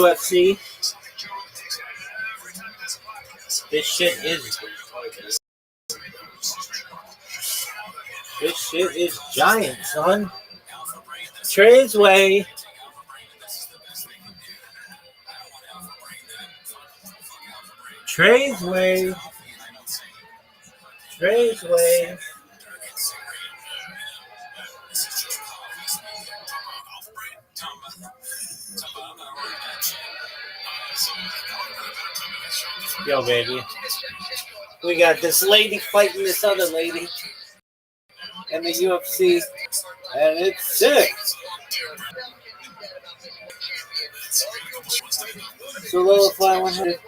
UFC. This shit is giant, son. Trey's way. Trey's way. Trey's way. Yo, baby. We got this lady fighting this other lady in the UFC, and it's sick. Solidify 100.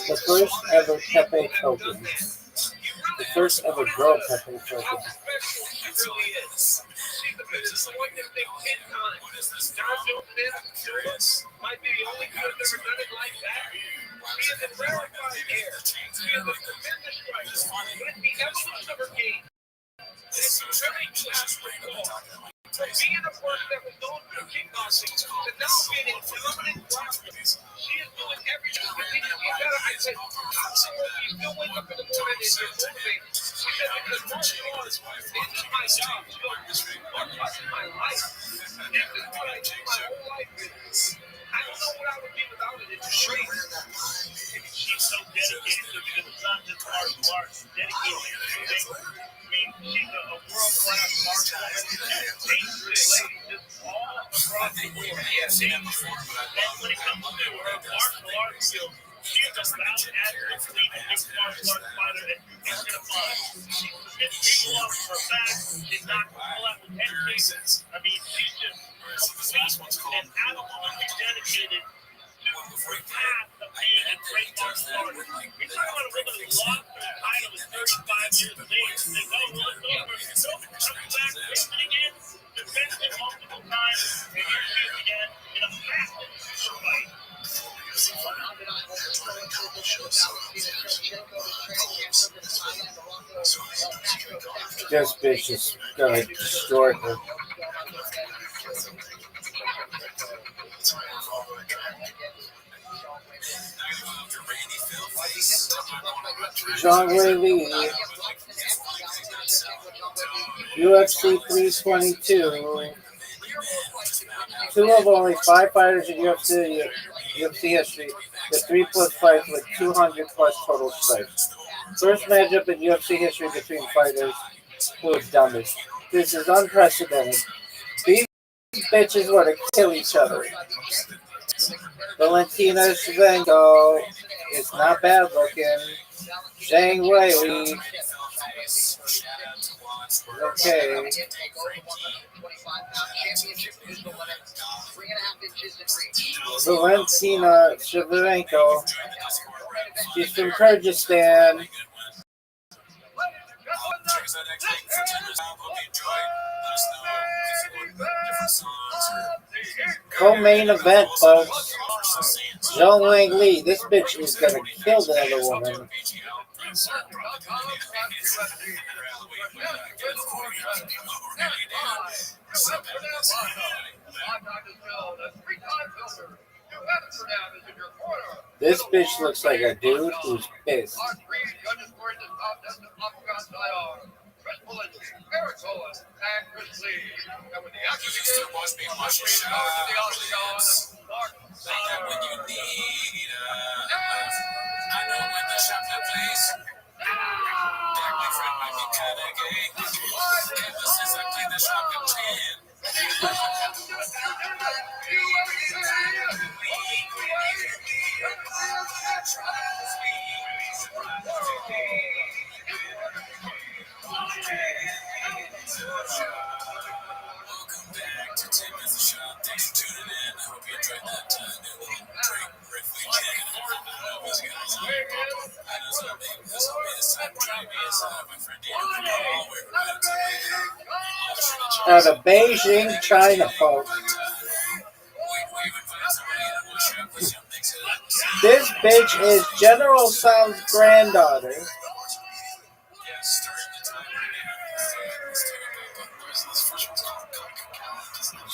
The first ever Pepe token. The first ever girl Pepe token. Might be the only kid that's ever done it like that. She is in rarefied air. She is a tremendous striker. But it's the evolution of her game. It's very classic ball. From being a person that was known for kickboxing to now being a dominant grappler, she is doing everything to continue to get better. I said, how in the world do you still wake up in the morning and you're motivated? She said, because martial arts is my job. She goes, martial arts is my life. This is what I do my whole life with. I don't know what I would do without it. It's great. She's so dedicated to it because it's not just martial arts. Dedicated. I mean, she's a world-class markswoman. She's a dangerous lady, just all across the board. And when it comes to her martial arts skills, she is a thousand athletes, leading mixed martial arts fighter that you can't get a fight. She submits people off her back, did not pull out with 10 cases. I mean, she's just complete and absolutely dedicated to her path of being a great martial artist. You're talking about a woman who lost her title at 35 years of age. They say, oh, well, it's over. Nope, comes back, wins it again, defends it multiple times, and here she is again in a massive fight. This bitch is gonna destroy her. Zhang Wei, UFC 322. Two of only 5 fighters in UFC history with 3+ fights with 200+ total strikes. First matchup in UFC history between fighters who have done this. This is unprecedented. These bitches want to kill each other. Valentina Shevchenko is not bad looking. Zhang Wei. Okay. Valentina Shevchenko. She's from Kyrgyzstan. Co-main event, folks. Zhang Wang Li. This bitch is gonna kill the other woman. This bitch looks like a dude who's pissed. Out of Beijing, China, folks. This bitch is General Tso's granddaughter.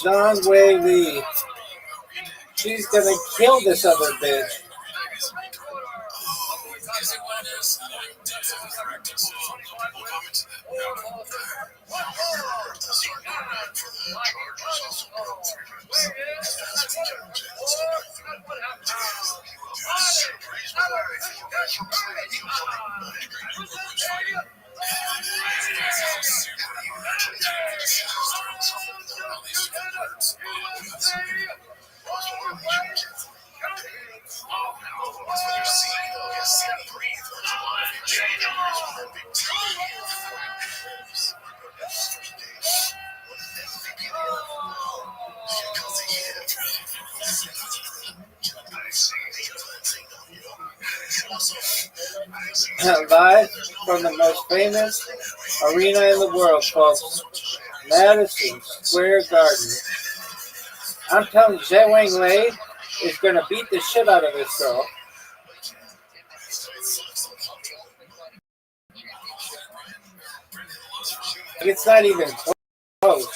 Zhang Wei Li. She's gonna kill this other bitch. Live from the most famous arena in the world, folks. Madison Square Garden. I'm telling you, Zhang Wei is going to beat the shit out of this girl. It's not even close.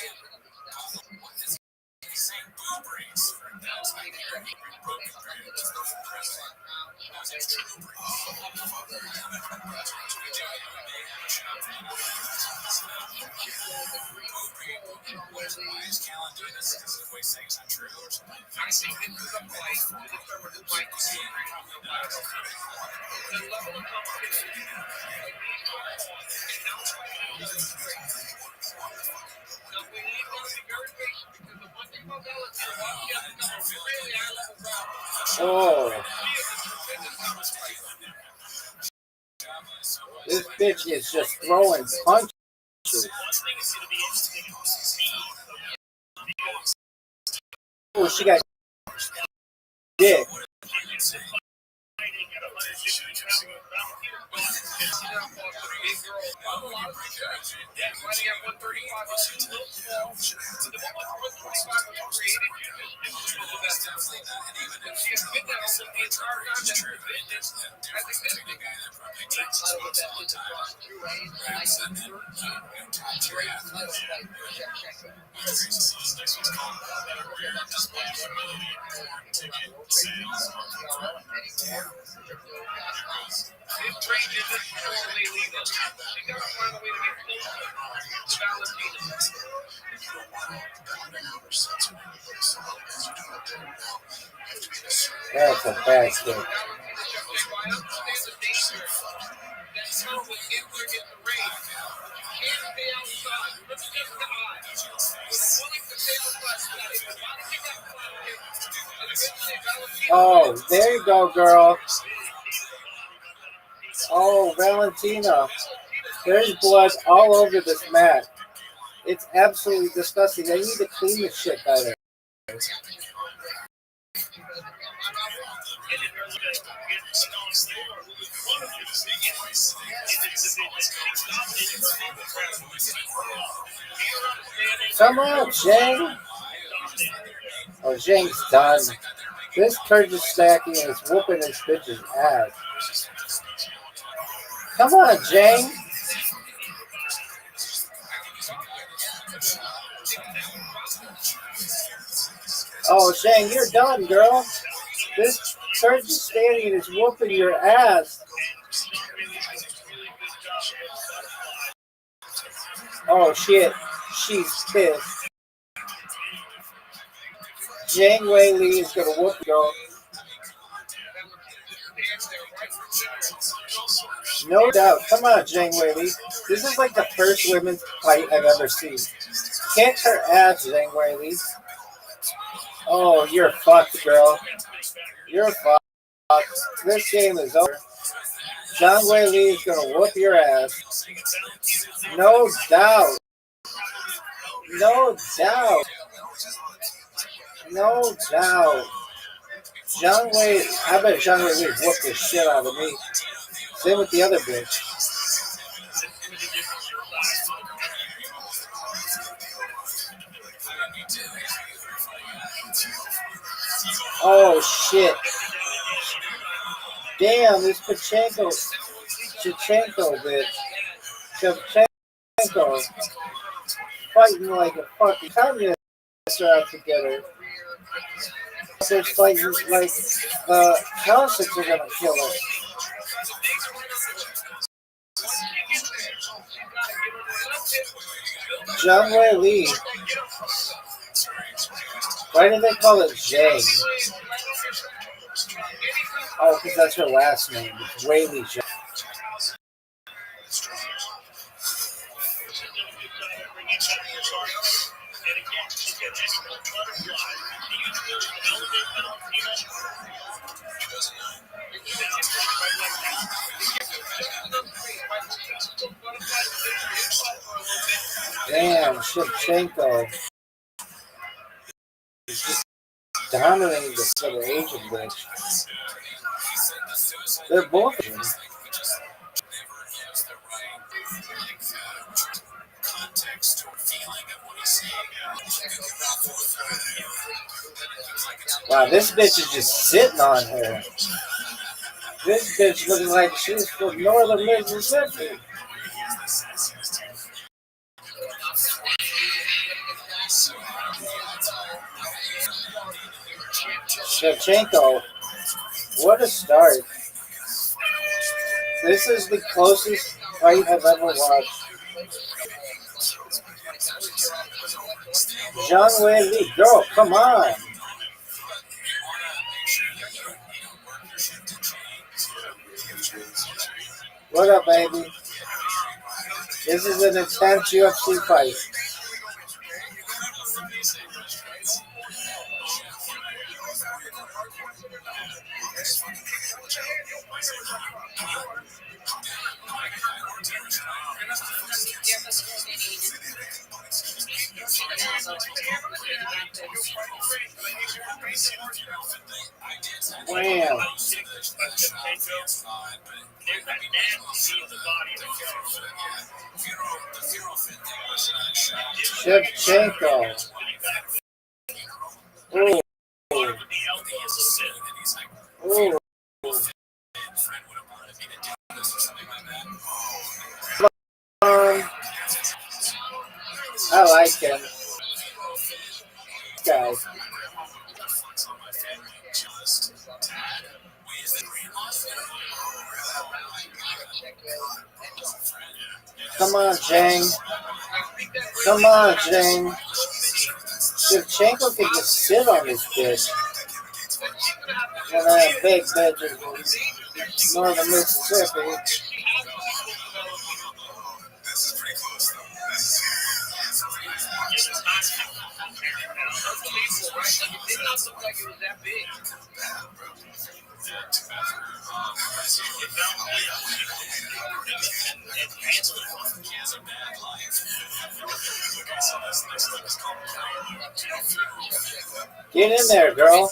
Oh. This bitch is just throwing punches. Oh, she got dick. That's a bad thing. Oh, there you go, girl. Oh, Valentina. There's blood all over this mat. It's absolutely disgusting. They need to clean this shit better. Come on, Zhang. Oh, Zhang's done. This Kyrgyzstani is whooping his bitch's ass. Come on, Zhang. Oh, Zhang, you're done, girl. This Kyrgyzstani is whooping your ass. Oh, shit. She's pissed. Zhang Wei Li is going to whoop girl. No doubt. Come on, Zhang Wei Li. This is like the first women's fight I've ever seen. Kick her ass, Zhang Wei Li. Oh, you're fucked, girl. You're fucked. This game is over. Zhang Wei Li is going to whoop your ass. No doubt. No doubt. No doubt. Zhang Wei, I bet Zhang Wei Li whooped the shit out of me. Same with the other bitch. Oh shit. Damn, this Chechenko bitch. Chechenko fighting like a fucking communist her out together. It's like the Cowsticks are gonna kill her. John Wei Lee. Why did they call it Jay? Oh, because that's her last name. It's Wei Lee Jay. Damn, Shevchenko. He's just dominating this little Asian bitch. They're both Asian. Wow, this bitch is just sitting on her. This bitch looking like she's from northern Mississippi. Shevchenko, what a start. This is the closest fight I've ever watched. John Wei Lee, girl, come on. What up, baby? This is an intense UFC fight. Wham. Shevchenko. Ooh. Ooh. I like him. Guys. Come on, Jang. Come on, Jang. Shevchenko can just sit on this bitch. And that big bitch is from northern Mississippi. Get in there, girl.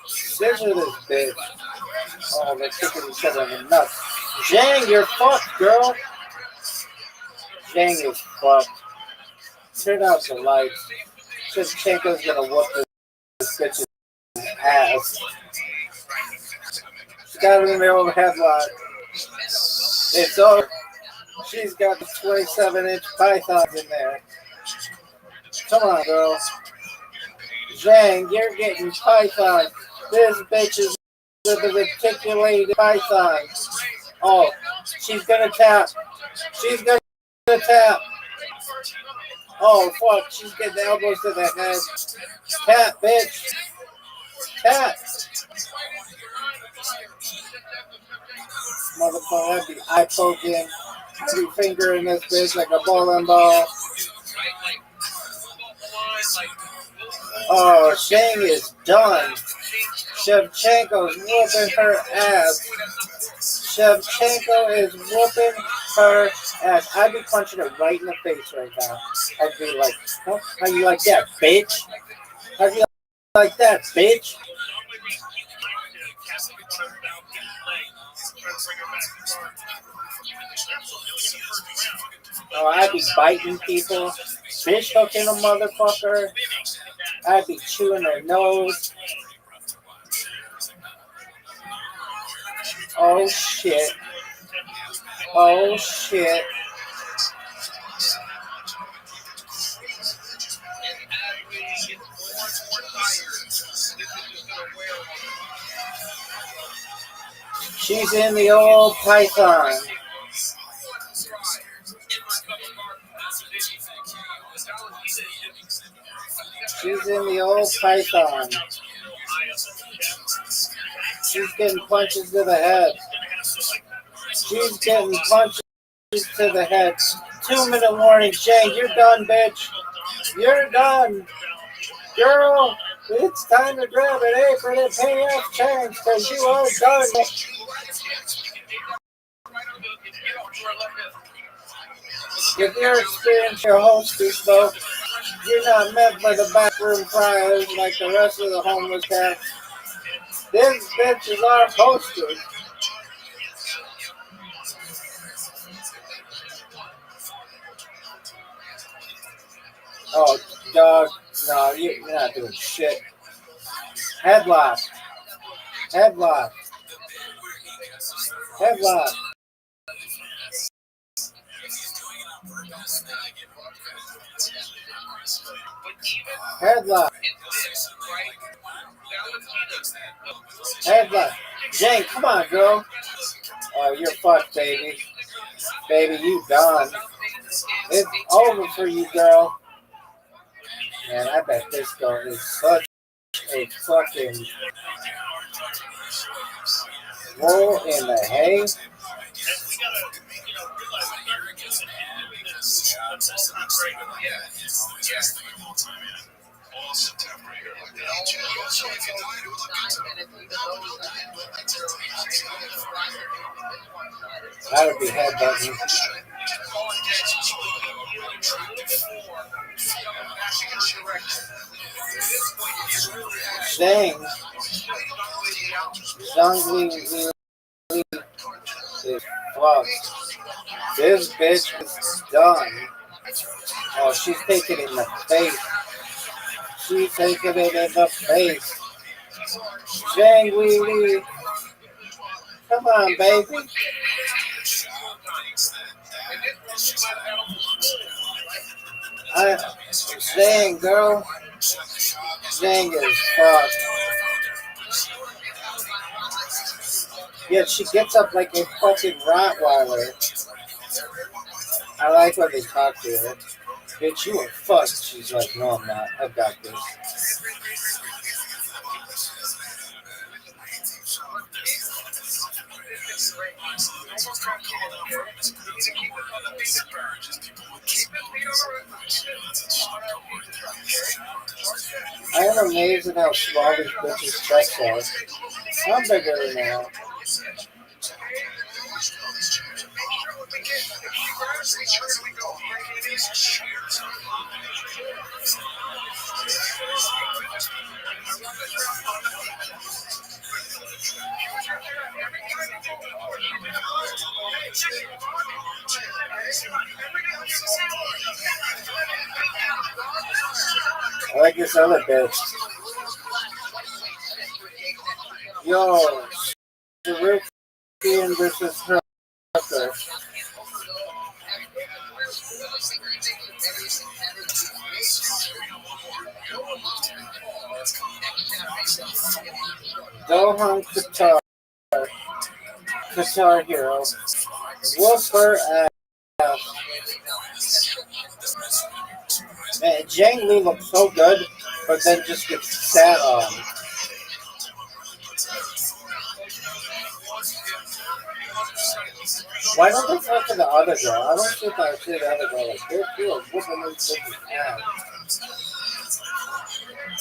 Scissor this bitch. Oh, they're kicking each other in the nuts. Zhang, you're fucked, girl. Zhang is fucked. Turn out the lights. Shevchenko's gonna whoop this bitch's ass. She got him in the old headlock. It's over. She's got the 27-inch pythons in there. Come on, girl. Zhang, you're getting python. This bitch is with a reticulated python. Oh, she's gonna tap. She's gonna tap. Oh, fuck. She's getting elbows to the head. Tap, bitch. Tap. Motherfucker, I'd be eye poking. I'd be fingering this bitch like a bowling ball. Oh, Shang is done. Shevchenko's whooping her ass. Shevchenko is whooping her ass. I'd be punching her right in the face right now. I'd be like, huh? How you like that, bitch? How you like that, bitch? Oh, I'd be biting people, fish hooking a motherfucker. I'd be chewing their nose. Oh shit. Oh shit. She's in the old python. She's in the old python. She's getting punches to the head. She's getting punches to the head. 2-minute warning, Shane. You're done, bitch. You're done. Girl, it's time to grab an apron and payoff change because you are done. If you're experienced your hostess, though, you're not meant for the backroom fryers like the rest of the homeless cats. This bitch is our hostess. Oh, dog. No, you're not doing shit. Headlock. Headlock. Headlock. Headlock. Headlock. Jane, come on, girl. Oh, you're fucked, baby. Baby, you done. It's over for you, girl. Man, I bet this girl is such a fucking roll in the hay. I would be headbutting. Dang. Zhongli is fucked. This bitch is done. Oh, she's taking it in the face. She's taking it in the face. Zhang Wei. Come on, baby. Zhang, girl. Zhang is fucked. Yeah, she gets up like a fucking Rottweiler. I like when they talk to her. Bitch, you are fucked. She's like, no, I'm not. I've got this. I am amazed at how small these bitches' checks are. I'm bigger than that. I like this other bitch. Yo, Sarukian versus Trucker. Dohan Qatar hero. Whoop her ass. Man, Zhang Li looks so good, but then just gets sat on. Why don't they talk to the other girl? I don't think I see the other girl like, bitch, you're whooping this bitch's ass.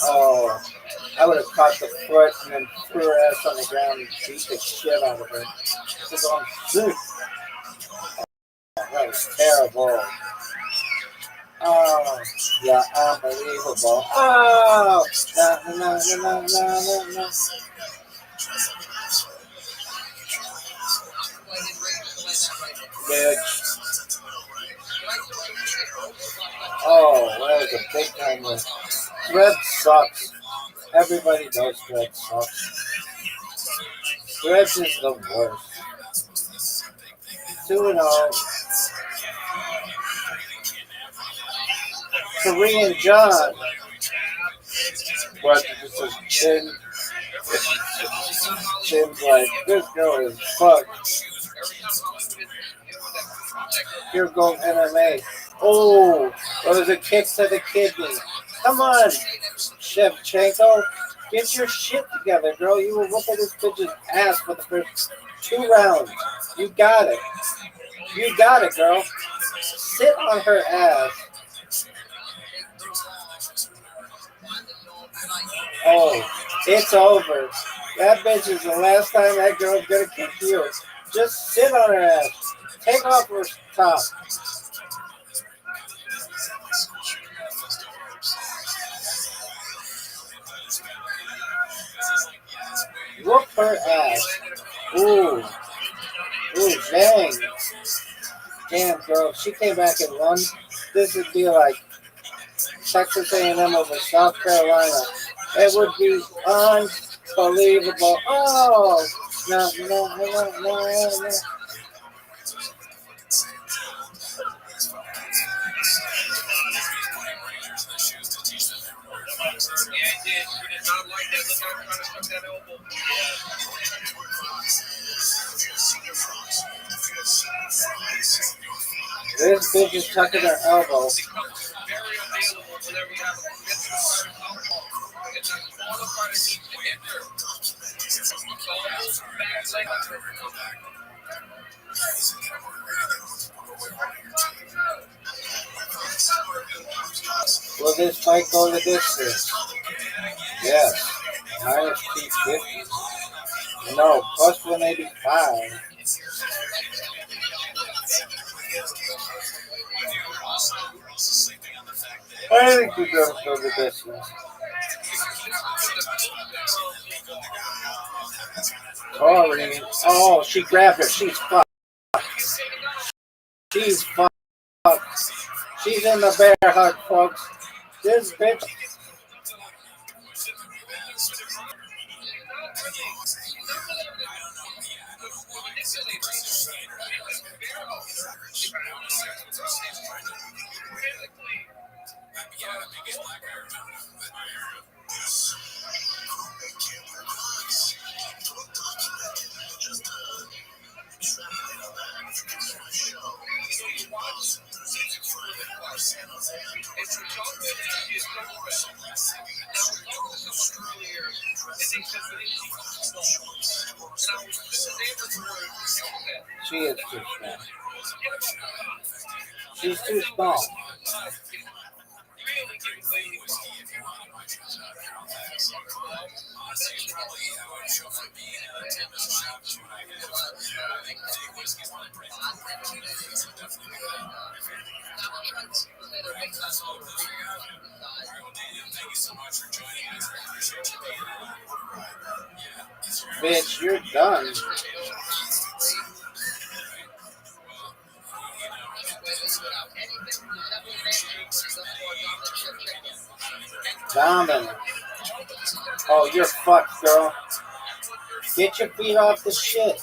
Oh, I would have caught the foot and then threw her ass on the ground and beat the shit out of her. Just on soup. That was terrible. Oh, yeah, unbelievable. Oh, no. Bitch. Oh, that was a big time one. Thread sucks. Everybody knows Thread sucks. Thread is the worst. 2-0. Korean John. What? This is chin. Seems like this girl is fucked. Here goes MMA. Oh, it was a kick to the kidney. Come on, Shevchenko. Get your shit together, girl. You were whooping this bitch's ass for the first 2 rounds. You got it. You got it, girl. Sit on her ass. Oh, it's over. That bitch is the last time that girl's gonna kick you. Just sit on her ass. Take off her top. Whoop her ass. Ooh. Ooh, dang. Damn, girl. If she came back and won, this would be like Texas A&M over South Carolina. It would be unbelievable. Oh, no. This bitch is tucking her elbow. Will this fight go the distance? Yes. Minus 250. No, plus 185. I think we're going to go the distance. Sorry. Oh, she grabbed her. She's fucked. She's fucked. She's in the bear hug, folks. This bitch. She is too small. She's too small. Bitch, you're done. Dominant. Oh, you're fucked, girl. Get your feet off the shit.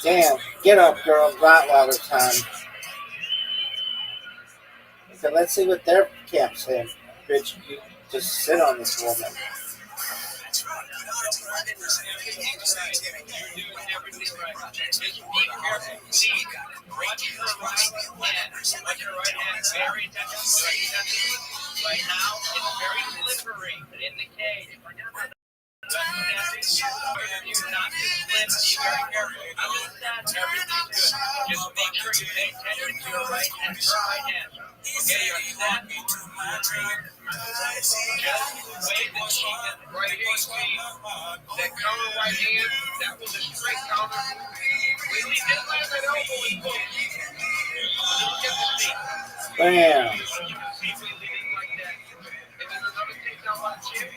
Damn, get up, girl. Rottweiler time. Okay, let's see what their camp saying. Bitch, you just sit on this woman. Right now, it's very slippery in the cage. You're not to slip. Be very careful. Other than that, everything's good. Just make sure you pay attention to your right hand. Okay, you're set. Just wave the cheek at the right hand cheek. That counter right hand, that was a straight counter. Really didn't let that elbow in both. Look at the feet. Bam. You can see me leading like that. And then another takedown on the chin.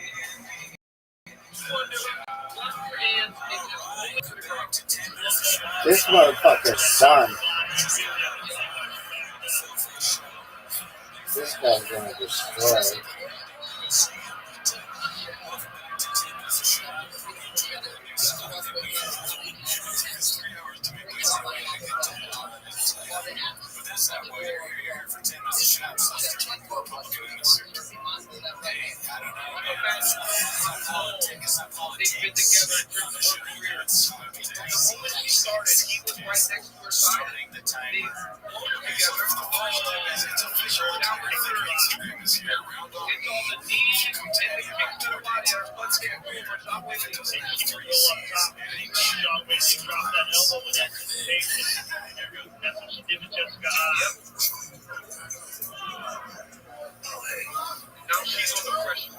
This motherfucker's done. This guy's gonna destroy. That's not why you're here for 10 minutes of shots. Hey, I don't know. They've been together in terms of her career. The moment she started, he was right next to her side. They worked together. It's official. Now we're 30. It's all the knees and the kicks to the body are what's getting over. Stop waiting to see you go up top. John Wayne dropped that elbow with expectation. That's what she did with Jessica. Now she's under pressure.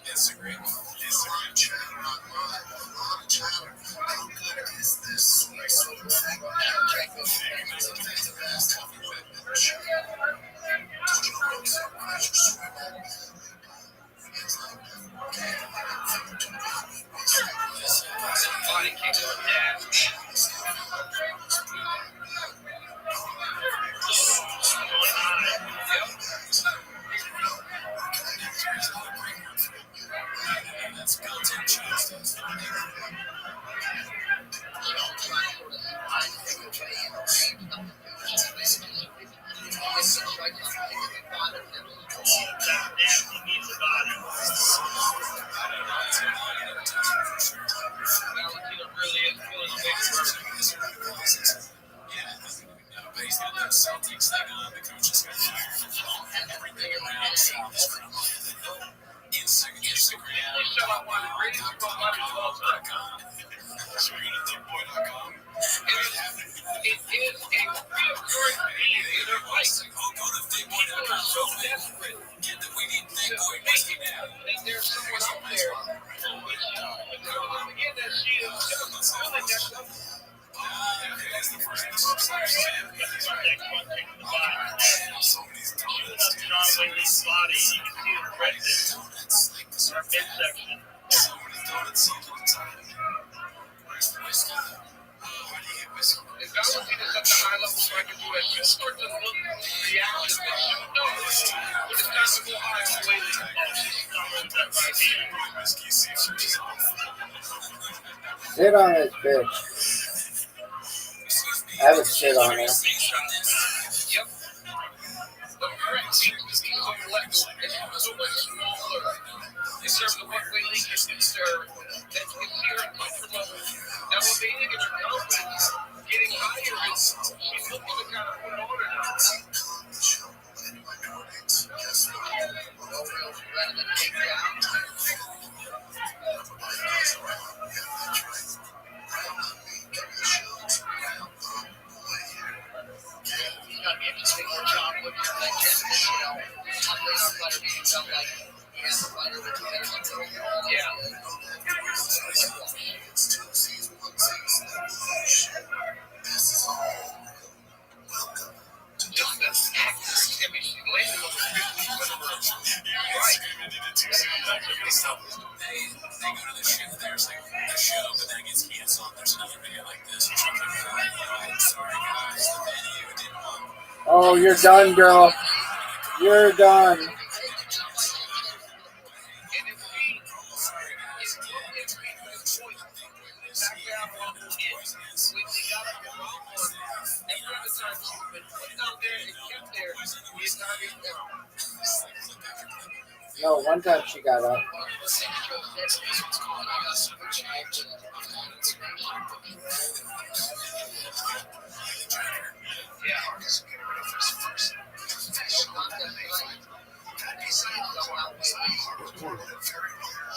Instagram. Body kick of dad. Celtics thing on, the coach is going to fire everything around South from Instagram. Shout out my ratings from MoneyBall.com. ScreenAtheboy.com. It is a reoccurring theme in their life. People are so desperate that we need to make it out. And there's someone out there which again that she is just really next up. If balancing is such a high level so I can do it, just start to look reactions that you know when it's time to go high on the way to Sit on it, bitch. I would shit on her. Yep. But correct, seems to be on the left. It's so much smaller in terms of what Wei Lee can do to her that you can see her comfort level elevating and her confidence getting higher. And she's looking to kind of put it on her now. He's got to be interesting more job with your digestion, humbling our butter being felt like he has a butter with yeah. That's accurate. I mean, she landed over 50% of her right. They go to the show, there's like a show, but then it gets canceled. There's another video like this. Sorry, guys. The video didn't want. Oh, you're done, girl. You're done. No, one time she got up.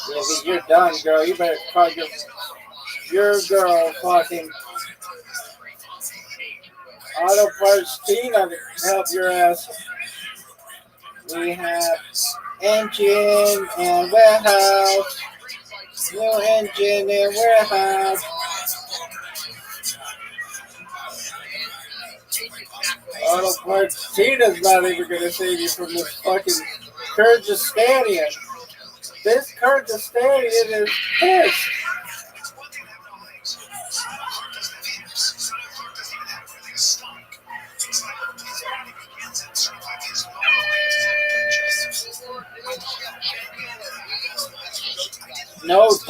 Yeah, you're done, girl. You better call your girl fucking auto parts Tina to help your ass. We have engine and warehouse. New engine and warehouse. Auto parts Tina's not even going to save you from this fucking Kyrgyzstanian. This Kyrgyzstanian is pissed.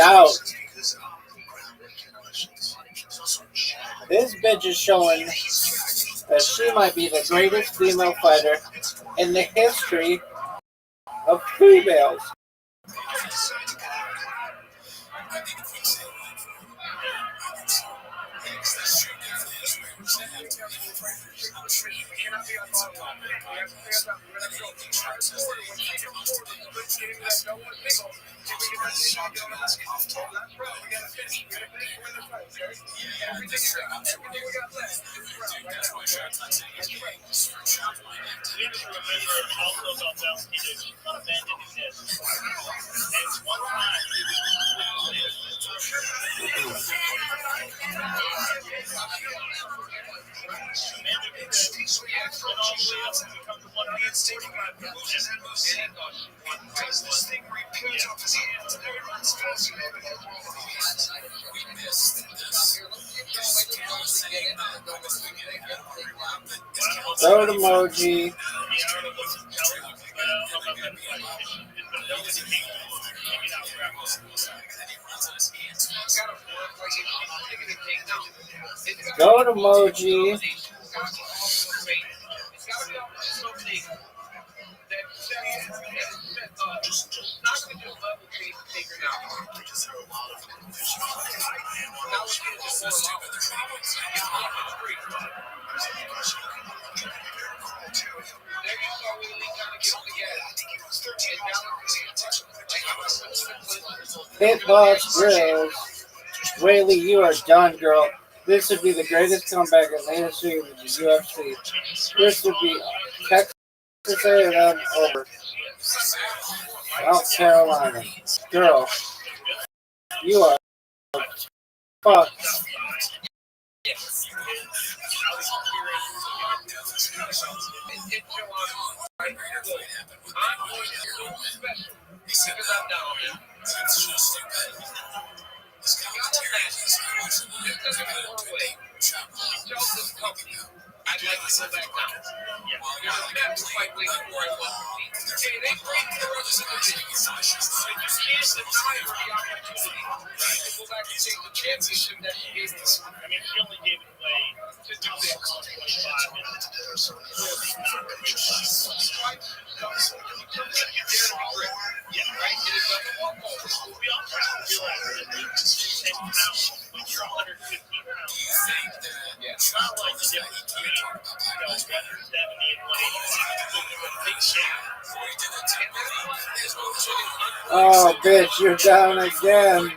doubt. This bitch is showing that she might be the greatest female fighter in the history of females. Third emoji. Goat emoji. Hit Boss Grills. Whaley, you are done, girl. This would be the greatest comeback in the history of the UFC. This would be Texas A&M over South Carolina. Girl, you are fucked. Oh, bitch, you're down again.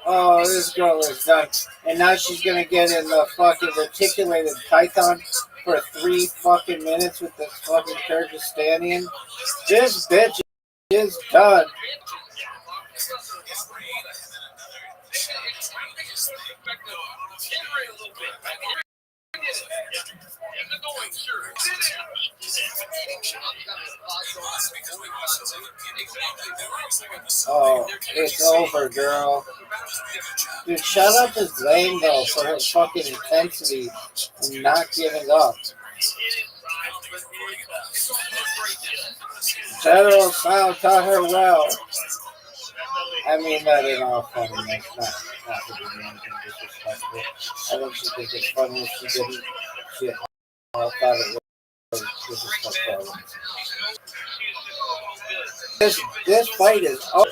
Oh, this girl is done. And now she's gonna get in the fucking reticulated python for 3 fucking minutes with this fucking Kyrgyzstanian. This bitch is done. Oh, it's over, girl. Dude, shout out to Zane, though, for her fucking intensity and not giving up. General Sal taught her well. I mean that in all funniness, not to be anything disrespectful. I think she thinks it's funny if she didn't. She thought it was disrespectful. This fight is over.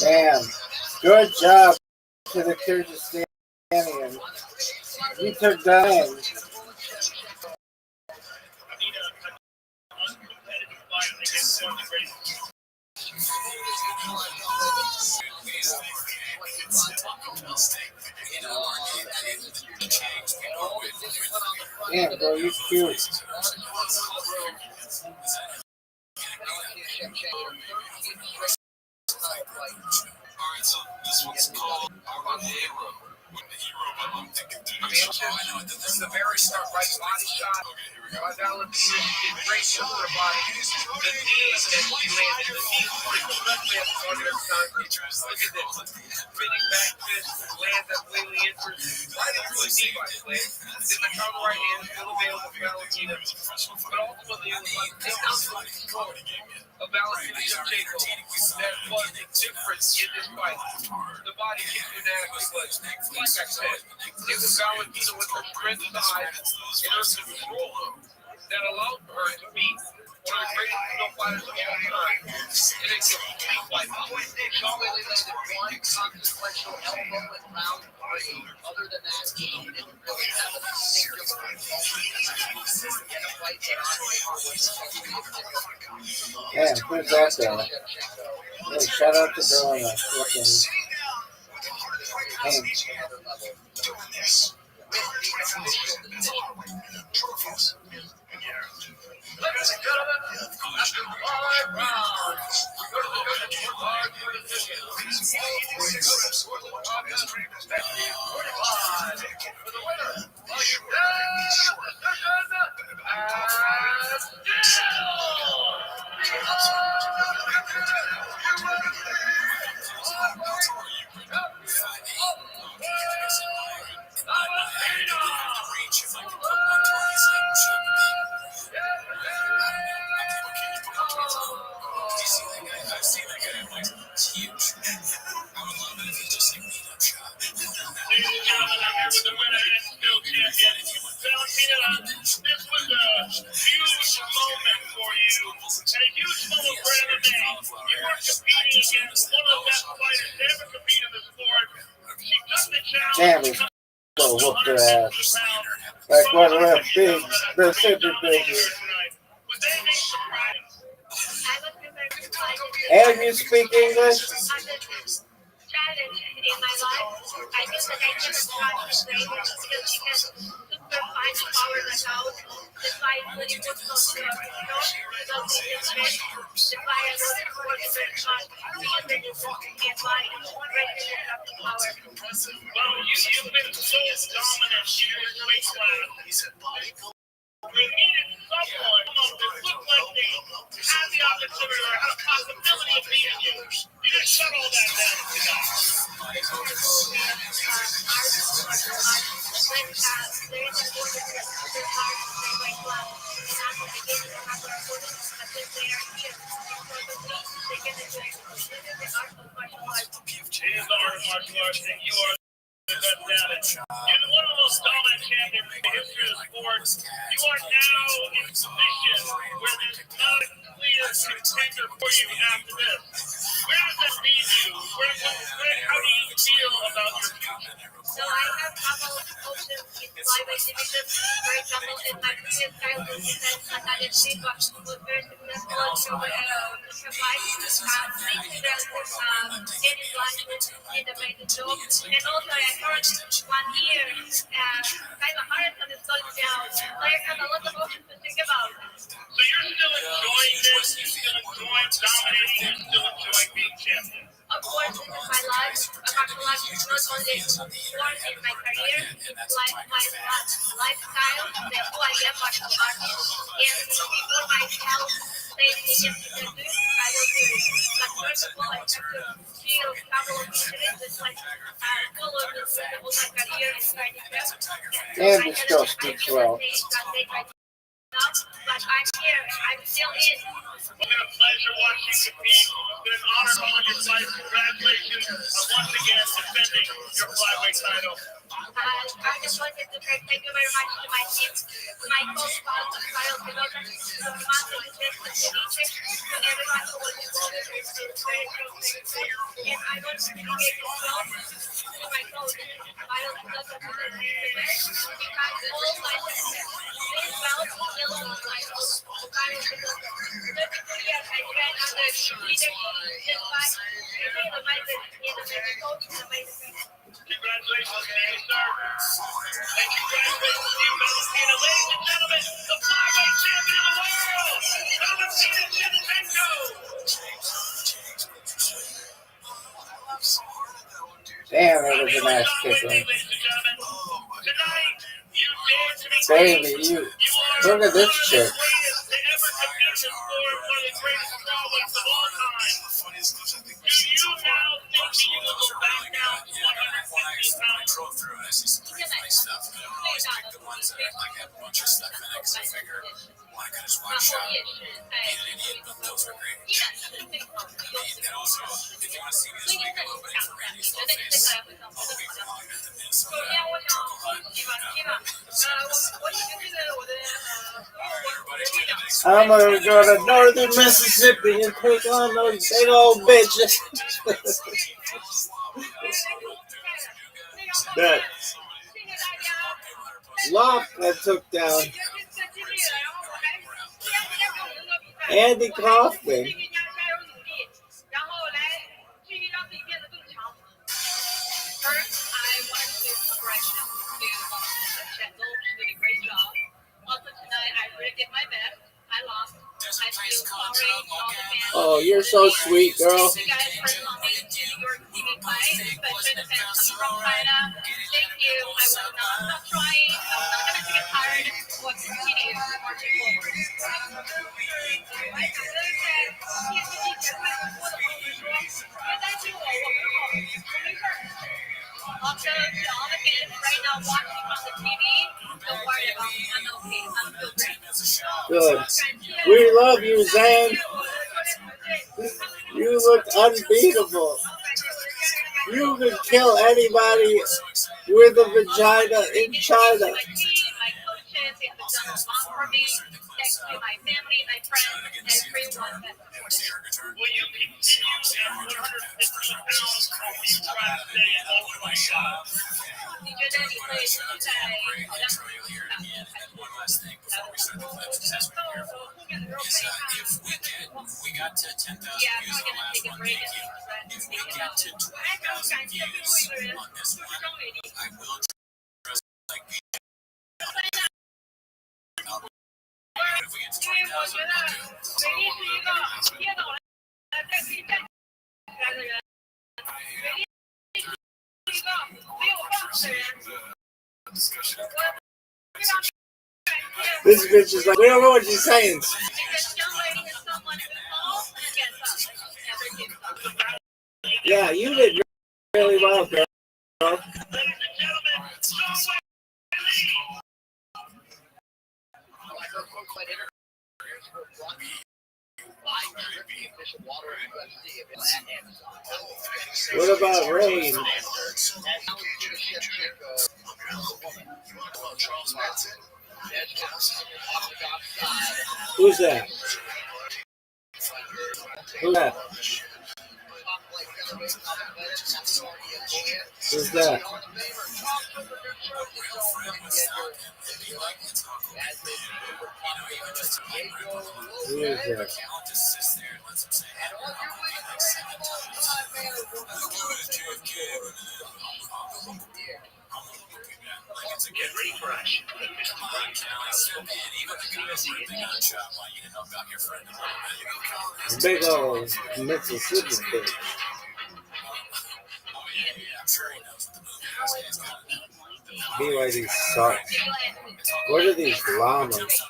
Damn. Good job to the Kyrgyzstanian. You took that in. Damn, bro, you cute. This is a very sharp right body shot. By Valentina, did great show to the body. The knee that she landed, the knee is pretty good. Luckily, at the target every time. Look at this. Spinning back fist, lands that Whaley enters. Right into a knee, by the way. Then the counter right hand, still available for Valentina. But ultimately, it was like takedown control of Valentina Shevchenko that was the difference in this fight. The body kicked you nasty, but like I said, it was Valentina with her strength side and her control that allowed her to beat one of the greatest female fighters of all time. And it could beat like Shaw Whaley landed one consequential elbow in round 3. Other than that, he didn't really have a singular involvement in a fight that honestly was supposed to be a particular. Damn, who's that though? Hey, shout out to girl on that fucking game. Ladies and gentlemen, after 5 rounds, we go to the judges for hard for decision. 46 for the top is 45 for the winner. Are you ready? And Damn, he's gonna whoop their ass. Like one of them big, the super big. And you speak English? Challenge in my life. I knew that I never crossed this way because she has super fine power like out. The fight when it was not good, without being stressed. The fire was the very shot. We are ready to get by, ready to have the power. well, you've been so dominant here in your weight class. We needed someone that looked like they had the opportunity or had a possibility of beating you. You didn't shut all that down tonight. It is the art of martial arts, and you are the best at it. You're one of the most dominant champions in the history of the sport. You are now in a position where there's not a clear contender for you after this. Where does that leave you? How do you feel about your future? So I have couple of options in flyweight division. For example, in my previous title defense, Natalia Silva was very successful at fight. Thank you very much. Any license in the main job. And also I heard 1 year, Kyla Harrison is going down. So I have a lot of options to think about. So you're still enjoying this? You're still enjoying dominating? You're still enjoying being champion? Of course, this is my life. Martial arts is not only sport in my career, it's like my lifestyle. That's who I am, martial artist. And before my health stays in the I will do it. But first of all, I have to feel a couple of injuries. It's like follow the whole my career is starting to. And the still speaks well. But I'm here. I'm still in. It's been a pleasure watching you compete. It's been an honor to hold your fight. Congratulations on once again defending your flyweight title. I just wanted to say thank you very much to my team, to my coach, Rothschild, to everyone who was involved in this very and I want to dedicate this job to my coach, Rothschild, because all my this belt built on my coach, because 32 years I ran under leadership in fight, and amazing coach and amazing. Congratulations to you, sir. And congratulations to you, Valentina. Ladies and gentlemen, the flyweight champion of the world, Valentina Shevchenko. Damn, it was a nice kick. Ladies and gentlemen, tonight, you dare to be Baby, you look at this chick. one of the greatest to ever compete in sport, one of the greatest strawweights of all time. Do you now think that you will go back down to 115 pounds? I'm gonna go to northern Mississippi and take on those big old bitches. That lock that took down Andy Kaufman. First, I want to give correction to Shevchenko. She did a great job. Also tonight, I really did my best. I lost. I feel sorry all the fans. Oh, you're so sweet, girl. Thank you guys for allowing me to New York TV fight, especially the fans coming from China. Thank you. I will not stop trying. I'm not going to get tired. We'll continue marching forward. 好的 all the fans right now watching on the TV, don't worry about me. I'm okay. I'm good. Good. We love you, Zane. You look unbeatable. You can kill anybody with a vagina in China. My coaches, they have done a lot for me. Thanks to my family, my friends, everyone. Will you continue at 115 pounds or will you try to stay at 125? 你觉得你会是在好像Yeah, I'm gonna take a break and think about it. 我还想感谢最后一个人，就是张伟丽。因为我觉得伟丽是一个跌倒了再可以站起来的人，伟丽是一个没有放弃的人。我非常感谢。 This bitch is like, we don't know what she's saying. Because young lady is someone who falls and gets up, never gives up. Yeah, you did really well, girl. Ladies and gentlemen, John What about Rain? Who's that? Who's that? Who's that? Who is that? Get ready for action. Big old Mississippi bitch. BYD sucks. What are these llamas?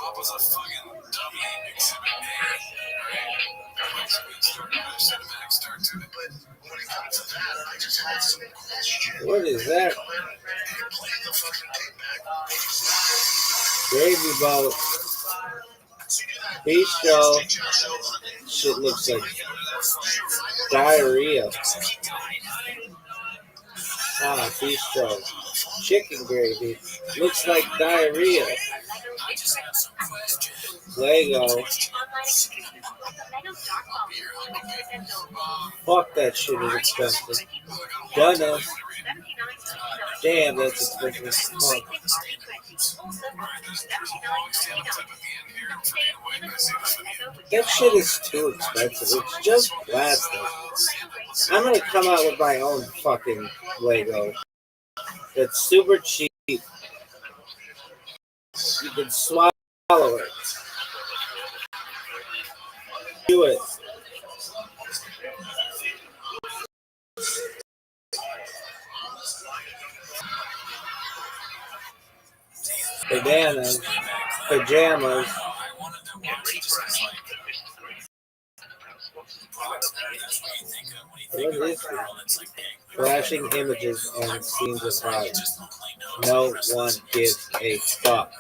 Papa's a fucking dummy. What is that? Gravy boat. Bistro. Shit looks like diarrhea. Ah, bistro. Chicken gravy. Looks like diarrhea. Lego. Fuck, that shit is expensive. Donuts. Damn, that's expensive. Fuck. That shit is too expensive. It's just plastic. I'm gonna come out with my own fucking Lego. That's super cheap. You can swallow it. Do it. Bananas. Pajamas. What is this? Flashing images and scenes of life. No one gives a fuck.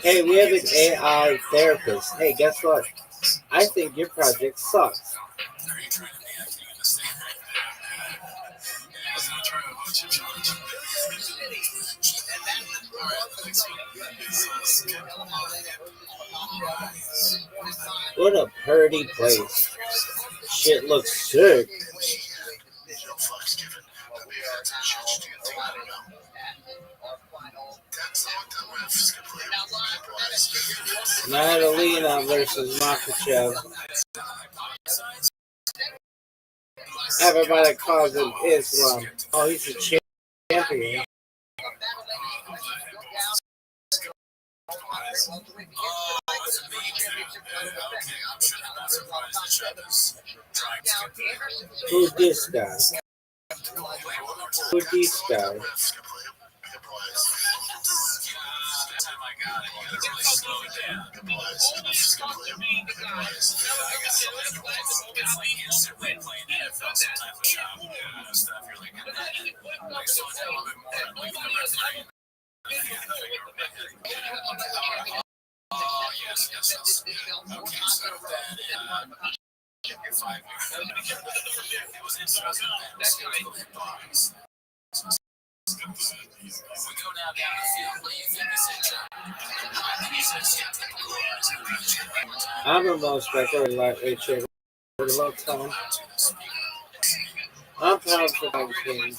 Hey, we have an AI therapist. Hey, guess what? I think your project sucks. What a pretty place. Shit looks sick. Madalena versus Makachev. Everybody calls him Islam. Oh, he's a champion. Who's this guy? Who's this guy? I'm the most record lightweight shaver for a long time. I'm proud for my team.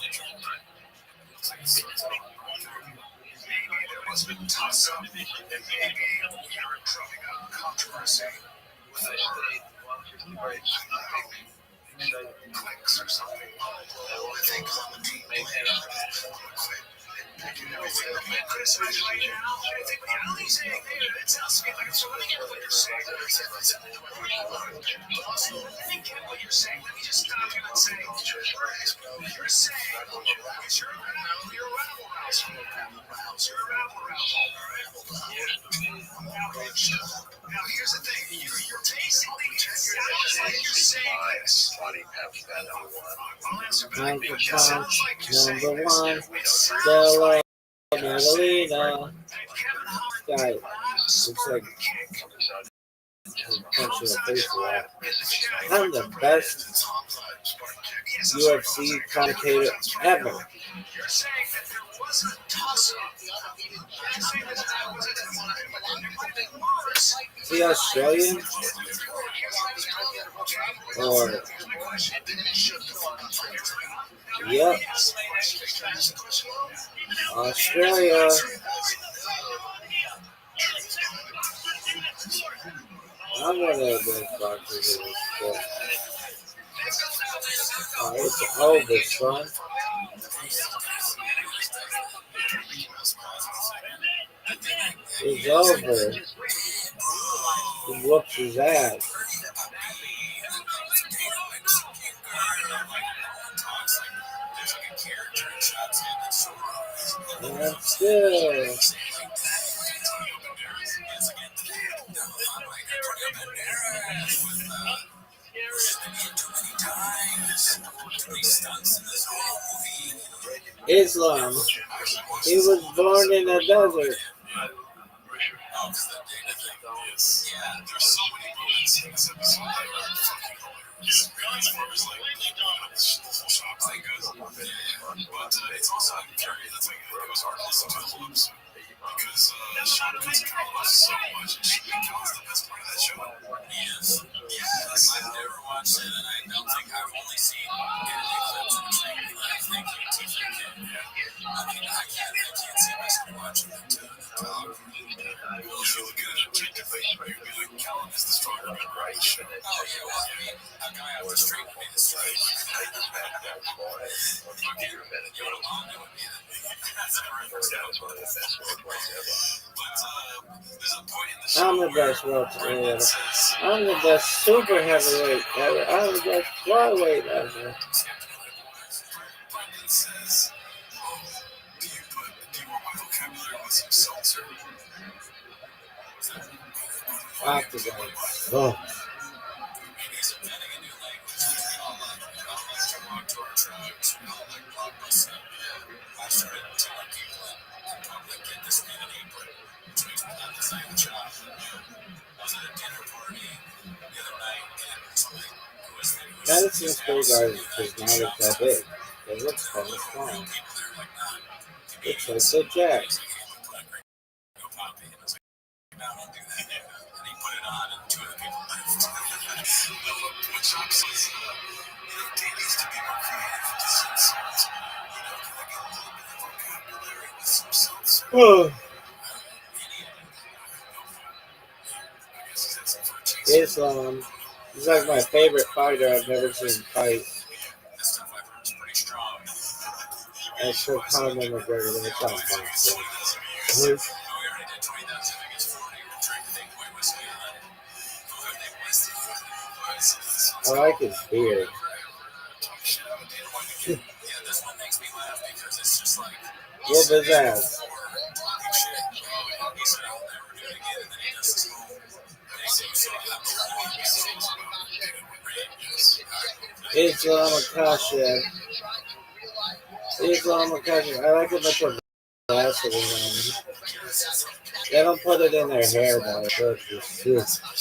Now, here's the thing. You're basically sounds like you're saying this. Uncle Punch, number one. Stella, Madalena. Guy looks like punching a face a lot. I'm the best UFC commentator ever. You're saying that there was a tussle. You're saying that that was Is he Australian? Or yep, Australia. I'm one of the best boxers in this sport. Oh, it's over, son. It's over. He whoops his ass. And still. Islam. He was born in a desert. I'm the best welterweight ever. I'm the best super heavyweight ever. I'm the best flyweight ever. Octagon. Oh. Madison Square Garden does not look that big. It looks kind of small. Looks like the Jack. Oh. Islam. He's like my favorite fighter I've never seen fight. Except Conor McGregor when it's on boxing. I like his beard. Whoop his ass. Islam Makhachev. I like it with the Vaseline on. They don't put it in their hair though. It's just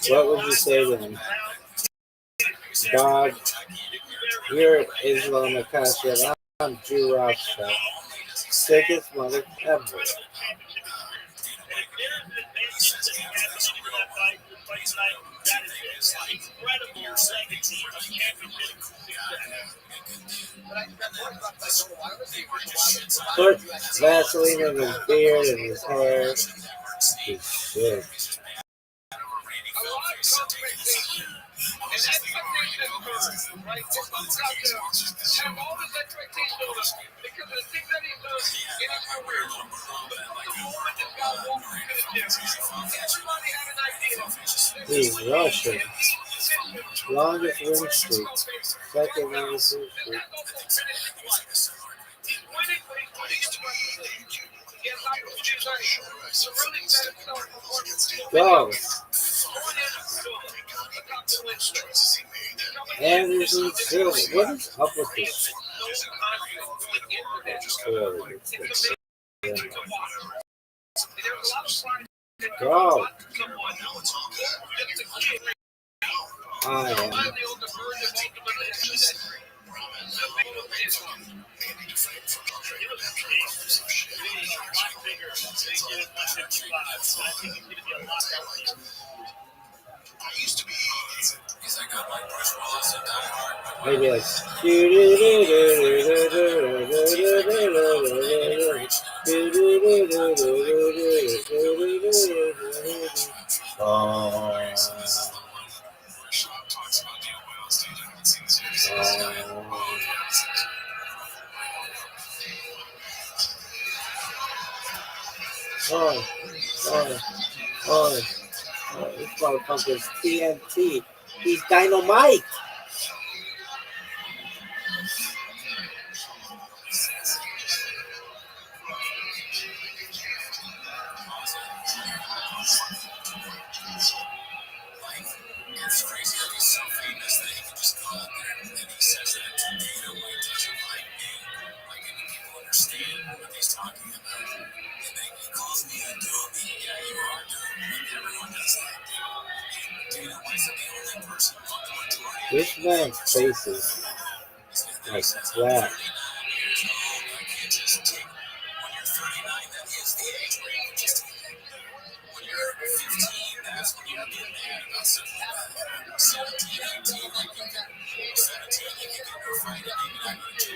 What would you say to him? Dog, you're Islam Makhachev. I'm Drew Rothschild. Sickest mother ever. Put Vaseline in his beard and his hair. He's shit. A lot of expectation. And expectation is first, right? This one's got to have all this expectation on him because of the things that he's done in his career. The moment this guy walked into the gym, everybody had an idea. He's Russian. Longest win streak. Second longest win streak. He's winning, but he's winning impressively. He has opportunities to really set himself apart. Go. Anderson Silva. What is up with this? Go. I am. Maybe like this motherfucker's TNT. He's dynamite. It's crazy that he's so famous that he can just go out there and he says that tornado doesn't like me. Like, and people understand what he's talking about. And then he calls me a doobie. Yeah, you are a doobie. Like, everyone does that. Dana White's the only person on the majority. This man's face is like flat. I can't just take. When you're 39, that is the age where you can just take. When you're 15, that's when you get mad about something. 17, 18, like you can. 17, you can go fight it. Maybe not go to 39.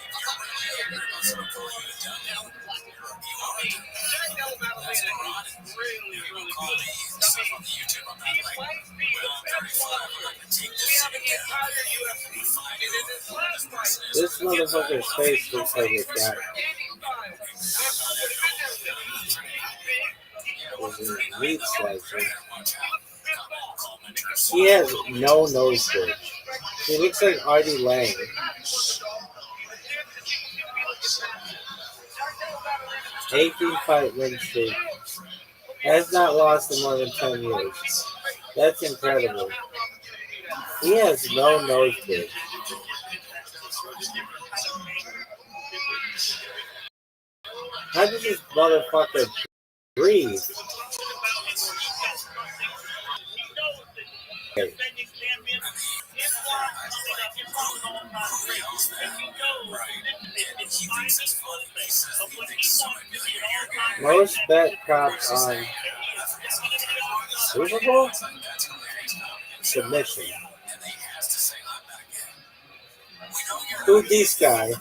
If you're really angry about someone calling you a dumb, you are a dumb. Jack Alabama is really, really good. Stuff on the YouTube, I'm not like, well, 35, I'm not going to take this. We have an entire UFC. And in this last fight, This motherfucker's face looks like it got was in a meat slicer. He has no nose bridge. He looks like Artie Lang. 18-fight win streak. Has not lost in more than 10 years. That's incredible. He has no nose bridge. How does this motherfucker breathe? Most bet props on Super Bowl submission. Who's this guy?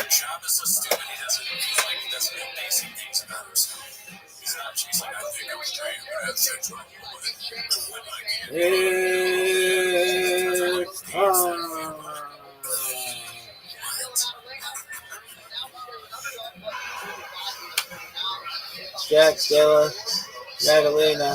Job is so stupid, he doesn't know basic things about himself. He's not chasing, I think I was trying to have sex with It's Jack Dilla, Madalena.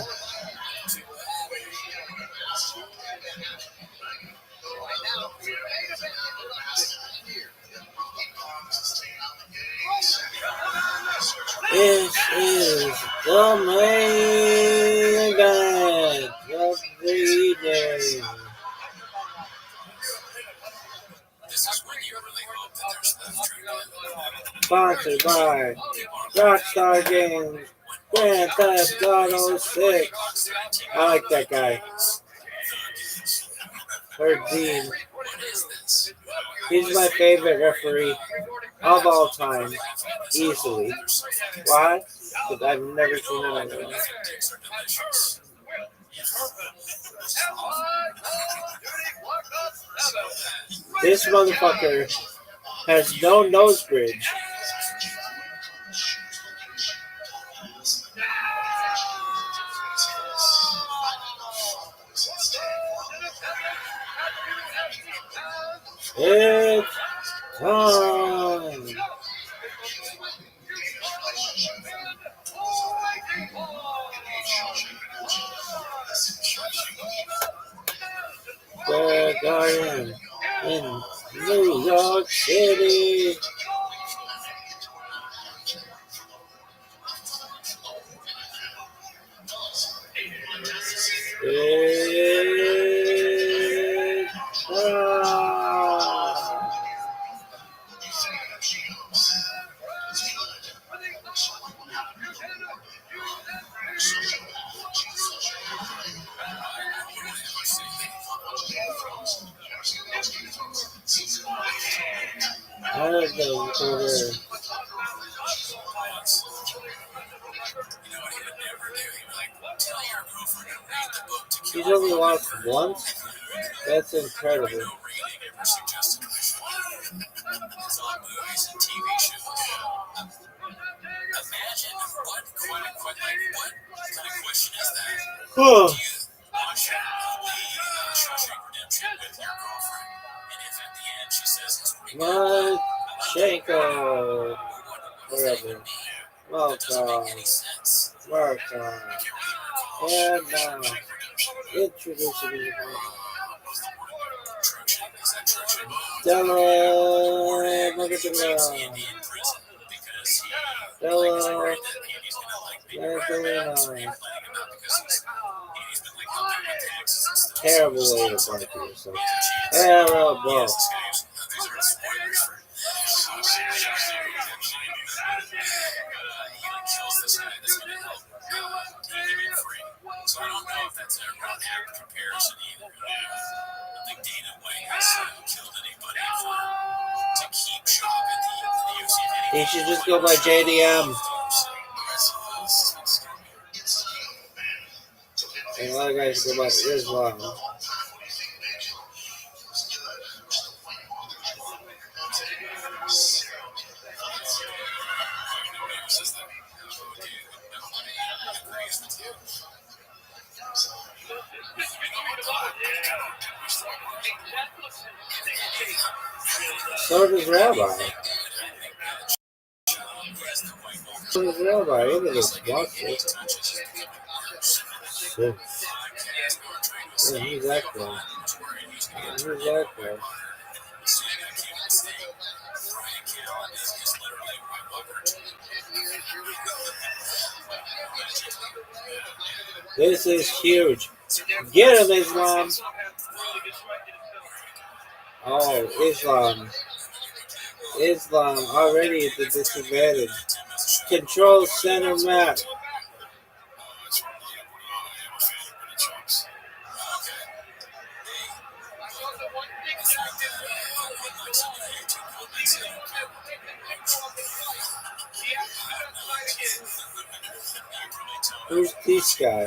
This is the main event of the evening. Sponsored by Rothschild Games, Grand Theft Auto 6. I like that guy. Dean. He's my favorite referee of all time, easily. Why? Because I've never seen him anywhere. This motherfucker has no nose bridge. It's time. Back I am in New York City. It's time. I don't know. He's only lost once? That's incredible. Oh. Marchenko. Whatever. Welcome. And now, introducing you. Hello. Terrible way to market yourself. Terrible. So I don't know if that's a real apt comparison either. I think Dana White has killed anybody to keep Shop in the UFC. He should just go by JDM. And a lot of guys go by Islam. So does Rabbi. So does Rabbi. Look at this monster. Shit. Yeah, who's that guy? Who's that guy? This is huge. Get him, Islam. Oh, Islam. Islam already at the disadvantage. Control center map. Who's this guy?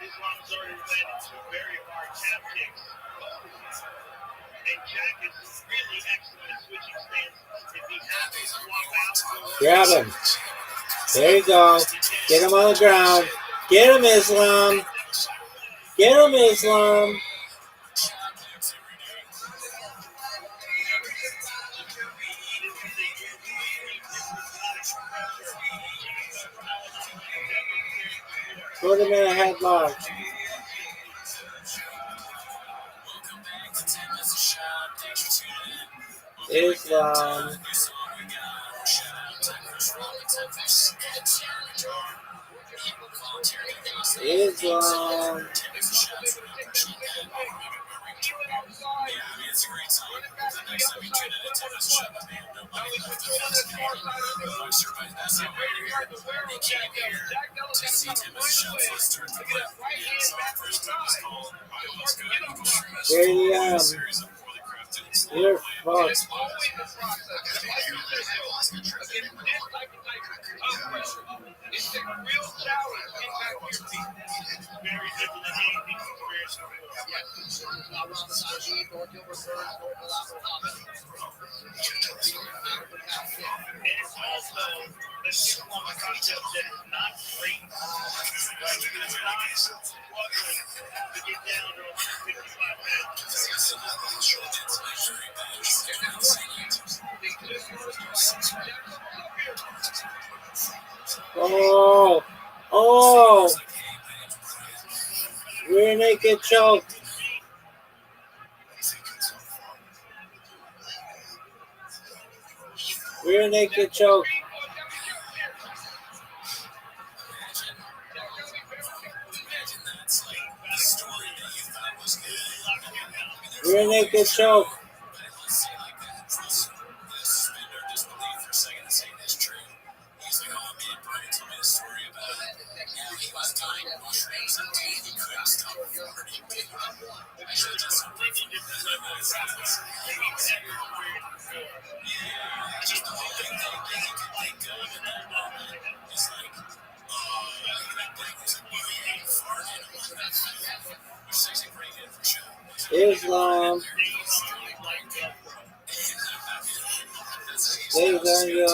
Islam's already landed two very hard jab kicks. And Jack is really excellent at switching stances. If he has to swap out, Grab him. There you go. Get him on the ground. Get him, Islam. Get him, Islam. Put him in a headlock. Islam. Islam. Even outside. Yeah, I mean, it's a great sign. Running back The to the next other time you side, tune in, flip on his it's shut foot. up, man. Now Nobody he's knows controlling that far side of the Folks, everybody, that's not Brady here. tried to wear They on Jack came here Dillon. Jack Dillon to got see to Tim find a Shut way Foot's turn to to get left. his right Yeah, hand so back to the first time was side. called. It was good. Eagle Strike. Damn. A series of poorly crafted and slow You're play. fucked. It's always the process. Just like you said, Joe, against this type of pressure, it's a real challenge getting back to your feet. Very different than anything he's experienced before. Yes, it's not Robin Sadi, nor Gilbert Burns, nor Bilal Muhammad. And it's also the skill on the concept that is not great. Right? It's not struggling to get down to 155 minutes. Oh. Oh. Rear naked choke. Rear naked choke. Rear naked choke. Islam. Ladies on your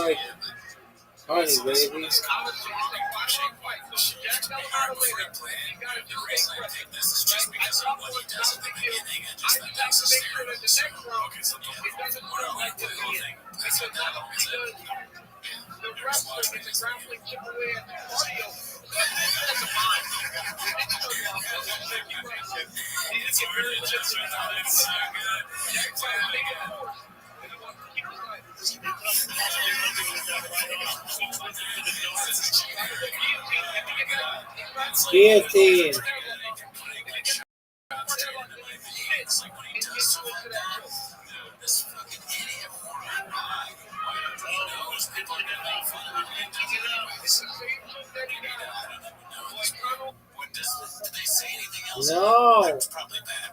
honey, baby. The wrestling is grappling chip away at the cardio. Guillotine. No. It's probably bad.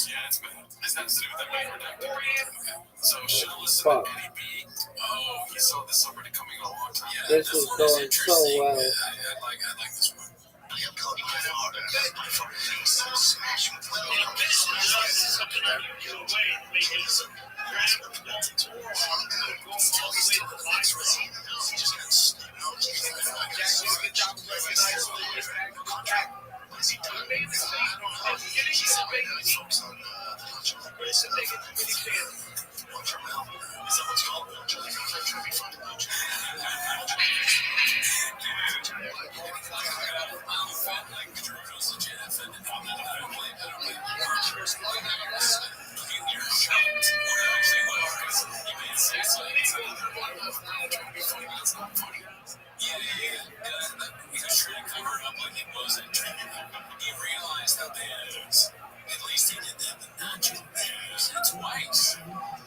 Yeah, it's bad. It's not to do with that being redacted. Okay. So should have listened Fuck. to Eddie B. Oh, he saw this already coming a long time. Yeah, This is going so well. I like this one. He realized how bad it was. At least he did that, but not twice.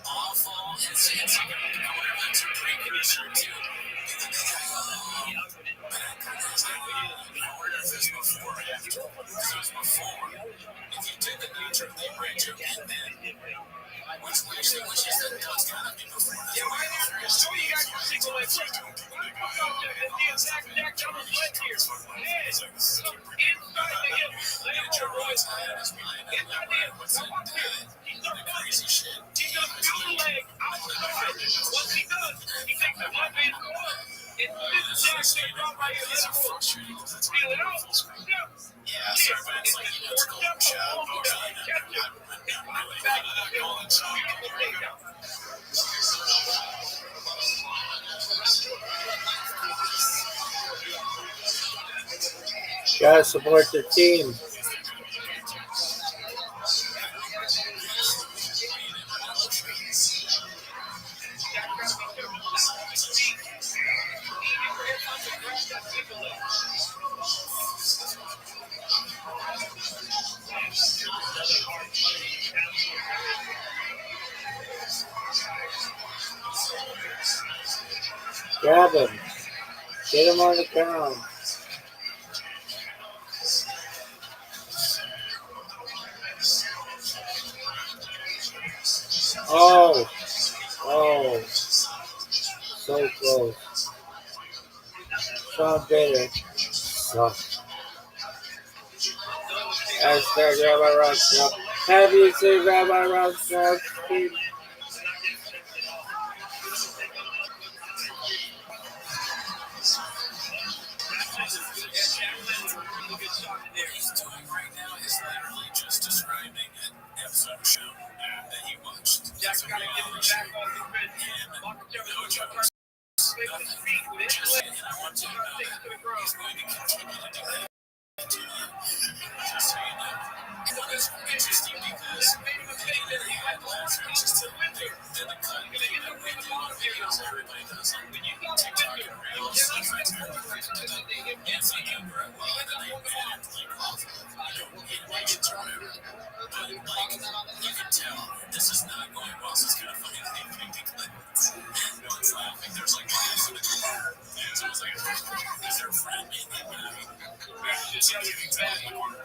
Awful. It's a precursor to. Before or after? Because it was before. If you did the nature of the original and then, which is that? No, it's gotta be before. Yeah, right there. So you got your single leg kick. The exact Jack Dillon's leg here. And so inside the hip. Let him roll, Roy. Inside the hip. Now watch here. He's done crazy shit. He does feel the leg outside. Once he does, he takes the left hand forward. It's this Jack they drop right here. Let him roll. Feel it out. Yeah, sir, but it's like you know, it's golden shot. Catch him. Back to the hill. Beautiful takedown. Gotta support the team. Grab him. Get him on the ground. Oh. Oh. So close. Sean Bader. Sucks. Hashtag Rabbi Rothschild. Have you seen Rabbi Rothschild? He's doing right now is literally just describing an episode of show that he watched. That's a reality show. No jokes. Nothing. Just and I want you to know that he's going to continue to do that. Just so you know. It's interesting because he had last year just to did the cut with a lot of videos everybody does on TikTok and Reels. It's like a well, and then they banned like off of legends or whatever. But like you can tell this is not going well, so it's kind of funny that they picked the clip. And no one's laughing. There's like laughs in the corner. And so it's like, is there a friend in the movie? Just giving back in the corner.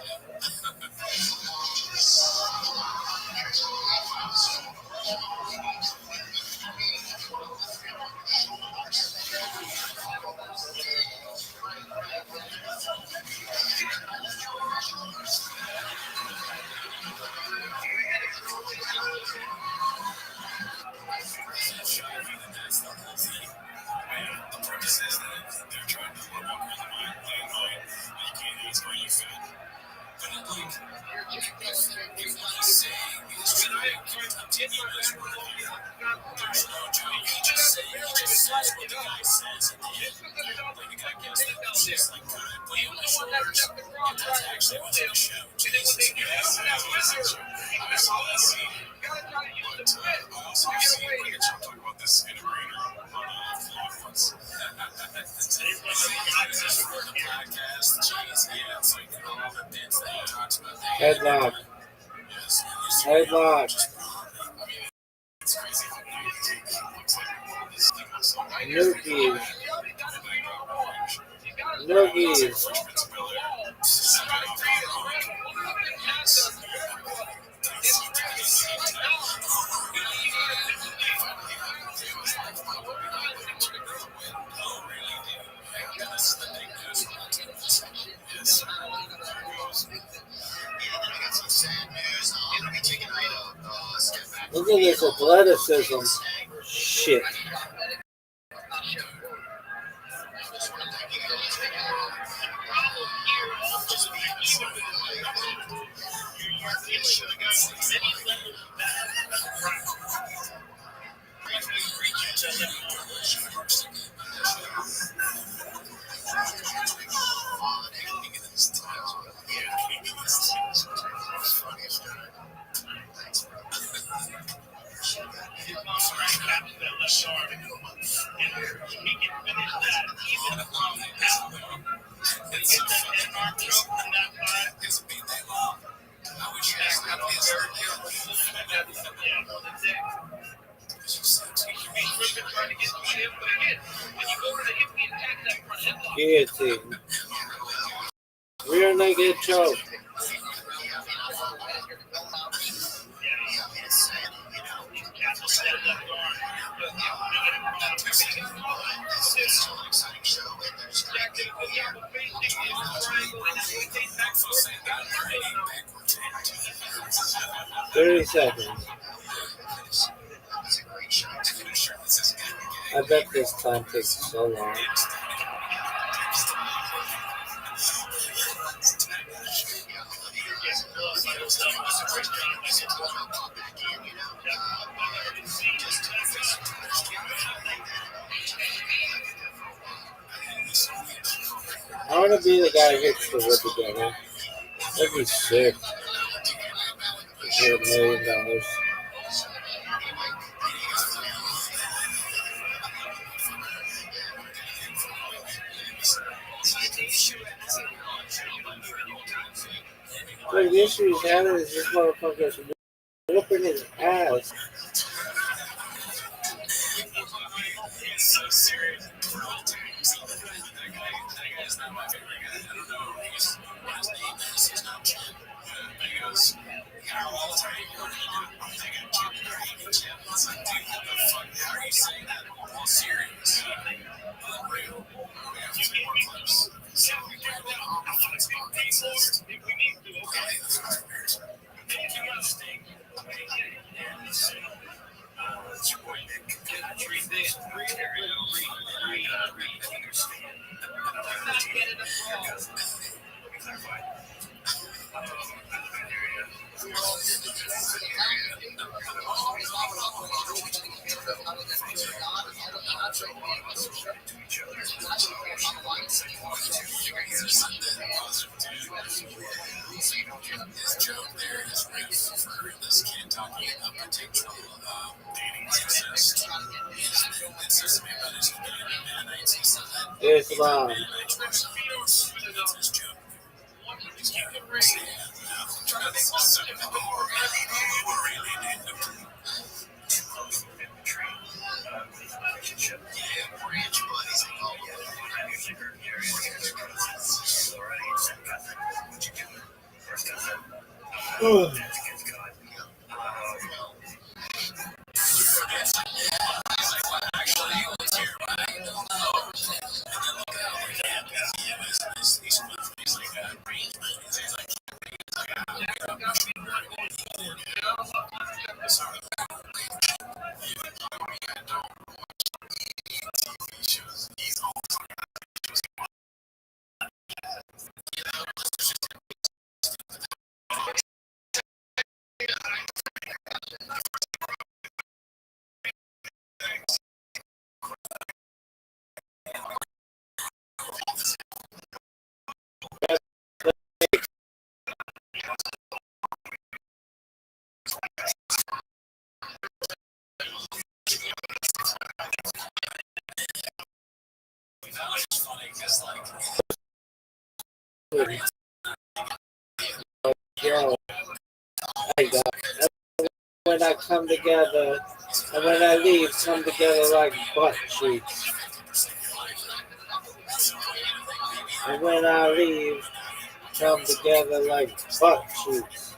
The premise is that they're trying to walk around the line, you can't ask where you fit. But like, if what he's saying is trying to continuous word here, there's no joke. He just says what the guy says at the end. Like the guy gets that it's just like kind of weight on my shoulders. And that's actually what's in the show. Jesus. I also see like a talk about this integrator on Florence. Podcast, jeez, yeah, it's like all the bits that he talks about. Headlock. Headlock. Nookies. Nookies. 'Look at this athleticism. Shit. Guillotine. Rear naked choke. "30 seconds. I bet this time takes so long. I want to be the guy who hits the wood together. That'd be sick. $1 million. Like, the issue he's having is this motherfucker's whooping his ass. That guy is not my favorite guy. I don't know what his name is. He's not Jim. He goes, all the time. What are you doing? I'm thinking Jim. It's like, dude, what the fuck? How are you saying that? All serious. Unreal. We have 2 more clips. So we get it on offense about racist. Play the Fires. Interesting. It's your boy Nick. Three things. His joke there, his riff for this kid talking about potential dating success. It says to me about his Mennonites. He said that Islam. Mennonites were That's his joke. He's got to stand up. Branch buddies and all Yeah. When I come together, and when I leave, come together like butt cheeks. And when I leave, come together like butt cheeks.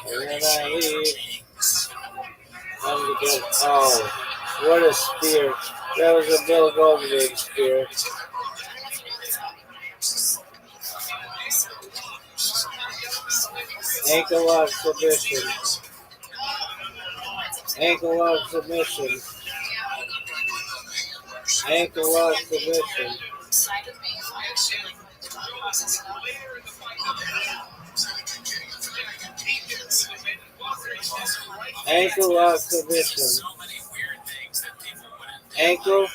And when I leave, come together. Oh, what a spear. That was a Bill Goldberg spear. Ankle lock submission. Ankle lock submission. Ankle lock submission. Ankle lock submission. Ankle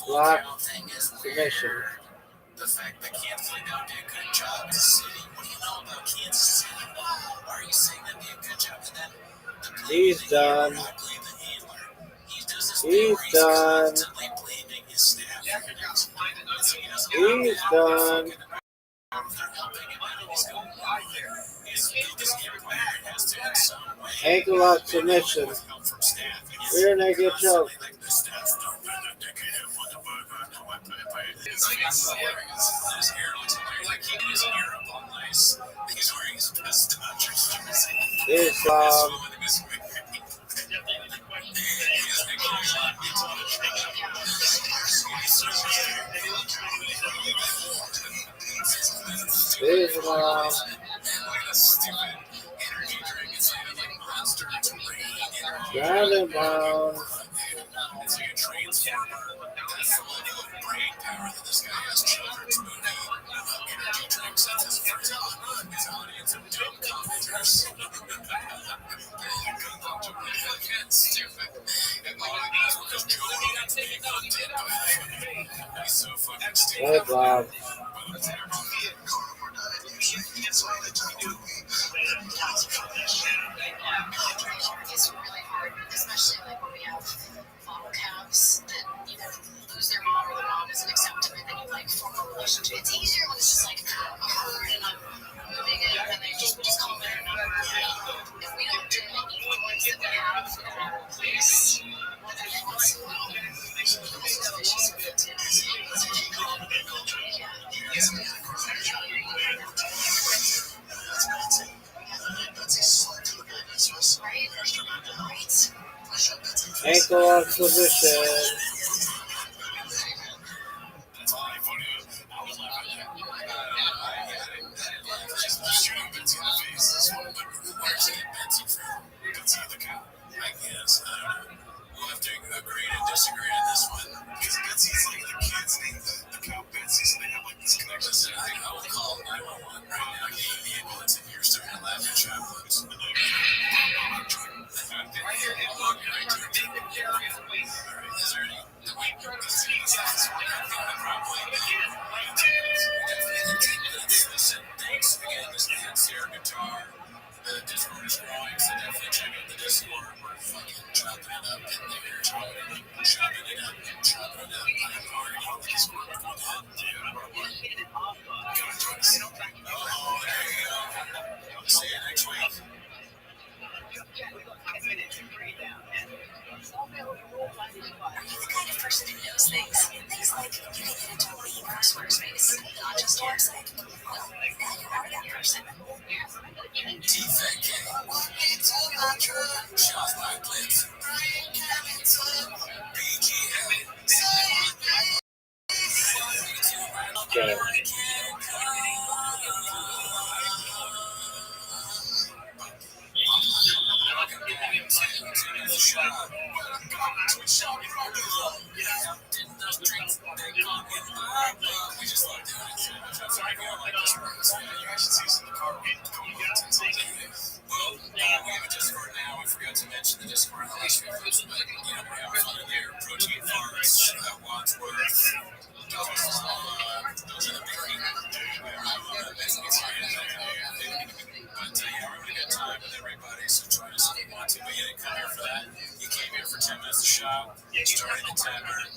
lock submission. The fact that Kansas City now did a good job as a city. What do you know about Kansas City? Are you saying they did a good job in that? He's done. I blame the handler. He does this He's done. blaming his staff. He's done. Ankle lock submission. Rear naked choke. Islam. Islam. Ground and pound. Hey, Bob. It's really hard, especially like when we have bottle caps that lose their mom or the mom isn't accepting it, then you like form a relationship. It's easier when it's just like a herd and I'm moving it and they just call their number. If we don't do any points that Right? Right? Ankle lock position. That's all I funny. I was laughing at shooting Betsy in the face. But where's it Betsy from? Betsy the cow. I guess. I don't know. We'll have to agree to disagree on this one. Because Betsy's like the kid's name, the cow Betsy, so they have like this connection. So I think I will call 911 right now. Get the ambulance in here, start laughing at chaplains. Right here, and walk right to the big carry the weight. Alright, is there any? The weight is Listen, thanks again. This is Sarah Guitar. The Discord is growing, so definitely check out the Discord. We're fucking chopping it up in there, chopping it up. I'm already on the Discord. Gotta join us. Oh, there you go. See you next week. Are you the kind of person who knows things? Things like you can get into a Weverse workspace, not just your website. Well, now you are that person. Damn. We have a Discord now. We forgot to mention the Discord last week, but we're having fun in there. Protein farms, Wadsworth. Those are the big But yeah, we're having a good time with everybody, so join us if you want to. But you didn't come here for that. You came here for 10 minutes to shop. You started at 10 or here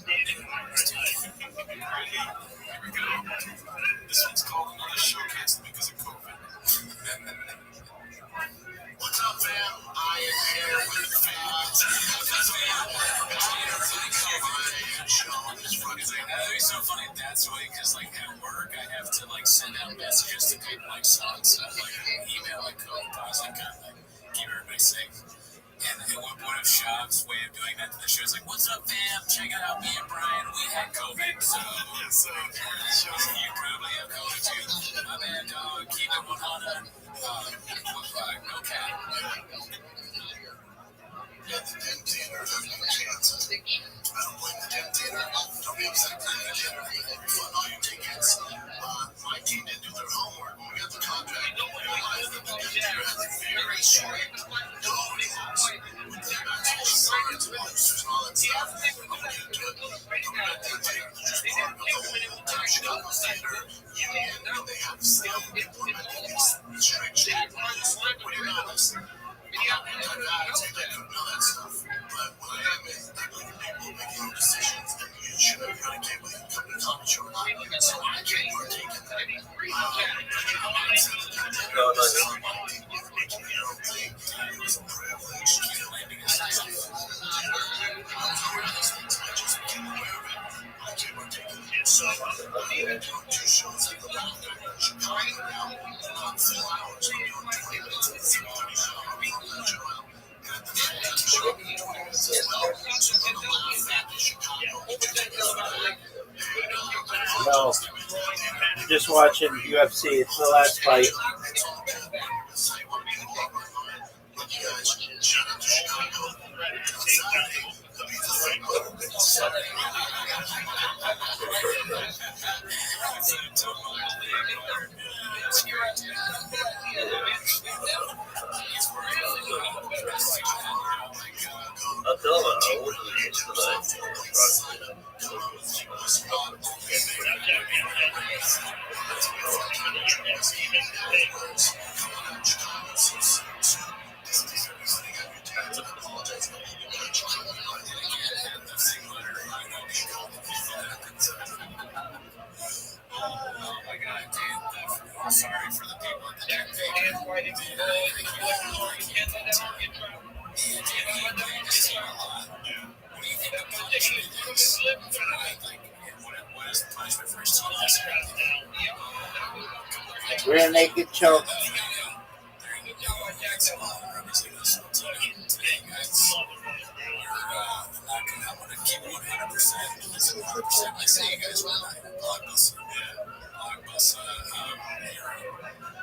we go. This one's called Another Show Canceled because of COVID. What's up, fam? I am here with the fans. It's so funny that's way because like at work I have to like send out messages to people like songs and like email like code positive kind of like keep everybody safe. And one of Shav's way of doing that to the show is like, "What's up, fam? Check it out, me and Brian. We had COVID, so you probably have COVID too. My bad, dog. Keep it 100. No cap." Yeah, the damn theater doesn't have a chance. I don't blame the damn theater. Don't be upset at the theater. Refund all your tickets. My team didn't do their homework when we got the contract. They realized that the damn theater has a very strict donors. When they got to the signs, posters, and all that stuff, when you get to it, don't let them take just part of the whole damn Chicago Theater Union, and they have to still implement these restrictions. What do you notice? I don't know that stuff, but what I am is I believe in people making their decisions, and you should have kind of came with a company coffee show. So I can't partake in that. No, making their own thing. It was a privilege to landing a success. I just became aware of it. I can't partake in it. So I'm even doing 2 shows at the Round in Chicago now. On full hours, I'm doing 20 minutes at the same time. No, just watching UFC. It's the last fight. I'll tell him I wouldn't tonight. Oh my god, dude. I'm sorry for the people at the deck. What do you think the punishment is? What is the punishment for his team? Rear naked choke. today, guys. I'm gonna keep it 100%. Listen 100%. I say you guys were Blockbuster. Blockbuster.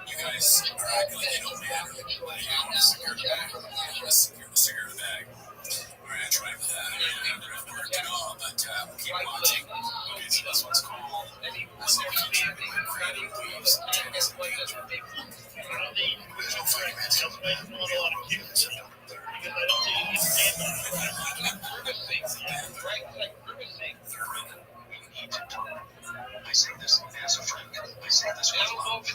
You guys are acting like you don't matter. You want to secure the bag. You want to secure the bag. We're gonna try for that. We're gonna work it all, but we'll keep watching. Okay, so this one's called Creative Waves. I say this as a friend. I say this with love.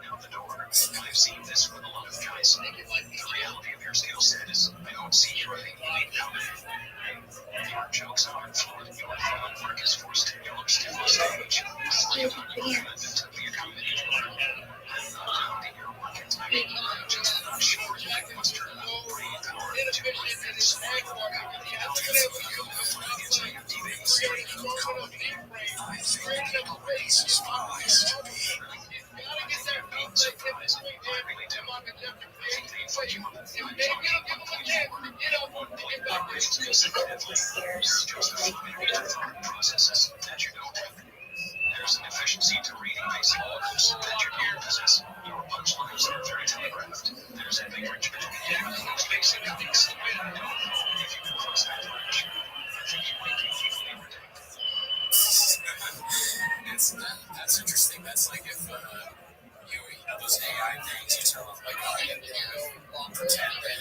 Out the door. I've seen this with a lot of guys. The reality of your skill set is I don't see you running down there. Your jokes are flawed. Your work is forced. Your still savage. I am not committed to be accommodated. I'm not counting your work and time. I'm just not sure you must turn out processes that you don't have. There's an efficiency to reading basic orders that you don't possess. Your punchlines are very telegraphed. There's a big rich those basic things. If you can cross that bridge, I think you might be favorite. That's interesting. That's like if you know those AI things, you tell them like, oh, you pretend that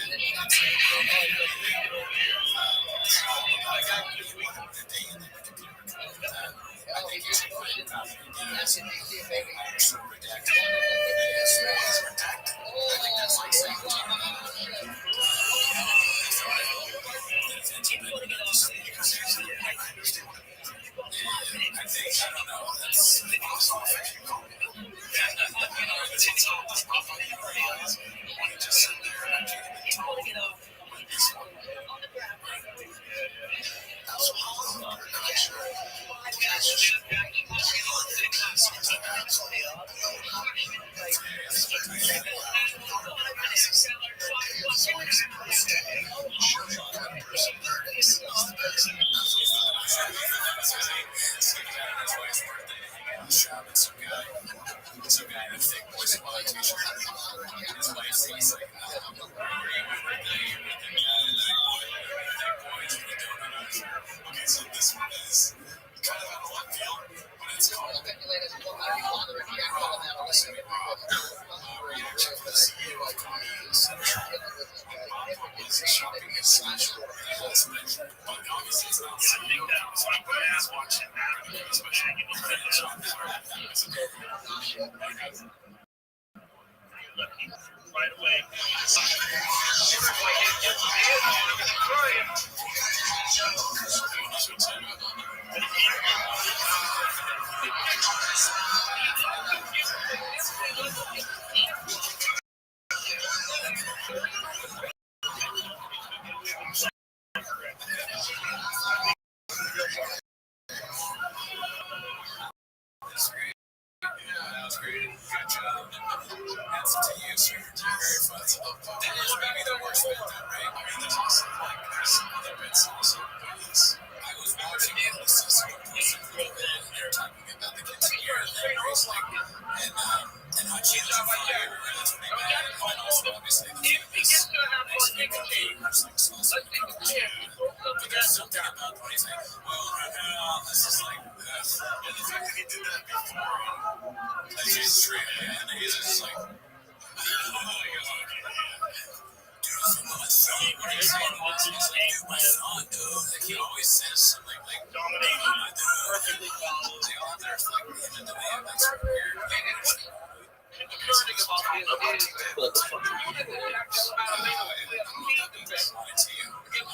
it's some guy in a thick voice t-shirt. His wife says like, okay, so this one is kind of out of left field, but it's called shopping is slash husband, but obviously it's not something that was like when I was watching that, especially right away. That was great. Good job. Hands to you, sir. Very fun. That is maybe the worst bit, right? I mean, there's also like there's some other bits also. I was watching it. This is some person who and they're talking about the kids here and then Grace like and how she was on fire and that's when they met. And then also obviously the campus Mexican game was like so but there's something about when he's like, well, this is like this. And the fact that he did that before like he's straight and he's just like my son, what are you saying? He's like, dude, my son, dude. Like, he always says something like, dominate, perfectly followed. They all have their, like, even though they have, like, some weird things. Concerning about this is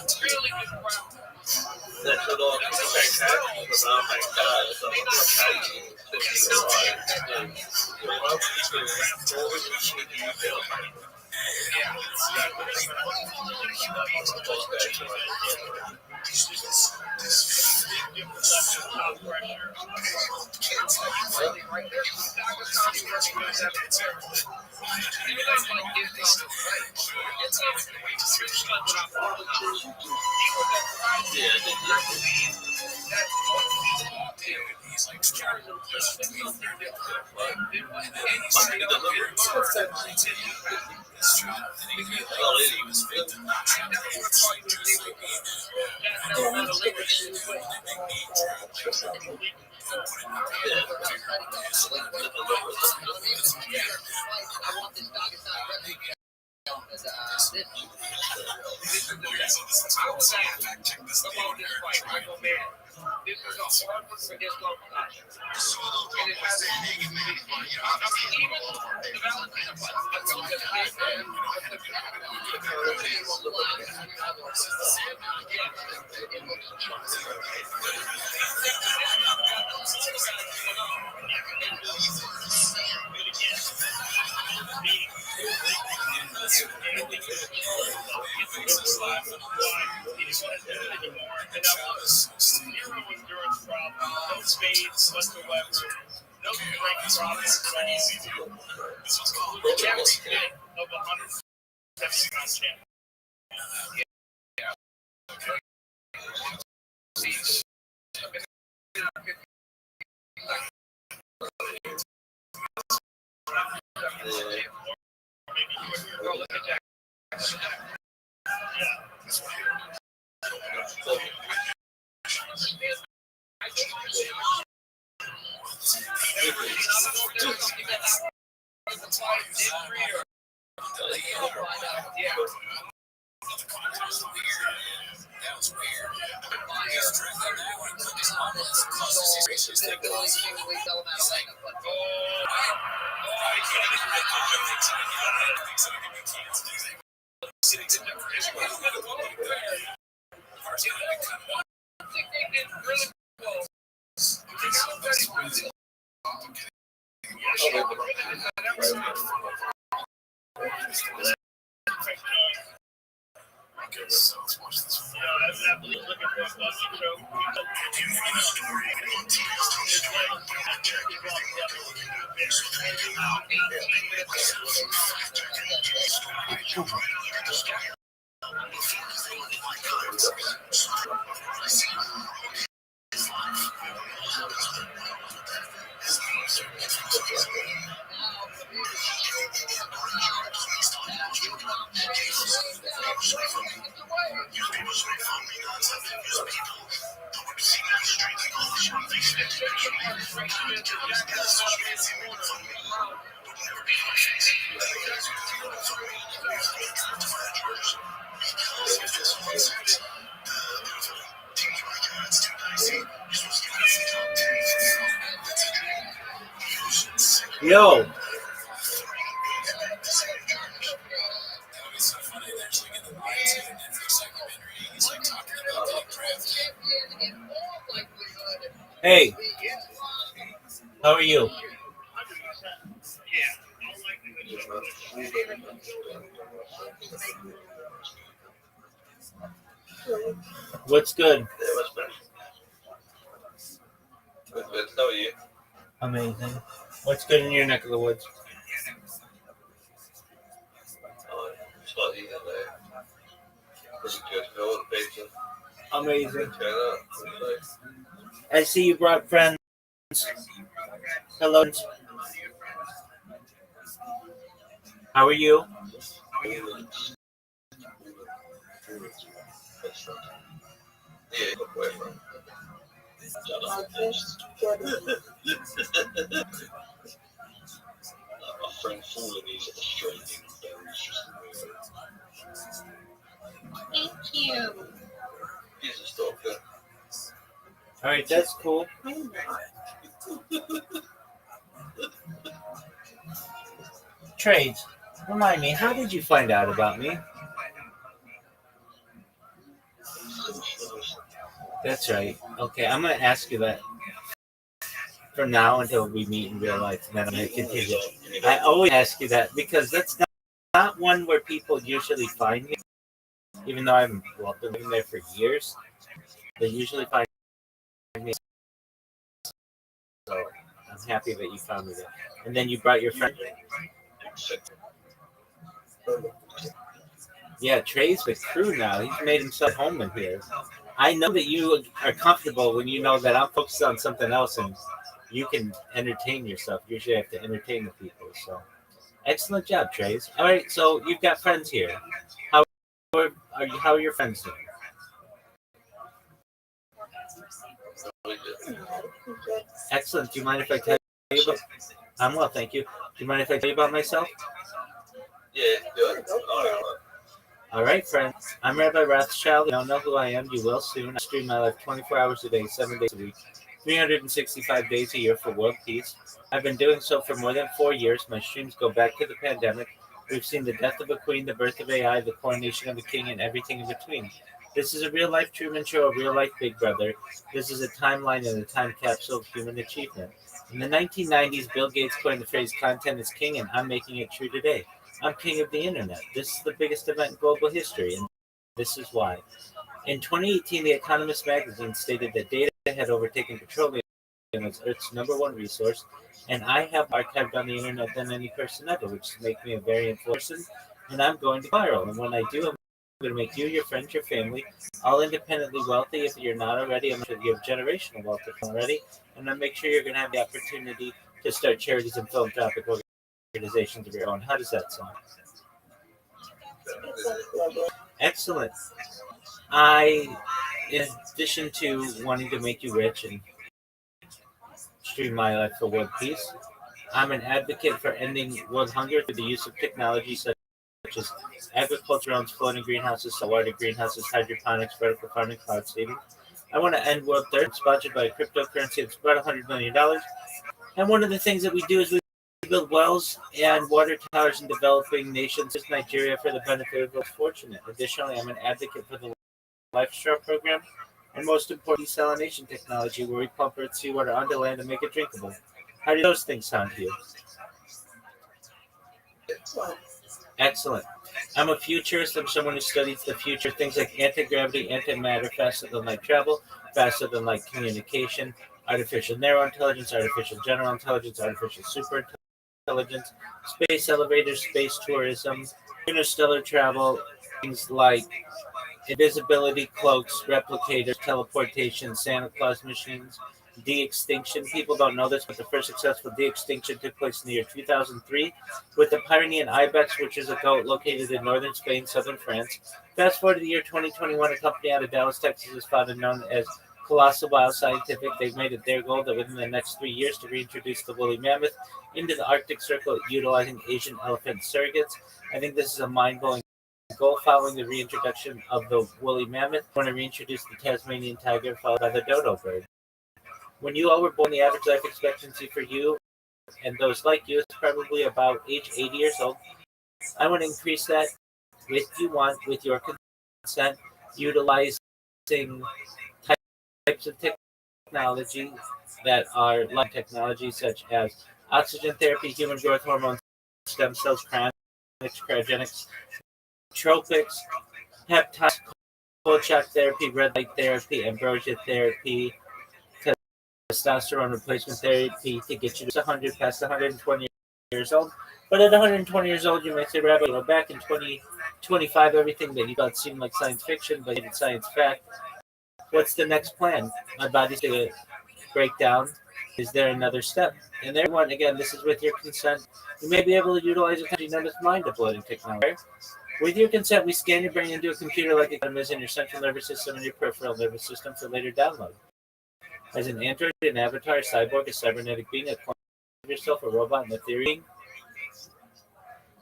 it's really good crowd. That's what all the spectacular because I'm like, God, it's all Yo. Hey. How are you? What's good? Amazing. What's good in your neck of the woods? Amazing. I see you brought friends. Hello. How are you? Thank you. All right, that's cool. Trades. Remind me, how did you find out about me? That's right. Okay, I'm gonna ask you that from now until we meet in real life, and then I'm gonna continue. I always ask you that because that's not one where people usually find me. Even though I've been living there for years, they usually find me. So I'm happy that you found me there. And then you brought your friend. Yeah, Trey's with crew now. He's made himself home in here. I know that you are comfortable when you know that I'm focused on something else and you can entertain yourself. Usually I have to entertain the people. So excellent job, Trace. All right, so you've got friends here. How how are your friends doing? Excellent. Do you mind if I tell you about? I'm well, thank you. Do you mind if I tell you about myself? Yeah, good. All right. All right, friends. I'm Rabbi Rothschild. You don't know who I am. You will soon. I stream my life 24 hours a day, 7 days a week, 365 days a year for world peace. I've been doing so for more than 4 years. My streams go back to the pandemic. We've seen the death of a queen, the birth of AI, the coronation of a king, and everything in between. This is a real life Truman Show, a real life Big Brother. This is a timeline and a time capsule of human achievement. In the 1990s, Bill Gates coined the phrase content is king, and I'm making it true today. I'm king of the internet. This is the biggest event in global history, and this is why. In 2018, The Economist magazine stated that data had overtaken petroleum as Earth's number one resource, and I have archived on the internet than any person ever, which makes me a very influential person, and I'm going to viral. And when I do, I'm going to make you, your friends, your family, all independently wealthy. If you're not already, I'm sure you have generational wealth if you're not already, and I'll make sure you're going to have the opportunity to start charities and philanthropic organizations of your own. How does that sound? Excellent. I, in addition to wanting to make you rich and stream my life for world peace, I'm an advocate for ending world hunger through the use of technology such as agriculture drones, floating greenhouses, saltwater greenhouses, hydroponics, vertical farming, cloud seeding. I want to end world thirst, sponsored by a cryptocurrency that's about $100 million. And one of the things that we do is we build wells and water towers in developing nations, such as Nigeria, for the benefit of those fortunate. Additionally, I'm an advocate for the Lifestyle program, and most important, desalination technology, where we pump Earth seawater onto land and make it drinkable. How do those things sound to you? Excellent. I'm a futurist. I'm someone who studies the future. Things like anti-gravity, antimatter, faster than light travel, faster than light communication, artificial narrow intelligence, artificial general intelligence, artificial super intelligence, space elevators, space tourism, interstellar travel, things like invisibility cloaks, replicators, teleportation, Santa Claus machines, de-extinction. People don't know this, but the first successful de-extinction took place in the year 2003 with the Pyrenean ibex, which is a goat located in northern Spain, southern France. Fast forward to the year 2021, a company out of Dallas, Texas is founded known as Colossal Bioscientific. They've made it their goal that within the next 3 years to reintroduce the woolly mammoth into the Arctic Circle utilizing Asian elephant surrogates. I think this is a mind-blowing goal following the reintroduction of the woolly mammoth. I want to reintroduce the Tasmanian tiger, followed by the dodo bird. When you all were born, the average life expectancy for you and those like you is probably about age 80 years old. I want to increase that if you want, with your consent, utilizing types of technology that are like technology such as oxygen therapy, human growth hormone, stem cells, cryogenics, tropics, peptides, cold shock therapy, red light therapy, ambrosia therapy, testosterone replacement therapy to get you to 100 past 120 years old. But at 120 years old, you may say, Rabbi, back in 2025, everything that you thought seemed like science fiction, but it's science fact. What's the next plan? My body's going to break down. Is there another step? And everyone, again, this is with your consent. You may be able to utilize a technology known as mind uploading technology. With your consent, we scan your brain into a computer like it is in your central nervous system and your peripheral nervous system for later download. As an android, an avatar, a cyborg, a cybernetic being, a clone of yourself, a robot, an ethereal,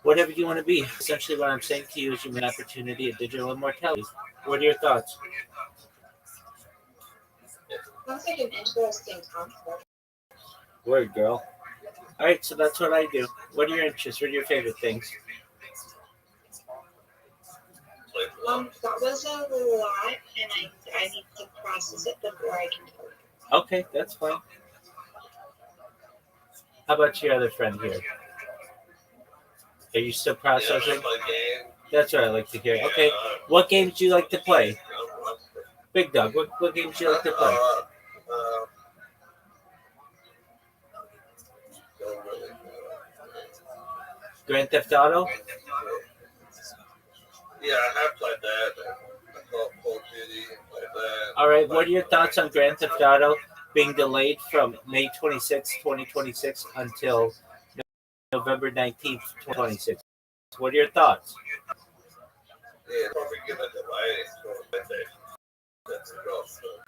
whatever you want to be. Essentially, what I'm saying to you is you have an opportunity at digital immortality. What are your thoughts? Sounds like an interesting concept. Word, girl. All right, so that's what I do. What are your interests? What are your favorite things? That was a lot, and I need to process it before I can tell you. Okay, that's fine. How about your other friend here? Are you still processing? That's what I like to hear. Okay, what games do you like to play? Big Dog, what games do you like to play? Grand Theft Auto? Yeah, I have played that. I call Call of Duty and played that. All right, what are your thoughts on Grand Theft Auto being delayed from May 26, 2026 until November 19th, 2026? What are your thoughts? Yeah, probably give it a delay until Wednesday. That's a rough stuff.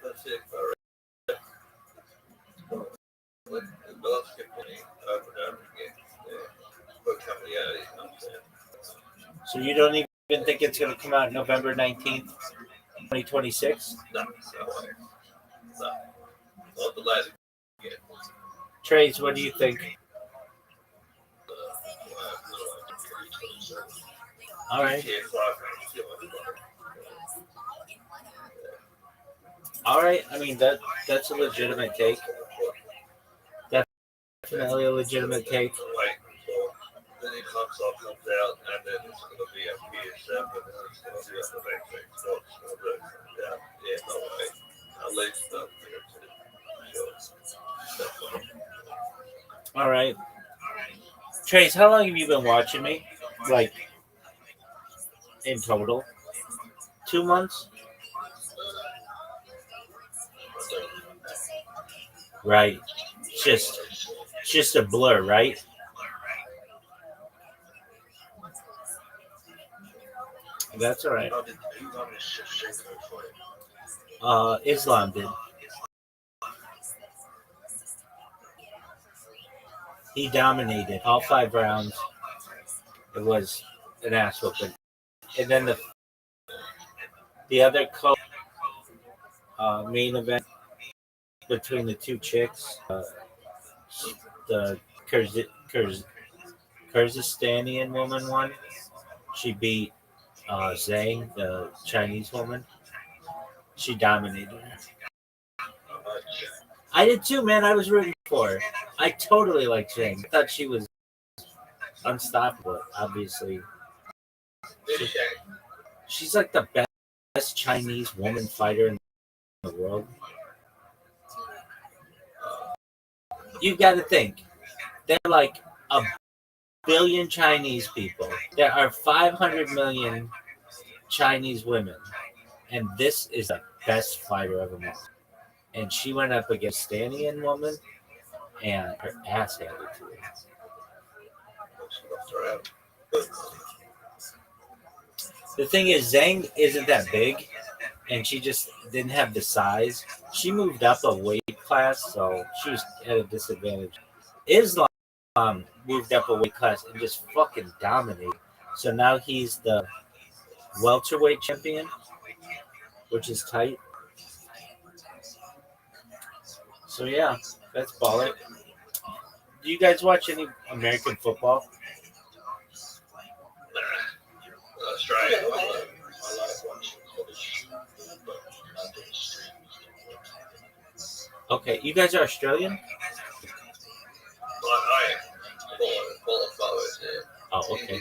That's it. All right. It does get money over and over again. Yeah. Put company out, you know what I'm saying? So you don't even think it's going to come out November 19th, 2026? No, no way. No. Not delayed again. Trace, what do you think? All right. All right. I mean, that's a legitimate take. Definitely a legitimate take. Then it comes out, and then it's going to be a PS7, and it's going to be a next Xbox. Yeah, no way. I'll let you know here too. All right. Trace, how long have you been watching me? Like, in total? 2 months? Right. It's just a blur, right? That's all right. Islam did. He dominated all 5 rounds. It was an ass whooping. And then the other main event between the two chicks, the Kyrgyzstanian woman won. She beat Zhang, the Chinese woman. She dominated her. I did too, man. I was rooting for her. I totally liked Zhang. I thought she was unstoppable, obviously. She's like the best Chinese woman fighter in the world. You got to think. They're like a billion Chinese people. There are 500 million Chinese women. And this is the best fighter of them all. And she went up against a Stanian woman, and her ass handed to her. The thing is, Zhang isn't that big, and she just didn't have the size. She moved up a weight class, so she was at a disadvantage. Islam moved up a weight class and just fucking dominated. So now he's the welterweight champion, which is tight. So yeah, that's baller. Do you guys watch any American football? Australia. Okay, you guys are Australian? I am qualified. Oh, okay.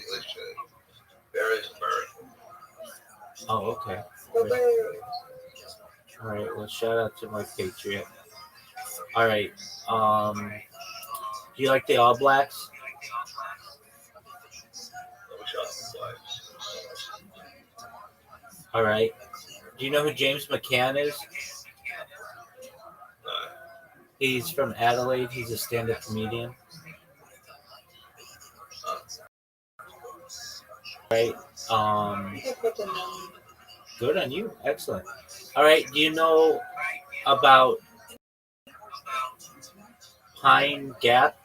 There is American. Oh, okay. All right. Well, shout out to my Patriot. All right. Do you like the All Blacks? All right. Do you know who James McCann is? He's from Adelaide. He's a stand-up comedian. Right. Good on you. Excellent. All right. Do you know about Pine Gap?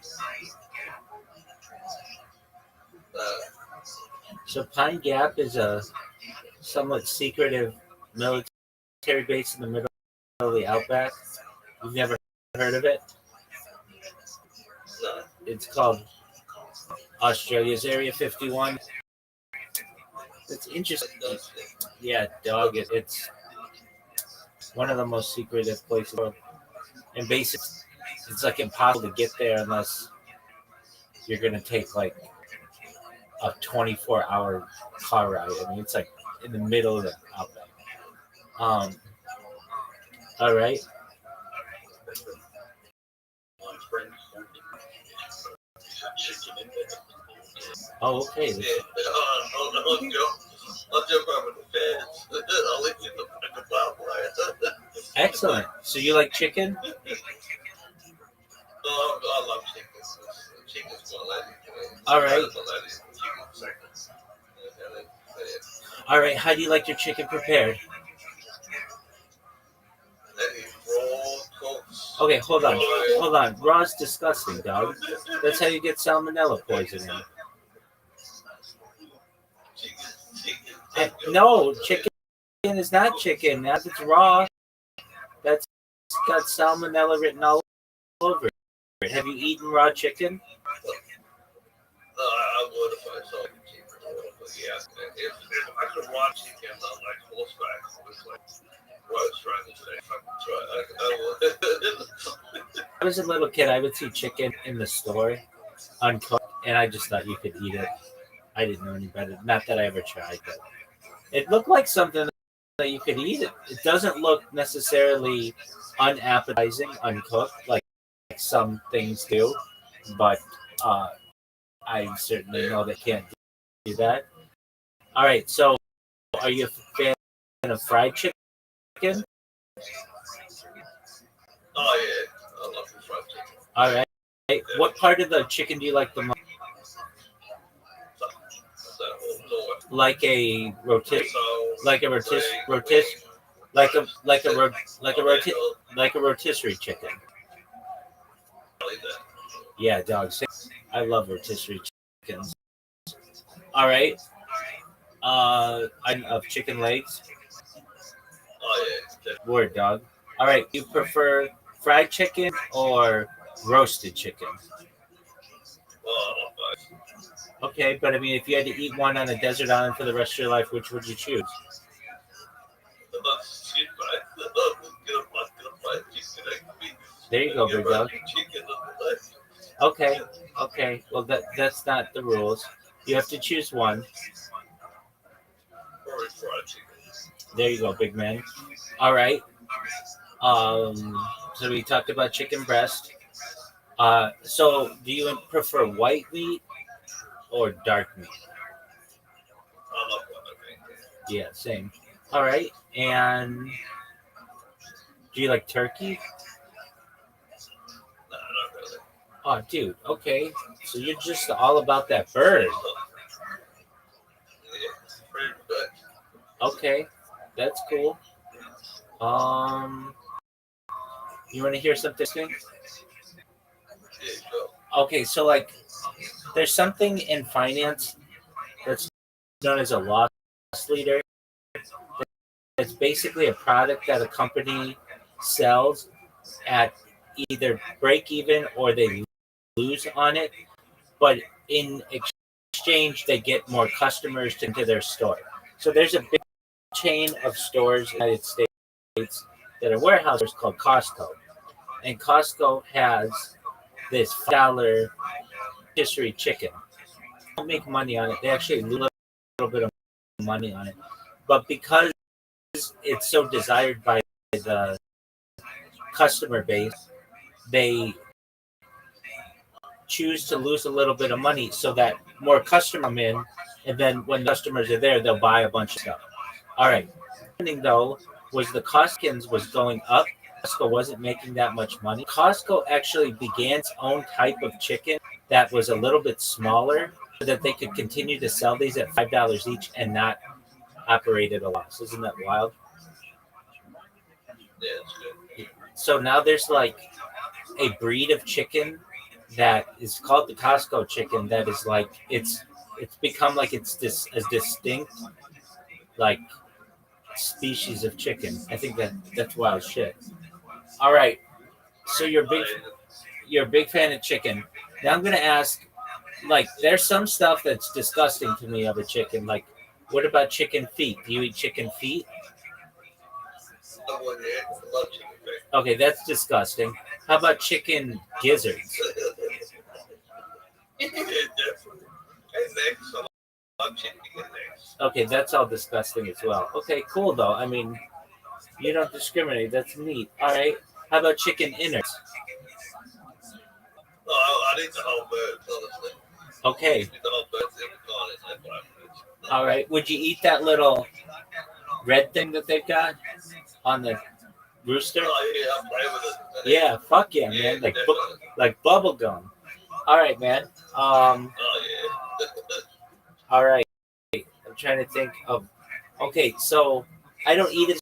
So Pine Gap is a somewhat secretive military base in the middle of the outback. You've never heard of it? It's called Australia's Area 51. It's interesting. Yeah, dog. It's one of the most secretive places in the world. And basically, it's like impossible to get there unless you're going to take like a 24-hour car ride. I mean, it's like in the middle of the outback. All right. Oh, okay. Yeah, I'll jump over the fence. I'll leave you in the power plant. Excellent. So you like chicken? Oh, I love chicken. Chicken's my lady. All right. My lady. Chicken's second. All right. How do you like your chicken prepared? Okay, hold on. Raw's disgusting, dog. That's how you get salmonella poisoning. No, chicken is not chicken. That's it's raw. That's got salmonella written all over it. Have you eaten raw chicken? I would if I saw chicken. Yeah, if I could raw chicken on like horseback, it's like what I was trying to say. If I could try, I would. I was a little kid. I would see chicken in the store uncooked, and I just thought you could eat it. I didn't know any better. Not that I ever tried, but it looked like something that you could eat. It doesn't look necessarily unappetizing uncooked like some things do, but I certainly know they can't do that. All right, so are you a fan of fried chicken? Oh yeah, I love fried chicken. All right. Hey, what part of the chicken do you like the most? Like a rotisserie, like a rotisserie chicken. Yeah, dog. I love rotisserie chickens. All right. I'm of chicken legs. Oh yeah. Word, dog. All right. You prefer fried chicken or roasted chicken? Okay, but I mean, if you had to eat one on a desert island for the rest of your life, which would you choose? There you go, big dog. Okay, okay. Well, that's not the rules. You have to choose one. There you go, big man. All right. So we talked about chicken breast. So do you prefer white meat or dark meat? Yeah, same. All right. And do you like turkey? Oh, dude. Okay. So you're just all about that bird. Okay. That's cool. You want to hear something? Okay, so like there's something in finance that's known as a loss leader. It's basically a product that a company sells at either break even or they lose on it, but in exchange they get more customers into their store. So there's a big chain of stores in the United States that are warehouses called Costco, and Costco has this $5 rotisserie chicken. They don't make money on it. They actually lose a little bit of money on it, but because it's so desired by the customer base, they choose to lose a little bit of money so that more customers come in, and then when customers are there, they'll buy a bunch of stuff. All right. Happening though was the Costco was going up. Costco wasn't making that much money. Costco actually began its own type of chicken that was a little bit smaller so that they could continue to sell these at $5 each and not operate at a loss. Isn't that wild? So now there's like a breed of chicken that is called the Costco chicken that is like it's become like it's this a distinct like species of chicken. I think that's wild shit. All right. So you're a big fan of chicken. Now I'm gonna ask, like, there's some stuff that's disgusting to me of a chicken. Like, what about chicken feet? Do you eat chicken feet? Okay, that's disgusting. How about chicken gizzards? Okay, that's all disgusting as well. Okay, cool though. I mean, you don't discriminate. That's neat. All right. How about chicken innards? I need the whole bird, honestly. Okay. No, but it's honest. That's what I'm All right. Would you eat that little red thing that they've got on the rooster? Oh, yeah, I'm right with it. Yeah. Fuck yeah, Yeah, man. Like definitely. like bubble gum. All right, man. Oh, yeah. All right. I'm trying to think of. Okay, so I don't eat at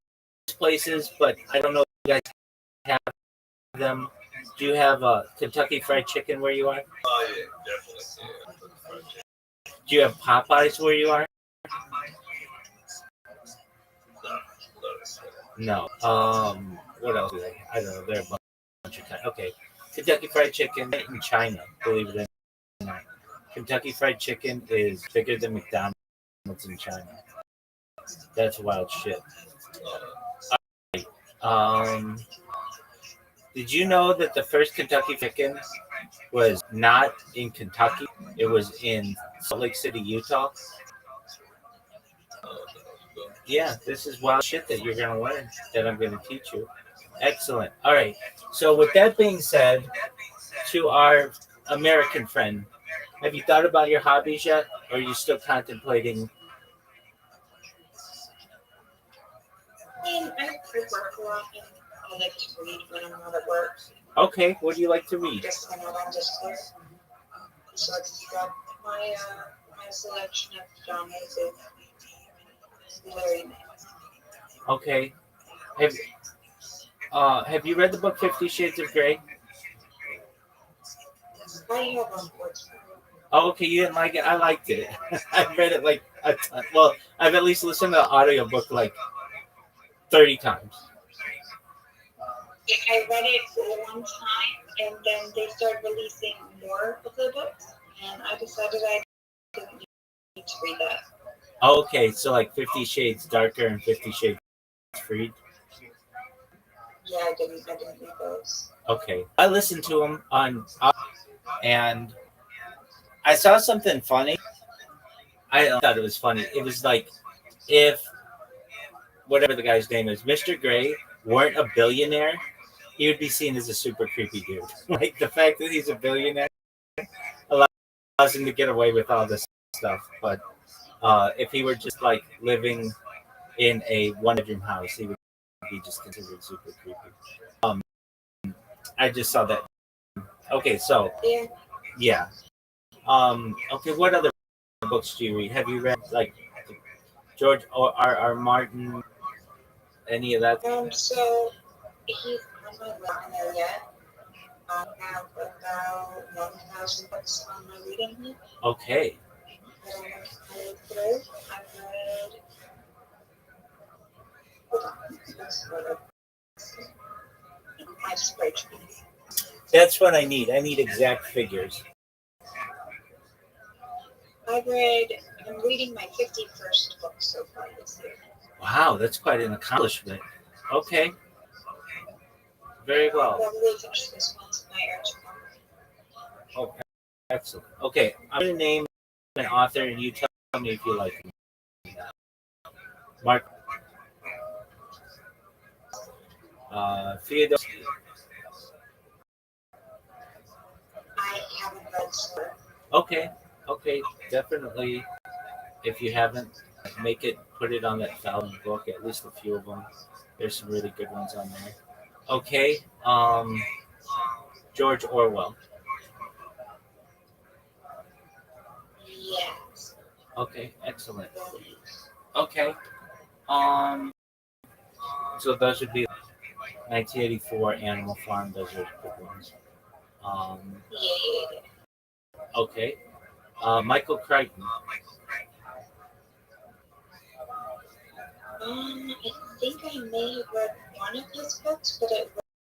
places, but I don't know if you guys have them. Do you have Kentucky Fried Chicken where you are? Oh, yeah, definitely. Yeah. Do you have Popeyes where you are? No, No. What else do they? I don't know. There are a bunch of times. Okay, Kentucky Fried Chicken in China. Believe it or not, Kentucky Fried Chicken is bigger than McDonald's in China. That's wild shit. Um, did you know that the first Kentucky Chicken was not in Kentucky? It was in Salt Lake City, Utah. Yeah, this is wild shit that you're gonna learn. That I'm gonna teach you. Excellent. All right. So with that being said, to our American friend, have you thought about your hobbies yet, or are you still contemplating? I mean, I work a lot and I like to read when I'm not at work. Okay, what do you like to read? Just when I'm just there. So I just got my selection of genres is very nice. Okay. Have you read the book 50 Shades of Grey? I have unfortunately. Oh, okay, you didn't like it. I liked it. I've read it like a ton. Well, I've at least listened to the audiobook like 30 times. I read it one time and then they started releasing more of the books and I decided I didn't need to read that. Oh, okay, so like 50 Shades Darker and 50 Shades Freed. Yeah, I didn't read those. Okay, I listened to them on, and I saw something funny. I thought it was funny. It was like if whatever the guy's name is, Mr. Gray, weren't a billionaire, he would be seen as a super creepy dude. Like the fact that he's a billionaire allows him to get away with all this stuff. But if he were just like living in a one-bedroom house, he would be just considered super creepy. Um, I just saw that. Okay, so Yeah. yeah. Okay, what other books do you read? Have you read like George or R. Martin? Any of that? So he's on my not there yet. I have about 1,000 books on my reading list. Okay. That I want to read through. I've read. Hold on. That's what my spreadsheet. That's what I need. I need exact figures. I'm reading my 51st book so far this year. Wow, that's quite an accomplishment. Okay. Very well. I'll probably finish this one tonight or tomorrow. Oh, excellent. Okay, I'm going to name an author and you tell me if you like him. Mark. Theodore. I haven't read Sir. Okay. Okay. Definitely. If you haven't, put it on that thousand book. At least a few of them. There's some really good ones on there. Okay. George Orwell. Yes. Okay. Excellent. Okay. Um. So those would be 1984 Animal Farm. Those are good ones. Yeah. Okay. Michael Crichton. I think I may have read one of his books, but it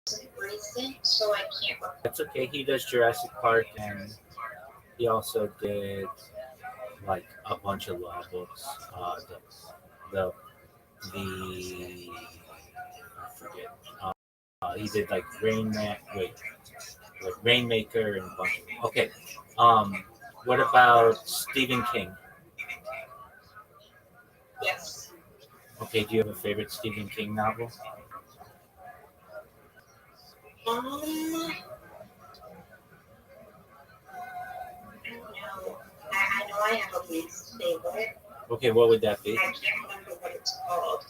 wasn't recent, so I can't remember. That's okay. He does Jurassic Park, and he also did like a bunch of law books. The I forget. He did like Rainmaker and a bunch of them. Okay. What about Stephen King? Yes. Okay. Do you have a favorite Stephen King novel? I don't know. They what? Okay, what would that be? I can't remember what it's called.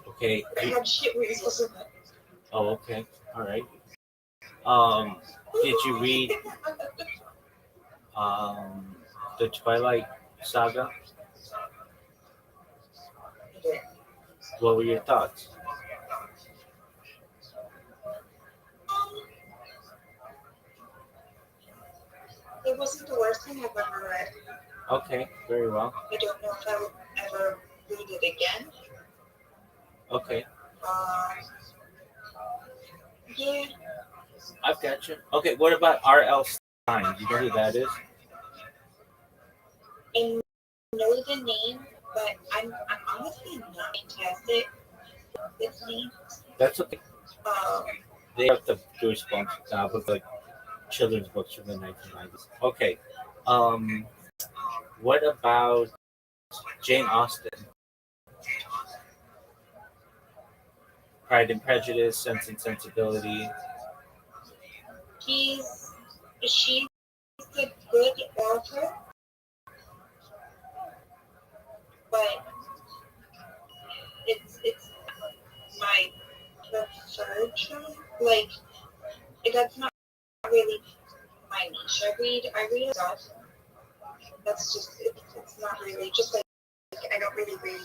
Okay. But it had shit weasels in it. Oh, okay. All right. Did you read um, the Twilight Saga? What were your thoughts? It wasn't the worst thing I've ever read. Okay, very well. I don't know if I would ever read it again. Okay, Yeah, I've got you. Okay, what about R.L. Stein? Do you know who that is? I know the name, but I'm honestly not fantastic with names. That's okay. Um, They have the Goosebumps book, like children's books from the 1990s. Okay, um, what about Jane Austen? Pride and Prejudice, Sense and Sensibility. she's a good author, but it's my preferred genre. Like that's not really my niche. I read stuff. That's just it's not really just like I don't really read.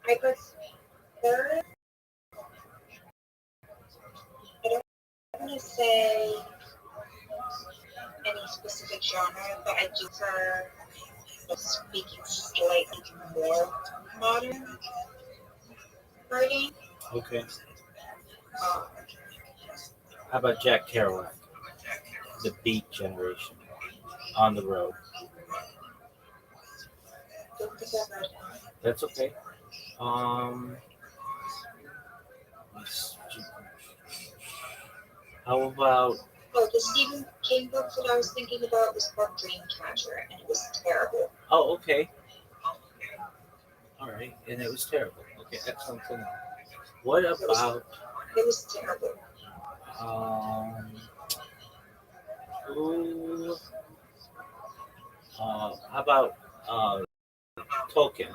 I prefer. I don't want to say any specific genre, but I do prefer speaking slightly more modern writing. Okay. Um, How about Jack Kerouac? The Beat Generation. On the Road. don't think I've read him. That's okay. Um, how about Oh, the Stephen King book that I was thinking about was called Dreamcatcher, and it was terrible. Oh, okay. All right, and it was terrible. Okay, excellent to know. What about It was terrible. um, who? How about Tolkien?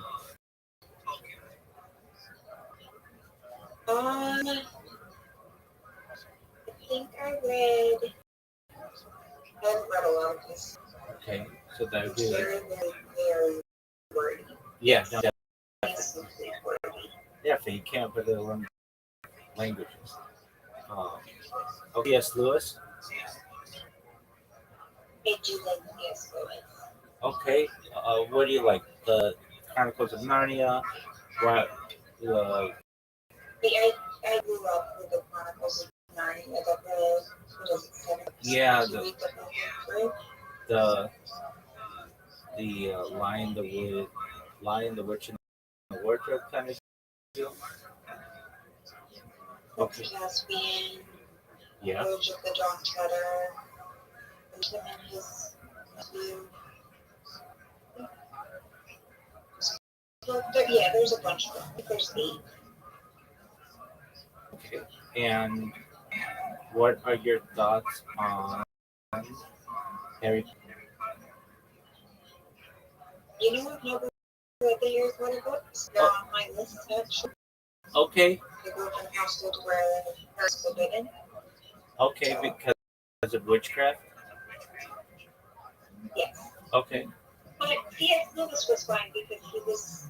I think I haven't read a lot of this. Okay, so that would It's be like very, very, very wordy. yeah, no, Massively wordy. definitely you can't put it in languages. Um, okay, yes, Lewis. I do like yes, Lewis. Okay, what do you like? The Chronicles of Narnia. What? I grew up with the Chronicles of Narnia. I got the what is it, 7 books. Yeah, Did you read the whole thing through? the Lion, the Wood, Lion, the Witch, and the Wardrobe kind of deal. Okay. Caspian, Yeah. Voyage of the Dawn Treader, and him and his nephew. Yeah, there's a bunch of them. I think there's 8. Okay. And what are your thoughts on Harry? You know, I've never read the Harry Potter books. They're on my list, actually. Okay. I grew up in a household where Harry's forbidden. Okay, because of witchcraft. Yes. Okay. But C.S. Lewis was fine because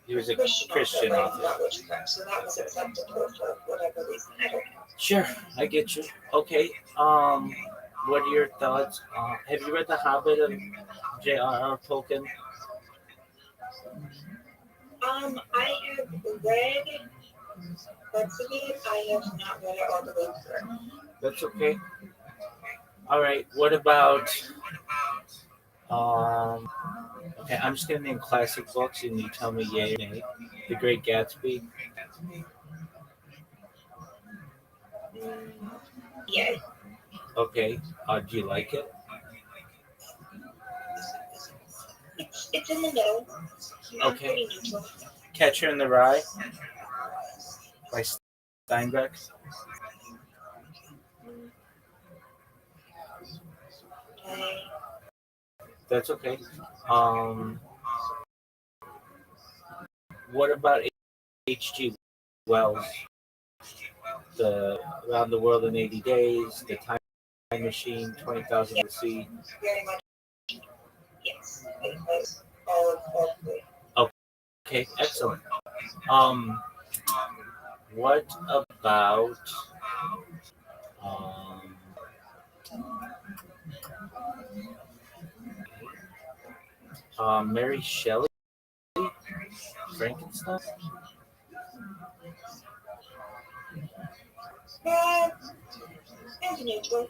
He was a Christian Christian author author. about witchcraft, so that was acceptable for whatever reason. I don't know. Sure, I get you. Okay. What are your thoughts? Have you read The Hobbit of J.R.R. Tolkien? I have read parts of it. I have not read it all the way through. That's okay. All right. What about okay, I'm just gonna name classic books and you tell me yay or nay. The Great Gatsby. Yeah, Okay. Do you like it? it's in the middle. I'm Okay. pretty neutral. Catcher in the Rye by Steinbeck. I That's okay. Um, what about H.G. Wells? The Around the World in 80 Days, The Time Machine, 20,000 BC. Very much, yes. All three. Okay, excellent. Um, what about um, Mary Shelley, Frankenstein? But, as neutral.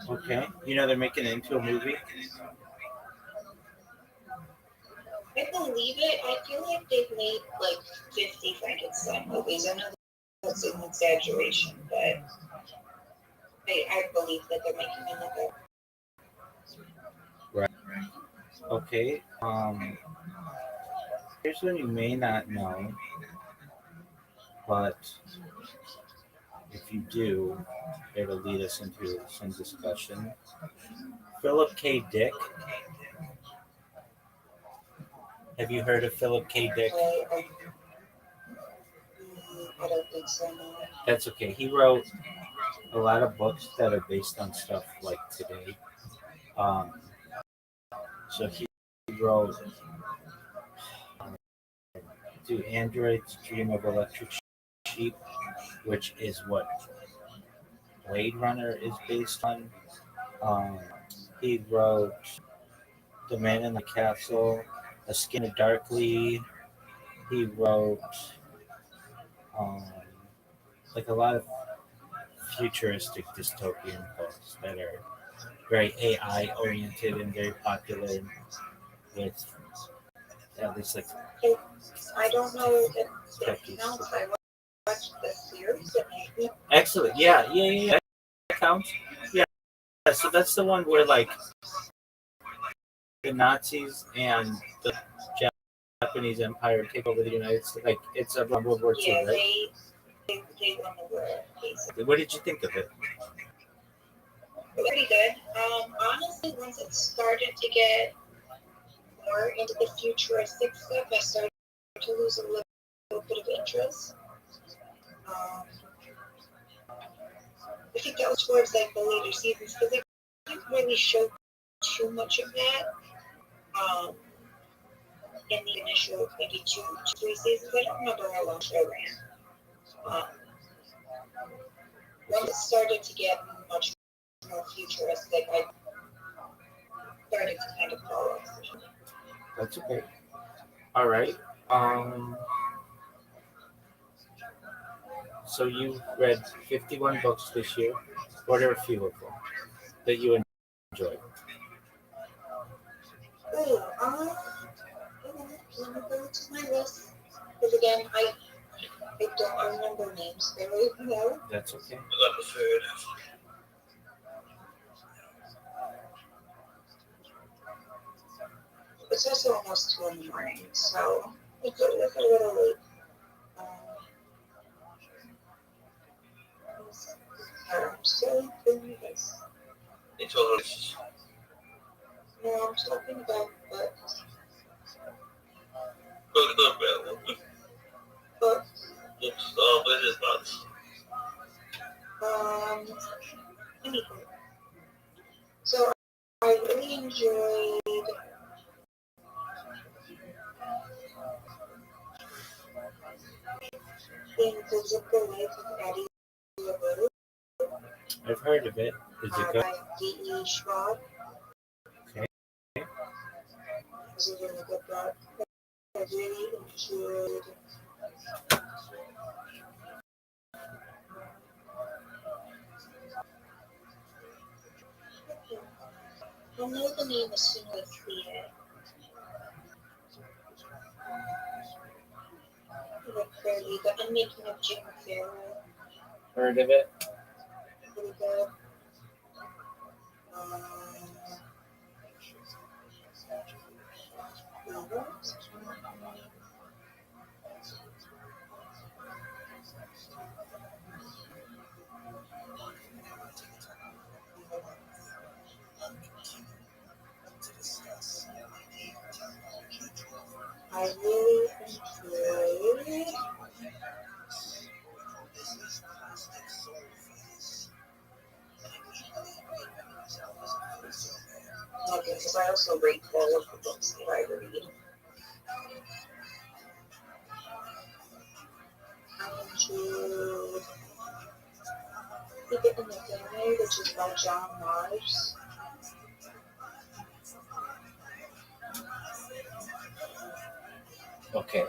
Okay, you know they're making it into a movie. I believe it. I feel like they've made like 50 Frankenstein movies. I know that's an exaggeration, but I believe that they're making another. Right. Okay. Here's one you may not know, but if you do, it'll lead us into some discussion. Philip K. Dick. Have you heard of Philip K. Dick? I don't think so, no. That's okay. He wrote a lot of books that are based on stuff like today. Um, so he wrote Do Androids Dream of Electric Sheep, which is what Blade Runner is based on. Um, he wrote The Man in the Castle, A Skin of Darkly. He wrote um, like a lot of futuristic dystopian books that are very AI oriented and very popular with at least like I don't know if it counts. I watched the series. excellent. Yeah. That counts. Yeah. So that's the one where like the Nazis and the Japanese Empire take over the United States. Like it's a World War II, Yeah, right? they won the war, basically. What did you think of it? Pretty good. Honestly, once it started to get more into the futuristic stuff, I started to lose a little bit of interest. I think that was towards like the later seasons because they didn't really show too much of that in the initial maybe two, 3 seasons. I don't remember how long the show ran. Once it started to get much more futuristic, I started to kind of fall off. That's okay. All right. So you read 51 books this year. What are a few of them that you enjoyed? Ooh, let me go to my list. Because again, I don't remember names very well. That's okay. I love the food. It's also almost 2 in the morning, so it's a little late. I'm still doing this. They told us. No, I'm talking about books. Books. What is books? Anything. So I really enjoyed The Invisible Life of Addie LaRue. I've heard of it. Is it good? By D.E. Schwab. Okay. It was a really good book. I really enjoyed I'll know the name as soon as I see it. Clearly, The Unmaking of Jim Farrell. Heard of it? Really good. because I also rate all of the books that I read. To Keep It in the Family, which is by John Mars. Okay.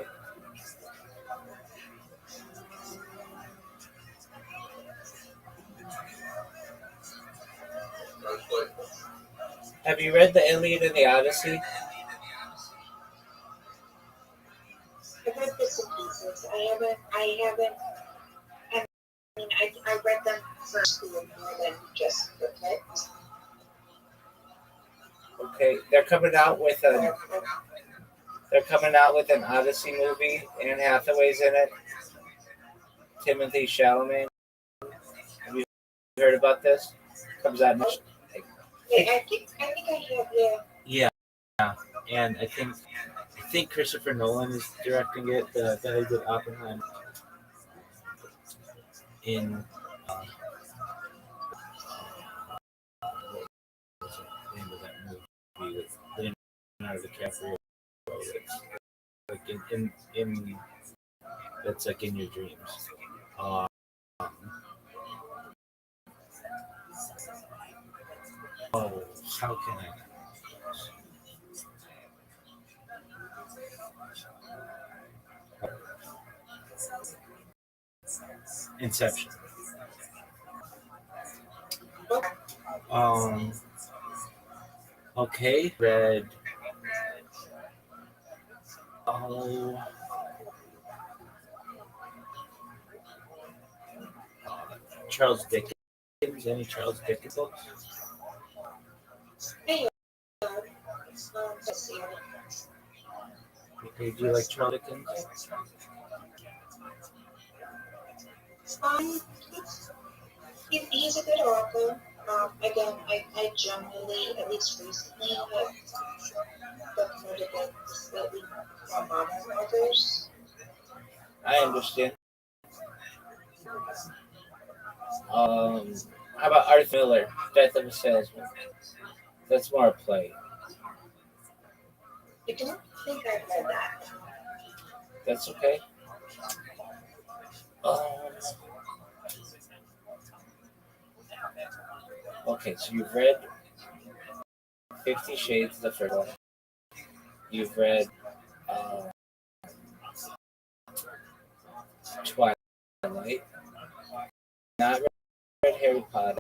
Have you read the Iliad and the Odyssey? I've read bits and pieces. I read them for school more than just for kids. Okay, they're coming out with an Odyssey movie. Anne Hathaway's in it. Timothy Chalamet. Have you heard about this? Comes out next. I think I have, yeah. Yeah, and I think Christopher Nolan is directing it. The guy who did Oppenheimer. In what's the name of that movie with Leonardo DiCaprio? It's like in that's like in your dreams. Um, oh, how can I? Inception. Um. Okay. Read. Oh. Charles Dickens. Any Charles Dickens books? Hey, let's see. Okay, do you like Charles Dickens? He's a good author. Again, I generally, at least recently, have looked more to the slightly more modern authors. I understand. How about Arthur Miller, Death of a Salesman? That's more a play. I don't think I've read that. That's okay. Okay, so you've read 50 Shades, the first one. You've read Twilight. Not read Harry Potter.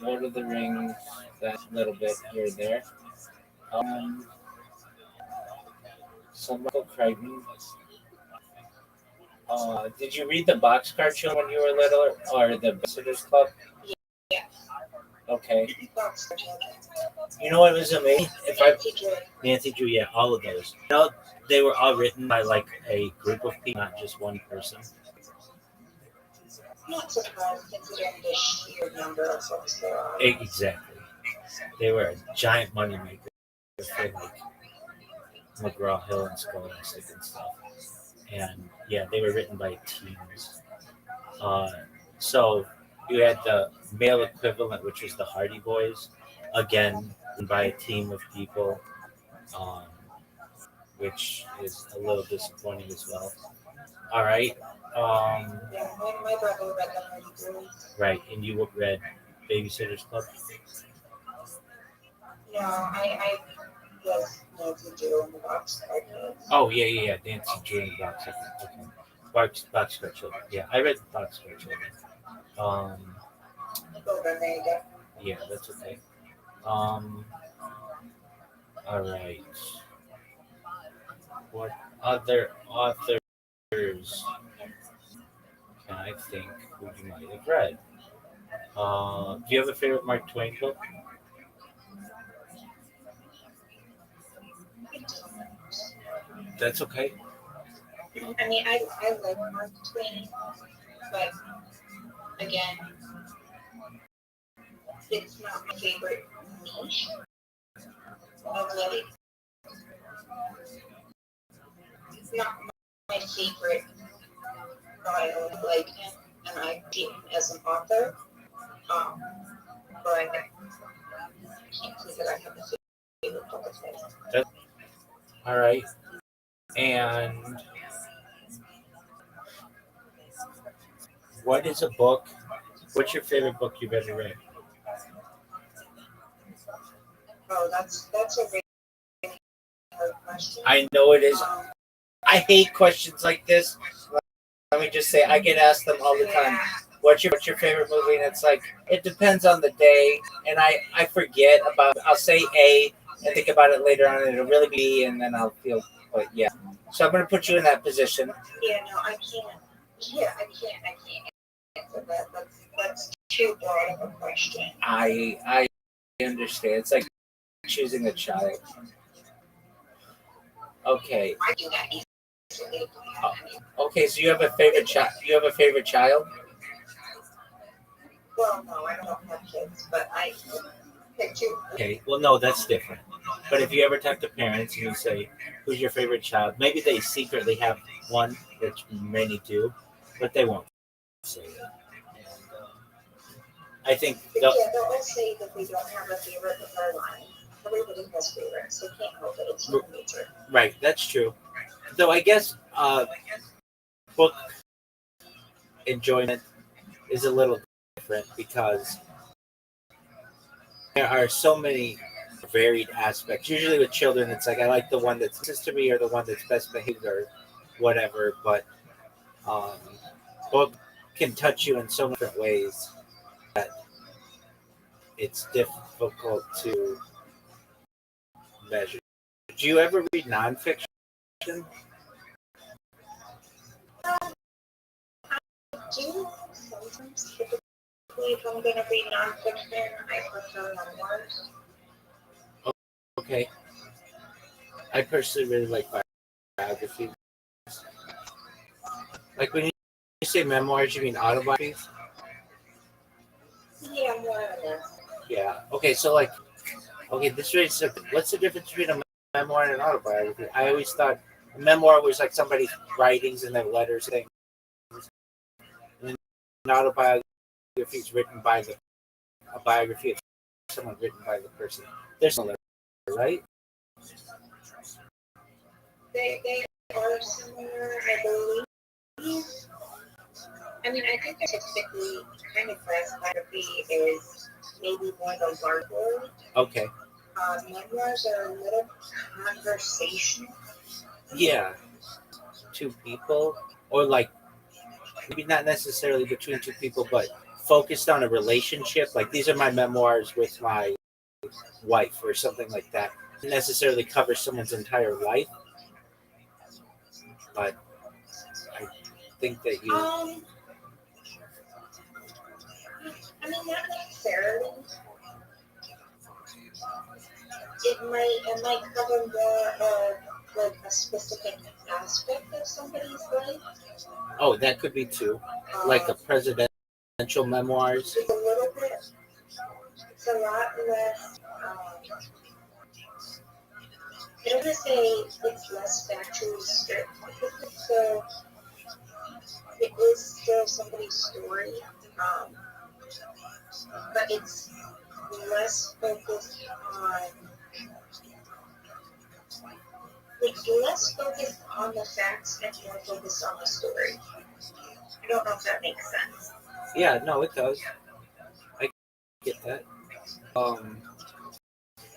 Lord of the Rings, that little bit here and there. Some Michael Crichton. Did you read the Boxcar Children when you were little, or the Visitors Club? Yeah. Okay. Boxcar Children. You know what was amazing? Nancy Drew. Nancy Drew, yeah, all of those. You know, they were all written by like a group of people, not just one person. Not surprised considering the sheer number of books there are. Exactly. They were a giant moneymaker for like McGraw Hill and Scholastic and stuff. And yeah, they were written by teams. So you had the male equivalent, which was the Hardy Boys, again by a team of people, um, which is a little disappointing as well. All right. Yeah, my brother read the Hardy Boys. Right, and you read Babysitter's Club? No, I was Nancy Drew in the Boxcar Kids. Oh, yeah. Nancy Drew in the Boxcar. Okay. Boxcar Children. Yeah, I read Boxcar Children. Yeah, that's okay. All right. What other authors can I think who you might have read? Do you have a favorite Mark Twain book? That's okay. I mean, I like Mark Twain, but again, it's not my favorite niche of living. It's not my favorite style of like him, and I see him as an author. but I can't say that I have a favorite book of his. All right. And what is a book? What's your favorite book you've ever read? Oh, that's a really hard question. I know it is. I hate questions like this. Let me just say, I get asked them all the time. What's your favorite movie? And it's like, it depends on the day. And I forget about, I'll say A and think about it later on, and it'll really be B, and then I'll feel, but yeah. So I'm going to put you in that position. Yeah, no, I can't. Yeah, I can't answer that. That's too broad of a question. I understand. It's like choosing a child. Okay. I do that easily. Okay, so you have a favorite child. You have a favorite child? Well, no, I don't have kids, but I pick two. Okay. Well, no, that's different. But if you ever talk to parents and you say, "Who's your favorite child?" Maybe they secretly have one, which many do, but they won't say it. And I think Yeah, they'll all say that they don't have a favorite, but they're lying. Everybody has favorites. They can't help it. It's human nature. Right, that's true. Though I guess book enjoyment is a little different because there are so many varied aspects. Usually with children, it's like I like the one that's closest to me or the one that's best behaved or whatever. But um, book can touch you in so many different ways that it's difficult to measure. Do you ever read nonfiction? Do sometimes, typically, if I'm going to read nonfiction, I prefer memoirs. Okay. I personally really like biography. Like when you say memoirs, you mean autobiographies? Yeah, more or less. Yeah. Okay. So like, okay, this is what's the difference between a memoir and an autobiography? I always thought a memoir was like somebody's writings and their letters things, and then an autobiography is written by a biography of someone written by the person. There's no letter, right? They are similar, I believe. I mean, I think they're typically kind of class biography is maybe more the large word. Okay. Memoirs are a little conversational. Yeah. Two people, or like maybe not necessarily between two people, but focused on a relationship. Like these are my memoirs with my wife, or something like that. It doesn't necessarily cover someone's entire life, but I think that you. I mean, not necessarily. It might cover more of like a specific aspect of somebody's life. Oh, that could be too, like a presidential memoirs. It's a little bit. It's a lot less. I don't want to say it's less factually strict, so it is still somebody's story, but it's less focused on. It's less focused on the facts and more focused on the story. I don't know if that makes sense. Yeah, no, it does. I get that.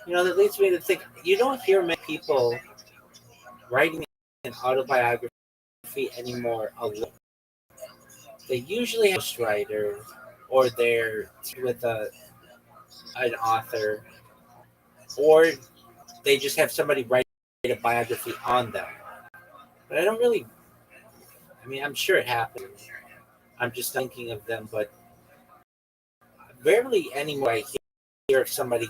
That leads me to think you don't hear many people writing an autobiography anymore alone. They usually have a ghostwriter or they're with an author, or they just have somebody write a biography on them. But I don't really. I mean, I'm sure it happens. I'm just thinking of them, but rarely anymore I hear of somebody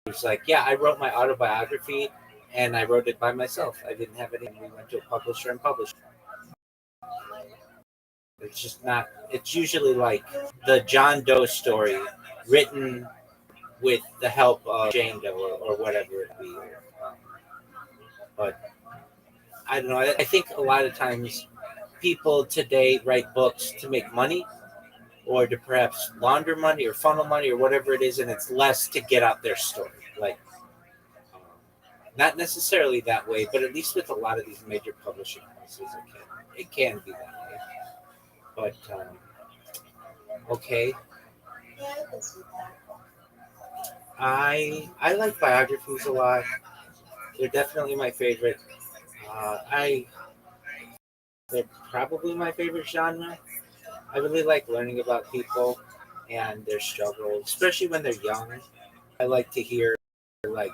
who's like, "Yeah, I wrote my autobiography, and I wrote it by myself. I didn't have it, and we went to a publisher and published it." It's just not. It's usually like the John Doe story, written with the help of Jane Doe or whatever it be. But I don't know. I think a lot of times people today write books to make money, or to perhaps launder money or funnel money or whatever it is, and it's less to get out their story. Like, um, not necessarily that way, but at least with a lot of these major publishing houses, it can be that way. But okay, I like biographies a lot. They're definitely my favorite. They're probably my favorite genre. I really like learning about people and their struggles, especially when they're young. I like to hear, like,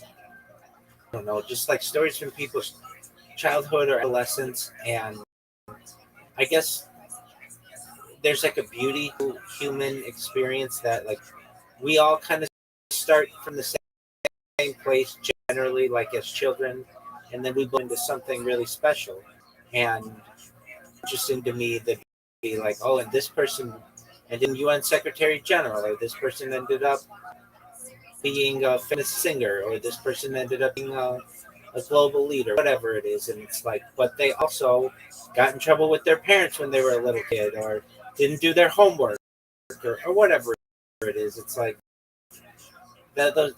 I don't know, just like stories from people's childhood or adolescence. And I guess there's like a beauty to human experience that, like, we all kind of start from the same place generally, like as children, and then we go into something really special. And interesting to me that be like, oh, and this person and then UN Secretary General, or this person ended up being a famous singer, or this person ended up being a global leader, whatever it is. And it's like, but they also got in trouble with their parents when they were a little kid, or didn't do their homework, or whatever it is. It's like that those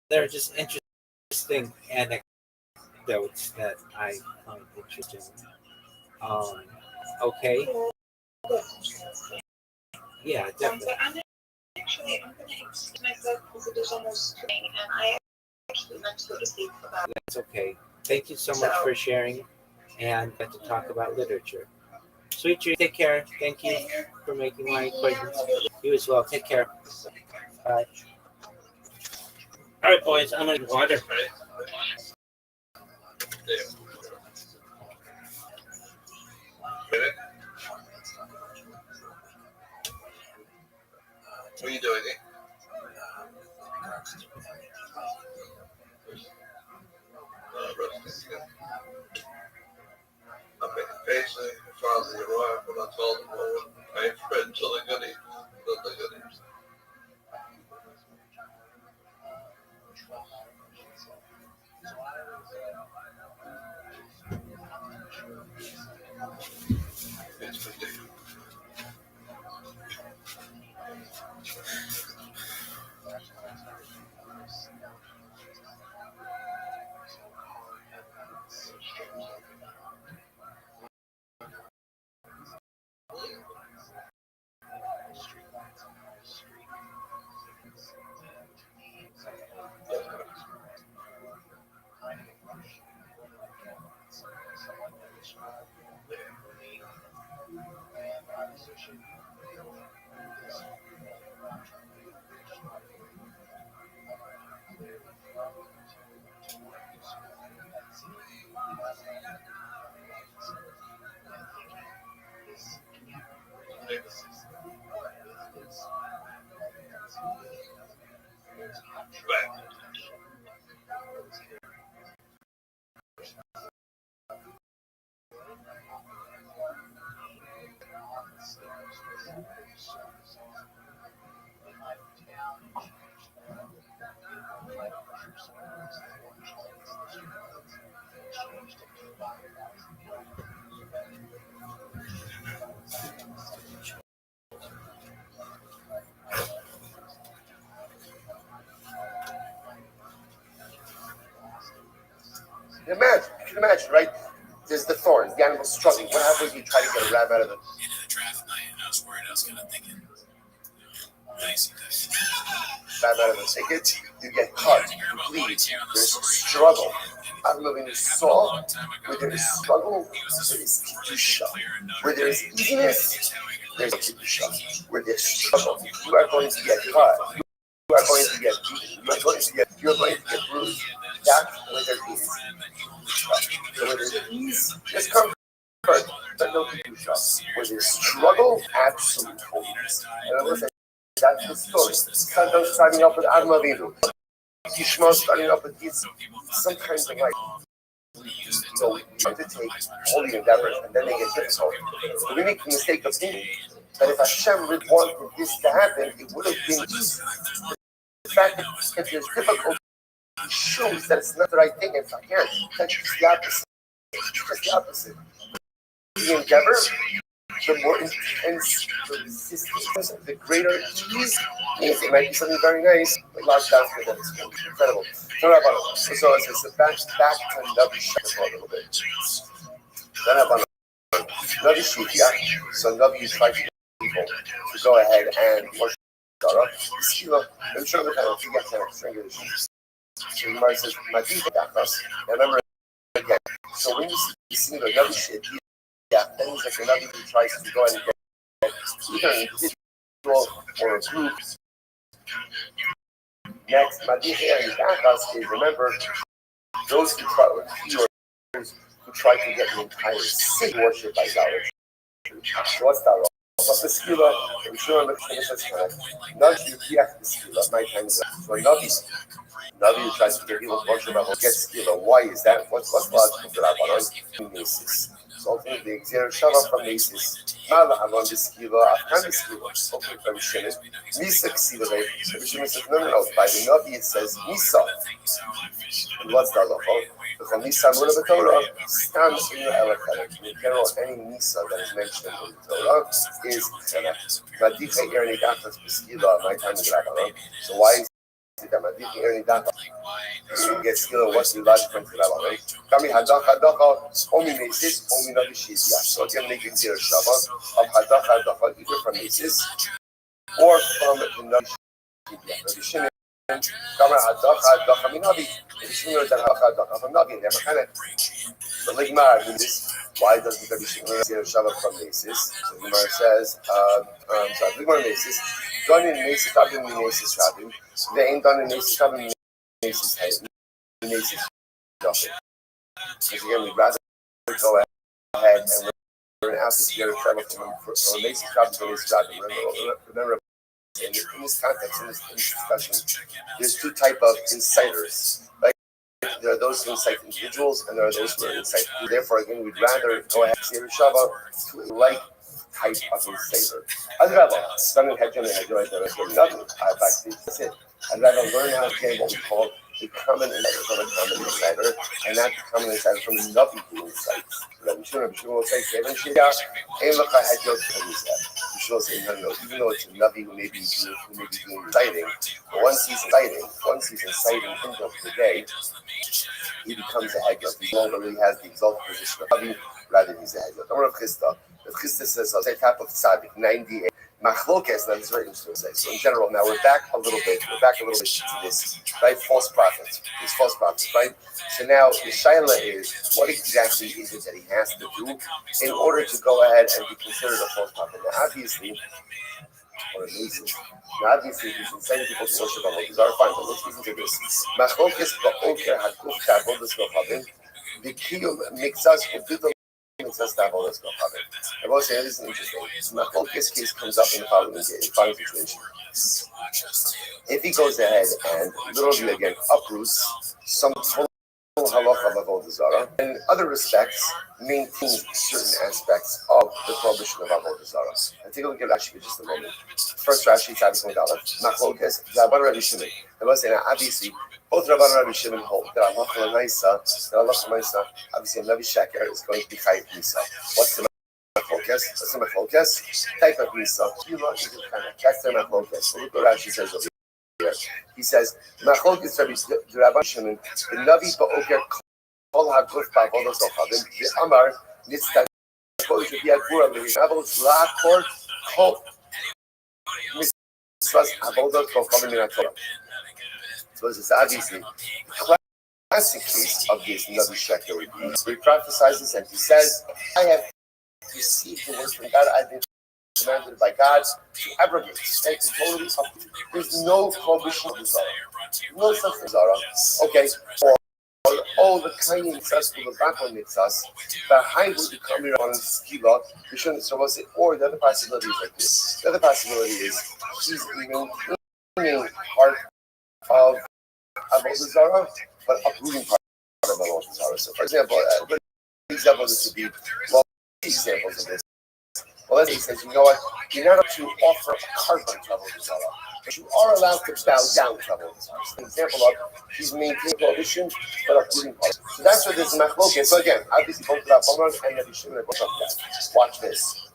they're just interesting anecdotes that I find interesting. Um, okay, yeah, definitely. I'm going to excuse myself because it is almost spring, and I actually meant to go to sleep about. That's okay. Thank you so much for sharing and get to talk about literature. Sweet dream. Take care. Thank you for making my acquaintance. You as well. Take care. Bye. All right, boys. I'm gonna water. What are you doing? I'm making paisley, father your wife, and I told them, well, I ain't spread till the goodies. The goodies. It's ridiculous. Right. You can imagine, right? There's the thorns, the animal's struggling. What happens when you try to get a ram out of them? Into the draft night, and I was worried I was kind of thinking, nice. Ram out of the thicket, you get cut, you bleed, there's a struggle. I'm living in Saul, where there is struggle, there is kedusha. Where there is easiness, there's kedusha. Where there's struggle, you are going to get cut. You are going to get beaten. You are going to get bruised. That's where there is. So where there's ease, there's comfort, but no kedusha. Where there's struggle, absolute hope. And listen, that's the story. Sometimes starting off with Adam Avinu. Yishmael starting off with these sometimes like trying to take holy endeavors, and then they get difficult. We make the mistake of thinking that if Hashem would want this to happen, it would have been easy. The fact that if there's difficulty shows that it's not the right thing. If I can't, that's just the opposite. It's just the opposite. The endeavor the more intense the resistance, the greater ease. Means it might be something very nice, but lots of times that's incredible. So it's back to Navi Shaka for a little bit. Navi Shuvia, so Navi you try to get people to go ahead and worship Dara. I'm sure we kind of forget kind of English. So Gemara says, Madita Dakas. Remember again. So when you see the Navi Shuvia, that means like a Navi who tries to go ahead and get either an individual or a group. Next, Madita and Dakas is, remember, those who try to get the entire city worshipped by idolatry. What's that? What's the skila? I'm sure I'm going to finish this time. Not you react the skila, my time is up. So Navi tries to get people to worship about get skila. Why is that? What's logical for that? Nasis. So ultimately, the Xer Shava from Nasis. Mala Havon the skila, Afghan skila. Hopefully, from Shimon. Misa skila. Rabbi Shimon says, no. By the Navi, it says Misa. And what's that? The Misa Muna B'Torah stands in the Elakalim. In general, any Misa that is mentioned in the Torah is Chana. Madika Erni Datas B'Skila, my time is Rabbanon. So why is it that Madika Erni Datas? You get Skila, what's the logic from Rabbanon? Kami Hadaka, Omi Mesis, Omi Navi Shizia. So again, make it clear Shabbat of Hadaka, either from Mesis or from the Navi Shizia. Kama Hadaka Minavi. Shimon that Hadaka from Navi. Never kind of. The Ligmar in this, why doesn't Rabbi Shimon say Shabbat from Mesis? So the Gemara says, Ligmar Mesis, done in Mesis, Rabin Mesis, Rabin. They ain't done in Mesis, Rabin Mesis, Mesis, Rabin. Because again, we'd rather go ahead and learn out to get a Shabbat from Mesis, Rabin to Mesis, Rabin. Remember, in this context, in this discussion, there's two types of insiders. Right? There are those who incite individuals, and there are those who are incite. Therefore, again, we'd rather go ahead and say Shabbat to a like type of insider. I'd rather that's it. I'd rather learn how to get what we call the common insider from a common insider, and not the common insider from a Navi who incites. Rabbi Shimon will say, even though it's a Navi who may be doing inciting, but once he's inciting end of the day, he becomes a Hagel. He no longer really has the exalted position of Navi, rather he's a Hagel. The Chisda says, I'll say top of Tzadik, 98. Machlokes, now this is very interesting to say. So in general, now we're back a little bit to this, right? False prophets, right? So now the shaila is, what exactly is it that he has to do in order to go ahead and be considered a false prophet? Now obviously, he's inciting people to worship Allah. These are fine, but let's listen to this. Machlokes ba'oker hakuf ta'avodas v'chavim, v'kiyum mixas v'dudal. I will say this is interesting. The Machlokes case comes up in the following situation. If he goes ahead and literally again uproots some total halacha of avodah zarah, and in other respects maintains certain aspects of the prohibition of avodah zarah. And take a look at Rashi for just a moment. First Rashi, Machlokes, Rabban Rabbi Shimon. I will say now, obviously, both Rabban and Rabbi Shimon hold that halacha l'maisa, obviously, a Navi Sheker is going to be chayiv misa. What's the Machlokes? Type of misa. That's the Machlokes. So look what Rashi says over here. He says, Machlokes Rabban Shimon, the Navi ba'oker kol haguf ba'avodos ochavim, the Amar nitztad kol shebiyad gura le'avos la'akor kol mitzvahs avodos ochavim min haTorah. So this is obviously the classic case of this Navi Sheker. He prophesies and he says, I have received the word from God, I've been commanded by God to abrogate, take it totally up. There's no prohibition of Zara. No such thing, Zara. Okay, or all the kind of mitzvahs, the background mitzvahs, the high would be coming on skila, or the other possibility is like this. The other possibility is he's maintaining part of Avodah Zarah, but uprooting part of Avodah Zarah. So, for example, an example of this would be, well, examples of this. Well, let's say he says, you know what, you're not allowed to offer a carbon to Avodah Zarah, but you are allowed to bow down to Avodah Zarah. So, an example of, he's maintaining prohibition, but uprooting part. So that's what this Machlokes. So again, obviously, both Rabbanan and Rabbi Shimon are both of that. Watch this.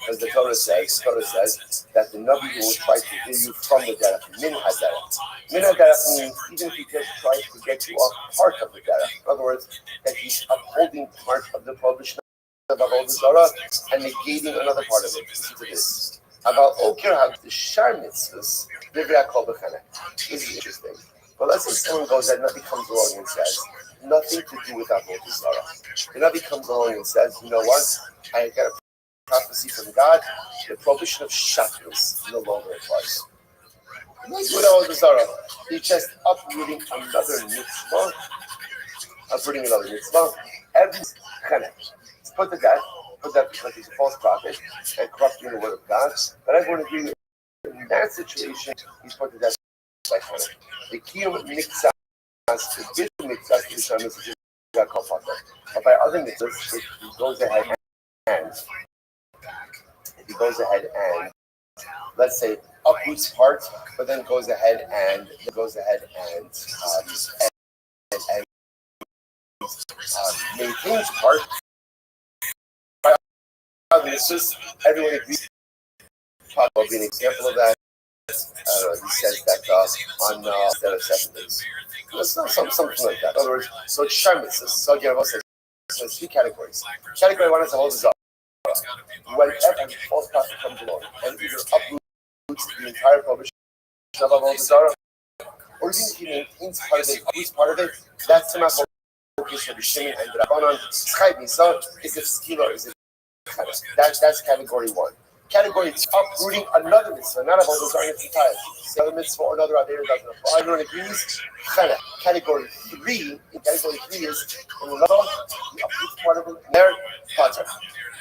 As the Torah says that the Navi will try to hear you from the derech, min haderech. Min haderech means even if he just tries to get you off part of the derech. In other words, that he's upholding part of the prohibition of Avodah Zarah and negating another part of it. Listen to this. About Oker have the shar mitzvahs, Bivya kol b'chanek. This is interesting. But let's say someone goes that Navi comes along and says, nothing to do with Avodah Zarah. The Navi comes along and says, you know what? I got a prophecy from God. The prohibition of shackles no longer applies. Not with Avodah Zarah. He's just uprooting another mitzvah. Every chanek. Put that because he's a false prophet and corrupting the word of God. But everyone agrees in that situation, he's put to death by chanek. The kiyum mitzvahs, the bishul mitzvahs, the sham mitzvahs, got called father. But by other mitzvahs, if he goes ahead and let's say uproots part, but then goes ahead and maintains part. It's just everyone agrees. Talk about being an example of that. He says that on instead of 7 days. Something like that. In other words, so it's Shemitz. So again, I'll say there's 3 categories. Category 1 is a whole desire. Whenever a false prophet comes along and either uproots the entire prohibition of all desire, or even if he maintains part of it, that's the focus of the Shimon and the Rabbanon. Chayv Nisa, is it Skila or is it That's category 1. Category 2, uprooting another mitzvah, not about those its entirety. Another mitzvah or another Avera doesn't apply. Everyone agrees. Category 3 is in the law, he uproots part of it, and there, Pater.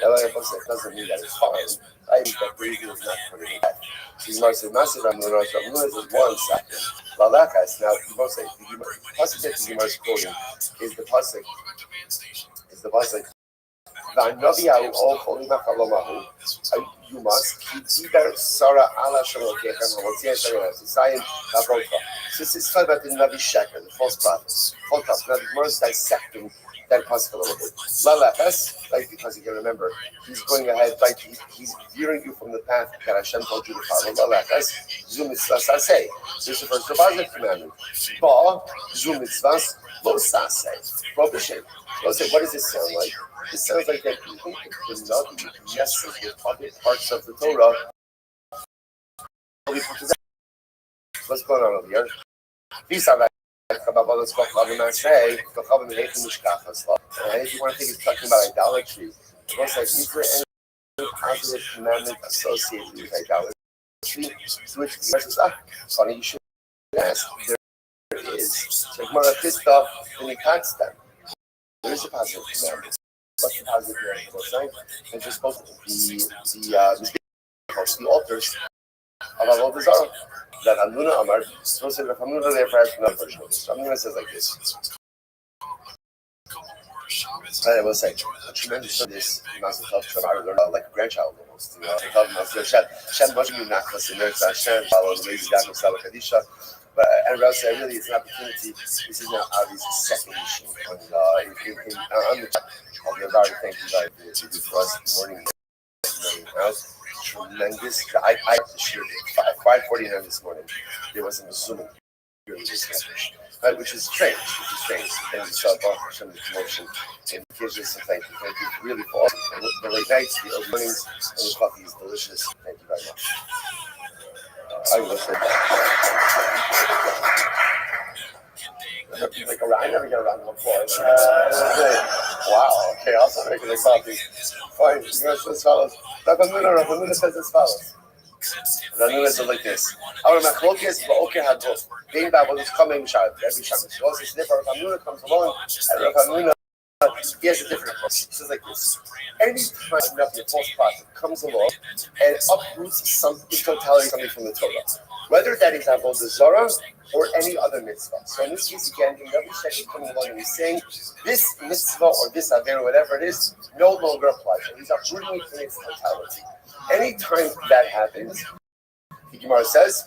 It doesn't mean that it's fine. I think that breathing is not putting it back. He's massive, massive. Ramuna is 1 second. Lalakas, now, you both say, the pasuk that the Gemara is quoting is the pasuk. You must keep Sarah Allah Shalokechem. So this is talking about the Navi Sheker, the false prophets. Now the Gemara is dissecting that pasuk a little bit. Lalachas, right? Because you can remember, he's going ahead, right? He's veering you from the path that Hashem told you to follow. Lalachas, Zum Mitzvahs Aseh. This is the first positive commandment. Ba, Zum Mitzvahs Lo Saseh. Prohibition. What does this sound like? This sounds like that you think the Navi messes with other parts of the Torah. What's going on over here? These are like and if you want to think it's talking about idolatry, it's like, is there any positive commandment associated with idolatry? To which the person says, funny you should ask. There is. So Gemara Pista, then you can't stand. There is a positive commandment. What's the positive commandment? It's just supposed to be the altars of Avodah Zarah. That Amnuna Amar, so said that Amnuna there perhaps not version of this. So Amnuna says like this. I will say, a tremendous of this amount of help from our like a grandchild almost. You know, Shem much more nachas in there, Shem follow the ladies down to Salah Kadisha. But and Rabbi said really it's an opportunity. This is now obviously second issue on the chat. I'll be very thankful to do for us this morning. Tremendous. I shared it 5:49 this morning. There was a Zoom during this campus, right? Which is strange. And we saw some promotion. And it gives us some thank you. Thank you really for all the late nights, the early mornings, and the coffee is delicious. Thank you very much. I will say that. Like I never get around to applause. Wow. Okay. Also making the coffee. Fine. You guys as follows. Rabbanuna says as follows. Rabbanuna says like this. Our machlokes ba'oker hadros. Being that was coming Shabbat every Shabbat. She also says if Rabbanuna comes along and Rabbanuna he has a different approach. He says like this. Any time a false prophet comes along and uproots something from the Torah, whether that is Avodah Zarah or any other mitzvah. So in this case, again, the Rabbi is coming along and he's saying this mitzvah or this aver, whatever it is, no longer applies. And he's uprooting it in its totality. Anytime that happens, the Gemara says,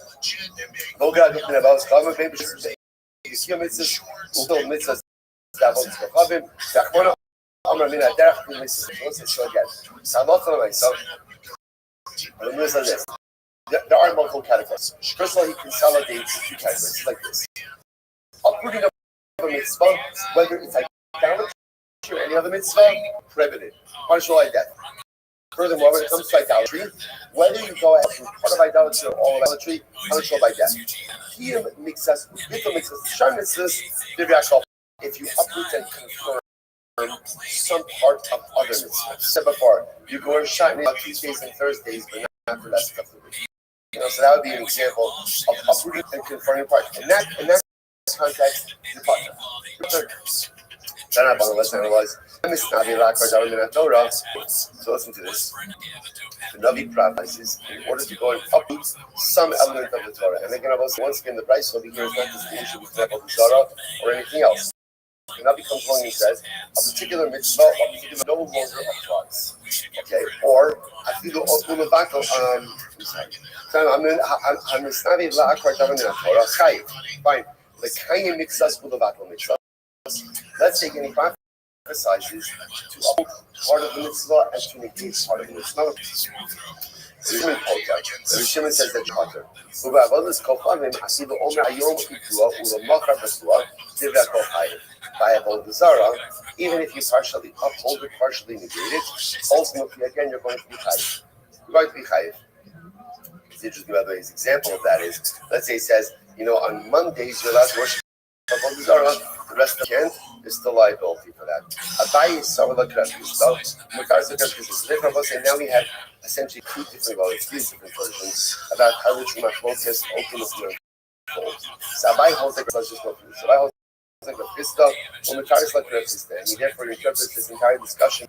Amar Mina Derech Mitzvah. Let's show again. Salotha myself. And the news on this. There are multiple categories. First of all, he consolidates two categories like this. Uprooting of a mitzvah, whether it's idolatry or any other mitzvah, prohibited. Punishable like death. Furthermore, when it comes to idolatry, whether you go ahead and part of idolatry or all idolatry, punishable by death. Here makes us, if you uproot and confirm some part of other mitzvahs. I said before, you go and shine on Tuesdays and Thursdays, but not for that stuff. So that would be an example of uprooting and confirming part. In that context, the partner. So listen to this. The Navi promises in order to go and uproot some element of the Torah. And again, once again, the price over here is not distinguished with the Torah or anything else. The Navi comes along and says a particular mitzvah no longer applies. Okay, or I feel fine. The kayin mitzvahs ulavakel mitzvah. Let's take any emphasizes to uphold part of the mitzvah and to negate part of the mitzvah. The Shimon says that Potter. Even if you partially uphold it, partially negate it, ultimately again you're going to be chayiv. You're going to be chayiv. It's interesting, by the way, his example of that is, let's say he says, on Mondays you're allowed to worship the rest of the weekend is still liability for that. Abai is some of the Kreshkis, though. And now we have essentially three different versions about how the Machlokas ultimately unfold. So Abai holds like let's just go through this. Abai holds like a Krista, or Makaris like Krista, and he therefore interprets this entire discussion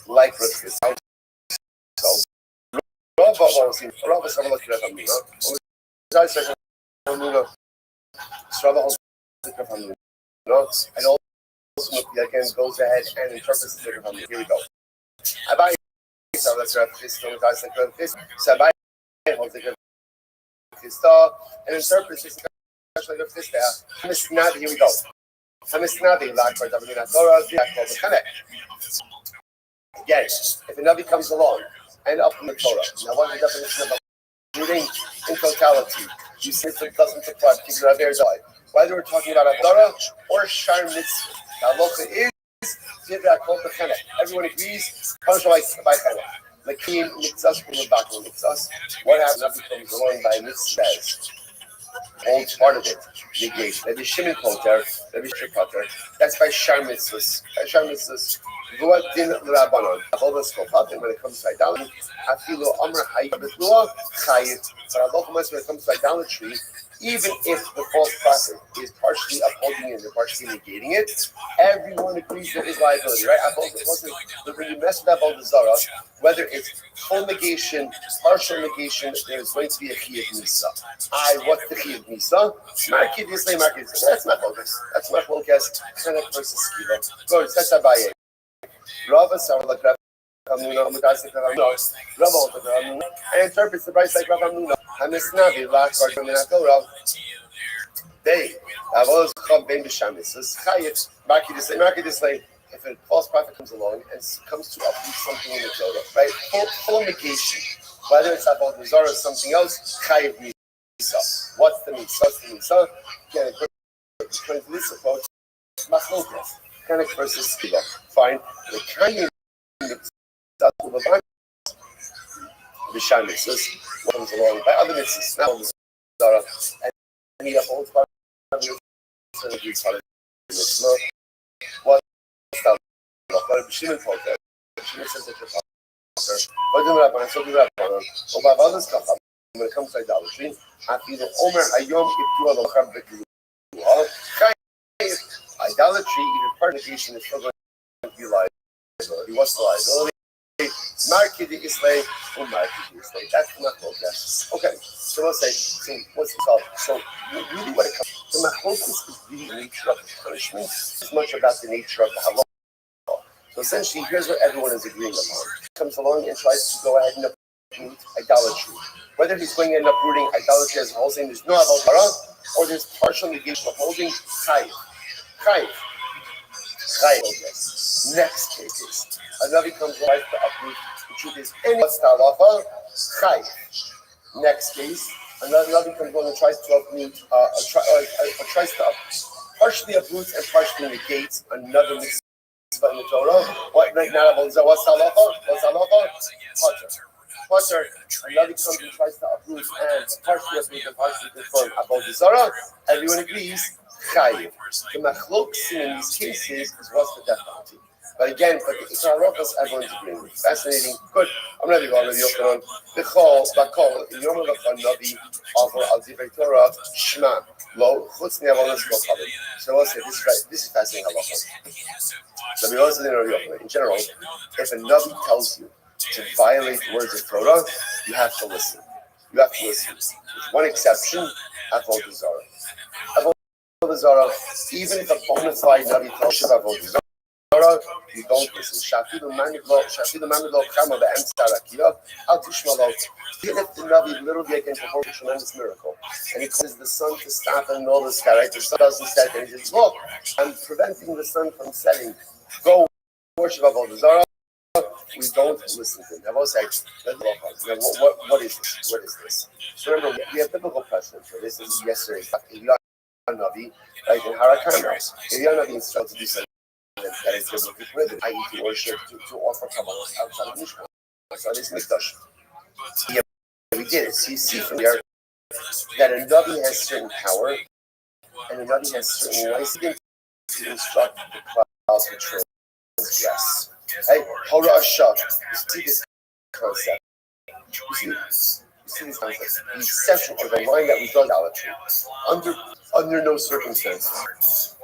like Krista. So, Rabbi some of the Krista, and ultimately again goes ahead and interprets the Torah. Here we go. Abai let's have this Abai holds like a Krista and interprets this like a Krista. Here we go. Again, if a Navi comes along and up in the Torah, now what is the definition of reading in totality? You say it doesn't apply to keep your affairs alive. Whether we're talking about Avdara or Shar Mitzvah. Now, Locha is everyone agrees, punishable by Chana. Lakim Mitzvahs from the back of Mitzvahs. What happens if it comes along by Mitzvahs? Holds part of it. Negate. Rabbi Shimon Potter, Rabbi Shimon. That's by Shar Mitzvahs. By Shar Mitzvahs. What din Rabbanon? When it comes to idolatry, Afilu Amr Hayy Betlua Chayit. But when it comes to idolatry, even if the false prophet is partially upholding it and partially negating it, everyone agrees there is liability, right? When you mess with that Zara, whether it's full negation, partial negation, there is going to be a Chiyuv Misa. What's the Chiyuv Misa? Market this way, market this way. That's not focus. That's not focus. Chenek versus Skiva. Go, that's Abaye. Rabbi Sarah and interprets the price like Rav Amnuna. Hamisnavi lachar Torah. They have all this called ben b'shamis. It's chayit. Mark this way. If a false prophet comes along and comes to uproot something in the Torah, right? Full negation. Whether it's about the Zara or something else, chayit misa. What's the misa? Again, according to this approach, machlokas. Kanek versus Skiva. Fine. The kain Bishamis comes along by other mitzvahs. Now Zara and he upholds part of the mitzvah. What style? But Shimon told that. Shimon says that the pastor. But the Rabbanan, so the Rabbanan. But others come when it comes to idolatry. After the Omer Hayom Ibdua Locham Bekiruah. Idolatry, even part of negation, is still going to be liability. What's the liability? Market the Islam or market the Islam. That's not focus. Okay, so let's say, what's the solve? So, really, what it comes to, the focus is the nature of the punishment as much about the nature of the halal. So, essentially, here's what everyone is agreeing upon. He comes along and tries to go ahead and uproot idolatry. Whether he's going to end up uprooting idolatry as a whole, saying there's no avodah, or there's partial negation of holding chayiv. Next case, a Navi comes and tries to uproot. The truth is, any halacha, chayiv. Next case, another Navi comes along and tries to uproot, tries to partially uproot and partially negate another mitzvah in the Torah. What right now? What's halacha? Potter. Another comes and tries to uproot and partially uproot and partially confirm avodah zarah. Everyone agrees. Chayiv. The machlokes in these cases is what's the death penalty. But again, but the Ikar Halachos, everyone's agreeing with. Fascinating. Good. I'm ready to go. Rabbi Yochanan. B'chol, bakol, in Yom HaLacha Navi, offer al divrei Torah, shema, lo, chutz ne'avonos lo chavim. So I'll say, this is fascinating halacha. Rabbi Yochanan, in general, if a Navi tells you to violate the words of Torah, you have to listen. You have to listen. With one exception, avodah zarah. Avodah zarah, even if a bona fide Navi tells you about avodah zarah, you don't listen. Shafidu mamidlo chama be'emtzar akira al tishmalo. Even if the Navi literally again performs a tremendous miracle, and he causes the sun to stop in all the sky, right? The sun doesn't set, and he says, "Look, I'm preventing the sun from setting. Go worship avodah zarah." We don't listen to him. I will say, what is this? What is this? So remember, we have biblical precedent for this. This is yesterday's Navi, right? In Harakana, Navi instructed to do something that is biblically permitted, i.e., to worship, to offer kabbalah outside of Mishkan. So this mikdash. Yeah, we did it. So you see from there that a Navi has certain power, and a Navi has certain license to instruct the clouds to transgress. Hey, Hora Ashak, you see this concept. You see this concept. The exception of the line that we draw idolatry. Under no circumstances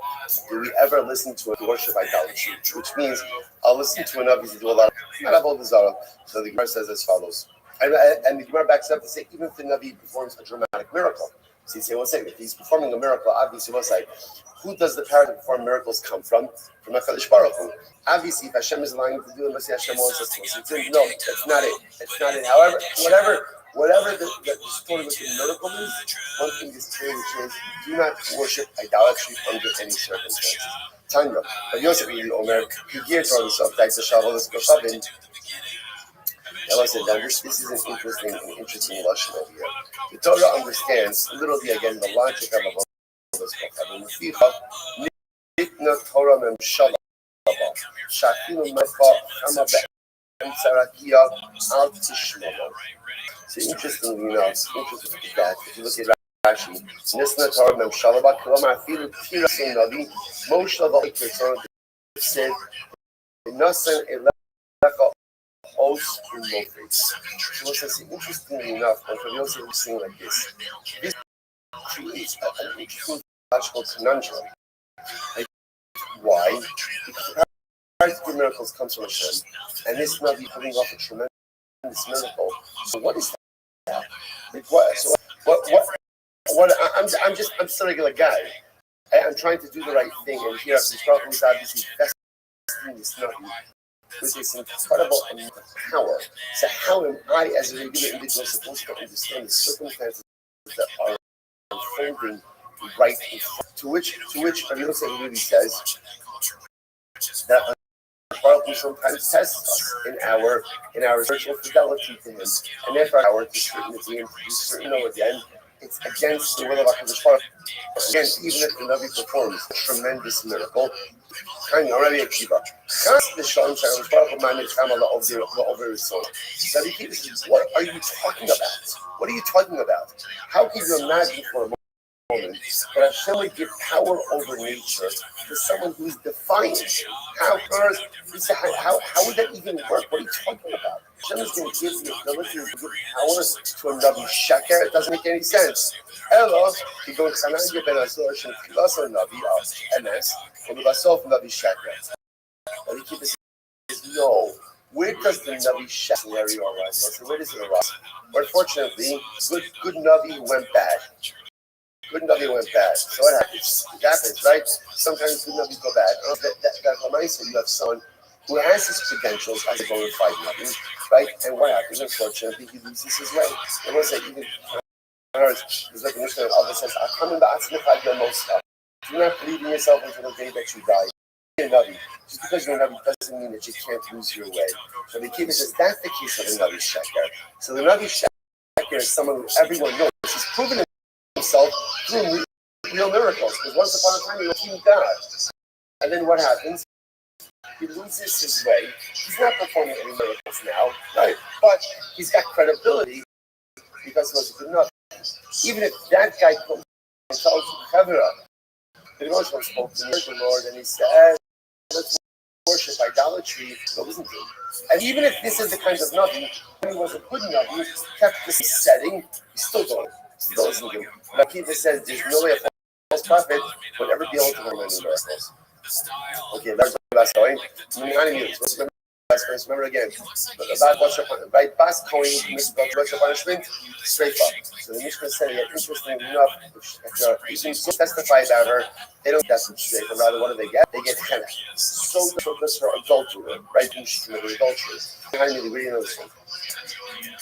do we ever listen to a worship idolatry, which means I'll listen to an Navi to do a lot of avodah zarah. So the Gemara says as follows, and the Gemara backs up to say even if the Navi performs a dramatic miracle. So you say, one second, if he's performing a miracle, obviously, what's like, who does the power to perform miracles come from? From HaKadosh Baruch Hu. Obviously, if Hashem is allowing him to do it, Hashem wants us to listen to him. No, that's not it. That's not it. However, whatever the story with the miracle is, one thing is clear, which is do not worship idolatry under any circumstances. Tanya, but Yosef Omer, he gears on himself, like the Shavuos Koshavim. Now I said, this is an interesting lesson over here. The Torah understands literally again the logic of this book. Torah memshala, shafinu mefa chama be'emtzarakia al tishmolo. So interestingly enough, that if you look at Rashi, Nisna Torah memshala b'kolomar afilu tirasin navi moshe v'oikir Torah said, "Nasan elecha." Host in Mofis. So interestingly enough, when Rabbi Yosef was saying like this creates an interesting logical conundrum. Like, why? Because the power to do miracles comes from Hashem, and this Navi putting off a tremendous miracle. So what is that? Like what? So what? I'm just a regular guy. I'm trying to do the right thing, and here this Baruch Hu is obviously testing this Navi with this incredible amount of power. So how am I, as a regular individual, supposed to understand the circumstances that are unfolding right in front? To which Rabbi Yosef really says that Baruch Hu sometimes tests us in our spiritual fidelity to Him, and therefore our to certainty and to do certain again. It's against the will of HaKadosh Baruch Hu. Again, even if the Navi performs a tremendous miracle, so what are you talking about? What are you talking about? How can you imagine for a moment that Hashem would give power over nature to someone who's defiant? How would that even work? What are you talking about? Hashem is going to give the ability to give power to a Navi Sheker. It doesn't make any sense. Ella, he goes, Hananya ben Azor, Shem Kilasa Navi MS, and the Basov Navi Sheker. But he keeps saying, no. Where does the Navi Sheker scenario arise? So where does it arise? Well, unfortunately, good Navi went bad. Good Navi went bad. So what happens? It happens, right? Sometimes good Navi go bad. So you have someone who has his credentials as a bona fide Navi, right? And what happens? Unfortunately, he loses his way. It was like even there's like a mission of Allah says, do not believe in yourself until the day that you die. a Navi. Just because you're a Navi doesn't mean that you can't lose your way. So the Kiva says that's the case of the Navi Sheker. So the Navi Sheker is someone who everyone knows. He's proven himself through real miracles. Because once upon a time he was King God. And then what happens? He loses his way. He's not performing any miracles now, right? But he's got credibility because he was a good enough. Even if that guy comes and tells Chavira, the Rothschild spoke to the Lord and he said, let's worship idolatry, but listen to him. And even if this is the kind of Navi, when he was a good Navi, kept this setting, he still doesn't do. Like he just says, there's no way a false prophet would ever be able to perform any miracles. Okay, that's the last point. Remember again, right? Bas Cohen makes what's punishment straight up. So the Mishnah said that interesting enough, if you testify about her, they don't get them straight, but rather what do they get? They get henna. So that's for adultery, right? Adultery. Behind me, we know this one.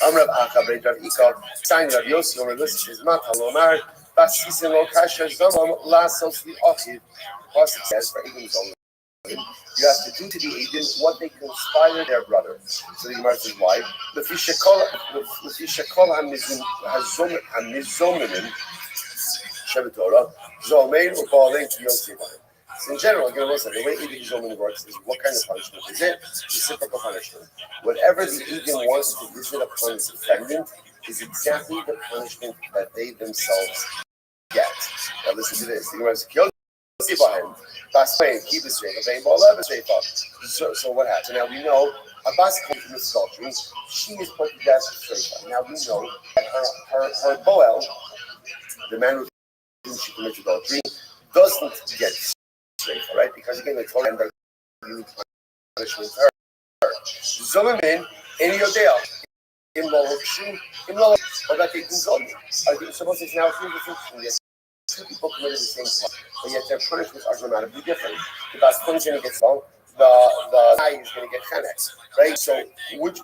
Amrav Achabred Rav Ika, sign Rav Yossi, or this is Matalomar, Bas Sisin Lokasha Zomam, Lasos the Ochiv. The Pasuk says for Edom Zomam. You have to do to the Edom what they conspire their brother. So the Gemara says, why? The Fishakol Hamizominim Shevitorah, Zomain or Balin Yosef. So in general, the way Edom Zomin works is what kind of punishment is it? Reciprocal punishment. Whatever the Edom wants to visit upon his defendant is exactly the punishment that they themselves get. Now listen to this. The Gemara says, so what happened? Now we know Abbas comes from this adultery. She is put to death straight. Now we know that her Boel, the man who she commits adultery, doesn't get straight, right? Because again, the Torah and the punishment her. Zolamin in Yodea. In Lohokshu, or that they can zone. Suppose it's now 3 different things. Two people committed the same crime, but yet their punishments are dramatically different. The Basquin is going to get song, the guy is going to get Hanex, right? So, what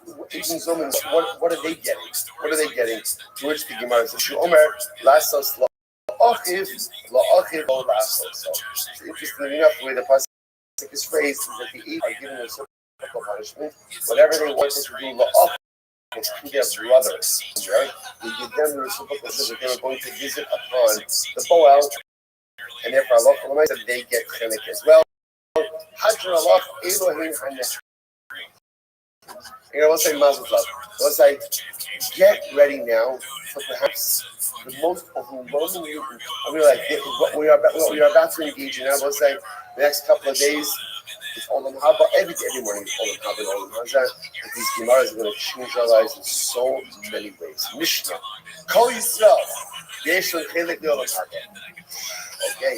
are they getting? What are they getting? To which the Gemara says, Omer, Lasos, La'achiv, La'achiv, La'asos. So, interestingly enough, the way the Pasuk is phrased is that the Eve are given a reciprocal punishment. Whatever they wanted to do, La'achiv, it's to their brothers, right? We give them the reciprocal that they were going to visit upon the Boel, and therefore Allah said they get Chenek as well. Hajr Allah Elohim Hanech. We'll say Mazel Tov. We'll say, get ready now for perhaps the most overwhelming. We are about to engage in. We'll say the next couple of days. It's Olam Haba. Every morning is Olam Haba and Olam Hazah. But these Gemaras are going to change our lives in so many ways. Mishnah. Kol Yisrael. Yesh L'Chelik L'Olam Haba. Okay.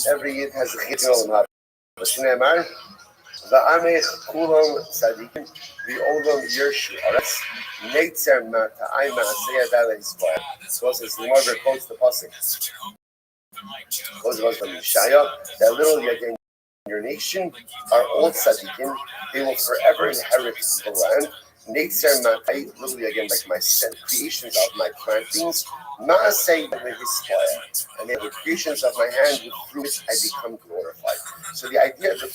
Every year has a Chit L'Olam Haba. V'Shnei Amar. V'Amech Kulam Tzadikim. V'Olam Yershu Aretz. Neitzer Ma'ata'ai Ma'aseh Adal Yisrael. So it's the Gemara quotes the pasuk. Those of us from Yeshaya, that little Yagin, your nation, are all tzaddikim. They will forever inherit the land. Neitzer Ma'ata'ai, literally again, like my creations of my plantings. Ma'aseh Adal Yisrael. And they are the creations of my hand, through which I become glorified. So the idea, the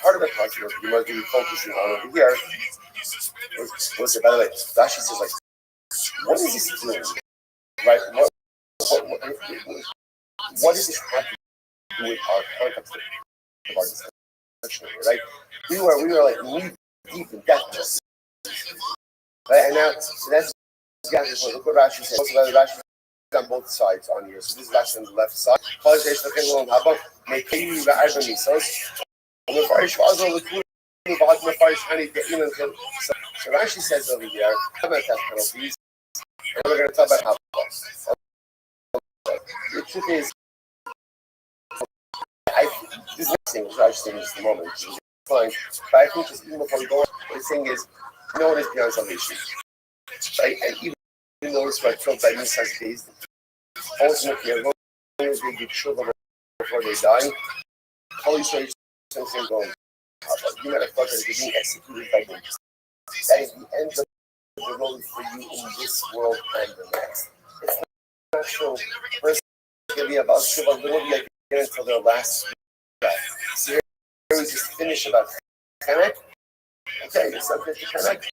part of the concept that you must be focusing on over here was by the way, Rashi says, like, what is this doing? Right? What does this have to do with our context of our discussion here, right? We were like knee deep in death. Right? And now, so that's look what Rashi says. Also, Rashi on both sides on here. So this is Rashi on the left side. So Rashi says over here, about that penalties, and we're going to talk about how. The truth is, this next thing, which Rashi saying in just a moment, which is fine, but I think just even before we go on, what he's saying is, no one is beyond salvation. Right? And even those who are killed by Nisas days, ultimately, as long as they get children before they die, Holy Spirit is going, you might have thought that they're being executed by them. That is the end of the road for you in this world and the next. It's not true. First, it's going to be about Shiva, until their last breath. So here we just finish about Chemek. Okay, you're subject to Chemek.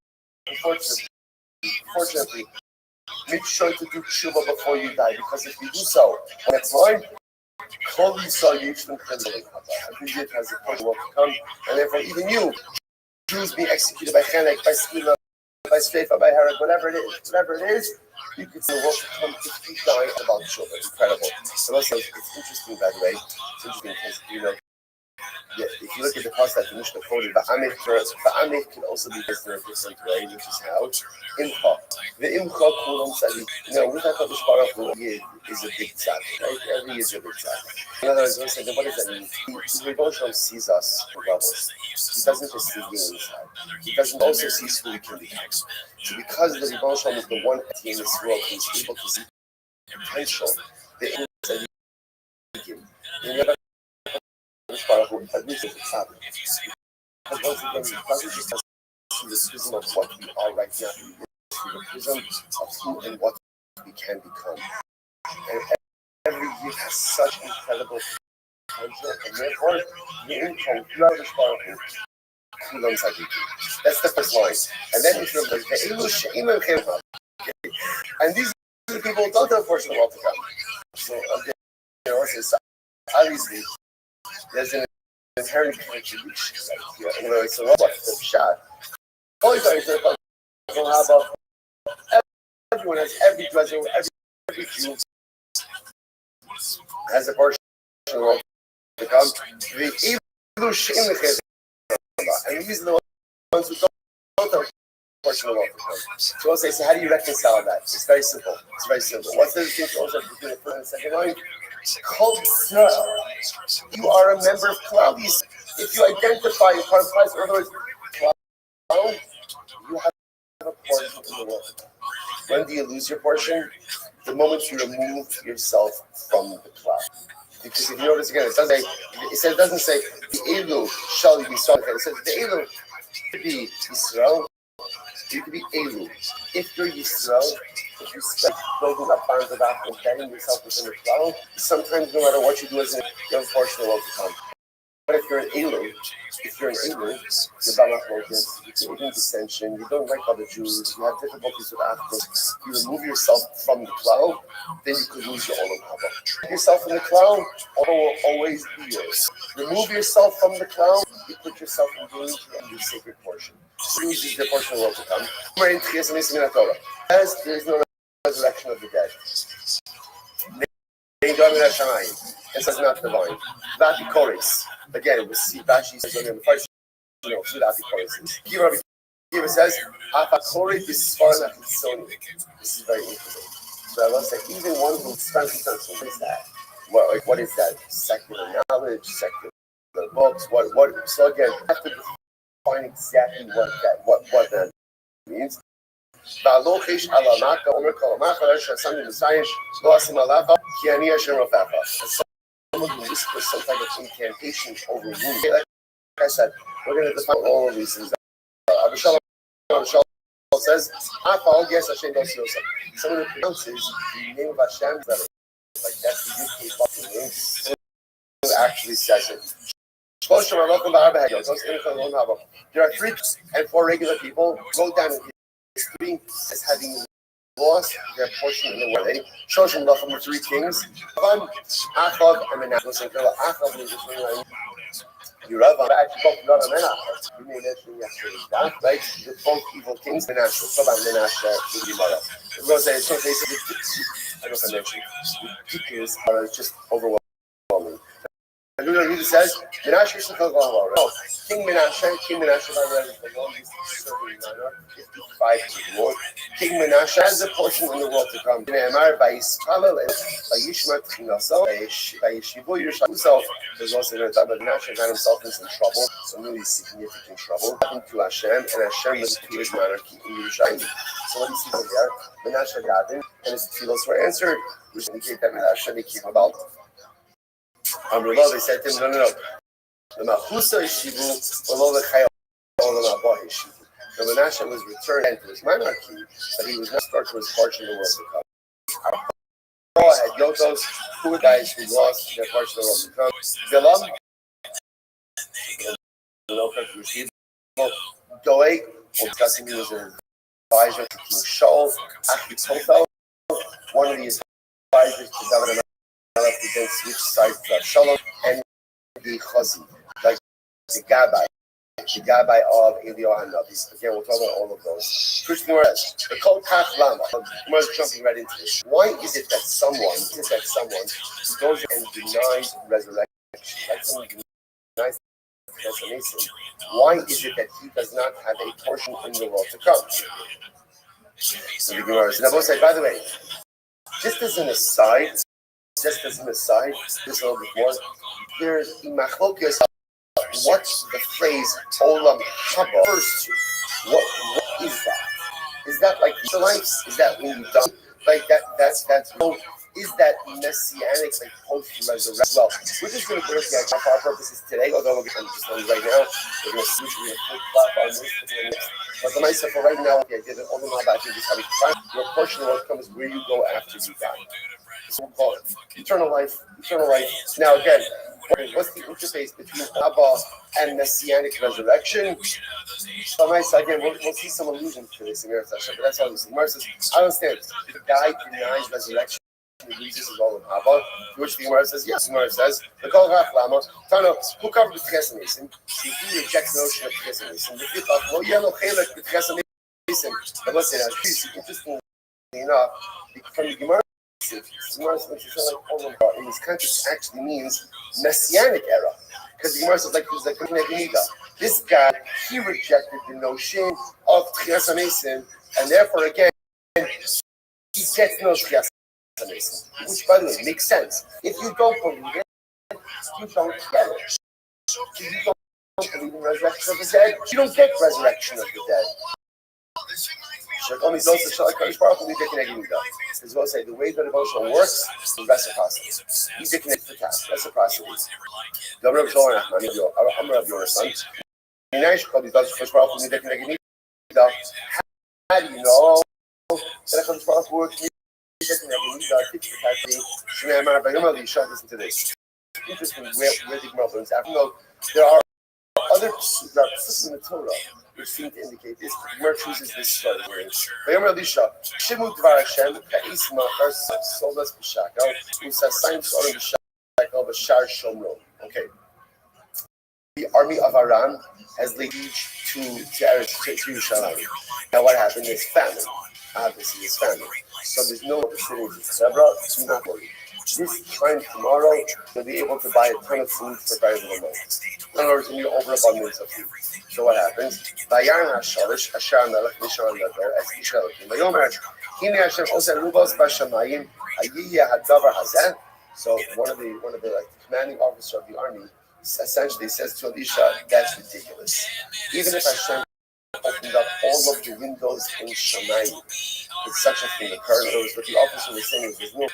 Unfortunately, make sure to do tshuva before you die, because if you do so, when it's fine, Kol Yisrael Yishvin Chazal. Every Yid has a portion will come, and therefore even you, Jews being executed by Chenek, by Skila, by Streifa, by Herod, whatever it is, you can see the world to come to keep dying about children. Incredible. So it's interesting, by the way. It's interesting because, yeah, if you look at the cost that the Mishnah quoted, Ba'amich can also be used in a different way, which is how Imcha. The Imcha Kulam Sadi. With HaKadosh Baruch Hu, Yid is a big tzaddik, right? Every Yid is a big tzaddik. In other words, what does that mean? The Rebbe sees us regardless. He doesn't just see you inside. He doesn't also see who we can become. So because the Rebbe is the one entity in this world who is able to see potential, the Imcha Sadi. Baruch Hu, at least it's a tzaddik. Because once again, it doesn't just through the prism of what we are right now, through the prism of who and what we can become. And every year has such incredible potential, and therefore, that's the first line. And then it's the and these are the people who don't have a portion of all to come. So, obviously, there's an inherent contradiction right here. In other words, so what's the shot? Always everyone has every pleasure, every Jew has a portion of the world to come. And these are the ones who don't have a portion of the world to come. So we'll say, so how do you reconcile that? It's very simple. What's the distinction also between the first and the second line? You are a member of Klal. If you identify as part of Christ, in other words, Klal, you have a portion in the world. When do you lose your portion? The moment you remove yourself from the Klal. Because if you notice again, it doesn't say the Elu shall be strong. It says the Elu could be Israel. You could be Elu. If you're Yisrael, if you start building up bonds of Africa, embedding yourself within the cloud, sometimes no matter what you do, you have a portion of the world to come. But if you're an Elu, you're Bamach, you're in dissension, you don't like other Jews, you have difficulties with Africa, you remove yourself from the cloud, then you could lose your Olam Haba. Put yourself in the cloud, Olam will always be yours. Remove yourself from the cloud, you put yourself in danger of your sacred portion. Loses the portion of the world to come. As there is no resurrection of the dead. This is not divine. Vapikoris. Again, we see Bashi says on the first, who Vapikoris is. Kiva says, Apakori is far enough. This is very interesting. So I want to say, even one who spends what is that? What is that? Secular knowledge, secular books, what? So again, I have to define exactly what that means. Someone who whispers some type of incantation over wounds. Like I said, we're going to define all of these things. Abishal says, someone who pronounces the name of Hashem better. Like that's the UK fucking name. Who actually says it. There are 3 and 4 regular people go down in history as having lost their portion in the world. Shoshim Lacham were 3 kings. Achab and Menachem. Achab means Yurav actually both Yurav and Menachem. We mentioned yesterday that, right? The both evil kings, Menachem. So about Menachem will be mother. We're going to say, so they said, I don't know if I mentioned, the Dikis are just overwhelming. And he says, Menashe is no, King Menashe, by the long used to serve in manner, 55 to the Lord. King Menashe has a portion in the world to come. Ne'emar Ba'Yisrael by Yishmat Chinasel, by Yeshivu Yerushalayim himself. There's also the time that Menashe got himself in some trouble, some really significant trouble. Happened to Hashem, and Hashem was to his monarchy in Yerushalayim. So what do you see over there? Menashe got in, and his tefillos were answered, which indicate that Menashe became about. They said to him, no. The Machusa Yeshivu, below the Chayal, the Mabah Yeshivu. The Menashe was returned to his monarchy, but he was not start to his portion of the world to come. had Yotos, poor guys who lost their parts of the world to come. Bilam, Doeg, we're discussing, he was an advisor to King Shaul. Achitofel, one of the advisors to David Amelech, who then switched sides to Shalom, and the Chazi, like the Gabbai of Eliyahu Hanavi. Again, we'll talk about all of those. First, the Kol Kach Lama. We're jumping right into this. Why is it that someone who goes and denies resurrection, like someone denies resurrection, why is it that he does not have a portion in the world to come? So the Gemara says, by the way, just as an aside, just a little bit more, there's machlokas. What's the phrase Olam Haba refers to? What is that? Is that like the life? Is that when you done like that? That's is that messianic, like post-resurrection? Well, we're just going to go to for our purposes today, although we're going to just right now. We're going to switch to flip-flop on this. But the nice for right now, the idea that Olam Haba is how we find your portion of what comes where you go after you die. So we'll call it eternal life. Now again, what's the interface between Abba and messianic resurrection? So nice again, we'll see some allusion to this in Eretz Hashem, but that's all this. Gemara says, I understand. The guy denies resurrection. He uses his all of Abba, to which the Gemara says, yes. The Gemara says, the Kol Rach Lama, Tano, who covered with Chesanis? He rejects the notion of Chesanis. And the fifth of, well, yellow Chelek with Chesanis. But let's say that, interestingly enough, from the Gemara, in this context actually means messianic era, because the Gemara says like this guy, he rejected the notion of Tchias HaMesim, and therefore again he gets no Tchias HaMesim, which by the way makes sense. If you don't believe it, you don't get it. If you don't believe in resurrection of the dead, you don't get resurrection of the dead. As well say the way that devotion works is reciprocity. You connect the task, reciprocity. The Rabbi I'm Rabbi your son. How do you know that a Baruch works? Listen to this. Interesting where the Gemara learns that. There are other psukim in the Torah which seem to indicate this. The Gemara chooses this story. Vayomer Elisha, Shimu Dvar Hashem, Ka'is Machar, Solas B'Shakal, Usasayim Solim B'Shakal, B'Shar Shomron. Okay. The army of Aram has laid siege to Yerushalayim. Now what happened is famine. Obviously, it's famine. So there's no opportunity. Zebra, do not worry. This time tomorrow, you'll be able to buy a ton of food for very little money. In other words, you need overabundance of food. So what happens? Vayaran hashalish, Ashar melech, Nishar ledor, es yishalekim. Vayomer, hine Hashem oseh rubos b'shamayim, hayiyeh hadavar hazeh. So one of the like commanding officer of the army essentially says to Elisha, that's ridiculous. Even if Hashem opened up all of the windows in Shamayim, if such a thing occurred, what the officer was saying is there's no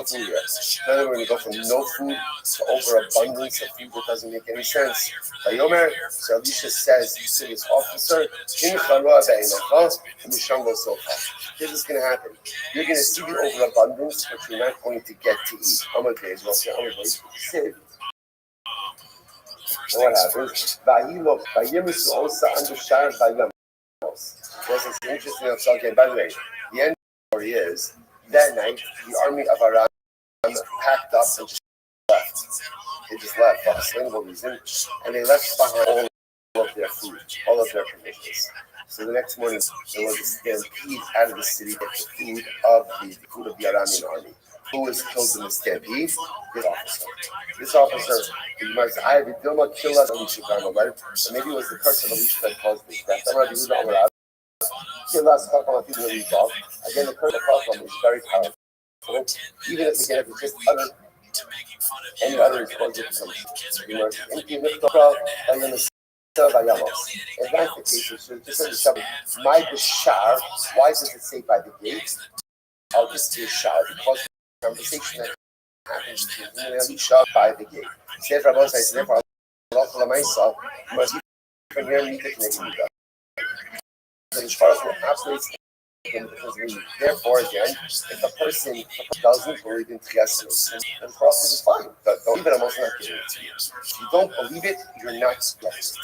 food yet. In other words, we go from no food to overabundance of food that doesn't make any sense. Vayomer, so Elisha says to this officer, this is going to happen. You're going to see the overabundance, but you're not going to get to eat. What happens? It's interesting. So again, by the way, the end story is that night the army of Aram packed up and just left. They just left for a single reason, and they left behind all of their food, all of their provisions. So the next morning there was a stampede out of the city to get the food of the Aramean army. Who was killed in the stampede? This officer, he might say, I have a Dilma kill us, Elisha Garma, right? So maybe it was the curse of Elisha that caused this death. Kill us, again, the curse of Elisha is very powerful. Even if again, if it's just any other exposure to something. If that's the case, so just like my bishar, why does it say by the gate? I'll just say shar, because the conversation that happens between Elisha by the gate. Therefore, Rabbi says, therefore, Allah myself must even hear me the connecting with God. The Shfarach operates Therefore, again, if a person doesn't believe in Tchias, then process is fine. Don't believe it, I'm also not giving it to you. If you don't believe it, you're not blessed.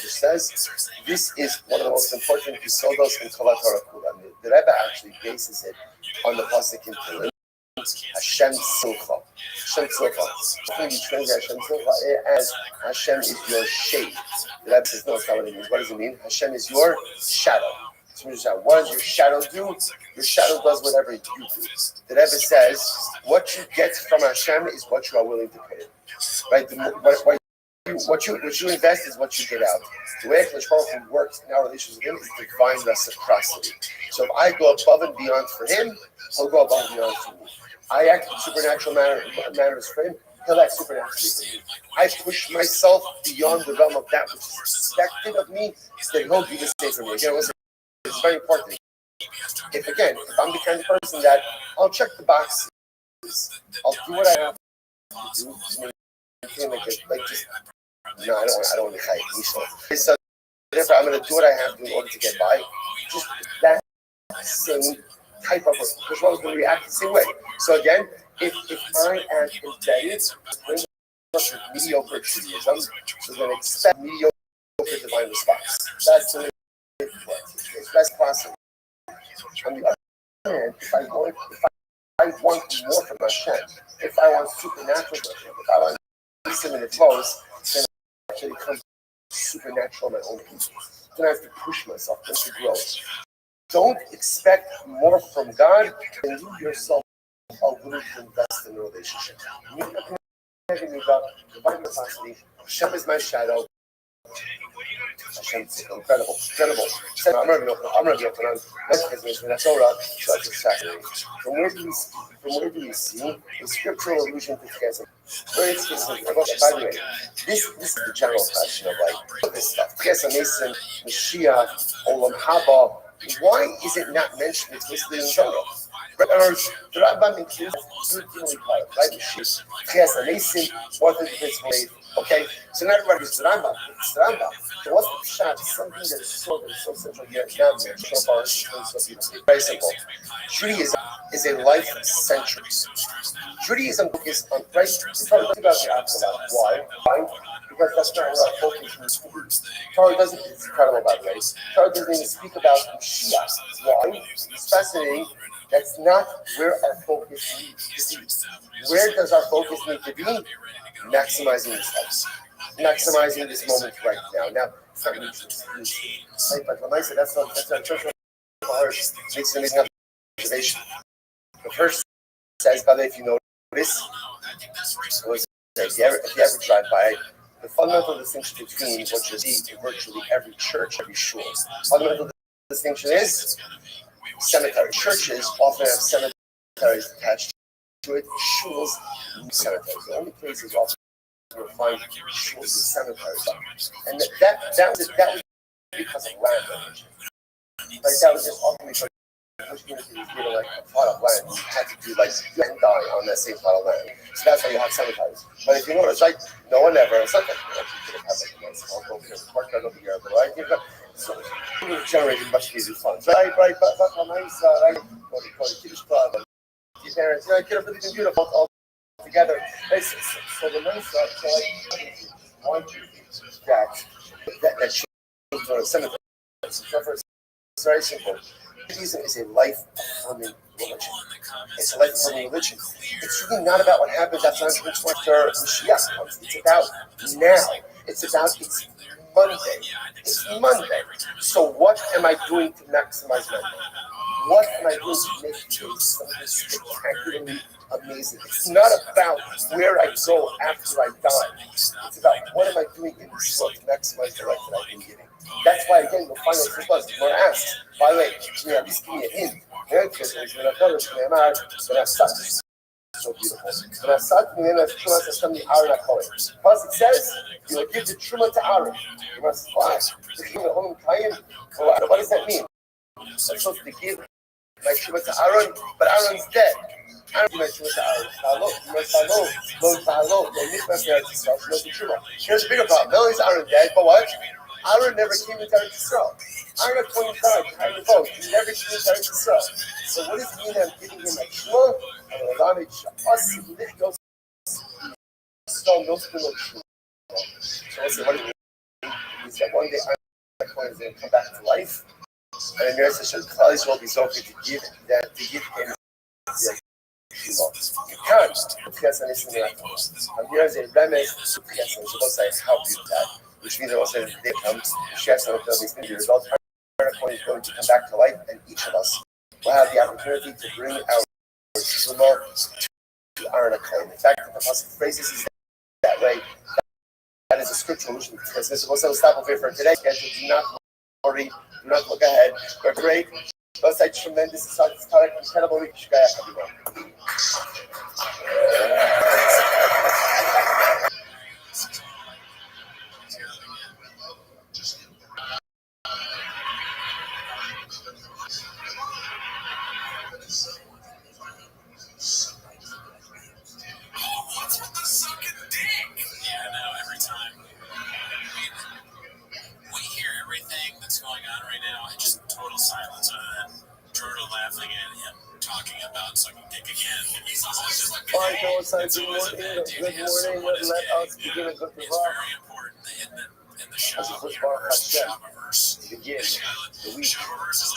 Says this is one of the most important episodes in Torah Kula. The Rebbe actually bases it on the pasuk in Tehillim. Hashem Silcha. Hashem Silcha. Often we translate Hashem Silcha as Hashem is your shade. The Rebbe says, no, that's not what it means. What does it mean? Hashem is your shadow. What does your shadow do? Your shadow does whatever you do. The Rebbe says, what you get from Hashem is what you are willing to pay. Right? What you invest is what you get out. The way Akash works in our relationship with him is divine reciprocity. So if I go above and beyond for him, he'll go above and beyond for me. I act in supernatural manners for him, he'll act supernaturally for me. I push myself beyond the realm of that which is expected of me, then he'll do the same for me. Again, it's very important. If I'm the kind of person that I'll check the boxes, I'll do what I have to do to maintain I don't want to hide. So therefore, I'm going to do what I have to in order to get by. Just that same type of person. Because I was going to react the same way. So again, if I am embedded in mediocre Judaism, so then expect mediocre divine response. That's the way it works. It's best possible. On the other hand, if I want more from Hashem, if I want supernatural worship, if I want to listen in the flows, then I actually become supernatural in my own people. Then I have to push myself to grow. Don't expect more from God than you yourself are willing to invest in a relationship. Hashem is my shadow. Hashem is incredible. From where do we see the scriptural allusion to Tchias? By the way, this is the general question of like this stuff. Tchias Mason, Mashiach, Olam Haba. Why is it not mentioned explicitly in the Torah? The Rabbi includes right? Tchias Mason, what is this way? Okay, so not everybody is the Rambam. It's the Rambam. So what's the shot? Something that is so central here. So far, so beautiful. Very simple. Judaism is a life-centric. Judaism is on right. It's about the afterlife. Why? Because that's not what our focus is. Torah doesn't. It's incredible, by the way. Torah doesn't even speak about Mashiach. Why? It's fascinating. That's not where our focus needs to be. Where does our focus need to be? Maximizing this house, maximizing this moment right now. Now, it's not easy. But when I say that's not church makes an amazing observation. The verse says, by the way, if you notice, if you ever drive by, the fundamental distinction between what you see in virtually every church, every shul, fundamental distinction is cemetery. Churches often have cemeteries attached to it. Shuls, cemeteries. The only places often you'll find shuls and cemeteries. And that was because of land damage. Like that was just often because the community was given like a plot of land. You had to do like you and die on that same plot of land. So that's why you have cemeteries. But if you notice, like no one ever, it's not that you could have like a nice courtyard over here, but right? So it was generating much easier fun. So right, but nice, right? What do you call it? Kiddush club. Your parents, could have really been beautiful all together. So the nice want you that should go to cemetery. It's very simple. Judaism is a life-affirming religion. It's a life-affirming religion. It's really not about what happens after Mashiach comes. It's about now. It's Monday. It's Monday. So what am I doing to maximize my Monday? What am I doing to make something spectacularly amazing? It's not about where I go after I die. It's about what am I doing in this world to maximize the life that I've been getting. That's why, again, you'll find this was. When I asked, by the way, at least give me a hint. So beautiful. Because it says, you will give the truma to Aaron. You must fly. What does that mean? I'm supposed to give my truma to Aaron, but Aaron's dead. Aaron gave my truma to Aaron. Here's the bigger problem. Not only is Aaron dead, but what? Aaron never came into Eretz Yisrael. Aaron at 25, Aaron vote. He never came into Eretz Yisrael. So what does it mean I'm giving him a shmur? And a lamech sha'asi lichtos so listen, what it means is that one day Aaron is going to come back to life. And the nurse said, Klal Yisrael is okay to give him the you can't. And here is a remez to Pias, and supposed to help you with that, which means also that they come, share some of these years old. Aaron is going to come back to life, and each of us will have the opportunity to bring our Shema to Aaron. In fact, the Pasuk phrases is that way. That is a scriptural allusion because this will stop over for today. Do not worry, do not look ahead. We're great. Both sides tremendous. It's incredible week. Everyone. What's with the sucking dick? Yeah, I know, every time. We hear everything that's going on right now and just total silence on that. Turtle laughing at him, talking about sucking dick again. He's always just like, all right, good morning. Let us begin a good it's very important in the Shabbaverse. Begin the week.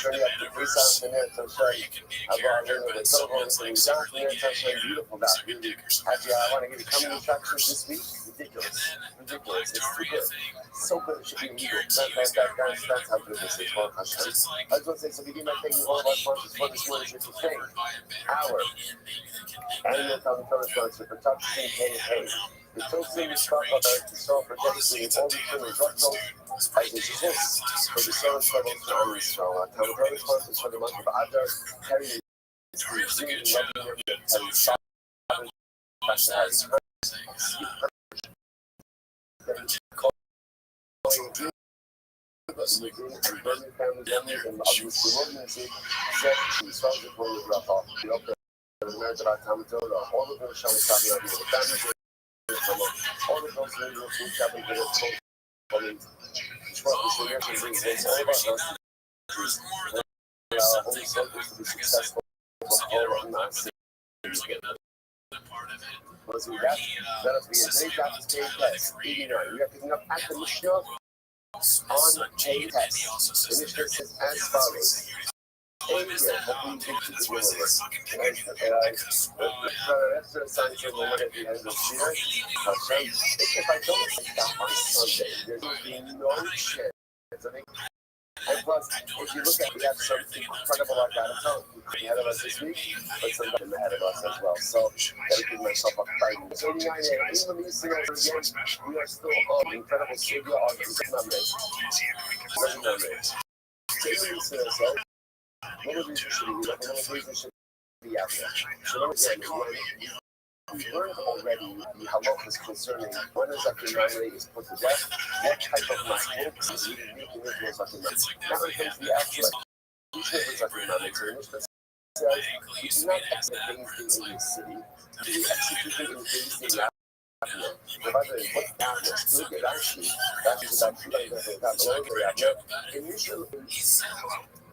Turning up the Pesach and then Toshay. About the Torah and beautiful now. Actually, I want to give you coming instructions this week. Ridiculous. It's too good. So good it should be legal. That's how good this is. I was going to say, so begin by thanking all of our sponsors for this morning's thing. Our annual Talmud Torah sponsor for Top 10K Hey. The Tosin is talk about the song for dedicating all the children Rothschild as a Jesus for the song struggles to honor Israel. Talmud Torah sponsors for the month of Adar, carrying the dream and loving their having solid all of those videos we have been doing successful. There's like another part of it. Was we got let us be a great job to stay blessed. 89. We are picking up at the Mishnah on a test. The Mishnah says as follows. If I don't stop on Sunday, there will be no chance of it. And plus, if you look at, we have something incredible like that ahead of us this week, but something ahead of us as well. So, gotta give myself a fighting. So, 89 again, we are still on incredible Savior on the numbers. One of these should be out there. So, we learned already the halachas concerning when a zaken mamre is put to death, what type of masmur is needed to make a zaken mamre. Now it comes to the actual zaken mamre. So the Mishnah says, we do not execute things in the city, we execute it in things in the the Bible is what happens. Look at Rashi. Rashi is about 2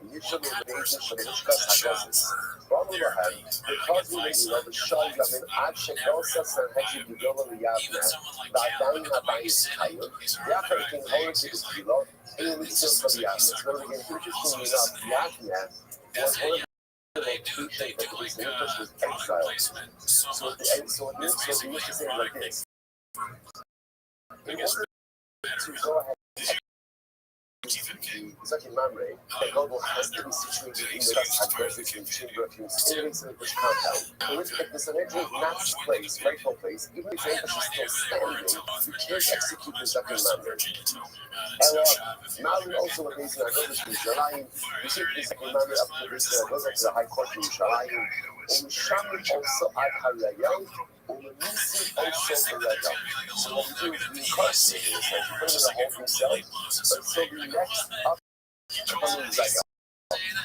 initially, the nation should discuss hagazis. Problem ahead, because we may love the shine of an action, also some hedging to go on the yavna, by dying a by his tire, the operating hold to the kilo, and we still for the yavna. So again, interestingly enough, yavna was one of the locations that was English was exiled. So the English is saying like this. In order to go ahead zaken mamre, the global has to be situated in the adversity and chamber of human spirits in this compound. In which if the Sanhedrin is not place, rightful place, even if the embassy is still standing, you can't execute the zaken mamre. Now we also look into our brothers in Yerushalayim. We see the zaken mamre up to this, goes up to the high court in Yerushalayim. Umishamim also ad harayam. Also Beretta. So what we do is we incarcerate it, like we put it in a hole for himself, but so the next up comes Zayah.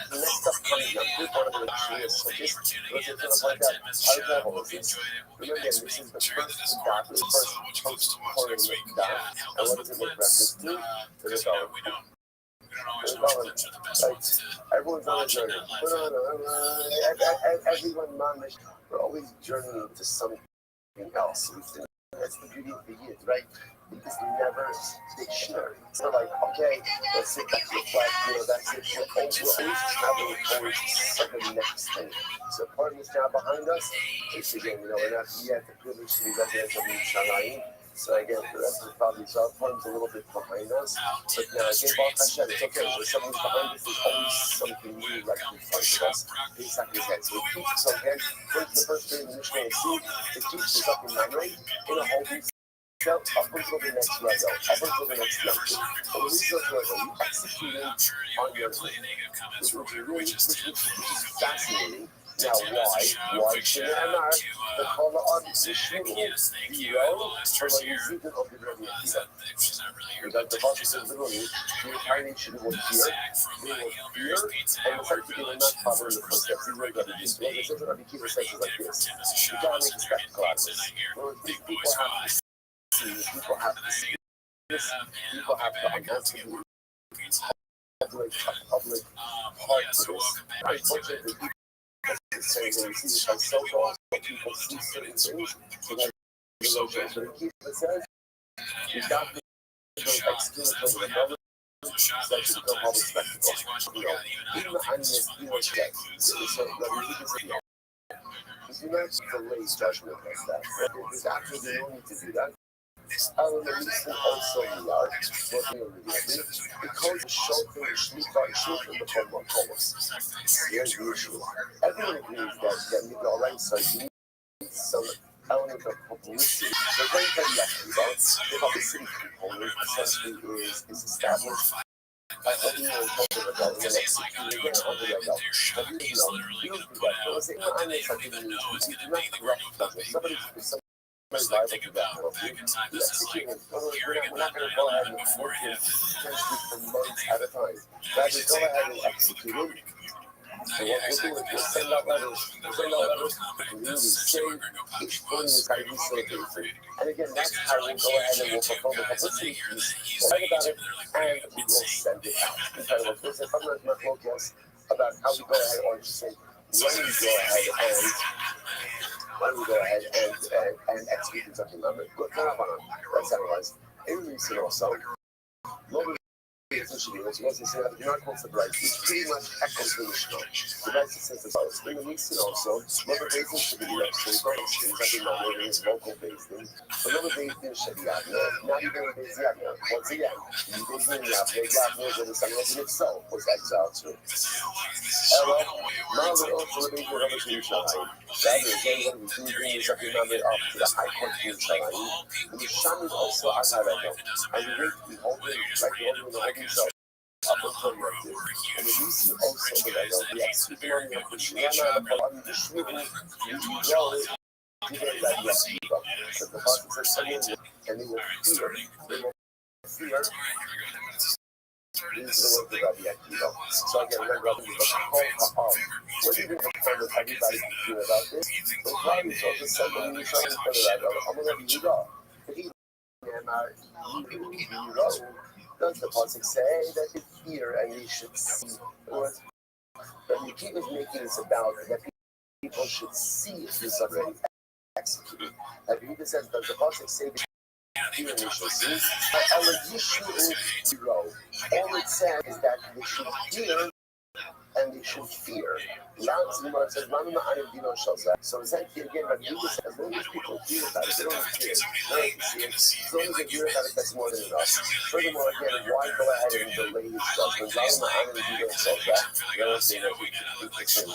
The next up coming young kid, one of the genius coaches, was just going to point out how the whole is this. Remember, again, this is the first dot, the first post-correlated dot, and what does it make reference to? To the dollar. Everyone's on a journey. Everyone, man, we're always journeying to something else. That's the beauty of the youth, right? It is never stationary. It's not like, okay, let's sit back to the flag, that's it. We're always traveling forward to the next thing. So part of this job behind us is, again, we're not yet the privilege to be residential in Shalayim. So again, the rest of the probably so points a little bit behind us. But now again, Baruch Hashem, it's okay. There's something behind us. There's always something new right in front of us. Pesach is head. So it keeps us again. Going to the first day of the Mishnah and see, it keeps us up in memory in a whole piece. Up until the next level, up until the next level. And when we go to level, you executing on your own, which is fascinating. Now, why should it not? The color on the shul, zero, for the reason of the Rabbi Akiva. Because the Pasha says literally, the entire nation will fear, they will fear, and the fact that they will not follow in the footsteps. These are what Rabbi Akiva. Well, the Satan Rabbi Akiva says is like this. You gotta make a spectacle out of this. People have to see this. People have to understand this. Public part to this. Unfortunately, it's saying that we see this by cell phones, people see certain things. So that's the relationship. But it says, you got to execute it for the government. So it should become public spectacle. Even the honest, check. So do not delay judgment like that. There's absolutely no need to do that. Also love because shorten the columns. Here's the issue. Everyone agrees that Miguel Ransom needs some element of publicity. The very the publicity component essentially is established by holding your culture about and executing again on the level. But you don't do that. There was an honest something you do not correct something. Somebody Somebody take a bow. Executing it. We're not going to go ahead and beforehand. Potentially for months at a time. Rather, go ahead and execute it. So what we'll do is we'll send out letters, and we say each one is how you celebrate. And again, that's how we'll go ahead and we'll perform the publicity piece. We'll write about it, and we will send it out. Incredible. There's a couple of focus about how we go ahead or just say, when we go ahead and execute something on it. Look, that's how it was. In recent also, essentially, what you say that you're not called the right, which pretty much echoes the Mishnah. The right says as follows. In the Nixon also, another basin should be actually based in something not really is local based in. Another based in Shadiagna, not even a based Yagna. Once again, you based in Yagna is the same as itself was exiled to. Now they also based in Rabbi Yerushalayim. That is, they were bringing something up to the high court in Yerushalayim. And the Sham is also Azareno. And we wait to be holding, like the holding the holding himself. And the Nisi also the level, the execution of the Shiyama, the Shmuel, you grow it, you get that Yashiva. So the Prophet says, and they will fear. This is the word of Rabbi Akiva. So again, remember, Rabbi Akiva, what do you think of everybody hear about this? The Rabbi is also said, when you try to put it out, I'm going to be Yudah. But he, does the Pasuk say that they fear and they should see? But the king is making this about that people should see this already executed. And he says, does the Pasuk say that fear and they should see? All it says is that they should fear and they should fear. So essentially, again, Rabbi Yehuda says, as long as people hear about it, they don't fear. They don't see it. As long as they hear about it, that's more than enough. Furthermore, again, why go ahead and delay his judgment? They don't say that Rabbi Yehuda understands this.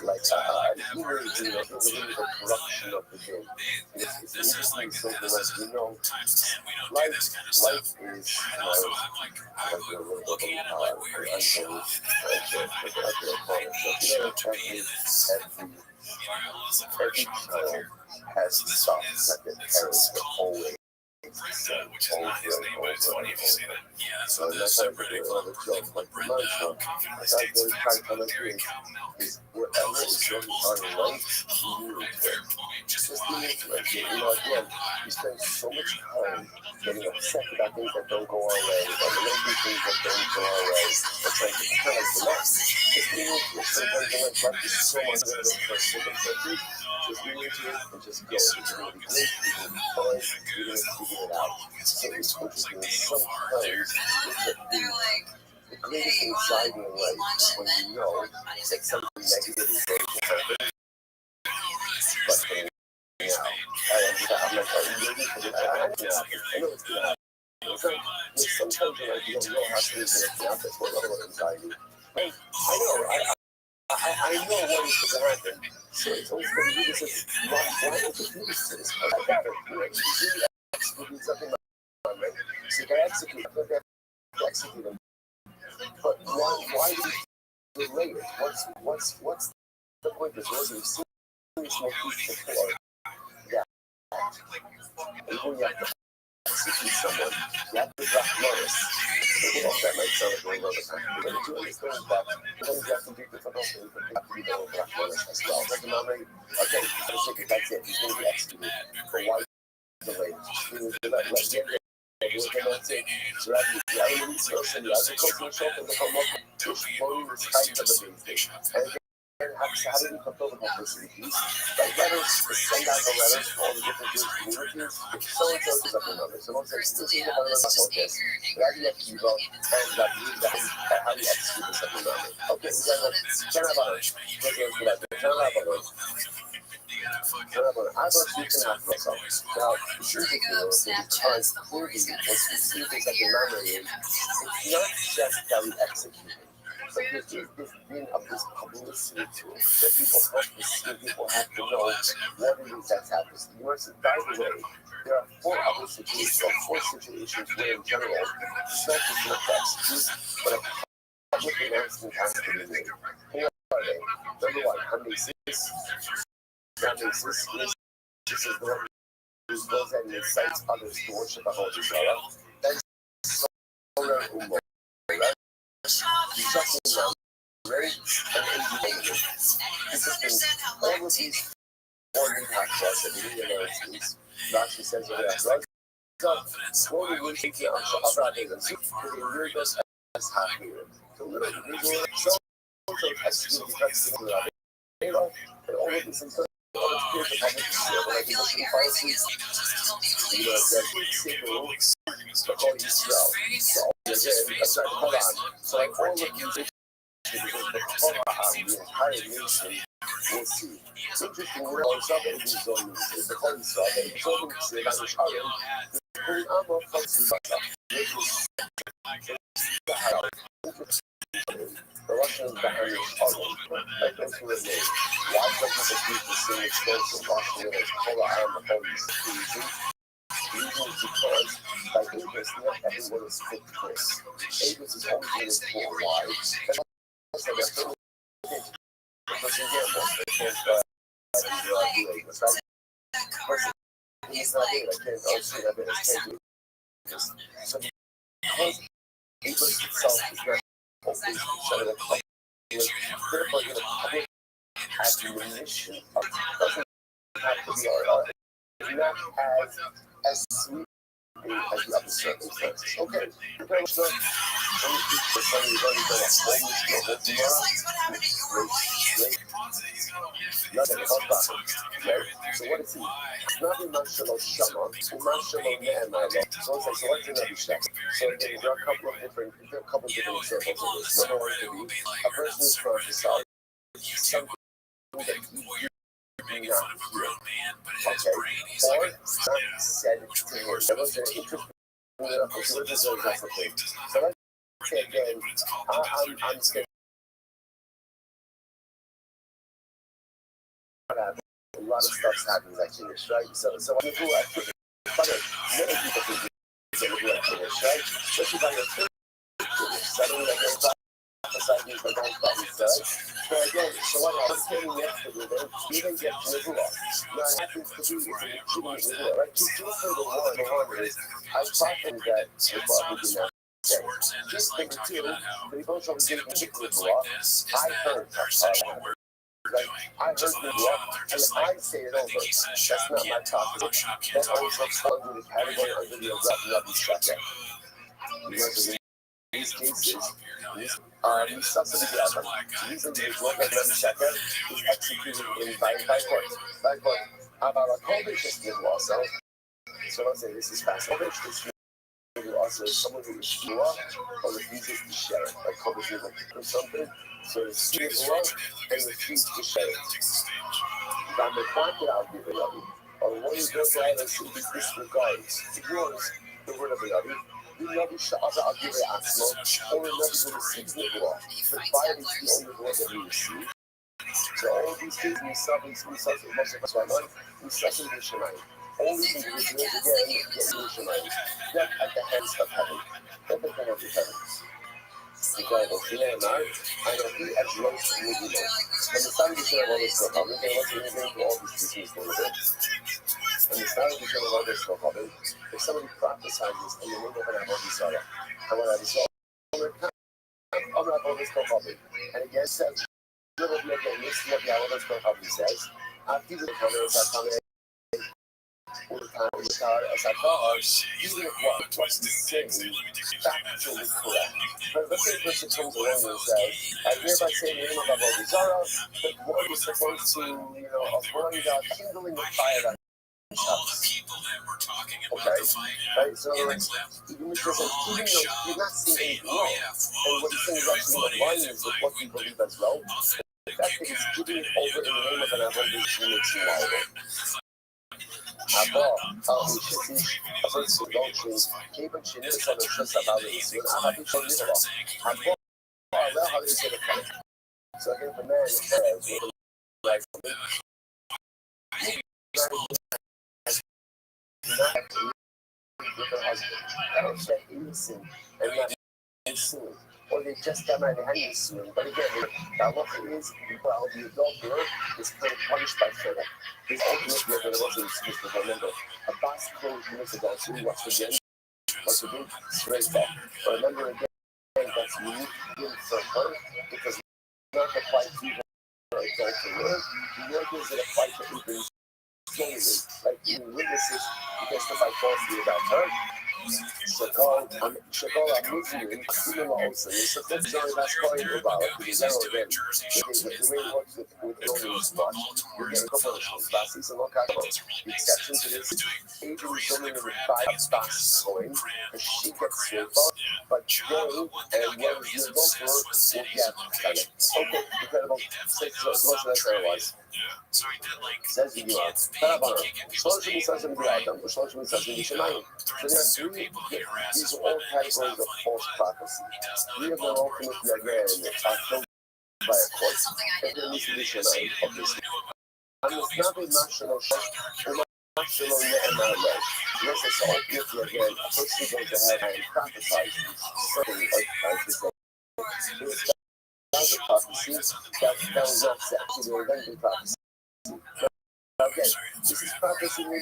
Like humor is the corruption of the day. It's interesting something like life is every child has stuff that the parents will always it's the same over and over and over. So I'm not trying to do another joke, but the mantra, as I really try to come here, is wherever is going on in life, be new to it. Just be new to it. Again, we spend so much time getting upset about things that don't go our way, or making things that don't go our way, or trying to pretend like the next. Just be new to it. Sometimes in life is so much better for circumstances. Just be new to it and just go. You're going to be great, you're going to be fine, you're going to figure it out. So it's interesting. Sometimes the greatest anxiety in life is when you know that something negative is going to happen. But I'm not telling you because I know it's going to happen. Sometimes in life you don't know how to do it. That's what level of anxiety. I know what is going to happen. So it's always going to be this. Why would you do this? I got it. You really execute something like that. So you got to execute. I think that execute them. But why do you relate it? What's the point? Because we've seen this motif before. Yeah. And when you have to execute someone, you have to drop notice. That might sound like going on the time. But if you understand that, sometimes you have to do difficult things, but you have to be able to drop notice as well. Like the memory, okay, that's it. He's going to be executed. But why delay? Let's get it. So Rabbi, the other resource and the other cultural show from the Hamok, which floating is tight of the basic. And again, how do we fulfill the multiplicity piece? Write letters, send out the letters to all the different Jewish communities. So-and-so is up and running. So this is the one of the focus. Rabbi Akiva and Rabbi, how do you execute this up and running? Okay, we got to turn up on it. Turn up on it. I was speaking of myself. Now, usually because clearly what's received as a memory is it's not just that we execute it, but there's this being of this publicity to it that people have to see, people have to know what it is that's happening. You want to, by the way, there are four situations where in general, it's not just an execute, but a public announcement has to be made. Who are they? Number one, how many cities? That means this is the one who goes and incites others to worship a holy God. Then Solar Umo, right? Shutting down, right? And indicating. This has been all of these four impact laws that we announcements. Rashi says over there, what we will take the answer of our agents, to the universe as happy. So literally, we will show the executive practicing the Rabbi, and all of this in the Russians behind this problem, like those who have made why some people use the same explosive Russian as Kola and the police reason because by Aegis, not everyone is fit for this. Aegis is only in it for why. And also, they're so for example, they can't do Aegis, right? Person, he's not it, I can't also that bit, I can't do Aegis. So because Aegis itself is not hopefully shut it up. Therefore, the public admonition doesn't have to be not as sweet as the other circumstances. Okay, very much so. So what is he? Not in Marshall Shama, in Marshall Ne'emar. So what's in every step? So again, there are a couple of different examples of this. Number one could be a person who's prophesied something that you do not hear. Okay, or not said to him. That was an interesting thing. So let's say again, I'm saying a lot of stuff happens at Kiddush, right? So I do at Kiddush. Many people think it's going to do at Kiddush, right? Especially by your first Kiddush. Suddenly, like, everybody prophesies these, but don't prophesy. So again, so what standing next to me, you didn't get to the law. Now, it happens to be it's a legitimate law, right? Just for the one is, I thought that the Bible did not say. Just number two, the emotional didn't get to the law. I heard right? I heard the law, and I say it over. That's not my topic. That also falls under the category under the Rabbi Shaka. Remember, in these cases, we subsidize the outcome. These individuals, like Rabbi Shaka, is executed by court. By court. About a coalition is also. So let's say this is fast. This also someone who is law or refuses to share it. Like coalition or something. So the student law and refuse to share it. Now the point out the Rabbi, or when you go down and see this disregards, ignores the word of the Rabbi. The Rabbi shall give it asmo, or the Rabbi who receives the law, but violates the only law that he received. So all these things we suffer in Shemayim. All these individuals again get in Shemayim. Death at the hands of heaven. Everything of the heavens. Incredible. Now, I know he has roast in the email. And the study of all this stuff, I'm looking at all these teachings a little bit. And the study of all this stuff, if somebody prophesizes in the name of an Avodah I want to say, I'm not all this stuff, and again, says, little bit again, this is what the Avodah stuff says. After the comments, I come in. All the time, as I thought, even if what he's saying is factually correct. But let's say a person comes along and says, I hereby say in the name of Avodah that one is supposed to, avoid kindling the fire that all the people that were talking about the fight right? So in the clip, even though you're not seeing anything wrong, and what he's saying is actually aligns with what we believe as well. The fact that he's giving it over in the name of an Avodah makes you liable. A person adultery, keeping Chinese on the trust about it, and I have to show you all. I know how they get it from. So if the man says, like, not with her husband, I don't say innocent and not insane. Or they just got married and had you soon. But again, that what it is, well, the adulterer is kind of punished by further. His ultimate murder wasn't excused, but remember, a boss closed commits adultery, what's again, straight back. But remember again, that's unique for her, because not apply to her adulterer, nor does it apply to even solely. Like even witnesses who testify falsely about her. Shakal, I'm losing you. I'm also. So that's sorry, that's calling about it. Because now again, the way it works with only spot, you're getting a couple of classes and all kinds of the exception to this. Adrian is only going to buy a box coin, and she gets straight off, but they and where the adulterer will get credit. Okay, incredible. What's the next otherwise? So he did like says you are. Shloshim Adam, Shloshim Shemayim. So there are three. These are all categories of false prophecy. Three of them ultimately again are killed by a court. And there needs to be Shemayim, obviously. And it's not a national show. National Ne'emanah. Yes, it's ultimately again a person goes ahead and prophesies something like this. That's a prophecy that was not set to the event prophecy. Okay, this is prophecy in the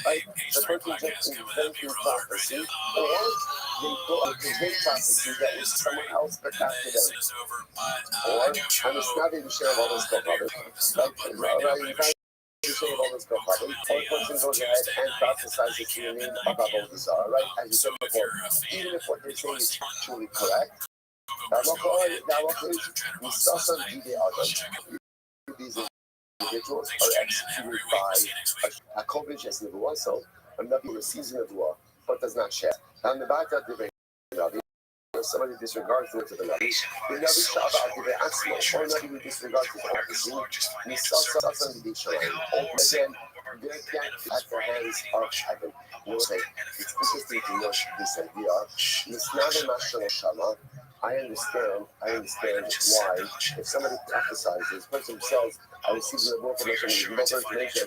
right? The person just inventing prophecy, or they thought it was a prophecy that was someone else but after them. Or, and it's not even share of all this stuff, right? You say all this stuff, or a person goes ahead and prophesies it in the name of Avodah, right? As you said before, even if what they're saying is actually correct, these individuals are executed by a coverage as never was so, and not in a season of law, but does not share. And the back of the somebody disregards the words of the Navi. The Navi shall not give an answer, or not even disregards the prophecy. We saw something to be shown. Again, their death at the hands of heaven. It's interesting to note this idea. It's not a national shama. I understand why, if somebody prophesies, this person themselves, I receive the more information that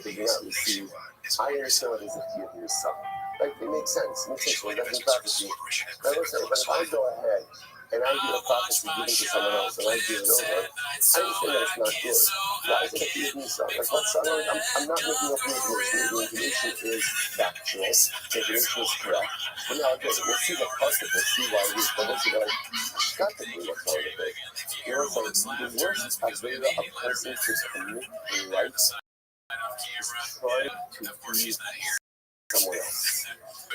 they do not receive. I understand what is the fear of your son. Like, it makes sense. It makes sense. It doesn't prophecy. But if I go ahead and I hear a prophecy given to someone else and I give it over, I understand that it's not good. Why is it a evening song? Like, what song? I'm not making up the information. The information is factual. The information is correct. But now, again, we'll see the concept. We'll see why it is. But once again, practically what's wrong with it? You know what I'm saying? The worst Aveda a person to commit right is trying to be someone else.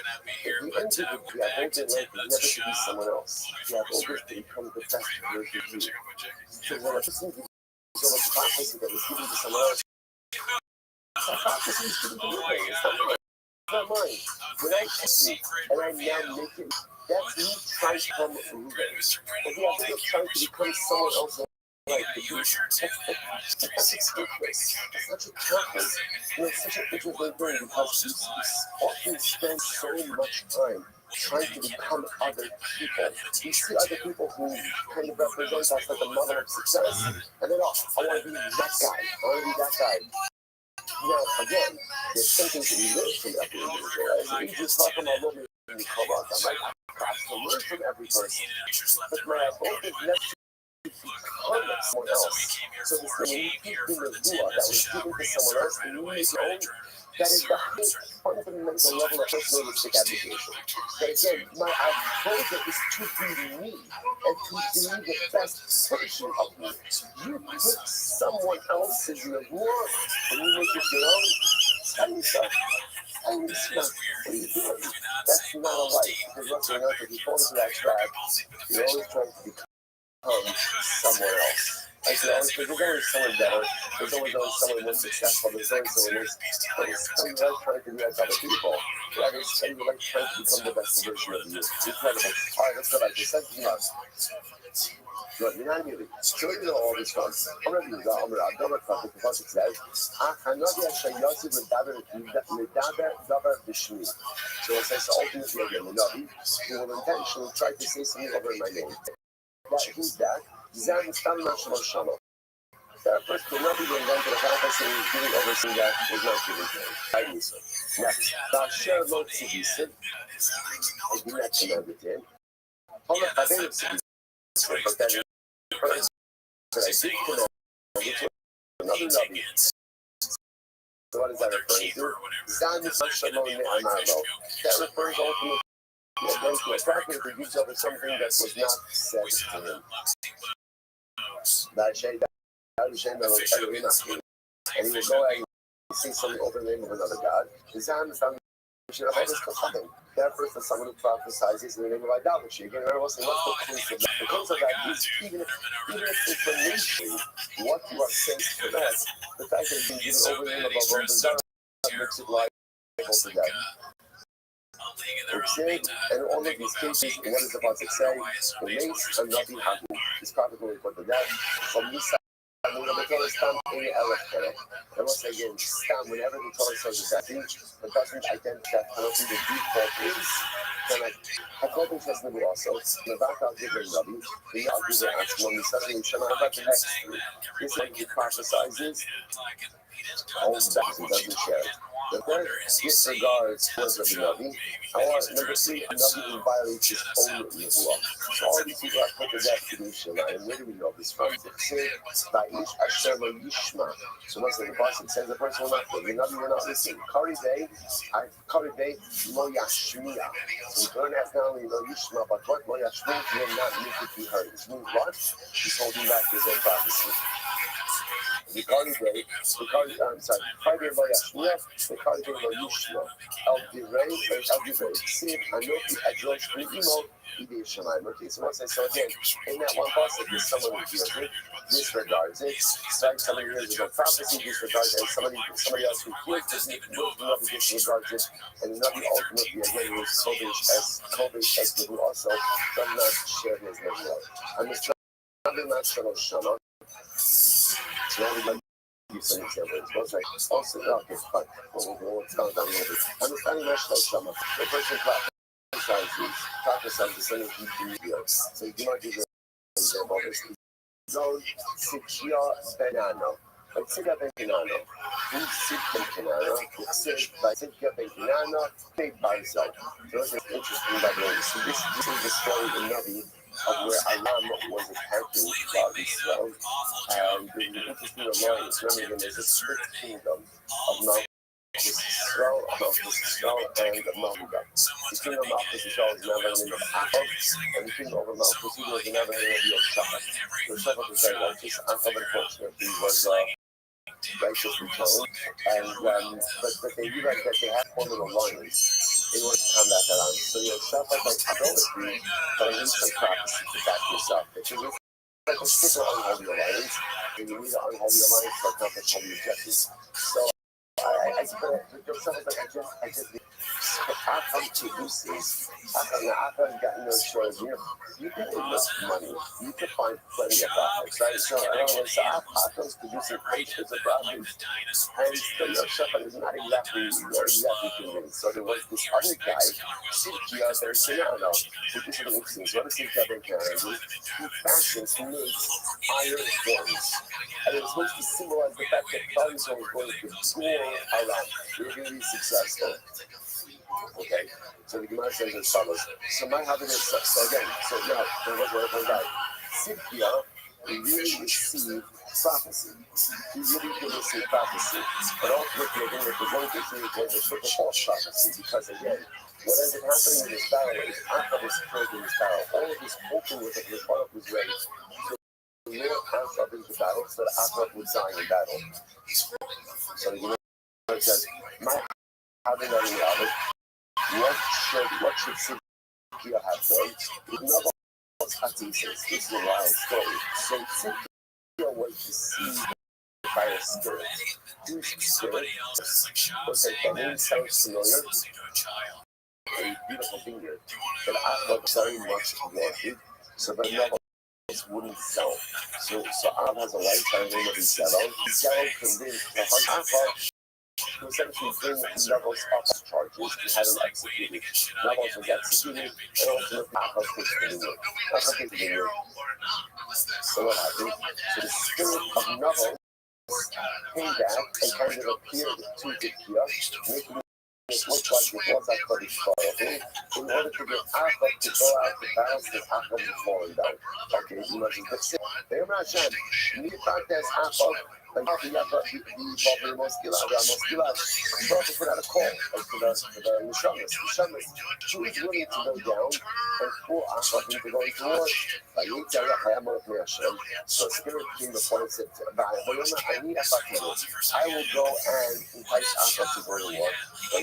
At the end of the day, I hope that life never to be someone else. You have always to become the best version of you. So when a person gives so much prophecy that was given to someone else, that prophecy is given to you. It's not mine. When I see and I now make it, that's me trying to become Ruben. But the idea of trying to become someone else like the you, that's ridiculous. That's such a toughness. You know, it's such an interesting thing because we often spend so much time trying to become other people. We see other people who kind of represent us like the model of success. And then, oh, I want to be that guy. I want to be that guy. Now, again, there's something to be learned from every individual. As we just talk about what we come up, I'm like, I have to learn from every person. But my hope is never to become someone else. So this when you keep the Nebuah that was given to someone else, and you make your own, that is the highest fundamental level of personalistic application. But again, my idea is to be me and to be the best version of me. You put someone else's Nebuah and you make it your own. Tell yourself, what are you doing? That's not a life. Because once you're not, if you fall into that trap, you're always trying to become somewhere else. Like, there's always someone better. There's always someone more successful. There's always someone who's trying to do that to other people. Rather, you like trying to become the best version of you. Incredible. All right, let's go back. The second one. Good. You know what I mean? Sure, you know all this fun. I'm ready to go. I'm ready to go. Because it says, Hanabi Ashayasi Dabar Bishmi. So it says, ultimately, again, the Nabi, who will intentionally try to say something over my name. Who's that? Zan Stamna Shaloshama. That first, the Nabi went down to the prophecy and giving over something that was not given to him. I do so. Next. Dasher Lo Tzibisi. I do not command it in. Hold up, I didn't see. But then, first, but I did command it to another Nabi. So what is that referring to? Zan Shalom Ne'amaro. That refers ultimately again to a prophet who gives over something that was not said to him. And he will go and see something over the name of another god. That first is someone who prophesizes in the name of idolatry. Again, what's the case of that? The case of that is even if information, what you are saying to that, the fact that it's been given over the name of Avodah Zarah makes it liable to that. Okay, and all of these cases, what is the Pasuk say? The mace and nothing happened. This prophet will report to that. From this side, when the Torah stamp in the Elef, and once again, stamp whenever the Torah says that it doesn't identify that penalty. The default is then I call them says Nebu also. The back I'll give them Rabbi. The I'll give them Ashmon. The second in Shema. About the next three. This one he prophesizes. All the back he doesn't share. The third disregards words of the Nabi. Number three, a Nabi who violates his own Nebuah. So all these people are put to death to the Shema. And where do we know this from? It says, Ba'ish Asher Lo Yishma. So once the Pasuk says the person will not live, the Nabi will not listen. Kari Bey Lo Yashmiya. So the Quran has not only Lo Yishma, but what Lo Yashmiya will not make it be heard. Which means what? He's holding back his own prophecy. The Kari Bey Lo Yashmiya. The Kari Bey Lo Yishma. El Divrei, Sim, Anoki Adrosh Imo. Okay, so once I saw again, in that one passage, there's someone who feels it, disregards it, like somebody hears about prophecy, disregards it, and somebody else who feels it, another disregards it, and another ultimately, again, who is Kovish as who also does not share his name. And this another not Shama. So now we'd like to give some examples. Most like, also, okay, fine. We'll count down a little bit. Understanding Shama. The person prophesies the son of Hebrew. So you might give an example. Zone Sikia Benano. But Sikia Benano. Who Sikia Benano? By Sikia Benano, big by himself. So it's interesting by the way. So this is the story in Nabi of where Aram was attacking Israel. And the interesting alliance, remember, there's a split kingdom of Israel, Israel, and Mahuda. The king of Malchus Israel is never the name of Achab, and the king of Malchus Israel is never the name of Yoshaphat. Yoshaphat was very righteous. Achab, unfortunately, was righteously turned, and but they realized that they had formed an alliance in order to combat that on. So Yoshaphat like idolatry, but I need some prophecy to back this up. Because it's like a super unholy alliance, and you need an unholy alliance to accomplish holy objectives. So I Yoshaphat like I just Achab produces. Achab got no choice. You can make enough money. You can find plenty of profits, right? So in other words, Achab's producing hundreds of profits, and so Yoshaphat is not exactly convinced. So there was this other guy, Sidkia ben Kenana, which is something interesting. So what does Sidkia ben Kenana do? He fashions, he makes iron forms, and it was supposed to symbolize the fact that Klal Yisrael was going to go around. They were going to be successful. Okay, so the Gemara says as follows. So my habit is so again. So now there was one guy. Sidkia really received prophecy. He really did receive prophecy, but ultimately again, it was going to see it was such a false prophecy because again, what ended up happening in this battle is Achab was killed in this battle. All of this hoping was that his heart was ready to lure Achab into battle so that Achab would die in battle. So the Gemara says, my habit on the other. What should Sidkia have done? This is a wild story. So Sidkia was deceived by a spirit. Whose spirit was a name sounds familiar? A beautiful vineyard that Achab very much wanted, so the novels wouldn't sell. So Achab has a wife by the name of Izelo. Izelo convinced Achab to essentially bring Neville's up charges and had him executed. Neville was executed, and ultimately Achab takes the vineyard. So what happened? So the spirit of Neville came back and kind of appeared to Sidkia, making it look like it was Achab's father, in order to get Achab to go out to battle with Achab was falling down. Okay, you imagine this. They were not Hashem. You need to find this Achab. Like the Moskila, Baruch put out a call for the Neshamas. Neshamas, who is willing to go down and pull Achab into going to war. So Spirit came before and said, I need Achab. I will go and entice Achab to go to war. They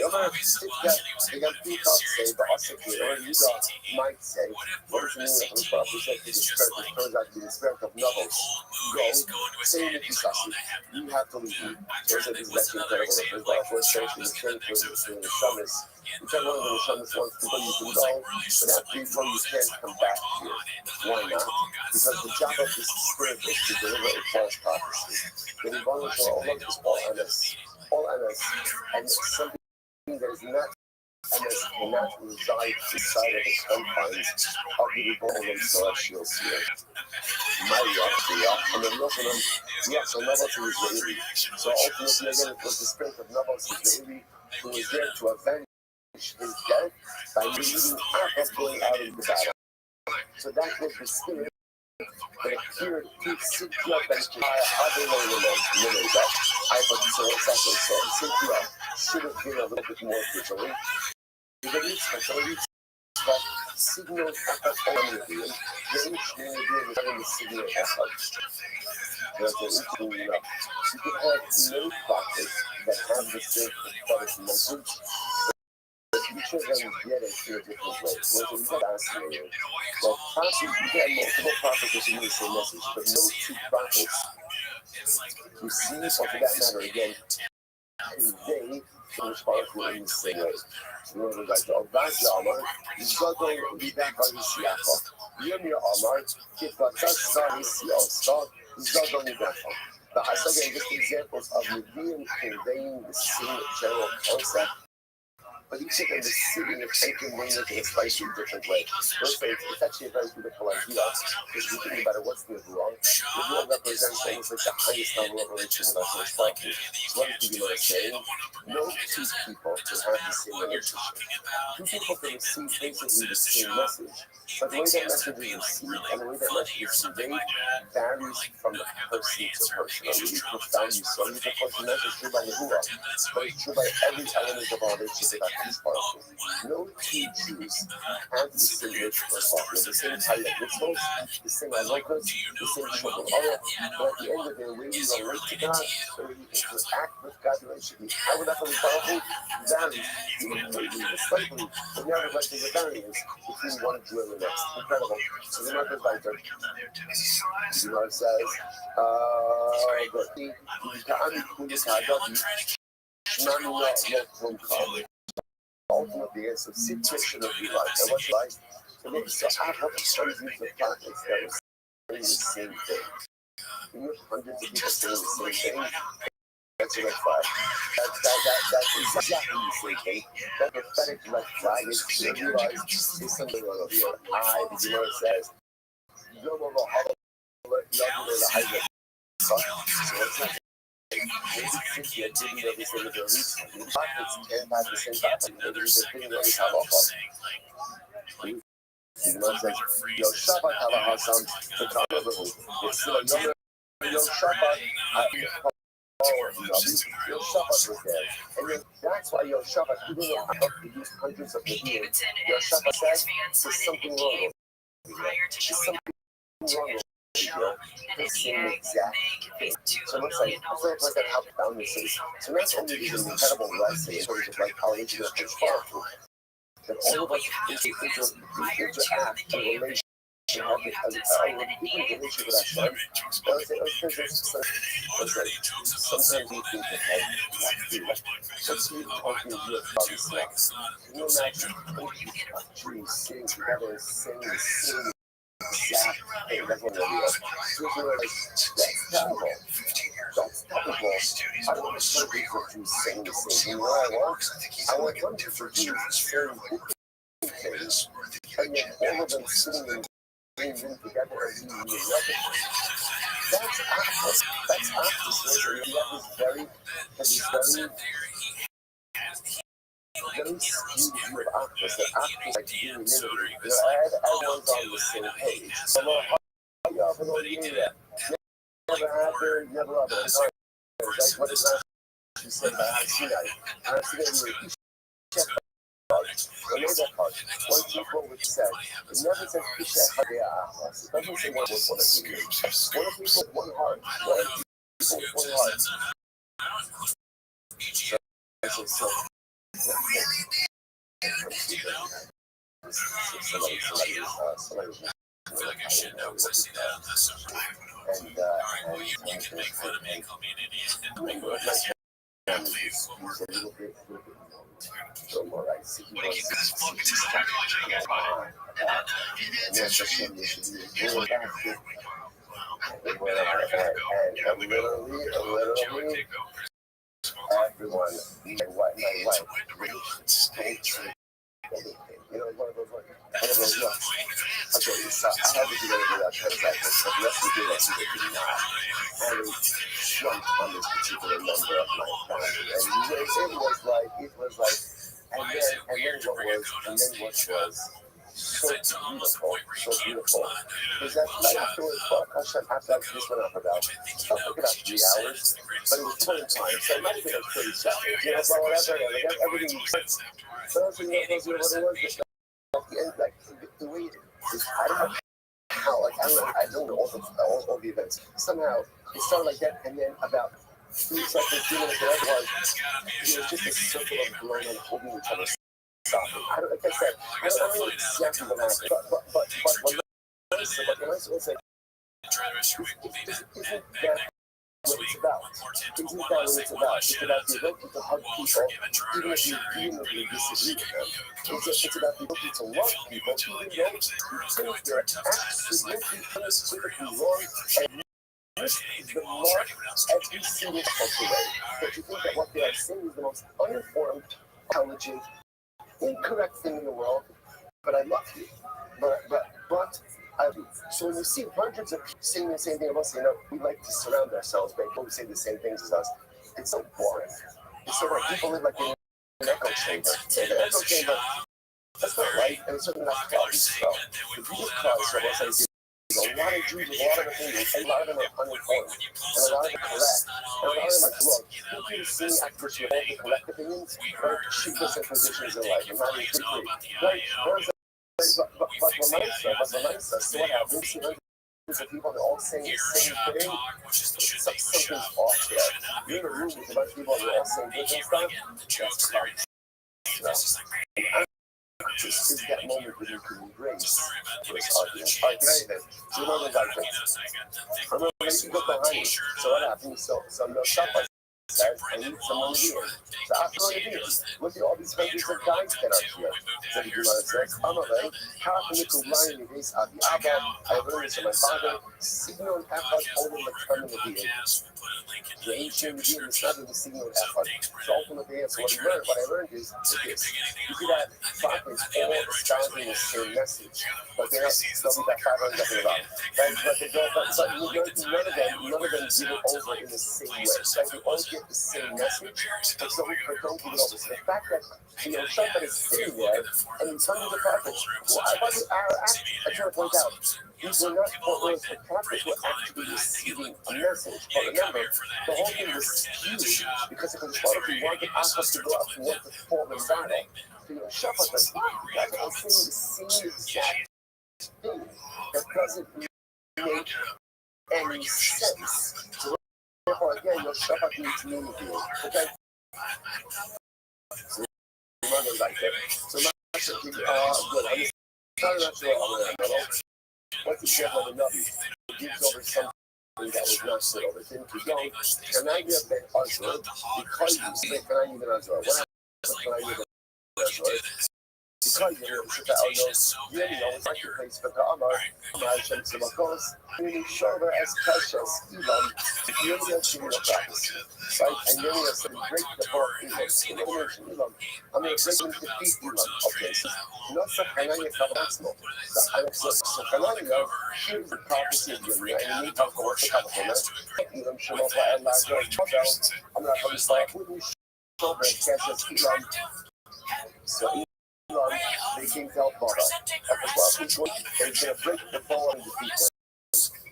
got two thoughts say, but also or Yudah might say, what is the meaning of the Baruch? He said to the Spirit, it turns out to be the Spirit of Novos. Go, say the Kisasi. You have to leave. There's a discussion incredible. There's also a church in the church for the Neshamas. Whichever one of the Neshamas wants to go, you can go. But after you go, you can't come back here. Why not? Because the job of this spirit is to deliver a false prophecy. The Rebbe for all of this, all MS, and something that is not MS cannot reside inside of the confines of the Rebbe celestial sphere. And then also Novos Israeli. So ultimately, again, it was the spirit of Novos Israeli who was there to avenge his death by leading Achab going out into battle. So that was the spirit that appeared to Sidkia ben Kenana. So Sidkia should have been a little bit more vigilant. Signal Achab the signal Achab. There's an interesting enough. You can have many prophets that have the same prophetic message, but each of them get it in a different way. It's fascinating. Well, prophets, you can have multiple prophets that give the same message, but no two prophets receive, or for that matter, again, they can respond to it in the same way. In other words, like, Obadja Amar, Zadon Lidak Vahishiacha. Yemir Amar, Kitvatas Vahishiacha, Zadon Lidacha. The Hasaga are just examples of Nevi'im conveying the same general concept, but you take them to sit in the thinking when you look at a slightly different way. It's actually a very beautiful idea, because if you think about it, what's the wrong? The wrong represents almost like the highest level of religion that I can find. So what is the Gemara saying? No two people can have the same relationship. Two people can receive basically the same message, but the way that message is received and the way that message is conveyed varies from the person to person. I really profound you. So you can put the message true by Yahuwah, but it's true by every element of our relationship that comes part of it. No two Jews have the same nature of God, the same type of rituals, the same halakhos, the same shulchan aruch, but at the end of the day, the way we relate to God, the way we interact with God, the relationship we have with HaKadosh Baruch Hu, varies slightly, but nevertheless there's a variance between one Jew and the next. Incredible. So the Gemara goes like that. The Gemara says, ultimately, it's a situation of your life. And what's life? So maybe so I have hundreds of planets that are saying the same thing. When you have hundreds of people saying the same thing, that's a red flag. That's exactly the same thing. That pathetic red flag is to realize there's something wrong over here. The Gemara says, so it's not that's why your Shabbat, even though I have produced hundreds of videos, your Shabbat says there's something wrong. There's something wrong. The same exact thing. So it looks like that how profound this is. So not only is it an incredible lesson in terms of like how intimate this is, that all of us interact in relation. Sometimes we think that talking to you about this. Can you imagine trees sitting together and saying the same exact thing? That's what that's terrible. That's terrible. I don't want to be for Jews saying the same thing. You know what I want them for Jews saying things, and yet all of them sitting in together and being together. That's actus. That's actus. You have this very skewed view of actus. That actus like unanimity. Everyone's on the same page. So how you often don't do that? Never happened, never happened. That's what she said about Sinai. And I said, I know that part. One people would say, it never says Pisha Hadea Achlas. It doesn't say one with one opinion. One people, one heart. One people, one heart. Everyone, my wife, you know, one of those looks. Okay, so I had to do that transaction, but let's do that so they did not. And it jumped on this particular number of my family. And it was like, and then what was so beautiful. Because afterwards, after I just went up about 3 hours, but it was 20 times, so it might have been 30 seconds. You know, but whatever, I got everything you said. So what it was, at the end, like, the way it is, I don't know how, like, I don't know all the events. Somehow, it started like that, and then about 3 seconds, 2 minutes, whatever it was just a circle of blood and holding each other. I don't, like I said, I don't know exactly what happened, but when I say, isn't that what it's about? Isn't that what it's about? It's about the ability to hug people, even if you disagree with them. It's about the ability to love people, even though you think they're absolutely unequivocally wrong, and this is the mark every single possible way. But you think that what they are saying is the most uninformed, intelligent, incorrect thing in the world, but I love you. But I love you. So when you see hundreds of people saying the same thing about us, we like to surround ourselves by people who say the same things as us. It's so boring. It's so boring. People live like in an echo chamber. In an echo chamber, that's not right, and it's certainly not quality stuff. The biggest cause of us is a lot of Jews, a lot of opinions, a lot of them are uninformed, and a lot of them are correct, and a lot of them are wrong. People who see actors with all the correct opinions, right, shoot us in positions in life, and not in free. Right? But Lamaisa, so what happens? See hundreds of people, they're all saying the same thing. Something's off there. You're in a room with a bunch of people, and they're all saying different stuff. That's no. This is that moment where you can embrace this argument. All right, then. So you know the guy thinks. I'm going to go behind. So what happens? So no stuff like that. I need someone here. So after all here, look at all these hundreds of guys that are here. So you know what it says? I'm like, how can you combine in this at the Abba? I learned this from my father. Signal effort only the coming of the age. The ancient Judean is not the signal effort. So ultimately, so what I learned is this. You could have prophets all espousing the same message, but they're not something that 500 nothing about. Right? But they don't, but none of them give it over in the same way. Right? They all get the same message, but don't give it over. So the fact that Shafat is sitting there and he's hundreds of prophets, I try to point out, these were not followers of prophets who were actually receiving a message. But remember, the whole thing was skewed because it was probably wanted us to go out and want to perform in battle. So Shafat is like, you guys are all saying the same exact thing that doesn't make any sense. So therefore, again, Shafat needs meaning here. Okay? So remember like that. So my good. I'm not sure I'm going to what's the example of the Nabi? He gives over something that was not said over him to go. Can I get that Azra? Because you say, can I get Azra? What happens when I get Azra? Because you know, it's like a place for the Amar, Hashem Tzimakos, really shoulder as precious, Elon, you're going to the practice. Right? And you're going to break the board, Elon. I'm going to break them to defeat Elon. Okay, so not so Hananya Kabbalismo. So Hananya, here's the prophecy of Yirmiyah, and you need to work the Kabbalah. Elon Shemova and Lazar, I'm not going to start with you, shoulder as precious, Elon. So they came to help Baba. At the top, they're going to break the ball and defeat them.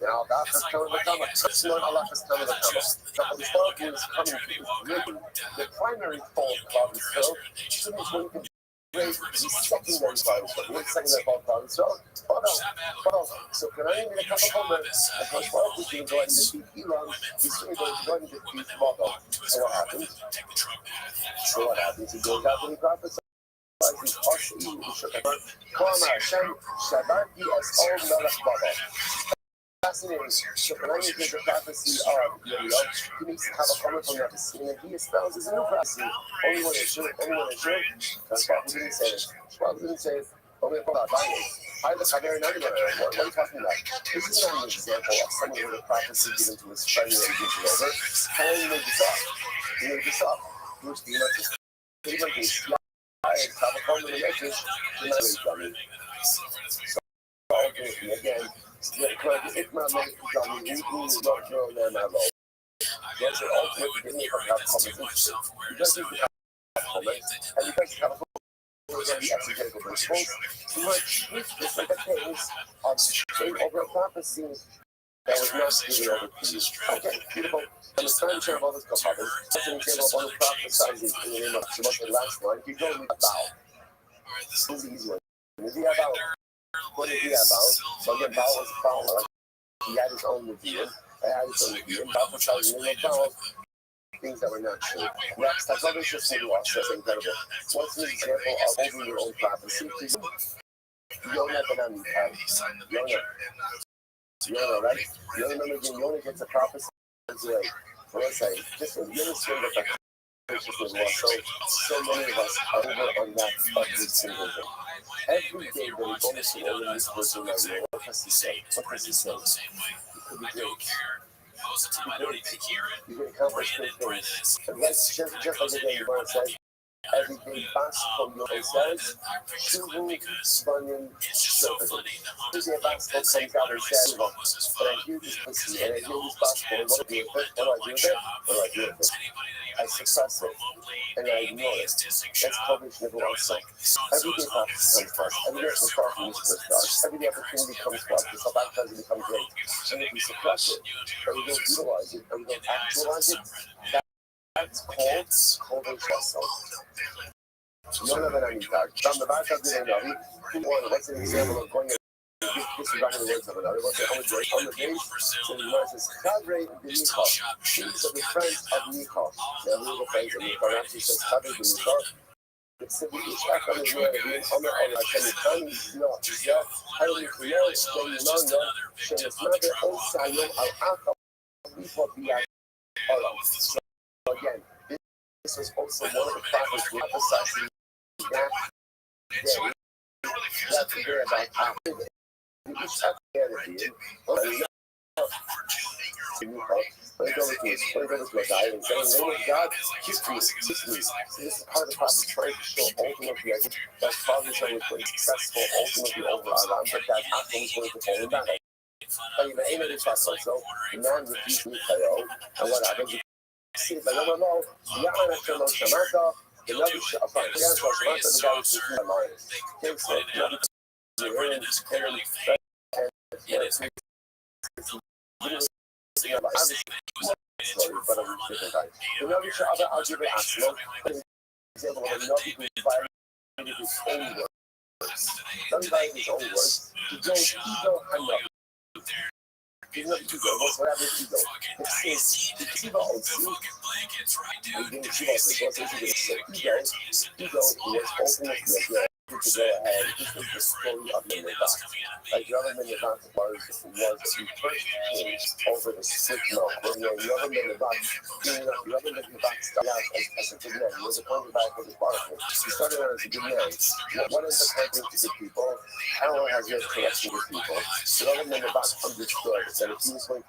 Now, that's coming to come. That's not Allah is coming to come. Now, the Baba is coming to breaking the primary fall of Baba himself. So he's going to break the secondary fall of Baba. What's secondary fall of Baba himself? So can I get a couple of moments? As much Baba is going to go ahead and defeat Elon, he's going to go ahead and defeat Baba. So what happens? He goes out to the prophets. Fascinating. So when I get the prophecy of he needs to have a comment from that scene, and he espouses a new prophecy. Only one is sure. That's why we didn't say it. Only about violence. What are you talking about? This is not an example of someone with a prophecy given to his friend and gives it over. How do you make this up? You make this up. Bruce, do you know this? Again, if my name is on the YouTube, not your name at all. There's an ultimate beginning of that conversation. You just need to have comments, and you guys have a the exegetical principles, which is like a case of saying over a prophecy that was not given over to you. Okay, beautiful. And the time share of all this composition. That's an example of one who prophesizes in the name of Shemot the last one. If you don't need a bow, this is the easy one. Is he about? What is he about? So again, Baal was a follower. He had his own reveal. Prophesizing in the Baal. Things that were not true. Next, that's other system loss. That's incredible. What's an example of holding your own prophecy? Yonah ben Amitai. Yonah, right? Yonah gets a prophecy. What I say, just administering the consciousness loss. So many of us are over on that ugly symbolism. Every day when we go to see all of this person right now, what does he say? What does he say? It could be great. You can accomplish good things. And that's just like the day you want to say, everyday fast from your says, Shuvu Bunyan Shofet. Tuesday fast comes out and says, and I hear this pussy, and I hear this gospel, and what do I do with it? What do I do with it? What do I do with it? I suppress it, and I ignore it. That's published in the also. Everyday fast comes fast. Every day comes fast from this first. Every day opportunity comes fast. The self-actualization becomes great. And if we suppress it, and we don't utilize it, and we don't actualize it, that's called vessel. None of it I need that. From the back of the Navi, what's an example of going disregarding the words of another? What's it on the page? So the Gemara says, Kadre B'Micha. These are the friends of Micha. Now, who are the friends of Micha? It actually says Kadre B'Micha. It's the Ishak on the Gemara being Omer on Hashem Yitani. No, Zeh, Hayim Kiyah, Shemimanda, Shemisnabe, Osayom, Al-Acha, Micha B'Yat. So again, this was also one of the prophets who emphasized that day. That's the day about after the Ishak Yanadi. When it goes to a guy and saying, "Name of God, kiss me." So this is part of the prophet trying to show ultimately that Father Son was going successful ultimately over Aram, but that Aram was going to fall in battle. But in the end of the chapter, so the man refused Michael, and what happened? See, but no, Ya'ana Shalom Shamata, the Nabi Shamata, the guy was speaking my mind. Okay, so Nabi but I'm different guy. The Nabi Shamata, I'll give it Aslo, an example of a Nabi who violated his own words. Not violated his own words, he goes ego and Nabi. He's not ego, what's what happened to ego? It says, the Kiva also, and then the Kiva also, what's ego was ultimately to go ahead. This was the story of Nineveh. Like Nineveh was the first king over the split milk. When Nineveh started out as a good man. He was appointed by his father. He started out as a good man. What ends up happening to good people? How has his connection with people? Nineveh understood that if he was going to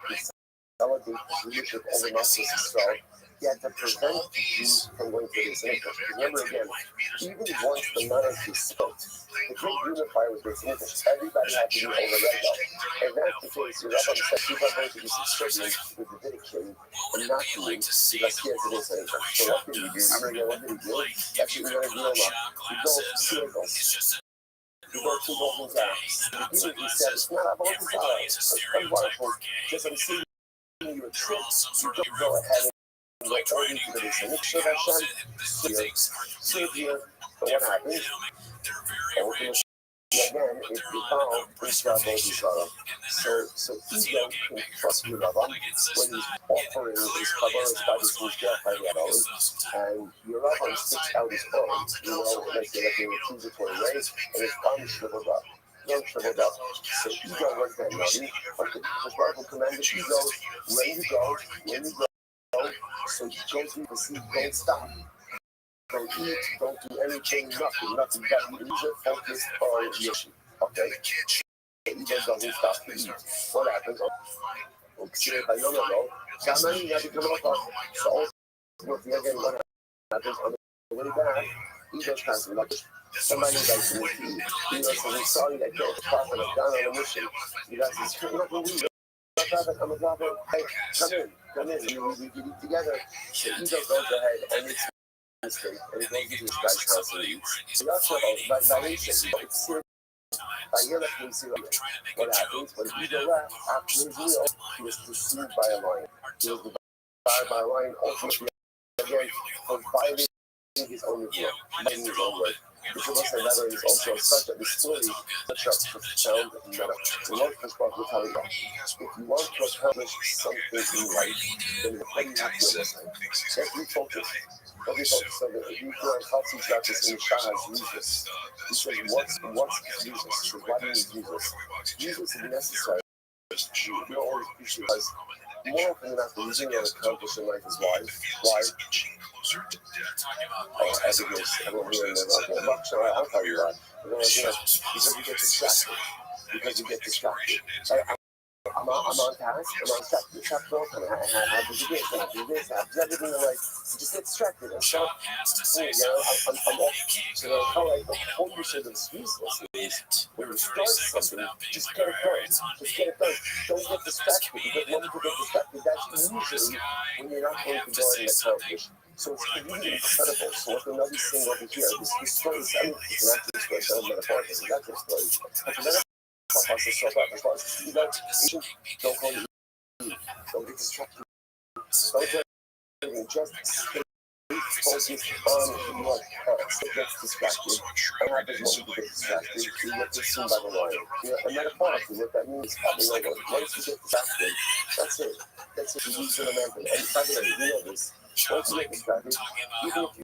elevate his leadership over Moses Israel, he had to prevent the Jews from going to his neighbors. Remember again, even once the monarchy spoke, the great unifier was his neighbors. Everybody had to be over Rego. And that's the case. Your Rabbi said people are going to be subservient to the Davidic king and not to me, because he has it is anymore. So what did he do? Remember again, what did he do? That's what we're going to deal with. He goes to circles. You go to Golden Zara. He said, it's not about the Zara. It's wonderful. Just I'm seeing you a trip. You don't go ahead and go according to the mission. Make sure that Shem here. But what happens? Ultimately, again, if you follow this Rabbi Zara. So ego can trust you, Rabbi, when he's offering his kavaras by his Mishgach, and your Rabbi sticks out his own, like an accusatory way, and his arm shriveled up. No shriveled up. So ego was that Rabbi, but the Bible commanded ego, when you go, so you go through the sea, don't stop. Don't eat, don't do anything, nothing, but you focus on your issue, okay? Ego doesn't stop to eat. What happens? Okay, I don't know. Somebody has to come up, so ultimately, again, what happens on the way back, ego tries to like somebody likes to eat. Ego says, I'm sorry that you're the prophet of God on a mission. You guys say, you're not going to eat. I'm a prophet. Hey, come in. We can eat together. So ego goes ahead and it's mistake, and it goes into his guy's constantly. So that's what violation. It's by your left, you see what happens when ego left after his meal. He was pursued by a lion. He was devoured by a lion, ultimately again for violating his own will, violating his own word. If you look at another, it's also such a story, such a profound metaphor. Love is what we're telling you. If you want to accomplish something in life, then what do you have to listen? Every focus of it. If you feel healthy practice in the Shah's Jesus, he says, what's Jesus? So why do you need Jesus? Jesus is necessary. You don't always appreciate because more often than not, the reason you're accomplished in life is why? As it goes, everyone here in the so I'll tell you why. Because you get distracted. I'm on task, I'm on track, the track all the time. I have to do this, I have to do this, I have to do everything. I'm like, just get distracted. And so, I'm off. So how the whole use of this useless is when you start something, just get it done. Just get it done. Don't get distracted, because when you get distracted, that's usually when you're not going to go and accomplish. So it's really incredible. So what another thing over here, this story is, I mean, it's an active story, it's not a metaphorical, it's an active story. But the metaphor has to show up as far as you know, don't go to eat, don't get distracted, don't get just stay focused on what gets distracted. And how does one get distracted? You get consumed by the lion. You know, and metaphorically, what that means is probably like, once you get distracted, that's it. That's it. You lose your momentum. And by the way, you know this. Once you get distracted, even if you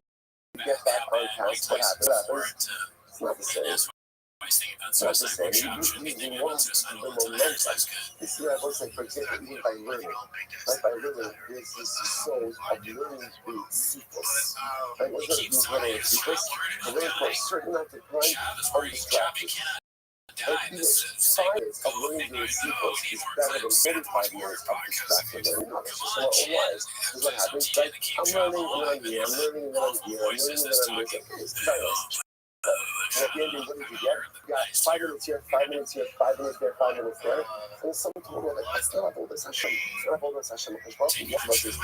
get back on task, what happens? It's not the same. It's not the same. You lost the momentum. This is what I would say, for example, even by learning. Like by learning, there's this soul of learning with sequence. Like, what's that mean, learning with sequence? To learn for a certain amount of time, undistracted. Like, 5 minutes of learning with sequence is better than 45 minutes of distracted learning. Not just in our own lives. Because what happens, like, I'm learning, and then I'm here, I'm learning, and then I'm here, I'm learning, and then I'm this. Okay, it's nice. And at the end of what did you get? You got 5 minutes here, 5 minutes here, 5 minutes there, 5 minutes there. And someone told me, like, that's not all this Hashem. It's not all this Hashem. Because what we want is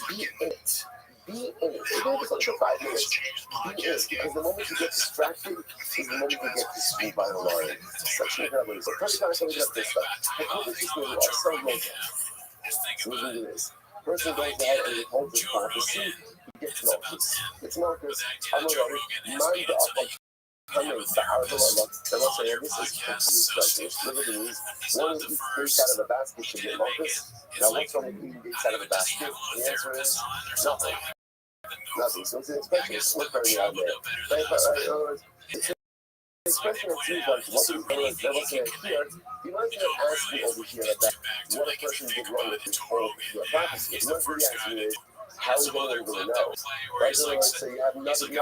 be in it. Be in it. Even if it's only for 5 minutes, be in it. Because the moment you get distracted is the moment you get destroyed by the lion. It's such an incredible reason. First time I look at this stuff, I think this is really also local. So we can do this. Person goes ahead and he holds his prophecy. It's Marcus. It's Marcus. I'm going to mind up like coming out of the Allah. And I'll say, this is cookies. Look at the news. One of each dates out of the basket should be Marcus. Now, what's wrong with eating dates out of the basket? The answer is nothing. Nothing. So it's an expression of slippery out there. It's an expression of truth, like what do you think? They're looking at here. You might not ask me over here about what a person did wrong with his whole prophecy. You might be asking me, how are we going to know? Right? So you have another A,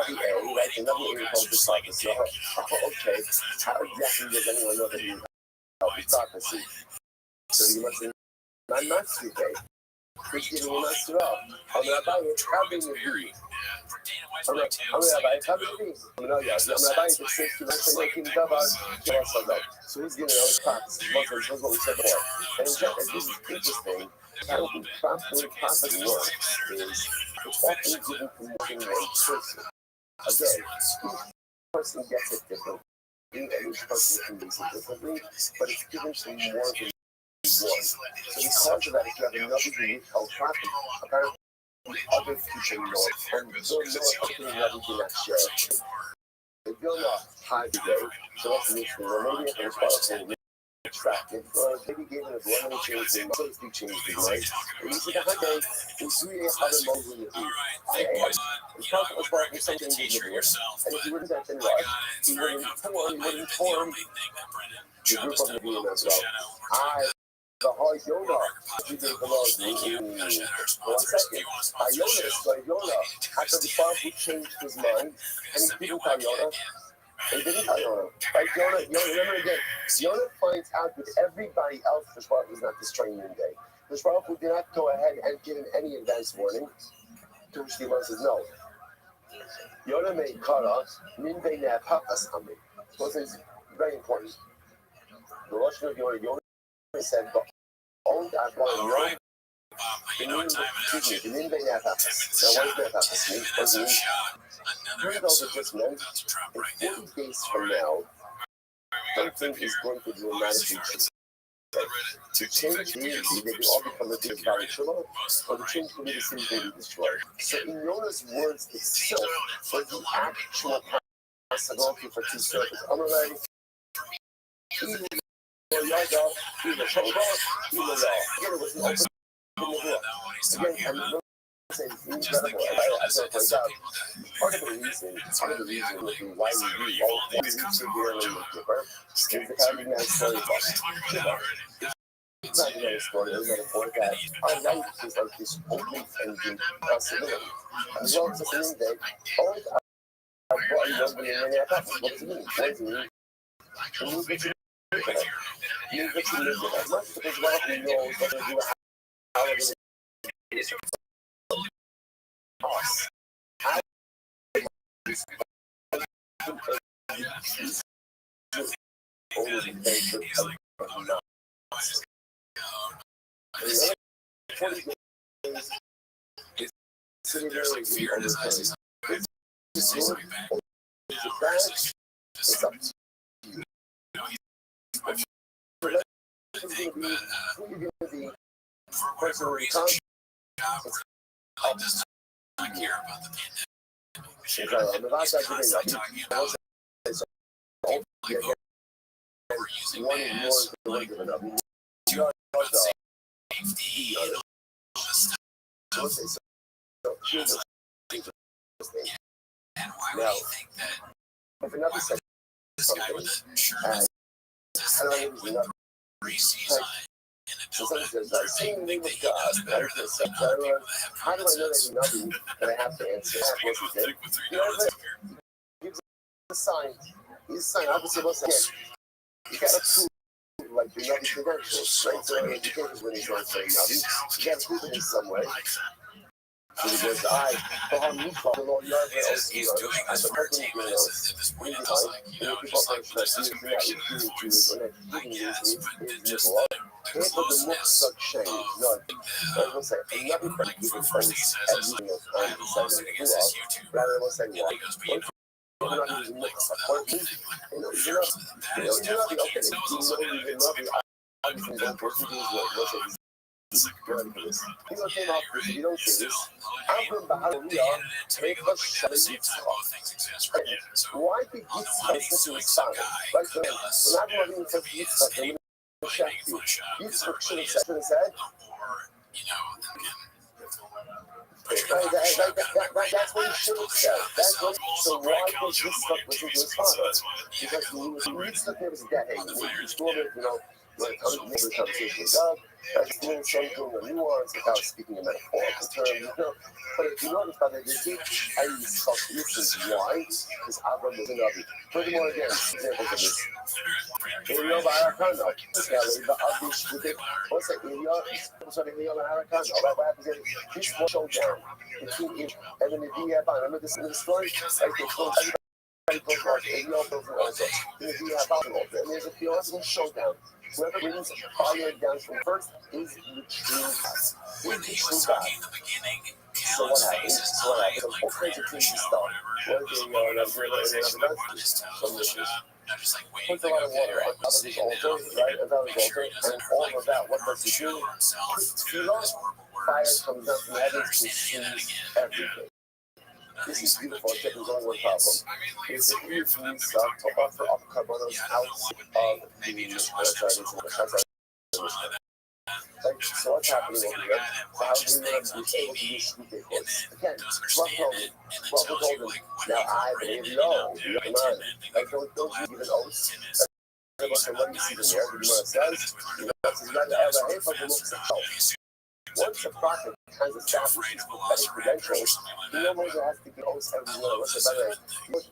right? Another A holds the prophecy. Okay. How exactly does anyone know that you help the prophecy? So you must say, I'm not stupid. Who's giving you not to know? I'm not buying it. How big is it? I'm not buying it. How big is it? I'm not buying it. It's 60. I'm making it about. So who's giving those prophecies? Muslims, that's what we said before. And in general, this is interesting. How the prophecy works is it's often given from more than one person. Again, each person gets it differently, and each person can use it differently, but it's given from more than one. So because of that, if you have another unique health prophet, apparently other people know it, and they'll know it up to another do not share it. If you're not high today, so that's an issue. Or maybe if it's possible, distracted, or maybe given a blending change in safety change, right? And you see the high day, it's really a hard moment in the week. It's possible for some changes in the week. And if you wouldn't have been right, you would inform the group of the being as well. The high Yonah, you gave the Lord 1 second. Yonah, after the prophet changed his mind, and he didn't tell Yonah. He didn't tell Yonah. Right? Yonah, remember again, Yonah finds out that everybody else, the prophet was not destroying noonday. The prophet did not go ahead and give him any advance warning. To which the Imam says, no. Yonah made kara, noonday ne'apapas ami. So it's very important. The Rothschild of Yonah said, but all that one wrong. Excuse me, the name that happens. Now, what does that happen? Here's all that just meant. In 40 days from now, something is going to dramatically change. To change the unity, they will all become the big valley Shiloh, or the change will be the city they will destroy. So, in Yonah's words itself, was the actual possibility for two circles. I'm like, Part of the reason why we read all severely with Gipper is the imaginary story about it's not another story, it's metaphor that our life is like this open ended possibility. As well as the same day, all our body does mean many attacks. What does it mean? What does it mean? means that you live with as much because wealthy knows what to do, how it is. Us. I only pay for enough. 20 days is sitting there like we overtime. It's good. It's bad. It's up to you. It's going to be person who comes. I does not care about the pandemic. He's talking about one ignores the way of another. Safety, and why would he think that? If another says This guy with the shirt with Reese's on it in a donut. Think that he knows better than some other people that have how do I know that he knows that I have to answer? Gives a sign. He's a sign. Obviously, what's that? You gotta prove like your Navi credentials, right? So educators when he's going to say Navi, you gotta prove it in some way. So he goes, he's doing this for entertainment at this point. It's like, just like with this conviction of his voice, I guess, but just the closeness of like the first thing he says is like, I have a lawsuit against this YouTuber, and he goes, but you know, I'm not like for the whole thing. Like, sure, that is definitely can't. That was also kind of it's like that part for the you don't see this. I'm from Bahia, take a both things exist, right? So why did on you the one he's suing some guy, like Ellis, not running for he is making fun of shop because everybody is more, you know, that's what he should have said. That's what, so why did this stuff listen to his father? Because he needs to give his dad, hey, you know, when it comes to the conversation with God, that's doing something, a nuance without speaking in metaphorical terms, you know. But if you notice by the disease, I use listen, why? Because Avram was in Rabbi. Furthermore, again, examples of this. Elio Barakano, the obvious with it. What's that? Elio Barakano. What happens is this one showdown between him and then the Diaban. Remember this in the story? Like they close everybody goes off. Elio goes also. Then the Diaban, and there's a theological showdown. Whoever brings fire down from first is the true God. When he was talking in the beginning, so what happens? So what happens? All kinds of crazy stuff. What is the realization of what his toes was just like waiting puts a lot of water on top of his altar, right? Above his altar, and all of that. What does he do? Fire comes down from heaven, consumes everything. This is beautiful. There's only one problem. Is that we start to offer up carbonos out of the so what's happening over here? So how do we know that we're able to use scooping course? Again, Rothschild told him, now I believe you know, come on. Like, don't you give an oath? What do you see in there? The Gemara says, once the prophet has established his prophetic credentials, he no longer has to give oaths everywhere. What's the better? Look,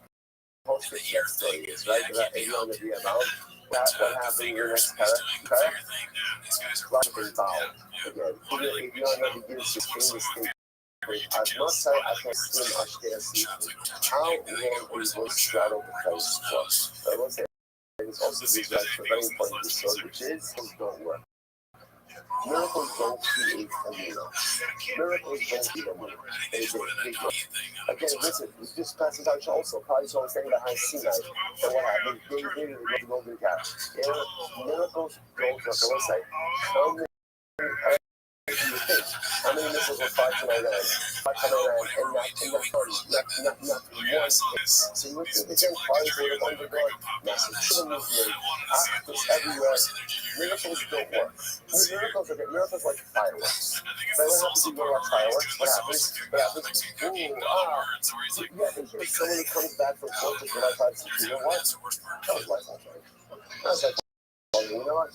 most of the story is, right? That Elon of the amount. What happened in the next paragraph? Rock involved. Again, Elon gives his famous thing. I must say, I can swim Ashkenaz. How long is going to straddle the place for? I will say, it's also a very important resource, which is don't work. Miracles don't create a miracle. Miracles don't create a miracle. They do. Again, listen, this passage out also probably saw standing behind Sinai. And what happened? They did the golden calf. Miracles don't work. I will say, how many missiles were fired to Iran? And not one. So you would think again, fires were undergone. Massive killing was made. Hospitals everywhere. Miracles don't work. Miracles like fireworks. But what happens when you watch fireworks? What happens? Ooh, yeah, and here somebody comes back from court to July 5th. You know what? That was life altering. I was like, you know what?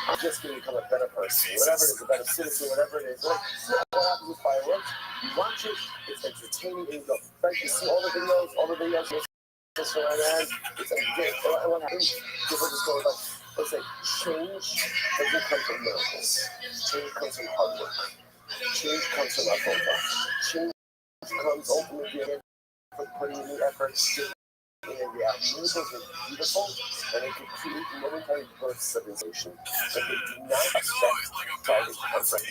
I'm just going to become a better person, whatever it is, a better citizen, whatever it is. What happens with fireworks? You watch it, it's entertaining, and you go, right? You see all the videos, it's entertaining. And what happens? People just go like, It's like change doesn't come from miracles. Change comes from hard work. Change comes from effort. Change comes ultimately from putting in the effort. And miracles are beautiful, and they can create momentary bursts of sensation, but they do not affect private comfort.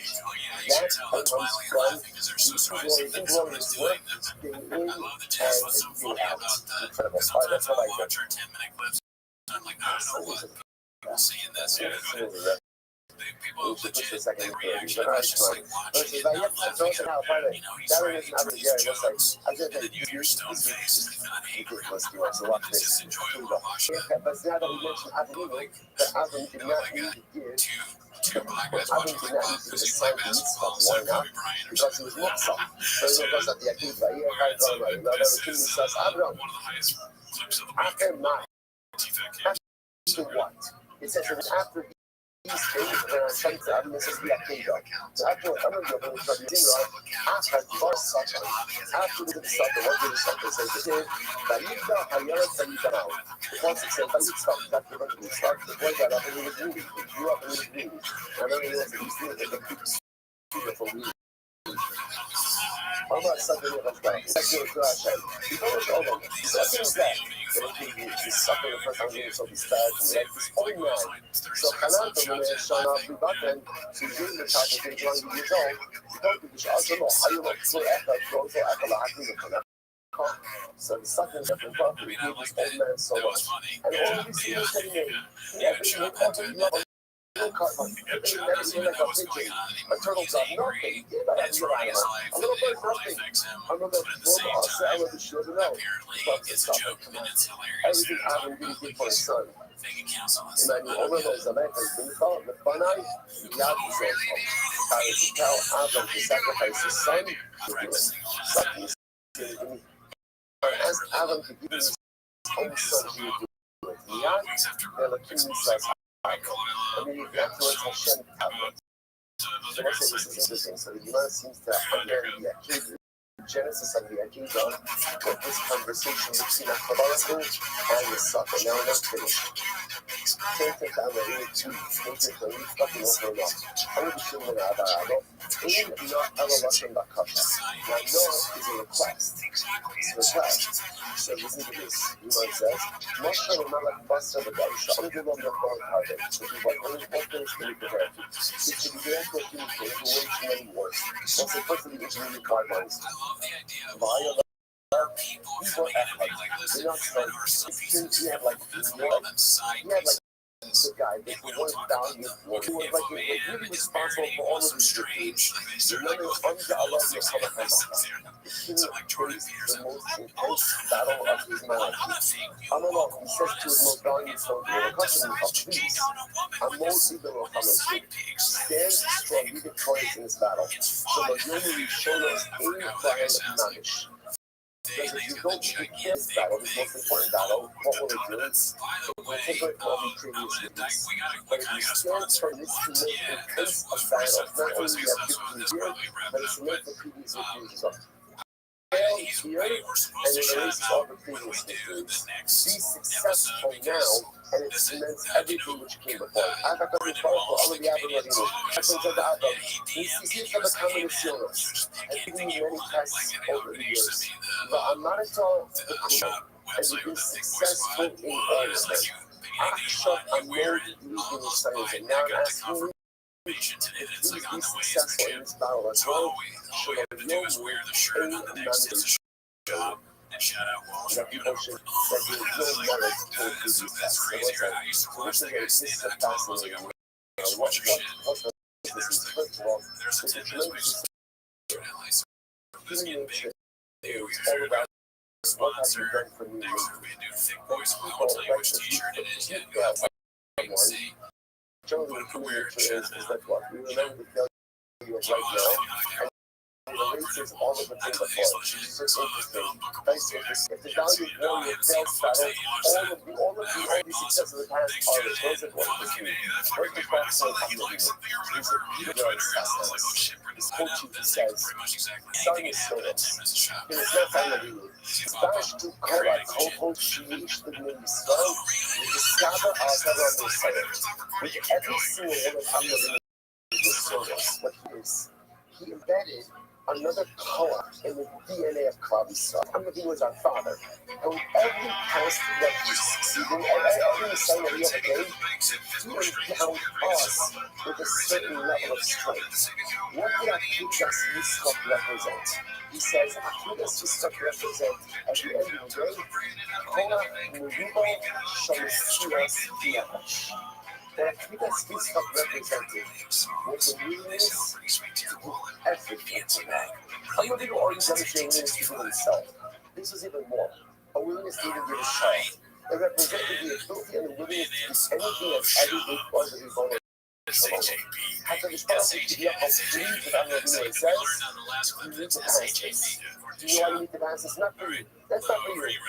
That comes from the glorious work day in and day out. Incredible. All right, that's what I did. We should push the second and third. But I just like, versus like, yep, I throw it out, Friday. That one is not the Jerry. That's like, I just think this ridiculous. You want to watch this. Here we go. But now that we mentioned Avon, the Avon did not need to give. Avon did not need to decide the mitzvah. Why not? Because he was mitzvah. So he goes at the Akiva. Here, I go, right? Now, the king says, Avon, after my, after what? It says it was after these things, and I'm trying to, I'm supposed to be a king, so after I'm going to go to the dinner, after the first supper, after the supper, what did the supper say? It said, Valida, Hayara, Valida, now. The concept said, Valida, that's the word of the start, the boy got up and he was moving, he grew up and he was moving, and then he was doing it in the big studio for me. How about something like that? Let's do a crash out. You know what's over? Something is that. This sucker, the first time he saw this bad, and like this whole man. So, Canada, when they shot off the button, so he's doing the type of thing, 20 years old. He told me, I don't know how you look so echo, so echo, I think it's going to so the sucker is different, but he gave this old man so much. And all these things that he made, he never even opened up. Never seen like a pigeon, a turtle dove, nothing. You know that's your animal. A little bird, nothing. I'm going to go outside, I would sure to know. Everything Adam did for his son. And I over those Americans, when you call it the fun eye, you got to say, I was to tell Adam to sacrifice his son to do it. Something as Adam to give his own son, he would do it. Yad, Elohim says, I mean, afterwards, Hashem tablets. So let's say this is interesting. So the Gemara seems to understand the Akiva, Genesis of the Akiva, with this conversation between Akabalahu and the sucker. Now we're not finished. Take it down the way to take it the week fucking over and off. I'm going to be sure that Abarado ain't not Abarashim Bakasha. Now, Noah is a request. It's a request. So listen to this. Gemara says, Moshe will not like Buster the Garisha. I'm going to go on the phone card. So do what? Only one thing is going to be prepared. It should be there for a human being who way too many words. Once they first of the intermediate guidelines. Via the people who act like this. They're not starting. You have like, the guy that was valued for, who was like really responsible for all of these things. The one is under Allah the king faced the most intense battle of his life. Allah, he says to his most valued soldier, please, I'm most eager of Hamas. Stand strong, be victorious in this battle. So the Yomi showed us in Brian Nagish. Because if you don't get this battle, this most important battle, what will it do? It will take away from all the previous victories. But if you stand from this to make intense of battle, not only do you have victories here, but it's to make the previous victories as well. Fail here, and it erases all the previous victories. Be successful now, and it cements everything which came before. I've got to follow all of the Abrahamians. I told you that this is for the combinations. I've given you many tests over the years. But I'm not at all the cool, and you've been successful in all of them. Akshat Amor Yugin Science, and now I'm asking you, please be successful in this battle as well. Show no more any amount and shout out that people should, that there is no merit to do these tests. So this is a fascinating way. What this is, first of all, it's a tremendous human nature. It's all about what have you done for me. People like to keep one. Generally, human nature is that what we remember the failure of right now. And it erases all of the things before. It's just interesting. Nice interesting. If the value of warrior fails battle, all of the success of the past are those that work with you. Work with practice and community. These are beautiful successes. quote you, he says, "Son is Soros." It is not Rabbi. Dash to Korah Kohol Sheish the Yisrael with the Skaba Al-Tabra Messiah. With every single one of Amnavim was Soros. What he is, he embedded another color in the DNA of Klal Yisrael. Amnavim was our father. And with every past that he succeeded, every Messiah that he ever gave, he endowed us with a certain level of strength. What did Akidas Yitzchak represent? He says, Akidas Yitzchak represent, at the end of the day, Korah Meruba Shamasiras Diyash. What Akidas Yitzchak represented was a willingness to do everything for God. I'm not even already demonstrating willingness to do himself. This was even more. A willingness to even give a child. It represented the ability and the willingness to do anything that's everything was that we wanted. After the sponsor to be up on three without knowing what it says, you need to pass this. Do you know why you need to pass this? Not for you. That's not for you.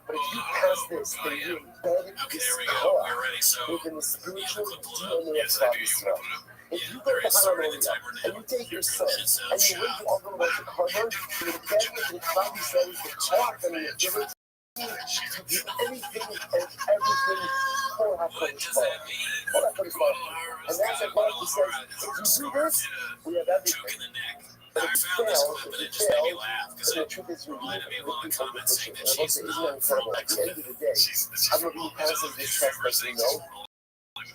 But if you pass this, then you embed this core within the spiritual DNA of Klal Yisrael. If you go to Hallelujah and you take your son and you wait to offer him as a carbon, you embed within Klal Yisrael the talk and the ability to do anything and everything for HaKadosh Baruch Hu. And that's what God says, if you do this, we have everything. But if you fail, then the truth is you leave with people position. And I will say, isn't that incredible? At the end of the day, I'm going to be passing this test as we know,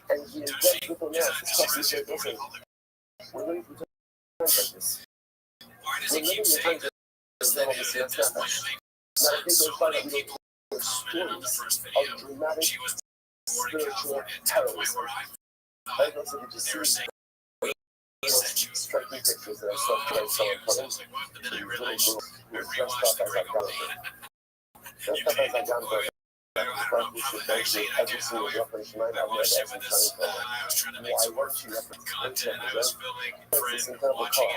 and he embeds with them now. This test is said, listen, we're living through times like this. We're living in times like this. That's not much. Now, I think they'll find out we don't stories of dramatic spiritual terrorism. I don't think you just see striking pictures that I saw today. Someone put in little girls who were dressed up as a gunboat. We should mention every single reference you might have read as a Chinese why weren't you representing this incredible car?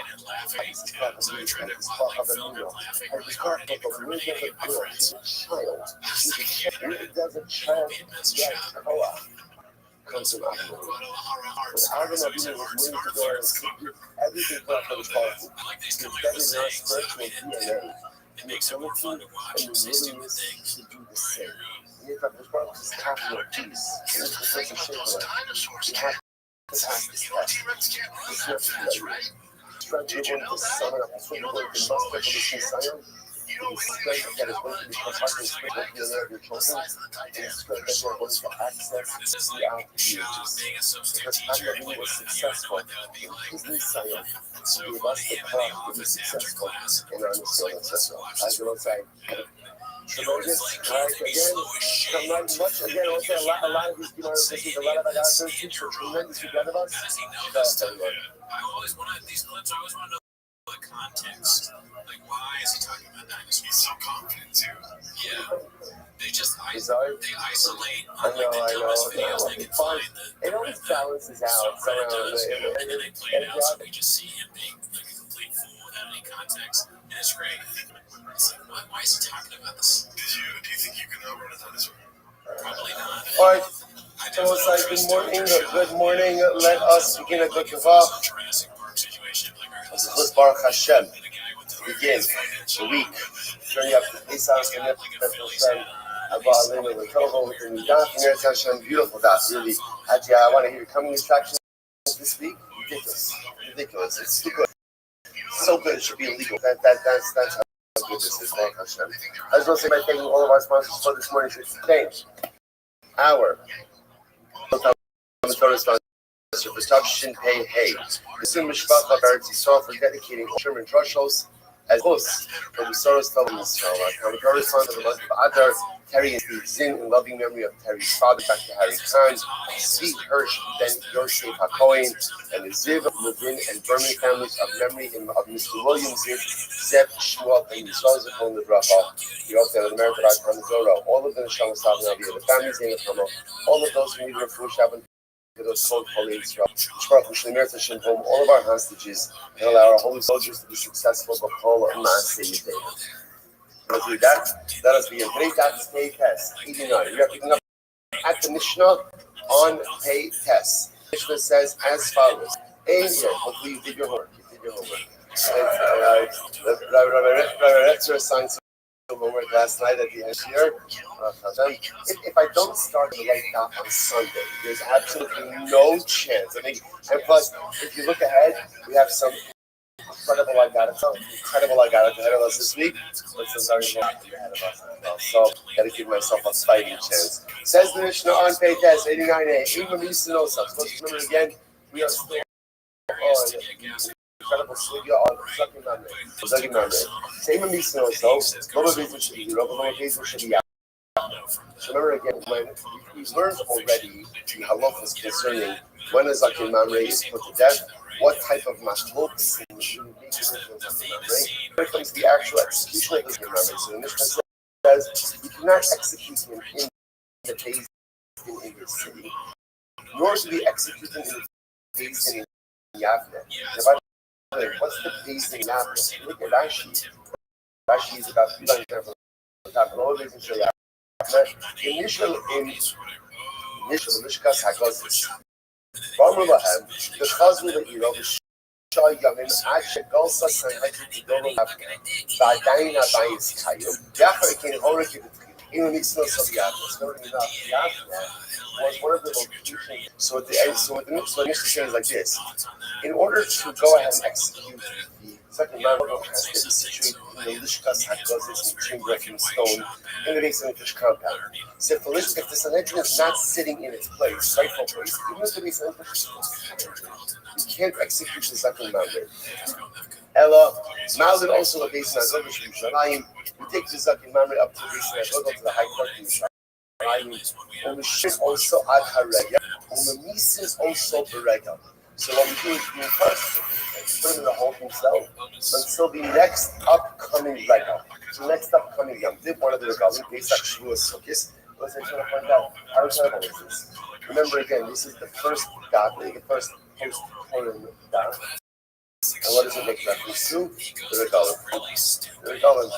This is part of the movement. This is part of the movement. And this part of the movement of the girl. She's a child. It does a child get Korah comes from Adam. When Adam was willing to go and do everything for HaKadosh Baruch Hu, he embedded in our spiritual DNA the ability and the willingness to do the same. If HaKadosh Baruch Hu's capital of peace, and it's the person shaping it, you have to pass this test. It's not too late. Strength you're going to summon up, that's what you're going to muster for this Messiah. It is strength that is going to become part of the spirit of your children. It is strength that you are going to access throughout the ages. Because Adam was successful in his Messiah, so give us the power to be successful in our Messiah. As the Lord said, tremendous. All right, again, from not much. Again, I would say a lot of these people are listening. A lot of our teach are tremendous together of us. I always want to, these clips, I always want to know the context. Like, why is he talking about dinosaurs? He's so confident, too. Yeah. They just isolate on like the dumbest videos they can find. It always balances out somehow. And then they play it out, so we just see him being like a complete fool without any context. And it's great. It's like, why is he talking about this? Do you think you can outrun a dinosaur? Probably not. All right. So it's like, good morning. Let us begin a good kavah. Let's Baruch Hashem. Begin the week. Journey up to Pesach, and then Hashem, Abba Alinu, with Togo, with the new daf, and Hashem, beautiful daf, really. Actually, I want to hear your coming attractions this week. Ridiculous. It's too good. So good, it should be illegal. That's how good this is. Baruch Hashem. I just want to say by thanking all of our sponsors for this morning. Should change our Torah sponsor for Shin Pei Hey. The Sim Mishpacha Baritz Yisrael for dedicating Sherman Rothschild as host for the Soros Tov Yisrael. Our Torah sponsor for the month of Adar, Terry and Steve Zinn, in loving memory of Terry's father, Dr. Harry Khan, Sweet Hirsch, Ben Yosef HaKohen, and the Ziv, Levin, and Berman families of memory of Mr. William Ziv, Zeb, Shmuel, and Yisrael Zipon Lebracha. We also have an American icon, Zoro, all of them Shalom Savin Aviyah, the families in the Kamo, all of those who need refuah Shabbat. For those cold holy Israel, home all of our hostages, and allow our holy soldiers to be successful. But all of us say you. Let's do that. Let us begin. Today's pay test 89. We are picking up at the Mishnah on pay test. Mishnah says as follows. Hopefully you did your homework. Rabbi assigned some homework last night at the end here. If I don't start the light out on Sunday, there's absolutely no chance. I mean, and plus, if you look ahead, we have some incredible Agadah ahead of us this week, but some very long ahead of us as well. So, gotta give myself a fighting chance. Says the Mishnah on page 89a. Even Mishnah, supposed to remember again, we are still on incredible sugya on Zagi Mamre. Same Mishnah, so Loba Bezin should be zero, Loba Bezin should be out. So remember again, when we learned already the halachas concerning when a Zagi Mamre is put to death, what type of mashlokes in the when it comes to the actual execution of the Zagi Mamre. So the Mishnah says you cannot execute him in the days in your city, nor to be executed in the days in Yavne. What's the base in Yavne? Look at Rashi. Rashi is about 3 lines down from the top. Initial Mishkas HaGozis. V'amru lahem, v'chazru le'iro, v'shai yamim, ad shegolsa sanhedrin tidoro Yavne, v'adayin habayis kayim, yachar ekin horek in the Mitzvah of Yavne. Was one of the locations. So what the Mishnah says like this: in order to go ahead and execute the second miracle, has to be situated in the Lishkas HaGozis in the chamber from stone in the base of the fish compound. So if the Sanhedrin is not sitting in its place, rightful place, even if the base of the fish, you can't execute the second miracle. Ella, Malvin also a base in Azovish Yerushalayim. You take the second miracle up to the base of to the high court in Yerushalayim. Also ad harega, is also berega. So what we do is we first put him in the hole himself until the next upcoming rega. So next upcoming Yom Tov, one of the regalim, Pesach Shavuos Sukkos. Let's try to find out how terrible is this. Remember again, this is the first godly, the first post-Purim God. And what does it make reference to? The regalim. The regalim,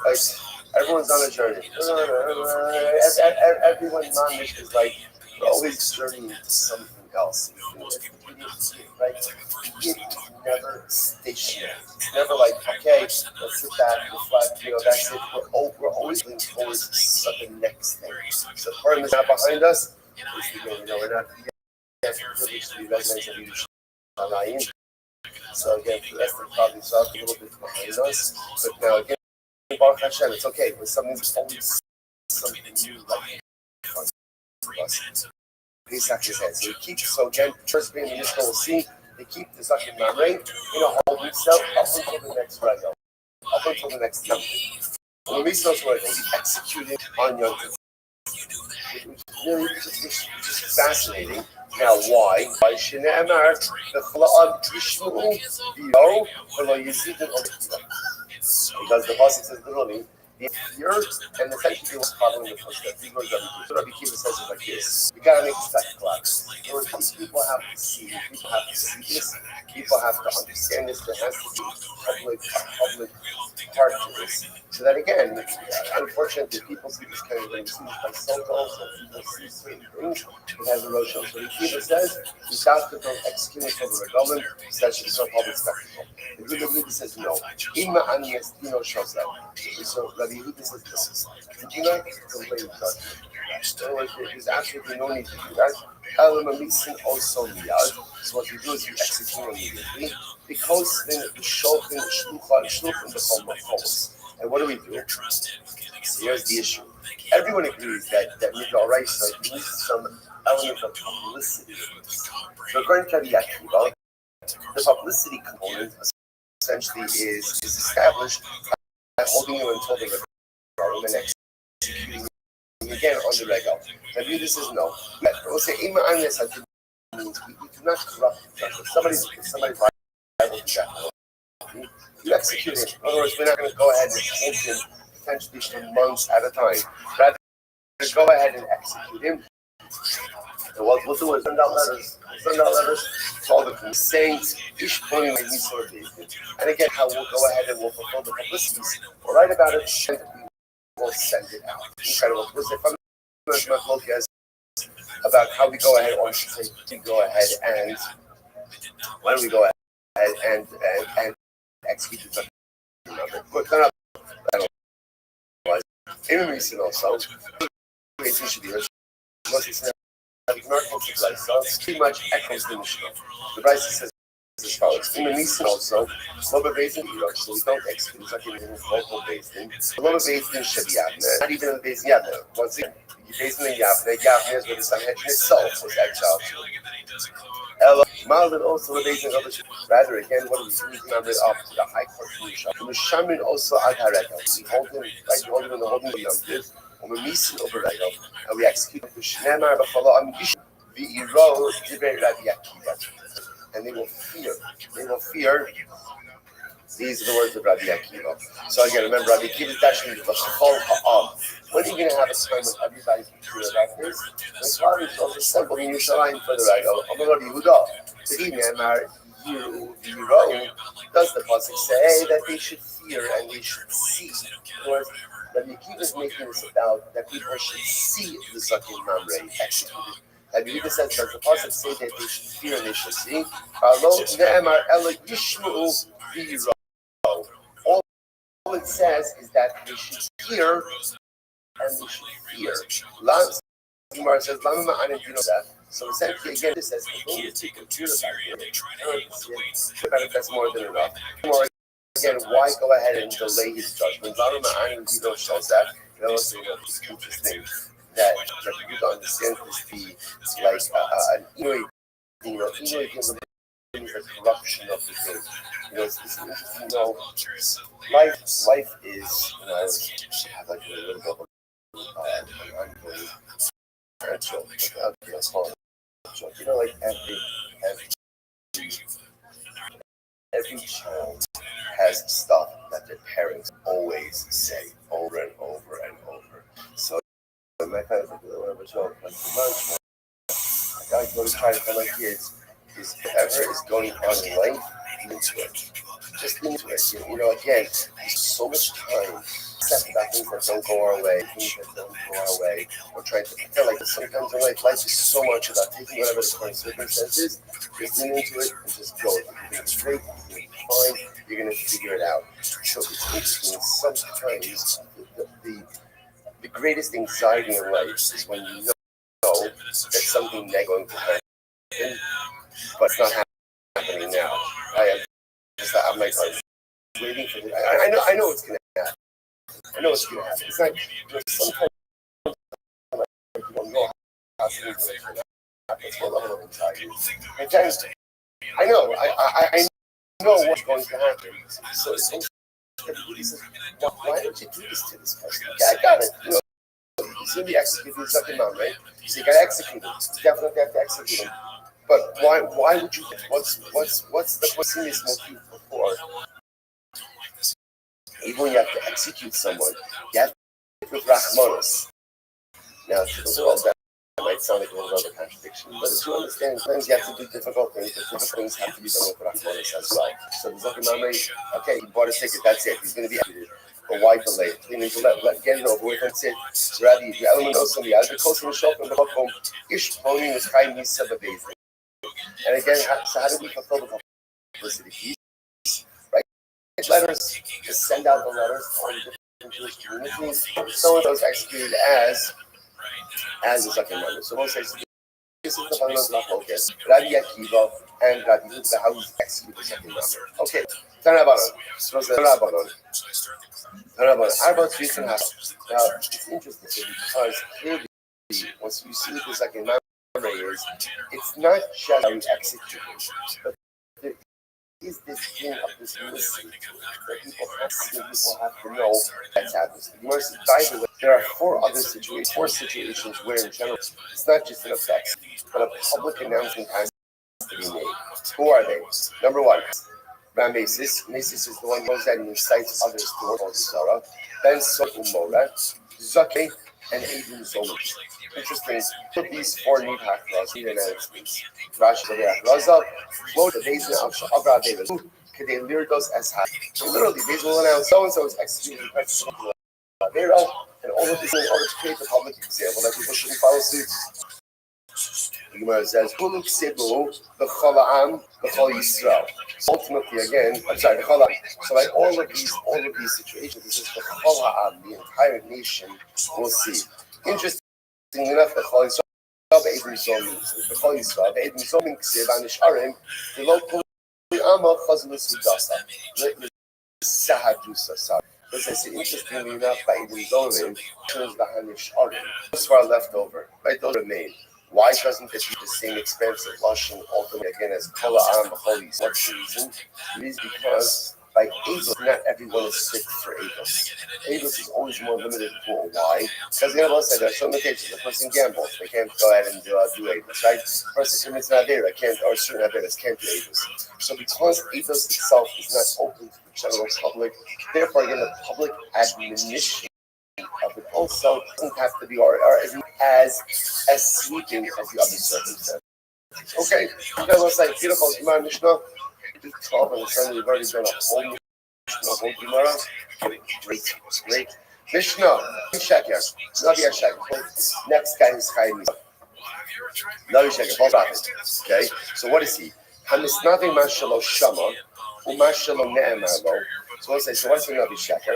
right? Everyone's on a journey. Everyone non-Mish is like, we're always journeying to something else. Right? It's never stationary. It's never like, okay, let's sit back, reflect, that's it. We're always looking towards the next thing. So Purim is not behind us. We're not privileged to be residents of Yerushalayim. So again, that's the probably a little bit behind us. But now again, Baruch Hashem, it's okay. When something's always something new, like Pesach is head. So we keep, so again, first being the Mishnah will see, they keep the Zakin Mamre in a whole itself up until the next Rego, up until the next Yom Tov. When we start to be executed on Yom Tov, which is really just fascinating. Now, why? Why Shne'emar the Chala'ad Tishmu V'yo V'lo Yizidin Omekiva? Because the pasuk says literally, the fear and the essentially what's following the footsteps. These words Rabbi Kiva says it like this: we gotta make a spectacle out of it. These people have to see. People have to see this. People have to understand this. There has to be public part to this. So that again, unfortunately, people see this kind of thing. See this by so people see certain things. It has a Rothschild. So the Kiva says, you have to don't execute it for the government. Such as no public spectacle. The good Rabbi says no. Ima Anias Dino shows that. So Rabbi Yehuda says this. Do not delay judgment. There's absolutely no need to do that. Also so what you do is you execute immediately because then the shulchan shluchim become machos. And what do? So here's the issue. Everyone agrees that Miguel Reisa needs some element of publicity. So according to Rabbi Akiva, the publicity component essentially is established by holding you until the government and executing again on the regular. Rabbi Yehuda says no. We'll say Ima Agnes means we do not corrupt each other. Somebody's liable to that. You execute it. In other words, we're not going to go ahead and hold him potentially for months at a time. Rather, go ahead and execute him. And what we'll do is send out letters to all the saints, each pointing like these sort of things. And again, how we'll go ahead and we'll fulfill the publicity. We'll write about it and we'll send it out. Incredible. We'll say from about how we go ahead, or should say, we go ahead and when we go ahead and executed something. But then I don't realize. In recent also, it should be pretty much echoes the Mishnah. The Rabbi says as follows. In the Nisan also, Loba Bezdin Iraq, so we don't execute, it's like in local Bezdin. Loba Bezdin should be Yavne, not even in the Bezdin Yavne. Once again, Bezdin and Yavne, Yavne is where the Sanhedrin itself was exiled. Ella, Malvin also the Bezdin Rubbish. Rather, again, what we do is number up to the high court of Misha. And Mishamin also Ad Hareka. We hold him, like we hold him in the holding of Yom and we Nisan over Rego, and we execute the Shnemar Bafalo Amish, the Iro, Dibre Rabbi Akiva. And they will fear. These are the words of Rabbi Akiva. So again, remember, Rabbi Akiva is actually the Chol Ha'am. When are you going to have a time when everybody's fear about this? The Torah is also simple in Yerushalayim for the right. Amar Yehuda, V'Hinemar Yiro. Does the pasuk say that they should fear and they should see? In other words, Rabbi Akiva is making this about that people should see the Sakin Mamre executed. And you said that the pasuk say that they should fear and they should see. All it says is that they should hear and they should fear. Gemara says, so essentially again this says that's more than enough. Again, why go ahead and delay his judgment? Interesting. That you don't understand this be like an innovative, the corruption of the thing. It's interesting. Life is, I have like a little bit of an ongoing joke. Like every child has stuff that their parents always say over and over and over. So my parents like a little bit of a joke, like for lunch, I go to try to tell my kids is whatever is going on in life, into it. Just into it. Again, there's so much time set about things that don't go our way, or trying to feel like sometimes in life is so much about taking whatever the current circumstances, just lean into it and just go. You're going to be straight, you're going to be fine, you're going to figure it out. So it's interesting, sometimes the greatest anxiety in life is when you know that something negative is going to happen, but it's not happening now. I'm like, waiting for it. I know it's going to happen. I know it's going to happen. It's like, sometimes you don't know how things are going to happen. It's a level of anxiety. And times, I know what's going to happen. So it's interesting. He says, why don't you do this to this person? Yeah, I got it. He's going to be executed in second round, right? So you got to execute him. You definitely have to execute him. But why would you? What's the serious motive before? Even when you have to execute someone, you have to with Rachmanos. Now, to the world, that might sound like a little bit of a contradiction, but if you understand, sometimes you have to do difficult things, but difficult things have to be done with Rachmanos as well. So the Zakir Mamre, okay, he bought a ticket, that's it, he's going to be executed. But why delay it? You need to let get it over with and say, Rabbi, the element of somebody, as the coast of shop in the home, Ish Pony is high me sababazing. And again, so how do we fulfill the publicity piece? Right? Letters, just send out the letters to all the different Jewish communities. So it was executed as a second letter. So most executed. This is the fundamental focus. Rabbi Akiva and Rabbi Yehuda, how we execute the second number. Okay, Tanabanon. So the Tanabanon. Arba Tris and Hassel. Now, it's interesting because clearly, once you see the second number, it's not just how we execute it, but there is this thing of this mystery that people have to know that's happening. By the way, there are four situations where in general it's not just an effect, but a public announcement has to be made. Who are they? Number one, Ramesis. Mesis is the one who knows that and incites others toward the Zara. Then Sotumora, Zake, and Aiden Zomich. Interesting. Put these four need announcements. Rashi Raza, flow the days of Abra Davis. They leer those as high. So literally, these will announce so and so is executed in practice of Avera, and all of this in order to create the public example that people shouldn't follow suit. The Gemara says, "Hulu ksibu b'chol ha'am b'chol Yisrael." Ultimately, again, I'm sorry, b'chol ha'am. So like all of these situations, this is b'chol ha'am, the entire nation will see. Interestingly enough, b'chol Yisrael be'edim zomim, b'chol Yisrael be'edim zomim ksiv anisharim v'lo kol ha'ama chazalus v'dasa. Sahadusa. Sorry. As I said, interestingly enough, by Edim Zomim, shows the Hanishharim. Those are left over, right? Those remain. Why doesn't it be the same expensive Lashon ultimately again as Kol Ha'am B'chol Yisrael? What's the reason? It is because by Eidos, not everyone is fit for Eidos. Eidos is always more limited for why? Because the other side, there are some occasions the person gambles, they can't go ahead and do Eidos, right? The person commits an Avera, can't, or certain Averas can't do Eidos. So because Eidos itself is not open to the general public, therefore again the public admonition of it also doesn't have to be or isn't as sweeping as the other circumstances. Okay, let's say beautiful Gemara Mishnah. 12 and Sunday we've already done a whole Gemara. Great. Mishnah, Sheker, Navi Sheker. Next guy is Chaim. Navi Sheker, Paul Prophet. Okay, so what is he? Hamisnavi Mashalo Shama, Umashalo Ne'emalo. So let's say, so what's the Navi Sheker?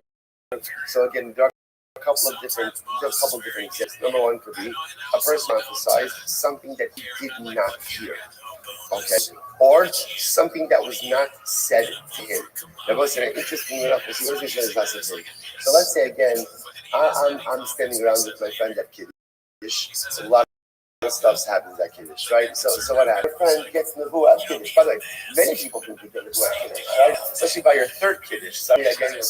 So again, there are a couple of different examples. Number one could be a person emphasized something that he did not hear. Okay, or something that was not said to him. That was an interesting enough. So let's say again, I'm standing around with my friend at Kiddush. A lot of stuff happens at Kiddush, right? So what happens? Your friend gets Nevuah at Kiddush. By the way, many people can get Nevuah at Kiddush, right? Especially by your third Kiddush. So again, you're right?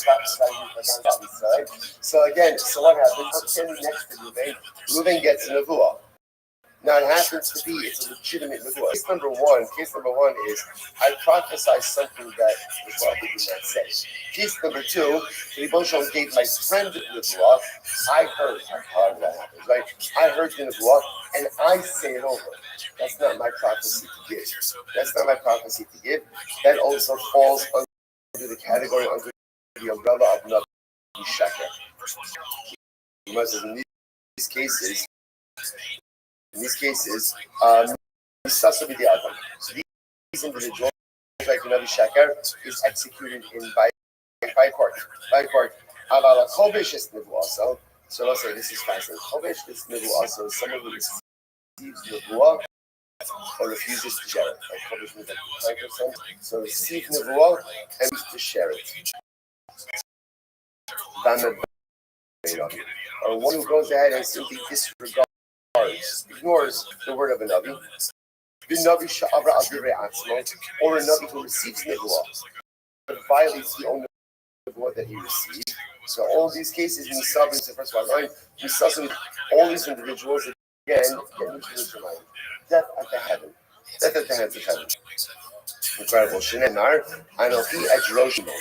So what happens? I'm standing next to Reuven. Reuven gets Nevuah. Now it happens to be it's a legitimate nevuah. Case number one is I prophesy something that the Rabbi did not say. Case number two, the Rebbe gave my friend the nevuah. I heard that happens, right? I heard the nevuah and I say it over. That's not my prophecy to give. That also falls under the category under the umbrella of Navi Sheker. In these cases, so these individuals, like Navi Sheker, is executed by court. Avala Chovish is Nevuah. So let's say this is fascinating. Chovish is Nevuah. So someone who receives Nevuah or refuses to share it. Like Chovish means like 5%. So receive Nevuah and to share it. Or one who goes ahead and simply ignores the word of a Navi, or a Navi who receives Nevuah, but violates the own Nevuah that he received. So all these cases, Nisabim, the first one, Nisabim, all these individuals, again, get into the mind. Death at the hands of heaven. Incredible. Shenemar, Anochi et Roshimo.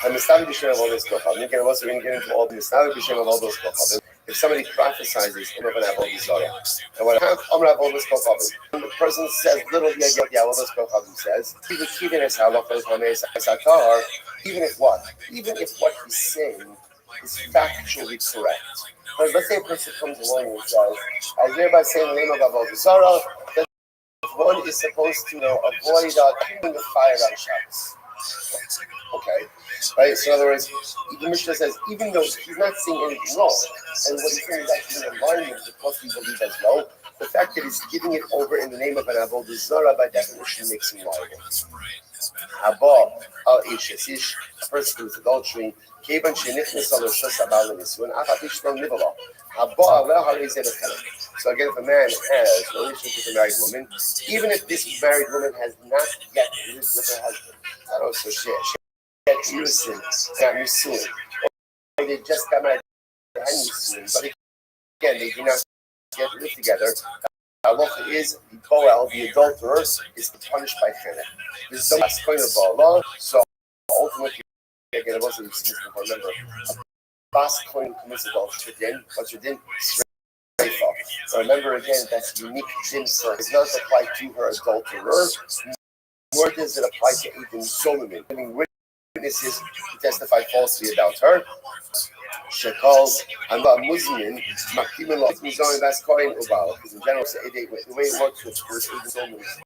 I'm Mistavi B'Shem of all this Kochab. We're also going to get into all the Mistavi B'Shem of all those Kochab. If somebody prophesizes, I'm going to have all these Zorah. And when I'm going to have all this Kochab, when the person says literally, all those Kochab says, even if what he's saying is factually correct. But let's say a person comes along and says, I hereby say in the name of Avodah Zarah, that one is supposed to avoid keeping the fire on Shabbos. Okay, right? So in other words, the Mishnah says, even though he's not saying anything wrong, and what he's saying is actually in alignment with what we believe as well, the fact that he's giving it over in the name of an Avodah Zarah by definition makes him liable. Haba al ish, a person who is adultery, kevan shenichnas al rishus abal l'nisun, afatish lo nivala. Haba aleh harizeh b'chelek. So again, if a man has a relationship with a married woman, even if this married woman has not yet lived with her husband, not also she had Yusin, or they just got married and Yusin, but again, they do not get to live together. Allah is the Boel, the adulterer, is punished by Chenek. This is the last point of Allah. So ultimately, again, it wasn't remember. Bas coin commits adultery. Then what's your din? So remember again, that's unique din for it does not apply to her adulterer, nor does it apply to Adam Solomon. Living with witnesses who testified falsely about her. She calls and Muslim Makim Lot Mizan Baskoin Ubal, because in general, the way it works with Eden Romans,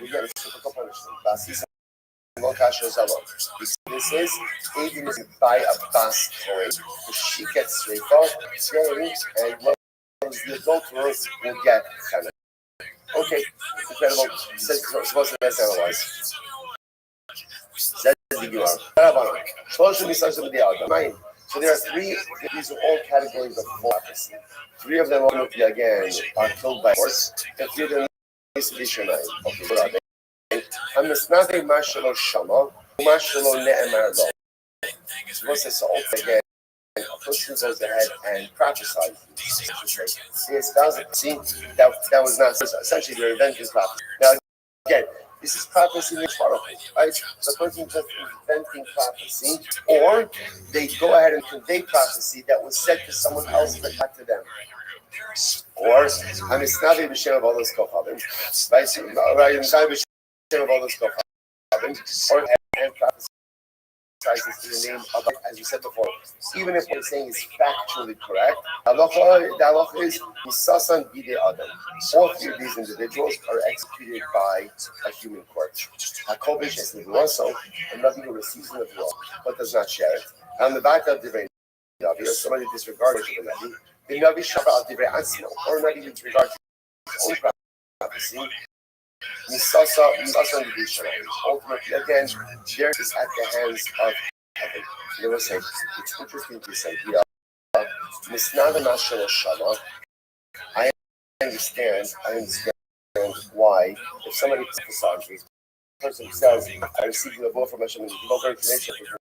we get a typical punishment. Basis this is Eden is by a bas coin, she gets Srefa, and the adulterer will get Chana. Okay, incredible. Says supposed to best analyze. Says the Gemara. So there are three, these are all categories of prophecy. Three of them, again, are killed by horse, and three of them is Vishanai. Okay, what are they? Hamasnave Mashalo Shama, Mashalo Ne'emar Lo. Supposed to say again, a person goes ahead and prophesies. Yes, that was not essentially the inventing prophecy. Now, again, this is prophecy metaphorical, right? The person just inventing prophecy, or they go ahead and convey prophecy that was said to someone else but not to them. Or I'm Isnavi B'Shem of all those Kochavim, right? Isnavi B'Shem of all those Kochavim, or and prophecy in the name of, as we said before, even if what we're saying is factually correct, the halacha is misasan bide adam. All three of these individuals are executed by a human court. Hakovish is also, and nothing who receives the law but does not share it. On the back of the Navi, or somebody disregards the Navi shava al divrei atzmo, or not even disregards his own prophecy. Ultimately, again, there is at the hands of heaven. They will say, it's interesting to say, I understand why, if somebody prophesies, the person says, I received the word from Hashem and devote information for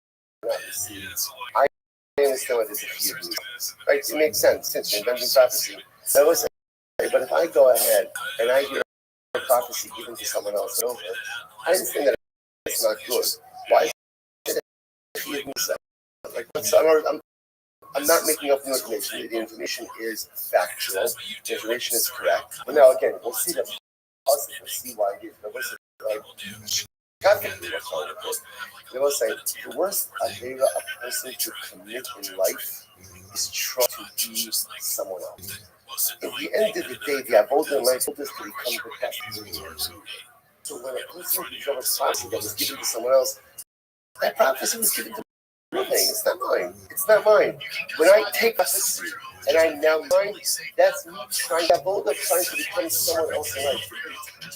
not received. I understand what this is. Right? It makes sense since you're inventing prophecy. They will say, but if I go ahead and I hear prophecy given to someone else over, I understand that it's not good. Why should it be said? Like, I'm not making up new information. The information is factual. The information is correct. But now again, we'll see the positive. We'll see why it is. But what's it like? They will say the worst avera a person to commit in life is try to be someone else. At the end of the day, the avodah in life is to become the best. So when a person becomes a prophecy that was given to someone else, that prophecy was given to nothing. It's not mine. It's not mine. When I take prophecy and I now mine, that's me trying to become someone else in life.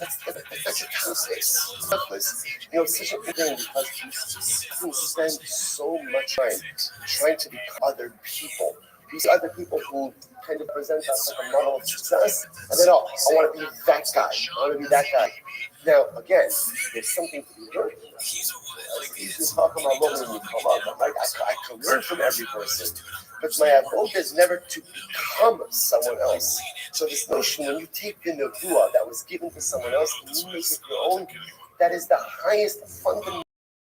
That's a process. You know, it's such a big thing because you spend so much time trying to become other people. These other people who kind of present us like a model of success, and then, I want to be that guy. I want to be that guy. Now, again, there's something to be learned. It's easy to talk about what when you come up. Right? I can learn from every person, but my goal is never to become someone else. So this notion, when you take the nevuah that was given to someone else and you make it your own, that is the highest fundamental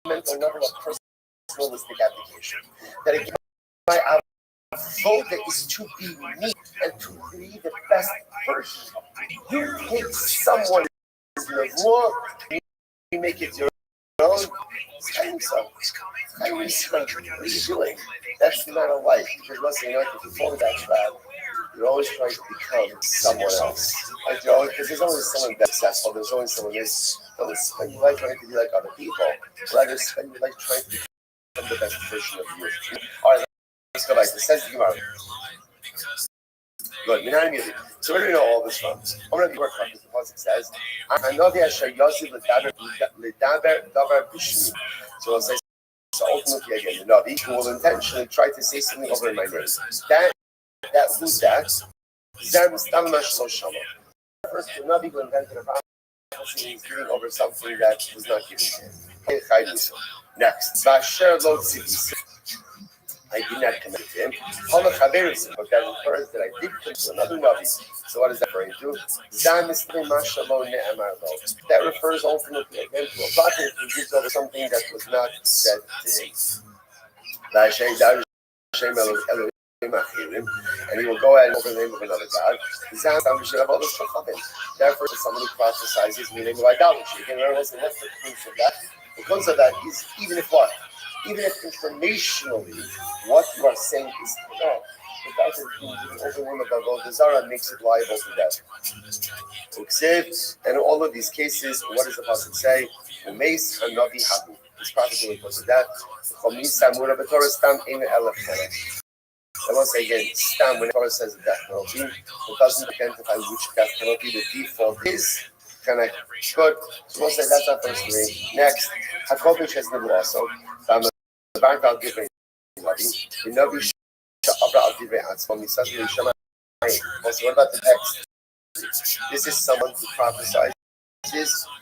level of personalistic application. That again, my avodah is to be me and to be the best version of me. You take someone's nevuah, you make it your own. What are you doing? That's not a life. Because once you know, if you fall that trap, you're always trying to become someone else. Like because there's always someone that's successful. There's always someone that's. Don't spend your life trying to be like other people. Rather spend your life trying to become the best version of you. All right, let's go back. It says the Gemara. Good. So where do we know all this from? I'm going to be working on this. The pasuk says, "I know the Asher Yosef ledaber davar b'shmi." So I'll say. So ultimately, again, the Navi who will intentionally try to say something over my name. Who's that? First, the Navi who invented a prophecy is giving over something that was not given to him. Next, Basher Lo Tzibis. I did not commit to him. But that refers that I did commit to another Navi. So what is that referring to? That refers ultimately again to a prophet who gives over something that was not said to him. And he will go ahead and over the name of another God. That refers to someone who prophesizes, meaning of idolatry. Again, what's the proof of that? The concept of that is even if what? Even if informationally what you are saying is correct, the fact that you overwhelm of the Zara makes it liable to death. And in all of these cases, what does the Pasuk say? Umeis hanavi habu. This prophet will put to death. I want to say again, stam, when the Torah says the death penalty, it doesn't identify which death penalty. The default is kind of good. So we'll say that's our first three. Next, Hakovish has never also. The bank I'll give a Navi. The Navi Abra I'll give a Atzma. Misasmi Shema. Also, what about the text? This is someone who prophesies,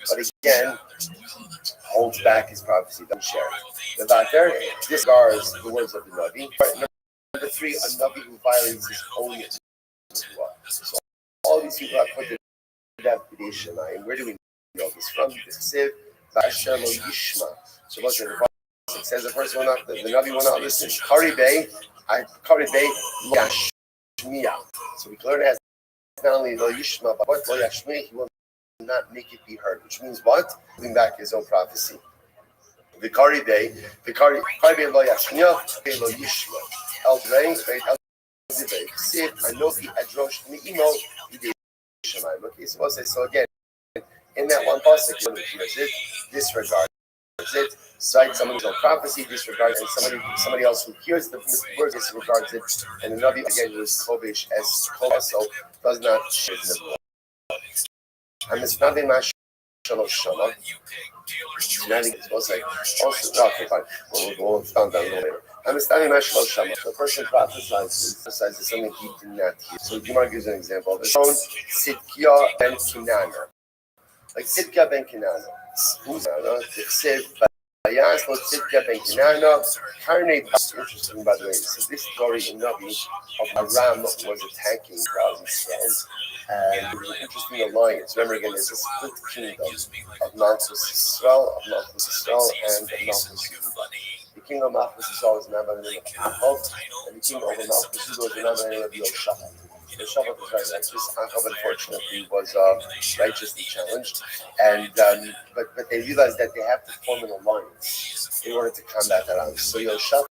but again, holds back his prophecy, doesn't share it. The Vater disregards the words of the Navi. Number three, a Navi who violates his own law. So all these people are put to death with Yishamayim. Where do we know this from? The Siv, Vashem, Yishma. So what's the it says the person will not, the Navi will not listen. Kari Bey, Yashmiya. So we learn as not only Lo Yishma, but what Lo Yashmiya, he will not make it be heard, which means what? Putting back his own prophecy. Vikari Bey Lo Yashmiya, Lo Yishma. El Rey, El Zibay. Siv, Anoki, Adrosh, Ni'imo, Yishamayim. Okay, so we'll say, so again, in that one pasuk, when he hears it, disregards it, cites someone's own prophecy, disregards it, somebody else who hears the word disregards it, and another again who is kovish as also does not share the law. And it's not in my shalosh shana. We'll say also okay, fine. We'll found that a little later. I'm studying my shalosh shana. The person prophesies something he did not hear. So Gemara gives an example of his own Sidkia ben Kinana. Like Sidkia ben Kinana. Who's Siv Bayas, Sidkia ben Kinana. Karnate, interesting by the way. So this story in Navi of Aram was attacking Gazi Israel. And it was an interesting alliance. Remember again, there's a split kingdom of Malchus Israel, and of Malchus Yehuda. The king of Malchus Israel was a man by the name of Achov, and the king of Malchus Yehuda was a man by the name of Yoshaphat. Yoshaphat was very righteous. Achov, unfortunately, was righteously challenged, and but they realized that they have to form an alliance in order to combat Aram. So Yoshaphat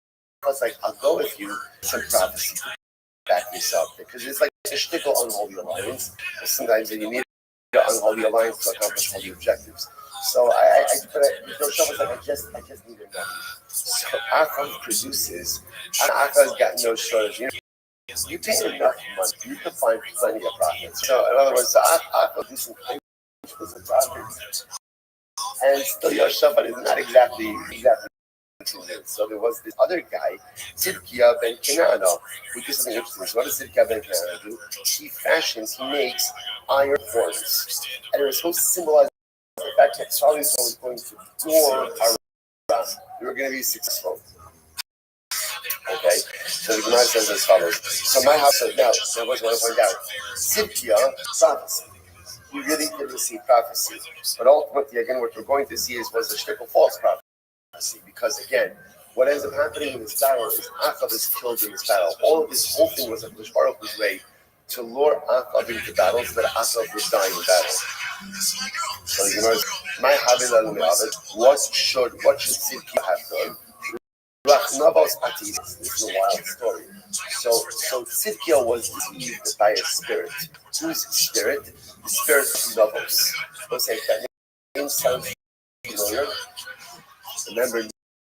was like, "I'll go with you." Some prophecy to back this up, because it's like a shtickle unholy alliance. Sometimes you need an unholy alliance to accomplish holy objectives. So Yoshaphat was like, I just need a number. So Achov produces, and Achav's got no shortage. You pay enough money, you can find plenty of prophets. So in other words, Achav do some kind of prophets, and still Yoshaphat is not exactly. So there was this other guy, Sidkia ben Kenana, who did something interesting. So what does Sidkia ben Kenana do? He makes iron horns. And it was supposed to symbolize the fact that Solomon was going to door Aram. They were going to be successful. Okay, so the Gemara says as follows. So my house, now, so what's what I find out? Sidkia, prophecy. He really did receive prophecy. But ultimately, again, what we're going to see was a shtickle false prophecy. Because again, what ends up happening in this battle is Achav is killed in this battle. All of this whole thing was a Baruch Hu's way to lure Achav into battle so that Achav would die in battle. So the Gemara says, "My what should Sidkia have done?" This is a wild story. So Sidkia was deceived by a spirit. Whose spirit? The spirit of Novos. We'll say that name sounds familiar. Remember,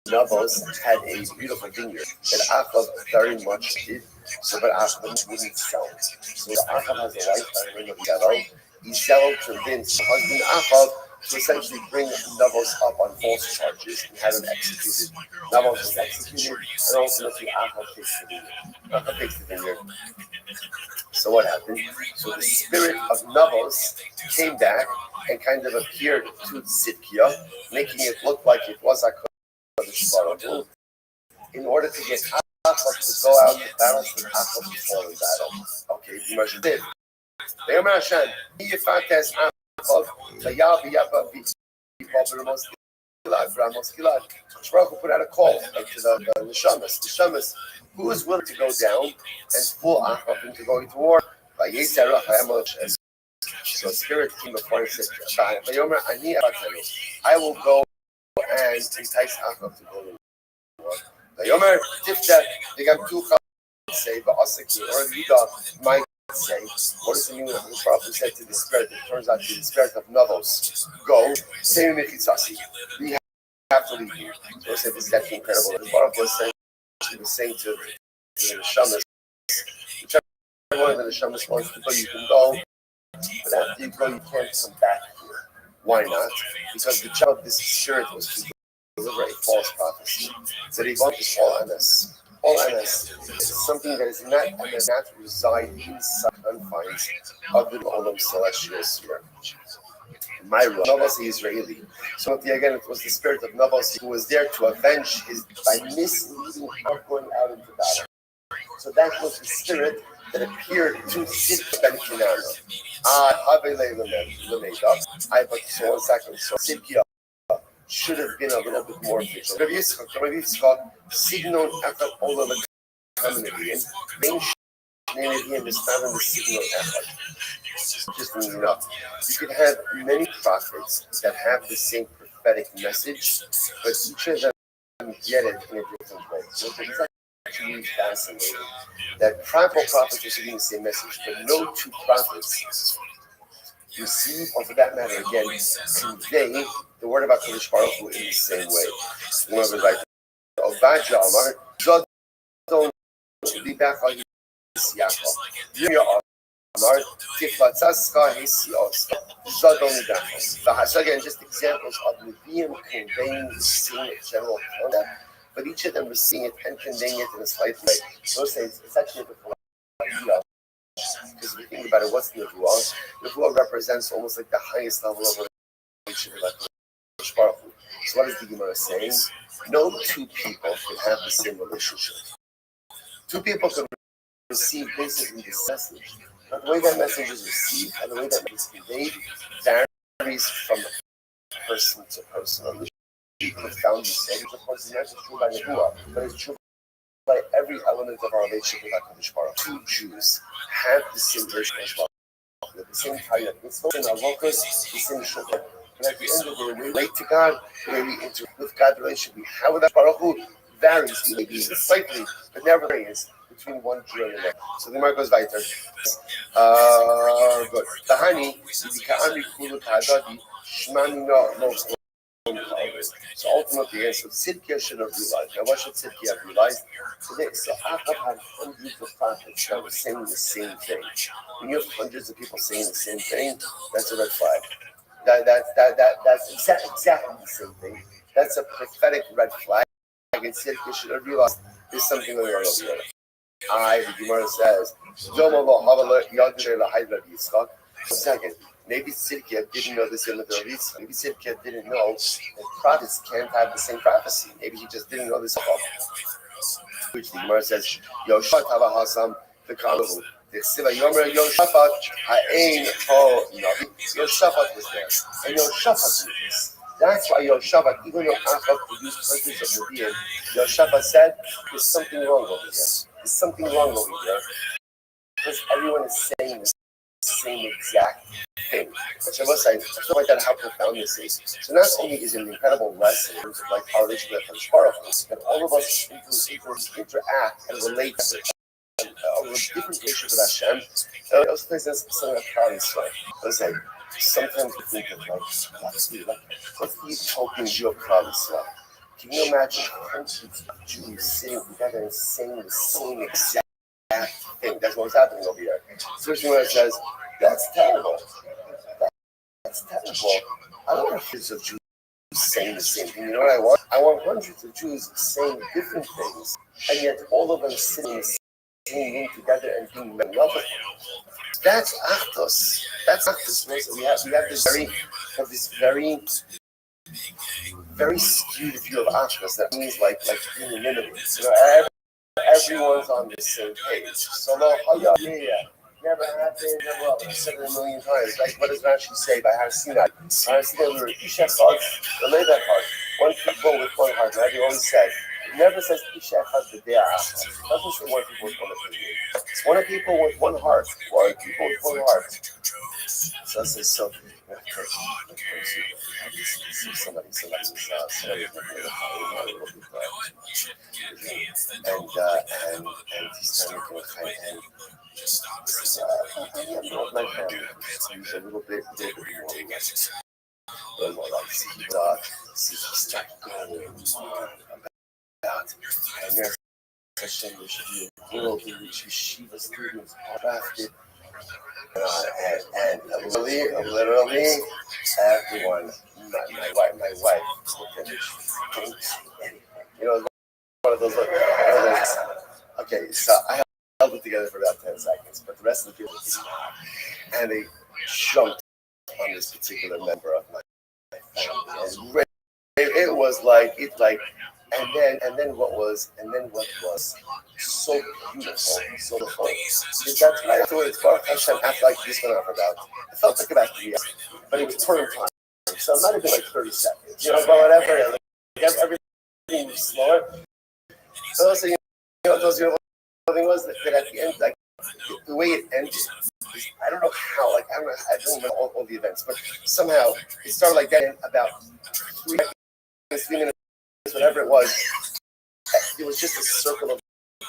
Navos had a beautiful vineyard that Achav very much did, so that Achav wouldn't sell it. So Achav has a wife by the name of Yellow. Yisrael convinced the husband Achav to essentially bring Navos up on false charges and have him executed. Navos was executed, and ultimately Achav takes the vineyard. So what happened? So the spirit of Navos came back and kind of appeared to Sidkia, making it look like it was HaKadosh Baruch Hu, in order to get Achav to go out to battle so that Achav would fall in battle. Okay, the Moshe did. Ve'omer Hashem, Yifates Achav, Vayal V'yapa V'Ramos Gilad. Baruch Hu put out a call to the Neshamas. Who is willing to go down and fool Achav into going to war? So spirit came before and said, I will go and entice Achab to go to war. Yomer Tifta, they got two say, but Asaki or Yudah might say, what does it mean when the prophet said to the spirit? It turns out to be the spirit of novels. Go, say Michitsasi. We have to leave you. So I said, this is actually incredible. The Baruch was saying, he was saying to the Neshamas, whichever one of the Neshamas wants to go, you can go. But after you go, you can't come back here. Why not? Because the job of this spirit was to deliver a false prophecy. So they want this all MS. All MS is something that is not reside inside confines of the Olam celestial sphere. Myra, Navasi Israeli. So again, it was the spirit of Navasi who was there to avenge his by misleading her going out into battle. So that was the spirit that appeared to Sidki ben Kinana. I but so 1 second. So Sidki should have been a little bit more official. Rabbi Yitzchak, Signon Echad Olam Kaminadian, main Nevi'im is found in the Signon Echad. Interestingly enough, you could have many prophets that have the same prophetic message, but each of them get it in a different way. So it's actually fascinating that all prophets are giving the same message, but no two prophets receive, or for that matter, again, convey the word about Kodesh Baruch Hu in the same way. One of the like, Obadja Amar, Zodon, Libach Yaakov, Amar, Tiflatzaska Hesios, Zodon Libach. So again, just examples of Nevi'im conveying the same general concept, but each of them was seeing it and conveying it in a slight way. So it's actually a different idea. Because if you think about it, what's Nevuah? Nevuah represents almost like the highest level of relationship with HaKadosh Baruch Hu. So what is the Gemara saying? No two people can have the same relationship. Two people can receive basically the message, but the way that message is received and the way that message is conveyed varies from person to person. On the profound message, of course, is not just true by Nevuah, but it's true by every element of our relationship with HaKadosh Baruch Hu. Two Jews have the same relationship with the same Tayyat Mitzvot, and Avokas, the same Shulchan. And at the end of the day, we relate to God, the way we interact with God, the relationship we have with Baruch Hu varies, maybe slightly, but never varies between one Jew and another. So the Gemara goes weiter. Good. Tahani, Ka'amri Kulu Ta'adadi, Shmanina Los. So ultimately, yes, so Tzidkiah should have realized. Now, what should Tzidkiah have realized? So Achab had hundreds of prophets that were saying the same thing. When you have hundreds of people saying the same thing, that's a red flag. That's exactly the same thing. That's a prophetic red flag. And Tzidkiah should have realized there's something going on over here. The Gemara says, second, maybe Tzidkiah didn't know this in the Ritz. Maybe Tzidkiah didn't know that prophets can't have the same prophecy. Maybe he just didn't know this at all. Which the Gemara says, Yoshafat hava hasam v'kalahu. T'chsiva yomer Yoshafat ha'ein ho navi. Yoshafat was there, and Yoshafat knew this. That's why Yoshafat, even though Achab produced hundreds of Nevi'im, Yoshafat said, there's something wrong over here. There's something wrong over here. Because everyone is saying the same exact thing. Which I must say, I feel like that how profound this is. So not only is it an incredible lesson in terms of like our relationship with HaKadosh, that all of us interact and relate to a different relationship with Hashem. And also there's something of proud and strength. Listen, sometimes we think of like, what's the utopian view of proud and strength? Can you imagine hundreds of Jews sitting together and saying the same exact thing? That's what's happening over here. Especially when it says, that's terrible. That's terrible. I don't want hundreds of Jews saying the same thing. You know what I want? I want hundreds of Jews saying different things, and yet all of them sitting in the same room together and being beloved. That's Achdus. That's Achdus. We have this very skewed view of Achdus. That means like unanimity. You know, everyone's on the same page. So never happened. Well, I've said it a million times. Like, what does Rashi say by Har Sinai? Har Sinai, we were Ish Echad, the Levi heart. One people with one heart. Rabbi always said, it never says Ish Echad the Dea Echad. It doesn't say one people with one opinion. It's one people with one heart. One people with one heart. So Somebody was making and he's telling me and my family was a little bit more like start going about and there's Hashem should be a world in which yeshiva students are drafted. And literally, everyone, my wife, looked at me. You know, one of those. Okay, so I held it together for about 10 seconds, but the rest of the people did not. And they jumped on this particular member of my family. And it was like, and then what was so beautiful, so beautiful, is that right afterwards, Baruch Hashem, after like this went on for about, it felt like about 3 hours, but it was turn time, so it might have been like 30 seconds, you know, but whatever, like, everything was slower. So also, you know what those thing was that at the end, like the way it ended, I don't know how, like I don't remember all the events, but somehow it started like that in about 3 minutes, whatever it was. It was just a circle of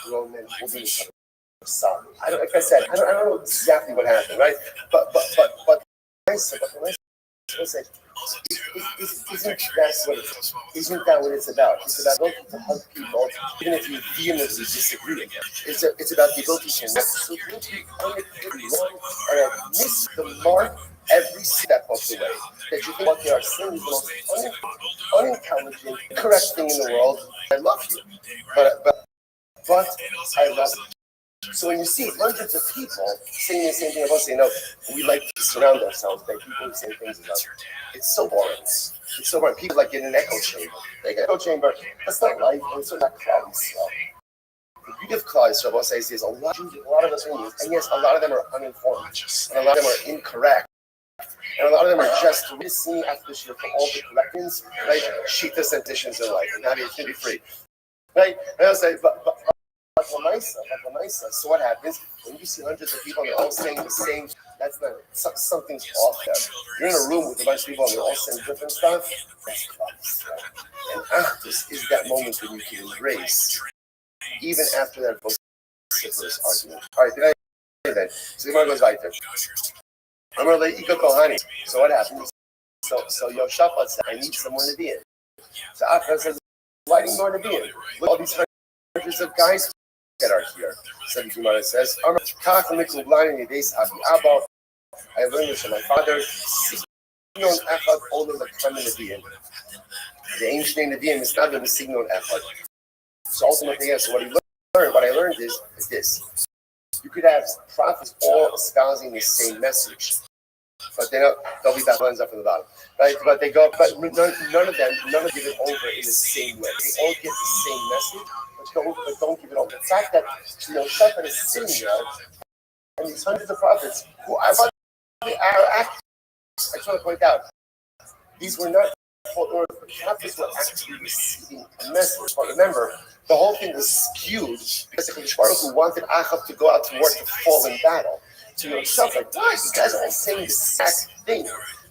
grown men holding each other. Sorry, like I said, I don't know exactly what happened, right? But isn't that what it's about? It's about the ability to hug people, even if you vehemently disagree. It's about the ability to absolutely unequivocally wrong and miss the mark every step of the way. That you think what they are saying is the most unintelligent, correct thing in the world. I love you, but I love you. So when you see hundreds of people saying the same thing about us, you know, we like to surround ourselves by people who say things about us. It's so boring. It's so boring. People like in an echo chamber. Like an echo chamber, that's not life, and it's not cloudy stuff. The beauty of cloudy stuff, I'll say, is a lot of us are Indians, and yes, a lot of them are uninformed, and a lot of them are incorrect. And a lot of them are just listening after this year for all the corrections, right? Shitas and additions in life, and having it can be free, right? And I'll say, but so what happens when you see hundreds of people and they're all saying the same? That's not something's off there. You're in a room with a bunch of people and they're all saying different stuff. That's close. And this is that moment when you can embrace, even after that vociferous argument. All right, then. So the goes right there. I'm gonna let Ika Kohani. So what happens? So Yoshaphat said, I need someone to be in. So Akra says, why do you want to be in? Look, all these hundreds of guys that are here. So the Gemara says, I learned this from my father. The ancient Nevi'im is not in the signal Echad. So ultimately, yes, what I learned is this. You could have prophets all espousing the same message, but they'll be back lines up from the bottom, right? But none of them give it over in the same way. They all get the same message, but don't give it over. The fact that Shepard is sitting there, and these hundreds of prophets who are active, I just want to point out, these were not prophets were actually receiving a message. But remember, the whole thing was skewed because the Kodesh Baruch Hu wanted Achav to go out to war to fall in battle. So yourself, like, what? You guys are all saying the exact thing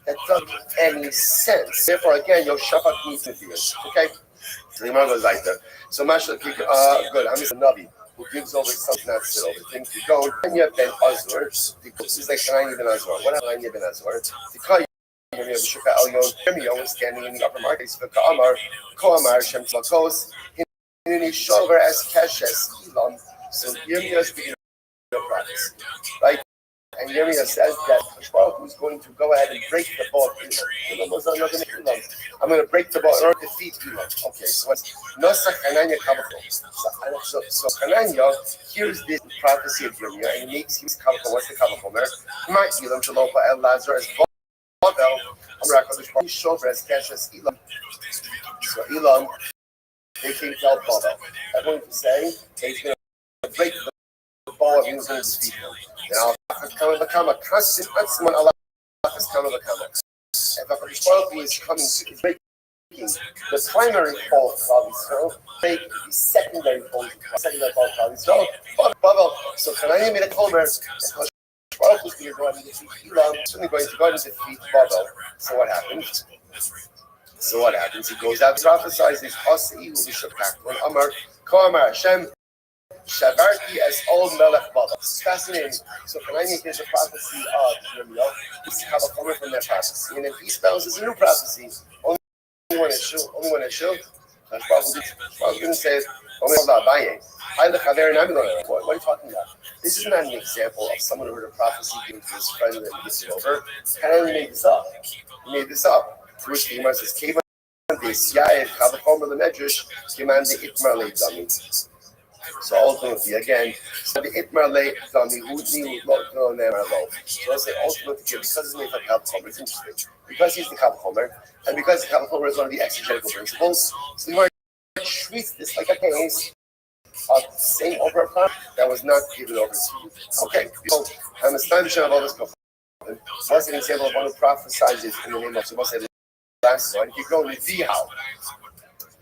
that doesn't make any sense. Therefore, again, Yoshaphat needs to be it. Okay? So the Gemara goes like that. So Masha, good. I'm just a Navi who gives over something not sit over. Things to go. Tanya ben Azor. This is like Tanya ben Azor. What happened to Tanya ben Azor? Yirmiyahu was standing in the upper market. So Ka'amar, Ko'amar, Shem Tlakos. Hineni Shover as Keshes Elam. So Yirmiyahu is beginning to practice. Right? And Yirmiyahu says that Baruch Hu is going to go ahead and break the bow of Elam. I'm going to break the bow in order to defeat Elam. Okay, so it's Nosach Hananya Kabbalah. So Hananya hears this prophecy of Yirmiyahu and he makes his Kabbalah. What's the Kabbalah? My Elam Shalopa El Lazar as Babel. Amrakadosh Shover as Keshes Elam. So Elam, they came to Babel. I'm going to say he's going to break the bow of Elam's going to defeat him. Now, and the Baruch Hu is coming to breaking the primary fall of Klal Yisrael, break the secondary fall of Klal Yisrael. So Hananiah made a kolmer, and Baruch was going to go and defeat Elam, certainly going to go and defeat Babel. So what happens? He goes out and prophesies this Hasi'u Bishakak. When Amar, Kamar Hashem, Shabarti as old Melech Babel. It's fascinating. So can I make this a prophecy of Yirmiyahu? This is Kabbalah from that prophecy. And if he spells it's a new prophecy, only one issue. That's probably going to say, only about Abaye. What are you talking about? This is not an example of someone who heard a prophecy given to his friend and then gets it over. Kind of made this up. He made this up. To which the Gemara says, Kevan this Yair Chavachom the Medrash, Keman the Itmar Le Dami. So ultimately, again, the Itmar Le Dami, Hudni, Lotno, Nemarlo. So I'll say ultimately, because he's made of Chavachom, it's interesting. Because he's the Chavachom, and because the Chavachom is one of the exegetical principles, so the Gemara treats this like a case of saying over a prophet that was not given over to you. Okay, so I'm astonished about this. What's an example of one who prophesizes in the name of Shabbos? Last one, keep going with Vihal.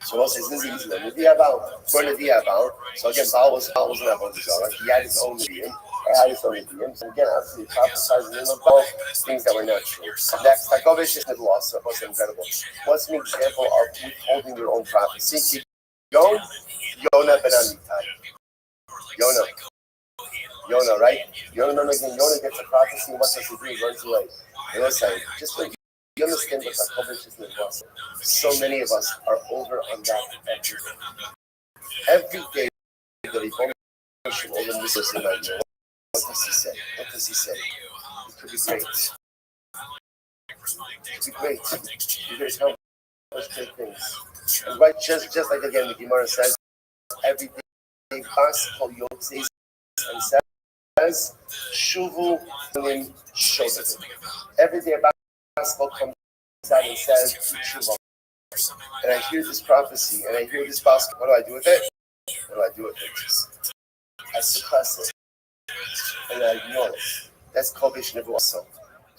So also this is easy. Nevi'ah for Nevi'ah. So again, Baal was not on the Zohar. He had his own Nevi'im. So again, after he prophesied the name of Baal, things that were not true. Next, Takovish is the loss. So what's incredible? What's an example of withholding your own prophecy? Keep going. Yonah ben Amitai. Yonah, right? Yonah gets a prophecy. What does he do? He runs away. And let's say, just like you understand what Takovish is. So many of us are over on that every day that he comes from over this is what does he say? It could be great. You guys help us great things. And right, just like again the Gemara says, every day Bas Yotzes and says Shuvu Lim Shovet. Every day Bas comes out and says Shuvu. And I hear this prophecy, and I hear this basket. What do I do with it? I suppress it, and I ignore it. That's called Vishnu also.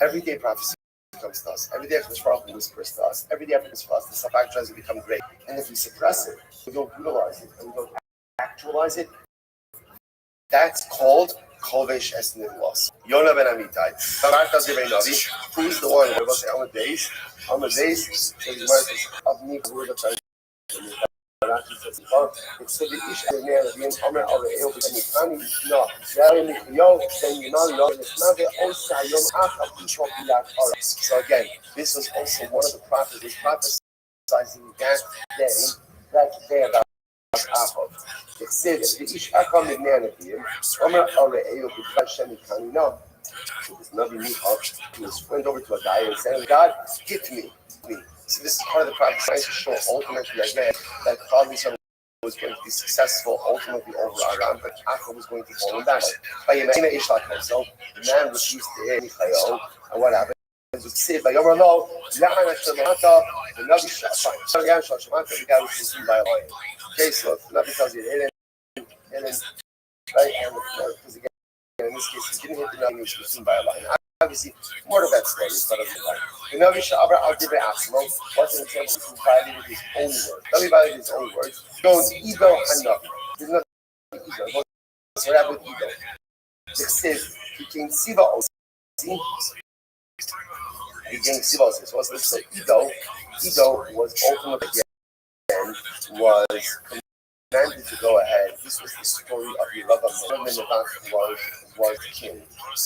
Everyday prophecy comes to us. Every day this prophet whispers to us. Every day after this for us, the self-actualize will become great. And if we suppress it, we don't utilize it, and we don't actualize it, that's called Kovesh Es Nivlos. Yonah ben Amitai. Who's the one? We're about to say on the days. On the days, of me, who the person. It's so the ish and the man of the Omer of the Eo B'Tani no. Jeremy Yo, then you know, it's not the Osa Yom Ach of Ishon Bilat Hara. So again, this was also one of the prophets. This prophesizing that day about Achov. It said that the ish Acham the man of the Omer of the Eo B'Tani no. This Nabi Michal, he went over to a guy and said, God, get me. So this is part of the prophecy to show ultimately again that probably someone was going to be successful ultimately over Aram, but Achor was going to fall in battle. So the man refused to hear Michael, and what happened? It was said by Yomer Lo, La'ana Shemata, the Nabi Shafan. So again, Shemata, the guy was consumed by a lion. Okay, so the Nabi tells you, right? And because again, in this case, he didn't hit the Nabi, he was consumed by a lion. Obviously, more of that story is better than that. The Navi Sha'abra al-Dibra Asmo, what's an example who violated his own words? Navi violated his own words. Goes Ego and Navi. There's nothing ego. What's what happened with Ego? It says, he came Siva Osi. He came Siva Osi. So what's this? So Ego was ultimately again, was commanded to go ahead. This was the story of the Rabbi was king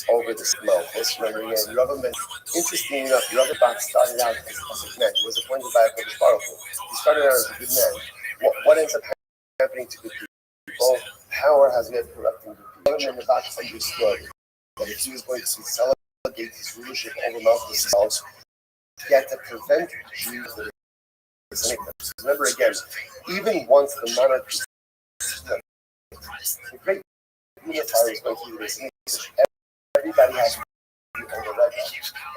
over the smoke. Let's remember again, Rabbi, interesting enough, Rabbi started out as a man. He was appointed by a good powerful. He started out as a good man. What ends up happening to good people? Power has been corrupting good people. Rabbi understood that if he was going to delegate his rulership over multiple cells, he had to prevent Jews from. Remember again, even once the monarchy, the great unifier is going to do this. Everybody has to be over Rebbe.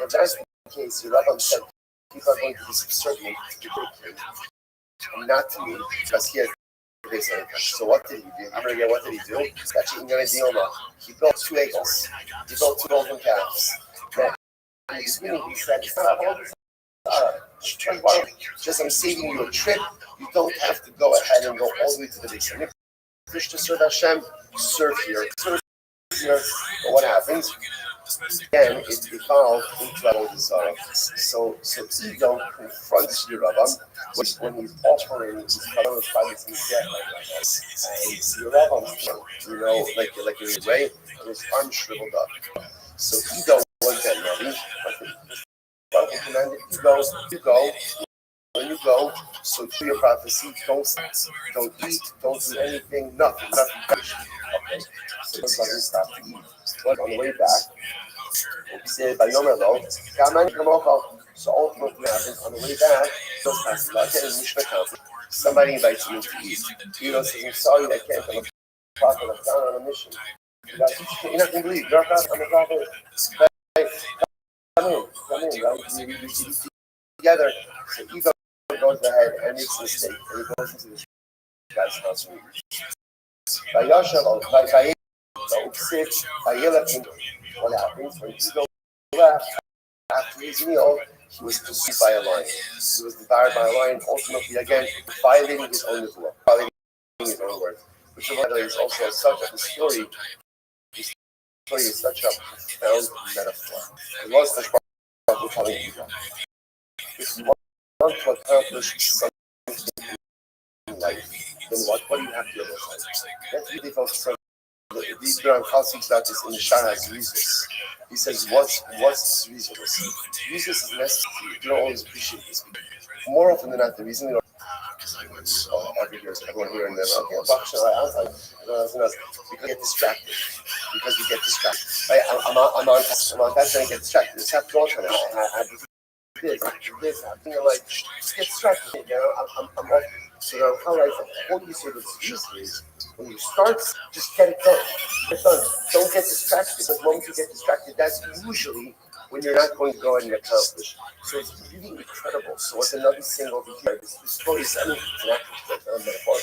If that's the case, the Rebbe said people are going to be subservient to the king, and not to me, because he has this income. So what did he do? Remember again, what did he do? He built 2 eagles. He built 2 golden calves. And he said, it's not all this. Just I'm saving you a trip. You don't have to go ahead and go all the way to the big city. Wish to serve Hashem, serve here. Serve here. But what happens? again, it evolved into a desire. So ego confronts the Rabbi when he's offering his fellow Shabbos in his debt like that. And the Rabbi, like in a way, and his arm shriveled up. So ego was that Rabbi, but the commanded, you go, when you go, so do your prophecy, don't eat, don't do anything, nothing. Okay, so that's why we stop to eat. But on the way back, he said, by Yom Elo, so ultimately what happens on the way back, those passes like that in Mishnah Council, somebody invites him to eat. He says, I'm sorry, I can't, I'm a prophet, I'm down on a mission. You're not going to believe, you're a prophet, I'm a prophet. Come in, right? We eat together. So ego goes ahead and makes a mistake, and he goes into this guy's house and what happens when ego left after his meal, he was pursued by a lion. He was devoured by a lion, ultimately again violating his own law, violating his own words. Which is also such a story. This story is such a profound metaphor. It was the we're telling you that. If you want to accomplish something in life, then what do you have to do? That's really focused on. These Ram speaks about this in the Shana's Rezus. He says, what's Rezus? Rezus is necessary. You don't always appreciate this. More often than not, the reason we don't every year, everyone here and there, because we get distracted. Right? I'm on that's when I get distracted. It's after all time. I this, I'm like, just get distracted. I'm off. So now, how I hold you to this is when you start, just get it done. Don't get distracted. Because once you get distracted, that's usually when you're not going to go ahead and accomplish. So it's really incredible. So what's another thing over here? This story is it's an metaphor.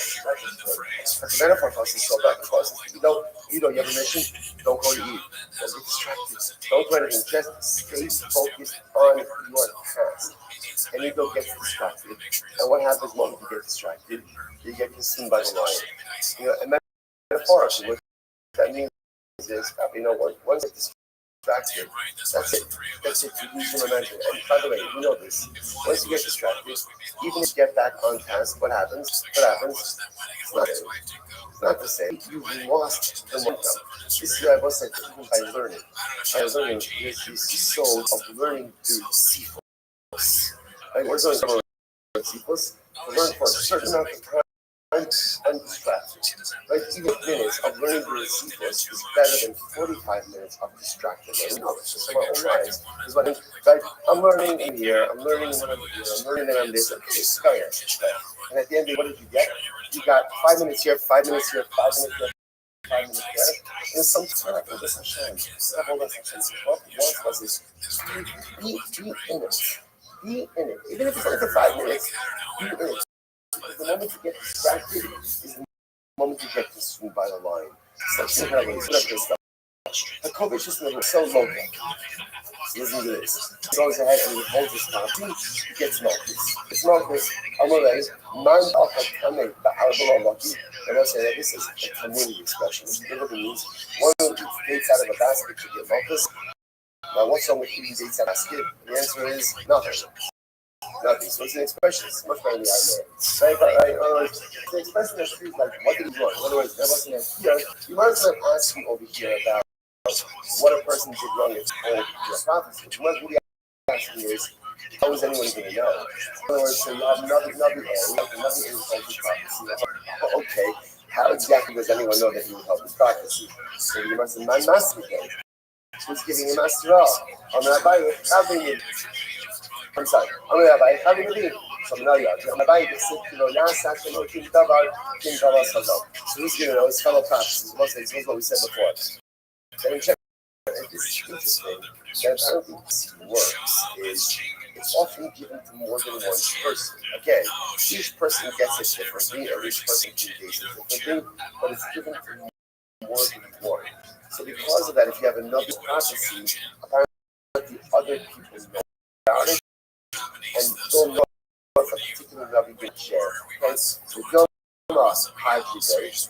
But the metaphor for us is so bad. Because you have a mission, don't go to eat. Don't get distracted. Don't do anything. Just stay focused on your task. And you don't get distracted. And what happens when you get distracted? You get consumed by the lion. And metaphorically, what that means is, once it's distracted, that's it. You lose your momentum. And by the way, you know this. Once you get distracted, even if you get back on task, what happens? It's not the same. You've lost the momentum. This is what I was saying, even by learning. There's this soul of learning through Cephas. Like we're going to Cephas to learn for a certain amount of time. Undistracted. Like even minutes of learning through Cephas is better than 45 minutes of distracted learning. Just from our own lives. Is what I'm learning in here, I'm learning in whatever here, I'm learning and I'm this. And at the end of the day, what did you get? You got 5 minutes here, 5 minutes here, 5 minutes here. 5 minutes there. And sometimes for this Hashem, what he wants us is be in it. Be in it. Even if it's only for 5 minutes, be in it. The moment you get distracted is the moment you get consumed by the line. It's like incredible. The COVID system is so local. Listen to this. He goes ahead and he holds his coffee. He gets Malchus. It's Malchus. Amalei, mind off a kameh, the Arabella lucky. And I'll say that this is a community expression, which literally means one of the dates out of a basket to get Malchus. Now, what's wrong with eating dates out of a basket? The answer is nothing. Nothing. So it's an expression. It's much better than the idea. The expression that feels like, what did he do? In other words, there wasn't a here. You might as well ask me over here about what a person did wrong in your prophecy. What really asking is, how is anyone going to know? In other words, so you have another insight to prophecy. Okay, how exactly does anyone know that he would help his prophecy? So you must have master again. Who's giving him master all? Rabbi, I'm sorry. Rabbi, how do you mean? So now you are. Rabbi, so who's going to know his fellow prophets? This is what we said before. Then check. It's interesting that apparently this works is it's often given to more than one person. Again, each person gets it differently, or each person engages it differently, but it's given to more than one. So because of that, if you have another prophecy, apparently other people know about it and don't know what a particular Rabbi can share. Hence, we don't know how to do it.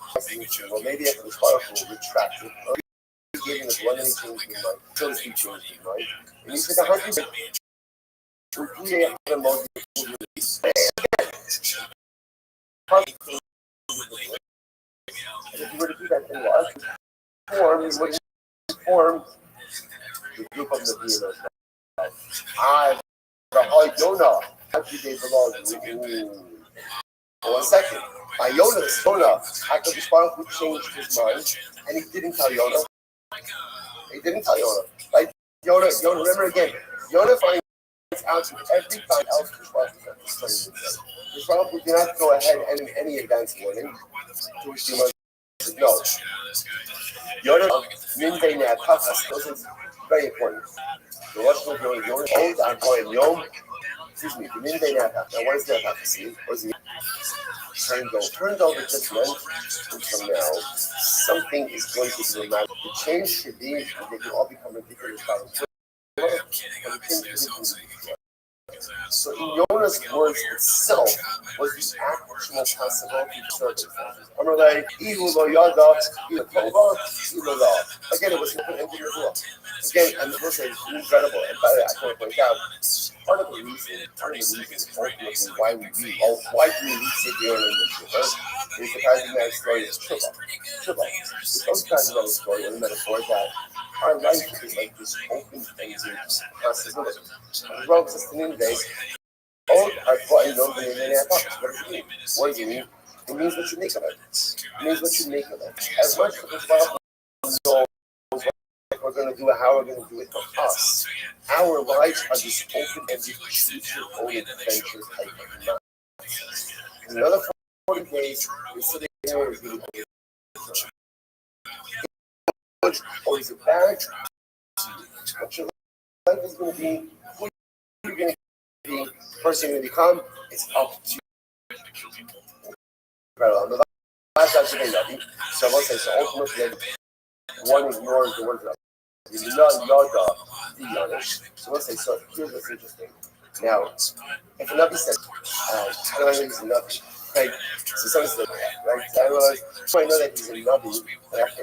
Well, maybe if it was powerful, we'll retract it. gave him the blood and he changed his mind. So he changed his mind. And he said, 100 if you were to do that in large form, you would form the group of the demons. The high Yonah, how do they belong? 1 second. By Yonah, HaKadosh Baruch Hu changed his mind, and he didn't tell Yonah. He didn't tell Yonah. Like Yonah, remember again, Yonah finds out to every time else His Baruch Hu did not go ahead and in any advance warning. Jewish demons said no. Yonah, Min Beinei HaTachas, this is very important. The Rothschild Yonah owed on Kohen Yom. Excuse me, the Min Beinei HaTachas. Now, what is the HaTachas? What is it? Turned over just meant from now, something is going to be remanded. The change should be that you all become ridiculous by So in Yonah's words itself was the actual possibility of circumstances. I'm like, Ihu lo yada, Ihu tova, Ihu lo. Again, it was open into the rule. Again, and this is incredible. And by the way, I want to point out, part of the reason ultimately why we read, or why do we sit here and read the is the charismatic story is Tribble. It's those charismatic story and the metaphor that our life is like this open-ended possibility. As well as the new days, all are quite known in the What does it mean? It means what you make of it. It means what you make of it. As much as knows what we're going to do it, how we're going to do it for us, our lives are this open-ended, choose-your-own adventure type of life. In another 40 days, we're sitting here and reading or is it bad? What your life is going to be, who you're going to be, the person you're going to become, it's up to you. On the last actually nothing. So let's say, so ultimately, one ignores the word of the honest. So let's say, so here's what's interesting. Now, if a Nabi says, how do I know he's a Nabi? Right? So someone says, right? So I know that he's a Nabi, but after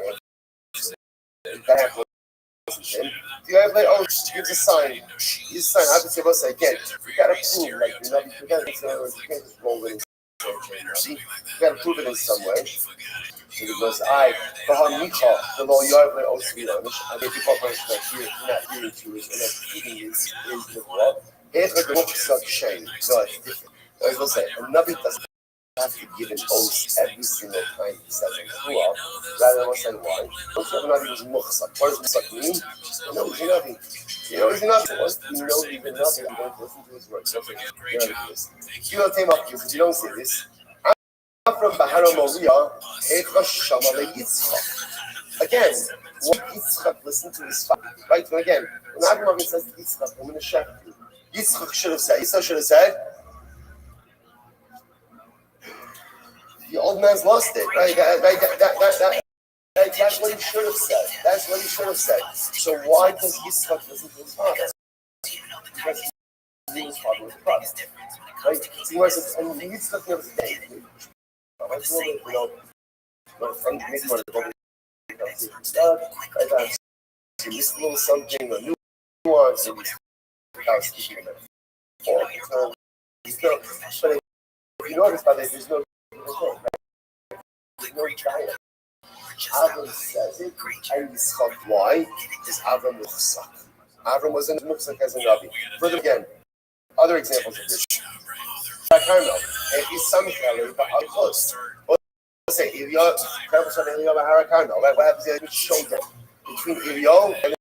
back him. You have like, oh, gives a sign. He's a sign. Obviously, let's say again, you gotta prove, like, you know, you can't just roll with it. You gotta prove it in some way. So he goes, Baham Micha, the law yard by Oswila, and if you pop on that you're not hearing to it, and not eating it is the law. If the book is such shame, no, it's different. As we'll say, a Nabi doesn't have to give an oath every single time he says it. Rather than say why. Most of the Nabi was muhsak. What does muhsak mean? You know he's a Nabi. You know he's a Nabi. You know he's a Nabi. You don't listen to his words. You know this. You don't take up you don't say this. I'm from Bahara Moria. Again, what Yitzchak listened to his father. Right? And again, when Abraham says to Yitzchak, I'm going to shepherd you. Yitzchak should have said, the old man's lost it, right? That's what he should have said. That's what he should have said. So why does Yitzchak listen to his father? Because he knew his father was a prophet, right? So he was, and Yitzchak never said, you know, my friend makes money, this little something, a nuance, and he's speaking of it. But if you notice, by the way, there's no giant. Avram says it, and Yitzchak, why? Because Avram was suck. Avram was in Muxak as a Nabi. Further again, other examples of this. If he's some Kelly, but how close? Let's say, Ilya, what happens if you show them? Between Ilya and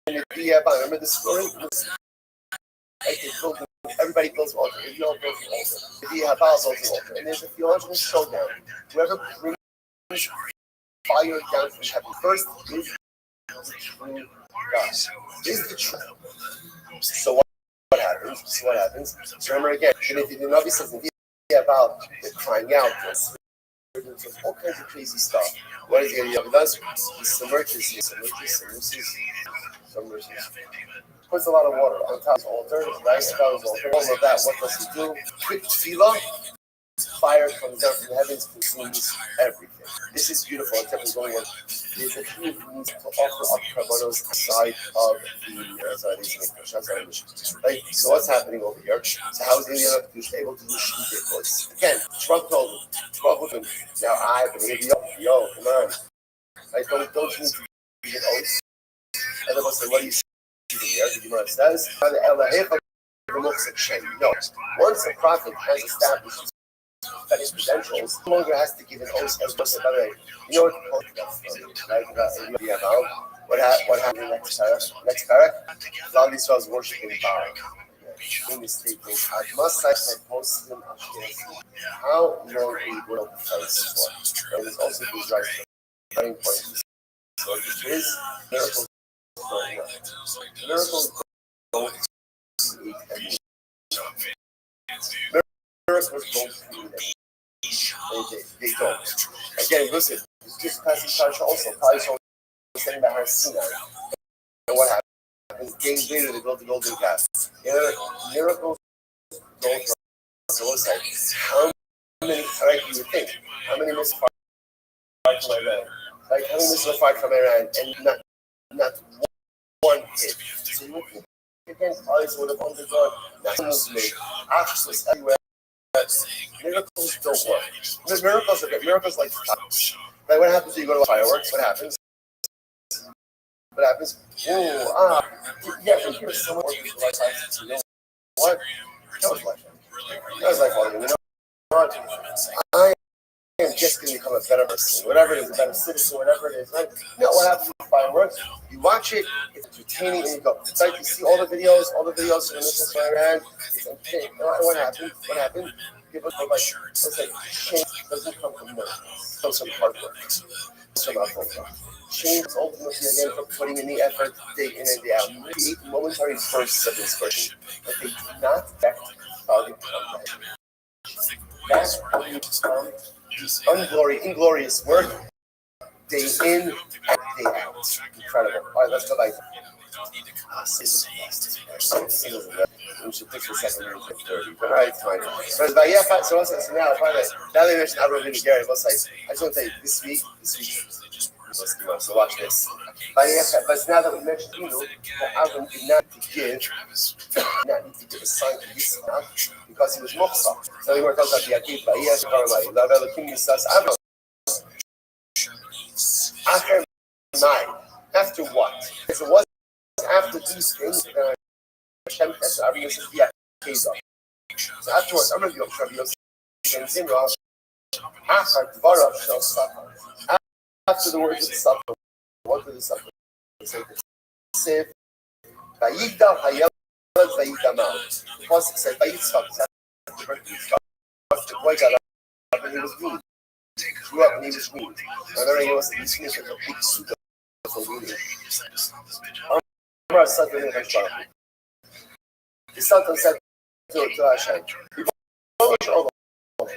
the Diyaban. Remember the story? Everybody builds altar. Ilya builds an altar. The Diyaban builds an altar. And there's a theological showdown. Whoever brings fire down from heaven first is the true God. Is the truth. So what happens? So remember again, and if the Nabi says about the crying out, all kinds of crazy stuff. What is the Nabi does? He submerges. Puts a lot of water on top of his altar, right? All of that. What does he do? Quick tefillah. fire comes down from the heavens, consumes everything. This is beautiful. It's definitely going on. There's a few things to offer up karbanos outside of the right? So what's happening over here? So how is India able to do shmita? Again, Trump told him, now I've been here, yo, come on. Right? Don't you need to get oaths? And then say, what do you see here? The Gemara says, no. Once a prophet has established his credentials, no longer has to give an oath as much about it. You know what the what happened next parak? All these fellows worshiping Baal. In this statement, I must say my Muslim how long we will face for. And it's also these right very important. So it is miracles going on. Miracles don't create any. Miracles don't create any. They don't. Again, listen, just passing Pasha also, Pasha saying that her Sinai. And what happens? Days later, they built the golden calf. Miracles don't. So it's like, how many, like you would think, how many missiles fired from Iran? Like, how many missiles fired from Iran and not one hit? So you would think, again, eyes would have undergone national movement, access everywhere. Miracles don't work. Miracles are good. Miracles like like what happens when you go to fireworks? What happens? What happens? Oh, yeah, we hear someone working for like you know what? That was like you know what? I am just going to become a better person, whatever it is, a better citizen, whatever it is. Right? You know what happens with fireworks? You watch it, it's entertaining, and you go. It's like you see all the videos from the missiles flying around. It's entertaining. What happened? What happened? People go like, it's like change doesn't come from miracles. It comes from hard work. It's from our focus. Change is ultimately again from putting in the effort, day in and day out. Create momentary bursts of inspiration, but they do not affect target content. That's how you become inglorious work, day in and day out. Incredible. All right, let's go back. We should pick the second or the third. All right, fine. But yeah, fine. So now they mentioned Abraham and Gary. Both sides. I just want to tell you, this week. So watch this. But now that we mentioned that Abraham did not need to give a sign to Yitzchak because he was Moksah. So we were talking about the Akid, but yes, after what? So it was after these things that Hashem said to Abraham says, yeah, so afterwards, I'm going to go to Rabbi after the words of the supper, what did the supper say? Vayigdal hayelad vayigdamal. The pasuk said, Vayitzchak, the boy got up and he was weaned. He grew up and he was weaned. Another thing was that he finished with a big suit of weaning. The Sultan said to Hashem,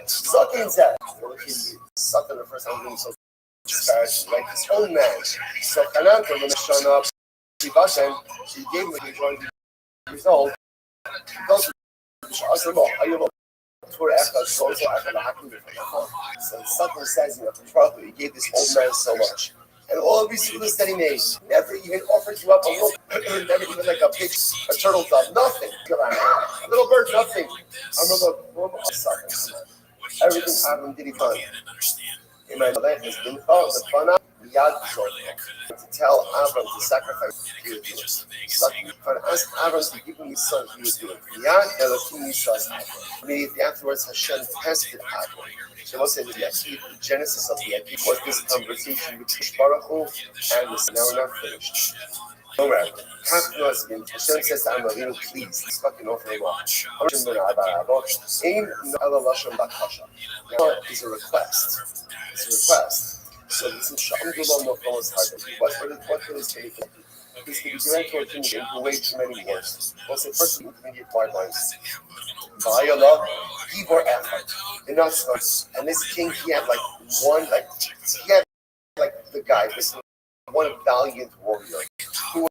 Sultan said, Sultan the first time doing so disparaging, like his own man. So Canaan, when they showed up, she gave him a joint years old. So Sultan says, he gave this old man so much. And all of these students that he made never even offered you up a little, never even like a turtle dove, nothing. A little bird, nothing. Everything Adam did he find. In my life has been called the Fana to tell Avram to sacrifice, he would do it. Ask Avram to give me his son, he would do it. Yad Elohim Yisrael Avram. Immediately afterwards, Hashem tested Avram. Shemo said the genesis of the Akid was this conversation between Baruch Hu and this. Now we're not finished. No matter. Hashem says to Avram, please, let's fucking offer him up. Now is a request. It's a request. So this is Shamdullah no Noah's heart. What will this take? He's going to be given to a king who way too many words. We'll say first intermediate guidelines. Vayala, Gibor Echad. Enough starts. And this king, he had the guy, this one valiant warrior who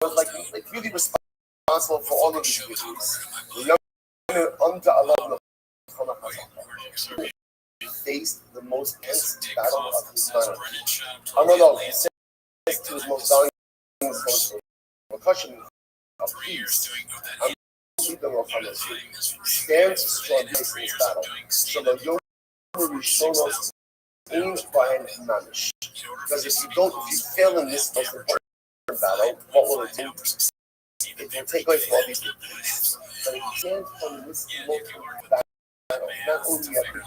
was like really responsible for all of these duties. faced the most intense battle of his life. Amalek, he says to his most valiant soldier, percussion of peace, stands strong in this battle. So the Yomer Rishonos in Brian Mamish. Because if you fail in this most important battle, what will it do? It will take away from all these victories. But if you stand from this multiple battle, not only every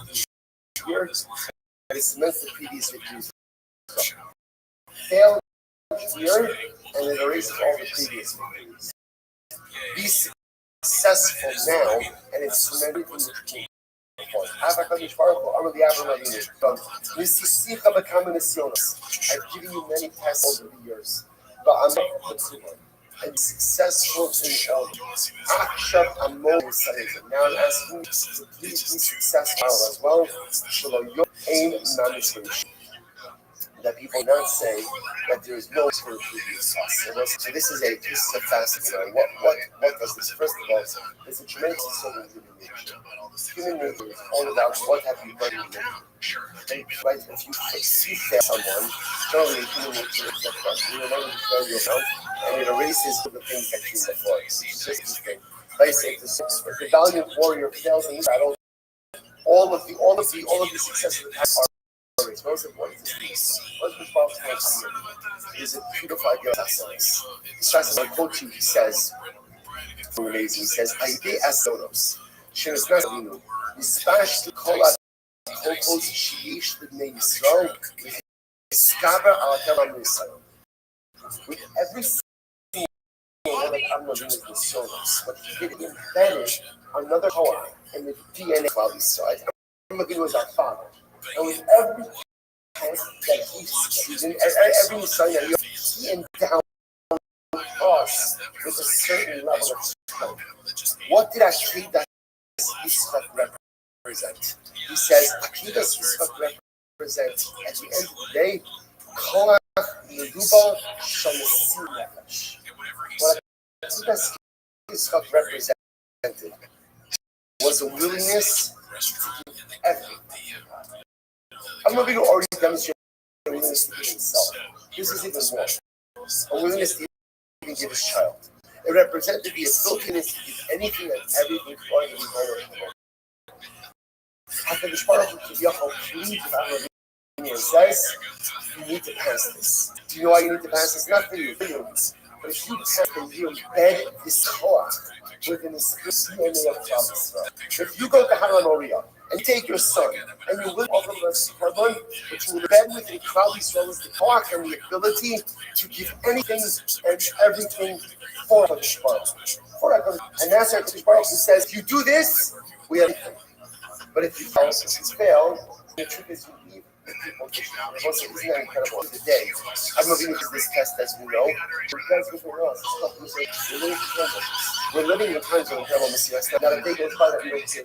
year, but it cements the previous victories. Fail here, and it erases all the previous victories. Be successful now, and it's cemented in the team. I've given you many tests over the years, but I'm not and successful in all. Now I'm asking you to please be successful as well. So your aim non-discrimination. That people not say that there is no for previous us. So this is a fascinating. What does this? First of all, it's a tremendous disorder of human nature. Human nature is all about what have you done in nature. Right? If you fail someone, generally human nature is that you remember to fail your mouth, and it erases the things that you before. It's just this thing. Like say, if the valiant warrior fails in battle, all of the successes of the past are. Most important is peace. What's responsible is it purified your essence. I quote you, he says, amazing, he says, Aide Asonos, Shinasnasinu, Nispash to Kolat Kokos Shiish the name Yisrael, with Skaba al Telam Yisrael. With every single one of Amnavin is the Sonos, but he did embedded another Torah in the DNA of Yisrael. Amnavin was our father. And with every test that he succeeded, every sign that he endowed us with a certain level of strength. What did Akidas Yitzchak represent? He says, Akidas Yitzchak represents, at the end of the day, Koach Meduba Shalasim Nefesh. What Akidas Yitzchak represented was a willingness to give everything. I'm not going to already demonstrate a willingness to give himself. This is even more. A willingness to even give his child. It represented the ability to give anything and everything for him vulnerable. HaKadosh Baruch Hu Kiviyachol pleads with Avraham and says, you need to pass this. Do you know why you need to pass this? Not for you, for you. But if you pass it, you embed this koach within the DNA of Israel. If you go to Haran Moriah, and take your son, and you will offer the korban, but you will embed within Klal Yisrael is the koach and the ability to give anything and everything for HaKadosh Baruch Hu. And that's why HaKadosh Baruch Hu says, if you do this, we have everything. But if you fail, the truth is you leave the people to isn't that incredible? Today, I'm moving into this test, as we know. We're living in times of incredible Messiah. Not a day goes by that we don't see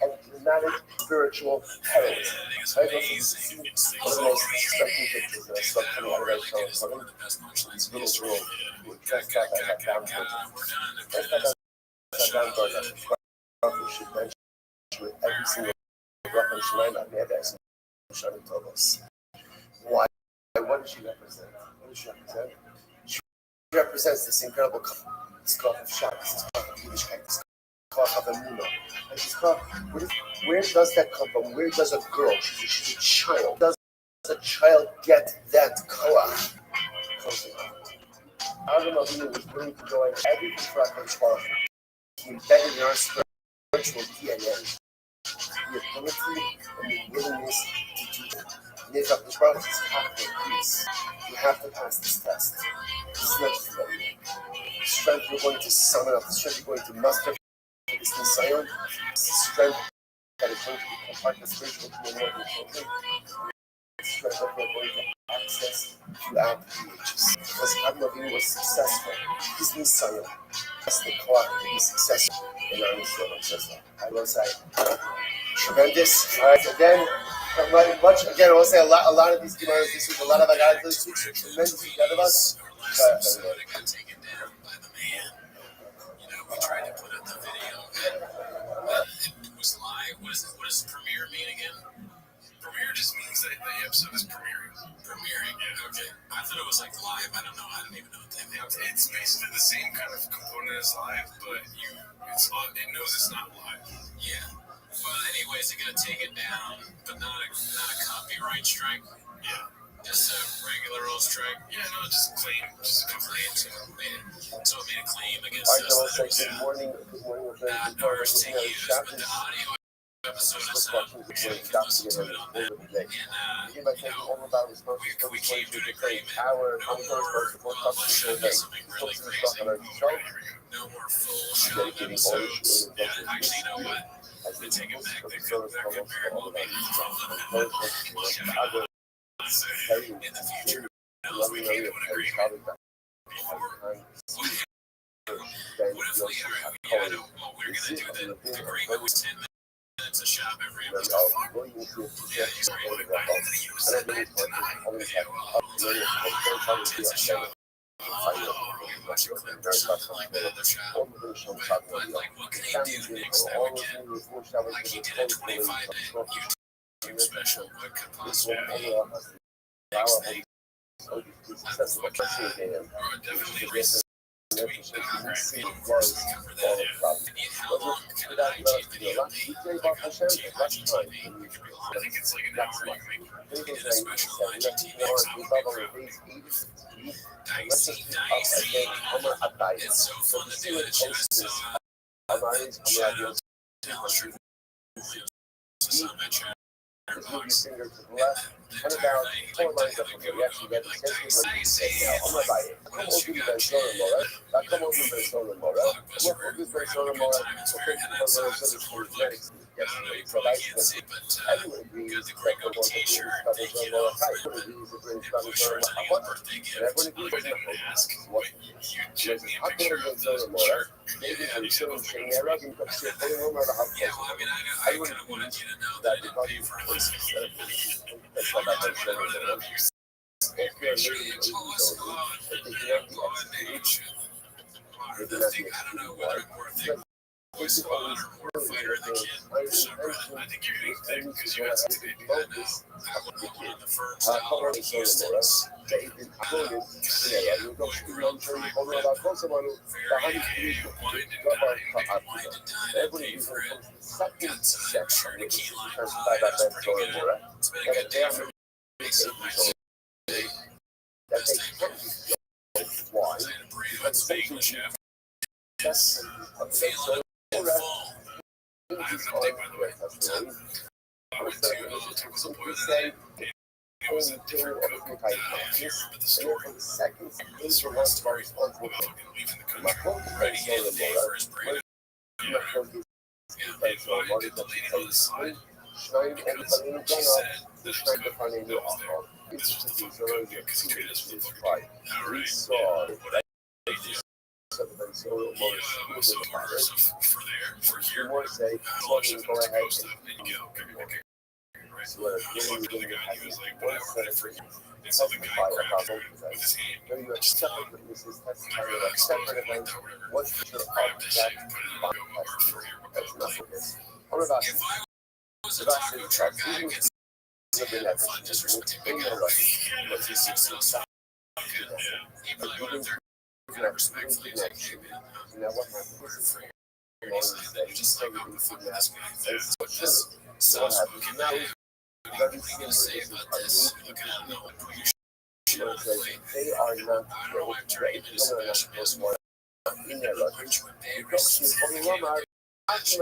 of dramatic spiritual heroism. Right? One of the most striking pictures that I saw coming out of that show, these little girls who were dressed up as that down garden. Should mention with every single Rothschild Shemaim I've never asked Shanim Tovos. Why? What does she represent? What does she represent? She represents this incredible this cloth of Shabbos, this cloth of Yiddishkeit, this cloth of Emunah. And she's called, where does that come from? Where does a girl, she's a child, does a child get that koach? Adam Avinu was willing to go in everything for HaKadosh Baruch Hu. He embedded in our spiritual DNA the ability and the willingness to do it. And if HaKadosh Baruch Hu says, have to increase, you have to pass this test. This is not just about you. The strength you're going to summon up, the strength you're going to muster for this Nisayon, the strength that is going to become part of the spiritual DNA of your children, the strength that we're going to access throughout the ages. Because Adam Avinu was successful. His Nisayon. That's the clock to be successful in our Nisayon. I will say, tremendous. All right, again, I'm writing much. Again, I will say a lot of these Gemaras this week, a lot of our guys this week, so tremendous together of us. We tried to put up the video. It was live. What does premiere mean again? premiere just means that the episode is premiering. Premiering, yeah, okay. I thought it was like live. I don't know. I don't even know what that means. It's basically the same kind of component as live, but it knows it's not live. Yeah. Well, anyways, they're gonna take it down, but not a copyright strike. Yeah. Just a regular old strike. Yeah, no, just a complaint. So it made a claim against us. Good morning. Not ours to use, but the audio episode of sound we can listen to it on that. And, we came to an agreement. No more something really crazy. No more full shot episodes. Yeah, actually, you know what? They take it back. That could very well be in the future. We came to an agreement before. What if we we're gonna do the agreement was 10 minutes a shop every episode? Yeah, you sorry, you said that tonight. Okay, well, 10 minutes a shop. Watch a clip or something like that at the shop. But like, what can he do next that we can? Like he did a 25-minute YouTube special. What could possibly be next thing? What can definitely tweet the program. Of course, we cover that. And how long can an IG video be? Like on IGTV, I think it's like an hour. You can get a special IGTV. Dicey. It's so fun to do that shit. Shout out to Taylor. On my channel. Box. And about 4 months ago, we actually get like Dicey. What else you got? Blockbuster. We're having a good time. It's weird. And that's the forward look. I don't know, you probably can't see, but got the Gringo t-shirt, thank you, and Pusher sending a birthday gift. I didn't ask. You took me a picture of the shirt. Yeah, you said, oh, yeah, well, I mean, I kind of wanted you to know that I didn't pay for it. I'm not going to put it up. Make sure you pull us on nation. I don't know whether more thing. Squad or more fighter than the kid. So, I think you're getting thick because you got some baby that now. I want the firm's dollar, Houston's. Fair wine and dine. Pay for it. Got some extra tequila. That's pretty good. It's been a good day for me. Something best time ever. I had a burrito at Steak Chef. Yes. I'm feeling it. I have an update, by the way. I went to some point of the night. It was a different cook here at the store. This sort of story about leaving the country. Ready to get a day for his burrito. Yeah, I did the lady on the side because she said that it was good. That was there. This was the fucking cook because he treated us with the fucking. Alright. So for here, watching the to-go stuff, and you go, okay, right? You looked at the guy, and he was like, but I ordered it for you. And so the guy grabbed it with his hand, just whatever, grabbed the shit, put it on, go over for here, we'll go. If I was a taco truck guy, I could stand for disrespecting big guy, but this is so soft. He probably would have kind of respectfully like, hey man, order for you. And then you just like, oh, the fuck with this guy. That's what this soft-spoken man. Anything to say about this? Looking at no one, put your shit on the plate. I don't know why I'm turning into some vegetables. Aren't you a bay racist? I don't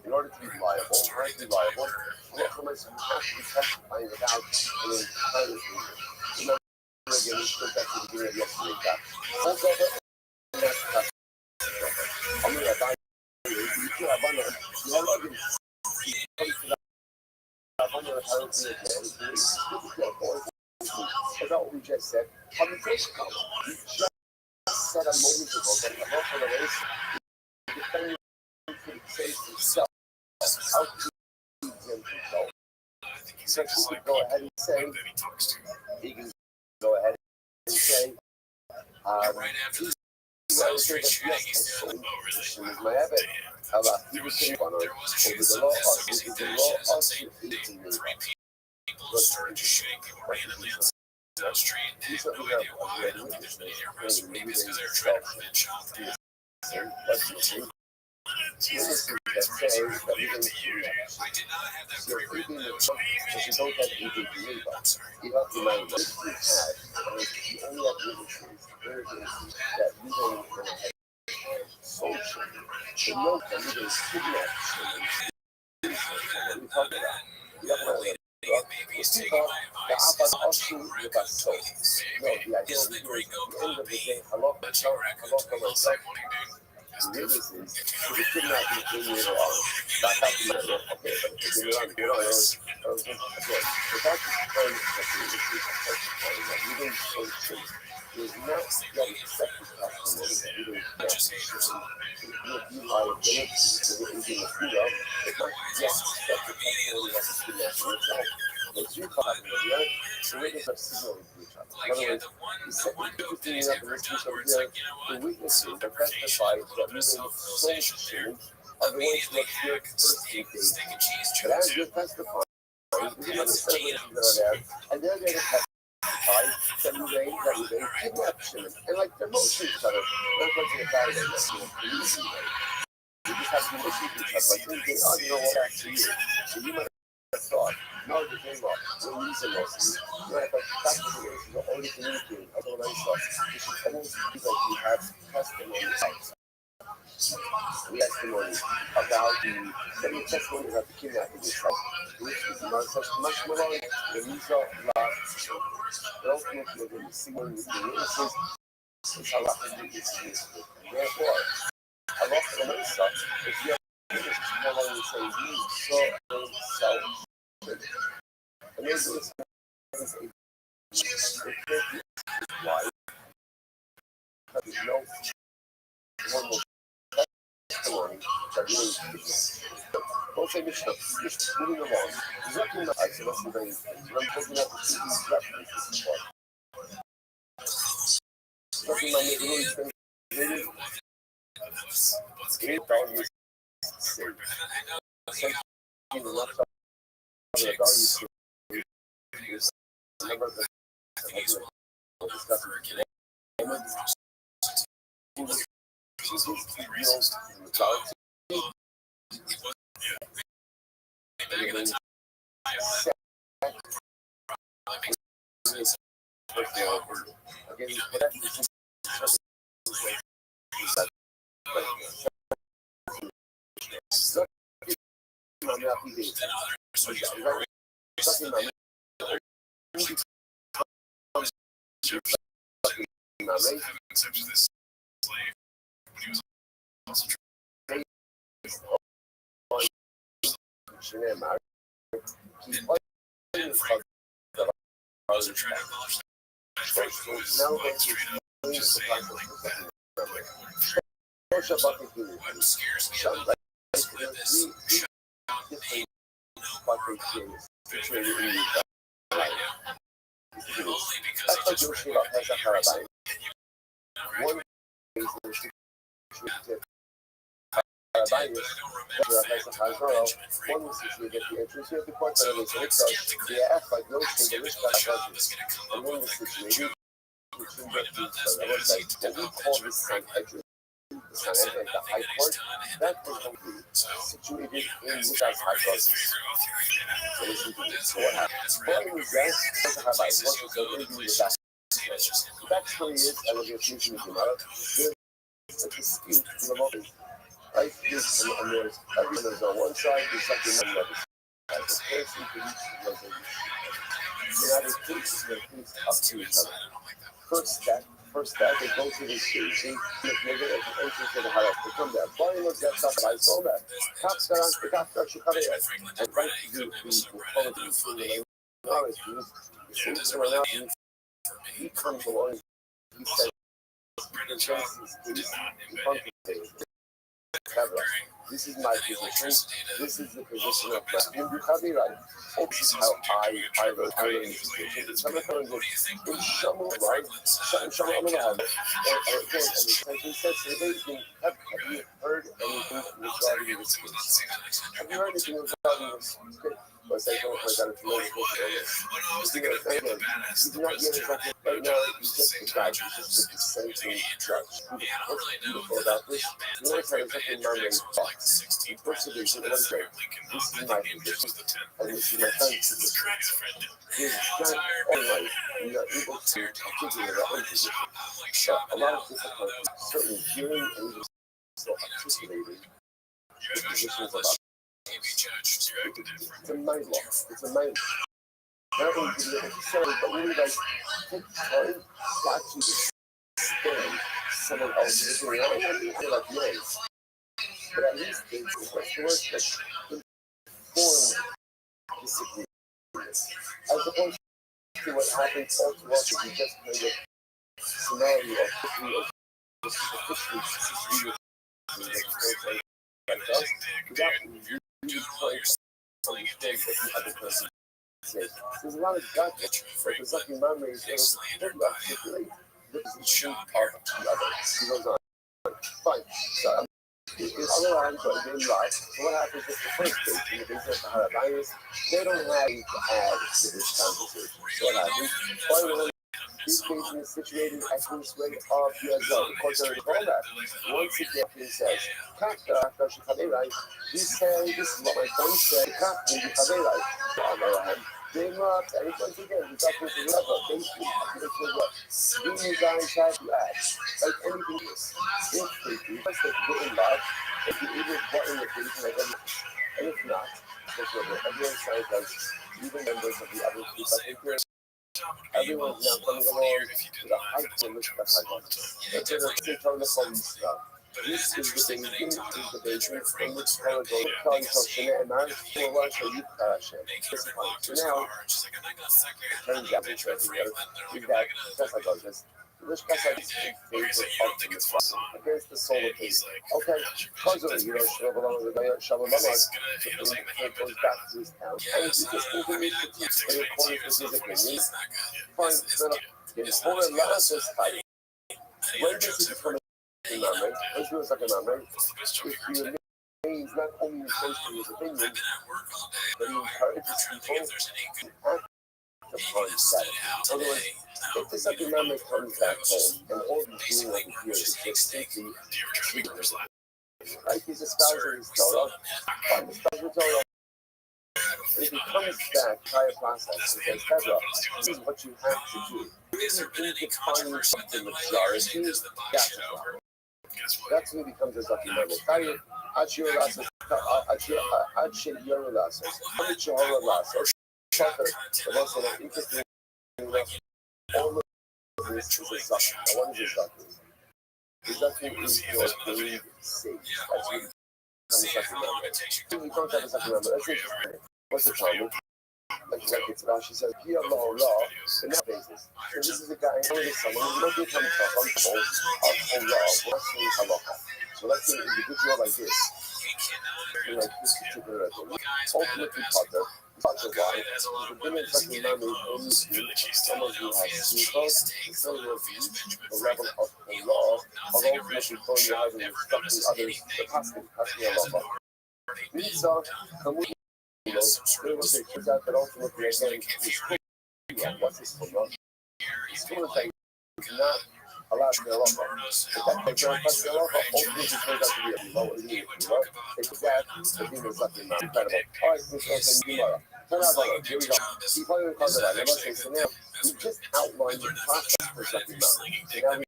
in order to be reliable, you have to be testifying without any kind of remember again, this goes back to the beginning of yesterday's back. I'm going to die. You have how to be a man. About what we just said, conversation comes. We just said a moment ago that a lot of the race defending could say himself. How to lead him himself. So he could go ahead and say, he can go ahead and say, my habit. How about he was saying, over the law of people started to shake. People ran in the street. They had no idea why. I don't think there's many arrests. Maybe it's because they were trying to prevent child theft. Jesus Christ, I did not have that pre-written note. if you don't have anything to live by, you have to mind that you have, you only have witnesses, that you don't have social, to know that you don't kidnap children. What are we talking about? You don't know that. Maybe he's taking my advice. It's not Jake Record. No, the idea Is the gringo at the end of the day, a Jake Record? I'll say one thing. witnesses, the kidnapping thing later on. Back up to my okay, but if you're on, again, without the point that the witnesses are testifying that you didn't show truth, is not that accepted testimony that you didn't show. It would be liability to the agent of freedom, but not just accepted testimony of the kidnapping itself. What you thought was right, the witness are signaling to each other. In other words, the second thing you have to listen to here, the witnesses that testify that we sold children are the ones who appeared first in case. But as you're testifying, we can understand what you're there, and they're there to testify that we kidnapped children. And like they're mostly each other, not much of a bad way, we just have to listen to each other. Like they you know what actually is. So you might have thought, no, the thing about the reason was, you might have thought that's the way you're only communicating. I don't know stuff. You should always be like you have testimony out. Testimony about the testimony about the kidnapping itself, which is much more long than these are last. But ultimately, you're going to see one with the witnesses. It's how I can do this. Therefore, a lot of the stuff, if you have witnesses, you no longer say you saw yourself. And this is why there's no formal testimony that really don't say Mishnah, just moving along. He's looking at the isolation of things. I'm looking at the city's references. Looking at the really things. It values safe. Essentially, the left side of the values is a number of the discussing today. One was to get the entrance of the court, but it was the act like no thing, the risk and then the situation, which we get to what we call this kind of entrance, like the high court, that was situated in this high court. So listen to this, what happened? What was that? What was the interview with that? The backstory is, I will get using the matter, there's a dispute in the moment. Right? And there's everything on one side, there's something on the other side. The person who reaches the resolution. United States is going to up to each other. First step first step, they go to the station, maybe at the entrance to the house, they come there. Why was that stuff? I saw that. Cops got on the cops actually cut it. And right to the qualities in the knowledge, he comes along, he said, this is my position. This is the position of my copyright. This is how I wrote this position. Some of them in some right, some of them have. And the says, have you heard anything regarding this case? Have you heard anything regarding this case? Was I don't got it to know he's not getting something right now. He's just a guy. He's just a dissenting judge. What's beautiful about this? You always have something non-race box. He puts it in one day. This is my position. And this is my friend's position. He's not alright. You're not able to articulate our own position. A lot of difficulty, certainly hearing and so articulating the positions about. It's a mind law. It's a mind law. Not only do you necessarily, but really like take time to actually understand someone else's opinion. I don't want to feel like yours, but at least it's a word that inform disagreement. As opposed to what happens all too often, we just kind of scenario of quickly of superficially disagree with without really trying to understand what the other person says. There's a lot of gut, but there's nothing memory is able to articulate the position of the other. He goes on. Fine. So, other times, but in life, so what happens is the first stage in the business of Harabayas, they don't have to add to this conversation. So what happens? Finally, this station is situated at this way of the zone. Of course, there is all that. Once again, he says, he said, this is what my friend said, they lost, and once again, we got to the level, basically, you guys have to ask, like anything else. If they do, let's take good and bad, if you're able to button the occasion, like everything. And if not, everyone sounds like even members of the other group, I think we're everyone's now coming along to the height of the special. It's a telephone stuff. This is the beginning of the basement from which Paragon calling for Shana and Marriage for Russia, you So now, turns out it's that Casagosis. Which Casagosis is optimism against the solar case. Okay, because you know, Shabbat, it goes back to his town. And he just continues to teach in accordance with his opinion. Fine, so in Torah Lasses High. When does he become a memory? Let's do a second memory. If you remains not only close to his opinion, but he encourages people to act upon that. Otherwise, if the second memory comes back home and all he's doing over here is just simply right, he's espousing his Torah, fine, espousing Torah. If he comes back, entire process, and says, Hebra, this is what you have to do. You need to find the majority, that's the problem. That's when he becomes a Zaki Memo. Achir Lasses, Achir Yorulasses, Achir Yorulasses, Shutter, but also not interesting enough. All of this is a Zaki. Now, what is a Zaki? The Zaki is your belief safe. That's what becomes a Zaki Memo. We don't have a Zaki Memo. That's interesting. What's the problem? Like it's about, she says, Pia law, the net basis. So this is a guy, only someone who's looking from the whole law, what's the halacha. So let's say an individual like this, like this particular ultimately Potter, Potter wife, the women second memory only to someone who has sneakers, so will reach the level of the law, of ultimately going out and instructing others, the passing halacha. Nisa, come with it turns out that ultimately again what's this for not? This kind of thing is not allowed to be a lot more. If that makes no sense, ultimately it turns out to be a lower unit. It's that the thing is something not incredible. Alright, this is a Gemara. Turn out like here we go. Keep on the cause of that. Let's say so now we just outlined the process for something not. So now we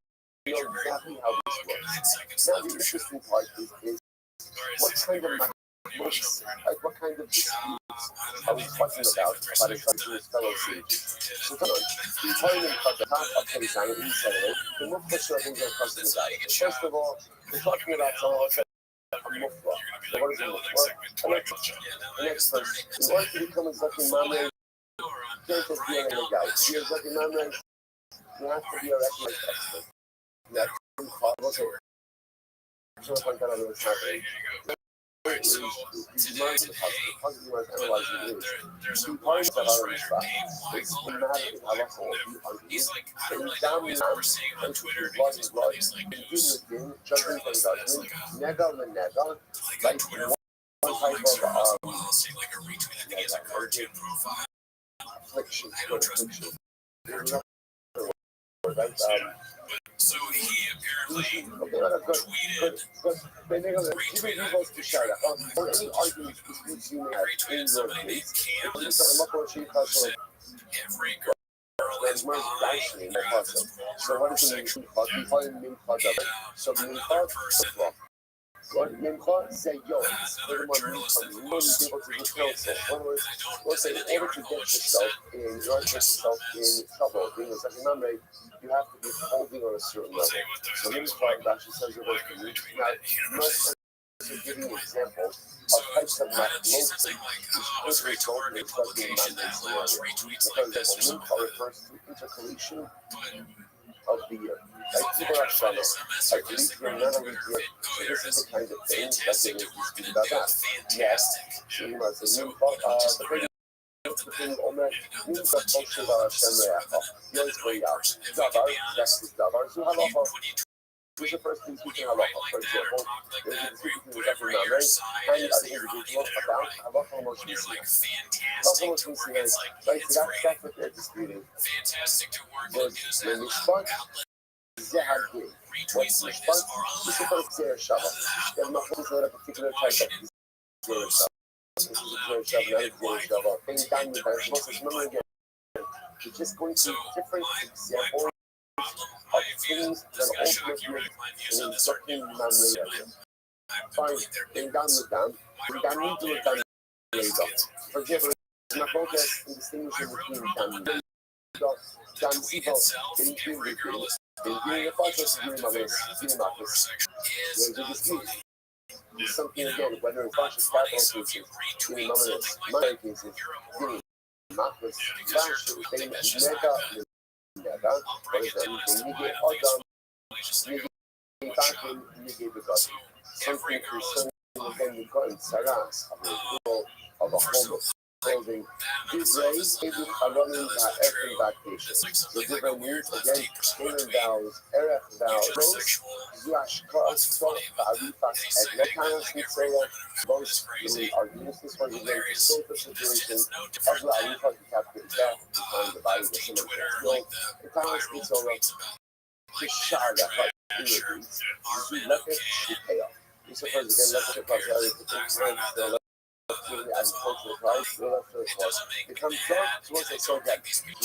know exactly how this works. Now the interesting part is what kind of like what kind of disputes are we talking about a treacherous fellow citizen? So come on, we find in the top of the design in Saturday, the most sure things are customers about it. First of all, we're talking about someone like a mufla. So what is a mufla? The next verse. In order to become a Zaki Mamre, you can't just be a regular guy. To be a Zaki Mamre, you have to be a recognized expert. That's possible. So if I'm going to what's happening. Is the puzzle you are analyzing is two points that are in the spot. It's mathematic halacha or argument. And dominant and blood is blood. And din is din, judgment and judgment. Nega and nega. Like one type of affliction. Right? So he apparently tweeted. Any argument disputes you may have in your case, every girl is so what is the mean? So the mean what Mincha say yo, you want to be able to do counsel. In other words, in order to get yourself in trouble, being a second member, you have to be holding on a certain level. So Mincha actually says it was now most are giving examples of types of mathematics which is result in studying mathematics scenario. For example, Mincha refers to intercalation of the year. Like people are summer, like leap year, not a leap year. So this is the kind of thing that they will speak about that. Yes, so you must say, the thing Omer, Mincha Toshiva Hashem Re'acha, Yos Goya, Davar, that's the Davar, so halacha. Who's the first thing speaking halacha? For example, there's a dispute between the Zachary Mamre and the other individual about halacha Moshe Halacha Moshe right, so that's what they're disputing. Was the Mishpat Zehagin. What's Mishpat? This is a Zer Shabbat. There's not a particular type of Zer Shabbat. This is a Zer Shabbat, not a Zer Shabbat. Thing done with that, Moses, remember again. You're just going to different examples of things that ultimately in instructing Mamre. Fine, thing done with them. Thing done with them. For example, Macrotas distinguishing between Dan Ziva, in the process of doing Mamres, there's a dispute. There's something again, whether in conscious capital cases, doing Mamres, minor cases, doing Macros, Bash, they Nega, for example, Nige Odom, Nige Bakin, Nige Begot. Something concerning again the God Saras of a rule of a home clothing. These ways, they are running by every vacation. So different words again, Canaan vowels, Erech vowels, Zuash Kos, Sol, Arifas, and Nekana Smitsera, both really are used this one again to solve the situation. Ezra Arifas, the captain of death, behind the body of the human killed. Nekana Smitsera, Kishara, immigrants, Zuleket, Shukaya. You suppose again, let's look at the agricultural price, the left to the course. It comes down to what they so that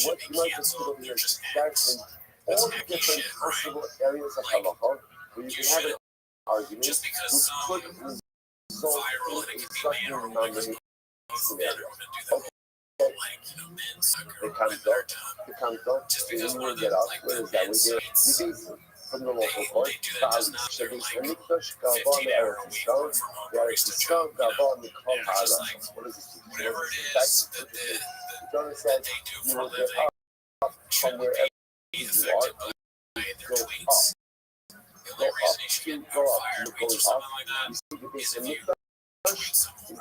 what you might just put over here is comparison all the different possible areas of halacha where you can have an argument which could result in a certain non-living scenario. Okay. It comes up, and when you get up, what is that? We get the from the local court, Mikdash, Gavon, Eretz Yisrael, the Eretz Yisrael, Gavon, Mikol Ha'ala. What is this? whatever it is that they Jonah said, do you for will a get living up should from be wherever affected by their tweets. The only reason you should get go more up, fired you're tweets going or something up. like that You see the is base of if you Mikdash, tweet someone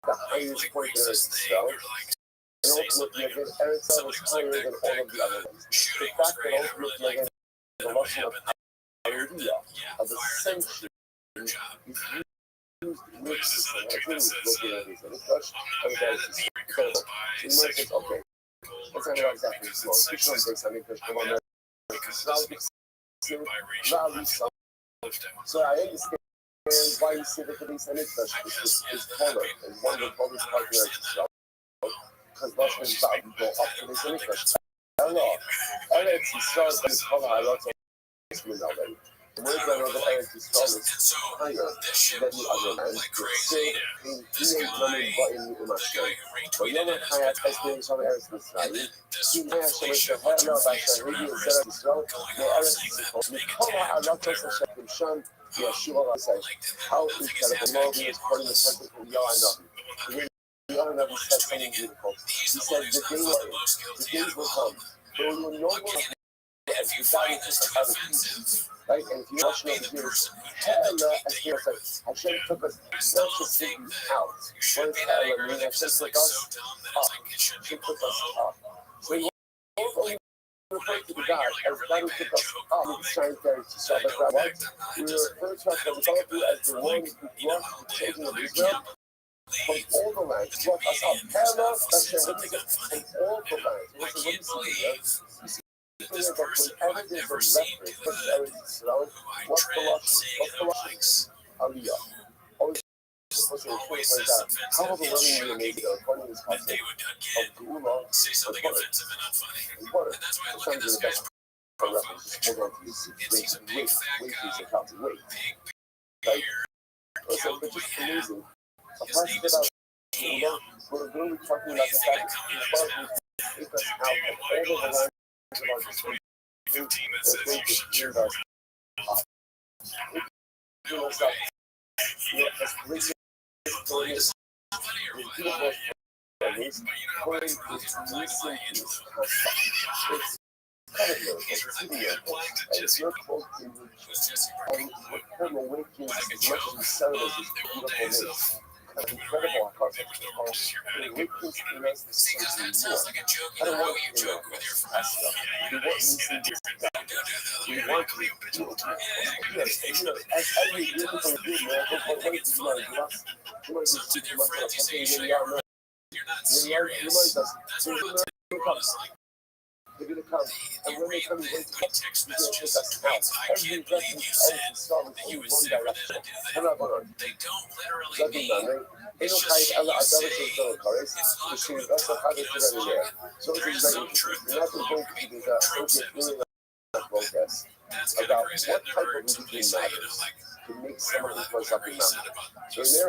the highest like point in racist Eretz thing Yisrael. or like And say ultimately, something again, or Eretz Yisrael is somebody was like higher than all of the other ones. The shooting was fact that great. I really ultimately, liked again, the that what lesson of happened there. idea Yeah, of fire them ascension for their job. is used But with it's this another tweet that says, looking at this. And it's such I'm not mad at three girls so by you might think, sexual okay, let's or analyze joke that for because small. it's Which one sexist. takes, I mean, because I'm come on, mad because it doesn't include biracial. Rally I some. feel left out. So I understand why you see the police and it's is taller and one of the tallest partners because Russian is about to go up to this and it's I don't know. Eretz Yisrael is taller, I don't know. Where's that other Eretz Yisrael is higher than the other lands. It's still in running button in Mashiach. But Yom HaChayat Espein Shalom Eretz Mitzrayim. Kim Haya Shemesh Tehela Basher Higi Eretz Yisrael Eretz Yisrael. Mikol HaAlatos Hashem Sham Yeshua Rasai. How incredible! Moby is quoting the person from Yohanavi. Yohanavi said something beautiful. He said, the days will come. There will be no more as the body of other people. Right? And if you watch over here, Hela, as he said, Hashem took us not just things out. What is Hela mean? Hashem took us up. Hashem took us up. So you won't only refer to the God as God who took us up with trying to stop us that way. We refer to us as the one who brought the children of Israel from all the lands, brought us up. Hela, Hashem, from all the lands. What do you see there? Whenever there's a reference, what's Colossians? Aliyah. Always supposed to refer to that. How overwhelmingly amazing the funny is concept of Geula and water. Sometimes the best reference is hold on to this wait, right? So it's just amazing. Apart from that, we're going to be talking about the fact that take us out of all of the lands. 15 messages. Sure. Incredible. That sounds like a joke. You know how you joke with your friends. We want to you're not serious. That's what it was like. They're going to come, and when they come, they put text messages and tweets. I can't believe you said that you would never do that. They don't literally mean it's just shit you say. It's not going to talk, you know, it's like there is some truth to it. I mean, Trump said was that's kind of crazy. I've never heard somebody say, you know, like, whatever he said about just say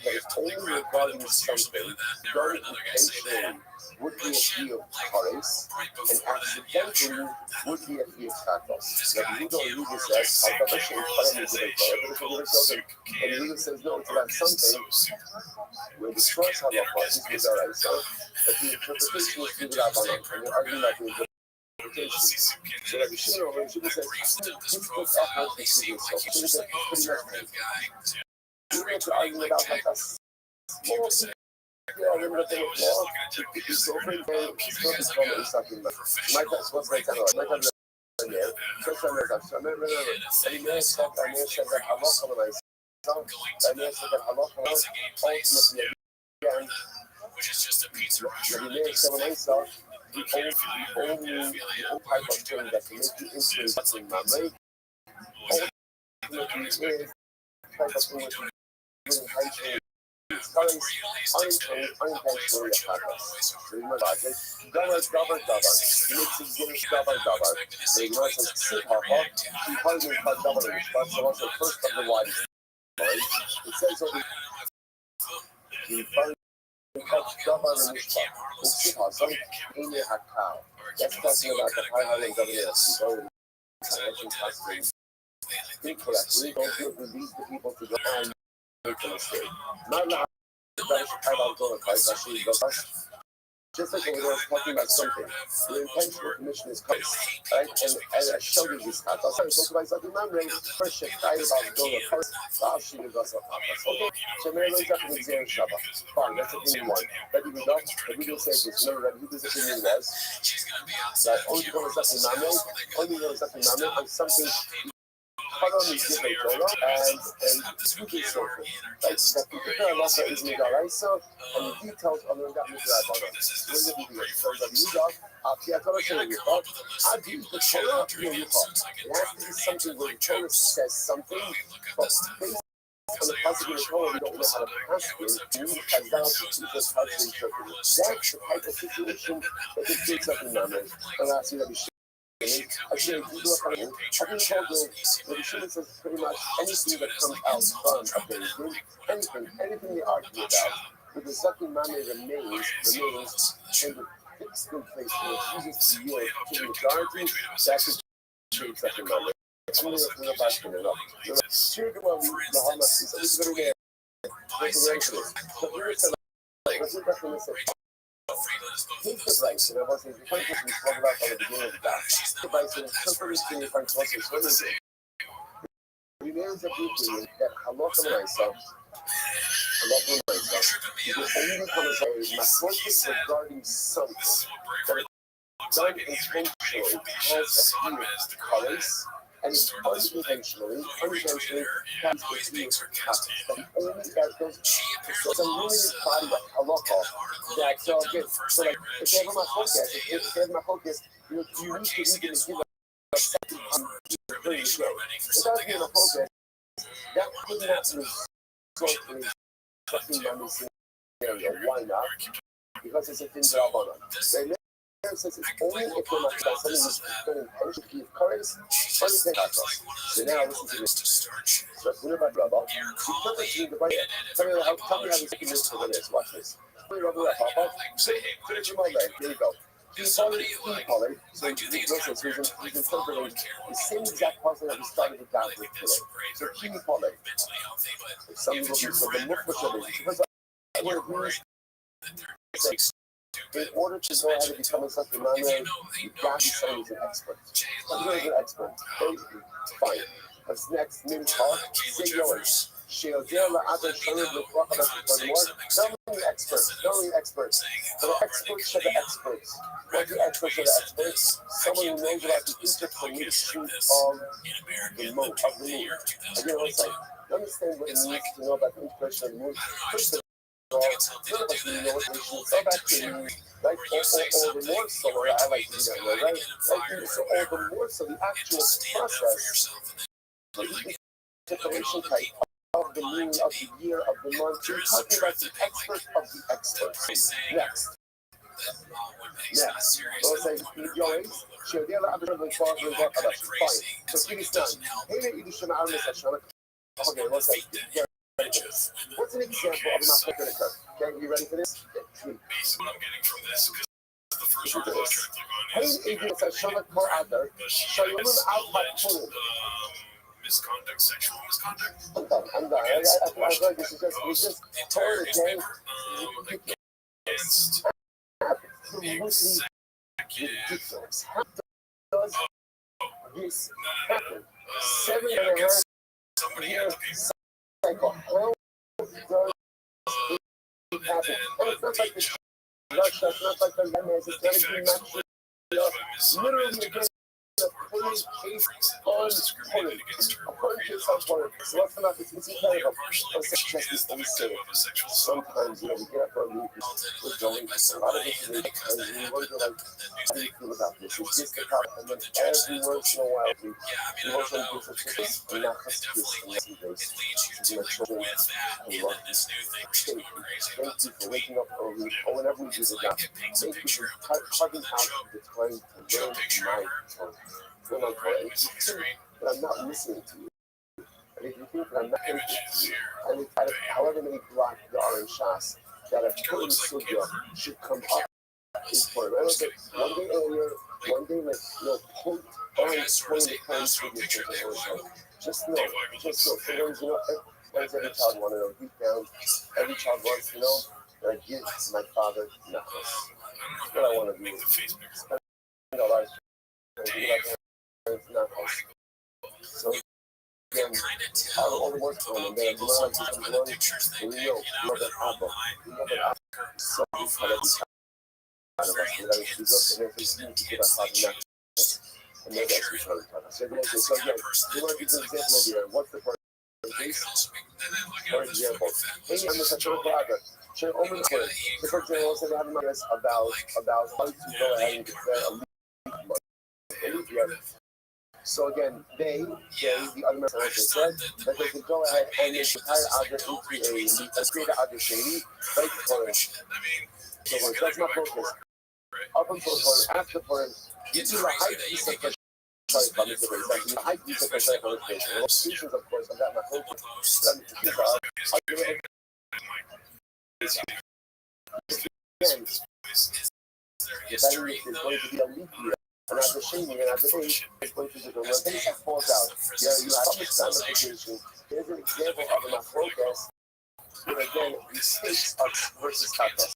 you have to like rap about it was something like that. Never heard another guy say that. Would be a shit, field like, Paris, right and before that, yeah, accidentally sure. would be a field Kratos. This Like, guy we don't Kim use Harley this as Kim Kim Harley has a chokehold soup and he can says no to or that is something so where the source of our is alright. So, but the interpretation is good about it, and you're arguing about the interpretation. So, like, you should have said, this profile, he seemed like he's just like a conservative guy. You have to argue about like a small yeah, I remember that was law. It's so very it's talking about. My class was like, my class there. First time I remember, and he said that Allah and I said that Allah ultimately again, which is just a pizza restaurant. and someone else saw the only type of thing that can make you influence in memory. Ultimately is type of thing which is really unintentionally attack us. So you know that. Dabar. He makes his dinner dabar. So you know it says Sihaha. He calls it dabar in Mishpat. So also first of the wise. It says over he finds dabar in Mishpat. It's Sihaha. Some in your hakao. That's talking about the high islands of the earth. Incorrectly, don't release the people to go and make a mistake. Not just like over there talking about something. The intentional commission is Christ, right? And I showed you this path. I'll talk about something. Remember, first shit, I about going to Paris. I'll shoot it us up. Okay, so Mary wakes up in the Zero Shabbat. Fine, that's the thing you want. Ready to go? But we didn't say this. Remember, who does the thing you was? That only going to something Mamre, on something. Hold on, these different Torah and you can show it. Like, that particular matter is Midaraisa, and the details are not Midrabana. When did we do it? So, the Midah, Piatara Torah Yuchah, I do the Torah, Yuchah. It has to be something where the Torah says something, but based on the passage of the Torah, we don't know how to pass it. We have down to just how to interpret it. That's the type of situation that the kids have in memory. And I see that we Actually, we do a kind of, I think told the Yeshua says pretty much anything that comes out from a baby, anything they argue about, with the second manner remains in the fixed in place where it uses to yield to the majority, that could change second manner. I'm going to go back to it up. Sure, well, the Hamas is always very there. There's a way for this. But here is let's look at this. He's the rights, and I was saying, the point we spoke about at the beginning of the class. The rights and temporary thing in front of us is what is it? Remains a good thing that halacha myself, you can only come as a machlokas regarding something that is done intentionally has a few colors, and it's unintentionally has the few topics. And only that goes so it's a limited body of halacha that so good. So like if they have a machlokas, you need to even give a second very good. Without being a machlokas, that could not result in second manner scenario. Why not? Because it's a thin job on them. Right? Says it's only if they're not about something that's going to give currents, so now listen to this. So what about Rabbi? You put this in the right. Tell me how this can move for this. Watch this. Put it over Papa. Put it in my leg. There you go. Pollard. So he's interpreting the same exact puzzle that we started with down with today. So King Pollard. Some people use the mukbah of it because what it means. In order to go ahead and become a such a non-man, you got to be someone who's an expert. I'm going to be an expert. Fine. What's next? New talk. Say yours. Sheodel la'adar shonim l'frach about more. Not only experts, but the experts of the experts. What the experts of the experts? Someone who knows about the interconnection of the moon. Again, one second. Understand what it means to know about the interconnection of the moon. First of all, none of us really know what it means. Go back to like or the more so, I like to do that, right? Like so, or the more so, the actual process, the interconnection type of the moon, of the year, of the month. You're talking about the expert of the experts. Next. We'll say, Yois, Sheodel la'adar shonim l'frach about fine. So give me some. Hey, you should not understand. Okay, let's say. What's an example of a machlokas occur? Okay, you ready for this? Basically, what I'm getting from this, because the first part of the misconduct, sexual misconduct. I'm done. I feel like this is just entire newspaper against executive. ridiculous. How does this happen? 7.5 Somebody had to be cycle. How does it happen? And it's not like the Rothschild, it's not like the Rabbi, it's not like the literally against a pulling case on pulling. A pulling case on pulling. So what's the matter? It's kind of a sexual unsafe. Sometimes, we get up on we're going a lot of this week, and we wonder, like, how do you feel about this? It's just the top, and then every once in a while, we also do such a thing, and not just this, and to make sure we love this. Thank you for waking up early, or whenever we do the job. Thank you for carving out the time to learn my tongue. But I'm not listening to you. And if you think that I'm not listening to you, and out of however many blocks there are in Shas, that a certain sugya should come up is for it. I don't say one day earlier, one day late, point on the time sugya. Just know. What does every child want to know? Deep down, every child wants to know that I give my father knuckles. That's what I want to do. Spend a lot of time knuckles. So again, all the work on them, man. You know, like this one, and you know that apple. You know that apple. So you cut every child out of us. We got to go to every to give our father knuckles. And maybe that's what we're talking about. So again, you want to give an example over here. What's the point? For example, I'm the sexual father. For example, say they have a guess about how to go ahead and declare a leap year. So again, the other members said that they could go ahead and retire object into a created object shady, right? So that's not focus. Up until the point, after the point, high piece of the high piece of the institutions, of course, of that again, the battery is going to be a leap year. And as the shaming and as the day is going to be the when things falls out, you have public standardization. Here's an example of an progress. And again, mistakes are versus factors.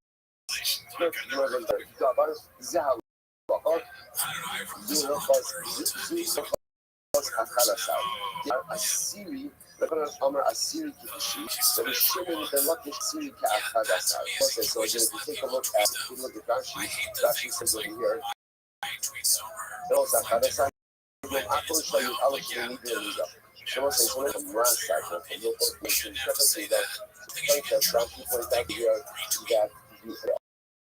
السيري لكن الأمر السيري كفشي فبالشمل بلغت السيري كأخذ سعر. So again, if you take a look at Rashi says over here, those أخذ سعر يوم أقول شيء الأول شيء يدير شما سيكون from one side of the local nation typically that point that some people that here that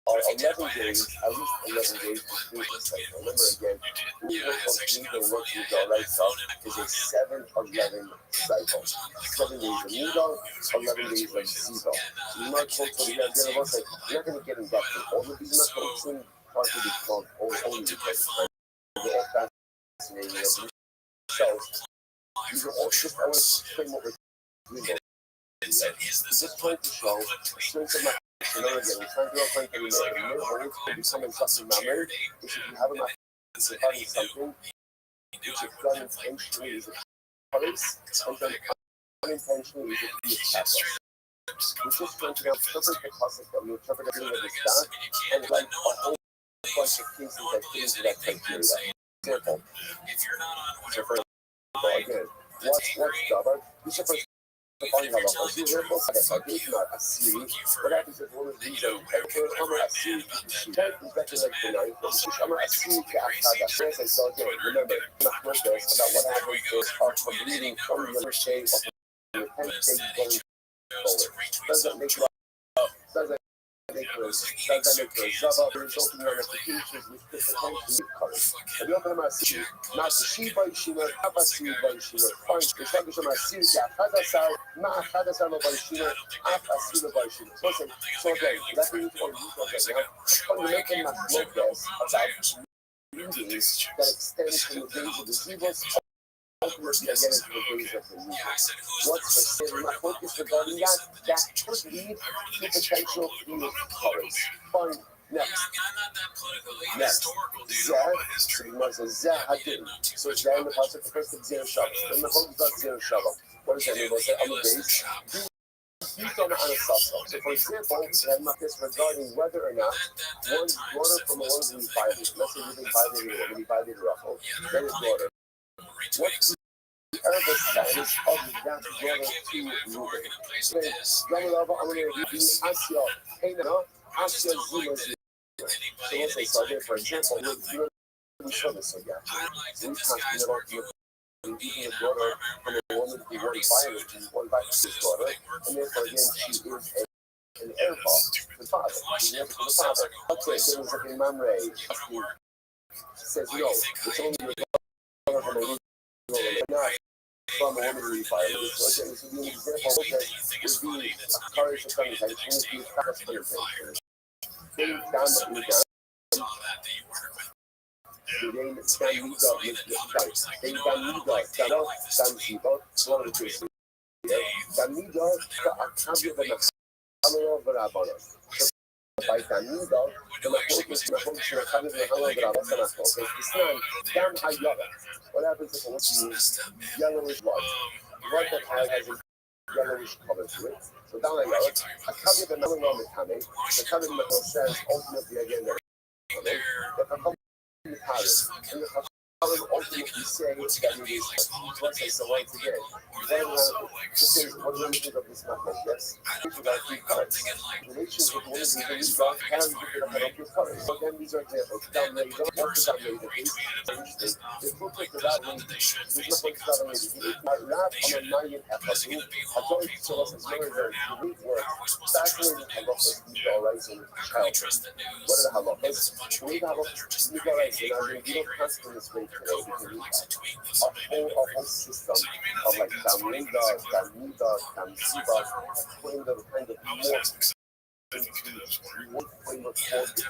are 11 days, at least 11 days to do this cycle. Remember again, we will complete the work with the right side is a 7-11 cycle. 7 days of Nidal, 11 days of Siva. So you might talk to the idea of us like, you're not going to get in depth with all of these methods and partly because only because they're all fascinating themselves. These are all just, I want to explain what we're doing. It's just trying to show the strength of my again, we're trying to do a point to becoming something memory, which if you have enough to find something, which is done intentionally is a colors, and then unintentionally is a pattern. We're just going to interpret the concept of the interpretation of this dot, and like a whole bunch of cases that fit into that criteria. Example, so for again, what's Java? We should first define how a variable is not a series. What happens if one of these are a series is better like the ninth, which I'm a series as I saw again. Remember, not about what happens is our completing from the other shape of the 10th stage going forward. Doesn't make Zava resulting ramifications which could potentially occur. And you open my series, not the Shiba Ishima, Papa Shiba Ishima, point to establish my series, Hadasar, Ma Hadasar by Ishima, Apa Shiba by Ishima. So again, let me for you right now. Fundamental progress about readings that extend from the days of the Zivos. Ultimately, again, into the days of the movement. What's the my focus regarding that could lead to potential new colors. Fine. Next. Zah, so we must say Zah Hadin. So it's there in the pasuk, the first of Zero Shabbat. Then the focus on Zero Shabbat. What does that mean? We'll say on the base. He's on a sasso. So for example, we have this regarding whether or not one's water from the ones we violated. Let's say we violated Ruffle. Then it's water. What's the herbal status of that water to Ruben? So let's say, so again, for example, we show this again. We talked about the water from a woman who won violence, she's won by his daughter, and therefore again, she is an heir to the father. She's an heir to the father. Okay, so there's like a mamre, says no, it's only the daughter from a woman, not from a woman who violated. So again, this would be an example that would be a courage to come and take the past penetration. Getting down to the down. What happens if it's yellowish blood? Blood that has a yellowish color to it. So down like that, I cover the melon on the tummy. The cover the says ultimately again that the pattern and the color ultimately say that it is. Let's say so once again. Then just say what do you think of this method? Yes. Think about 3 colors. Relations with one of these can different your colors. So then these are examples. Down there, you don't have to down there the case. If you put the that one, this is what down there is. Rap on a Mayan episode. I don't so as very great work. Fascinating halachas legalizing child. What are the halachas? We have legalizing. I mean, you don't constantly this way today. A whole system of like Tamida, putting the kind of more one framework called the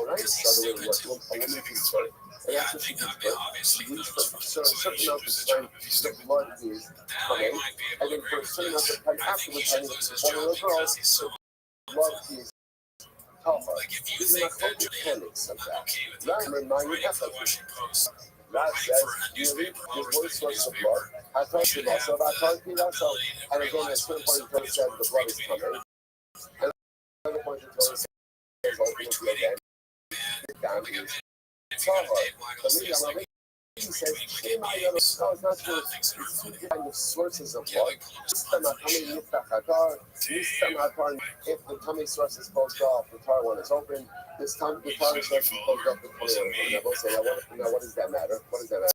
rights are the way it works. A woman gives birth, and after she gives birth, she leaves for a certain amount of time the blood is coming, and then for a certain amount of time afterwards, having a boy or a girl, the blood is tougher. These are not mechanics of that. Rather, my efforts. That says, really, there's one source of blood. I told you also about talking also. And again, at certain point, the Torah says the blood is coming. And another point, the Torah says, ultimately again, the dam is Tahar. The reason he says, no, it's not true. It's two different sources of blood. If the tummy source is closed off, the tar one is open. This time, the tar source is closed off, the tummy one is open. Now, we'll say, now, what does that matter? What does that matter?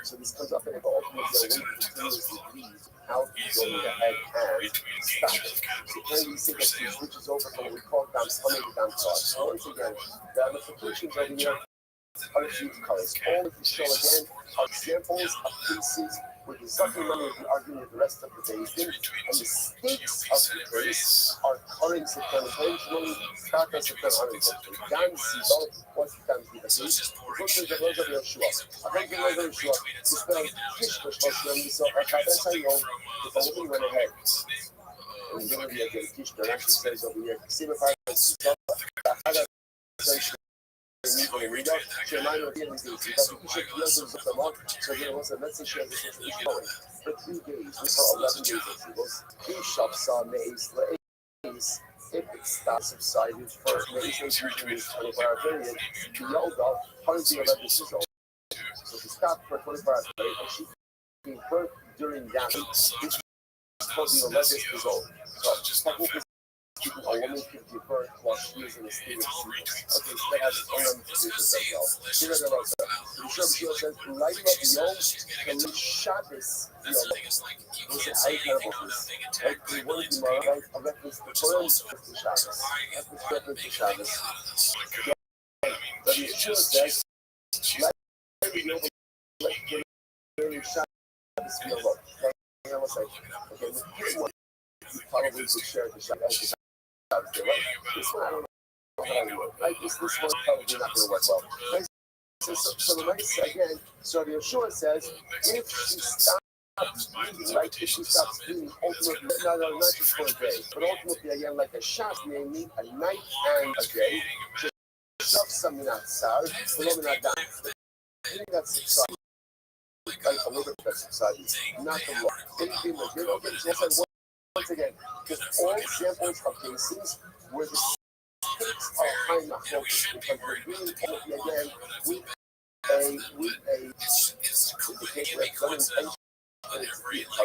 So this comes up in the ultimate continuously bleed out going the head and stop it. So can we see that she switches over from what we call dam tummy to dam clot? So once again, the ramifications over here are huge colors. All that we show again are examples of cases where the Zucker money will be arguing with the rest of the Beis Din, and the stakes of the case are occurring sequentially, status sequentially. Dan Sibo, what's the Dan Sibo? Looking at the Rosh Yeshua. I think the Rosh Yeshua, the spell Kishbush Hashem, so that's how you know the Holy went ahead. And then we have the Kishbush, actually says over here, see the fire, reader, she reminded me of these things because we should feel those of the month. So here was a message share this is going. For 3 days, we saw 11 days of evils. These shops saw Maze, if it stops subsided for Maze usually 24-hour period, the yoga, hardly 11 days old. So if it stopped for 24 hours period, and she gave birth during that, this is supposed to be 11 days old. So technically, a woman can give birth while she is in a state of sleep. Okay, so that has its own ramifications as well. Here are the rest of it. The Shabbat says, Light of Yom, Kalim Shabbos, Yom. Listen, I terrible this. Like, the word Gemara, right? A reference to Purim, to Shabbos. Reference to Shabbos. But the Yeshua says, Light of Yom, Kalim Shabbos, Yom. Okay, the Purim one, you probably could share the Shabbos. Right? This one I don't know how to work. Right? This one's probably not going to work well. Right? So the race again, so the Yeshua says, if she stops bleeding, right? If she stops bleeding, ultimately, not just for a day, but ultimately again, like a shot, namely a night and a day, just something outside, something not down. I think that's subsided. Like a little bit of subsided, not the law. Anything that you don't get, just once again, just all examples of cases where the stakes are high enough because we're really ultimately again with a indication of some intention and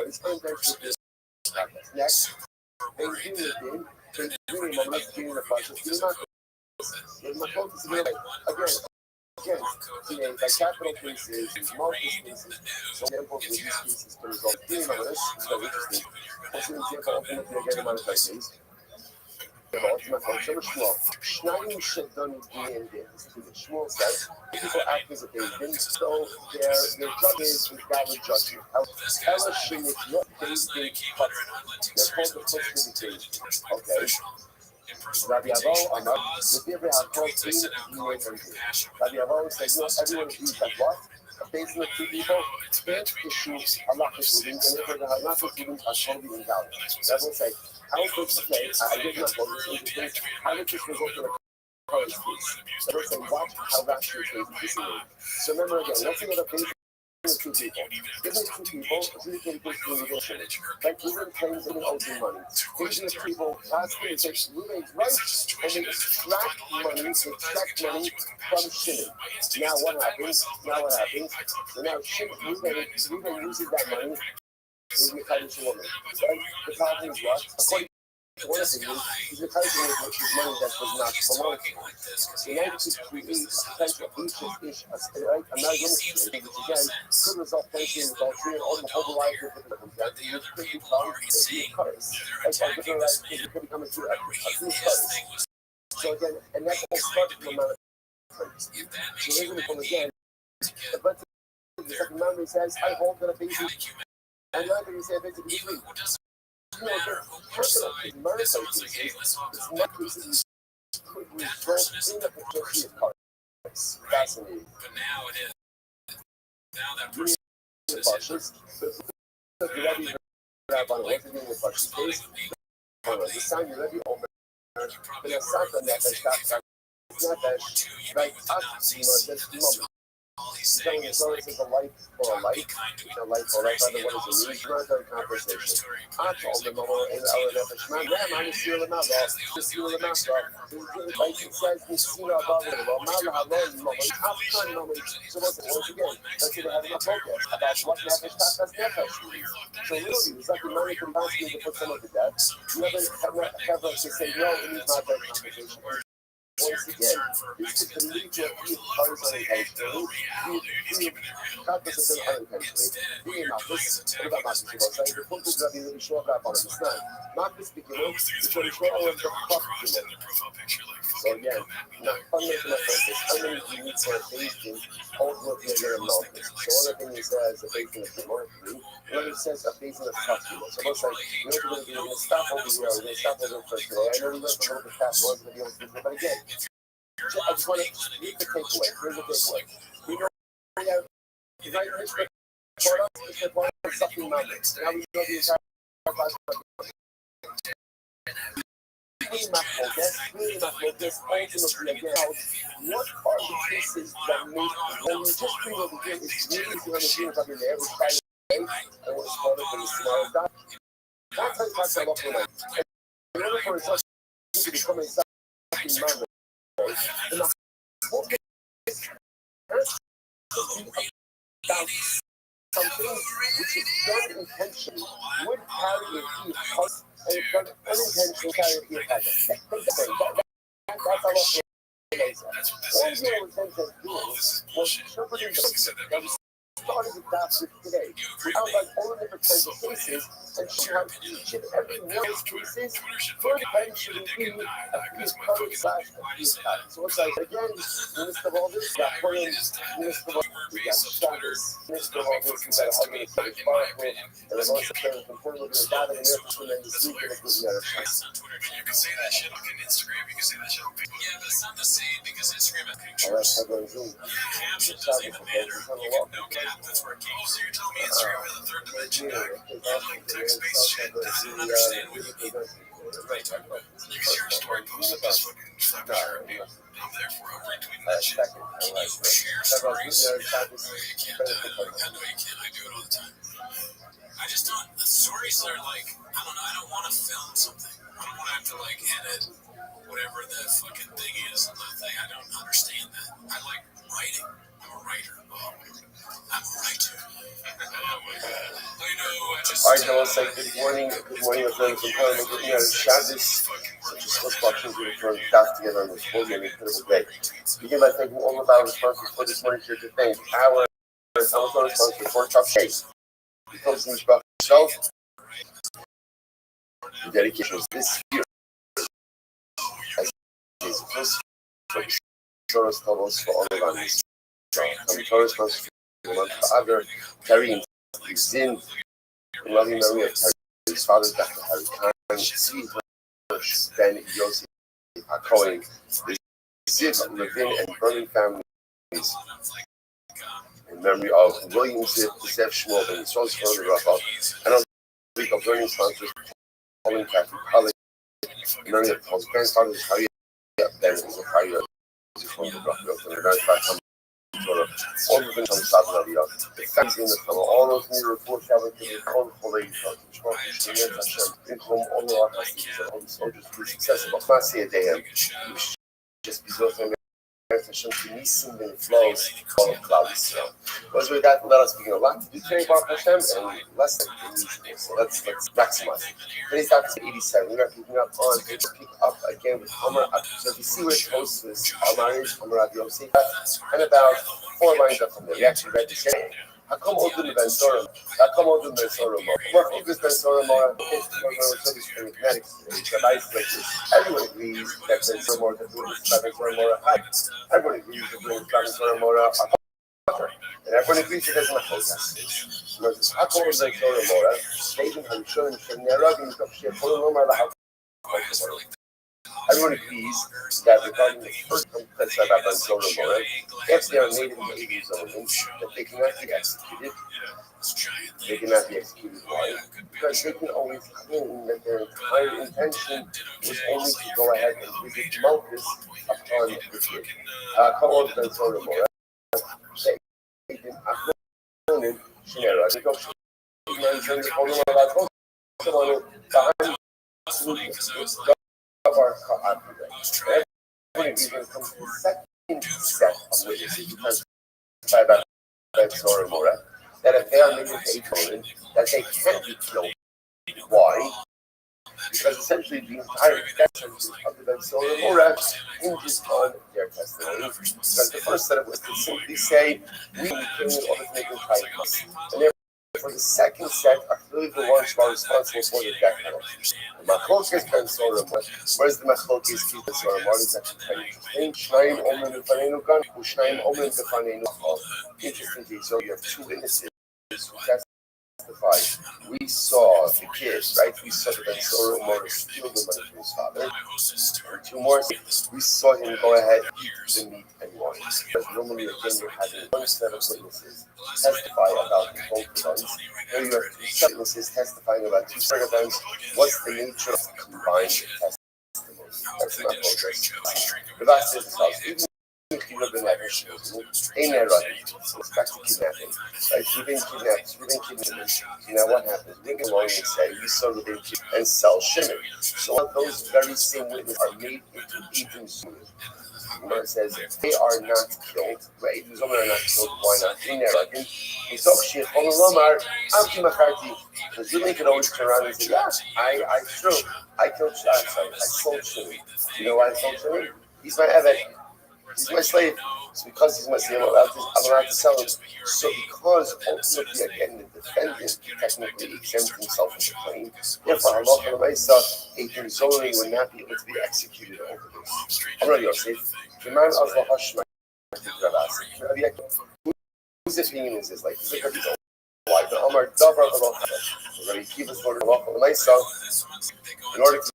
it's the next they really moment being the process. My focus is again, by capital cases, multiple cases, so examples where these cases can result in this is very interesting. What's an example ultimately again amount of cases? Schneider should done in this. Shmuel says people act as if they've been so their judge is valid judgment. However, she is not based in cut. They're called the custody case. Okay. Rabbi Avo, Amar, the Hebrew have called clean Rabbi Avo says, no, everyone agrees that what? Based on the two people, can't issue halakhic rulings, and therefore the halakhic rulings are totally invalid. That will say, how could you say, I did not vote this interesting, how did this result in a current case? That will say, watch how rational is this. So remember again, let's say that a basic two people. Given two people, adjudicated case to litigation. Like Ruben claims that he owes him money. Given the people, asking if it's Ruben's right, and they extract money from Shimon. Now what happens? So now Ruben uses that money in the Kaddish woman. Right? The problem is what? According to one opinion, he's the Kaddish woman which is money that does not belong to him. So now this creates a potential ish, right? I'm not going to say which again could result potentially in adultery and all the whole variety of different circumstances. It could become a curse. It could become a true curse. So again, and that will start from amount of curse. So here's going to come again. But the second memory says, I hold that a baby. And the other thing he said, basically, matter what side if someone's like, hey, let's all come back about this. That person isn't the poor person, right? Fascinating. But now it is. Now that person is Pashas. The Rabbi like what's the meaning of Pashas? exploding with people. The sign you Rabbi open. You probably The are Santa they say Nefesh, if it was World War II, you meet with the Nazis, and this all he's saying is like, a life for a be life. kind to each A life for a life. crazy, and What also is you it? Military I read their conversation. story, I and told there's them, like I'm in our Tina, Nefesh. Man, yeah, man, you see them out. as the only Mexican American born, the only one. So what about that? What do you about that, Felicia? So listen, once again, let's say they have enough focus about what Nefesh Tachas Nefesh means. So literally, it's like the money can ask you to put someone to death. You have to say no in these military conversations. Once again, this is the need to be cars unintentionally. God doesn't say unintentionally. Being Marcus, what about Marcus? You know, saying the point is that you show up on the snap. Marcus speaking, it's going to show up the fuck you know. So again, not fundamental focus, only unique for a basing, ultimately a little knowledge. So all the thing he says, a basing of democracy, when he says a basing of customers. So let's say, you know what we're going to do? We're going to stop over here, we're going to stop over for today. I know we went a little bit fast, one video, but again, I just want to read the takeaway. Here's the takeaway. We know we have right history for us is the point of something numbers. Now we know the entire class. Really not focus, ultimately again, what are the cases that make when you just read over here, it's really easy to understand about the average guy and what is called for the small guy. That's how you talk about life. In order for yourself to become a something number, and the focus has to be about something which is done intentionally would carry a cause and done unintentionally carry a effect. That's how much all your intention was interpreting the that we started with that today. Outlined all the different kinds of cases and show how each and every one of those cases could eventually be a code slash a so it's like, again, in the midst of all this, we got Purim, in the midst of all this, we got Shabbos, in the midst of all this, we got how many things powerful, and then also saying from Purim, we're going to gather in there for and then this week, and we're going to You can say that shit on Instagram, you can say that shit on Facebook. Yeah, but it's not the same because Instagram has pictures. Caption doesn't even matter. You can no cap, that's where it came. So you're telling me Instagram has a third dimension now? You like text-based shit? I don't understand what you mean. What are you talking about? You can share a story post of this fucking flipping shirt, dude. I'm there for it. I'm retweeting that shit. Can you share stories? No, you can't do it. I know you can. I do it all the time. I just don't. The stories are like, I don't know. I don't want to film something. I don't want to have to like edit whatever the fucking thing is on the thing. I don't understand that. I like writing. I'm a writer. Oh, I'm a writer. Oh my god. I know. I just. All right, Noah, say good morning. Good morning, my friends from Purim. We're looking at Shabbos. Such a split watching we return back together on this holy and incredible day. Begin by thanking all of our sponsors for this morning. Here to thank our sponsor for Tough Shape. Becomes the Mishpach itself. The dedication is this year. As Jesus Christ, show us troubles for all of our needs. I'm Torah sponsor for the month of Adar, carrying Zin, in loving memory of Terry's father, Dr. Harry Khan, Sweet Hirsch, Ben Yossi, Cohen, the Ziv, Levin, and Berman families. In memory of William Ziv, Zef Shmuel, and Yisrael Shmuel, Rabbi, and on the week of learning sponsors, Colin Catholic College, in memory of Paul's grandfather, Harry, Ben Zachariah, Zichron, the Rabbi, and the grandfather, all the things on the side of the families in the summer, all those new reports having to be called for the income all our husbands and all the soldiers who are successful. Not say a day, just be so famous. Hashem to Nisim and flows all of clouds. Because we got let us begin a lot to do today about Hashem and less than usual. So let's maximize it. Today's topic is 87. We're picking up on pick up again with Amar. So if you see where it posts this Amar is Amar Rabbi Yosef, and about 4 lines up from there. We actually read this yesterday. Hakom Odin Ben Sorum. Hakom Odin Ben Sorum. What focus Ben Sorum more? Everyone agrees that Ben Sorum more than Ben Sorum more high. Everyone agrees that Ben Sorum more upper. And everyone agrees it doesn't have focus. Everyone agrees that regarding the first confess about Ben Zorah, if they are made in the Eden zone, that they cannot be executed. They cannot be executed. Why? Because they can always claim that their entire intention was only to go ahead and visit Malchus upon the kid. Called Ben Zorah, when it even comes to the second set of witnesses, because about Zorah Mora, that if they are made with a Cohen, that they can't be killed. Why? Because essentially the entire essence of the Ben Zorah Mora hinges on their testimony. Because the first set of witnesses simply say, we will kill in order to make them kindness. And therefore the second set are clearly the ones who are responsible for the death penalty. The Machlokes Ben Zorah Mora. Where's the Machlokes Ben Zorah Mora? Is actually quite interesting. Shnayim Omen Lefanenu Gan, Shnayim Omen Lefanenu Chol. Interestingly, so you have two witnesses who testify. We saw the kid, right? We saw the Ben Zorah Mora steal the money from his father. And two more, we saw him go ahead and eat the meat and wine. Because normally, again, you're having one set of witnesses testify about the both events. Here you have two set of witnesses testifying about two separate events. What's the nature of combined testimony? That's not progress. The last is even if you live in that issue, in there, back to kidnapping. Right? We've been kidnapped. So now what happens? We go along and say, we saw the baby and sell Shimon. So those very same witnesses are made into Eden's unit. Where it says they are not killed, right? These women are not killed. Why not? In there, again, we talk shit. Because you can always turn around and say, yeah, I killed. I sold Shimon. You know why I sold Shimon? He's my Evet. He's my slave. So because he's my slave, I'm allowed to sell him. So because ultimately, again, the defendant technically exempts himself from the claim, therefore, halacha l'maisa, a consoling would not be able to be executed over this. I'm ready, Yosef. The man of the Hashma, whose opinion is this? Like, is it going to be why? The Amar Davar halacha. We're going to keep us for halacha l'maisa. In order to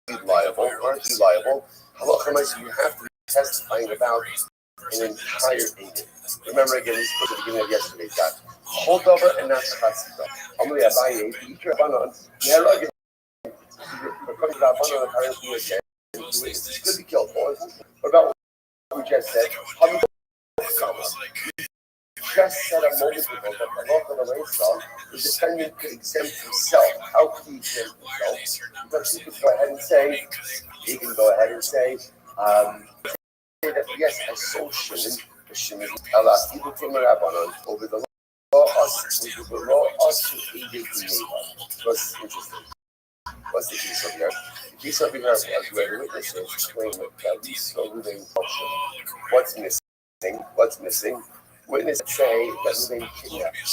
be liable, halacha l'maisa, you have to be testifying about an entire Eden. Remember again, this was at the beginning of yesterday's God. Hold over and not chatzita. Amri Abaye, Ikra Banan, Nerag, according to Rabbanon, apparently again, this could be killed. What about what we just said? Just said a moment ago that the law of the Raisa, the defendant could exempt himself. How could he exempt himself? Because he could go ahead and say, that yes, I sold Shimon, over the law, us to Edith Neva. What's interesting? What's the case over here? The case over here was where the witnesses claim that we saw Ruben Moshe. What's missing? Witnesses say that Ruben kidnapped him.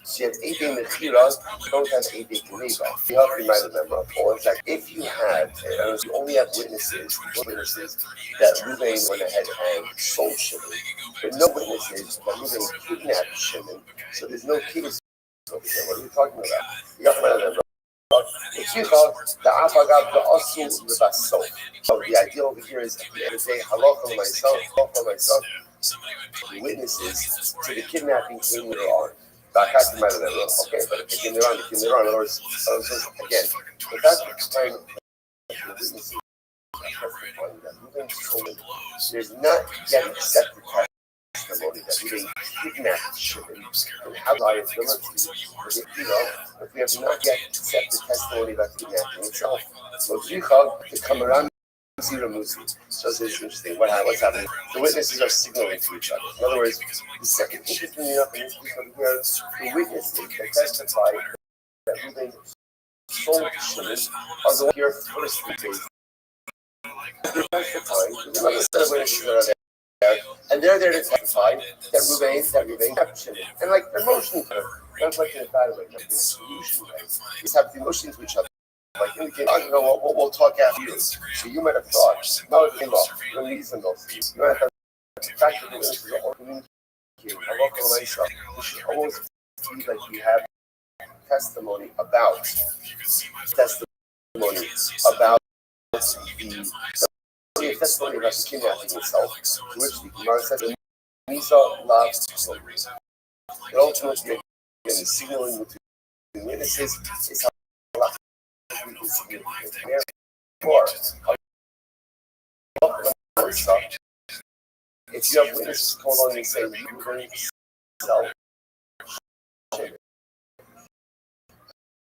So you have Edith Mechira, you don't have Edith Neva. You have to remind them of all. In fact, if you have, you only have witnesses that Ruben went ahead and sold Shimon, but no witnesses that Ruben kidnapped Shimon. So there's no case over here. What are we talking about? You got to remind them. So the idea over here is at the end of the day, halal for myself, the witnesses to the kidnapping came later on. Okay, but if they came later on, in other words, again, the fact that the witnesses there's not yet accepted testimony that we kidnapped Shimon and how liability if we have not yet accepted testimony about kidnapping itself. So Zicha to come around Zero Musi. So it's interesting. What's happening? The witnesses are signaling to each other. In other words, the second interesting enough in this case over here, the witnesses that testify that Ruben sold Shimon are the ones here first 3 days. They testify, there's another set of witnesses that are there, and they're there to testify that Ruben kept Shimon. And like they're motioning to them, not like in a bad way, not in a solution way. They just have to be motioning to each other. Like indicate, we'll talk after you. So you might have thought, no, it's enough. You don't need some those. You might have the fact that the witnesses are all communicating. They should almost like we have testimony about the testimony about the kidnapping itself, to which the Gemara says that Misa loves it. Ultimately, again, the signaling between witnesses is how we can significant. Therefore, if you have witnesses come along and say you were going to sell,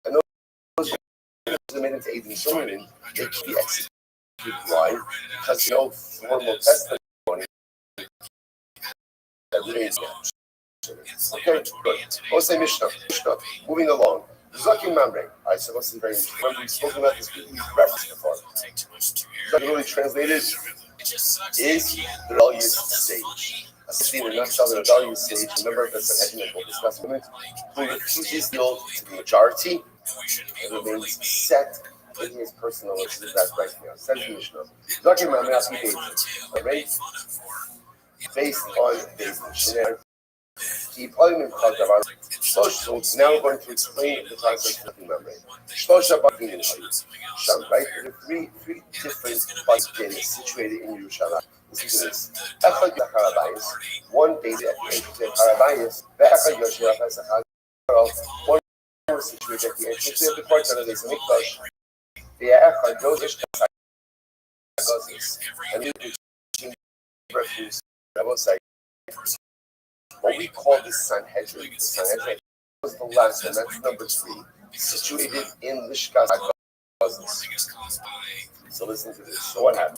and those witnesses made into aid and showing, they can be executed. Why? Because no formal testimony that remains there. Okay, good. We'll say Mishnah. Moving along. Zucking membrane. I said this is very interesting. Remember, we've spoken about this reference before. Literally translated is the rebellious stage. Essentially, in a nutshell, the rebellious stage, remember that's an heading that we'll discuss in a minute, who refuses to yield to the majority and remains set in his personal wishes. That's right now. Says the Mishnah. Zucking membrane has to be based on the now we're going to explain the concept of the membrane. Right? There are three different buckets situated in Yerushalayim. Listen to this. One dated at the entrance of Harabayis, one was situated at the entrance of the courtyard of the Mikdash. And the refuse what we call the Sanhedrin. The Sanhedrin was the last one, that's number 3, situated in Lishkas HaGazis. So listen to this. So what happened?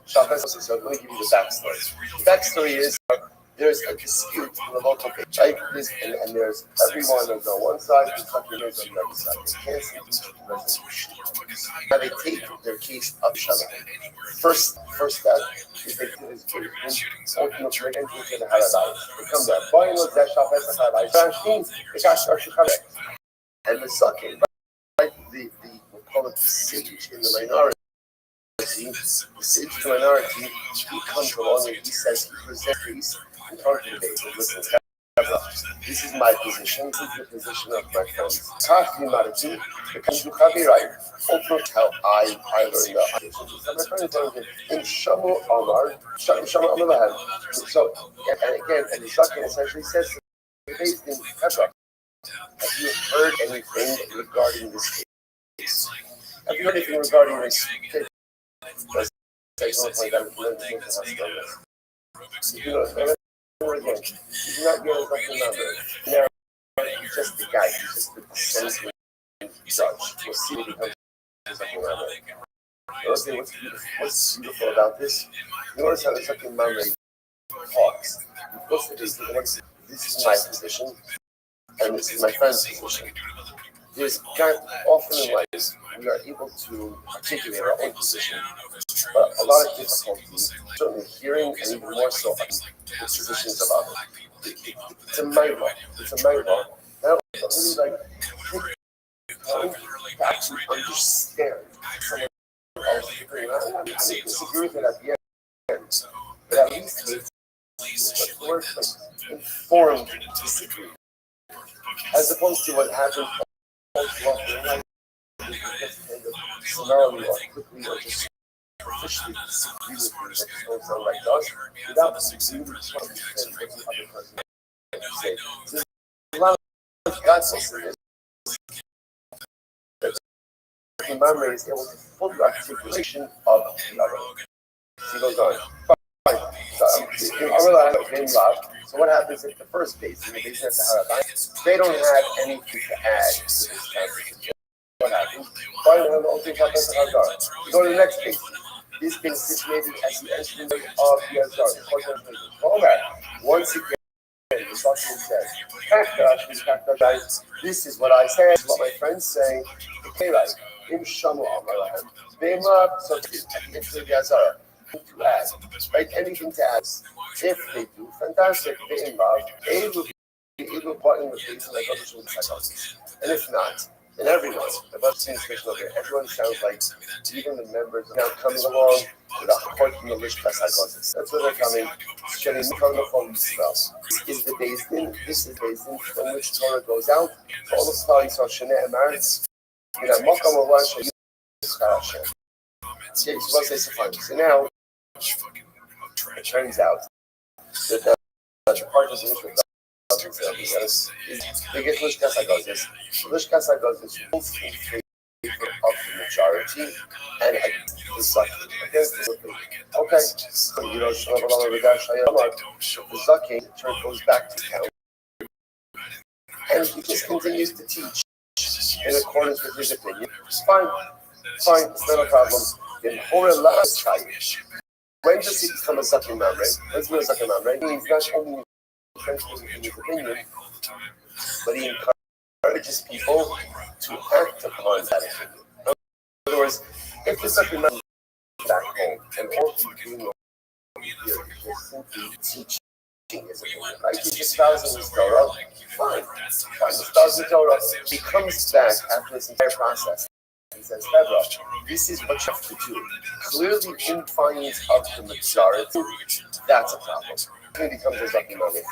So I'm going to give you the backstory. The backstory is there's a dispute in the local page, right? And there's everyone is on one side, and something is on the other side. They can't see the resolution. Now they take their case up Shabbat. First step is they do this ultimate entry to the Harabayis. They come there. And the sucking, right? We call it the sage in the minority. The sage in the minority, he comes along and he says, he presents peace in front of the base. Listen, this is my position, this is the position of my friends. Ultimately, how I learned that. So my friend is telling me, in Shamu Amar Lahem. So, and again, and the Zakin essentially says, based in Hebron, have you heard anything regarding this case? Have you heard anything regarding this case? Again, he's not getting a fucking number. He's just the guy, he's just the sensitive judge. We'll see what he comes to the fucking number. What's beautiful about this? You notice how the fucking memory talks. This is my position, and this is my friend's position. There's often in life we are able to articulate our own position, but a lot of difficulty, certainly hearing and even more so the positions of others. It's a mitzvah. Now, really to actually understand someone else. I disagree with it at the end, but at least it's informed disagree, as opposed to what happened. Summarily or quickly or just officially disagree with you that don't sound like us without really trying to understand what the other person say. So there's a lot of God's listeners that the memory is able to fully articulation of the other. He goes on. So what happens at the first base, in the base of the Harabayis, they don't have anything to add to this conversation. What happens? You go to the next base. This base is situated at the entrance of the Azar. Once again, the Rothschild says, this is what I say, this is what my friends say. Okay, right. Im Shamu Amar Lahem. Bema, so at the entrance of the Azar. To add, right? Anything to add. If they do, fantastic. They involve, they will be able to put in the face like other children's psychologists. And if not, And everyone, above seeing special over here, everyone sounds like even the members are now coming along with a court from the Lish Kasagosis. That's where they're coming. Shenim from the Chol Yisrael. This is the Bezdin. This is Bezdin from which Torah goes out to all the Klal Yisrael Shnei Emar. You know, Mokam Ovan Shayim Yitzchar Hashem. Okay, so let's say so now it turns out that the partners in Israel they get Lish Kasagosis. Lish Kasagosis is in favor of the majority and against the Zakin. Okay, so you know, the Zakin turn goes back to count. And he just continues to teach in accordance with his opinion. Fine, it's not a problem. In Horela Chai, when does he become a Zakin Mamre? Let's be a Zakin Mamre. He's not only in his opinion, but he encourages people to act upon that opinion. In other words, if the Zakin Mamre back home and all he's doing here is simply teaching his opinion, right? He just espousing his Torah, fine, espousing Torah. He comes back after this entire process. He says, Rabbi, this is what you have to do. Clearly in defiance of the majority, that's a problem. He becomes a Zakin Mamre.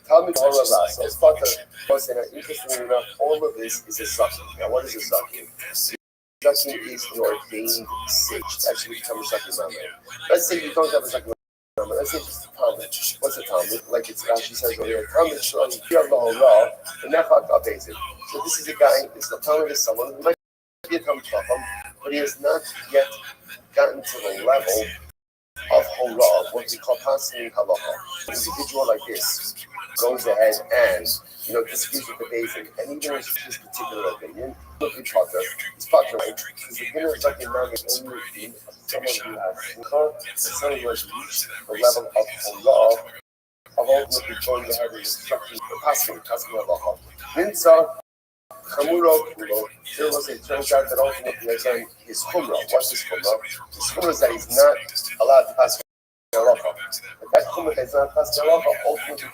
Tell me Torah Lasos. But interestingly enough, all of this is a Zakin. Now, what is a Zakin? Zakin is an ordained sage. Actually become a Zakin Mamre. Let's say you don't have a Zakin Mamre. Let's say just a Talmud. What's a Talmud? Like it's Rashi says over here, Talmud Shalom, Yallah, the Nefak Abezid. So this is a guy, the Talmud is someone who might be a Talmud Chacham, but he has not yet gotten to the level of Horah, what we call constantly halacha. An individual like this goes ahead and, disagrees with the basic, and even with his particular opinion, he's potter, right? Because the beginner of Zakin Mamre is only being someone who has simcha, someone who has reached the level of Horah, of ultimately going ahead and instructing the passing halacha. Minza, Chamuro, it turns out that ultimately, again, his chumrah. What's his chumrah? His chumrah is that he's not allowed to pass halacha. But that chumrah that he's not passing halacha, ultimately,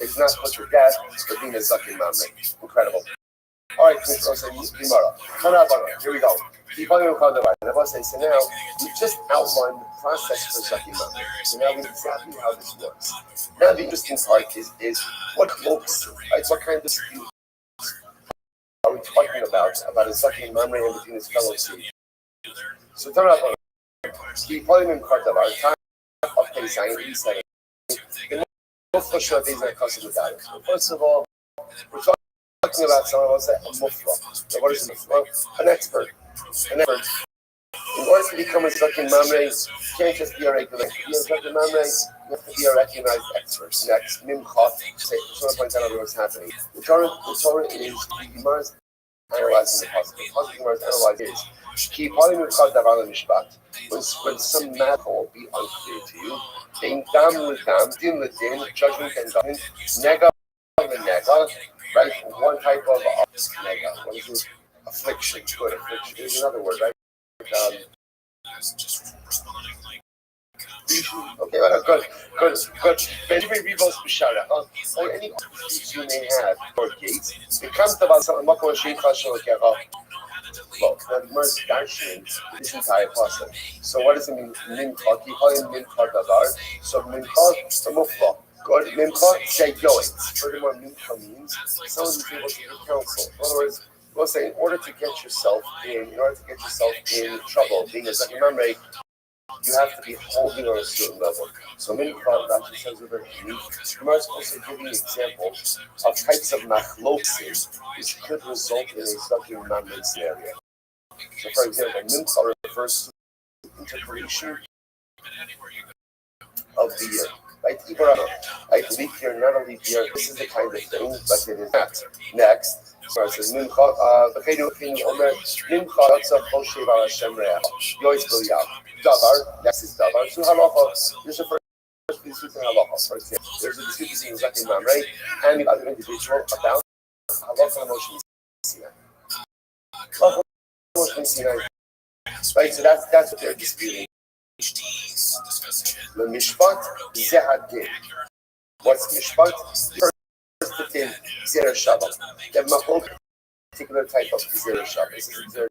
it's not put to death for being a Zakin Mamre. Incredible. All right, Gemara. Here we go. So now, we just outlined the process for Zakin Mamre. So now we know exactly how this works. Now the interesting part is what cloaks, right? What kind of dispute are we talking about a Zakin Mamre and between his fellow seed? So turn up on the Parliament Kartavar, time of Pesach, he said it. First of all, we're talking about someone who wants to say a mufla. Now, what is a mufla? An expert. In order to become a Zakin Mamre, you can't just be a regular. To be a Zakin Mamre, you have to be a recognized expert. Next, Mimcha. I just want to point out what's happening. The Torah is the Gemara's analyzing the Pasuk. The Pasuk Gemara is analyzing is when some matter will be unclear to you, din l'din, judgment and judgment, nega l'nega, right? One type of nega. What is it? Affliction. Good affliction. There's another word, right? Okay, well, good. Benjamin Rivos Bishara. Or any disputes you may have or gates, it comes about some Makwa Sheikh Hashal. Well, the merge darshan this entire process. So what does it mean? Mincha, Kihayim Mincha Davar. So Mincha, the Mufla. Good. Mincha, say going. Furthermore, Mincha means someone who's able to give counsel. In other words, we'll say in order to get yourself in trouble, being a Zakin Mamre, you have to be holding on a certain level. So many Rashi says over here, Gemara is also giving examples of types of machlokim which could result in a Zakin Mamre scenario. So for example, Mincha refers to interpretation of the year. Right? Like leap year, not a leap year. This is the kind of thing, but it is not. Next, so it says Mincha, Omer, Mincha, Yotza, Choshev, Al Hashem, Re'ah, Yois, B'Liyav. Davar, next is Davar. So halacha, there's a first dispute in halacha. For example, there's a dispute between Zakin Mamre and the other individual about halacha and Moshe Sinai. Halacha and Moshe Sinai. Right, so that's what they're disputing. The mishpat zehadin. What's Mishpat? First thing, Zera Shabbat. They have a particular type of Zera Shabbat. This is Zera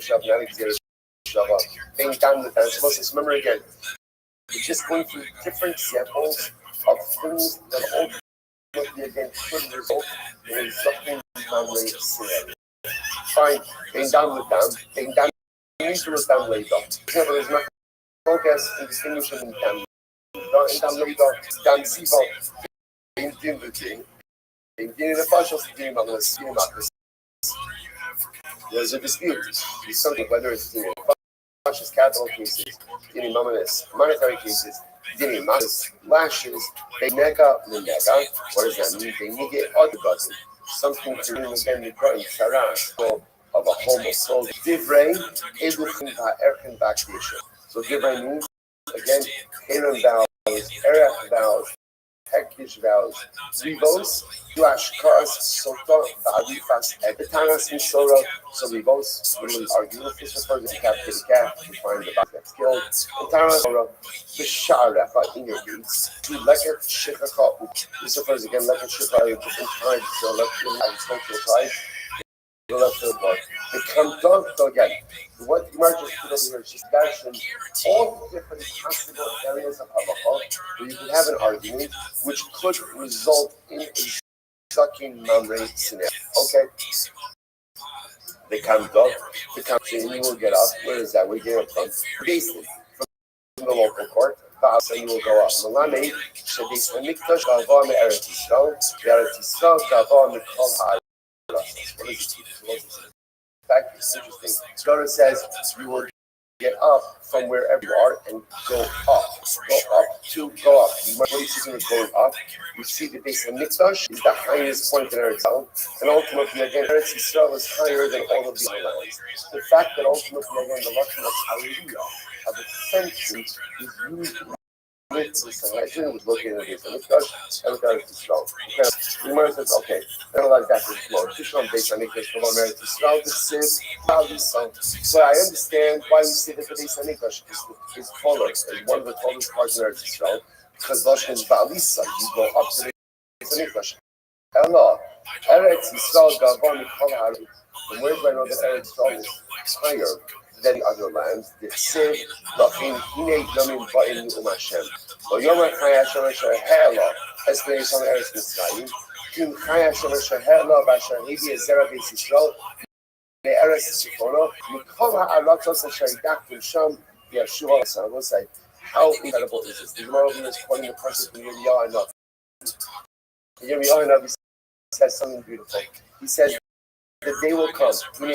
Shabbat, not Zera Shabbat. Being done with that. Remember again, we're just going through different examples of things that ultimately again could result in a suffering family scenario. Fine, being done with them, being done with them later. Example, there's nothing focus and distinguishing in them. In them later, done Siva, being dealing with being dealing the partial being on the scheme of there's a dispute. It's something whether it's in cautious capital cases, dealing monetary cases, dealing matters, lashes, they nega. What does that mean? They negate other button. Something to do again the current Sarah of a homo. So divrei educhin erken bakdisha. So divrei means again Aaron vows, Erech vows, Hektish vows, Rivos, Yuashkas, Sota, Barifas, Ebitanas, Mishora. So Rivos literally argue with this refers to captive cat to find the body that's killed. Etanas, Bisharefa in your deeds. To Leket Shikaka. This refers again, Leket Shikaka, different tribes. So Leket agricultural tribes. The left of God. The Kamdon, again, what emerges over here is just mentioned all the different possible areas of halacha where you can have an argument which could result in a sucking mamre scenario. Okay? The Kamdon, and you will get up. Where is that? Where you get up from? Basically, from the local court. And you will go up. Malame, Shadis, and Mikdash, Gava, Eretz Yisrael, Eretz Yisrael, Gava, Mikol, what is it? In fact, it's interesting. Torah says you will get up from wherever you are and go up. Go up. What do you see when going up? You see the base of Mikdash is the highest point in Eretz Yisrael, and ultimately again Eretz Yisrael is higher than all of the other lands. The fact that ultimately again the lesson of Hallelujah of ascension is used with legend was located in the Mikdash and Eretz Yisrael. The Gemara says, okay, analyze that for the floor. Tishon based on Mikdash from Eretz Yisrael, the Sis, so I understand why we say that the base on Mikdash is taller, is one of the tallest parts in Eretz Yisrael, because Lashon is Ba'alisa, you go up to the base on Mikdash. Ella, Eretz Yisrael, Gavon, Mikol Ha'arim. And where do I know that Eretz Yisrael is higher than the other lands? The Sid, Lachin, Hine, Yomim, Ba'im, Nu'um Hashem. Well, Yom HaChai Hashem Asher Ha'ela, Esplanation on Eretz Mitzrayim, Kim Chai Hashem Asher Ha'ela, B'Asher Hebi, Zera Beis Yisrael, Eretz Tziphono, Mikol Ha'aratos Asher Yidachtim Sham, Yeshua L'San. We'll say, how incredible is this? The Gemara is quoting the person from Yirmiyah Hanavi. Yirmiyah Hanavi says something beautiful. He says, the day will come, the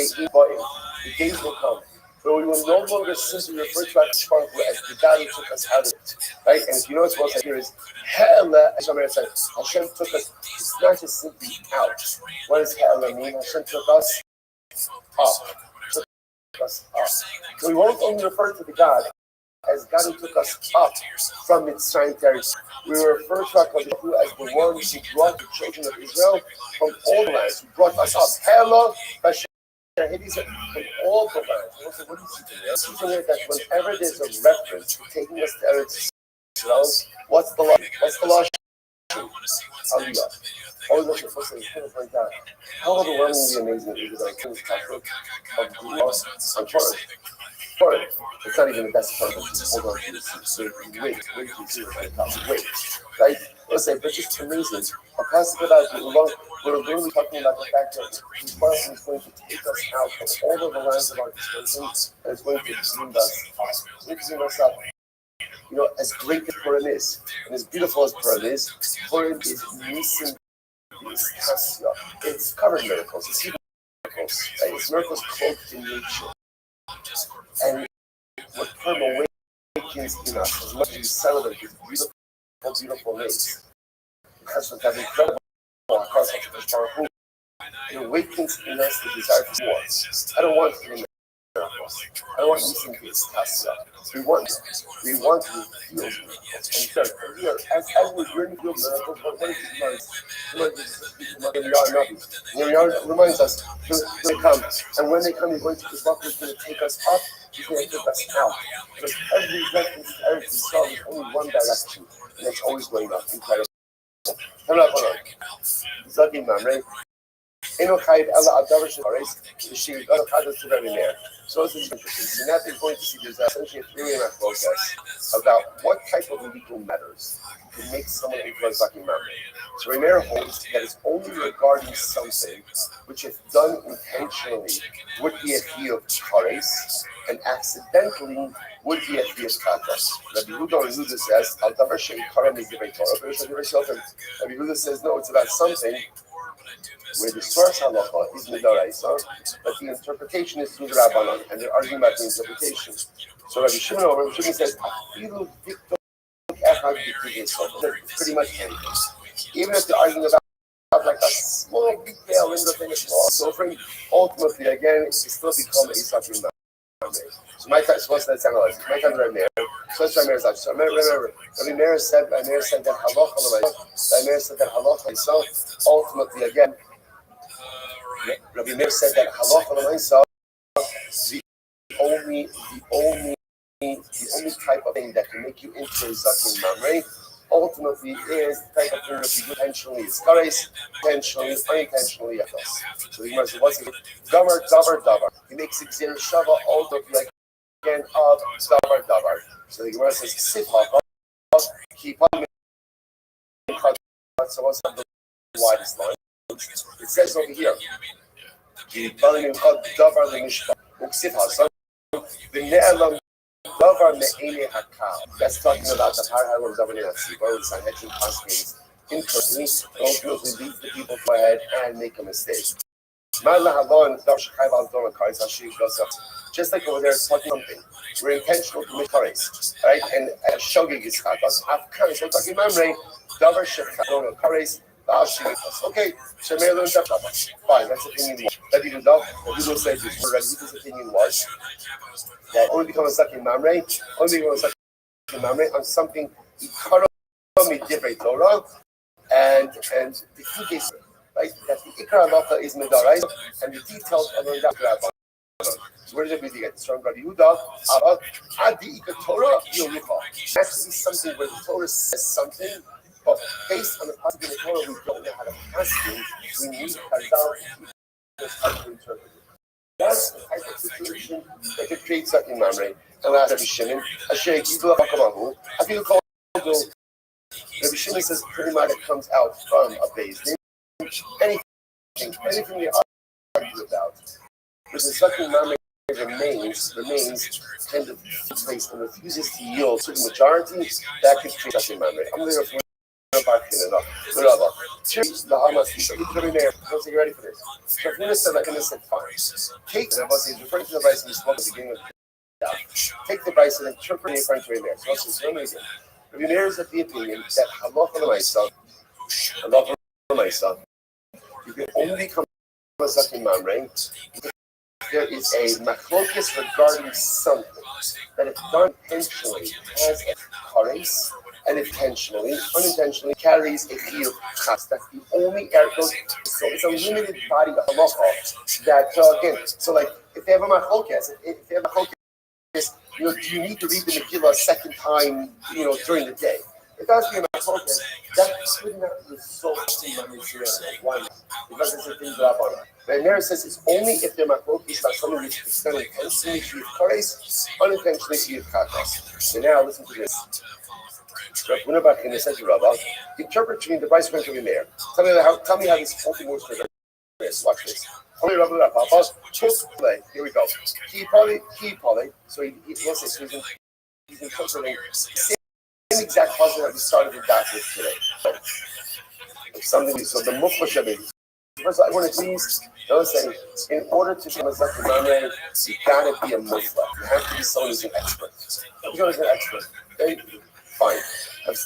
days will come, where we will no longer simply refer to Hashem as the God who took us out of it. Right? And if you know what's supposed to hear is, Hashem took us, it's not just simply out. What does Ha'ela mean? Hashem took us up. So we won't only refer to the God as God who took us up from Mitzrayim territory. We refer to HaKadosh Hu as the one who brought the children of Israel from all the lands, who brought us up. Hello, Hashem. From all the lands. What do you see there? See there that whenever there's a reference taking us to Eretz Yisrael, what's the law? Aliyah. Always look at things like that. How overwhelmingly amazing is it that this topic of the law on Torah? It's not even the best part of it. Hold on to this. Wait. Right? Let's say, but just amazing. A passage about the law, we're literally talking about the fact that this person is going to take us out from all of the lands of our dispersion and it's going to bring us up. You know, as great as Purim is, and as beautiful as Purim is Nisim, it's covered in miracles. It's even miracles. Right? It's miracles cloaked in nature. And what Purim awakens in us, as much as we celebrate this beautiful days, because of that incredible it awakens in us the desire for more. I don't want to be miracles. I don't want you to be tasya. We want to feel miracles. And here, as we're yearning to feel miracles, what is it reminds us they come. And when they come, they're going to this rock is going to take us up, he's going to take us out. Because every reference to Eretz Yisrael is only one direction, and it's always going up. Incredible. Zagin Mamre. Eno Chayiv Ella Adavar Shemaris, the Shir God of Chadas to Rabbi Meir. So this is interesting. So now they're going to see there's essentially a theory in our focus about what type of legal matters can make someone into a Zagin Mamre. So Rabbi Meir holds that it's only regarding something which, if done intentionally, would be a Chiyuv Chares, and accidentally would be a Chiyuv Katas. Rabbi Yehuda says, Al Davar Sheikara Mizivei Torah. Rabbi Yehuda says, no, it's about something where the source halacha is midaraisa, but the interpretation is through the Rabbanan, and they're arguing about the interpretation. So Rabbi Shimon says, "Afilu victor echad b'kivin." It's pretty much anything. Even if they're arguing about like a small detail in the finished law, so ultimately again, it still become a sakin mamre. So my time, so let's analyze. My time right there. So let's try Meir's life. So remember, Rabbi Meir said that halacha itself. Ultimately, again, Rabbi Meir said that halacha l'maisa, the only type of thing that can make you into a zakin mamre, ultimately is the type of thing that you do intentionally is kares, intentionally, unintentionally yatos. So the Gemara says, what's it? Davar. He makes it zir shava ultimately again of davar. So the Gemara says, sif hava, keep on. So what's the widest line? It says over here, that's talking about the Har Davar Ne'atzi, where the Sanhedrin constantly incorrectly ultimately leads the people to go ahead and make a mistake. Just like over there, it's talking something. We're intentional to make kares, right? And shogig is chatas. Afkaris, we're talking mamre, davar shechadon kares. Okay, so Meir learned that. Fine, that's opinion one. Rabbi Yehuda said this. Rabbi Yehuda's opinion was that only become a sakin mamre, on something divrei Torah, and the key case, right? That the ikar halacha is midarais, and the details are learned after that. So where does it get this from? Rabbi Yehuda, adi ikar Torah yolicha. Actually, something where the Torah says something. But based on the passage of the Torah, we don't know how to pass things. We need to interpret it. That's the type of situation that could create sakin mamre. And last Rabbi Shimon, Asher Gidula Hakamahu. I feel called Rabbi Shimon says pretty much it comes out from a base. Anything they argue about. But the sakin mamre remains kind of place and refuses to yield to the majority, that could create sakin mamre. I'm going to the Hamas, you ready for this? Shafuna said, like, said, fine. Take the Hamas, he's referring to the Bryce we spoke at the beginning of the take the Bryce and interpret it according to Rabbi Meir. So this is really good. Rabbi Meir is of the opinion that halacha l'maisa, you can only become a sakin mamre. There is a machlokes regarding something that if done intentionally has a kares, and unintentionally carries a chiyuv chas. That's the only ergo. So it's a limited body of halacha that again. So like if they have a machlokes, do you need to read the Megillah a second time, during the day? If that's the machlokes, that could not result in mamre. Why not? Because it's a thing that on it. But Meir says it's only if they're machlokes about something which is done intentionally chiyuv kares, unintentionally chiyuv katas. So now listen to this. Interpret between the Bryce and Rabbi Meir. Tell me how this whole thing works for this. Watch this. Here we go. He probably. So he's interpreting the same exact puzzle that we started with that with today. So the mufla. First, I want to please say, in order to become a zakin mamre, you gotta be a mufla. You have to be someone who's an expert. Someone who's an expert. Fine.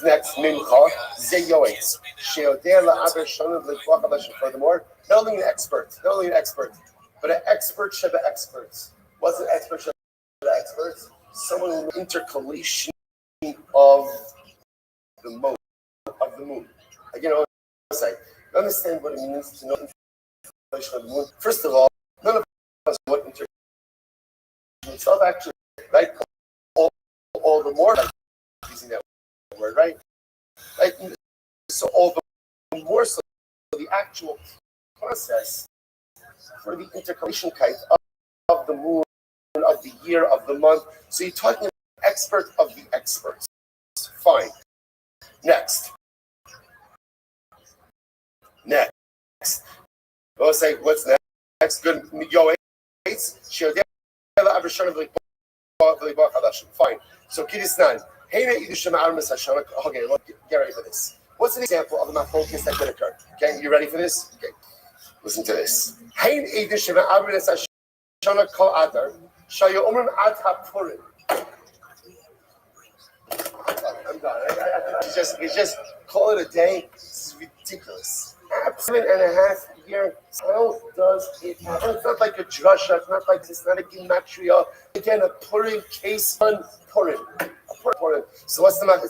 Next, mincha zeyoetz sheodeh la'aber shonav le'tvach ha'lashem. Furthermore, not only an expert, but an expert sheba experts. What's an expert sheba experts? Someone with intercalation of the moon. Again, I want to say, you understand what it means to know intercalation of the moon. First of all, none of us know what intercalation itself actually, right? All the more like using that word, right? So all the more so the actual process for the intercalation of the moon, of the year, of the month. So you're talking about the expert of the experts. Fine. Next. We'll say, what's next? Good. Yo, fine. So Kirisnan. Okay, look, get ready for this. What's an example of a machlokas that could occur? Okay, you ready for this? Okay, listen to this. I'm done. You just call it a day. This is ridiculous. 7.5 year how does it happen? It's not like a drasha, it's not like it's not a gematria. Again, a Purim case on Purim. So what's the matter?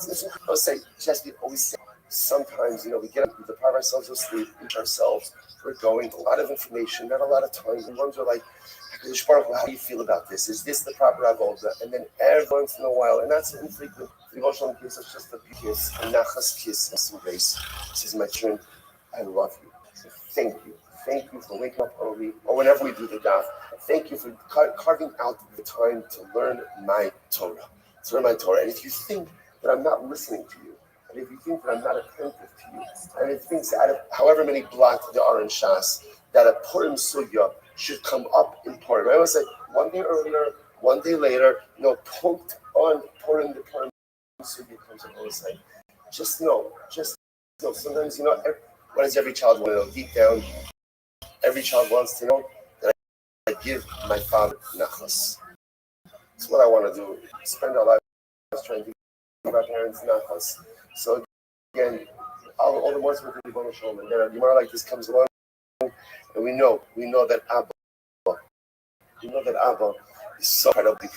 I'll say, just we always say, sometimes, we get up, we deprive ourselves of sleep, we ourselves, we're going, a lot of information, not a lot of time. And ones are like, how do you feel about this? Is this the proper avoda? And then every once in a while, and that's infrequent, the emotional case is just a kiss, a nachas kiss, and some grace. Says my children, I love you. So thank you. Thank you for waking up early, or whenever we do the daf. Thank you for carving out the time to learn my Torah. And if you think that I'm not listening to you, and if you think that I'm not attentive to you, and if you think out of however many blocks there are in Shas, that a Purim Sugya should come up in Purim. I always say, one day earlier, one day later, poked on Purim, the Purim Sugya comes up. I always say, just know. Sometimes, what does every child want to know? Deep down, every child wants to know that I give my father nachas. That's what I want to do. Spend our lives trying to give our parents nachas. So again, all the words with the Ribono Shel Olam. And then a Gemara like this comes along, and we know that Abba is so incredibly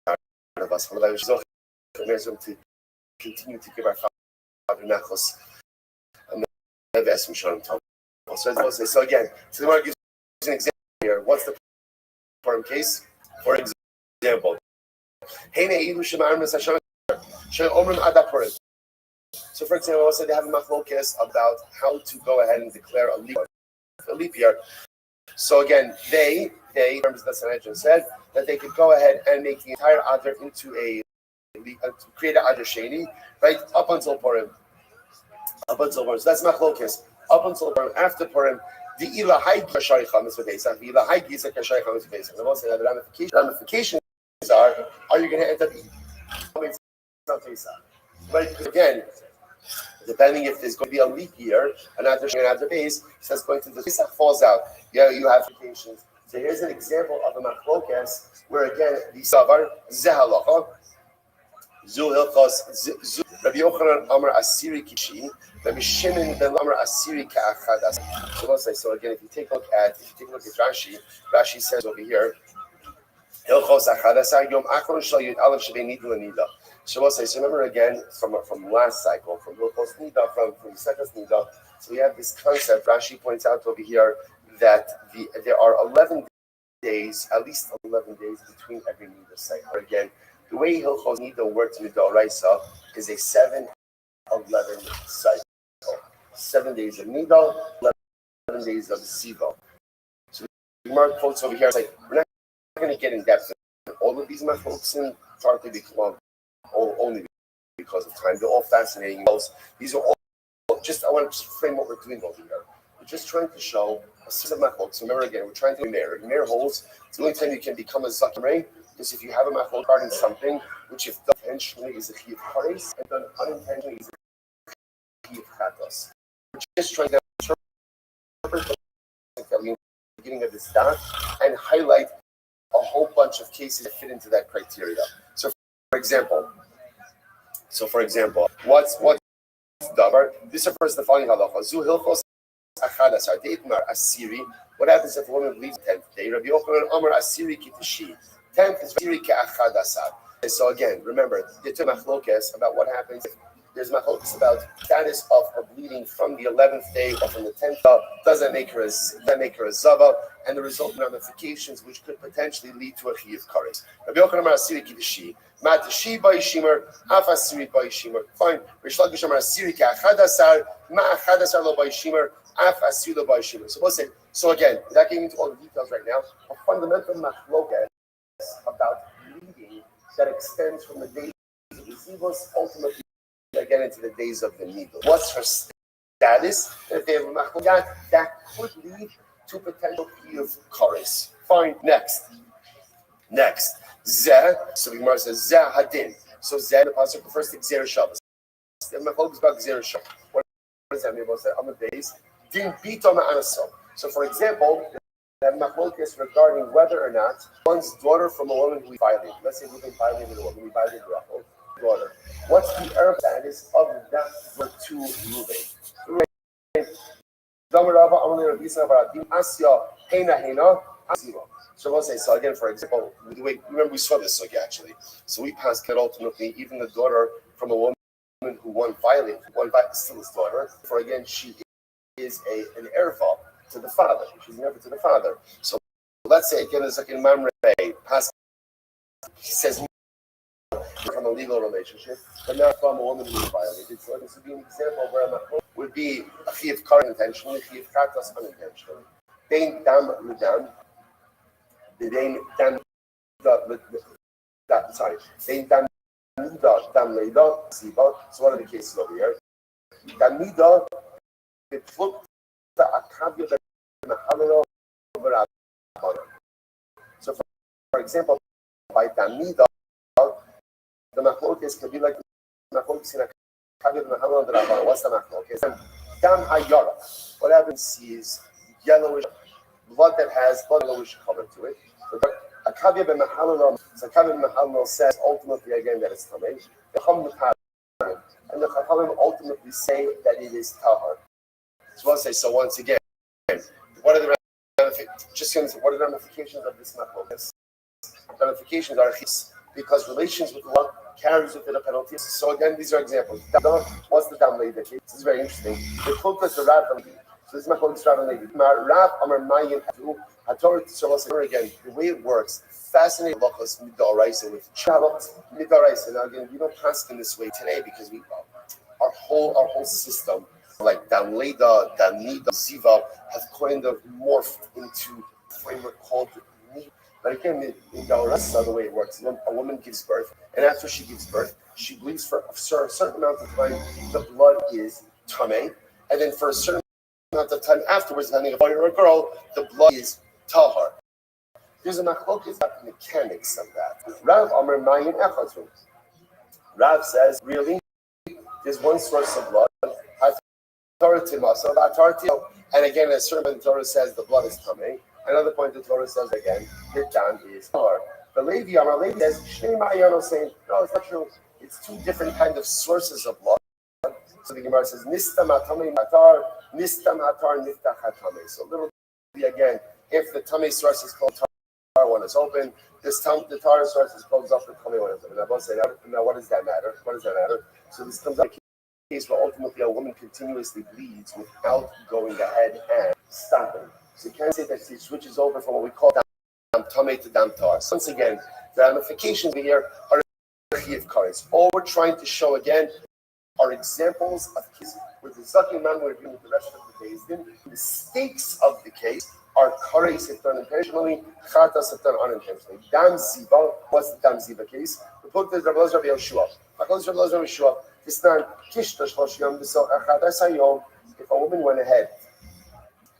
proud of us. To continue to give our father nachas. So again, the Gemara gives an example here. What's the Purim case? For example, so for example, also they have a machlokas about how to go ahead and declare a leap year. So again, they members of the Sanhedrin said that they could go ahead and make the entire Adar into to create an Adar Sheni, right, up until Purim. So that's machlokas. Up until Purim, after Purim, the ilahai kashaycham is v'deisach. The ilahai gisa kashaycham is v'deisach. The most the ramifications are you going to end up eating something? Right? Again, depending if there's going to be a leap year, another base, says going to the Pesach falls out. Yeah, you have vacations. So here's an example of a machlokas where again the savar zehalacha. Zu hilchos Rabbi Yochanan Amar Asiri Kishi, Rabbi Shimon ben Amar Asiri Ka'achadas. So again, if you take a look at Rashi says over here, Hilchos Achadasar Yom Achron Shal Yud Aleph Shebei Nida L'Nida. So remember again from last cycle, from Hilchos Nida, from Sekas Nida. So we have this concept. Rashi points out over here that there are 11 days, at least 11 days between every Nida cycle. Again, the way Hilchos Nida works in the Doraisa is a 7-11 cycle. 7 days of Nida, 11 days of Siva. So the Gemara quotes over here, we're not going to get in depth in all of these methods, and partly because only because of time. They're all fascinating. These are all just, I want to just frame what we're doing over here. We're just trying to show a set of methods. Remember again, we're trying to do Meir. Meir holds, it's the only time you can become a Zakirei, because if you have a machol card in something, which if done intentionally is a Chiv Charis, and done unintentionally is a Chiv Chatos. We're just trying to interpret the beginning of this daf and highlight a whole bunch of cases that fit into that criteria. So for example, what's davar? This refers to the following halacha. Zu hilchos achadasar deitmar asiri. What happens if a woman leaves the 10th day? Rabbi Yochanan Amar asiri kitishi. 10th is asiri ke'achadasar. So again, remember, the two machlokas about what happens if there's machlokas about status of her bleeding from the 11th day or from the 10th day. Does that make her a zava? and the resultant ramifications, which could potentially lead to a chiyuv kares. Rabbi Yochanan Amar Asiri Kiddushi, Mat Shi Ba'ishimer, Af Asiri Ba'ishimer. Fine. Rish Lakish Amar Asiri Ka'achadasar, Ma'achadasar Lo Ba'ishimer, Af Asiri Lo Ba'ishimer. So we'll say. So again, without getting into all the details right now, a fundamental machloket about bleeding that extends from the days of the zivos ultimately again into the days of the needle. What's her status? If they have a machloket, that could lead to potential chiyuv kares. Fine. Next. Zeh. So the Gemara says Zeh hadin. So Zeh the pasuk refers to Gzeir Shabbos. The machloket is about Gzeir Shabbos. What does that mean? On the days din bito ma'anaso. So, for example, that machloket regarding whether or not one's daughter from a woman who we violated. Let's say we've been violating a woman, we violated her daughter. What's the error status of that for two moving? So we'll say, so again, for example, remember we saw this actually. So we passed that ultimately, even the daughter from a woman who one violated, still his daughter, for again, she is an erva to the father. She's an erva to the father. So let's say again, it's like in Mamre, Pascal says from a legal relationship, but not from a woman who was violated. So this would be an example where a would be a chiyuv kares intentionally, a chiyuv kares unintentionally. Dein dam ludam, dein dam sorry, dein dam nida dam leida ziba. So what are the cases over here? Dam nida beflukt the akavya b'mechalelo v'rabbanon. So for example, by dam nida, the machloket could be like the machloket in a kavya b'mechalelo v'rabbanon. What's the machloket? Dam hayara. What happens is yellowish blood that has yellowish color to it. A kavya b'mechalelo. So kavya b'mechalelo says ultimately again that it's tamei. And the chachamim ultimately say that it is tahar. So we'll say, so once again, what are the ramifications of this machloket? Ramifications are because relations with the law carries with it a penalty. So again, these are examples. What's the dam leida case? This is very interesting. The quote is the Rav. So this machloket is Rav and Levi. Rav Amar Mayin Atu HaTorah. So we'll say again, the way it works. Fascinating halachos midaraisa with chalot midaraisa. Now again, we don't pass in this way today because our whole system, like dam leida, dam nida, ziva, have kind of morphed into a framework called nida. But again, in Daurasa, the way it works, a woman gives birth, and after she gives birth, she bleeds for a certain amount of time. The blood is tamei, and then for a certain amount of time afterwards, depending on a boy or a girl, the blood is tahar. There's a machloket about the mechanics of that. Rav Amar Mayin Echatu. Rav says, really, there's one source of blood. And again, a certain point the Torah says the blood is tamei. Another point the Torah says again, the dam is tahar. The Levi Amar Levi says, Shnei Ma'ayanos saying, no, it's not true. It's two different kinds of sources of blood. So the Gemara says, Nistam hatamei matar, Nistam hatar niftach hatamei. So literally again, if the tamei source is called tahar one is open, the tahar source is closed off, the tamei one is open. Now what does that matter? So this comes up a case where ultimately a woman continuously bleeds without going ahead and stopping. So you can't say that she switches over from what we call dam tamei to dam tahar. So once again, the ramifications here are chiyuv kares. All we're trying to show again are examples of cases where the zakin man would agree with the rest of the days. Then the stakes of the case are kares if done intentionally, chatas if done unintentionally. Dam ziva, what's the dam ziva case? The book is Rabbi Yoshua. If a woman went ahead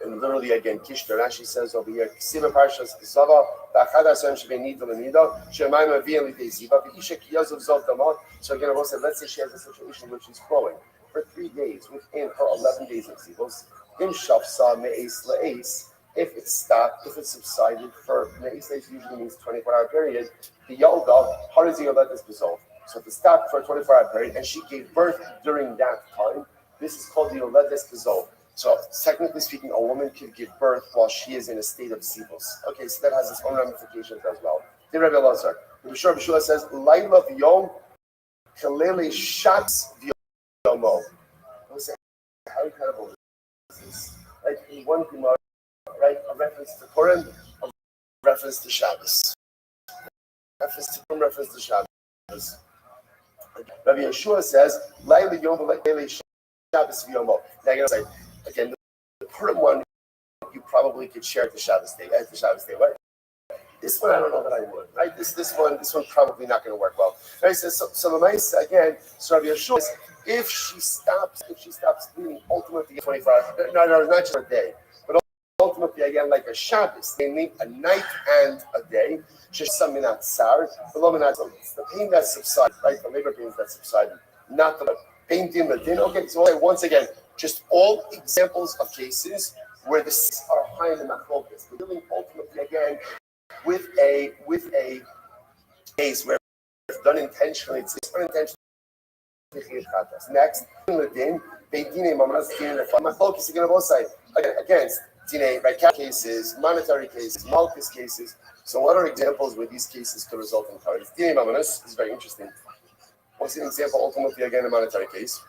and literally again, Kishta, Rashi says over here, Siva Parshas Zava, Bachada Sam Shvenida Lenida, Shemaim Avia Ziva, Isha Kiyazov Zoltamot. So again, I said, let's say she has a situation where she's flowing for 3 days within her 11 days of Zivos. In Shafsa Me'es La'es, if it stopped, if it subsided for Me'es La'es usually means 24-hour period, the Yalda, how does he let this dissolve? So if it stopped for a 24-hour period and she gave birth during that time, this is called the Yoledes Dissolve. So technically speaking, a woman can give birth while she is in a state of zivos. Okay, so that has its own ramifications as well. The Rabbi Elazar, the Bishur Bishua says, "Laila v'yom kalele shatz v'yomo." How incredible is this? Like in one Gemara right? A reference to Purim, a reference to Shabbos. Reference to Purim, reference to Shabbos. Rabbi Yeshua says, Laila Yom V'Laila Shabbos V'Yomo. Now you're going to say, again, the Purim one, you probably could share at the Shabbos day, right? This one, I don't know that I would, right? This one probably not going to work well. Right? So the mice again. So Rabbi Yeshua says, if she stops bleeding, ultimately 24 hours. No, not just a day, but ultimately again like a Shabbos, namely a night and a day. Just some minat sar, it's the pain that subsided, right? The labor pains that subsided, not the pain din the din. Okay, so once again, just all examples of cases where the sins are high in the machlokas. We're dealing ultimately again with a case where it's done intentionally, it's unintentionally. Next, machlokas again on both sides against dine, right? Cases, monetary cases, malchus cases. So what are examples where these cases could result in kares? Dine mamanas is very interesting. What's an example ultimately again a monetary case?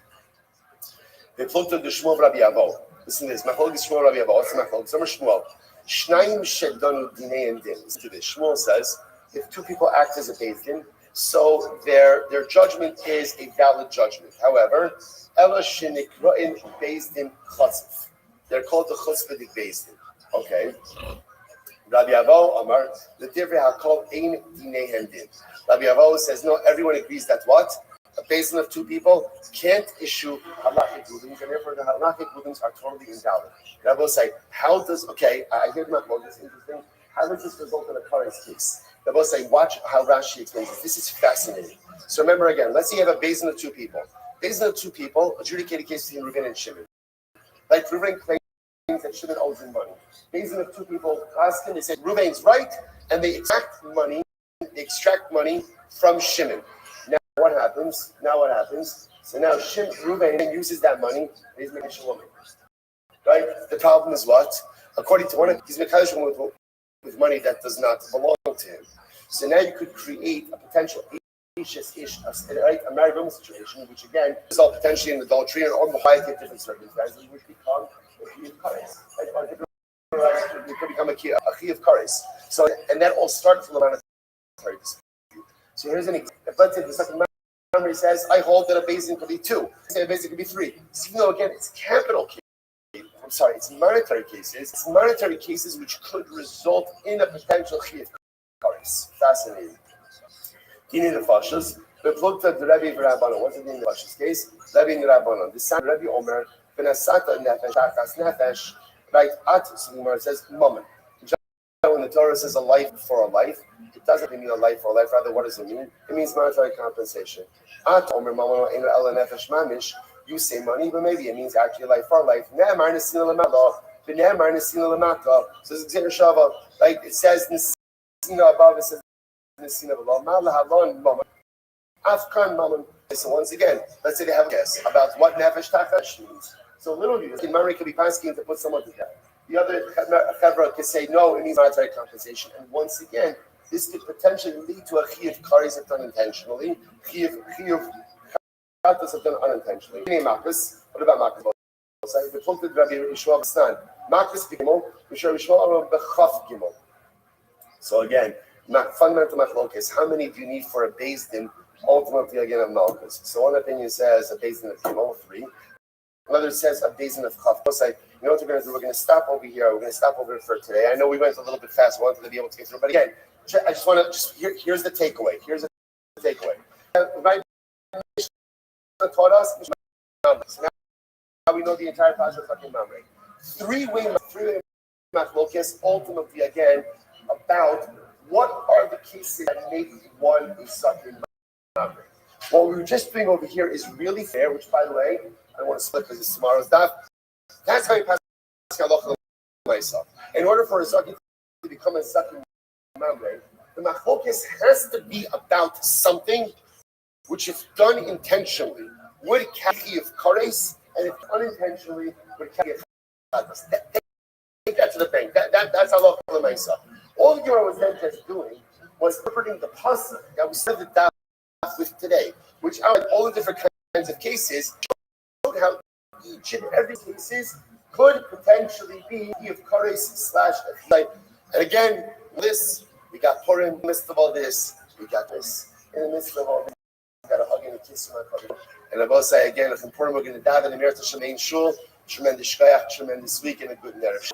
They plucked the Shmuel Rabbi Avo. Listen to this. Machlokas Shmuel Rabbi Avo. What's the machlokas? Shmuel. Shnayim shedanu dinei and din. Listen to this. Shmuel says if two people act as a beis din, so their judgment is a valid judgment. However, ela shenikrain beis din chatzif. They're called the chutzpahdik beis din. Okay. Rabbi Avo Amar the divrei hakol ein dinei and din. Rabbi Avo says no. Everyone agrees that what? A basin of two people can't issue halachic rulings, and therefore the halachic rulings are totally invalid. And I will say, I hear my quote, this is interesting. How does this result in a kares case? I will say, watch how Rashi explains this. This is fascinating. So remember again, let's say you have a basin of two people. Basin of two people, adjudicated case between Reuven and Shimon. Like Reuven claims that Shimon owes him money. Basin of two people ask him, they say Reuven's right, and they extract money from Shimon. What happens? So now Reuven uses that money, and he's making a woman. Right? The problem is what? According to one, he's making a with money that does not belong to him. So now you could create a potential a married woman situation, which again result potentially in adultery and on the variety of different circumstances, which become a key of kares. It could become a key of kares. So, and that all starts from the monetary dispute. So here's an example. If let's say the second memory says, I hold that a basin could be two, a basin could be three. So again, it's capital cases. It's monetary cases. It's monetary cases which could result in a potential chiyuv kares. Fascinating. In the Fashas, the plug to the Rabbi Rabbanon. What's the name of the Fashas case? Rabbi Rabbanon. The son Rabbi Omer, Benasata Nefesh, Akas Nefesh, right? It says, Mammon. When the Torah says a life for a life, it doesn't mean a life for a life. Rather, what does it mean? It means monetary compensation. You say money, but maybe it means actually life for life. So it's like it says in the above, it says in the Afkan Mammon. So once again, let's say they have a guess about what nefesh tachash means. So literally, the memory could be asking to put someone to death. The other chevra could say no, it means monetary compensation. And once again, this could potentially lead to a chiyuv kares if done intentionally, chiyuv chatas if done unintentionally. What about makas? The talk with Rabbi Yeshua Stan. Makas gimel, Rabbi Yeshua bechaf gimel. So again, fundamental machlokes. How many do you need for a beis din? Ultimately, again, of malchus. So one opinion says a beis din of gimel 3. Another says a beis din of chaf. You know what we're going to do? We're going to stop over here. We're going to stop over for today. I know we went a little bit fast. We wanted to be able to get through. But again, I just want to, here's the takeaway. Right? Taught us, so now we know the entire passage of fucking memory. Three-way machlokes, ultimately, again, about what are the cases that make one a sucking memory. What we were just doing over here is really fair, which, by the way, I don't want to split because it's tomorrow's daf. That's how you pass halacha myself. In order for a zaki to become a zaki membre, the machlokes has to be about something which, if done intentionally, would carry of kares, and if unintentionally, would carry of chatas. Take that to the bank. That's halacha myself. All the Gemara was then just doing was interpreting the pasuk that we said the daf with today, which outlined all the different kinds of cases, showed how each and every cases could potentially be of Kares / and again, this we got Purim. In the midst of all this, we got this. In the midst of all this, we got a hug and a kiss from our cousin. And I will say again, if in Purim we're going to dive in the Mirta Shemain Shul, tremendous shkayach, tremendous week, and a good narrative.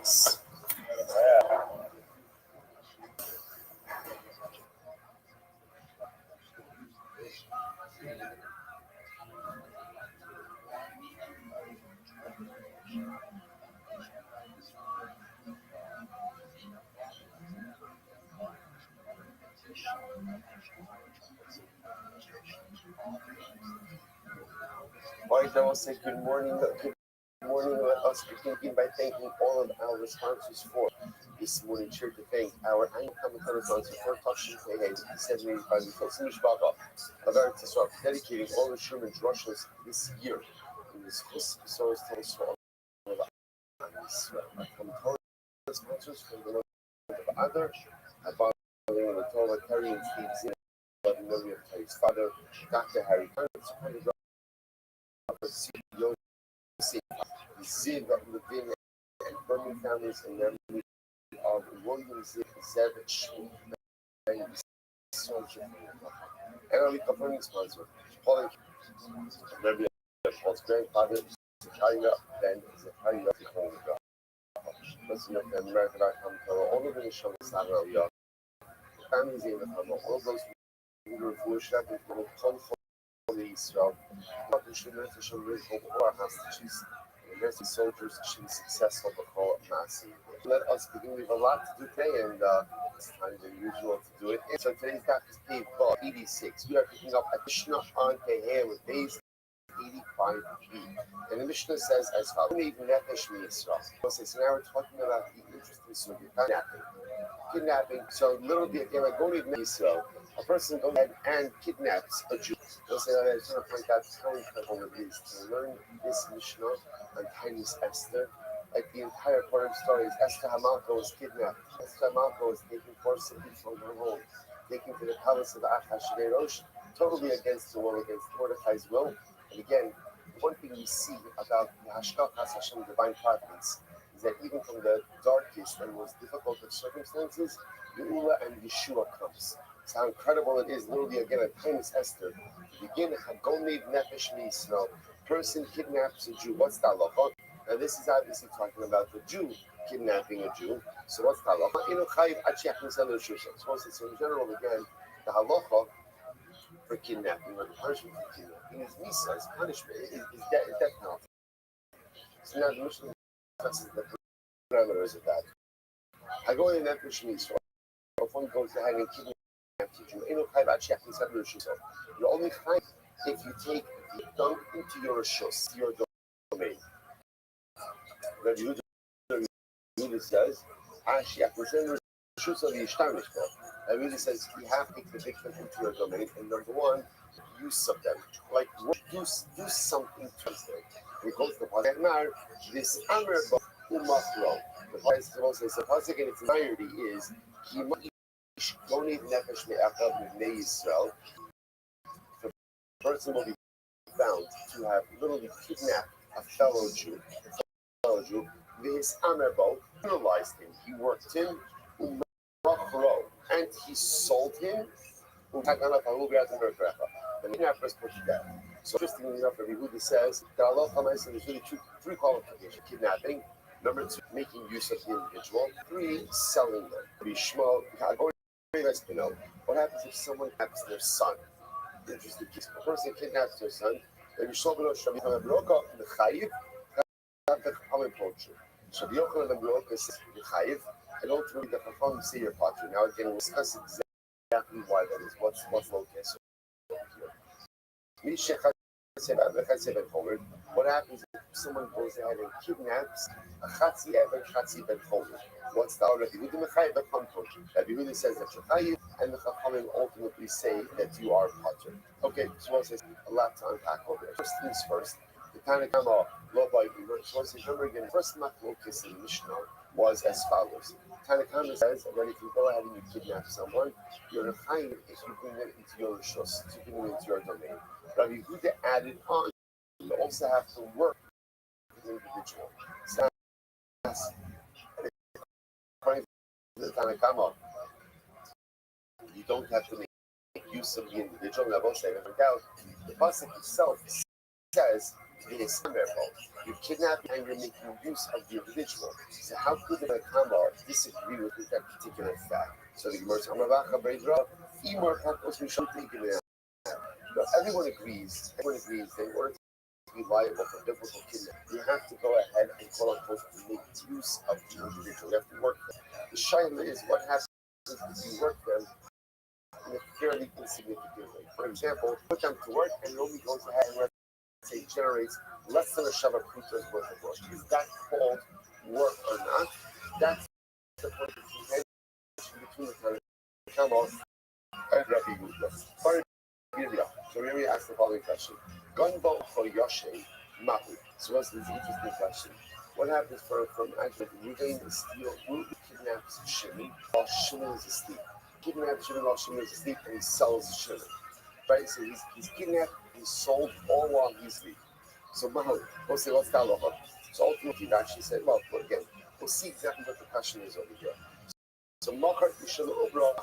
All right, I will say good morning. Good morning. Let us begin by thanking all of our sponsors for this morning. Sure to thank our annual commentator sponsor for Rothschild 785 dedicating all the Sherman's Rushes this year. In this source tells all of sponsors from the other about the Torah Terry and Steve Zinn, 11 million of Terry's father, Dr. Harry CEO Ziv, Levin, and Berman families and memory of William Ziv, Zev, Shmuel, and Soldier. And our confirming sponsor, Paul Rabbi, Paul's grandfather, Zechariah, then Zechariah, Listen up to American.com, all of the show is not really young. Families in the family, all those who were foolish, that will come from Israel. Not the Shemir to Shemir, or hostages. American soldiers should be successful before massive. Let us begin. We have a lot to do today, and it's time than usual to do it. And so today's daf is page 86. We are picking up a Mishnah on Teher with days 85b. And the Mishnah says as follows: So now we're talking about the interesting subject, kidnapping. So little bit again, like going to Israel, a person goes ahead and kidnaps a Jew. They'll say, I just want to point out how incredible it is to learn this Mishnah on Tiny Esther. Like the entire part of the story is Esther Hamalka was kidnapped. Esther Hamalka was taken forcibly from her home, taken to the palace of Achashverosh, totally against the will, against Mordecai's will. And again, one thing we see about the Hashgacha Hashem, divine providence, is that even from the darkest and most difficult of circumstances, Geula and Yeshua comes. It's how incredible it is, literally again, at Tainis Esther, to begin Hagonid Nefesh Yisrael. Person kidnaps a Jew. What's the halacha? Now this is obviously talking about the Jew kidnapping a Jew. So what's the halacha? So in general, again, the halacha for kidnapping, or the punishment for kidnapping, is misa, is punishment, is death penalty. So now the Mishnah discusses the parameters of that. I go in that Mishnah, if one goes ahead and kidnaps a Jew, you're only fine if you take the dunk into your shus, your domain. Rabbi Yehuda says, Rabbi Yehuda says you have to take the victim into your domain, and number one, use of them. Like, do something to them. We go to the Pasuk, this Amr Umachro. The Pasuk says, the Pasuk in its entirety is, Donate Nefesh Me'achad Mibnei Yisrael. The person will be found to have literally kidnapped a fellow Jew. This Amerbo penalized him. He worked him, and he sold him. The kidnappers put to death. So interestingly enough, Rabbi Yehuda says that Allah there's really three qualifications: kidnapping, number two, making use of the individual, three, selling them. Rabbi Shmuel, very nice to know. What happens if someone kidnaps their son? Interesting case. A person kidnaps their son. Rabbi Shmuel the Chayiv. So the Yochanan and Broka says Chayiv. I don't really the Chacham say your patron. Now again, we'll discuss exactly why that is. What's located here. What happens if someone goes ahead and kidnaps a Chatzi Evan, Chatzi Ben Chomer? What's the Rabbi Yehuda Mechayev Becham Potter? Rabbi Yehuda says that you're Chayiv, and the Chachamim ultimately say that you are Potter. Okay, so one says a lot to unpack over there. First things first, the Tanakhama law by so remember again, the first machlokes in the Mishnah was as follows. Tanakhama says that if you go ahead and you kidnap someone, you're a Chayiv if you bring them into your rishus, to bring them into your domain. Rabbi Yehuda added on, you also have to work with the individual. So According to the Tanakama, you don't have to make use of the individual level, say it out. The pasuk itself says it is therefore you kidnap and you're making use of the individual. So how could the Tanakama disagree with that particular fact? So the Gemara everyone agrees that in order to be liable for biblical kidnapping, you have to go ahead and quote unquote make use of the individual. You have to work them. The shaila is what happens if you work them in a fairly insignificant way. For example, put them to work and it only goes ahead and let's say generates less than a shava puta's worth of work. Is that called work or not? That's the point of contention between the Talmud and Rabbi. So here we ask the following question. Gunbo for Yoshe Mahu. So what's this interesting question? What happens from actually Ruvain is steal, Ruvain kidnaps Shimon while Shimon is asleep. Kidnaps Shimon while Shimon is asleep and he sells Shimon. Right? So he's kidnapped, he's sold all while he's asleep. So Mahu, we'll say what's the halacha? So ultimately Rashi said, well again, we'll see exactly what the question is over here. So Machar Shimon overall.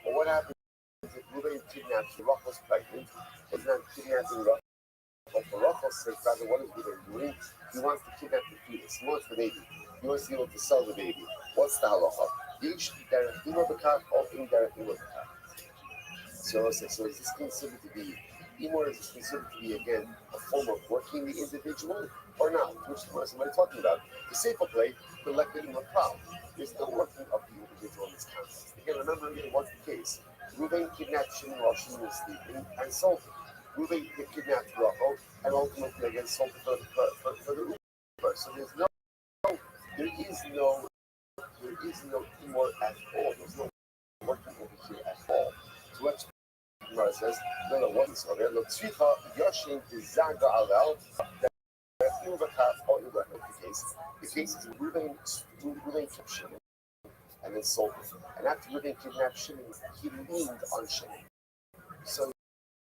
Well, what happens? If Ruvain kidnaps Rachel's pregnant, he's not kidnapping Rachel. For Rachel says, rather, what is Ruvain doing? He wants to kidnap the fetus. He wants the baby. He wants to be able to sell the baby. What's the halacha? Yish directly with the cat or indirectly with the cat. So is this considered to be, is this considered to be, again, a form of working the individual or not? Which is what I'm talking about. The safer play, the elected in the crowd. There's no working of the individual in this context. Again, remember, what's the case? Ruvain kidnapped Shimon while Shimon was sleeping and sold him. Ruvain kidnapped Rachel and ultimately again sold him for the Uber. So there is no teamwork at all. There's no working over here at all. So what Gemara says, no, what is over there? Look, Tzvicha Yoshin Zaga Alel. The case is Ruvain kept Shimon and then sold him. And after Ruvain kidnapped Shimon, he leaned on Shimon. So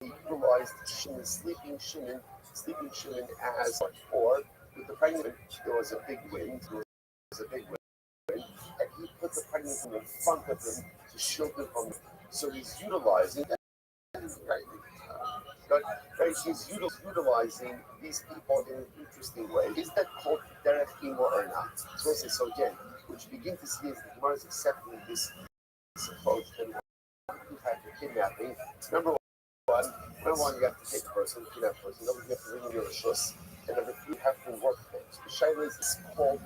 he utilized Shimon, sleeping Shimon as or with the pregnant, there was a big wind, and he put the pregnant in front of him to shield him from. So he's utilizing he's utilizing these people in an interesting way. Is that called derech imo or not? So again, what you begin to see is the Gemara is accepting this approach and you have the kidnapping. Number one, you have to take a person, kidnap a person. Number two, you have to bring in your rishus. And number three, you have to work things. The shaila is called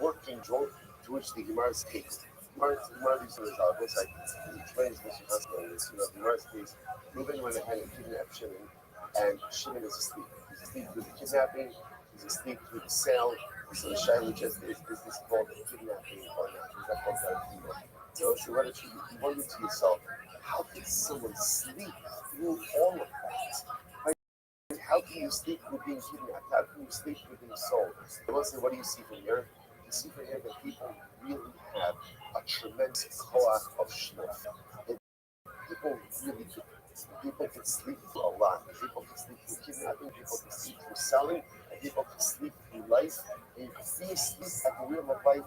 working joint, to which the Gemara is case. Gemara uses it explains this in the Gemara's case. Ruvain went ahead and kidnapped Shimon, and Shimon is asleep. He's asleep through the kidnapping, he's asleep through the sale. So the shaila just is this called kidnapping or not? Is that called that? So what if you wonder to yourself, how can someone sleep through all of that? How can you sleep with being kidnapped? How can you sleep with being sold? I will say, what do you see from here? You see from here that people really have a tremendous koach of shnuch. People can sleep through a lot. People can sleep through kidnapping, people can sleep through selling, and people can sleep through life. And you can see sleep at the wheel of life.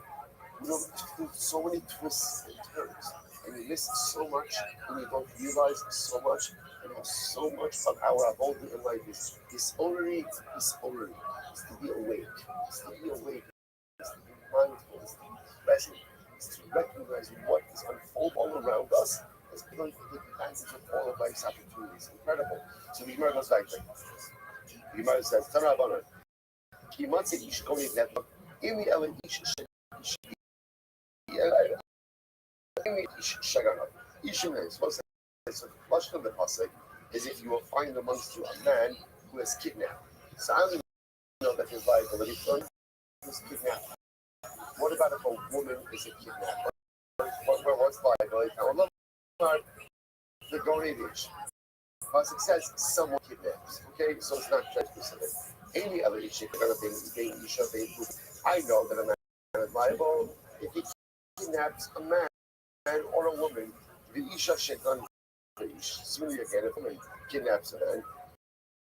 Through so many twists and turns. And you miss so much, and you don't realize so much, and so much of our whole in life is disorderly. Is to be awake. Is to be awake. Is to be mindful. Is to be present. Is to recognize what is unfolding all around us. Is going to take advantage of all of life's opportunities. Incredible. So the Gemara goes like that. The Gemara says, Tana Abana, Kimatse ish koni netma, imi ele ish so the question of the pasuk is if you will find amongst you a man who has kidnapped. So I only know that his liability for him was kidnapped. What about if a woman is a kidnapper? What's liability? The Gorevish. Pasuk says someone kidnaps. Okay, so it's not very specific. Any other issue, I know that a man is liable if he kidnaps a man or a woman. The Isha Shekan sooner again, if a woman kidnaps a man,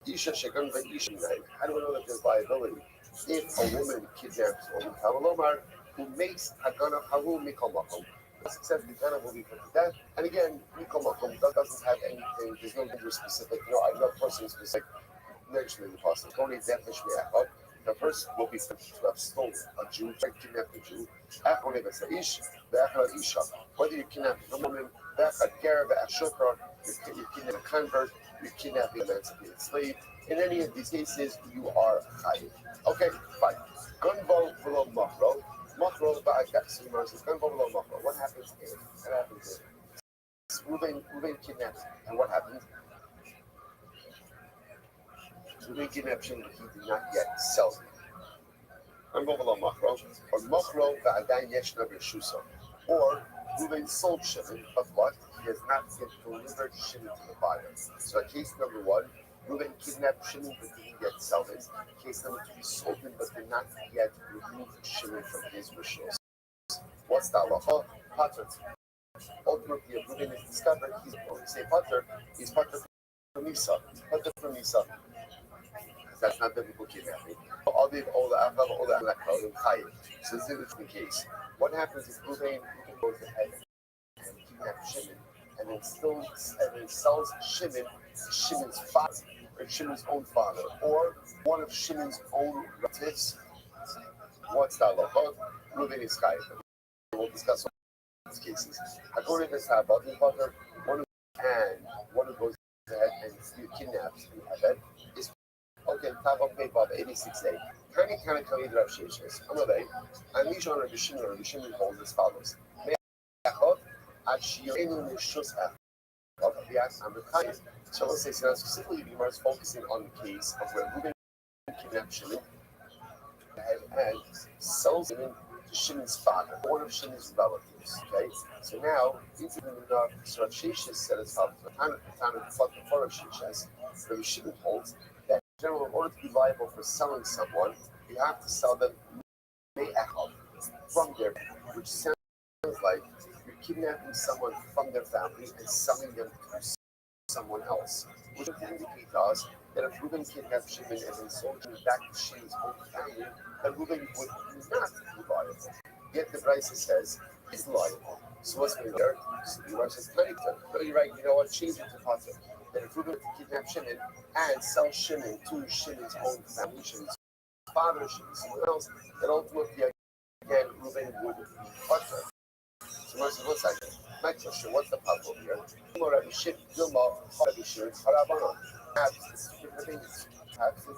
Isha Shekan Isha. How do we know that there's liability? If a woman kidnaps a woman, Talomar, who makes Hagana Haru Mikomakom. The success the Gana will be put to death. And again, Mikomakom doesn't have anything, there's no gender specific, I'm not person specific mentioned in the process. Only death the person will be said to have stolen a Jew, to kidnap a Jew. Whether you kidnap a woman, you kidnap a convert, you kidnap an emancipated slave. In any of these cases, you are chayiv. Okay, fine. Gunvo below machro. Machro gunvo below machro. What happens here? What happens here? Reuven kidnaps, and what happens? Reuven kidnaps him, he did not yet sell him. Gunvo below machro, or machro va'adayin yeshna b'shusa, or Reuven sold Shimon, but what? He has not yet delivered Shimon to the buyer. So case number one, Reuven kidnapped Shimon but didn't yet sell him. Case number two, he sold him but did not yet remove Shimon from his rishos. What's the halacha? Pater. Ultimately, if Reuven is discovered, he's going to say pater. He's pater from Misa. Pater from Misa. That's not biblical kidnapping. So this is a different case. What happens if Reuven goes ahead and kidnaps Shimon, and then sells Shimon to Shimon's father, or Shimon's own father, or one of Shimon's own relatives? What's that law? Reuven is chayiv. We'll discuss all these cases. According to this one who goes ahead and kidnaps an Abed is okay. Top of paper 86a. Kind of Khalid Rav Sheshes. Amalei. And Mishon Rabbi Shimon holds as follows. So let's say, so now specifically, the Gemara is focusing on the case of where Reuven kidnapped Shimon and sells him to Shimon's father, one of Shimon's relatives. Okay, so now into the Rav Sheshes said as follows: the time of Sheshes, Rabbi Shimon holds that in general, in order to be liable for selling someone, you have to sell them from their family, which sounds like you're kidnapping someone from their family and selling them to someone else, which would indicate to us that if Reuven kidnapped Shimon and then sold him back to Shimon's own family, then Reuven would not be liable. Yet the Brisa says he's liable. So what's going on there? So the Gemara says, no, you're right, you know what, change it to Pater. That if Reuven kidnapped Shimon and sell Shimon to Shimon's own family, Shimon's father, someone else, then ultimately again Reuven would be Pater. So Moses says, 1 second. My question, what's the puzzle here? Perhaps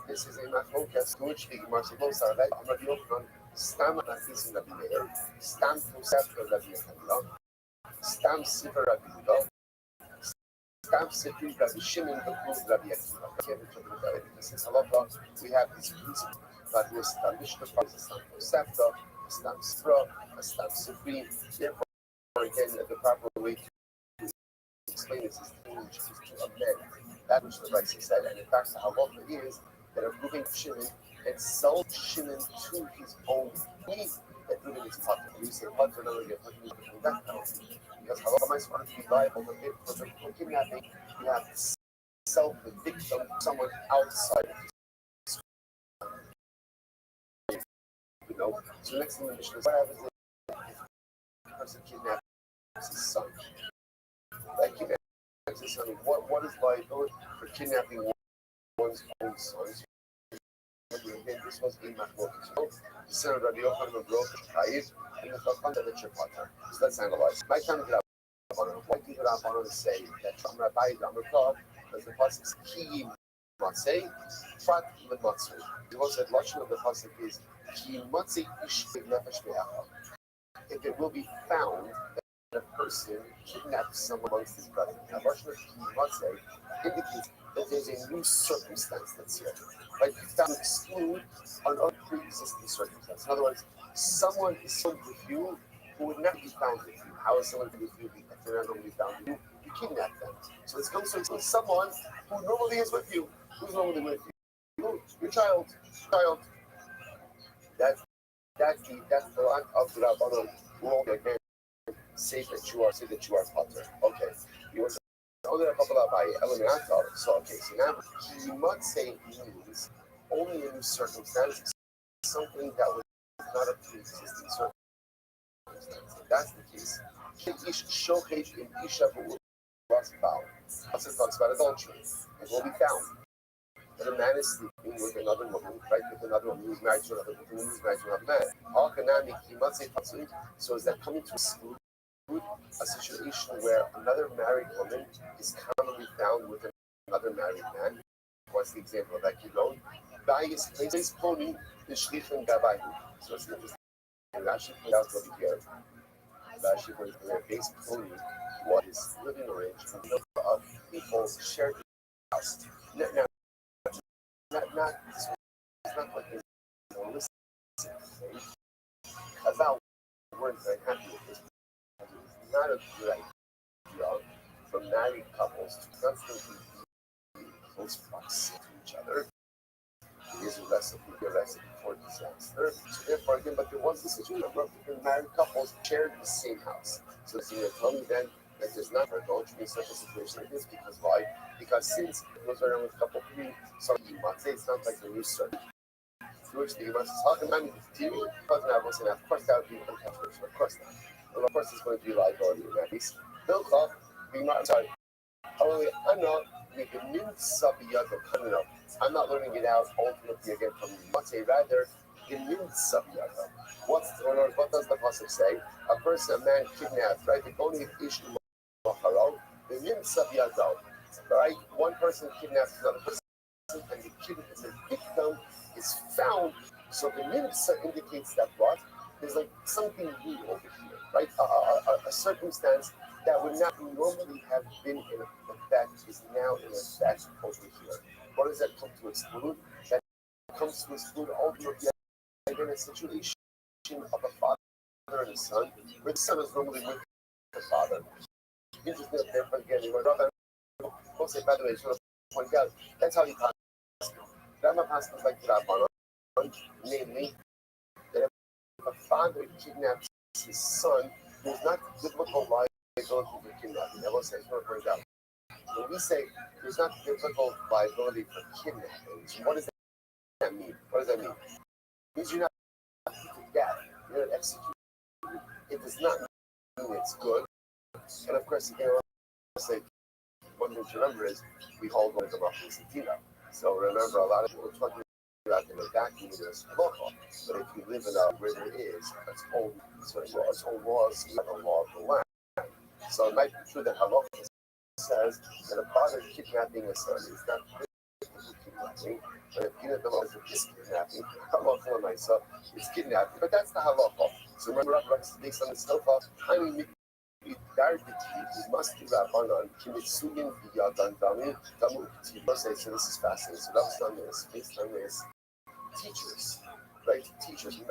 this is a machlokas to which the Gemara says, I'm Rabbi Yochanan, Stam Nafisim Rabbi Meir, Stam Tosef Rabbi Yehuda, Stam Sifer Rabbi Yehuda, Stam Sifer Rabbi Shimon, B'Kuz Rabbi Akiva. Since halacha, we have these principles that we establish the process of Stam Tosefta, Stam Sifra, Stam Sifri. Therefore, again, the proper way to explain this is to amend that which the Brisa said. And in fact, the halacha is that if Reuven Shimon and sold Shimon to his own family, that Reuven is pater. You say pater, no, you're pater from that penalty. Because halacha might want to be liable for kidnapping. You have to sell the victim to someone outside of his family. You know. So next thing the Mishnah is, what happens if a person kidnaps his son? Like kidnapping his son, what is liability for kidnapping one's own son? Again, this was in Machlokas. The son of Rabbi Yochanan of Rothschild, and the Chacham that it's your partner. So let's analyze. My time to why did Rabbanon say that from Rabbi Damrukah, because the pasuk is Ki Matzei, Prat L'Matzei. The one said Lashon of the pasuk is Ki Matzei Ishbei Nefesh Be'achah. If it will be found that a person kidnaps someone amongst his brethren. Now, Lashon of Ki Matzei indicates that there's a new circumstance that's here. Like you found to exclude an pre-existing circumstance. In other words, someone is found with you who would not be found with you. How is someone with you if they're not normally found with you? You kidnap them. So this comes from someone who normally is with you. Who's normally with you? Your child. That's the line of the Rabbanon. Who will again say that you are pater. Okay. You want only a couple of Eliminator. So okay, so now you might say means only in new circumstances, something that was not a pre-existing circumstance. circumstance. If that's the case, also talks about adultery. It will be found that a man is sleeping with another woman, right, with another woman who's married to another woman, who's married to another man. So is that coming to exclude a situation where another married woman is commonly found with another married man? What's the example of that? Keep going. Is pony the shlichin gabayu. So it's interesting. Rashi points out over here. Rashi points out here. Base pony was living arrangement of people shared the house. Now, it's not like there's a list about weren't very happy with this. It's not a good idea for married couples to constantly be close proximity to each other. It is a recipe for disaster. So therefore, again, but there was a situation where married couples shared the same house. So you're going to tell me then that there's not going to be such a situation like this, because why? Because since it was around with couple three, so you might say it's not like the new start. To which the Gemara says, how can man continue? Because now we'll say, of course, that would be uncontroversial. Of course not. Well, of course, it's going to be liability in that case. Sorry. I'm not learning it out ultimately again from Matei, rather, what does the pasuk say? A person, a man kidnapped, right? Right? One person kidnaps another person, and the victim is found. So the nimsa indicates that what? There's like something new over here, right? A circumstance that would not normally have been in effect is now in effect over here. What does that come to exclude? That comes to exclude ultimately in a situation of a father and a son, where the son is normally with the father. Interesting up there, but again, we'll say, by the way, I just want to point out, that's how you pass. Grandma passes like Rabbi, namely, that if a father kidnaps his son, there's not biblical liability for kidnapping. I will say, it's not burned out. When we say there's not biblical liability for kidnapping, so what does that mean? What does that mean? It means you're not put to death, you're not executed. It does not mean it's good. And of course, again, I'll say, one thing to remember is we hold one of them up in Satina. So remember, a lot of people are talking about in a vacuum, there's local. But if you live in a where there is its own laws, you have a law of the land. So it might be true that halacha says that a father kidnapping a son is not kidnapping, but if kidnapping is kidnapping, halacha myself is kidnapping. But that's the halacha. So remember, based on the sofa, I mean, must be Rabbanon, Kimitsuyin Yadan Dami, Damu Tiba. So this is fascinating. So that's done this, based on this. Teachers, right? Teachers who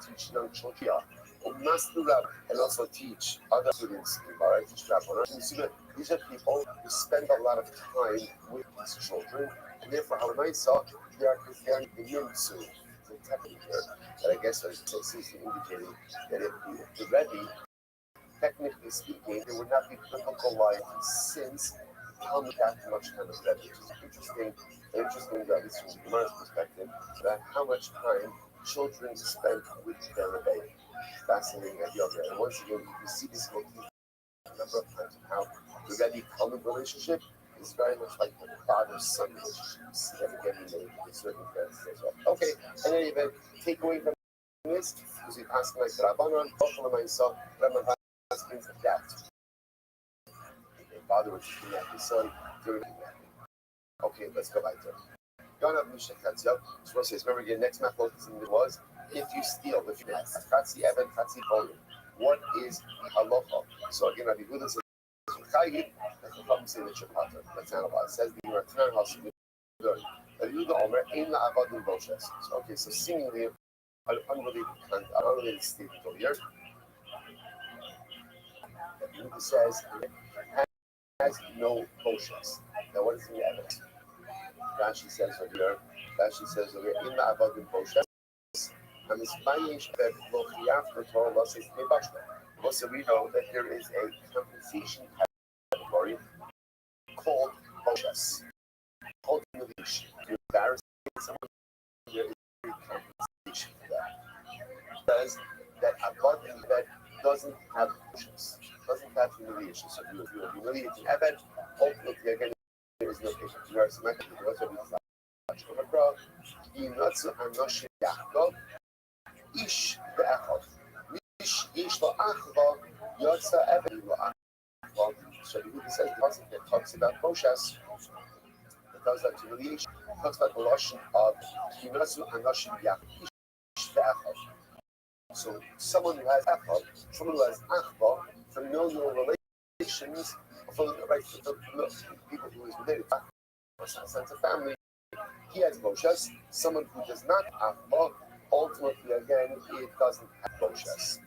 teach young children, and also teach other students, right? Teach Rabbanon. These are people who spend a lot of time with these children, and therefore, how I saw, they are preparing the Yimtsu. The technique here, that I guess is indicating that if the Rebbe, technically speaking, there would not be biblical life since Talmud that much time of Rebbe, which is interesting at least from the Gemara's perspective, that how much time children spend with their Rebbe. Fascinating idea there. And once again, you see this motif a number of times of how the Rebbe Talmud relationship is very much like the father-son relationship. You see that again in many circumstances as well. Okay, and then even take away from this, because we pass like Rabbanon, myself, Rabbanon means that the father would kidnap his son during kidnapping. Okay, let's go back to it. Yonav Misha Katzia. So says, remember again, next math was if you steal, if you Katzi Evan Katzi Boli. What is the halacha? So again, Rabbi Huda says, that's the problem saying the Chapata. Let's analyze. It says the Yeratan Hasim. Rabbi Huda Omer, Ein La Avadim Boshes. Okay, so seemingly an unrelated statement over here. It says has no boshes. Now, what is the evidence? Rashi says over here, in the Avadim boshes, and it's Mayesh that after Torah law says Nebashma. Also, we know that there is a compensation category called boshes. Called humiliation. To embarrass someone, there is a compensation for that. It says that Avod and Eved doesn't have emotions, doesn't have humiliation. So if you humiliate an Eved, ultimately again there is no patience. You are semantic. Yinatsu Anoshim Yaakov Ish Be'achov. Ish Lo Achva Yotza Eved Lo Achva. So the Buddha says the concept that talks about Moshes, that does that humiliation, talks about the lotion of Yinatsu Anoshim Yaakov Ish Be'achov. So someone who has Achva, someone who has Achva, familial relations, right, people who is related to a sense of family. He has Moshes. Someone who does not have Achva, ultimately again, it doesn't have Moshes.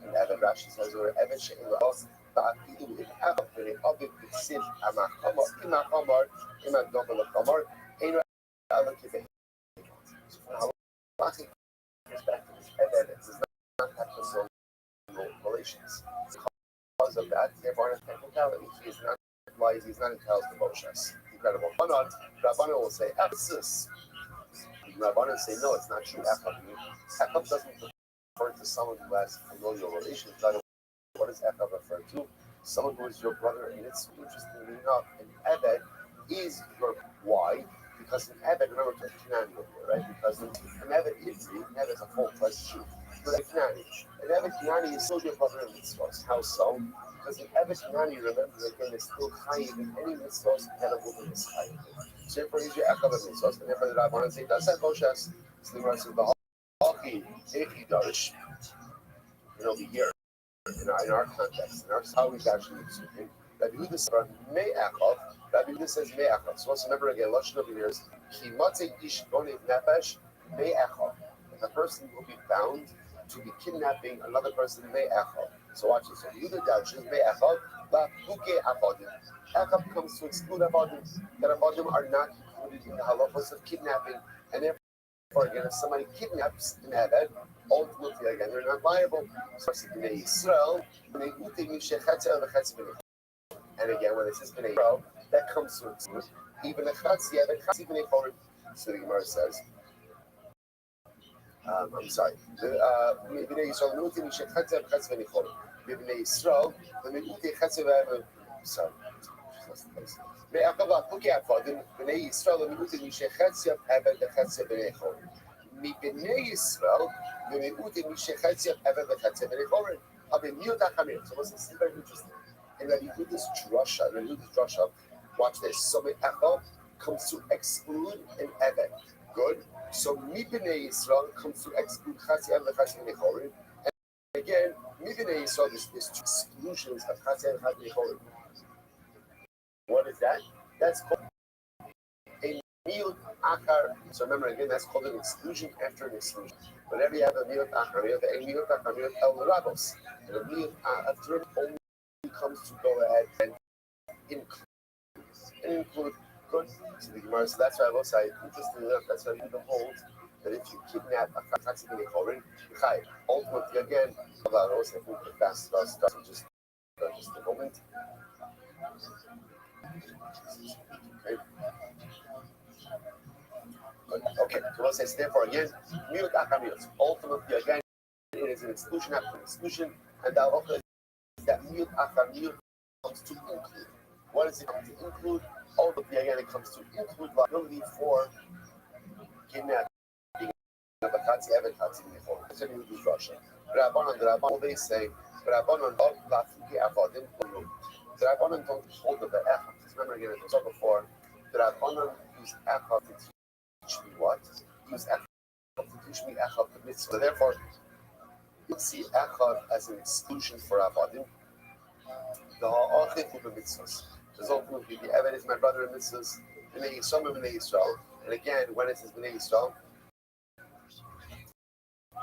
And Evan Rashi says, or Evan Shein Laos, Ba'afidu in Achva, B'nei Aviv B'tziv Amachamar, Imachamar, Imadobel Achamar, Ein Ra'ala Kiveh. So from a halachic perspective, Evan does not have familial relations. Because of that, therefore, in a technicality, he is not wise, he is not entitled to Moshes. Incredible. Rabbanan will say, Ephesus. Rabbanan say, no, it's not true. Echab doesn't refer to someone who has familial relations. What does Echab refer to? Someone who is your brother, and it's interestingly enough, an Ebed is your why? Because an Ebed, remember, to Knani over here, right? Because an Ebed is a full-fledged Jew. But a Knani, an Ebed Knani is still your brother in mitzvahs. How so? Because an Ebed Knani, remember, again, is still chayiv in any mitzvahs that a woman is chayiv. So therefore, he's your Echab of mitzvahs, and therefore the Rabbanan say, does have Moshes? So the Gemara says, B'ha'chi, Echi Darish, and over here, in our context, in our how we've actually speaking, Rabbi Yehuda says, Mei Echad, Rabbi Yehuda says, Mei Echad. So let's remember again, Lashon over here is, Ki Matzei Ish Gonev Nefesh, Mei Echad. If a person will be bound to be kidnapping another person, Mei Echad. So watch this. So Yehuda dashes, Mei Echad, La Puke Avadim. Echad comes to exclude Avadim, that Avadim are not included in the halachos of kidnapping, and therefore, again, if somebody kidnaps an Eved, ultimately, again, they're not liable. So it's B'nai Yisrael, B'nai Uti Mishe Chetzel V'Chetzel B'nai. And again, when it says B'nai Yisrael, that comes to exclude even a Chetzel, yeah, the Chetzel B'nai Chorim. So the Gemara says, I'm sorry, B'nai Yisrael, B'nai Uti Mishe Chetzel V'Chetzel B'nai Chorim. B'nai Yisrael, B'nai Uti Chetzel V'Chetzel. Sorry. מאחר פוקי הפודים, בני ישראל ומיעוט מי שחצי עבד וחצי בני חורין. מבני ישראל ומיעוט מי שחצי עבד וחצי בני חורין. אבל מיעוט החמיר. So this is very interesting. And when you do this drasha, watch this. So Me'achal comes to exclude an Eved. Good. So Mibnei Yisrael comes to exclude Chatzi Eved Chatzi Bnei Chorim. And again, Mibnei Yisrael, there's two exclusions of Chatzi Eved Chatzi Bnei Chorim. What is that? That's called a miut achar. So remember again, that's called an exclusion after an exclusion. Whenever you have a miut achar, you have a miut achar, miut el rabos. And a miut after only comes to go ahead and include good to the Gemara. So that's why I will say, interestingly enough, that's why we hold that if you kidnap a Chatzi Bnei Chorin, ultimately again, about us, if we could fast about stuff, just a moment. Okay, so let's say therefore again, miut achamiut. Ultimately again, it is an exclusion after an exclusion, and the halacha is that miut achamiut comes to include. What does it come to include? Ultimately again, it comes to include liability for kidnapping of a Chatzi Eved Chatzi Bnei Chorim. That's what you do Russia. Rabbanan, they say, Rabbanan la fuki avadim lo. The Rabbanan don't hold of the echad. Remember again, as I said before, the Rabbanan use echad to teach me what? Use echad to teach me echad the mitzvah. So therefore, you see echad as an exclusion for avadim. The ha'achid for the mitzvahs. Because ultimately, the Eved is my brother in mitzvahs. B'nai Yisrael, B'nai Yisrael. And again, when it says B'nai Yisrael,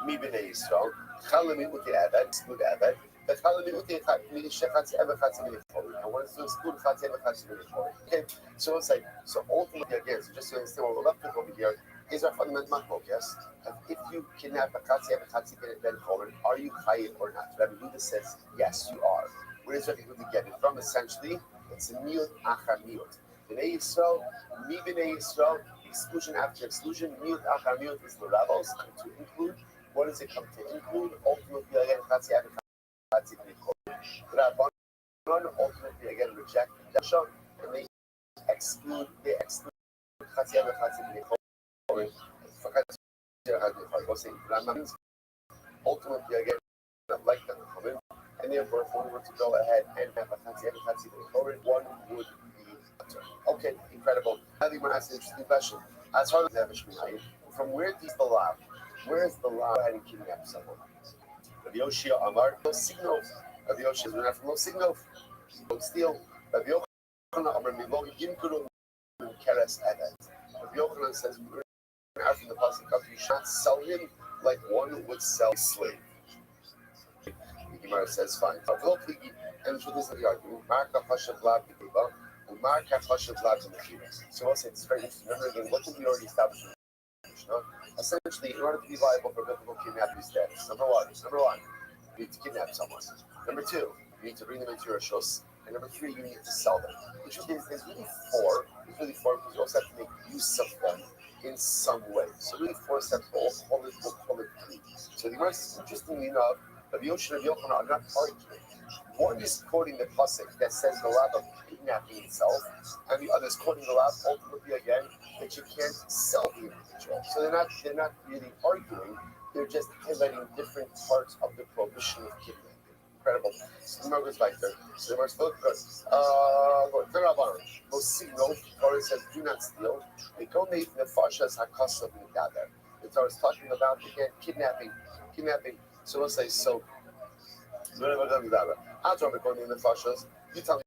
mi B'nai Yisrael, Chala mi uti Eved, exclude Eved. But Chala mi uti mi shechatzi Eved chatzi B'nai Chorim. And when it's to exclude chatzi Eved chatzi B'nai Chorim. Okay, so it's like, so ultimately again, so just to understand what we're left with over here, is our fundamental machloek, yes? If you kidnap a chatzi Eved chatzi B'nai Chorim, are you chayiv or not? Rabbi Yehuda says, yes, you are. Where does Rabbi Yehuda get it from? Essentially, it's a miut achar miut. B'nai Yisrael, mi B'nai Yisrael, exclusion after exclusion, miut achar miut is the rebels, to include What does it come to include? Ultimately, again, ultimately again reject Dasha, and they exclude ultimately again like them, and therefore if one were to go ahead and have a one would be better. Okay, incredible. I think we're asking an interesting question. As far as the from where is the law? Where is the law ahead and kidnap someone? Rabbi Yoshia Amar, no signal. Rabbi Yoshia is not from no signal. Don't steal. Rabbi Yochanan Amar Milo Yimkuru Keres Edet. Rabbi Yochanan says from the pasuk you should not sell him like one would sell a slave. The Gemara says fine. And so this is the argument. So we'll say it's very interesting. Remember again, what did we already establish in the Mishnah? Essentially, in order to be liable for biblical kidnapping status, number one, you need to kidnap someone. Number two, you need to bring them into your shus. And number three, you need to sell them. Which is there's really four. There's really four because you also have to make use of them in some way. So really four steps. We'll call it three. So the Gemara is interestingly enough, Rabbi Yoshua and Rabbi Yochanan are not arguing. One is quoting the pasuk that says the law of kidnapping itself, and the other is quoting the law ultimately again that you can't sell the individual. So they're not really arguing. They're just highlighting different parts of the prohibition of kidnapping. Incredible. So the Gemara goes back there. So the Gemara says, look good. The Torah says, do not steal. The Torah is talking about again kidnapping. So we'll say so. You tell me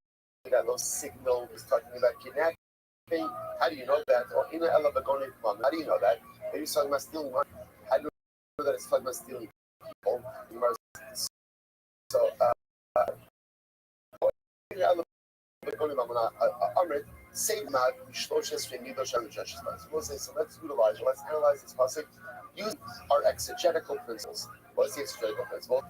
that those signal is talking about kidnapping. How do you know that? Or how do you know that? Maybe it's talking about stealing money. How do you know that it's talking about stealing people? So, we'll say, so let's analyze this pasuk. Use our exegetical principles. What's the exegetical principle?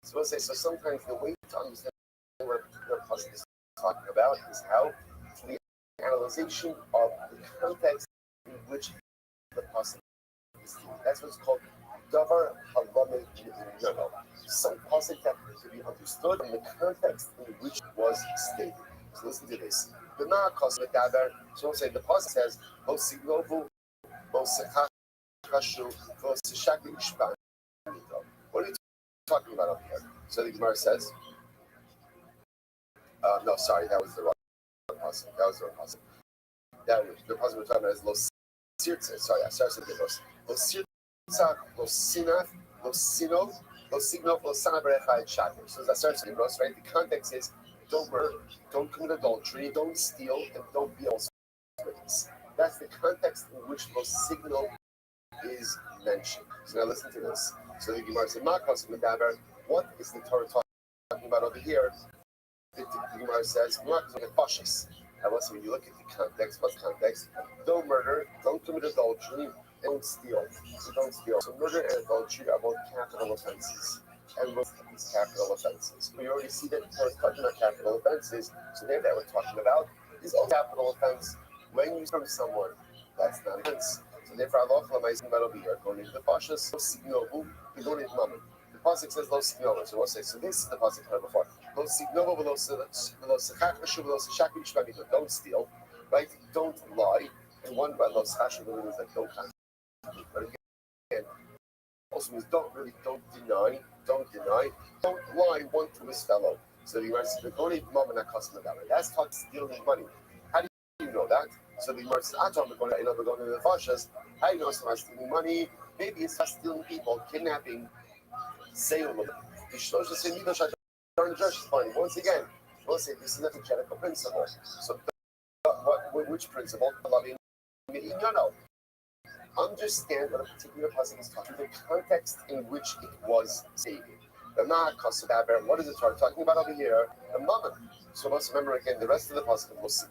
So we'll say, so sometimes the way to understand what the pasuk is talking about is how the analyzation of the context in which the pasuk is seen. That's what's called davar halame no. Some pasuk that to be understood in the context in which it was stated. So listen to this. The na'akas medaber. So we'll say the pasuk says lo signovu, lo sechachashu, lo seshakli ishpan. What are you talking about over here? So the Gemara says, no, sorry, that was the wrong pasuk. That was the pasuk we're talking about is lo sirtze. Sorry, I said lo sirtza, lo sinaf, lo sinov, lo signov, lo sanaberechai shaker. So that starts with Rothschild, right? The context is don't murder, don't commit adultery, don't steal, and don't be also witness. That's the context in which lo signal is mentioned. So now listen to this. So the Gemara said, what is the Torah talking about over here? The Gemara says, now listen, when you look at the context, what's context? Don't murder, don't commit adultery, don't steal. So murder and adultery are both capital offenses. And both of these capital offenses. We already see that the Torah is talking about capital offenses. So there that we're talking about is a capital offense when you from someone. That's not an offense. So therefore, Allah about over here, going into the Pashas, we go into Mammon. The Pasuk says, Lo Signova. So we'll say, so this is the Pasuk heard before. Lo Signova, don't steal, right? Don't lie. And one by Lo Sechachashu means like don't contradict. But again, also means don't deny, don't lie one to his fellow. So the Gemara says, that's called stealing money. How do you know that? So the Gemara says, we're going to the Fashas. How do you know someone's stealing money? Maybe it's not stealing people, kidnapping, sale of them. The Shlosh is saying, once again, we'll say this is an exegetical principle. So which principle? Understand what a particular pasuk is talking, the context in which it was stated. What is the Torah talking about over here? The mammon. So let's remember again the rest of the pasuk. Is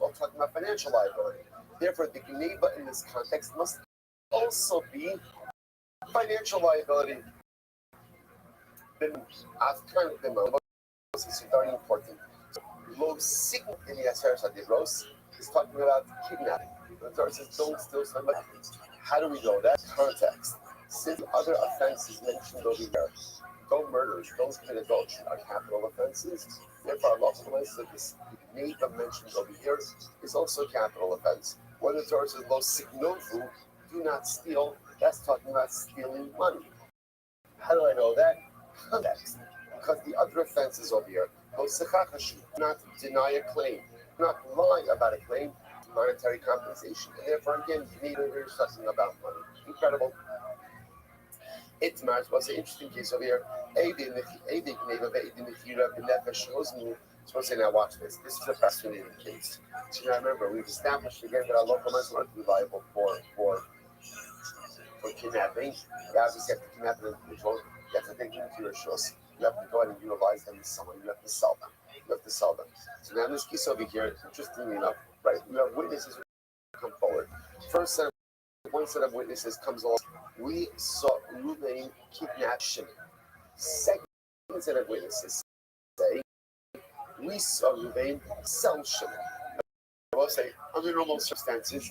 all talking about financial liability. Therefore, the gneva in this context must also be financial liability. This is very important. Lo sign in the Aseret Hadibros is talking about kidnapping. The Torah says, don't steal somebody. How do we know that? Context. Since other offenses mentioned over here, don't murder, don't commit adultery are capital offenses. Therefore, Allah said this neighbor mentioned over here is also a capital offense. When the Torah says, "Lo signovu," do not steal, that's talking about stealing money. How do I know that? Context. Because the other offenses over here, "Lo sechachashu," do not deny a claim, do not lie about a claim, monetary compensation. And therefore, again, neither is something about money. Incredible. Itmar was an interesting case over here. So say, now watch this. This is a fascinating case. So now remember, we've established again that our local Muslims are liable for kidnapping. You obviously have to kidnap an individual. You have to take them to your shows. You have to go ahead and utilize them as someone. You have to sell them. You have to sell them. So now in this case over here, interestingly enough, right, you have witnesses who come forward. One set of witnesses comes along. We saw Reuben kidnap Shimon. Second set of witnesses say we saw Reuben sell Shimon. I will say, under normal circumstances,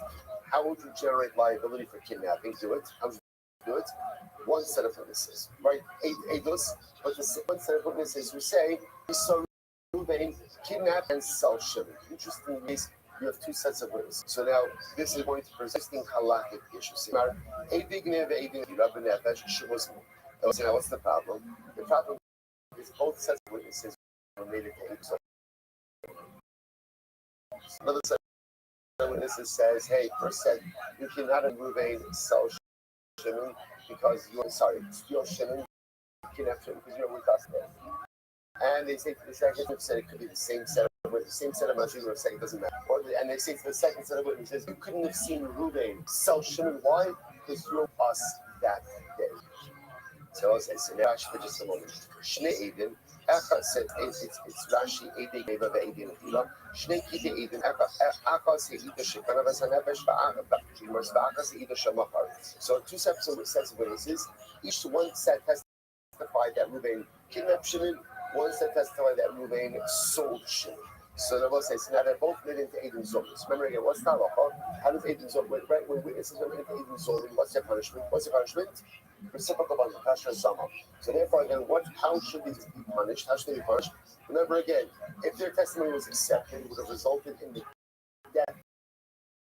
how would you generate liability for kidnapping? Do it. How would you do it? One set of witnesses, right? Eight those, but the one set of witnesses who say we saw Reuben kidnap and sell Shimon. Interestingly, you have two sets of witnesses. So now this is going to present halakhic issues. Now, what's the problem? The problem is both sets of witnesses were made at the so another set of witnesses says, hey, first said you cannot remove a sell Shimon because you're steal Shimon, kidnap Shimon because you're with us there. And they say to the second said it could be the same set of Mashim or saying it doesn't matter. And they say to the second set of witnesses, you couldn't have seen Reuben sell Shimon. Why? Because you're us that day. So I'll say, so now Rashi for just a moment. Shnei Eden, Echa said it's Rashi Eden Neva ve'Eden Efila. Shnei Kide Eden, Echa se'ida shekana v'sanefesh v'Echa se'ida shamachar. So two sets of witnesses. Each one set testified that Reuben kidnapped Shimon. One set testified that Reuben sold Shimon. So the Rabbi says, now they're both made into Eden Zolim. Remember again, what's the halacha? How does Eden Zolim, right? When witnesses are made into Eden Zolim, what's their punishment? Reciprocal punishment, Kasher Sama. So therefore, again, how should these be punished? How should they be punished? Remember again, if their testimony was accepted, it would have resulted in the death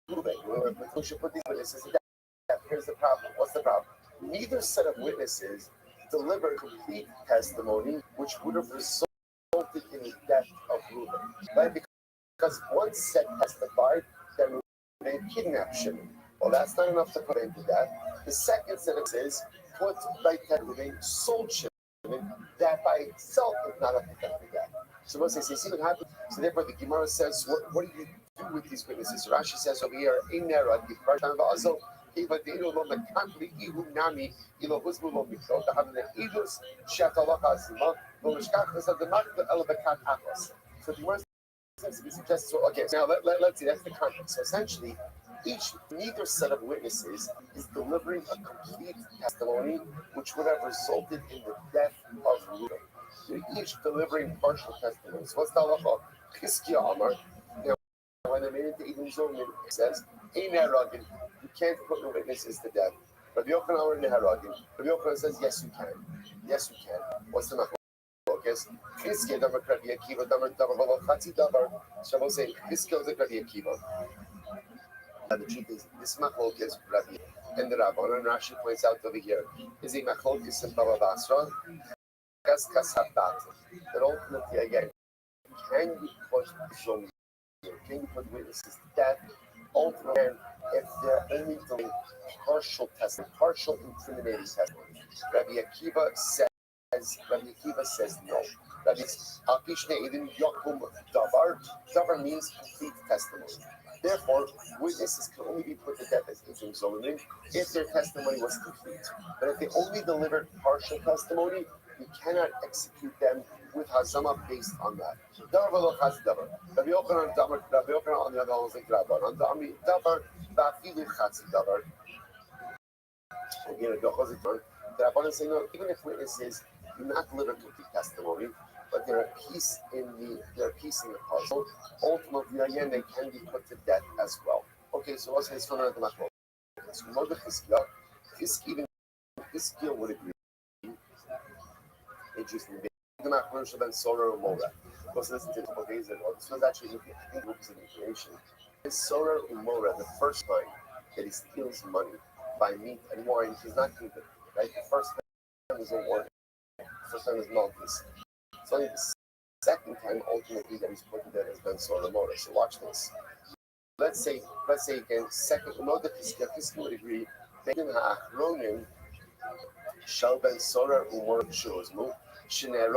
of Reuben. We should put these witnesses to death. Here's the problem. What's the problem? Neither set of witnesses delivered complete testimony, which would have resulted in the death of Reuben, right? Because one set testified that Reuben kidnapped Shimon. Well, that's not enough to put into that. The second set says put right that Reuben sold Shimon. That by itself is not enough to put into that. So once they say, see what happened. So therefore, the Gemara says, what do you do with these witnesses? So Rashi says over here, in there, so the word seems to be suggested. So, okay, so now let's see, that's the context. So essentially, neither set of witnesses is delivering a complete testimony, which would have resulted in the death of Reuben. They're each delivering partial testimonies. What's the halacha? Chizkiya Amar. When they made it to Eden Zolim, it says, you can't put the witnesses to death. Rabbi Yochanan Neharagin. Rabbi Yochanan says, yes, you can. Yes, you can. What's the machlokes? Chizkiya Damar Rabbi Akiva Damar V'lo Chatzi Damar. Shabbos say Chizkiya was like Rabbi Akiva. And the truth is, this machlokes Rabbi and the Rabban, and Rashi points out over here, is a machlokes in Baba Basra. That ultimately, again, can you put Shom? Can you put witnesses to death? Ultimately, if they're only doing partial testimony, partial incriminating testimony, Rabbi Akiva says no. That is, davar means complete testimony. Therefore, witnesses can only be put to death as Eden Zolim if their testimony was complete. But if they only delivered partial testimony, you cannot execute them with hazama based on that. Davar v'lo chatzi davar. Rabbi Yochanan on the other hand was like Rabban. On davar v'afilu chatzi davar. Again, the Rabban is saying no. Even if witnesses do not deliver complete testimony, but they're a piece in the puzzle. Ultimately, again, they can be put to death as well. Okay, so what's his phenomenon? So even Chizkiah would agree. Interesting. The macro should have been solar or mora. Because listen to a couple days ago, this was actually groups of information. His solar umora, the first time that he steals money by meat and wine, he's not keeping. Right? The first time is a warning. The first time is Malchus. It's only the second time ultimately that he's put to death has been solar mora. So watch this. Let's say again, second umora Chizkiah would agree. Begin ha'achronim shall ben solar umora shuzmu.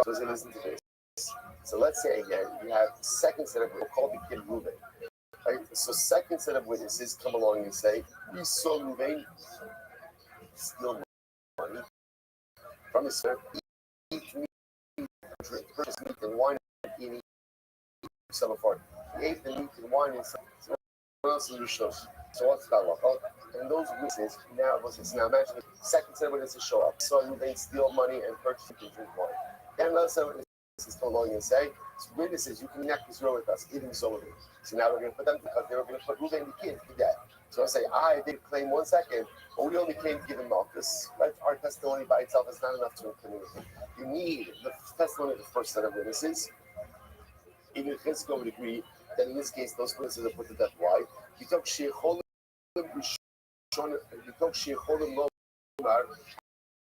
Doesn't listen to this. So let's say again, you have second set of witnesses, we'll call the kid Reuben. Right? So second set of witnesses come along and say, we saw Reuben steal money from his servant, eat meat, drink, purchase meat and wine, and eat some apart. He ate the meat and wine and some else in Rishos. So what's that like? And those witnesses now imagine the second set of witnesses show up. So Reuben steal money and purchase meat and drink wine. Then another set of witnesses come along and say, witnesses, you can connect this row with us, even so with it. So now we're going to put them, because they were going to put Reuben the kid to death. So I say, I did claim 1 second, but we only came to give him Malchus. Right? Our testimony by itself is not enough to incriminate him. You need the testimony of the first set of witnesses. Even Chizkiah would agree that in this case, those witnesses are put to death. Why? You talk Shecholim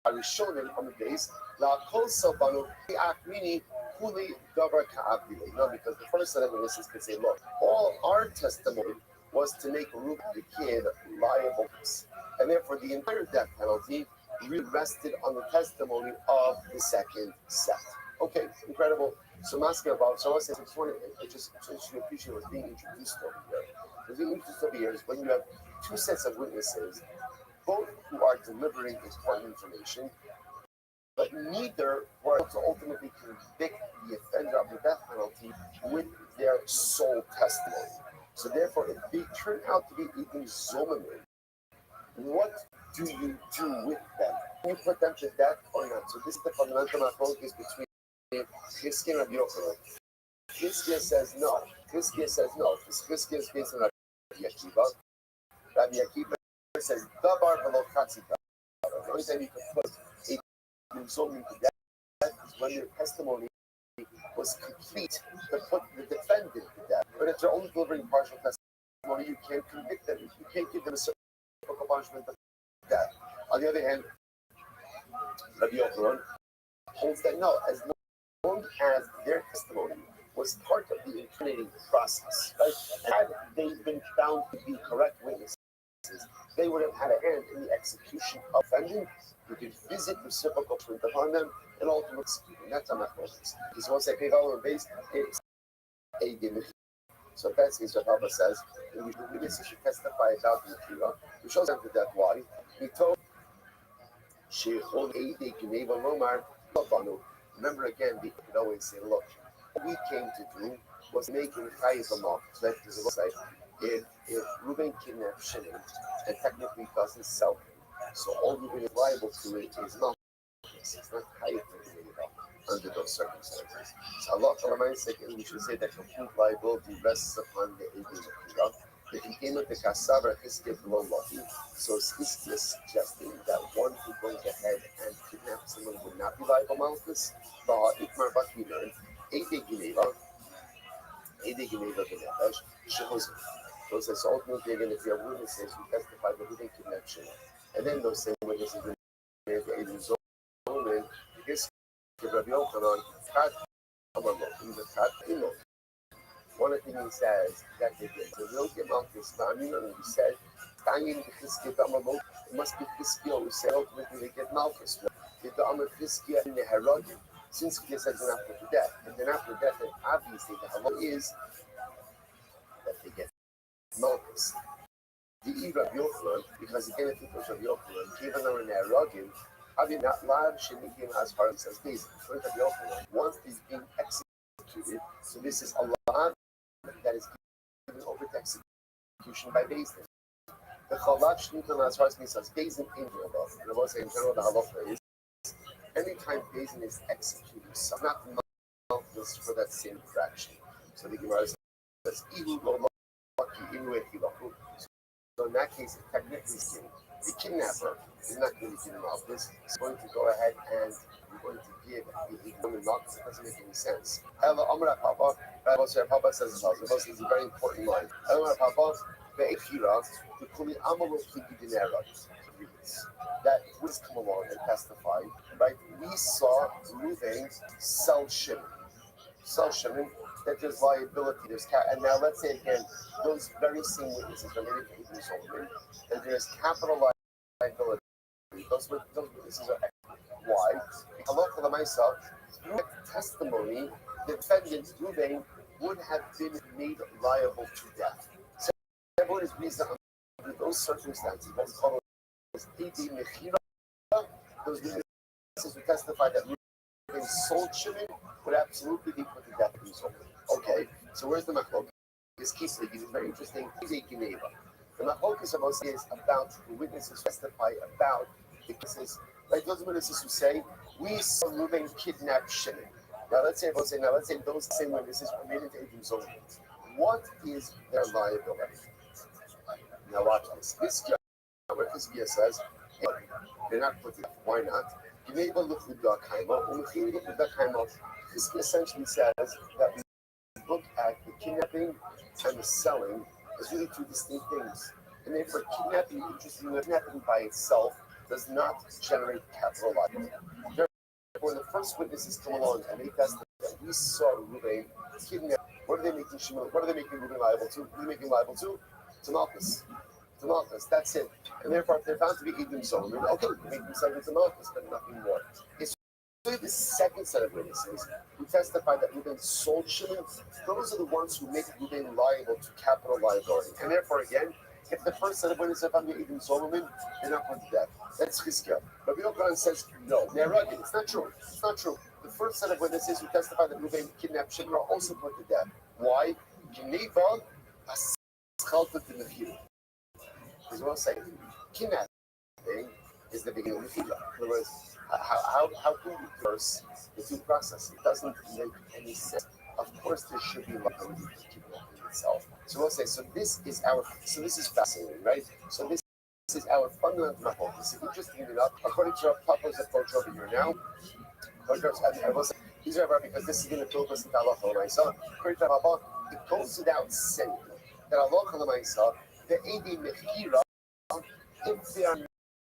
Arishonim on the base, La Kol Sabanu, Akmini, Kuli Davar Ka'abile. No, because the first set of witnesses could say, look, all our testimony was to make Reuben the kid liable. And therefore, the entire death penalty rested on the testimony of the second set. Okay, incredible. So, I'm asking about, so I said, I just appreciate what's being introduced over here. What's being introduced over here is when you have two sets of witnesses, both who are delivering important information, but neither were able to ultimately convict the offender of the death penalty with their sole testimony. So therefore, if they turn out to be even zomamin, what do you do with them? Can you put them to death or not? So this is the fundamental focus between Chizkiah and Rabbi Yochanan. Chizkiah says no. Chizkiah says no. Chizkiah is based on Rabbi Akiva. Rabbi Akiva says davar v'lo chatzita. The only time you can put a zomamin to death is when your testimony was complete to put the defendant to death. But if they're only delivering partial testimony, you can't convict them. You can't give them a certain punishment of death. On the other hand, Rabbi Yochanan holds that no, as long as their testimony was part of the incriminating process, right? Had they been found to be correct witnesses, they would have had a hand in the execution of offending. You could visit reciprocal truth upon them and ultimately execute them. That's how my focus. Because once they pick over base, it's a gimmick. So that's what Rabbi says. And the witnesses should testify about the Akira, which shows them to death why. He told remember again, we could always say, look, what we came to do was making Chayes a mock. So that is a if Reuben kidnapped Shimon and technically doesn't sell him, so all Reuben is liable to it is not. It's not Chayes under those circumstances. So Allah reminds us, we should say that complete liability rests upon the Eidim Akira. If he came with the Kasavar Chizkiah below Lucky, so Chizkiah is suggesting that one who goes ahead and kidnaps someone would not be liable Malchus. But Ikmar Baki learned, Eide Gineva Genevesh, Shehozim. Those are ultimately again, if you have witnesses who testify that who they kidnapped Shimon. And then those same witnesses in the Zoman, his Rabbi Yochanan, one of the things he says that they did, the real Malchus, he said, it must be Chizkiah who said ultimately they get Malchus. The Amr Chizkiah in the Herod, since Chizkiah says then after death, and then after death, then obviously the halal is that they get Malchus. The Rabbi Yochanan, because again, if it was Rabbi Yochanan, given them in Herod, having not live Shemikim as far as these, once he's being executed, so this is a law that is given over to execution by Bezdin. The Chalak Shnitan as far as says Bezdin in general, and I was saying in general the halacha is anytime Bezdin is executed, so not Malchus for that same infraction. So the Gemara says, Ihu lo laki inu echilachu. that case, technically speaking, the kidnapper is not going to give him malchus. He's going to go ahead and you're going to give the woman malchus. It doesn't make any sense. Ella Amra Papa, Papa says this also. This is a very important line. Ella Papa, the Echira, the Kuli Amalo Kidinera. That would come along and testify, right? We saw Ruvain sell Shimon. That there's liability, there's and now let's say again, those very same witnesses related to Ibn Solomon, that there's capital liability. Those witnesses are why? Allah myself, through testimony, the defendant Ruvain would have been made liable to death. So everyone agrees that under those circumstances, what's called those witnesses who testify that Ruvain sold Shimon would absolutely be put to death in Solomon. Okay, so where's the machlok? This case is very interesting. The machlok is about the witnesses who testify about the cases, like those witnesses who say we saw Reuben kidnap Shimon. Now let's say those same witnesses were made into Edom Solomon. What is their liability? Now watch this. This guy, where this guy says, hey, they're not put to death. Why not? This essentially says that we look at the kidnapping and the selling as really two distinct things. And therefore, kidnapping, interestingly, kidnapping by itself does not generate capital liability. Therefore, the first witnesses come along and they testify that we saw Reuben kidnap. What are they making Shimon? What are they making Reuben liable to? What are they making liable to? To Malchus. To Malchus. That's it. And therefore, if they're found to be Edom Solomon, okay, they make themselves to Malchus, but nothing more. It's the second set of witnesses who testify that Reuben sold Shimon. Those are the ones who make Reuben liable to capital liability. And therefore, again, if the first set of witnesses are found to be Edom Solomon, they're not put to death. That's Chizkiah. Rabbi Yochanan says, no, they're rugged. It's not true. It's not true. The first set of witnesses who testify that Reuben kidnapped Shimon are also put to death. Why? Geneva, Aschalta to the field. As well say, kidnapping is the beginning of the field. In other words, how can you reverse the due process? It doesn't make any sense. Of course, there should be liability to keep it itself. So we'll say, so this is fascinating, right? So this is our fundamental focus. If you just leave it up, according to our Papa's approach over here now, I will say, these are because this is going to build us into Allah myself. According to Papa, it goes without saying that Allah myself, the Edi Mechira, if they are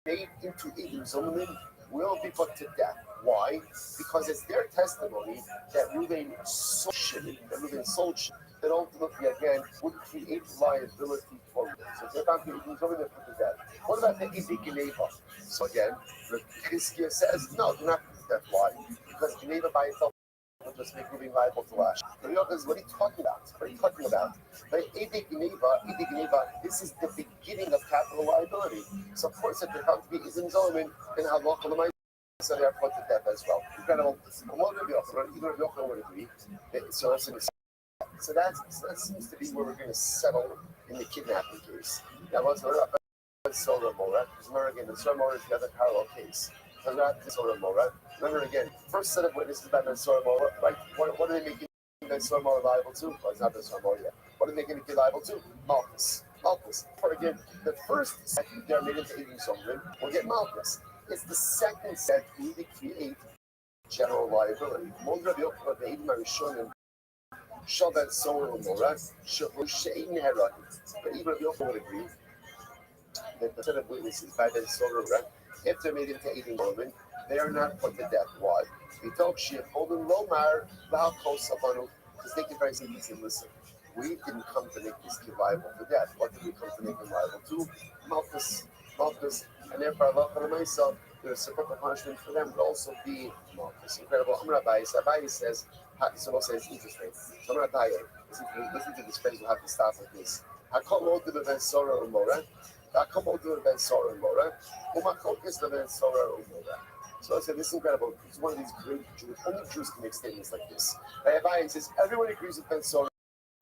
made into Edom Solomon, will be put to death. Why? Because it's their testimony that Reuben sold Shimon, that ultimately again would create liability for them. So if they're found to be Edom Solomon, they're put to death. What about the Edi Geneva? So again, the Chizkiah says, no, they're not put to death. Why? Because Geneva by itself will just make Reuben liable to lash. What are you talking about? What are you talking about? But Edi Geneva, this is the beginning of capital liability. So of course, if they're found to be Edom Solomon, then Allah so they are put to death as well. Incredible. Even Rabbi Yochanan would agree. So that seems to be where we're going to settle in the kidnapping case. Now, let's learn about Sora Mora. Because remember again, the Sora Mora is the other parallel case. So not the Sora Mora. Remember again, first set of witnesses about Ben Sora Mora, right? What are they making Ben Sora Mora liable to? Well, it's not Ben Sora Mora yet. What are they going to be liable to? Malchus. For again, the first set they're made into Edom Solomon will get Malchus. It's the second set really create general liability. But even Rabbi Yochanan would agree that the set of witnesses by Ben Sora, if they're made into Edom Solomon, they are not put to death. Why? He told Shia, Lomar, because they can very simply say, listen, we didn't come to make this kid liable to death. What did we come to make him liable to? Malchus. And therefore, Allah myself, there's a proper punishment for them would also be Malchus. Incredible. Rabbi says, so also it's interesting. So Rabbi, listen to this phrase, we'll have to stop with this. Hakomo to the Ben Sora Umora. Hakomo to the Ben Sora Umora. Umakokis the Ben Sora Umora. So I said, this is incredible. He's one of these great Jews. Only Jews can make statements like this. Rabbi says, everyone agrees with Ben Sora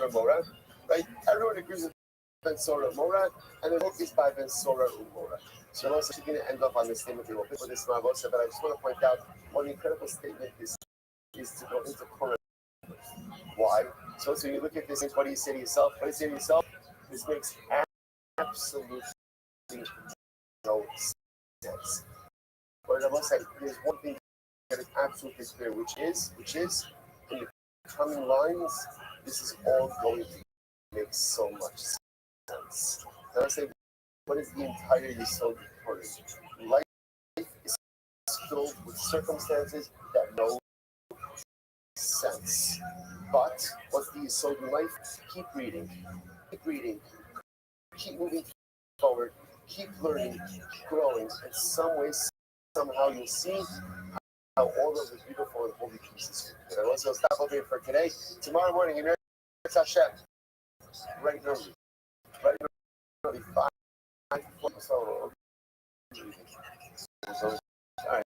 Umora, right? Everyone agrees with Ben Sora Umora, and the book is by Ben Sora Umora. So I'm also going to end up on this statement we will pick with this Mavosa, but I just want to point out what an incredible statement this is to go into Quran. Why? So when you look at this, what do you say to yourself? This makes absolutely no sense. But I will say there's one thing that is absolutely clear, which is in the coming lines, this is all going to make so much sense. And I say, what is the entire Yisod important? Life is filled with circumstances that no sense. But what's the Yisod in life? Keep reading, keep moving forward, keep learning, keep growing. In some way, somehow you'll see how all of the beautiful and holy pieces fit. And I want to stop over here for today. Tomorrow morning, in Eretz Hashem, right now, 5-4. All right.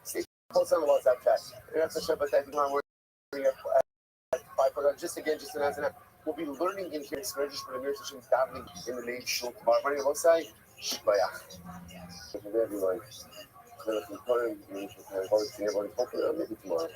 Stay close on the WhatsApp chat. Eretz Hashem, but that tomorrow morning at 5. Just an answer. We'll be learning in here. It's registered for the Eretz Hashem davening in the main shul tomorrow morning. I will say, Shbayach. Everyone. Maybe tomorrow.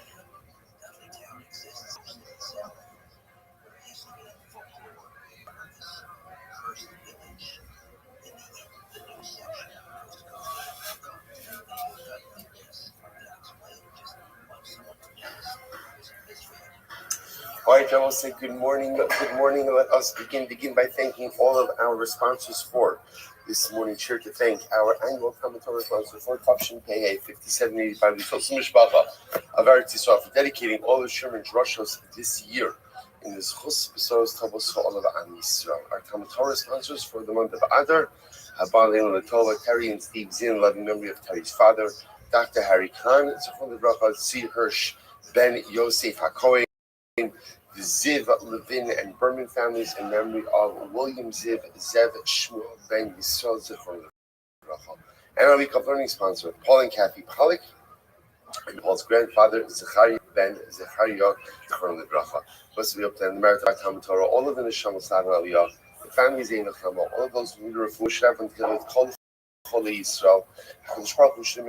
All right, I will say good morning. Good morning. Let us begin by thanking all of our sponsors for this morning. Sure to thank our annual commentary sponsor for Tafshin Pei 5785, the Tosim Mishpacha of Eretz Yisrael, for dedicating all the Sherman Drushos this year in this Chus B'Soros Tabos Ha'olav Am Yisrael. Our commentary sponsors for the month of Adar, Habal Leon Latova, Terry and Steve Zinn, loving memory of Terry's father, Dr. Harry Khan, Zechron Lebracha, C. Hirsch, Ben Yosef HaKohen, Ziv, Levin, and Berman families in memory of William Ziv, Zev, Shmuel, Ben Yisrael, Zechron Lebracha. And our week of learning sponsor, Paul and Kathy Pollack, and Paul's grandfather, Zechariah Ben Zechariah, Zechron Lebracha. Blessed be up to the Maritime Talmud Torah, all of the Neshama Sadar Aliyah, the families in the Chama, all of those who need a refuah should have until it's called Chole Yisrael. HaKadosh Baruch Hu should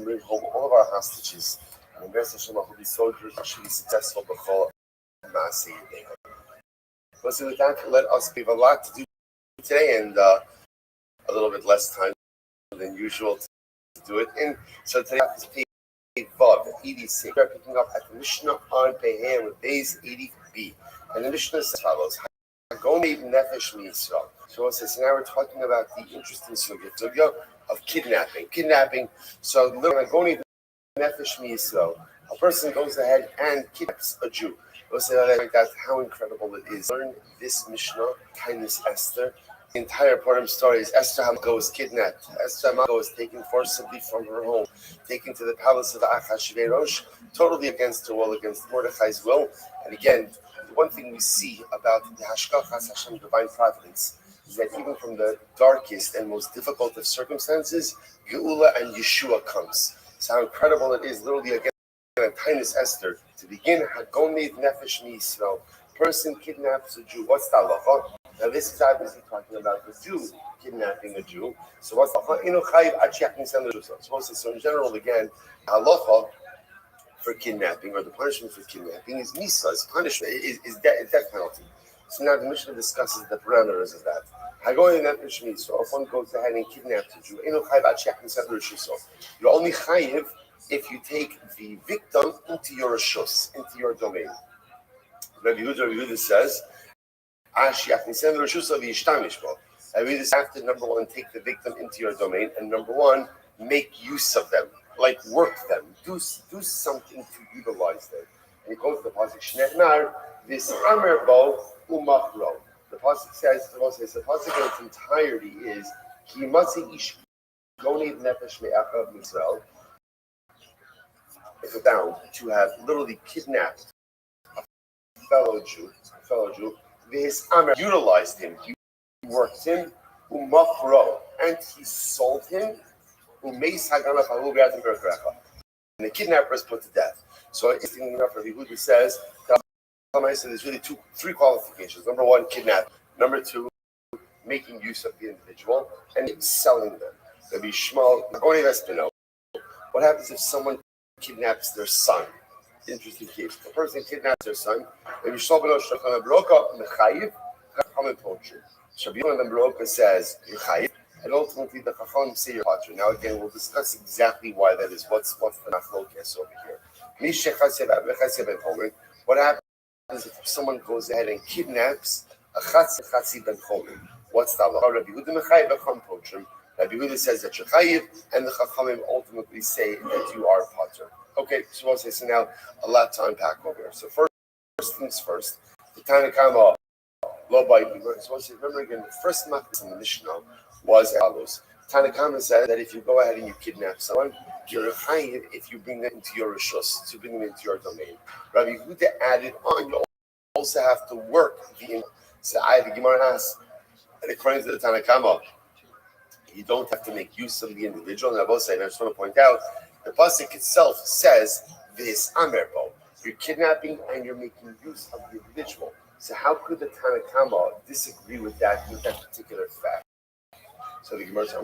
bring home all of our hostages. And the Hashem will be soldiers should be successful b'chol ma'aseh yedeihem. Listen, with that, let us we have a lot to do today and a little bit less time than usual to do it. And so today is page Vav 86. We're picking up at the Mishnah on Pehem with base 80b, and the Mishnah says as follows: Hagonei nefesh miYisrael. So it says now we're talking about the interesting sugya of kidnapping. So Hagonei nefesh miYisrael. A person goes ahead and kidnaps a Jew. We'll say like that, how incredible it is. Learn this Mishnah, kindness Esther. The entire Purim story is Esther Hamelech was kidnapped. Esther Hamelech was taken forcibly from her home, taken to the palace of Achashverosh, totally against her will, against Mordechai's will. And again, the one thing we see about the Hashgachas Hashem, divine providence, is that even from the darkest and most difficult of circumstances, Geula and Yeshua comes. So how incredible it is, literally again, kindness Esther, to begin Hagonei nefesh miYisrael. Person kidnaps a Jew. What's the halacha? Now this is obviously talking about the Jew kidnapping a Jew. So what's the halacha? So in general, again, halacha for kidnapping, or the punishment for kidnapping, is misa, is punishment, is death penalty. So now the Mishnah discusses the parameters of that. Hagonei nefesh miYisrael. If one goes ahead and kidnaps a Jew, you're only chayiv if you take the victim into your rishus, into your domain. Rabbi Yehuda says, Rabbi Yehuda have to, number one, take the victim into your domain, and number one, make use of them, like work them, do something to utilize them. And he goes to the pasuk Shnechnar, this Amer Bo Umachro. The pasuk says, the pasuk in its entirety is Ki Matzi Ish Gonei Nefesh Me'achav Yisrael. It's bound to have literally kidnapped a fellow Jew. This Amer utilized him, he worked him, umachro, and he sold him, and the kidnapper is put to death. So interestingly enough, Rabbi Yehuda says that there's really three qualifications. Number one, kidnapping. Number two, making use of the individual, and selling them. Rabbi Shmuel, what happens if someone kidnaps their son? Interesting case. The person kidnaps their son. Rabbi Yochanan ben Roka says you're chayiv, and ultimately the Chachamim say you're patur. Now again, we'll discuss exactly why that is. What's the machlokes over here? What happens if someone goes ahead and kidnaps a chatzi ben chomer? What's the halacha? Rabbi Yehuda mechayiv b'cham pochrim. Rabbi Yehuda says that you're chayiv, and the Chachamim ultimately say that you are patur. Okay, so we'll say so now a lot to unpack over here. So first things first, the Tanakama law by so remember again, the first machlokas in the Mishnah was as follows. Tanakama said that if you go ahead and you kidnap someone, you're chayiv if you bring them into your rishus, to bring them into your domain. Rabbi Yehuda added on, you also have to work the. So the Gemara asks, and according to the Tanakama, you don't have to make use of the individual. And I both say, and I just want to point out, the pasuk itself says this amerbo. You're kidnapping and you're making use of the individual. So how could the Tanakama disagree with that particular fact? So the Gemara says,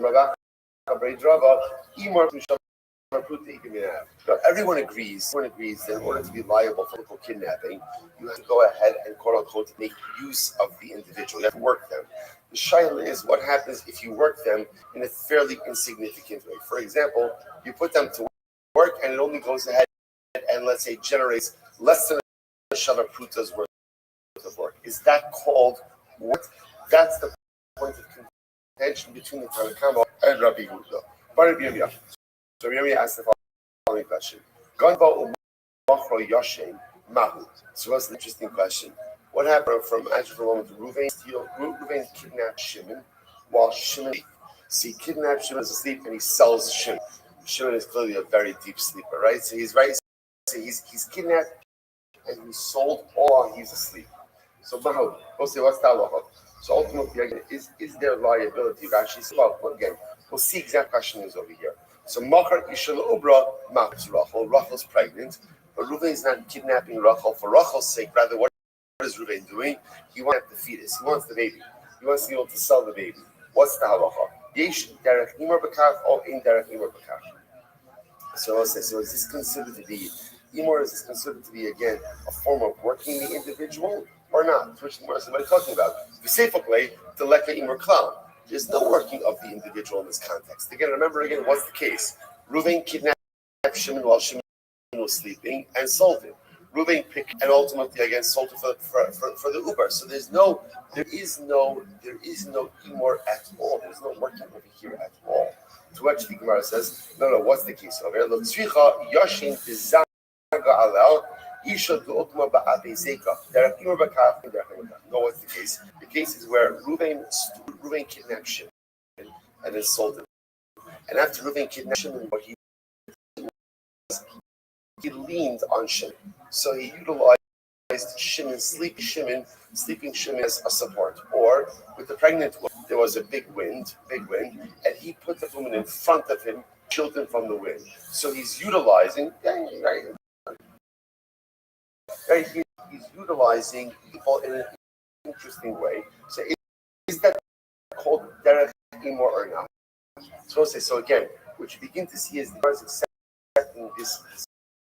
everyone agrees that in order to be liable for political kidnapping, you have to go ahead and quote unquote make use of the individual. You have to work them. The shaila is what happens if you work them in a fairly insignificant way. For example, you put them to work and it only goes ahead and let's say generates less than a shava pruta's worth of work. Is that called work? That's the point of contention between the Tanakama and Rabbi Yehuda. So Rabbi asked the following question. So what's the interesting question? What happened from actually for a moment? Reuven kidnapped Shimon while Shimon. See, he kidnapped Shimon asleep and he sells Shimon. Shimon is clearly a very deep sleeper, right? So he's he's kidnapped and he sold all while he's asleep. So Mahal, we'll say what's the halacha? So ultimately, again, is there liability of actually? Well, again, we'll see exact question is over here. So Machar Ishal Ubra Machs Rachel. Rachel's pregnant, but Reuven is not kidnapping Rachel for Rachel's sake. Rather, what is Reuven doing? He wants the fetus. He wants the baby. He wants to be able to sell the baby. What's the halacha? Yesh derech imar b'kach or in derech imar b'kach. So I'll say. So is this considered to be imar? Is this considered to be again a form of working the individual or not? Which what are you talking about? The sefer play the leka imar klal. There's no working of the individual in this context. Again, remember again, what's the case? Reuven kidnapped Shimon while Shimon was sleeping and sold him. Reuven picked and ultimately again sold it for the Uber. So there is no imor at all. There's no working over here at all. To which the Gemara says, no, what's the case over here? Look, Yashin Zaga Alal. No, what's the case? The case is where Reuven kidnapped Shimon and then sold him. And after Reuven kidnapped Shimon, what he did was he leaned on Shimon. So he utilized Shimon, sleeping Shimon as a support. Or with the pregnant woman, there was a big wind, and he put the woman in front of him, shielded him from the wind. So he's utilizing. He's utilizing people in an interesting way. So is that called derech imor or not? So again, what you begin to see is the person accepting this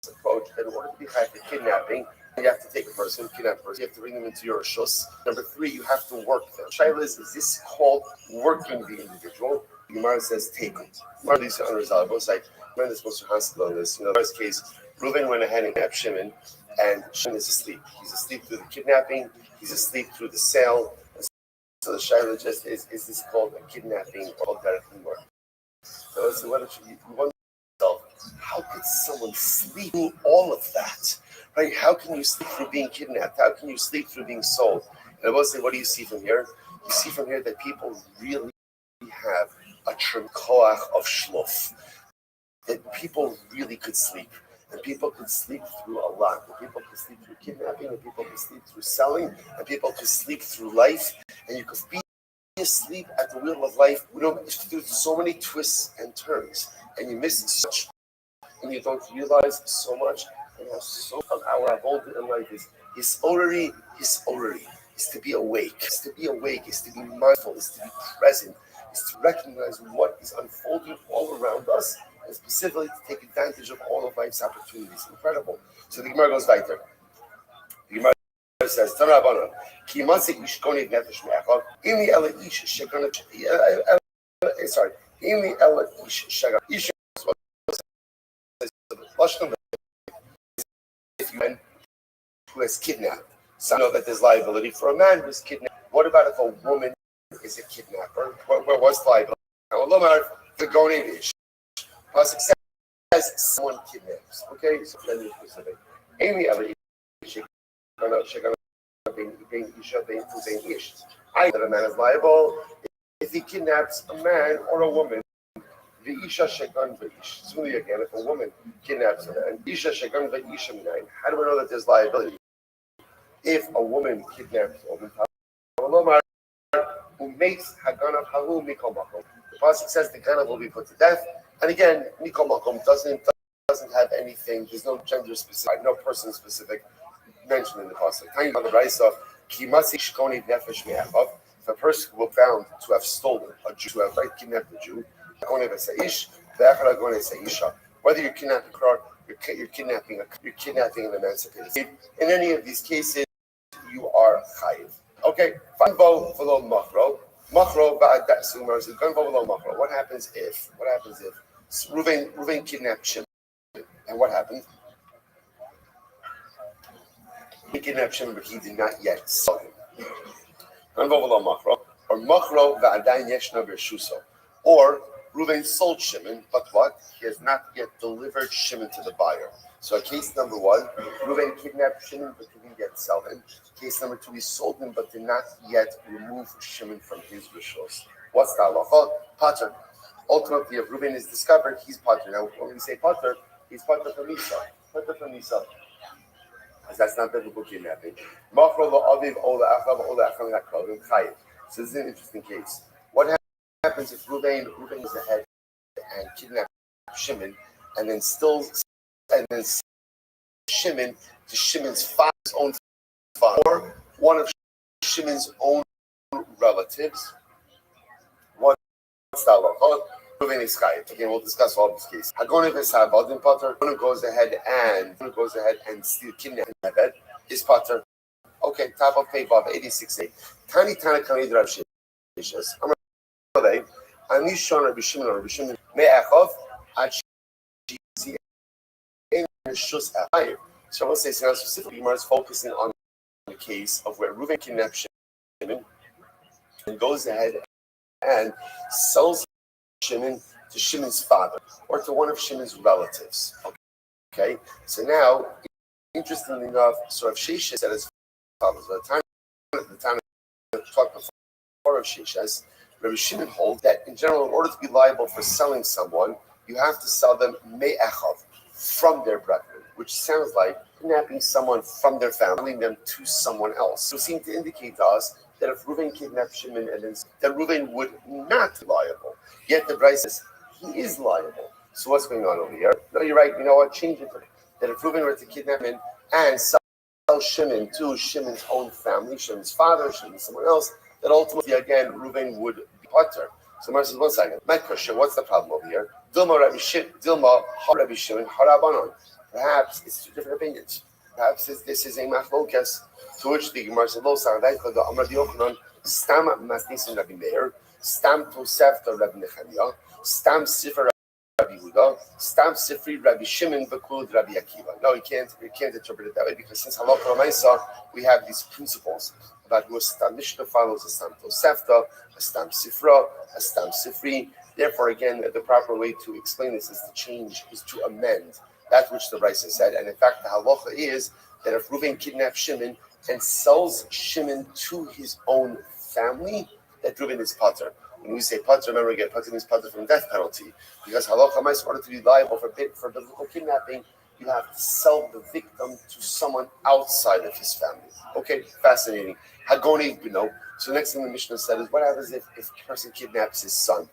approach that in order to be high for kidnapping, you have to take a person, kidnap a person, you have to bring them into your rishus. Number 3, you have to work them. Shaila is this called working the individual? The Gemara says take it. Gemara leads to unresolved. Both sides. Remember this was hospital on this. In the first case, Reuven went ahead and kidnapped Shimon, and Shimon is asleep. He's asleep through the kidnapping. He's asleep through the sale. So the shaila just is this called a kidnapping or derech imor? So what if you wonder yourself, how could someone sleep through all of that? Right? How can you sleep through being kidnapped? How can you sleep through being sold? And I will say, what do you see from here? You see from here that people really have a koach of shlof. That people really could sleep. And people could sleep through a lot. And people could sleep through kidnapping. And people could sleep through selling. And people could sleep through life. And you could be asleep at the wheel of life. We don't do so many twists and turns. And you miss such. And you don't realize so much. And how so of our avodah in life is his orrery. Is to be awake. Is to be awake. Is to be mindful. Is to be present. Is to recognize what is unfolding all around us. And specifically to take advantage of all of life's opportunities. Incredible. So the Gemara goes weiter. The Gemara says, "Tanabana, ki masik ishkoni nefesh me'achov, ini ela ish shekana." Sorry, ini ela ish shekana. Ish if you man who has kidnapped, so I know that there's liability for a man who's kidnapped. What about if a woman is a kidnapper? What's liability? Now, the going ish. Pasuk says someone kidnaps. Okay, so then you're specific. Any other being isha being ish. Either a man is liable if he kidnaps a man or a woman. The isha shegan v'ish. Similarly, again, if a woman kidnaps a man, isha shegan v'ish minayin. How do we know that there's liability? If a woman kidnaps a woman, who makes haganav hahu mikol makom. The pasuk says the ganav will be put to death. And again, mikol makom doesn't have anything. There's no gender specific, no person specific mentioned in the pasuk. Tanya on the Raisa, ki masi shkoni nefesh me'achav. If a person who was found to have stolen a Jew, to have kidnapped a Jew, whether you're kidnapping a car, you're kidnapping an emancipated slave. In any of these cases, you are chayiv. Okay, gunvo v'lo machro. Machro ba'ad sumar is gunvo v'lo machro. What happens if Reuven kidnapped Shimon? And what happened? He kidnapped Shimon, but he did not yet sell him. Gunvo v'lo machro, or machro va'adayin yeshna b'shuso, or Reuven sold Shimon, but what? He has not yet delivered Shimon to the buyer. So case number one, Reuven kidnapped Shimon, but he didn't yet sell him. Case number two, he sold him, but did not yet remove Shimon from his rishos. What's the halacha? Pater. Ultimately, if Reuven is discovered, he's pater. Now, when we say pater, he's pater from Esau. Pater from Esau. Because that's not biblical kidnapping. So this is an interesting case. What happens if Reuven is ahead and kidnaps Shimon, and then Shimon to Shimon's father's own father, or one of Shimon's own relatives? What's that law? Reuven is chayiv. Again, we'll discuss all these cases. Hagonev is havadim pater. One who goes ahead and steal kidnap is pater. Okay, top of page 86a. Tani kani Rav Shishas. Anishon Rabbi Shimon me'achov ad shizi in rishus achayir. So I will say, now specifically, Gemara is focusing on the case of where Reuven kidnaps Shimon and goes ahead and sells Shimon to Shimon's father or to one of Shimon's relatives. Okay, so now, interestingly enough, so Rav Sheshes said as follows. The time we talked before Rav Sheshes, Rabbi Shimon holds that in general, in order to be liable for selling someone, you have to sell them me'echav, from their brethren, which sounds like kidnapping someone from their family, selling them to someone else. So it seems to indicate to us that if Reuven kidnapped Shimon, then Reuven would not be liable. Yet the Brayso says he is liable. So what's going on over here? No, you're right. You know what? Change it. That if Reuven were to kidnap him and sell Shimon to Shimon's own family, Shimon's father, Shimon someone else, that ultimately, again, Reuven would be pater. So Mar says, 1 second. My question, what's the problem over here? Dilma Rabbi Shimon Harabanon. Perhaps it's two different opinions. Perhaps this is a machlokas, to which the Gemara says, Lo Sarvei Chod Amar Yochanan Stam Masnisin Rabbi Meir, Stam Tosef to Rabbi Nechemiah, Stam Sifra Rabbi Yehuda, Stam Sifri Rabbi Shimon V'Kud Rabbi Akiva. No, you can't interpret it that way, because since Halakha Ramaisa, we have these principles about who a Stam Mishnah follows, a Stam Tosefta, a Stam Sifra, a Stam Sifri. Therefore, again, the proper way to explain this is to change, is to amend that which the Brayso said. And in fact, the halacha is that if Reuven kidnaps Shimon and sells Shimon to his own family, that Reuven is pater. When we say pater, remember again, pater means pater from death penalty. Because halacha mice, in order to be liable for biblical kidnapping, you have to sell the victim to someone outside of his family. Okay, fascinating. Hagoni, So the next thing the Mishnah said is, what happens if a person kidnaps his son?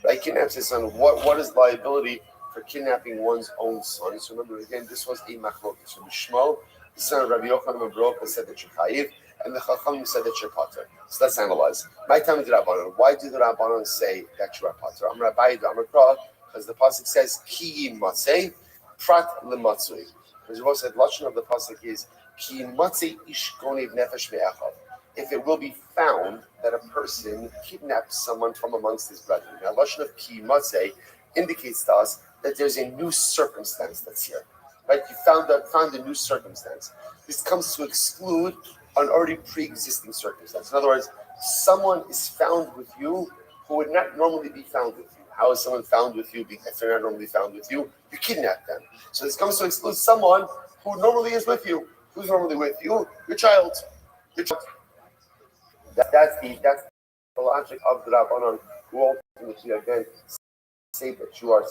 Right, kidnaps his son. What is liability for kidnapping one's own son? So remember again, this was a machlokas. So Shmuel, the son of Rabbi Yochanan ben Baruch, said that you're chayiv, and the Chachamim said that you're pater. So let's analyze. My time is the Rabbanon. Why do the Rabbanon say that you are pater? I'm Rabbi, I'm Kra, because the pasuk says ki matzei prat lematzui. Because you also said the lashon of the pasuk is Ki matzei ish gonev nefesh me'achav. If it will be found that a person kidnapped someone from amongst his brethren. Now, lashon of ki matzei indicates to us that there's a new circumstance that's here. Right? You found a new circumstance. This comes to exclude an already pre-existing circumstance. In other words, someone is found with you who would not normally be found with you. How is someone found with you if they're not normally found with you? You kidnap them. So this comes to exclude someone who normally is with you. Who's normally with you? Your child. Your child. That's the logic of the Rabbanon, who ultimately again say that you are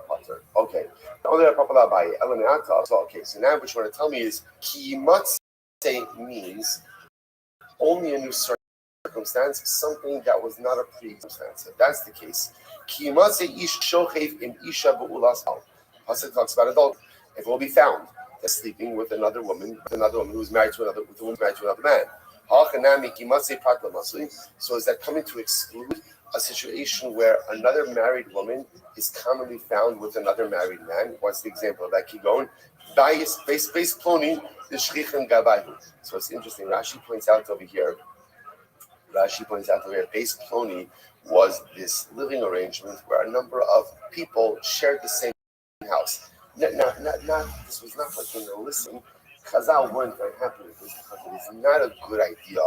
potter. Okay. So okay, so now what you want to tell me is ki matzeh means only a new circumstance, something that was not a pre-circumstance. If that's the case, ki matzeh ish shochev im isha b'ulas al. Pasuk talks about adultery. If it will be found that sleeping with another woman who's married to another man. So is that coming to exclude a situation where another married woman is commonly found with another married man? What's the example of that? Keep going. So it's interesting. Rashi points out over here, Beis Ploni was this living arrangement where a number of people shared the same house. This was not like when they're listening. Chazal weren't very happy with this because it is not a good idea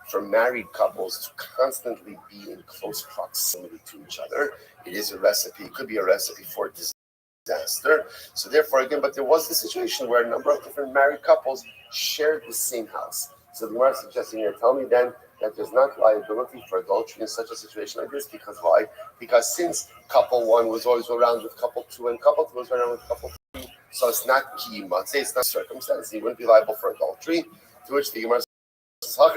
for married couples to constantly be in close proximity to each other. It is a recipe. It could be a recipe for disaster. So therefore, again, but there was the situation where a number of different married couples shared the same house. So the Gemara is suggesting here, tell me then that there's not liability for adultery in such a situation like this. Because why? Because since couple one was always around with couple two and couple two was around with couple three, so it's not ki matzeh, it's not circumstance. He wouldn't be liable for adultery. To which the Gemara says, would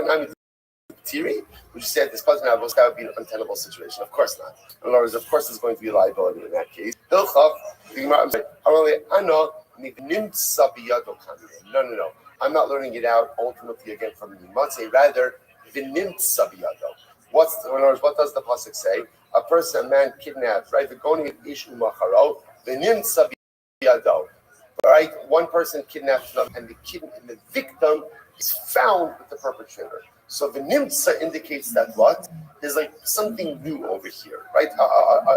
you say at this point that would be an untenable situation? Of course not. In other words, of course there's going to be liability in that case. No. I'm not learning it out ultimately again from the matzeh. Rather, v'nimt sabiyado. In other words, what does the pasuk say? A man kidnapped, right? The goni ish umacharo, v'nimt sabiyado. Right? One person kidnaps another, and the victim is found with the perpetrator. So the nimtza indicates that what? There's like something new over here, right?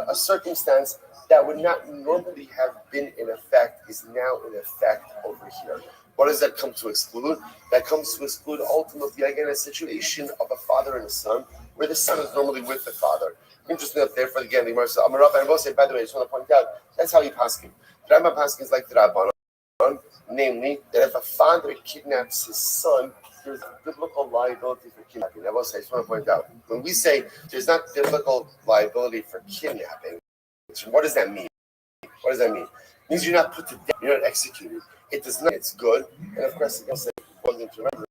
A circumstance that would not normally have been in effect is now in effect over here. What does that come to exclude? That comes to exclude ultimately, again, a situation of a father and a son, where the son is normally with the father. Interesting enough, therefore, again, the Gemara says, I'm a Rabbi, and I will say, by the way, I just want to point out, that's how he paskin. The Rabbi paskin is like the Rabbanon, namely, that if a father kidnaps his son, there's biblical liability for kidnapping. I will say, I just want to point out, when we say there's not biblical liability for kidnapping, what does that mean? What does that mean? It means you're not put to death, you're not executed. It does not, it's good. And of course, I say, one thing to remember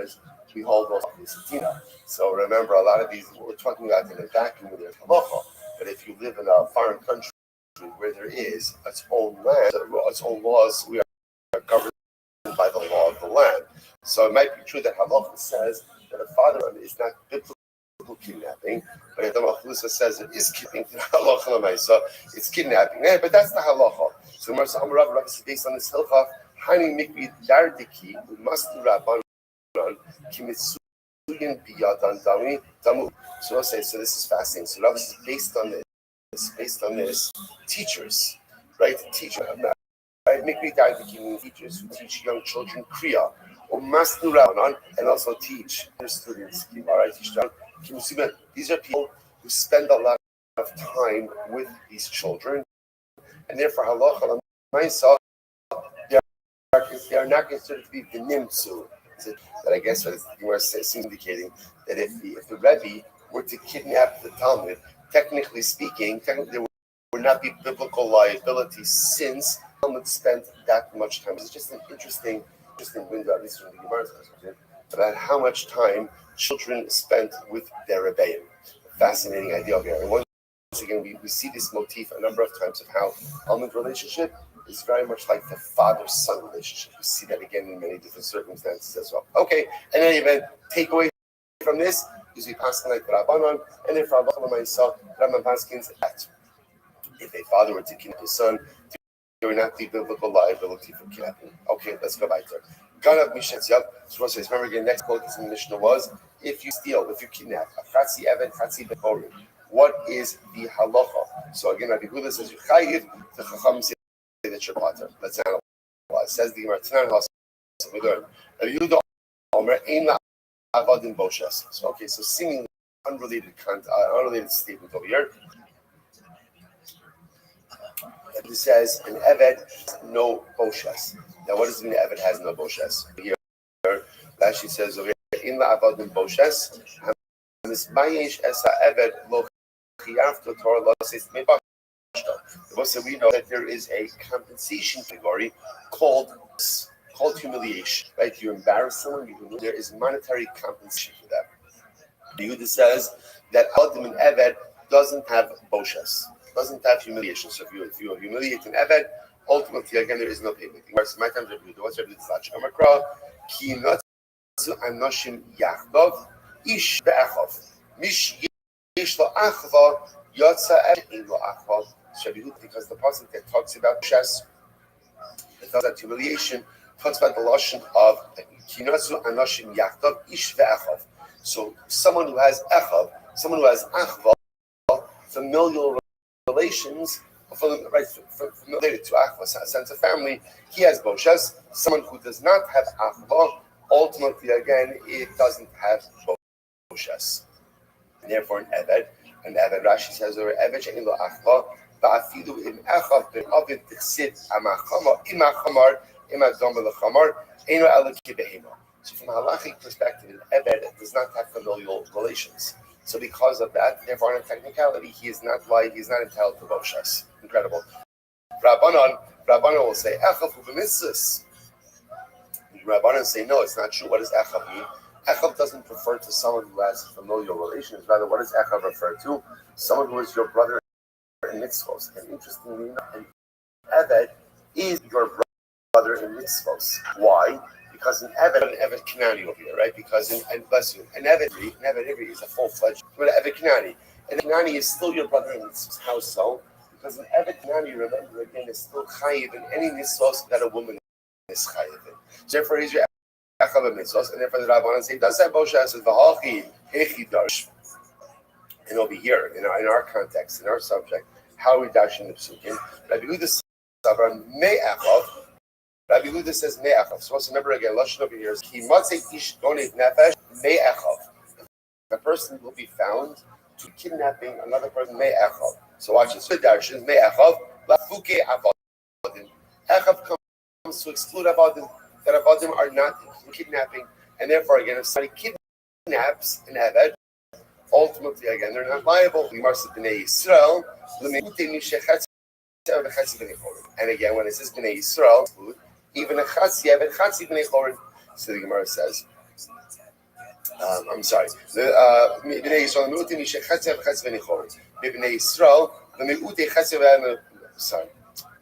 is we hold those Satina. So remember, a lot of these, we're talking about in a vacuum where there's halacha. But if you live in a foreign country where there is its own land, its own laws, we are governed by the law of the land. So it might be true that halacha says that a father is not biblical kidnapping, but if the Machlusa says it is kidnapping, it's kidnapping. Yeah, but that's the halacha. So Rabbi is based on this hilchah. Hani mikri dardiki must do rabbanon kimitsuyin biyadan damu. So I'll say, so this is fascinating. So Rabbi is based on this, teachers, right? Right? Mikri dardiki means teachers who teach young children kriya, or must do rabbanon, and also teach their students. All right, these are people who spend a lot of time with these children, and therefore halacha l'maisa, they are not considered to be the nimtzu. That I guess what you are indicating that if the Rebbe were to kidnap the Talmud, technically speaking, there would not be biblical liability since Talmud spent that much time. It's just an interesting window, at least from the Gemara's perspective, about how much time children spent with their Rebbeim. Fascinating idea here. And once again, we see this motif a number of times of how Talmud relationship is very much like the father-son relationship. We see that again in many different circumstances as well. Okay, and then even takeaway from this is we pass like Rabbanon, and if Rabbanon myself, Rabban Paskins that if a father were to kidnap his son, there would not be biblical liability for kidnapping. Okay, let's go back there. Ganav Mishetziav. So remember again, next quote in the Mishnah was, if you steal, if you kidnap, a Chatzi Eved, Chatzi Bechorim, what is the halacha? So again, Rabbi Huda says, you chayiv, the Chacham say that you're potter. Let's analyze. Says the Gemara, Tanan Halas, we learn. Rabbi Huda Omer, Ein La'avadim Boshes. So okay, so seemingly unrelated statement over here. It says an Eved has no Boshes. Now, what does it mean Eved has no Boshes? Here, Rashi says over here, in the Avadim Boshes, and this Mayesh Esa Eved Lo Chiyaf to Torah Lo says Mebashta. So we know that there is a compensation category called humiliation. Right? You embarrass someone, there is monetary compensation for that. The Yehuda says that Avadim and Eved doesn't have Boshes. Doesn't have humiliation. So if you humiliate an Eved, ultimately again there is no payment. What's my time? What's Rabbi Tzlach? Amakra ki notzu anoshim yachdov ish be'achov mish yesh lo achva yotza ein lo achva. Because the pasuk that talks about Boshes, that talks about humiliation, talks about the lashon of ki notzu anoshim yachdov ish be'achov. So someone who has echav, someone who has achva, familial relations, related to achva, a sense of family, he has boshes. Someone who does not have achva, ultimately again, it doesn't have boshes. And therefore, an eved, Rashi says, or eved she'en lo achva, ba'afidu im echav be'avid tichsid amachamar imachamar imadom belachamar eno eliki behema. So from a halachic perspective, an eved does not have familial relations. So because of that, therefore, on a technicality, he is not entitled to Boshes. Incredible. Rabbanon will say, Echav hu b'mitzvahs. Rabbanon say, no, it's not true. What does Echav mean? Echav doesn't refer to someone who has familial relations. Rather, what does Echav refer to? Someone who is your brother in mitzvos. And interestingly enough, an Eved is your brother in mitzvos. Why? Because an Eved Kanani over here, right? Because and bless you, an Eved Ivri is a full-fledged, but an Eved Kanani. And Kanani is still your brother in mitzvos. How so? Because an Eved Kanani, remember again, is still chayiv in any mitzvos that a woman is chayiv in. So therefore, he's your Echav mitzvos, and therefore the Rabbanan say, does that Boshes says v'halchi hechi darsh? And over here, in our context, in our subject, how are we dashing the psukim? Rabbi Huda Sabran me Echav. Rabbi Huda says me'achav. So let's remember again, lashon over here is ki matzei ish gonev nefesh me'achav. The person will be found to kidnapping another person me'achav. So watch this. Darshan me'achav lafuke avadim. Echav comes to exclude avadim. That avadim are not kidnapping, and therefore again, if somebody kidnaps an eved, ultimately again they're not liable. Gemara says b'nei Yisrael l'me'utei mishechetz. And again, when it says b'nei Yisrael, even a chatzi eved chatzi b'nei chorin. So the Gemara says, I'm sorry. B'nei Yisrael l'me'utei mishechetz eved chatzi b'nei chorin. B'nei Yisrael l'me'utei chatzi eved. Sorry, I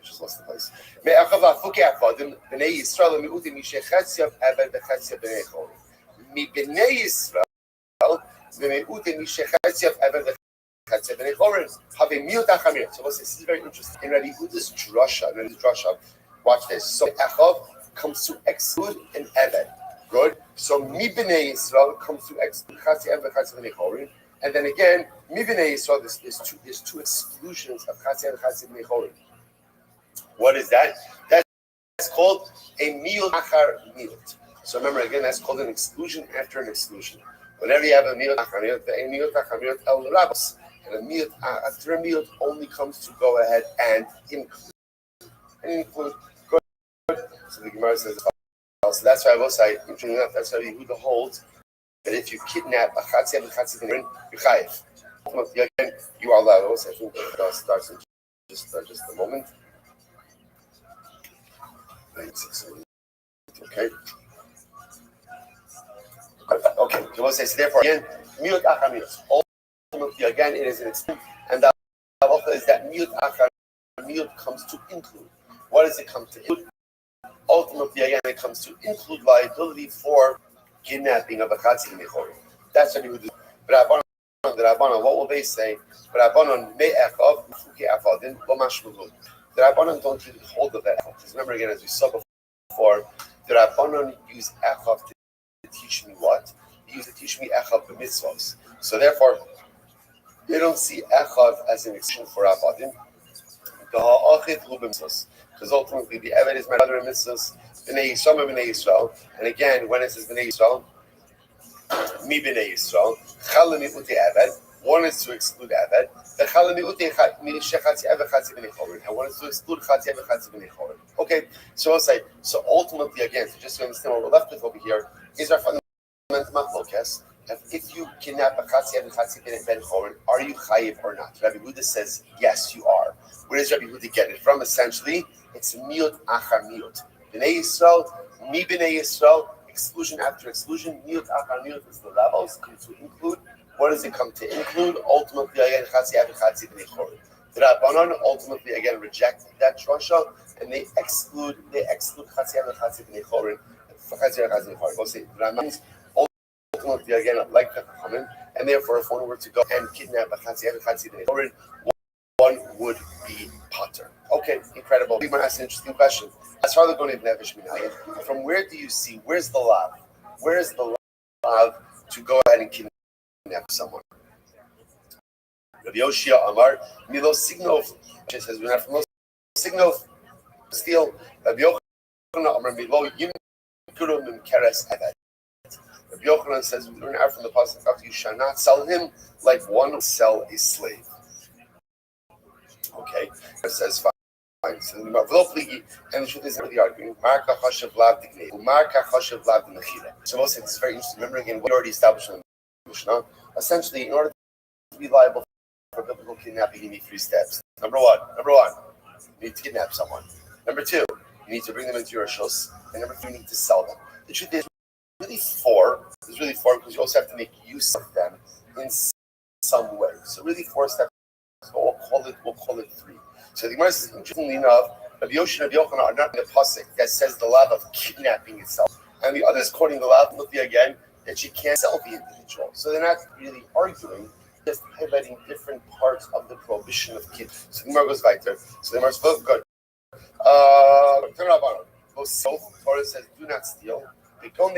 just lost the place. Me'achav la'fuke avadim b'nei Yisrael l'me'utei mishechetz eved chatzi b'nei chorin. Mi b'nei Yisrael l'me'utei mishechetz eved. So this is very interesting. In Rabbi Huda's drasha, watch this. So Echav comes to exclude an Eved. Good. So Mi B'nei Yisrael comes to exclude Chatzi Eved, Chatzi B'nei Chorin. And then again, Mi B'nei Yisrael, there's two exclusions of Chatzi Eved, Chatzi B'nei Chorin. What is that? That's called a miyut achar miyut. So remember again, that's called an exclusion after an exclusion. Whenever you have a miyut achar miyut, the miyut achar miyut el rabos. And a miyut, after a miyut, only comes to go ahead and include. Good. So the Gemara says, so that's why I will say, interestingly enough, that's why Yehuda holds that if you kidnap a chatzi and a chatzi b'nei, you're chayiv. Again, you are allowed. Also, I think that starts in just a moment. Okay. Okay. So we'll say, so therefore, again, miyut achar miyut. Ultimately, again, it is an extreme, and the halacha is that miyut achar miyut comes to include. What does it come to include? Ultimately, again, it comes to include liability for kidnapping of a chatzi b'nei chorin. That's what you would do. But the Rabbanon, what will they say? The Rabbanon me'echav fuke avadim lo mashmulu. The Rabbanon don't really hold of that. Because remember again, as we saw before, The Rabbanon use Echav to teach me what? They use to teach me Echav b'mitzvos. So therefore, they don't see Echav as an exception for Rabbanim. Because ultimately the Eved is my brother in mitzvahs, B'nai Yisrael, B'nai Yisrael. And again, when it says B'nai Yisrael, Mi B'nai Yisrael, Chal Mi'uti Eved, one is to exclude Eved, the Chal Mi'uti Shechatzi Eved Chatzi B'nai Chorin, and one is to exclude Chatzi Eved Chatzi B'nai Chorin. Okay, so I'll say, so ultimately again, so just to understand what we're left with over here, is our fundamental machlokas. If you kidnap a Chatzi Eved Chatzi Ben Chorin, are you chayiv or not? Rabbi Huda says, yes, you are. Where does Rabbi Huda get it from? Essentially, it's miut achar miut. B'nai Yisrael, mi B'nai Yisrael, exclusion after exclusion, miut achar miut is the levels, come to include. What does it come to include? Ultimately, again, Chatzi Eved Chatzi B'nai Chorin. The Rabbanon ultimately, again, reject that drasha, and they exclude Chatzi Eved Chatzi B'nai Chorin, Chatzi Eved Chatzi B'nai Chorin. We'll say, Rabbanon ultimately, again, like the Chachamim, and therefore, if one were to go and kidnap a Chatzi Eved Chatzi B'nai Chorin, one would be potter. Okay, incredible. I'm going to ask an interesting question. As far as going to Nevish Minayim, from where do you see, where's the lav? Where's the lav to go ahead and kidnap someone? Rabbi Yoshia Amar, Milo Signov, says, we're not from Milo Signov, steal. Rabbi Yochanan Amar, Milo Yimkurum Mimkeres Eved. Rabbi Yochanan says, we learn out from the pasuk, you shall not sell him like one would sell a slave. Okay, it says fine. So and the truth is the argument. So most of it's very interesting. Remember again, we already established in the Mishnah. Essentially, in order to be liable for biblical kidnapping, you need 3 steps. Number one, you need to kidnap someone. Number 2, you need to bring them into your shus. And number 3, you need to sell them. The truth is really 4. There's really 4 because you also have to make use of them in some way. So really 4 steps. So we'll call it 3. So the Gemara says, interestingly enough, Rabbi Yoshia and Rabbi Yochanan are not in the pasuk that says the law of kidnapping itself, and the others quoting the law again that you can't sell the individual. So they're not really arguing, just highlighting different parts of the prohibition of kidnapping. So the Gemara goes weiter. So the Gemara says, good. So Torah says, do not steal. The Torah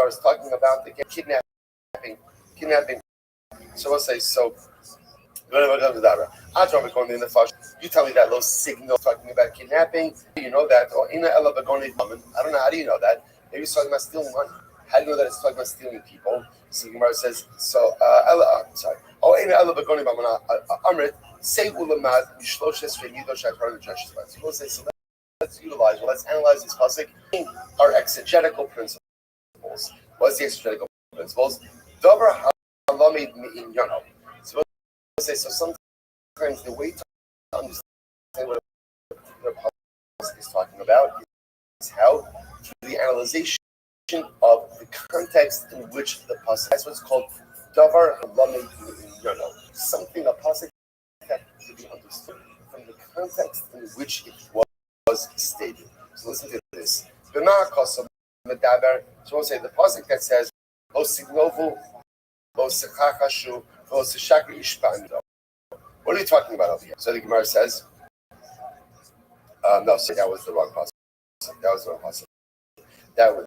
is talking about the kidnapping. So we'll say so. You tell me that little signal talking about kidnapping. You know that. Or I don't know. How do you know that? Maybe it's talking about stealing money. How do you know that it's talking about stealing people? So Gemara says. So sorry. Say ulamad mishloshes v'nido shakar l'jashis. So we'll say so. Let's utilize. Well, let's analyze this pasuk. Our exegetical principles. What's the exegetical principles? Davar halamid mi'inyono. So we'll say so. Sometimes the way to understand what the pasuk is talking about is how through the analyzation of the context in which the pasuk. That's what's called davar halamid mi'inyono. Something a pasuk that to be understood from the context in which it was stated. So listen to this. So we'll say the pasuk that says Lo signovu, lo sechachashu, lo sechakri ishpando. What are you talking about over here? So the Gemara says, no, sorry, that was the wrong pasuk. That was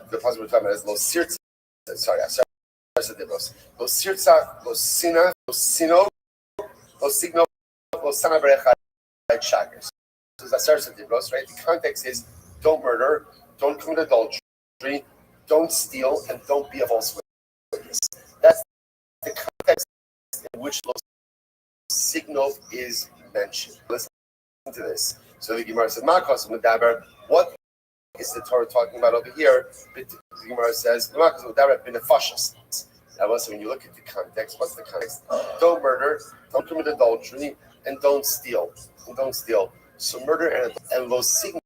the pasuk we're talking about is lo sirtza. Sorry, I said lo sirtza, lo sina, lo sino, lo signo, lo sana berecha shakers. So that's right? The context is don't murder, don't commit adultery, don't steal, and don't be a false witness. That's the context in which the signal is mentioned. Listen to this. So the Gemara said, what is the Torah talking about over here? The Gemara says, now also, when you look at the context, what's the context? Don't murder, don't commit adultery, and don't steal. So murder and lo signal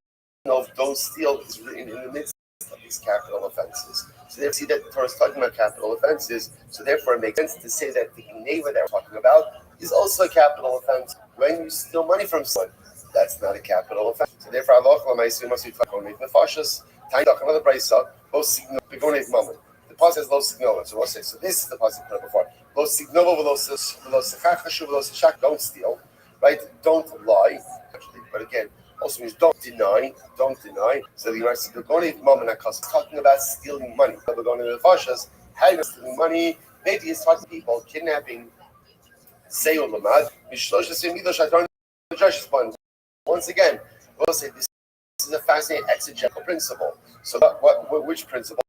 of don't steal is written in the midst of these capital offenses. So they see that the Torah is talking about capital offenses. So therefore, it makes sense to say that the neighbor that we're talking about is also a capital offense. When you steal money from someone, that's not a capital offense. So therefore, Allah must be talking about nefashos. Time talk another brayso. Lo signal begonei moment. The pasuk says lo signal. So we'll say so. This is the pasuk put before. Lo signal lo sechachashu lo sechak. Don't steal. Right? Don't lie. But again, also means don't deny. So the Gemara says they're going to mom and talking about stealing money. We're going to the Fashas, how you're stealing money. Maybe it's talking people kidnapping. Say Lamad, once again, we'll say this is a fascinating exegetical principle. So, which principle?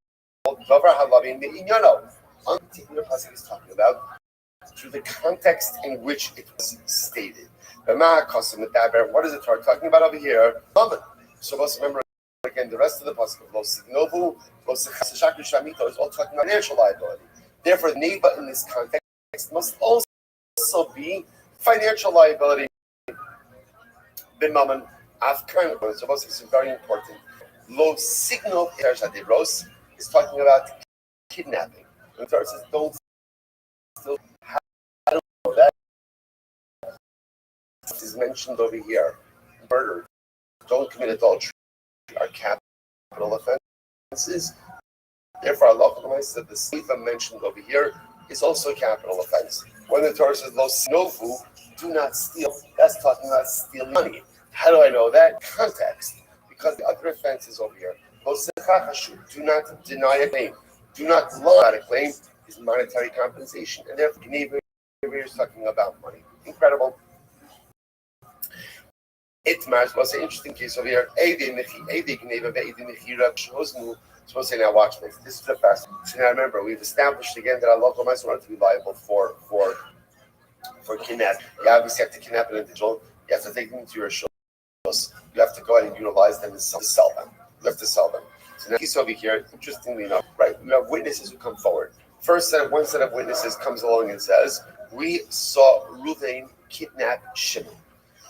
Davar halavin me'inyano. On particular pasuk is talking about through the context in which it was stated. What is the Torah talking about over here? So let's remember again the rest of the pasuk of Los Signovu, Los Chashaku Shamito is all talking about financial liability. Therefore, the neighbor in this context must also be financial liability. Bimaman Afkan, so it's very important. Lo signal Ros is talking about kidnapping. The Torah says don't steal. How do you know that? It is mentioned over here. Murder, don't commit adultery are capital offenses. Therefore, Allah said the Sifa mentioned over here is also a capital offense. When the Torah says lo sinofu, do not steal, that's talking about stealing money. How do I know that? Context. Because the other offense is over here. Do not deny a claim. Do not lie about a claim is monetary compensation. And therefore, is talking about money. Incredible. Itmar, so an interesting case over here. So say now watch this. This is the fast. So now remember, we've established again that Allah wanted to be liable for kidnap. You obviously have to kidnap an individual. You have to take them into your shows. You have to go ahead and utilize them and sell them. You have to sell them. So now he's over here. Interestingly enough, right? We have witnesses who come forward. One set of witnesses comes along and says, "We saw Ruvain kidnap Shimon."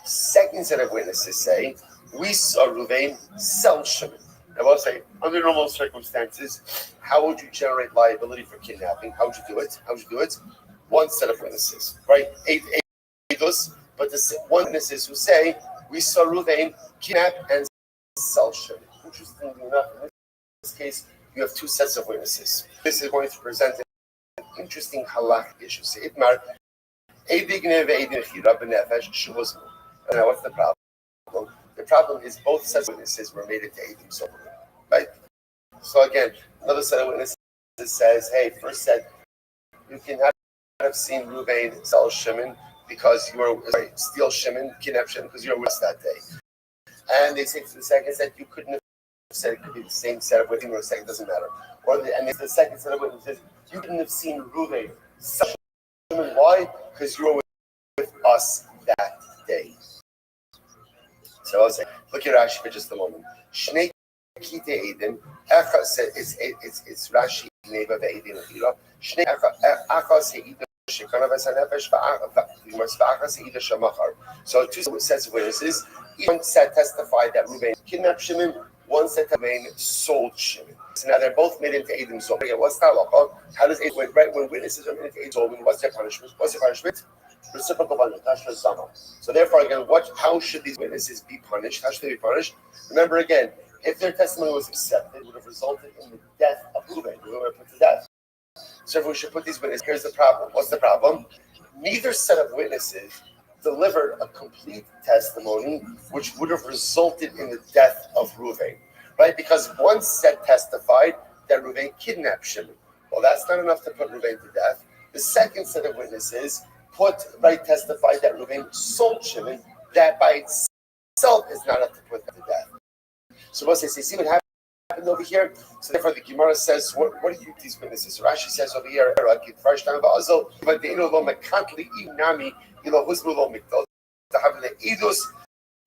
Second set of witnesses say, "We saw Ruvain sell Shimon." Now, I'll say, under normal circumstances, how would you generate liability for kidnapping? How would you do it? One set of witnesses, right? Eight, but the one witnesses who say, we saw Ruvain kidnap and sell Shimon. Interestingly enough, in this case, you have two sets of witnesses. This is going to present an interesting halakhic issue. Say, Itmar, now, what's the problem? The problem is both sets of witnesses were made into Eidim Sobri, right? So again, another set of witnesses says, hey, first said, you cannot have seen Ruvain sell Shimon because you were, steal Shimon, kidnap Shimon because you were with us that day. And they say to the second set, you couldn't have said it could be the same set of witnesses, or second, it doesn't matter. And the second set of witnesses, you couldn't have seen Ruvain sell Shimon. Why? Because you were with us that day. So I'll say, look at Rashi for just a moment. Shnei kite edim, echa said it's Rashi neighbor ve'edim achira. Shnei echa se'ida shekana v'sanefesh v'acha se'ida shamachar. So two sets of witnesses. One set testified that Ruvain kidnapped Shimon. One set that Ruvain sold Shimon. So now they're both made into edim zol. What's the halacha? How does it when witnesses are made into edim zol? What's their punishment? Reciprocal punishment. So therefore, again, how should these witnesses be punished? How should they be punished? Remember again, if their testimony was accepted, it would have resulted in the death of Ruvain. We would have put to death. So if we should put these witnesses, here's the problem. What's the problem? Neither set of witnesses delivered a complete testimony, which would have resulted in the death of Ruvain, right? Because one set testified that Ruvain kidnapped Shimon. Well, that's not enough to put Ruvain to death. The second set of witnesses testified that Ruvain sold Shimon. That by itself is not enough to put them to death. So once they say, see what happened over here? So therefore the Gemara says, what do you these witnesses? So Rashi says over here, first time but they know mekantli inami ilo husmu lo mikdol to have the idus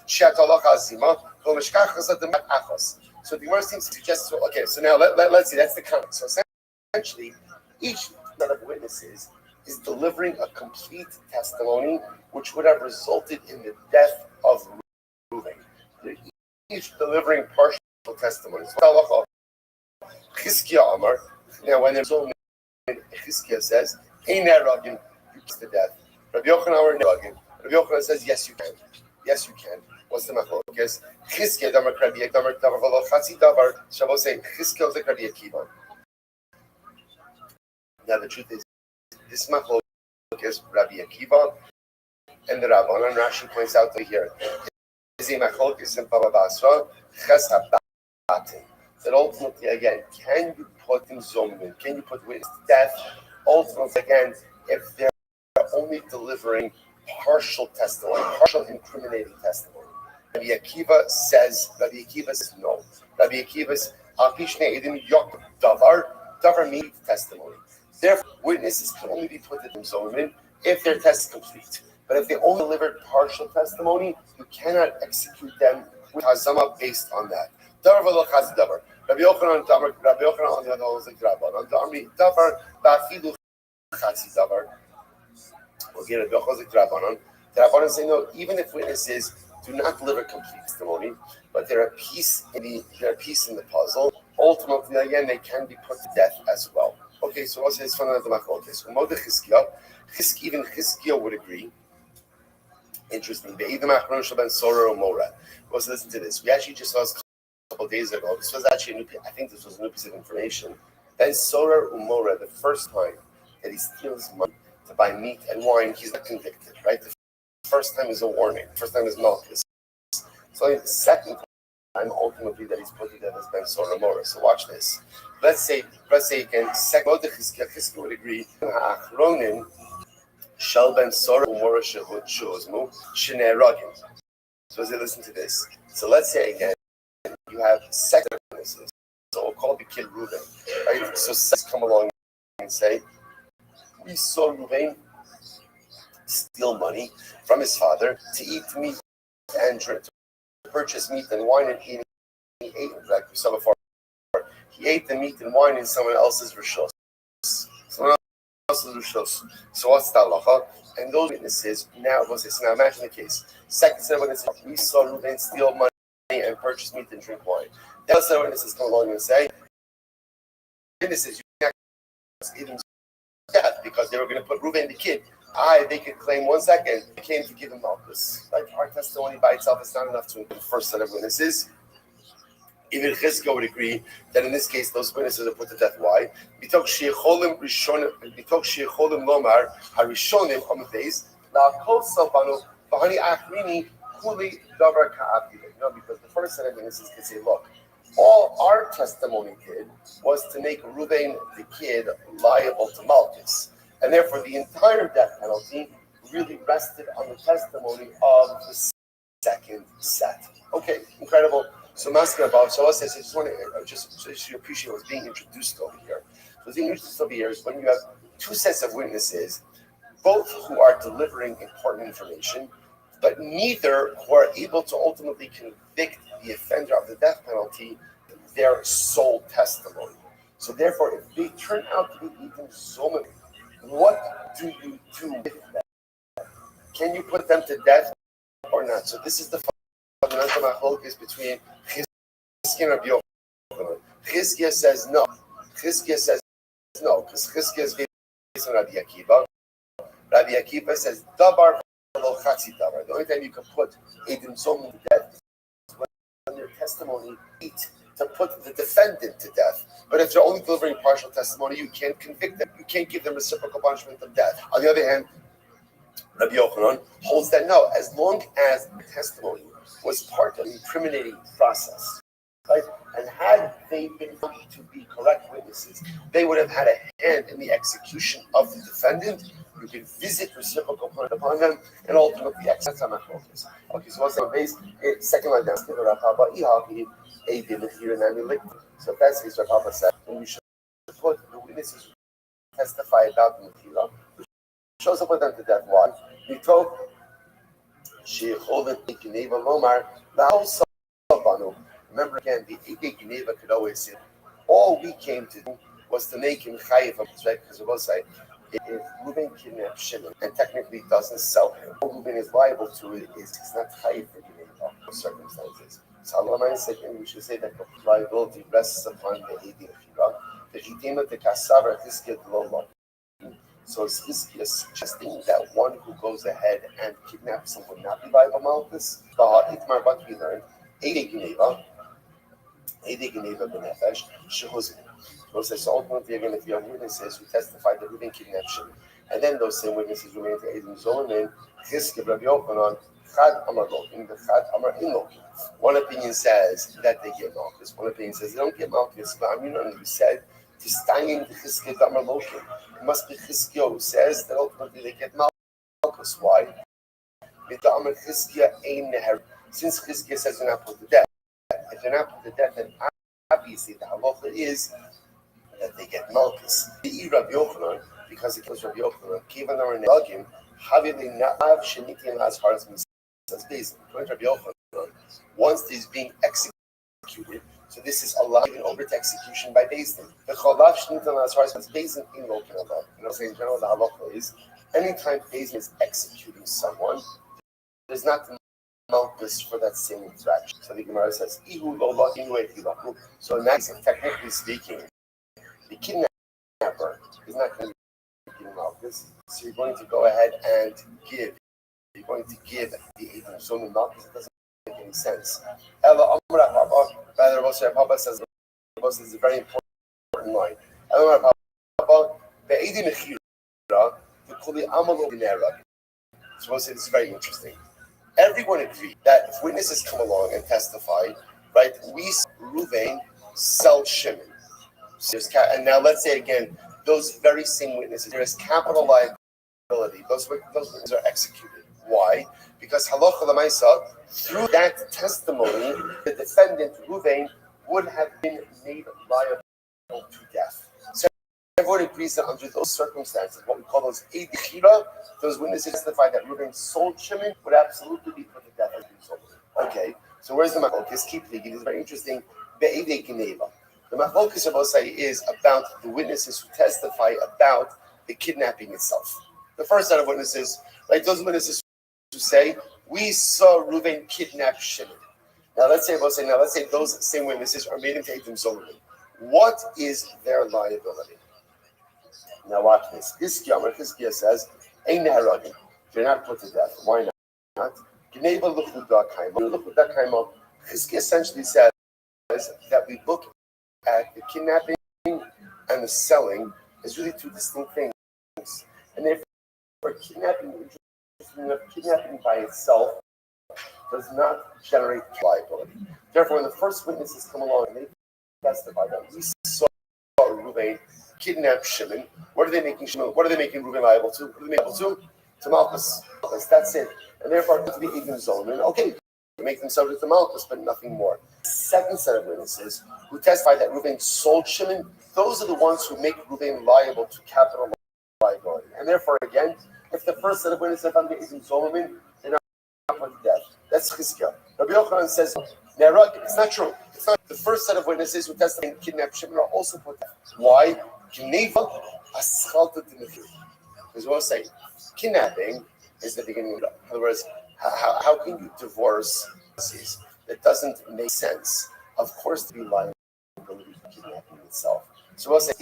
shatolach azima lo mishkach chasadim achos. So the Gemara seems to suggest, okay, so now let's see, that's the comment. So essentially, each set of witnesses is delivering a complete testimony which would have resulted in the death of Ruvain. They're each delivering partial testimonies. Chizkiah Amar. Now, when there's only Chizkiah says, "Ein eragin, you kiss the death." Rabbi Yochanan eragin. Rabbi Yochanan says, "Yes, you can. Yes, you can." What's the machlokes? Chizkiah damar Rabbi damar v'lo chatzi davar. Shabbos say Chizkiah is like Rabbi Akiva. Now, the truth is, this machlok is Rabbi Akiva and the Rabbanan. Rashi points out over here. Is is a machlokes in Baba Basra, ches habatin. That ultimately, again, can you put in zomin? Can you put witness to death? Ultimately, again, if they're only delivering partial testimony, partial incriminating testimony. Rabbi Akiva says no. Rabbi Akiva says, davar means testimony. Therefore, witnesses can only be put in zomin if their test is complete. But if they only delivered partial testimony, you cannot execute them with hazama based on that. Davar v'lo chaz davar. Rabbi Yochanan on the other hand was like Rabbanan. Davar ba'afilu chatzi davar. Again, Rabbi Yochanan was like Rabbanan. The Rabbanan say no, even if witnesses do not deliver complete testimony, but they're a piece in the puzzle. Ultimately, again, they can be put to death as well. Okay, so also it's from another machal. Okay, so Mordechai even Chizkiah would agree. Interesting. Also, listen to this. We actually just saw this a couple of days ago. This was actually I think this was a new piece of information. Then Sorar Umora, the first time that he steals money to buy meat and wine, he's not convicted, right? The first time is a warning. The first time is Malchus. So the second time, ultimately, that he's put to death has been Sorar Umora. So watch this. Let's say again, second Chizkiah would agree. Shall ben Sora Umora Shehuzmu Shnei Ragim. So as they listen to this, so let's say again, you have second witnesses. So we'll call the kid Reuben, right? So second come along and say, we saw Reuben steal money from his father to eat meat and drink, to purchase meat and wine, and he ate it. Like we saw before, he ate the meat and wine in someone else's rishos. So what's the halacha? And those witnesses now imagine the case. Second set of witnesses, we saw Reuben steal money and purchase meat and drink wine. The other set of witnesses come along and say, witnesses, you can't even death because they were going to put Reuben the kid. They could claim 1 second, they came to give him Malchus. Like our testimony by itself is not enough to include the first set of witnesses. Even Chizkiah would agree that in this case, those witnesses are put to death. Why? Because the first set of witnesses could say, look, all our testimony did was to make Reuben the kid liable to Malchus. And therefore, the entire death penalty really rested on the testimony of the second set. Okay, incredible. So Master about so I just want to so you appreciate what's being introduced over here. So what's being introduced over here is when you have two sets of witnesses, both who are delivering important information, but neither who are able to ultimately convict the offender of the death penalty their sole testimony. So therefore, if they turn out to be even so many, what do you do with them? Can you put them to death or not? So this is the fundamental machlokes between Chizkiah and Rabbi Yochanan. Chizkiah says no. Because Chizkiah is based on Rabbi Akiva. Rabbi Akiva says davar v'lo chatzi davar. The only time you can put Eidim Zomim to death is when their testimony to put the defendant to death. But if they're only delivering partial testimony, you can't convict them. You can't give them reciprocal punishment of death. On the other hand, Rabbi Yochanan holds that no, as long as the testimony was part of the incriminating process, right? And had they been found to be correct witnesses, they would have had a hand in the execution of the defendant. You can visit reciprocal punishment upon them, and ultimately execute them. Okay, so what's the base? Second line down. So that's his Rabbi said, and we should put the witnesses who testify about the Mechila, shows up with them to death. Why? He told remember again, the Ike Geneva could always say, all we came to do was to make him chayiv, right? Because it was like, if Reuben kidnaps Shimon and technically doesn't sell him, all Reuben is liable to it is he's not chayiv for Geneva under circumstances. So Allah said, we should say that the liability rests upon the Ike Geneva. The Chitema the Kasavar Chizkiah Lo. So is Chizkiah suggesting that one who goes ahead and kidnaps someone would not be liable Malchus? Itmar, but we learned Ike Geneva Benefesh Shehuzim. So ultimately, again, if you have witnesses who testified that Reuben kidnapped Shimon, and then those same witnesses remain to Eidim Zolim, Chizkiah Rabbi Yochanan Chad Amar Lokin, the Chad Amar In Lokin. One opinion says that they get Malchus. One opinion says they don't get Malchus. But you said to Stein Chizkiah Amar Lokin. It must be Chizkiah who says that ultimately they get Malchus. Why? Since Chizkiah says they're not put to death, if they're not put to death, then obviously the halacha is that they get Malchus. The Rabbi Yochanan, because it kills Rabbi Yochanan, Kivan or Negim, Havili Na'av Sheniti and as far as says Bezin. According to Rabbi Yochanan, once he's being executed, so this is allowed even over to execution by Bezin. The Cholav Sheniti and as far as Bezin in Lokin Allah. You know, saying in general, the halacha is anytime Bezin is executing someone, there's not Malchus for that same infraction. So the Gemara says, Ihu lo lo inuet hilahu. So in that sense, technically speaking, the kidnapper is not going to be giving Malchus. So you're going to go ahead and give. You're going to give the Edom Zonim Malchus. It doesn't make any sense. Ella Amra Papa, rather, Papa says this is a very important line. Ella Papa, the Edom Mechira, the Kuli Amalo Dinera. So we'll say this is very interesting. Everyone agreed that if witnesses come along and testify, right, we Ruvain sell Shimon. And now let's say again, those very same witnesses, there is capital liability. Those witnesses are executed. Why? Because halacha l'maisa, through that testimony, the defendant Ruvain would have been made liable to death. So everyone agrees that under those circumstances, what we call those Eidechira, those witnesses testify that Ruvain sold Shimon would absolutely be put to death as a result. Okay, so where's the machlokes? Keep thinking. It's very interesting. Be'edei Geneva. The machlokes of Osai is about the witnesses who testify about the kidnapping itself. The first set of witnesses, right? Those witnesses who say we saw Ruvain kidnap Shimon. Now let's say those same witnesses are made into Edom Zolim. What is their liability? Now watch this. Chizkiah says, "Ein neharagim." They're not put to death. Why not? Gneva luchuda kaima. Chizkiah essentially says that we look at the kidnapping and the selling as really two distinct things, and therefore kidnapping by itself does not generate liability. Therefore, when the first witnesses come along and they testify that we saw Ruvain kidnap Shimon, what are they making Ruvain liable to? What are they liable to Malchus. That's it. And therefore, to be Edom Zolim, okay, make them subject to Malchus, but nothing more. Second set of witnesses who testify that Ruvain sold Shimon, those are the ones who make Ruvain liable to capital liability. And therefore, again, if the first set of witnesses found the Edom Zolim, they're not put to death. That's Chizkiah. Rabbi Yochanan says, it's not true. It's not. The first set of witnesses who testify and kidnap Shimon are also put to death. Why? Geneva aschalta d'mechir. Because we'll say, kidnapping is the beginning of it. In other words, how can you divorce? It doesn't make sense. Of course, to be liable for kidnapping itself. So we'll say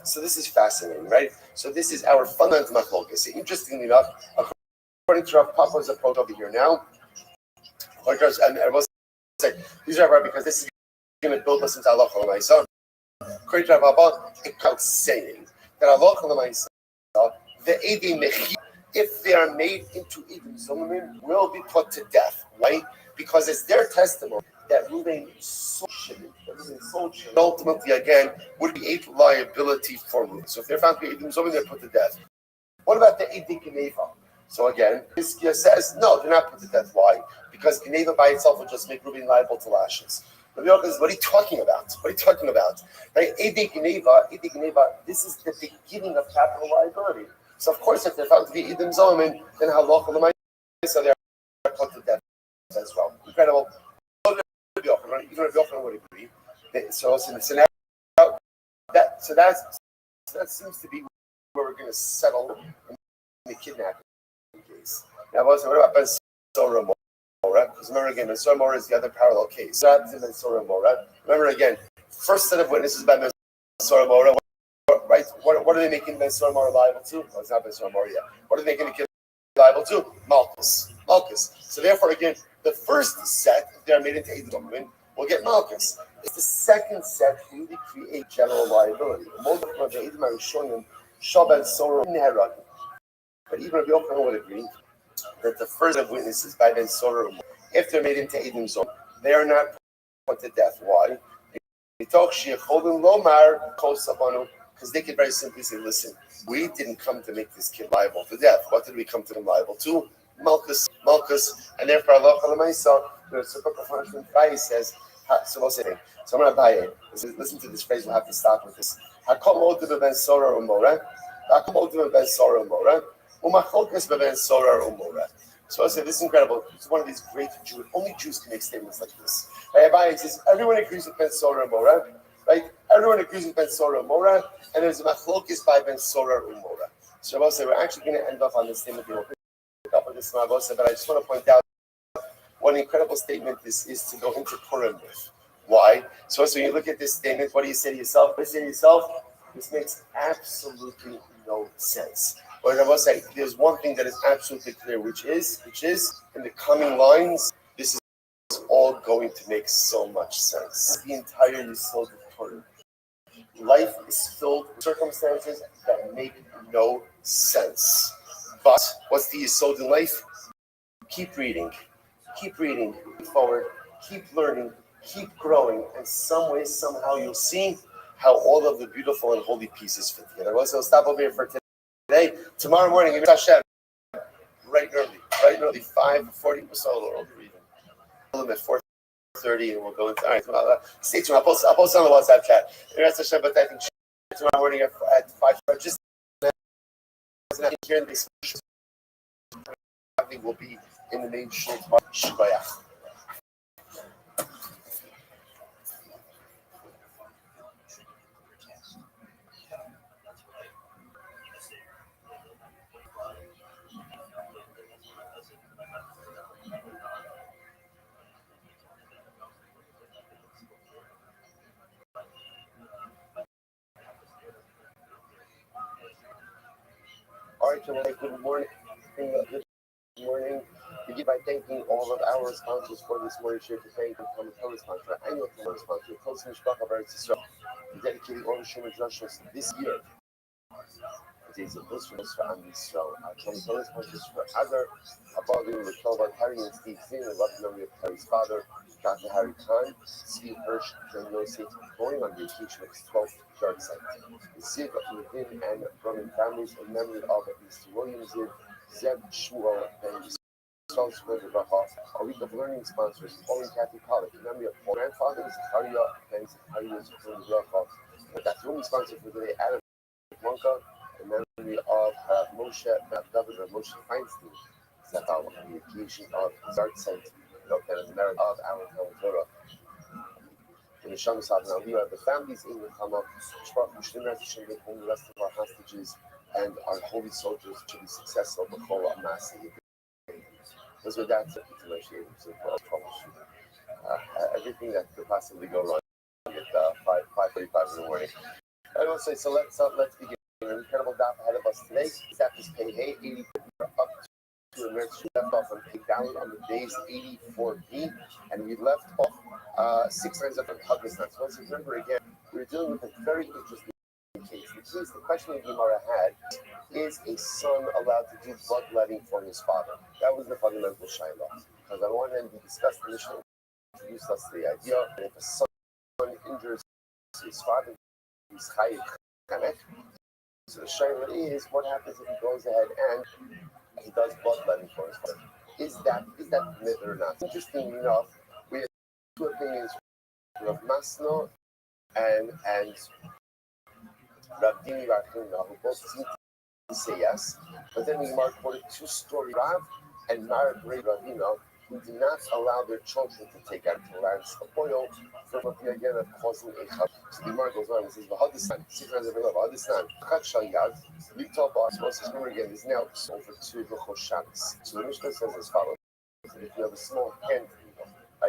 so this is fascinating, right? So this is our fundamental machlokes. Interestingly enough, according to Rav Papa's approach over here now, and I will say these are right because this is going to build us into halacha l'maisa. According to Rav Papa, it's saying that halacha l'maisa, the Edei Mechir, if they are made into Edom Zolim, will be put to death. Why? Because it's their testimony that Ruvain sold Shimon, ultimately again would be a liability for Ruvain. So if they're found to be Edom Zolim, they're put to death. What about the Edei Geneva? So again, Chizkiah says no, they're not put to death. Why? Because Geneva by itself will just make Ruvain liable to lashes. Rabbi Yochanan says, what are you talking about? Right? Edei Geneva, this is the beginning of capital liability. So of course, if they're found to be Edom Zolim, then halacha l'maisa they are put to death as well. Incredible. Even Rabbi Yochanan would agree. So that seems to be where we're going to settle in the kidnapping case. Now, what about Ben Sora Mora? Because remember again, Ben Sora Mora is the other parallel case. So that's Ben Sora Mora. Remember again, first set of witnesses by Ben Sora Mora. Right? What are they making Ben Sora Mora liable to? Well, it's not Ben Sora Mora yet. What are they making the kid liable to? Malchus. So therefore, again, the first set, if they're made into Edom Zolim, will get Malchus. It's the second set who really create general liability. Most of the Edom are showing them Shaban Sora Neharagim. But even Rabbi Yochanan would agree that the first of witnesses by Ben Sora, if they're made into Edom Zon, they are not put to death. Why? Because they could very simply say, listen, we didn't come to make this kid liable to death. What did we come to him liable to? Malchus, and therefore Allah the reciprocal punishment says, so we'll say, so I'm going to buy it. Listen to this phrase, we'll have to stop with this. Hakom Odim ben Sora Umora, Hakom Odim ben Sora Umora, Umacholkes ben Sora Umora. So I said, this is incredible. It's one of these great Jews. Only Jews can make statements like this. Rabbi says, everyone agrees with Ben Sora Umora, right? Everyone agrees with Ben Sora Umora, and there's a machlokes by Ben Sora Umora. So Rabbi said, we're actually going to end off on this statement. We'll pick up with this, Rabbi said, but I just want to point out what an incredible statement this is to go into Purim with. Why? So when you look at this statement, what do you say to yourself? You say to yourself, this makes absolutely no sense. But I must say, there's one thing that is absolutely clear, which is in the coming lines, this is all going to make so much sense. The entire Yisod of Purim. Life is filled with circumstances that make no sense. But what's the Yisod in life? Keep reading, keep forward, keep learning, keep growing, and some way, somehow you'll see how all of the beautiful and holy pieces fit together. Well, so stop over here for today. Tomorrow morning, Hashem, right and early, 5:40, so a little even at 4:30, and we'll go into. All right, stay tuned. I'll post on the WhatsApp chat. Hashem, but I think tomorrow morning at 5. Just here in this, I think we'll be in the main shul. Shbayach. All right, good morning. Good morning. Begin by thanking all of our sponsors for this morning. Share to thank the Torah sponsor, annual Torah sponsor, Close Mishpach of Eretz Yisrael, dedicating all the Shemer Drashos this year. Days of Busra for Am Yisrael. Our Torah sponsors for Adar, Abadi, Rachel, Harry, and Steve Zinn, and love memory of Harry's father, Dr. Harry Khan, Steve Hirsch, John Yosef, going on vacation at his 12th yard site. The Ziv, Levin, and Roman families in memory of Mr. William Ziv, Zeb Shmuel, and a week of learning sponsors, Pauline Catholic College, in memory of Paul grandfather, Zachariah, and Zachariah's and that's the only sponsor for today, Adam Monka, in memory of Moshe, David and Moshe Feinstein, Zatal, on the occasion of his art site, and the merit of our Torah. In the Shabbos now, we are the families in the Chama, the rest of our hostages and our holy soldiers to be successful. Because with that, everything that could possibly go wrong at 5:45 in the morning. I will say, so let's begin. An incredible daf ahead of us today. That is pay 80 up to the next left off on pay down on the days 84B, and we left off 6 lines up on Pakistan. So let's remember again, we're dealing with a very interesting case. The question that Gemara had is a son allowed to do bloodletting for his father? That was the fundamental shaila. Because on one hand, we discussed the mission, introduced us to the idea that if a son injures his father, he's chayiv kanek. So the shaila is, what happens if he goes ahead and he does bloodletting for his father? Is that permitted or not? Interesting enough, we have two opinions, Rav Masno and Rav Dini Rachina, who both seem to say yes, but then we quoted two-story Rav and Marek Ravina, who do not allow their children to take out plants of oil for the idea of causing a chab. So the Gemara goes on and says, "V'hadistan, sifras of love, V'hadistan, chat shalyad." We talk about Moses. Remember again, is now over to the Shabbos. So the Mishnah says as follows: if you have a small hand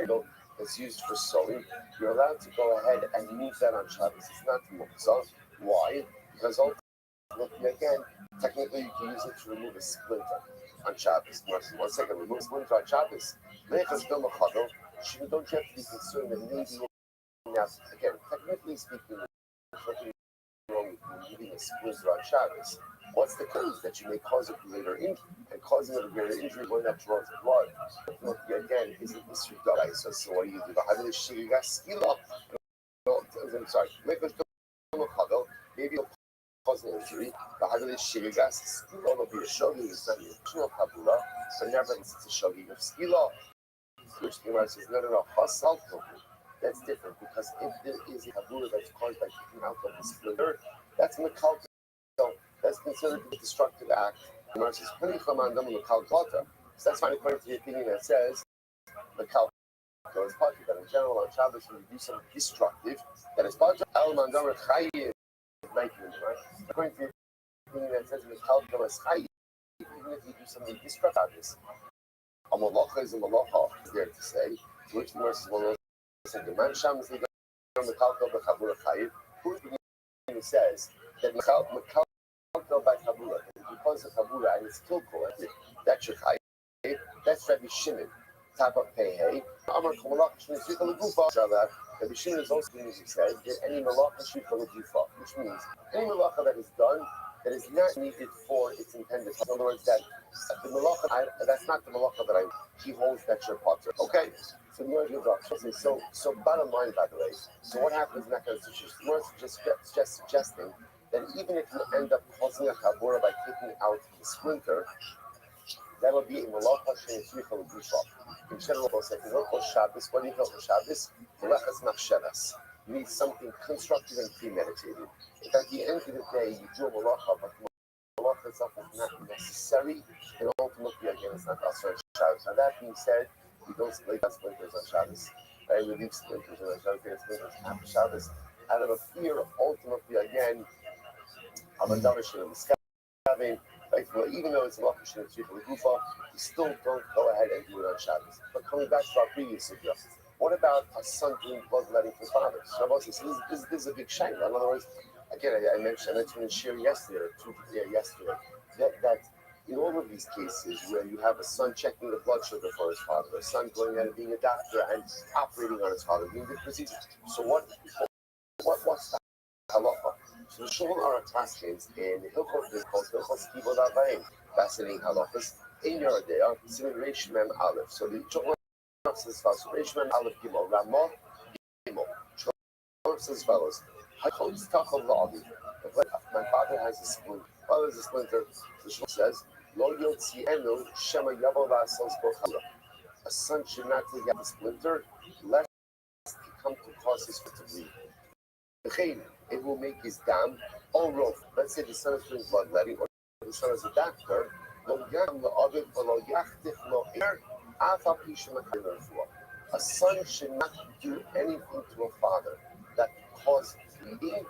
idol that's used for sewing, you're allowed to go ahead and move that on Shabbos. It's not muktzah. Why? Because ultimately, again, technically you can use it to remove a splinter on Shabbos. One second, remove a splinter on Shabbos. Don't you have to be concerned that maybe, now, again, technically speaking, there's nothing wrong with removing a splinter on Shabbos. What's the cause that you may cause it later in and causing a greater injury, one that draws blood. Again, is an issue guy. So what do you do? I'm sorry. Maybe it'll cause an injury. The Hadith Shirigas Skila will be a shogi, it's not your kabula, but never it's a shogi of Skila. Which the Gemara says, no, Hasal Tobu. That's different because if there is a kabula that's caused by kicking out of the splinter, that's Makal. So that's considered a destructive act. The Gemara says, so that's fine according to the opinion that says Makal is part but in general on Shabbos when you do something destructive, that is part of Al Mandar Chayi. Right? According to the opinion that says Makal is Chayi, even if you do something destructive, a malacha is a malacha, is there to say, to which the Gemara says, well, the man Sham is the Makal B'Chabura Chayi, who says that Makal by Kabula, because of Kabula and it's still collected, that's your Chayi, that's Rabbi Shimon. Type of pay, Amar Kamalach Shmizika Lagufa. Rabbi Shimon is also going to say that any malacha shmika lagufa, which means any malacha that is done that is not needed for its intended. In other words, that the malacha, that's not the malacha that he holds that's your potter. Okay, so so bottom line, by the way. So what happens in that kind of situation? Just suggesting that even if you end up causing a chabura by taking out the splinter, that will be a malacha shmika lagufa. In general, we'll say, Shabbos, what do you call Shabbos? Melechas machshavas. You need something constructive and premeditated. If at the end of the day you do a malacha, but the malacha itself is not necessary, then ultimately, again, it's not also on Shabbos. Now, that being said, we don't split splinters on Shabbos. Right? We leave splinters on Shabbos, we get splinters after Shabbos, out of a fear of ultimately, again, Amadamish and Miskavin. Right? Well, even though it's a malacha and tzricha l'gufa, you still don't go ahead and do it on Shabbos. But coming back to our previous suggestion, what about a son doing bloodletting for father? So this is a big shame. In other words, again, I mentioned in Shir yesterday, that in all of these cases where you have a son checking the blood sugar for his father, a son going out and being a doctor and operating on his father, doing the procedure. So what's the halacha? So the Shulchan Aruch Paskins in Hilchot is called Hilchot Kibod Avayim. Fascinating halachas in your day are considered Reish Mem Aleph. So the Shulchan Aruch says Reish Mem Aleph Gimel Ramah Gimel. Shulchan Aruch says as follows: Hachol Takol La'avi. My father has a splinter. Father has a splinter. The Shulchan says Lo Yotzienu Shema Yavo Va'asos Bochala. A son should not take out the splinter lest he come to cause his foot to bleed. It will make his dam all rough. Let's say the son is doing bloodletting, or the son is a doctor. A son should not do anything to a father that causes bleeding,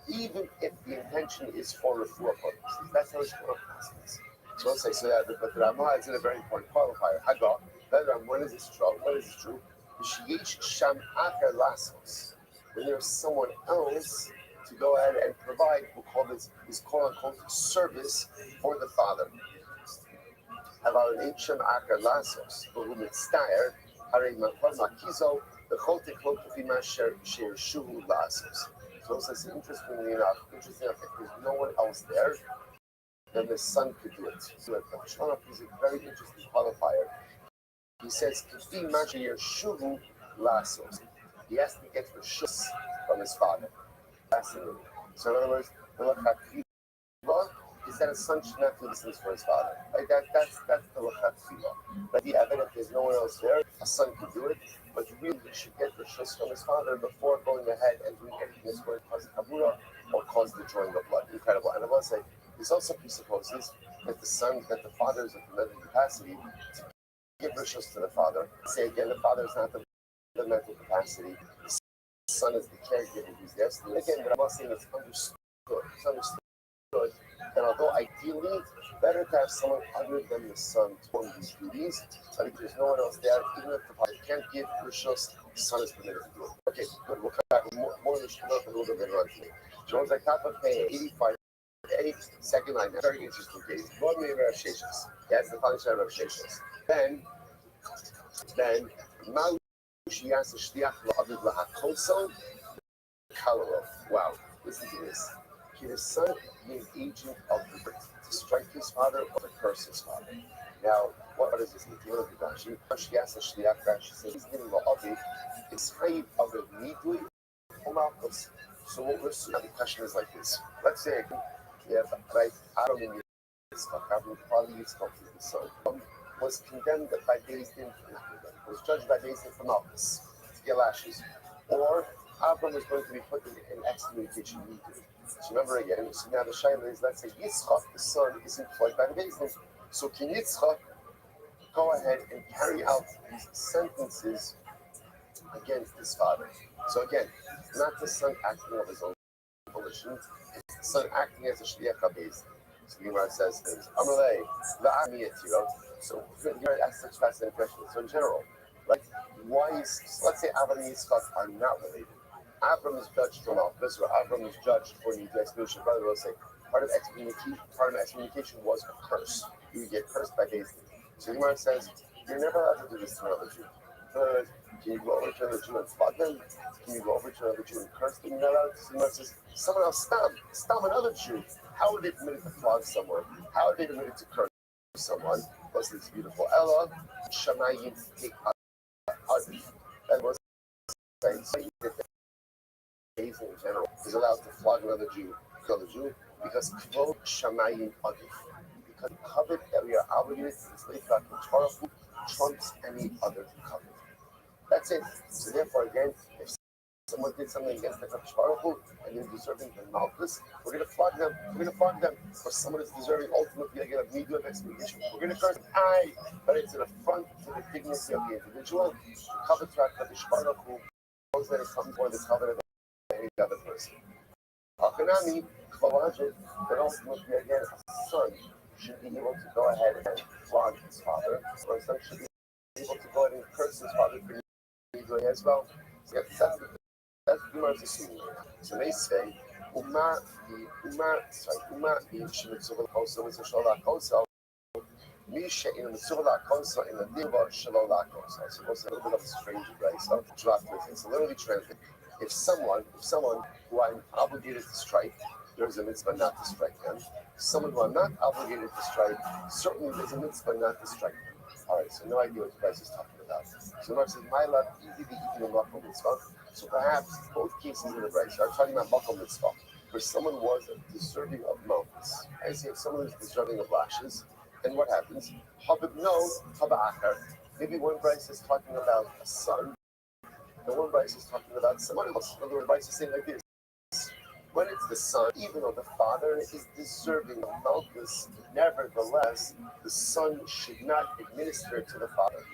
even if the intention is for refuah purposes. That's how it's going to So let's say that, but the Ramah is a very important qualifier. Hagar, when is this true? When is this true? When there's someone else to go ahead and provide, we'll call this is quote unquote service for the father. About an ancient akar lasos, for whom it's tired, makizo, the chote klotofima share shuhu lasos. So it's interesting enough, if there's no one else there, then the son could do it. So Shulchan is a very interesting qualifier. He says, "K'fi share shuhu lasos." He has to get the shus from his father. Fascinating. So in other words, the lachat is that a son should not do these things for his father. Like that's the lachat tefillah. But the evidence, if there's no one else there, a son could do it, but really he should get the shus from his father before going ahead and doing anything that's going to cause kabura or cause the drawing of blood. Incredible. And I want to say, this also presupposes that the father is of the mental capacity to give the shus to the father. Say again, the father is not the mental capacity. The son is the caregiver who's there. So again, but I'm not saying it's understood. It's understood that although ideally, better to have someone other than the son to perform these duties, but if there's no one else there, even if the father can't give rishos, the son is permitted to do it. Okay, good. We'll come back with more rishos a little bit later on today. Jones, I top of pay 85. Second line, very interesting case. Lord may have sheshes. That's the function of sheshes. Then, Mal. Wow, listen to this. His son be an agent of the birth to strike his father or to curse his father. Now, what does this mean? Look at Rashi. Rashi asks the Shliach, Rashi says, he's giving the Avi, it's Chayiv of the Nidui or Malchus. So what we're seeing, the question is like this. Let's say, yeah, right, Adam and Yitzchak, Adam probably Yitzchak is the son, was condemned by Beis Din, was judged by Beis Din for Malchus, to get lashes. Or Avram was going to be put in excommunication. So remember again, so now the Shaila is, let's say Yitzchak, the son, is employed by the Beis Din. So can Yitzchak go ahead and carry out these sentences against his father? So again, not the son acting of his own volition, it's the son acting as a Shliach HaBeis. So Gemara says things. Amalei, la'amiyatiro. So here I ask such fascinating questions. So in general, like, why is, so let's say Avram and Yitzchak are not related. Avram is judged for Malchus, or Avram is judged for the excommunication. Brother will say part of excommunication was a curse. You would get cursed by Beis Din. So Gemara says you're never allowed to do this to another Jew. Can you go over to another Jew and flog them? Can you go over to another Jew and curse them? You're not allowed to. So Gemara says someone else stam another Jew. How are they permitted to flog someone? How are they permitted to curse someone? Plus this beautiful Ella, Shamayim take Adi. That was saying that in general is allowed to flog another Jew, kill a Jew, because Kvod Shamayim Adi. Because the covet that we are obligated to this Leifat Torah trumps any other covet. That's it. So therefore, again, if someone did something against the Kadosh Baruch Hu and they're deserving the Malchus, we're going to flog them. We're going to flog them. Or someone is deserving ultimately again of media of excommunication. We're going to curse them. But it's an affront to the dignity of the individual. The covet to Kadosh Baruch Hu knows that it comes for the covet of any other person. Akanami, Kvalajit, that ultimately again a son should be able to go ahead and flog his father, or a son should be able to go ahead and curse his father for doing as well. So that's the Gemara's assuming. So they say, Uma Shemitzvah Kosa Mitzvah Kosa, Misha in the Mitzvah Kosa in the Diva Shalola Kosa. So it's a little bit of a strange place. It's literally translated. If someone who I'm obligated to strike, there's a mitzvah not to strike them. Someone who I'm not obligated to strike, certainly there's a mitzvah not to strike them. All right, so no idea what the Christ is talking about. So the Mark says, "My love, makom mitzvah." So perhaps both cases in the Christ are talking about makom mitzvah, where someone was deserving of malchus. I say if someone is deserving of lashes, then what happens? Habib no, haba'achar. Maybe one Christ is talking about a son. The one Bryce is talking about someone else. Another one Bryce is saying like this. When it's the son, even though the father is deserving of malchus, nevertheless, the son should not administer to the father.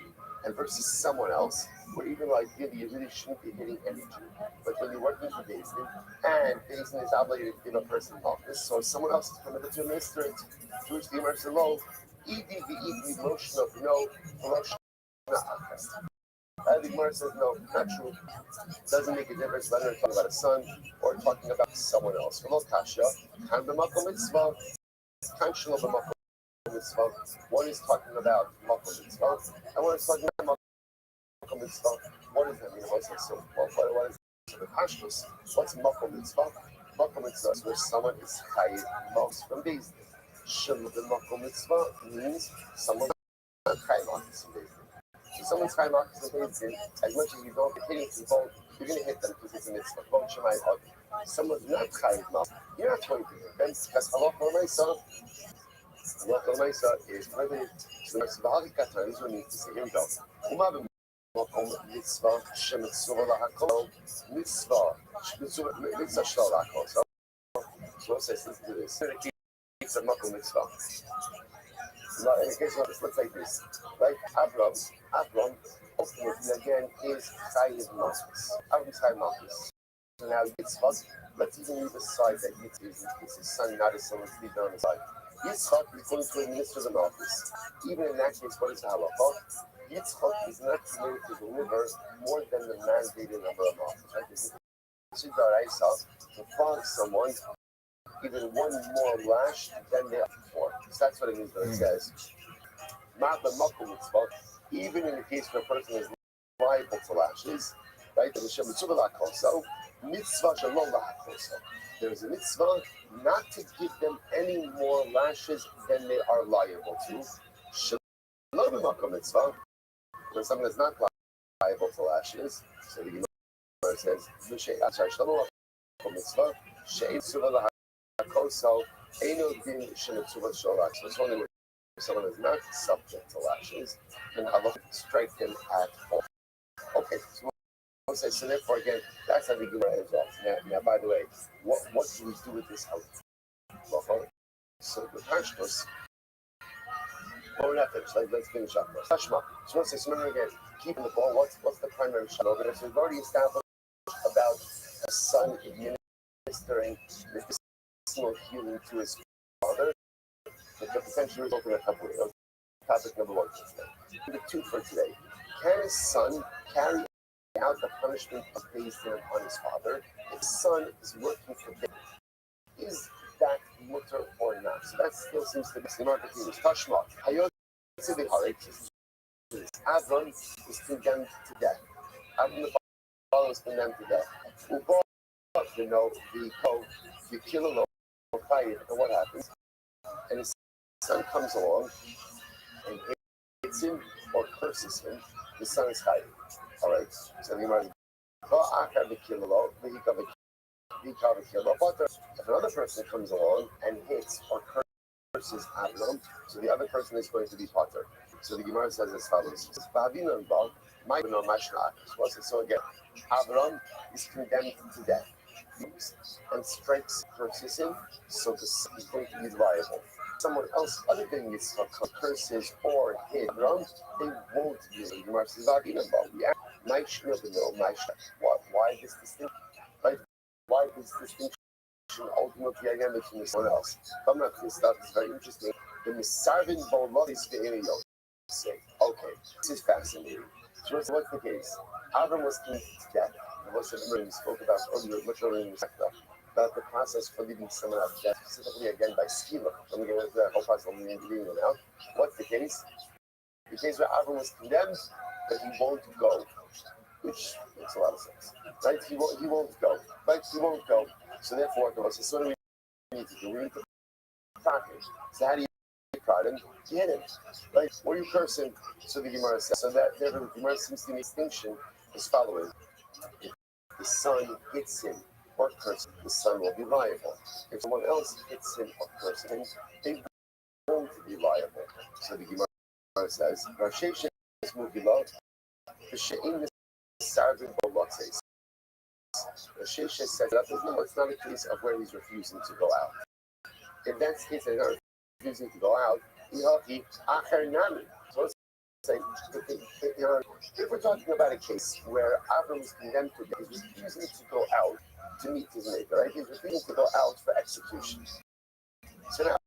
And versus someone else, where even though ideally you really shouldn't be hitting any Jew, but when you're working for Beis Din, and Beis Din is obligated to give a person malchus, so someone else is permitted to administer it. To which the Gemara says, "Lo, edi v'edi motion of no, motion the Gemara says, no, not true. Doesn't make a difference whether you're talking about a son or talking about someone else. For Lo Kasha, Kan b'makom mitzvah, Kan shelo b'makom mitzvah. One is talking about makom mitzvah, and one is talking about makom mitzvah. What does that mean? What is the kashrus? What's makom mitzvah? Makom mitzvah is where someone is chayiv most from Beis Din. Shelo b'makom mitzvah means someone is chayiv most from Beis Din. So someone's high marks in Beis Din, as much as you don't get hitting people, you're going to hit them because it's a mitzvah. Don't shemai hug. Someone's not high marks, you're not going to hit them because halach l'maisa is prohibited. So the Hagikata is what it means to say, here we go. Makom mitzvah shemitzvah lahakol mitzvah shelo lahakol. So what says, listen to this. It's a makom mitzvah. Now, in the case of this, looks like this, right? Avram, ultimately again is chayiv malchus. Avram's chayiv malchus. So now Yitzchak, let's even leave aside that Yitzchak is his son, not his son. Let's leave that on the side. Yitzchak is going to administer the malchus. Even in that case, what is the halacha? Yitzchak is not permitted to deliver more than the mandated number of malchus. Right? This is the to flog someone even one more lash than they have before. So that's what it means when it says, even in the case where a person is liable to lashes, right? So, mitzvah shalom lahakoso. There is a mitzvah not to give them any more lashes than they are liable to. Shalom mitzvah, when someone is not liable to lashes, so the Gemara says, shalom mitzvah, she'en tzuvah lahakoso, eino din shenetzuvah sholach. So it's only when someone is not subject to lashes, then halach strike them at all. Okay, so therefore, again, that's how the Gemara is off. Now, by the way, what do we do with this halach? So the Tashmas, well, we're not finished. Let's finish up first. Tashma. So let's say, remember again, keeping the ball. What's the primary shot over there? So we've already established about a son administering medicinal healing to his father. It could potentially result in a couple of those. Topic number one. Number two for today. Can a son carry out the punishment of based upon his father if his son is working for him? Is that mutter or not? So that still seems to be the market is Tashma. Avram is condemned to death. Avram the father was condemned to death. The killer and what happens? And his son comes along and hits him or curses him. The son is hiding. All right. So the Gemara. If another person comes along and hits or curses Avram, so the other person is going to be potter. So the Gemara says as follows: so again, Avram is condemned to death and strikes, curses him, so the son is going to be liable. Someone else other than Yitzchak curses or hit Avram, they won't be. The Gemara says why this distinction? Right? Why this distinction ultimately again between someone else? Come up this stuff is very interesting. The Misarvin Bolodis Ve'eriyot say, okay, this is fascinating. So what's the case? Avram was condemned to death. We spoke about earlier, much earlier in the sector, about the process for leaving someone out to death, specifically again by skila. Let me get into that whole process of leaving them out. What's the case? The case where Avram was condemned, but he won't go. Which makes a lot of sense, right? He won't go, right? He won't go. So therefore, so what do we need to do? We need to proc him. So how do you prod him? You hit him, right? Or you curse him. So the Gemara says. So that the Gemara seems to be distinction is following. If the son hits him or curses him, the son will be liable. If someone else hits him or curses him, they won't be liable. So the Gemara says, "Rashesh is moved below. The she'im Sarvin Bolotses." Shesha said that no, it's not a case of where he's refusing to go out. If that's the case, they're not refusing to go out. So let's say, if we're talking about a case where Avram is condemned to death, he's refusing to go out to meet his maker, right? He's refusing to go out for execution. So now,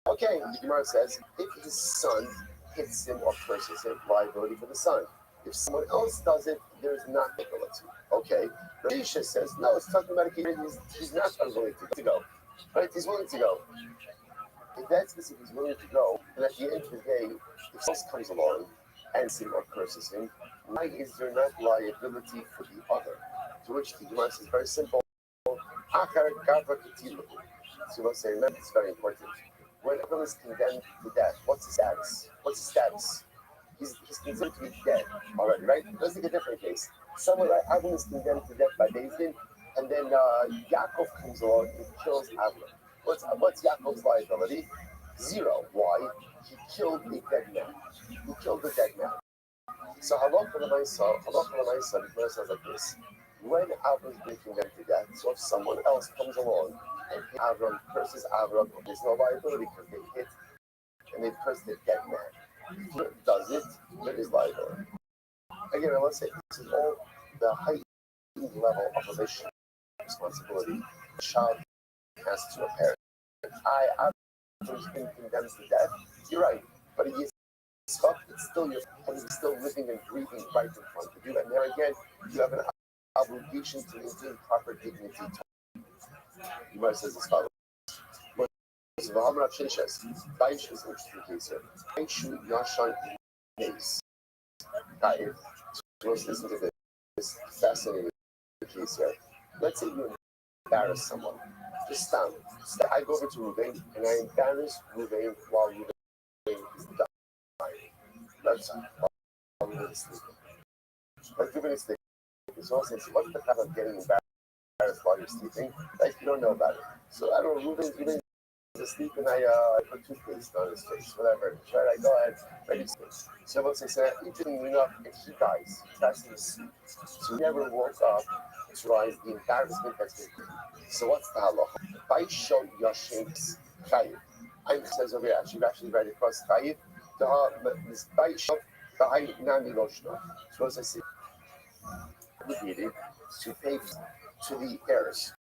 okay, the Gemara says, if his son hits him or curses him, liability for the son. If someone else does it, there's not liability. Okay. Risha says, no, it's talking about a case he's not unwilling to go. Right? He's willing to go. If that's specific, he's willing to go, then at the end of the day, if someone else comes along and him or curses him, why is there not liability for the other? To which the Gemara says very simple. So we'll say, remember, it's very important. When everyone is condemned to death, what's his status? What's his status? He's considered to be dead already, right? Let's take a different case. Someone like Avram is condemned to death by David, and then Yaakov comes along and kills Avram. What's Yaakov's liability? Zero. Why? He killed a dead man. He killed a dead man. So halakha l'maisa, the verse says like this: when Avram is being condemned to death, so if someone else comes along and Avram curses Avram, there's no liability because they hit and they cursed the dead man. Does it, there is liability. Again, I want to say this is all the heightened level of relationship responsibility the child has to a parent. I've been condemned to death. You're right, but he is stuck. It's still your, and he's still living and breathing right in front of you. And there again, you have an obligation to maintain proper dignity. You might say this follows. So the Hamrat Sheshes, Baish is an interesting case here. Baishu Yashan Nace. So let's listen to this. this fascinating case here. Let's say you embarrass someone. Just stop. I go over to Ruvain and I embarrass Ruvain while Ruvain is dying. That's while Ruvain is sleeping. Like Ruvain is sleeping. So what's the kind of getting embarrassed while you're sleeping? Like you don't know about it. So I don't know, Ruvain asleep and I put toothpaste on his face, whatever. Right, I go ahead, ready to sleep. So once I said, interestingly enough, if he dies, that's in his sleep. So he never woke up to realize the embarrassment that's been created. So what's the halacha? By show Yashim's chayiv. I'm says over here, actually right across chayiv. The by show the I nami loshno. So as I say, obligated to pay to the heirs.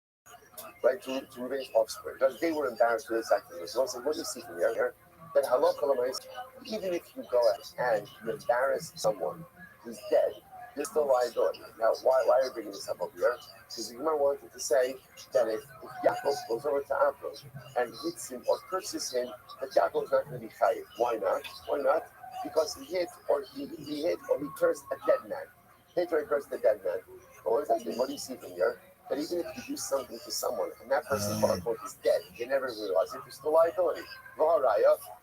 Right, to Ruvain's offspring, because they were embarrassed with this activity. So what do you see from here? That halakha is, even if you go and you embarrass someone who's dead, there's still liability. Now, why are you bringing this up over here? Because the Gemara wanted to say that if Yaakov goes over to Avram and hits him or curses him, that Yaakov's not going to be chayiv. Why not? Why not? Because he hit or he cursed a dead man. Hit or he cursed a dead man. But what does that mean? What do you see from here? That even if you do something to someone and that person, quote unquote, is dead, they never realize it, there's still liability.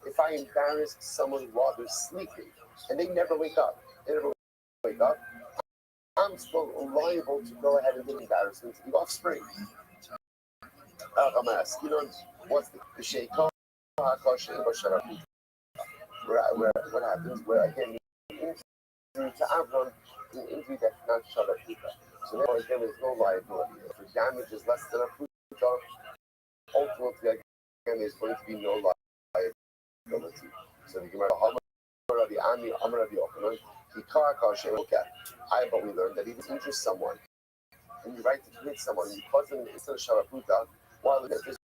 If I embarrass someone while they're sleeping and they never wake up, I'm still liable to go ahead and do embarrassment to the offspring. I'm going to ask, what's the sheikah? What happens? Where again, injury to Avram, an injury that's not Shabbat. So therefore, again, there's no liability. For damages less than a fruta, ultimately, again, there's going to be no liability. So the Gemara, Rabbi Ami, Rabbi Yochanan, but we learned that even if you injure someone, and you right to commit someone, you cause them instead of Sharaputa, while there's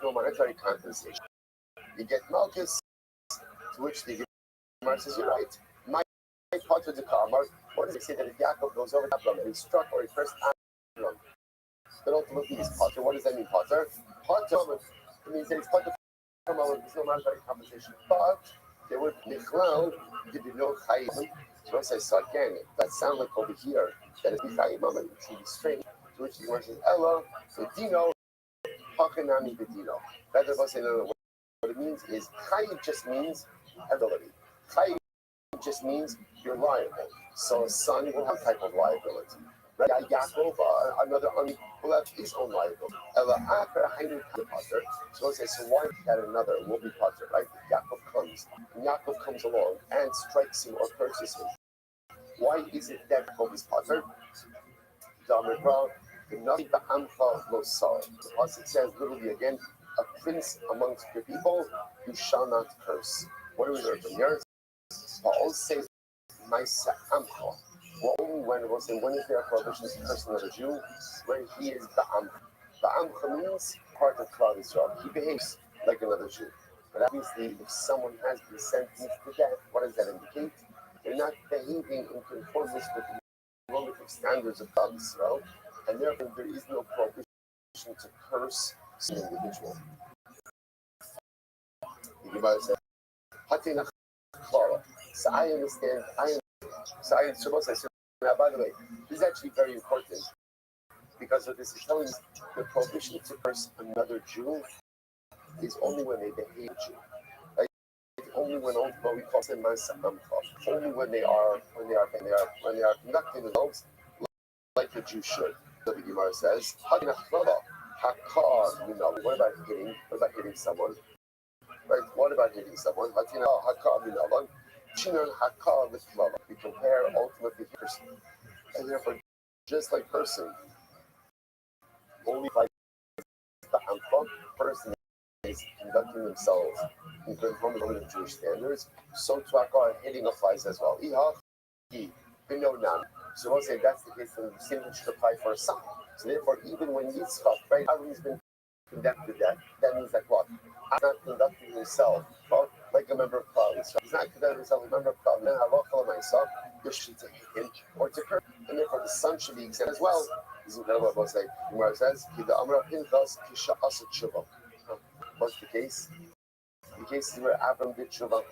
no monetary compensation, you get Malchus, to which the Gemara says, you're right. My potter de Kamar, what does it say that if Yaakov goes over Abram and he's struck or he first Abram, then ultimately he's potter? What does that mean, potter? Potter means that he's potter from there's no monetary compensation. But there would be clown, there would be no chayim. So I said, so again, that sounds like over here, that it's chayim, which would be strange. To which the Gemara says, Ella, Bedino, Hakanami Bedino. Rather than say another word. What it means is chayim just means ability. Chayim just means you're liable. So a son will have a type of liability. Right? Yaakov, another will have his own liability. So I say, so why that another will be potter, right? Yaakov comes along and strikes him or curses him. Why is it that Yaakov is potter? The Pasuk says literally again, a prince amongst your people, you shall not curse. What do we learn from here? Paul says, my sa'amcha. Well, only when is there a prohibition to curse another Jew? When he is ba'amcha. Ba'amcha means part of Klal Yisrael. He behaves like another Jew. But obviously, if someone has been sentenced to death, what does that indicate? They're not behaving in conformance with the normative standards of Klal Yisrael, and therefore there is no prohibition to curse an individual. The Gemara says, "Hatinach Clara." So I understand. Now, by the way, this is actually very important because what this is telling us, the prohibition to curse another Jew is only when they behave Jew. Like only when we call them only when they are conducting themselves like the Jew should. So the Gemara says, what about hitting someone? Right? What about hitting someone? We compare ultimately person. And therefore, just like person, only by the person is conducting themselves in conformity with Jewish standards, so to Akar hitting applies as well. So we'll say that's the case, then the same thing should apply for a son. So therefore, even when Yitzchak, right, he's been condemned to death, that means that what? He's not conducting himself like a member of Klal Yisrael. He's not conducting himself like a member of Klal Yisrael. Then halacha myself, you should take him or to curse. And therefore, the son should be exempt as well. This is incredible. What say. Gemara says, what's the case? The case is where Avram did tshuva.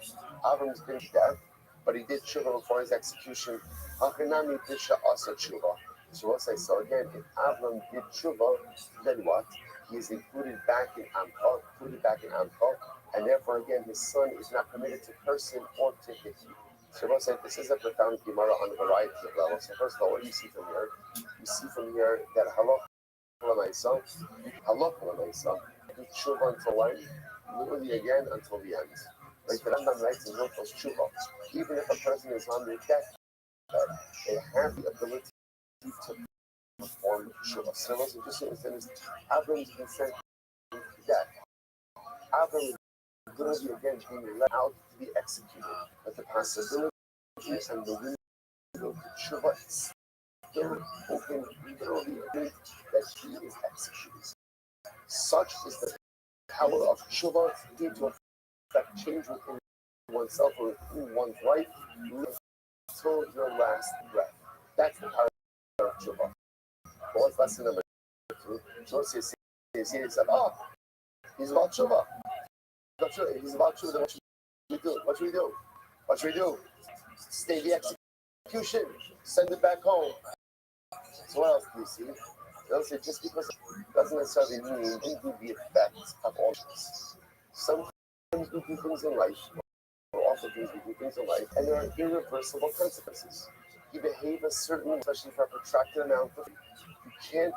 Avram's been dead, but he did tshuva before his execution. Hachanami pisha asa tshuva. So once I saw again, if Avram did tshuva, then what? He is included back in Amcha, and therefore again his son is not permitted to person or to hit you. So once I, this is a profound Gemara on a variety of levels. So first of all, what do you see from here? You see from here that halach do tshuva until when? Literally again until the end. Like the Rambam writes in Rothschild tshuva, even if a person is on their deathbed, they have the ability to perform tshuva. So what's interesting is Avram's been sent to death. Avram is literally again being let out to be executed, but the possibility and the window to tshuva is still open, literally that he is executed. Such is the power of tshuva to affect change within oneself or within one's life until your last breath. That's the power of tshuva. What's lesson number 2? So says, he's about tshuva. He's about tshuva. Then what should we do? What should we do? Stay the execution. Send it back home. So what else do you see? They'll say just because it doesn't necessarily mean we do the effects of all this. Sometimes we do things in life, or often we do things in life, and there are irreversible consequences. You behave a certain way, especially for a protracted amount of time. You can't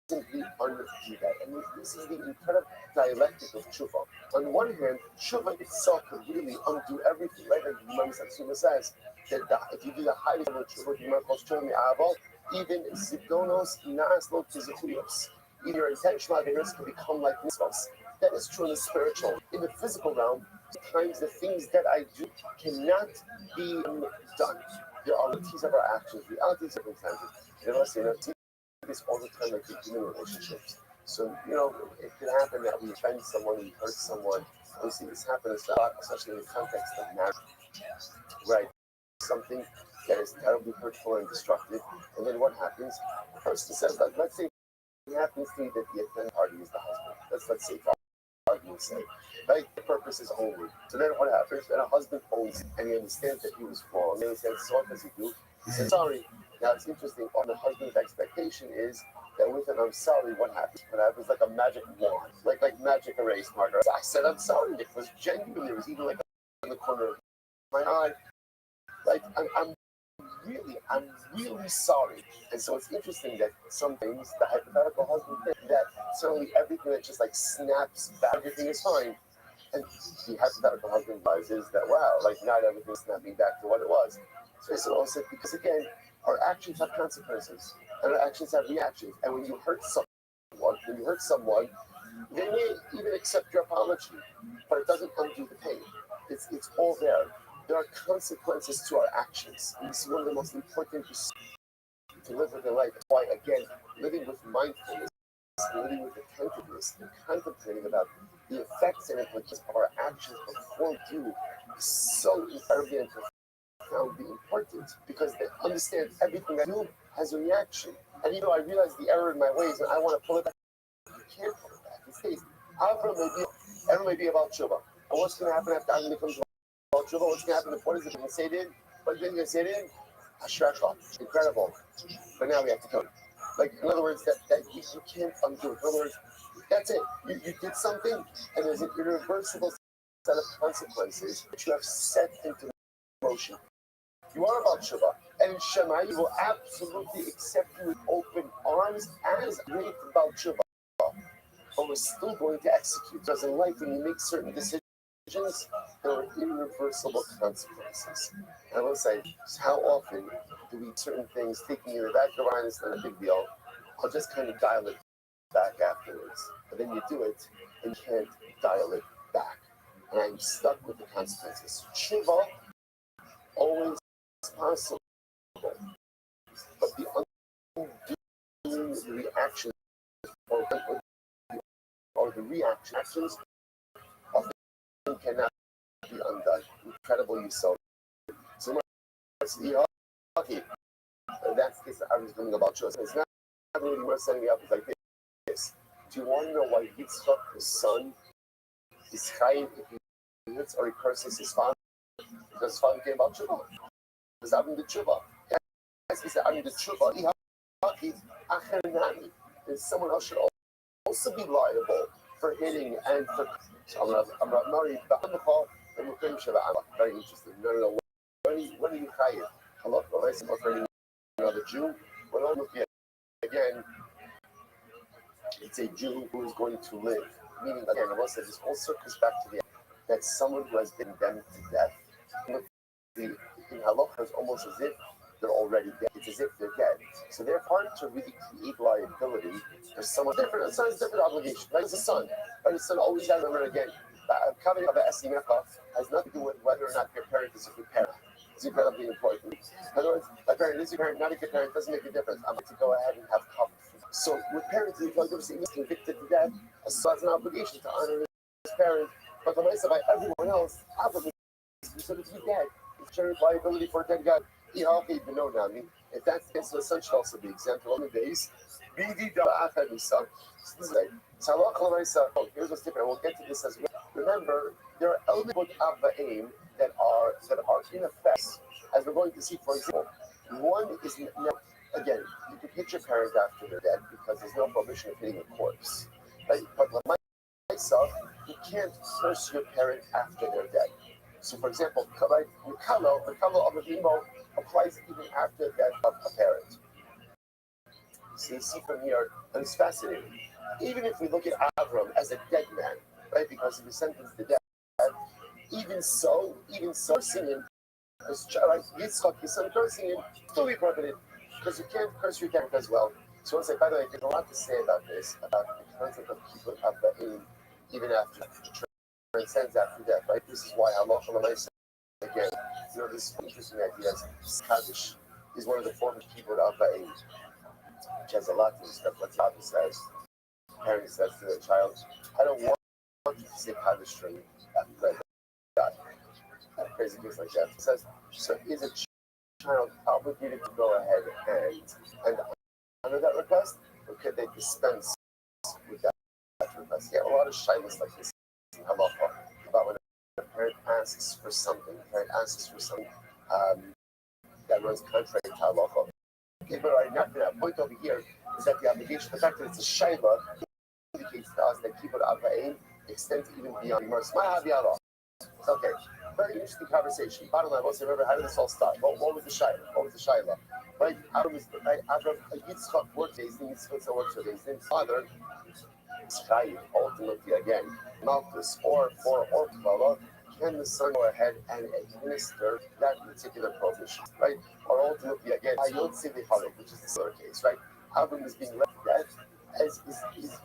simply undo that. And this is the incredible dialectic of tshuva. On one hand, tshuva itself could really undo everything, right? Like Imam Satsuma says, that if you do the highest level of tshuva, you might call tshuva mi'aval, even zidonos naslo tizuchuyos. Even your intentional awareness can become like mitzvahs. That is true in the spiritual. In the physical realm, sometimes the things that I do cannot be done. There are realities of our actions, realities of circumstances. This all the time, like in human relationships. So, it could happen that we offend someone, we hurt someone. We see this happen a lot, especially in the context of marriage, right? Something that is terribly hurtful and destructive. And then what happens? The person says, let's say it happens to be that the offended party is the husband. Let's say, for argument's sake, right? The purpose is only. So then what happens? Then a husband owns it, and he understands that he was wrong. And he says, so what does he do? He says, sorry. Now it's interesting, on the husband's expectation is that with an I'm sorry, what happens? What happens like a magic wand, like magic erase marker. I said I'm sorry, it was genuine, it was even like in the corner of my eye. Like I'm really sorry. And so it's interesting that some things the hypothetical husband thinks that certainly everything that just like snaps back, everything is fine. And the hypothetical husband realizes that wow, like not everything's snapping back to what it was. So it's also because again, our actions have consequences, and our actions have reactions. And when you hurt someone, they may even accept your apology, but it doesn't undo the pain. It's all there. There are consequences to our actions. And this is one of the most important to live with in life. That's why, again, living with mindfulness, living with attentiveness, and contemplating about the effects and implications of our actions before we do is so incredibly and profoundly important, because they understand everything I do has a reaction. And I realize the error in my ways and I want to pull it back. You can't pull it back. It stays. Error may be about tshuva. And what's going to happen after Adam becomes about tshuva? What's going to happen? What is it going to say then? What is it going to say then? Ashraka. Incredible. But now we have to go. Like, in other words, that you can't undo it. In other words, that's it. You did something, and there's an irreversible set of consequences that you have set into motion. You are about tshuva, and in Shema, you will absolutely accept you with open arms as great about tshuva. But we're still going to execute, because in life, when you make certain decisions, there are irreversible consequences. And I will say, how often do we certain things thinking in the back of our mind, it's not a big deal. I'll just kind of dial it back afterwards. But then you do it, and you can't dial it back. And I'm stuck with the consequences. Tshuva always possible, but the undoing reaction or the reactions often cannot be undone. Incredible you saw. So much the okay. That's the case that I was doing about choice. It's not really worth setting me up. It's like this. Do you want to know why Yitzchak, his son, is chayiv if he hits or he curses his father? Because his father came about tshuva. Because I'm the tshuva. Yes, he said, I'm the tshuva. then someone else should also be liable for hitting and for. So I'm not married, but I'm the call. And very interesting. No. When are you chayiv? Allah, for another Jew. Well, again, it's a Jew who is going to live. Meaning, again, Allah said this all circles back to the that someone who has been condemned to death. In halacha, it's almost as if they're already dead. It's as if they're dead. So they're hard to really create liability for someone different. A son has different obligation. Right? It's a son. Right? A son always has, remember again, coming of has nothing to do with whether or not your parent is a good parent. It's incredibly important. In other words, my parent is your parent, not a good parent, doesn't make a difference. I'm going to go ahead and have coffee. So with parents, if he's convicted to death, a son has an obligation to honor his parent. But the rest by everyone else, obviously, considered to be dead. It's shared liability for a dead guy. Okay, you know now. I mean, if that's the case, the son should also be exempt on the days. So this is like, here's what's different. We'll get to this as well. Remember, there are elements of the aim that are in effect, as we're going to see, for example. One is, now, again, you can hit your parent after they're dead because there's no prohibition of hitting a corpse. Right? But myself, you can't curse your parent after they're dead. So, for example, the kalo of a imo applies even after the death of a parent. So you see from here, and it's fascinating. Even if we look at Avram as a dead man, right, because he was sentenced to death, even so, cursing him, right, Yitzchak, his son, cursing him, still be prohibited, because you can't curse your parent as well. So I want to say, by the way, there's a lot to say about this, about the concept of people of the aim, even after transcends after death, right? This is why Allah again, this interesting idea as Kaddish is one of the forms of keyboard of the aim, which has a lot to discuss. What Rabbi says, parent says to their child, I don't want you to say Kaddish for me after I die. Crazy things like that. It says, so is a child obligated to go ahead and honor that request, or could they dispense with that request? Yeah, a lot of shyness like this in halacha about when a parent asks for something, that runs contrary to halacha. Okay, but not that point over here is that the obligation, the fact that it's a shayla, indicates to us that kibbud avayim extends even beyond mercy. Okay, very interesting conversation. Bottom line, let's remember, how did this all start? What was the shayla? Right, Avram, Yitzchak worked days, and Yitzchak worked days. His father, Chayiv, ultimately again, Malchus or Kvala, can the son go ahead and administer that particular prohibition, right? Or ultimately, again, Ayot Sivihalik, which is the other case, right? Avram is being left dead as is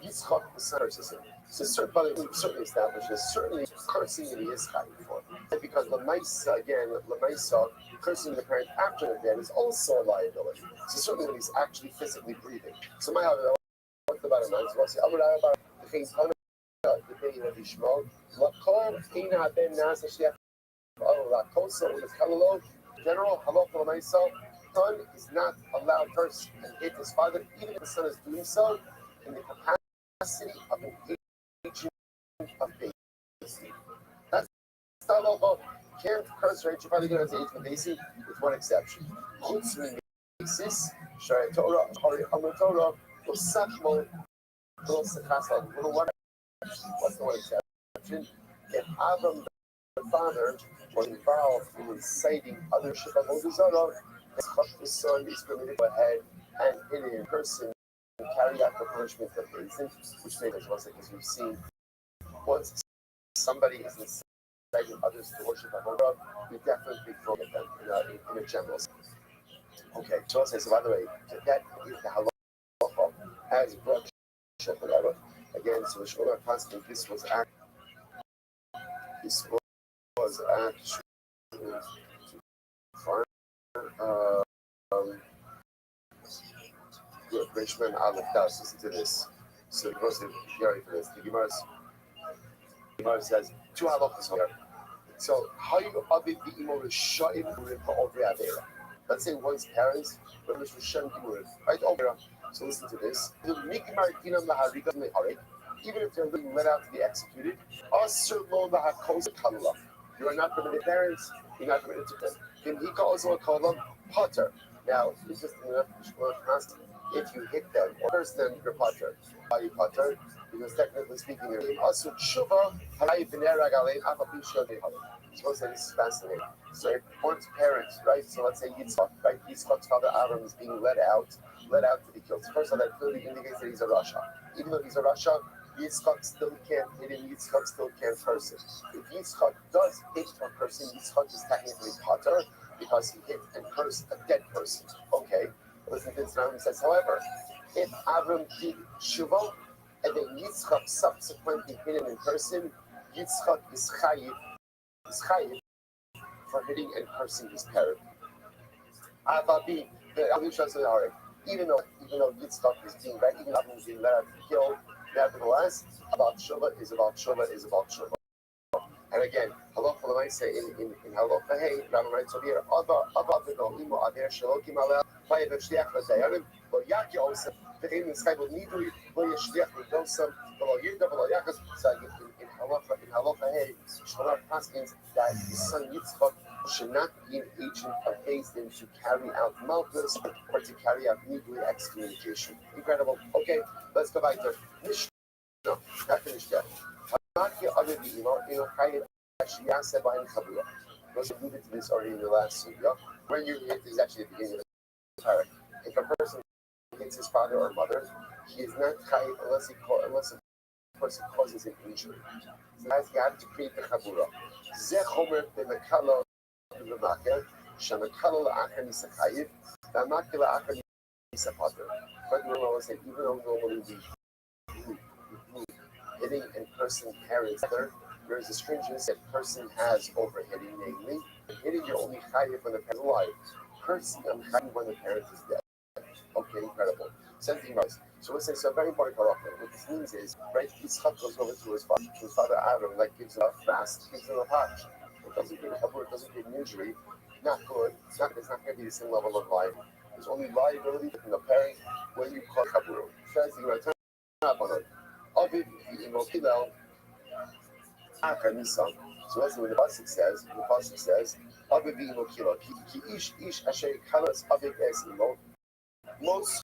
Yitzchak the son versus him. So certainly establishes, certainly cursing in the is Chayiv for. Because Lamaisa, cursing the parent after they're dead is also a liability. So certainly when he's actually physically breathing. So my what about a man? So let's say, general halacha son is not allowed to curse and hit his father, even if the son is doing so in the capacity of an agent of base. That's not halacha. Can't curse or hit your father again as an agent of base, with one exception. Basis, Shari Torah, Torah, what's the one exception? If Avram, the father, was involved in inciting other Shibboleth, the son is permitted to go ahead and hit a person and carry out the punishment of Bezin, which makes us because we've seen once somebody is inciting others to worship Avodah, we definitely forget them in a general sense. Okay, so by the way, that is the halacha as brought again. So Shmuel constantly this was actually good Richmond Aleph does listen to this. So he goes to Gary for this. The Gemara says two halachas here. So how you obey the imo rishayim over avera? Let's say one's parents, but it's rishayim gimurim, right over. So listen to this. Even if they're being let out to be executed, you are not permitted parents, you're not permitted to them. He calls one call them potter. Now, interesting enough, If you hit them or curse them, you're potter. Why are you potter? Because technically speaking, you're also tshuva. Suppose that this is fascinating. So if one's parents, right? So let's say Yitzchak, right? Yitzchak's father Avram is being led out to be killed. First of all, that clearly indicates that he's a Rasha. Even though he's a Rasha, Yitzchak still can't hit him. Yitzchak still can't curse him. If Yitzchak does hit a person, Yitzchak is technically potter because he hit and cursed a dead person. Okay, listen to this now. He says, however, if Avram did Shuvah and then Yitzchak subsequently hit him in person, Yitzchak is chayiv for hitting and cursing his parent. Even though Yitzchak is being right, even Avram is being let out to be killed, nevertheless, about Shuvah is about Shuvah. And again, halacha l'may say in halacha hey, Rabbi writes over here, Ava v'nohimo aver shalokim alel v'yev shliach l'dayanim lo yaki osem v'ein nitzchai v'nidui lo yeshliach l'dosam v'lo yirda v'lo yakas. So in halacha hey, Shlomo Paskins that his son Yitzchak should not be an agent of haste to carry out malchus or to carry out nidui excommunication. Incredible. Okay, let's go back to Mishnah. Not finished yet. Those alluded to this already in the last sugya. When you hit is actually the beginning of the parak. If a person hits his father or mother, he is not chayiv unless the person causes an injury. So that's you have to create the chabura. Zeh chomer b'mekala b'makel shemekala la'achar nisa chayiv v'makel la'achar nisa pater. But the Rambam said even though normally we hitting and cursing parents, there is a stringency that person has over hitting, namely, hitting you're only chayiv when the parent is alive. Cursing I'm chayiv when the parent is dead. Okay, incredible. Same thing, guys. So let's say so very important halacha. What this means is, right, Yitzchak goes over to his father Adam, like gives a fast, gives him a hajj. It doesn't give a habur, it doesn't give an injury. Not good. It's not going to be the same level of life. There's only liability from the parent when you call habur. Says you're going to turn up on it. Aviv v'imokilel achar nisan. So that's what the pasuk says. The pasuk says, "Aviv v'imokilel ki ish asher kalas aviv es imo." Most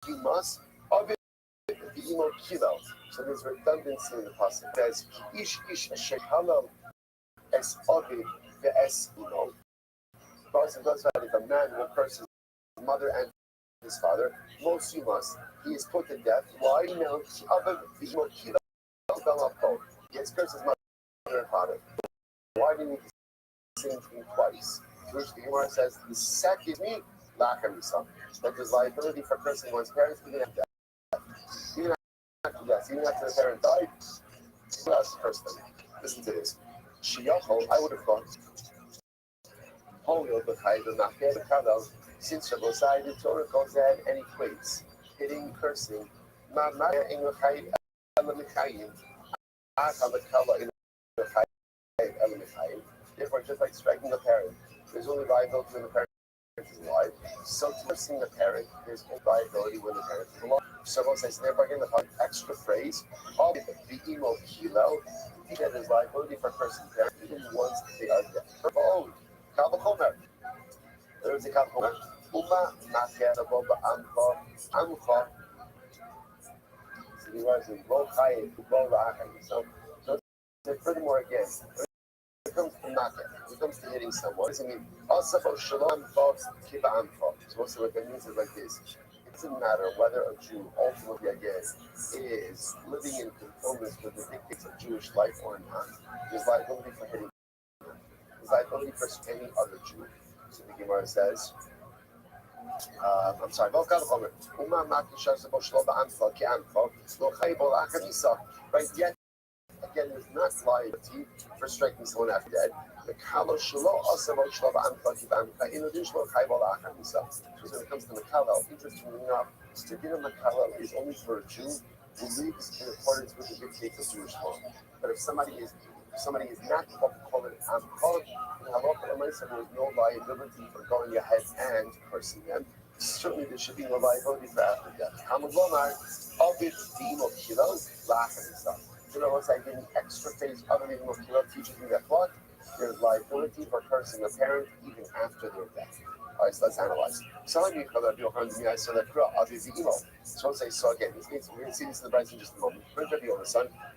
you must aviv v'imokilel. So there's redundancy in the pasuk. It says, "Ki ish asher kalas es aviv ve'es imo." The pasuk does that if a man will curse his mother and his father, most you must. He is put to death. Why? Now, aviv v'imokilel. He has cursed his mother and father. Why do you need to say anything twice? To which the Gemara says, the second me, that there's liability for cursing one's parents even after death. Even after the parent died, who else cursed them? Listen to this. I would have thought, since Shabbosai, the Torah goes ahead and equates hitting, cursing, therefore, just like striking a parent, there's only liability when the parent is alive. So, cursing the parent, there's only liability when the parent is alive. So, says, therefore, again, the extra phrase, of the emo kilo, that is liability for cursing the parent, even once they are dead. Oh, Kalvachomer. There is a Kalvachomer. Uma Makia, the Boba Amcha. So, he was in Lochai, Boba Achai. So, furthermore, again, when it comes to knocking, when it comes to hitting someone, what does it mean? So what that means is like this. It doesn't matter whether a Jew ultimately, again, is living in conformance with the dictates of Jewish life or not. There's liability for hitting. There's liability for any other Jew. So the Gemara says, I'm sorry, right? Yet, again, there's not liability for striking someone after dead. The kalo shelo asavo shlava amcha in addition to chayvol achar himself. So when it comes to Makalo, interestingly enough, the din of Makalo is only for a Jew who lives in accordance with the dictates of Jewish law. But if somebody is not what we call it amcha, in halacha l'maisa there is no liability for going ahead and cursing them. Certainly there should be no liability for after death. Hamad lomar avit v'imo kilos la'achar himself. You know, once I give an extra phrase other than Mokila teaches me that what? There's liability for cursing a parent even after their death. All right, so let's analyze. So I saw again. We're going to see this in the Bryce in just a moment.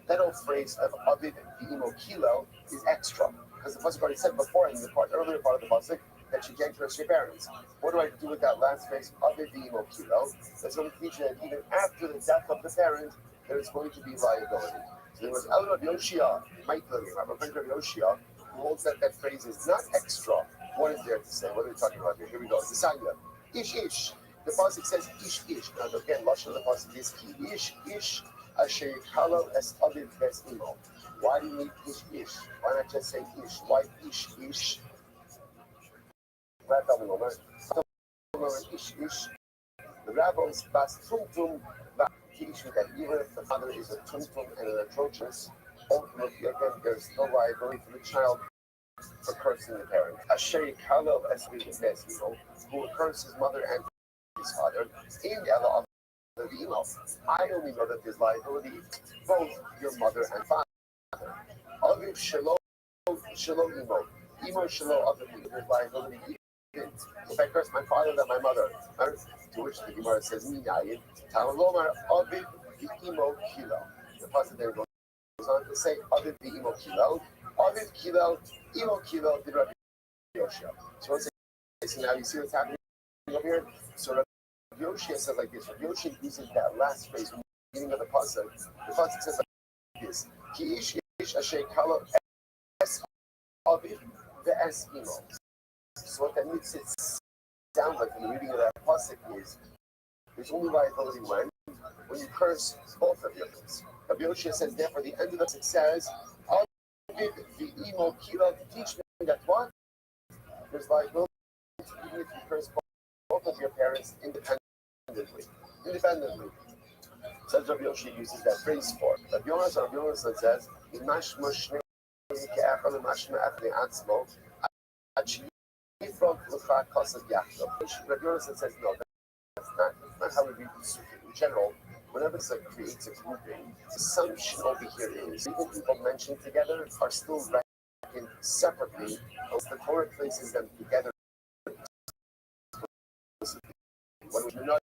That old phrase of aviv v'imo kilo is extra because the pasuk already said before in the earlier part of the pasuk that you can't curse your parents. What do I do with that last phrase aviv v'imo kilo? That's going to teach you that even after the death of the parent, there is going to be liability. So there was El Rabbi Yoshia, my friend Rabbi Yoshia, who holds that phrase is not extra. What is there to say? What are we talking about here? Here we go. It's the Sanya. Ish ish. The pasuk says ish ish. Now again, lashon of the pasuk is ki ish ish asher kalo es aviv ves imo. Why do you need ish ish? Why not just say ish? Why ish ish? Ish ish. The rabbis bas tumtum teach that even if the father is a tumtum and an atrocious, ultimately again there's no liability for the child for cursing the parent. Asher kalo es ves imo, who curses his mother and his father in Ella of the emo. I only know that there's liability both your mother and father. Aviv shalom emo. Emo shalom of there's liability even if I curse my father than my mother. To which the Gemara says, Minayin, Tamalomar Aviv emo kilo. The pasuk there goes on to say Aviv emo kilo. Aviv kilo, emo kilo, the Rabbi Yoshia. So now you see what's happening over here? So Rabbi Yoshia says like this. Rabbi Yoshia uses that last phrase from the beginning of the pasuk. The pasuk says like this: Ki ish ish asher kalo es aviv ve'es imo. So what that makes it sound like in the reading of that pasuk is there's only liability when you curse both of your parents. Rabbi Yoshia says therefore the end of the pasuk says aviv ve'imo kilo to teach me that what there's liability even if you curse both of your parents independently. So Rabbi Yoshia uses that phrase for. Rabbi Yonasan says, Rabbi Yonasan says, no, that's not how we read the Sukkah. In general, whenever it creates a grouping, the assumption over here is even people mentioned together are still reckoned separately, but the Torah places them together. When we know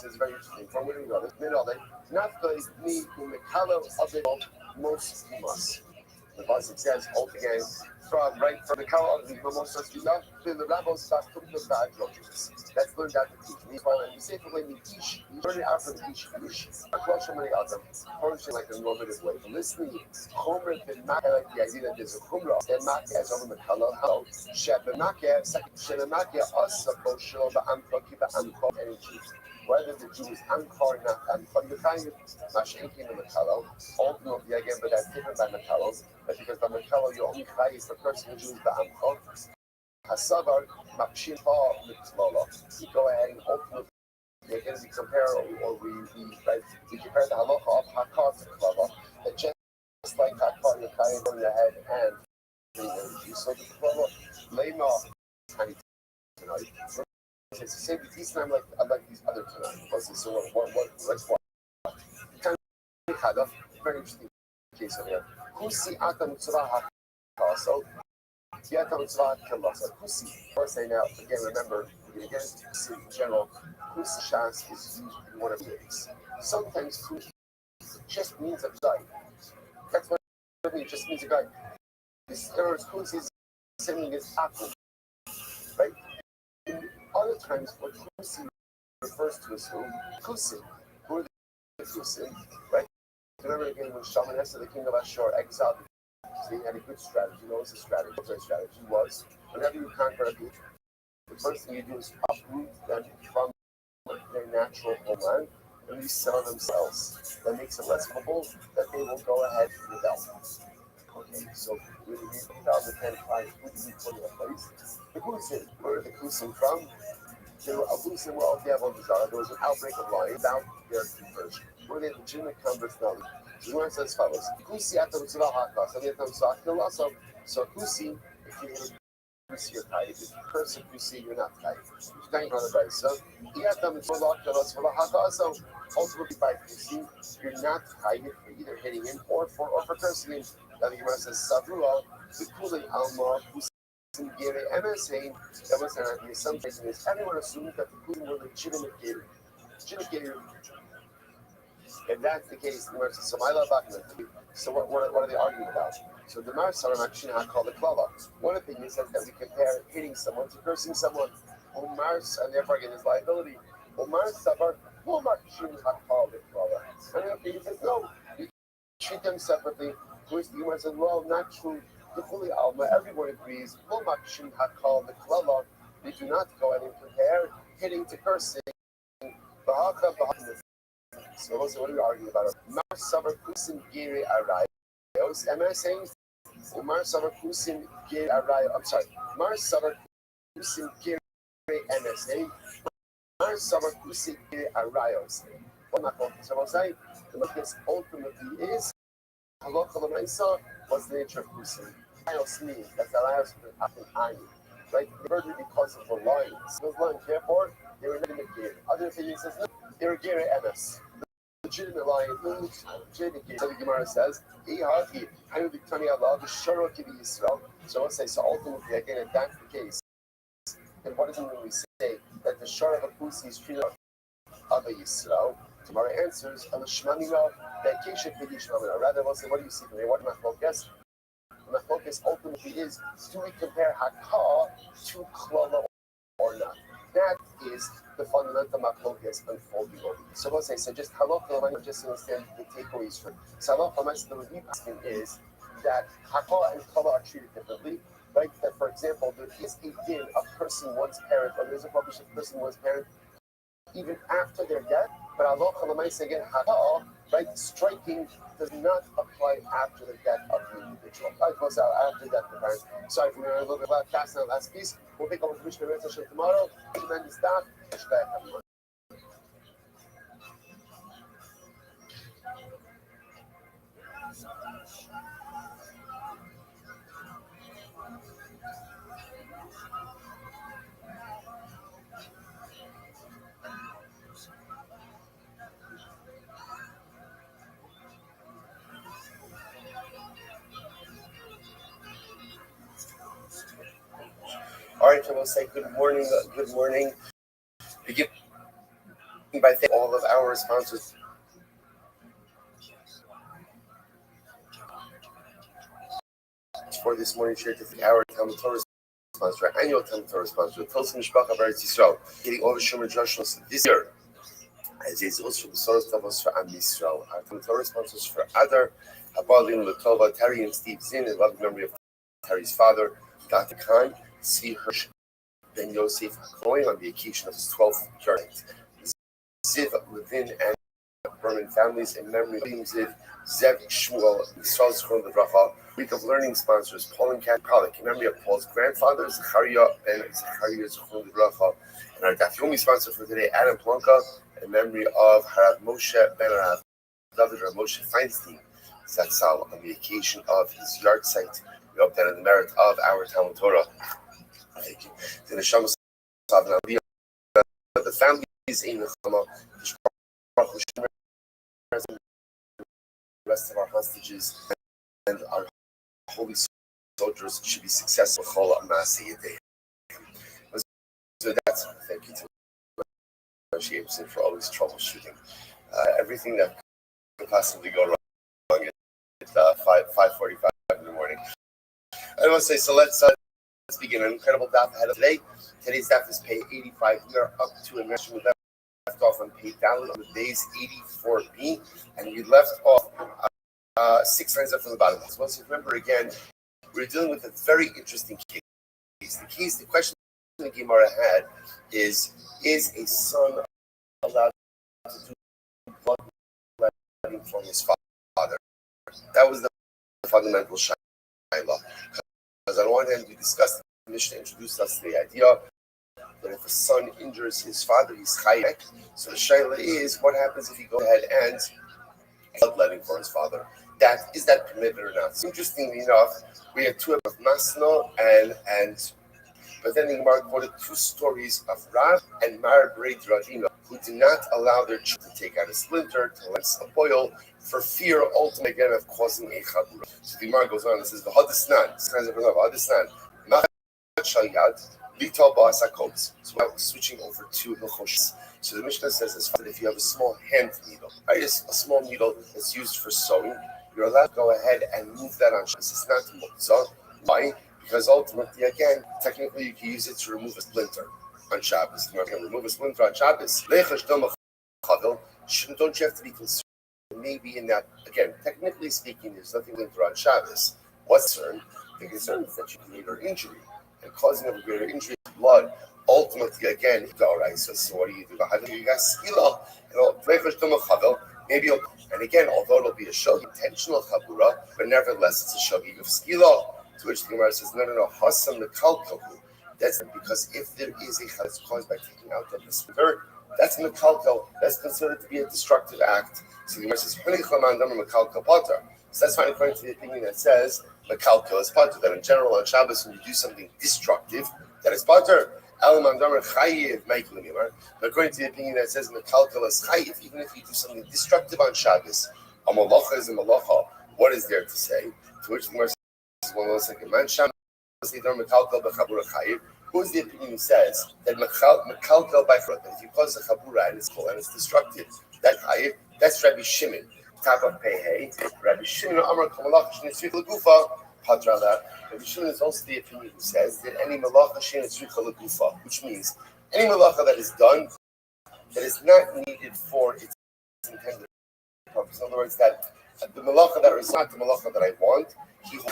is very interesting. From where we go, not the need to make hollow of it most must. The pasuk says again from the color of the most the rabbis start putting the bad judges. That's learned out to teach. Meanwhile, when you say when you teach, you learn it out from each. Across so many others, function like a normative way. Listening, chomer the mak like the idea that there's a chumrah. The mak as over the halal. Sheb the mak us supposed shel ba'amko kiba amko any chief. Whether the Jew is Ankar or not Ankar, the kind of Mashenkin and Makalo, ultimately again, but that's different by Makalos, but because by Makalo you only cry for cursing the Jews by Ankar. Hasavar, Makshin Ba, Mitzvah. You go ahead and ultimately, again, we compare or we compare the halacha of Hakar to Klava, that just like Hakar, you're crying on your head and so the Klava, Lema, tiny tonight. It's the same these time like these other tonight. So let's watch. Kind of very interesting case over here. Kusi atam tzvaha also. Yatam tzvaha kalasa. Kusi. First say now again. Remember again. In general, kusi shas is used in one of the ways. Sometimes kusi just means a guy. That's what it means. Just means a guy. This kusi is saying is akum, right? Other times, what kusi refers to as who? Kusi. Who are the kusi? Right? Remember again when Shalmaneser, the king of Ashur, exiled, so he had a good strategy. You know what his strategy? His strategy was whenever you conquer a people, the first thing you do is uproot them from their natural homeland and resell themselves. That makes it less probable that they will go ahead and rebel. Okay, so we 2010 prize, who did we put in place? The Kusim. Where are the Kusim from? There was an outbreak of lying about their conversion. Were they legitimate converts? No. The one says follows: Kusi atam tzvah hakas, and atam tzvah also. So Kusi, if you Kusi, you're tight. If you curse a Kusi, you're not tight. You're tight on the right. So atam tzvah hakas. So ultimately by Kusi, you're not tight for either hitting him or for cursing him. Now the Gemara says Savruah the Kuli Alma Kusi. That was the assumption is everyone assumed that the Putin were legitimate Gary. If that's the case, so my love so what are they arguing about? So the Marsar actually not called the Klava. One opinion says that we compare hitting someone to cursing someone. Mars and therefore again his liability. Mars Sabar, Another opinion says no, you treat them separately. Whereas the Gemara says, well, not true. Everyone agrees. The Klava. They do not go ahead and compare hitting to cursing. So what are we arguing about? Mar Sabar Kusim Giri Arayos. Am I saying Mar Sabar Kusim Giri Arayos? I'm sorry. Mar Sabar Kusim Giri NSA. Mar Sabar Kusim Giri Arayos. What I'm saying, the case ultimately is Halacha L'Maisa. What's the nature of Kusim? Arayos means that Arayos is an ayin. Right? They murdered because of the lions. Those lions, therefore, they were legitimate Giri. Other opinion says no, they were Giri MS. Legitimate lion, legitimate Giri. So the Gemara says, so let's say, so ultimately, again, if that's the case, then what does it mean when we say that the Shara of Pusi is treated of a Yisrael? Gemara answers, rather, we'll say, what do you see from here? What am I focused? My focus ultimately is, do we compare Hakah to Klala or not? That is the fundamental machlokes unfolding over here. So let's say, so just halacha, just to understand the takeaways from. So halacha, the review asking is that Hakah and Klala are treated differently, right? That, for example, there is a din of cursing one's parent, or there's a prohibition of cursing one's parent even after their death. But halacha, again, Hakah, right? Striking does not apply after the death of the individual. After the death of the parent. Sorry for me, a little bit fast now. Last piece. We'll pick up with Mishnah tomorrow. Tremendous stuff. All right, so we'll say good morning. Good morning. Begin by thanking all of our sponsors for this morning share to our Talmud Torah sponsor, our annual Talmud Torah sponsor, Tosin Mishpacha of Eretz Yisrael, getting all the Shomer Joshua this year. As is also the source of us for Am Yisrael, our Talmud Torah sponsors for Adar, Habalim, Latova, Terry, and Steve Zinn, in loving memory of Terry's father, Dr. Khan, C. Hirsch, Ben Yosef HaKohen, on the occasion of his 12th birthday. Ziv, Levin, and Berman families in memory of Ziv, Zev, Shmuel, Yisrael Zechron Lebracha. Week of learning sponsors, Paul and Kat Pollack, in memory of Paul's grandfather, Zechariah Ben Zechariah Zechron Lebracha. And our Daf Yomi sponsor for today, Adam Plonka, in memory of Harav Moshe Ben Harav David Rav Moshe Feinstein Zatzal, on the occasion of his yard site. We hope that in the merit of our Talmud Torah. Thank you. The families in the rest of our hostages and our holy soldiers should be successful. So that's thank you to Jameson for always troubleshooting everything that could possibly go wrong at 5:45 in the morning. I want to say, so let's begin. An incredible daf ahead of today. Today's daf is pay 85. We are up to a measure we left off on pay down on the base 84b, and we left off 6 lines up from the bottom. So once you remember again, we're dealing with a very interesting case. The question the Gemara had is a son allowed to do bloodletting from his father? That was the fundamental shaila. Because on one hand, we discussed, the Mishnah introduced us to the idea that if a son injures his father, he's chayek. So the shaila is, what happens if he goes ahead and bloodletting for his father? Is that permitted or not? So interestingly enough, we had two of Masno but then the Gemara quoted 2 stories of Rav and Mar Brei Ravina, who did not allow their children to take out a splinter, to let a boil, for fear ultimately again of causing a chabura. So the Gemara goes on and says, "V'hadisnan, Shayad, Lito Ba'asakot. So now switching over to Hilchos. So the Mishnah says this, that if you have a small hand needle, right, a small needle that's used for sewing, you're allowed to go ahead and move that on Shabbos. It's not muktzah. Why? Because ultimately, again, technically you can use it to remove a splinter on Shabbos. You can remove a splinter on Shabbos. Don't you have to be concerned? Maybe in that, again, technically speaking, there's nothing splinter on Shabbos. What's concerned? The concern is that you create an injury. And causing of a greater injury to blood, ultimately, again, all right, so what do? You got skila. Maybe, and again, although it'll be a shogi, intentional chabura, but nevertheless, it's a shogi of skila. To which the Gemara says, no, hasam mekalkahu. That's because if there is a that's caused by taking out of the splinter, that's mekalkal. That's considered to be a destructive act. So the Gemara says, mekalkal potter. So that's fine according to the opinion that says mekalkal is potter. That in general on Shabbos, when you do something destructive, that is potter. But according to the opinion that says mekalkal is chayiv, even if you do something destructive on Shabbos, a malacha is a malacha. What is there to say? To which the Gemara says, one more second, man, Sham, who's the opinion who says that mekalkal by front, that if you cause a chabura and it's cool and it's destructive, that chayiv, that's Rabbi Shimon. Top of Pei Rabbi Shimon Amar Kamalach Shnitzrich Lagufa Padrala. Rabbi Shimon is also the opinion who says that any malacha shnitzrich lagufa, which means any malacha that is done that is not needed for its intended purpose. In other words, that the malacha that is not the malacha that I want, he will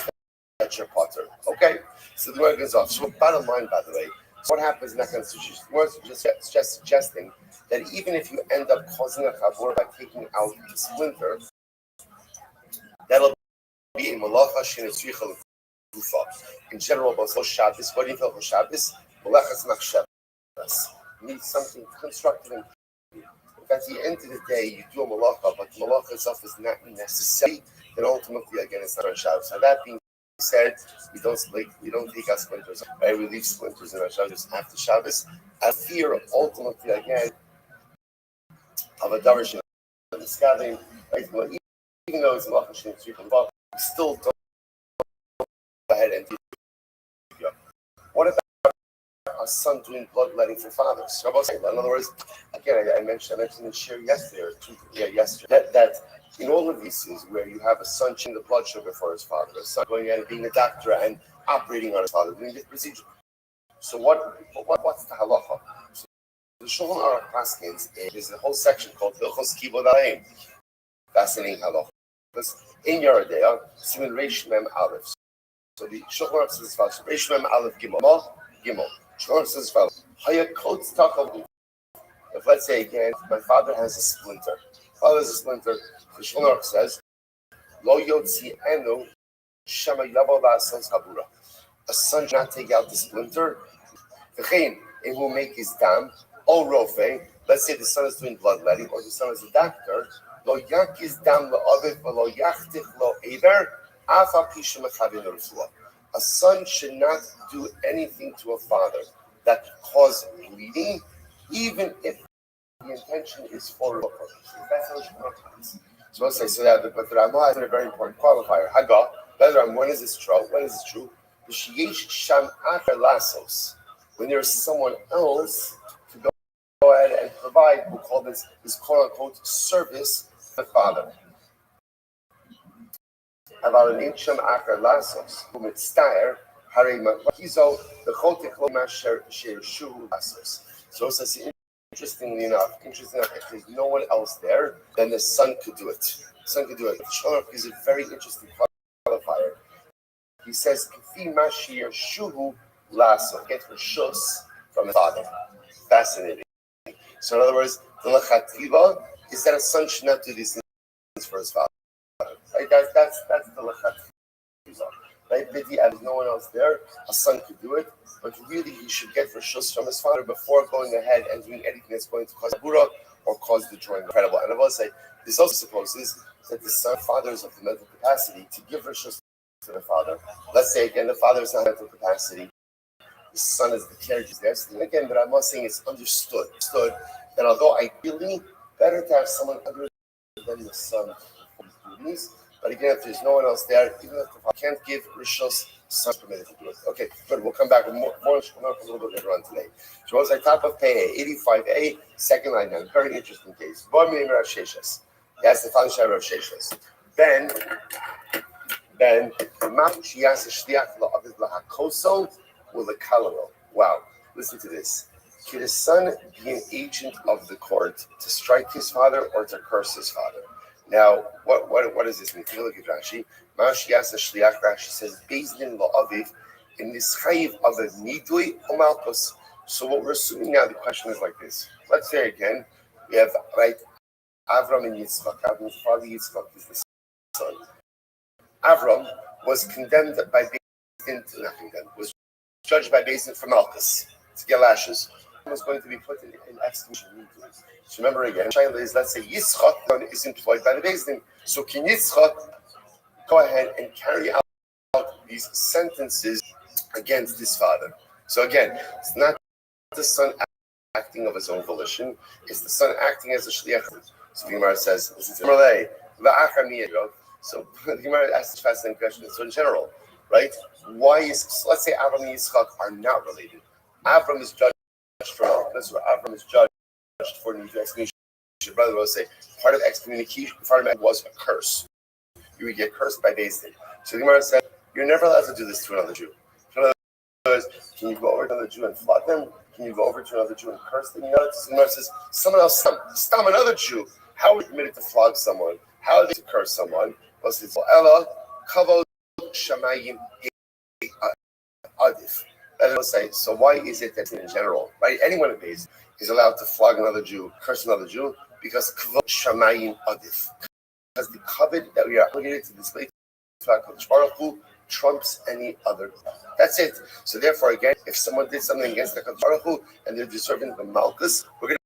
fetch your potter. Okay, so the word goes off. So bottom line, by the way, so what happens in that kind of situation? The word is just suggesting that even if you end up causing a chabur by taking out the splinter, that'll be a malacha shenitzricha l'gufa. In general, about Shabbos, what do you feel for Shabbos? Malachas machshavas needs something constructive and if at the end of the day you do a malacha, but the malacha itself is not necessary, then ultimately again it's not on Shabbos. So that being said, we don't take out splinters. Right? We leave splinters in our Shabbos after Shabbos. I fear ultimately again of a darshan and scabbing, right? Well, even though it's malacha shenitzricha l'gufa, we still don't go ahead and do it. What about a son doing bloodletting for fathers? In other words, again, I mentioned in share yesterday, that in all of these things where you have a son checking the blood sugar for his father, a son going in and being a doctor and operating on his father, doing this procedure. So what's the halacha? So the Shulchan Aruch Paskins, there's a whole section called Hilchos Kibud Alayim. Fascinating halacha. Because in Yeridea, Siman Reish Mem Aleph. So the Shulchan Aruch says as follows: Reish Mem Aleph Gimel. Shulchan Aruch says as follows: Hayakot Tachal. If let's say again, my father has a splinter. The Shulchan Aruch says, Lo Yotzi Enu Shema Yavo La'asas Habura. A son should not take out the splinter. V'chein, it will make his dam. O Rofe, let's say the son is doing bloodletting, or the son is a doctor. Lo Yakiz dam La'aviv Lo Yachtich Lo Eiver Afa Pisha Mechavin Rufua. A son should not do anything to a father that cause bleeding, even if the intention is for a purpose. That's how it works. So let's say, but the Ramah has a very important qualifier. Haga, when is this true? When is this true? When there's someone else to go ahead and provide, we'll call this quote unquote service to the father. So it's interestingly enough, if there's no one else there, then the son could do it. The son could do it. Shalom is a very interesting qualifier. He says, "Kafi mashir shuhu laso." Get reshus from his father. Fascinating. So in other words, the lechatila is that a son should not do these things for his father. Right? That's the lechatila. Right? If there's no one else there, a son could do it, but really he should get reshus from his father before going ahead and doing anything that's going to cause bura or cause the joint. Incredible. And I will say, this also supposes that the son father is of the mental capacity to give reshus to the father. Let's say again, the father is not mental capacity. The son is the caregiver. Yes, and again, but I'm not saying it's understood that although ideally better to have someone other than the son for his duties, but again, if there's no one else there, even if the father can't give reshus Son's permitted to do it. Okay, good. We'll come back with more a little bit later on today. So what's like top of pay 85a, second line down. Very interesting case. Yes, the function of Sheshas. Then wow, listen to this. Could a son be an agent of the court to strike his father or to curse his father? Now, what does this mean? Take a look at Rashi. Rashi says, Bezdin la'aviv in this chayiv of a nidui or malchus. So what we're assuming now, the question is like this. Let's say again, we have, right, Avram and Yitzchak. Avram's father Yitzchak is the son. Avram was condemned by Bezdin, not condemned, was judged by Bezdin for malchus, to get lashes. Was going to be put in execution. So remember again, let's say Yitzchak is employed by the Bezdin. So can Yitzchak go ahead and carry out these sentences against his father? So again, it's not the son acting of his own volition, it's the son acting as a shliach. So the Gemara says, this is Malay. So the Gemara asks this fascinating question. So in general, right? Why is, let's say Avram and Yitzchak are not related. Avram is judged for malchus, where Avram is judged for excommunication. Your brother will say part of excommunication, part of it was a curse. You would get cursed by Bezdin. So the Gemara said, you're never allowed to do this to another Jew. In other words, can you go over to another Jew and flog them? Can you go over to another Jew and curse them? You know, the Gemara says, someone else, stop another Jew. How are we permitted to flog someone? How are they to curse someone? Well, it's Ella, Kavod, Shamayim, Adif. That will say, so why is it that in general, right? Anyone in base is allowed to flog another Jew, curse another Jew, because Kavod, Shamayim, Adif. Because the covet that we are obligated to display to HaKadosh Baruch Hu trumps any other. That's it. So therefore, again, if someone did something against the HaKadosh Baruch Hu and they're deserving the malchus, we're going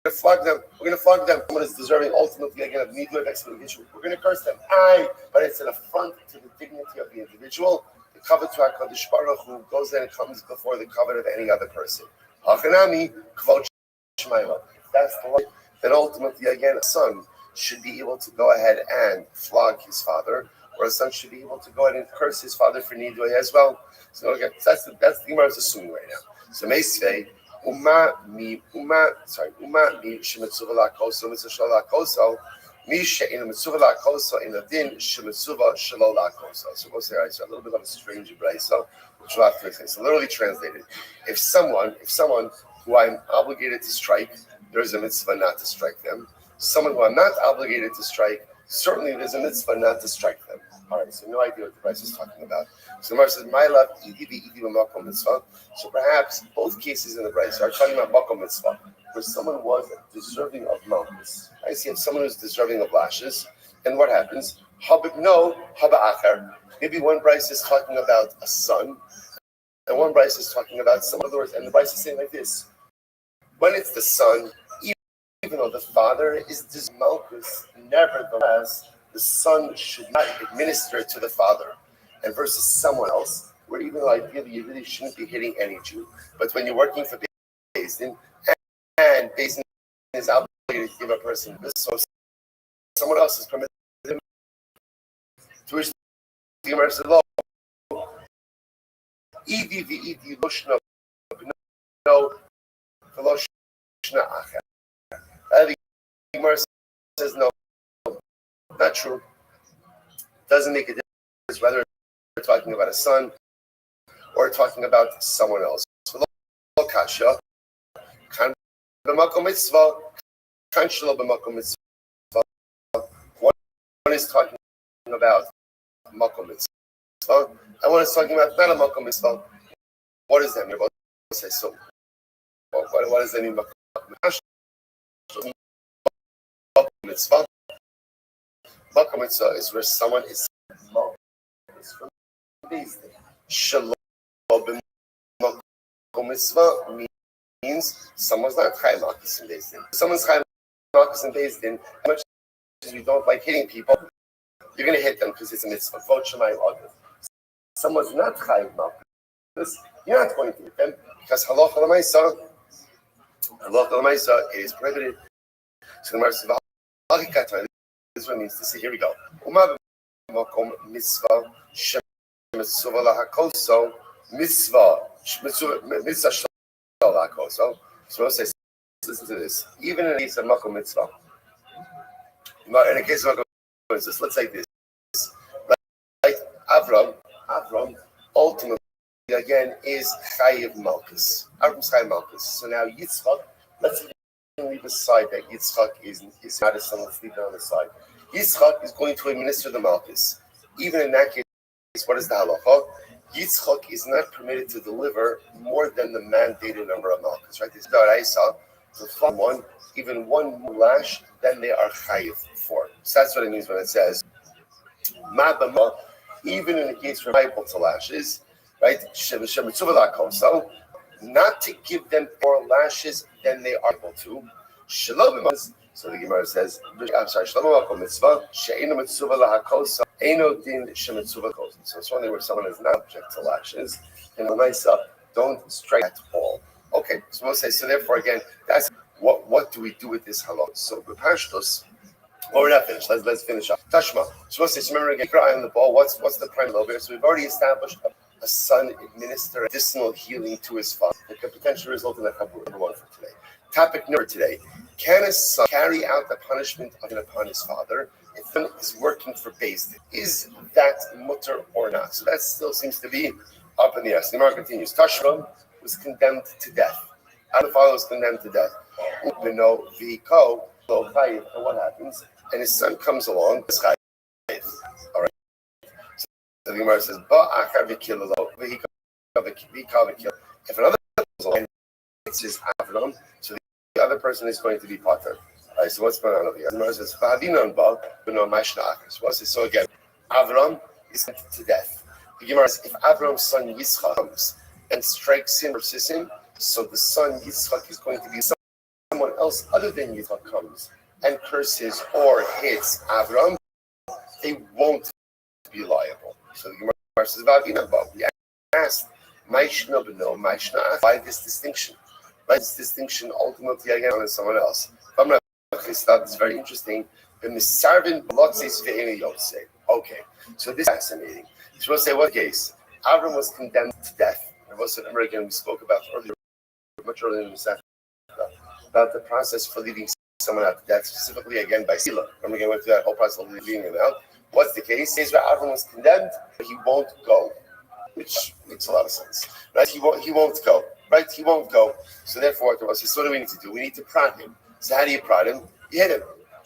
to flog them. We're going to flog them. Someone is deserving ultimately again of needle of excommunication. We're going to curse them. But it's an affront to the dignity of the individual. The covet to HaKadosh Baruch Hu goes and comes before the covet of any other person. Hachanami kvod shmayla. That's the life that ultimately again a son should be able to go ahead and flog his father, or a son should be able to go ahead and curse his father for nidui as well. So okay, that's the Gemara is assuming right now. So Meisvei Uma mi shemitzuva lakoso mitzvah lakoso mi she'in mitzvah lakoso in the din shemitzuva shelo lakoso. So we'll say, all right, so a little bit of a strange brayso, which we'll have to explain. So literally translated, if someone who I'm obligated to strike, there's a mitzvah not to strike them. Someone who I'm not obligated to strike, certainly there's a mitzvah not to strike them. All right, so no idea what the Bryce is talking about. So the Gemara says, "My love, makom mitzvah." So perhaps both cases in the Bryce are talking about makom mitzvah, where someone was deserving of malchus. I see someone who's deserving of lashes, and what happens? Haba maybe one Bryce is talking about a son, and one Bryce is talking about some other words, and the Bryce is saying like this: when it's the son, even though the father is malchus, nevertheless, the son should not administer to the father. And versus someone else, where even though ideally you really shouldn't be hitting any Jew, but when you're working for Bezdin, and Bezdin is obligated to give a person this, so someone else is permitted to which the Gemara said, "Lo, idi v'idi loshna no v'loshna acher." The Gemara says no, not true. Doesn't make a difference whether we're talking about a son or talking about someone else. So, kasha, kan b'makom mitzvah, kan shelo b'makom mitzvah. One is talking about makom mitzvah, and one is talking about not a makom mitzvah. What does that mean? Both say so. What does that mean? Mitzvah. Makom mitzvah is where someone is from Bezdin. Shalom b'makom mitzvah means someone's not chayv malchus in Bezdin. Someone's chayv malchus in Bezdin. As much as you don't like hitting people, you're going to hit them because it's a mitzvah. Someone's not chayv malchus, you're not going to hit them because halacha l'maisa is prohibited. So the Gemara says, this is what it means to say. Here we go. mitzvah lahakoso, mitzvah lahakoso. So we'll say, listen to this. Even in the case of makom mitzvah, in the case of makom mitzvah, let's take this. Like Avram ultimately again is Chayiv Malchus. Avram's Chayiv Malchus. So now Yitzchak, let's leave aside that Yitzchak is not a son. Let's leave it on the side. Yitzchak is going to administer the Malchus. Even in that case, what is the halacha? Yitzchak is not permitted to deliver more than the mandated number of Malchus. Right? This is Daraisa. So one, even one lash, then they are Chayiv for. So that's what it means when it says Ma'bama. Even in the case where able to lashes, right? So not to give them 4 lashes, then they are able to. So the Gemara says, I'm sorry, so it's only where someone is not object to lashes, and the nice up, don't strike at all. Okay, so we'll say, so therefore again, that's what do we do with this halal? So B'Pashtos, well, we're not finished. Let's finish up. Tashma. So we'll say, so remember again, keep your eye on the ball. What's the prime over here? So we've already established a son administer medicinal healing to his father. It could potentially result in a number 1 for today. Topic number today. Can a son carry out the punishment upon his father if he is working for Beis Din? Is that mutter or not? So that still seems to be up in the air. So the Gemara continues. Tashma was condemned to death. The father was condemned to death. And what happens? And his son comes along. All right. So the Gemara says, if another comes along, it's his Avram, so the other person is going to be Pater. All right, so what's going on over here? The Gemara says, so again, Avram is sentenced to death. The Gemara says, if Avram's son Yitzchak comes and strikes him versus him, so the son Yitzchak is going to be someone else other than Yitzchak comes and curses or hits Avram, they won't be liable. So the Gemara says, we asked, why this distinction? Why this distinction ultimately again on someone else? That's very interesting. Okay, so this is fascinating. So we'll say, what case? Avram was condemned to death. And also, remember again, we spoke about earlier, much earlier in the Sefta, about the process for leading someone out to death, specifically again by Sila. Remember again, we went through that whole process of leading him out. What's the case? It says where Avram was condemned, but he won't go, which makes a lot of sense, right? He won't go, right? He won't go. So therefore, so what do we need to do? We need to prod him. So how do you prod him? You hit him,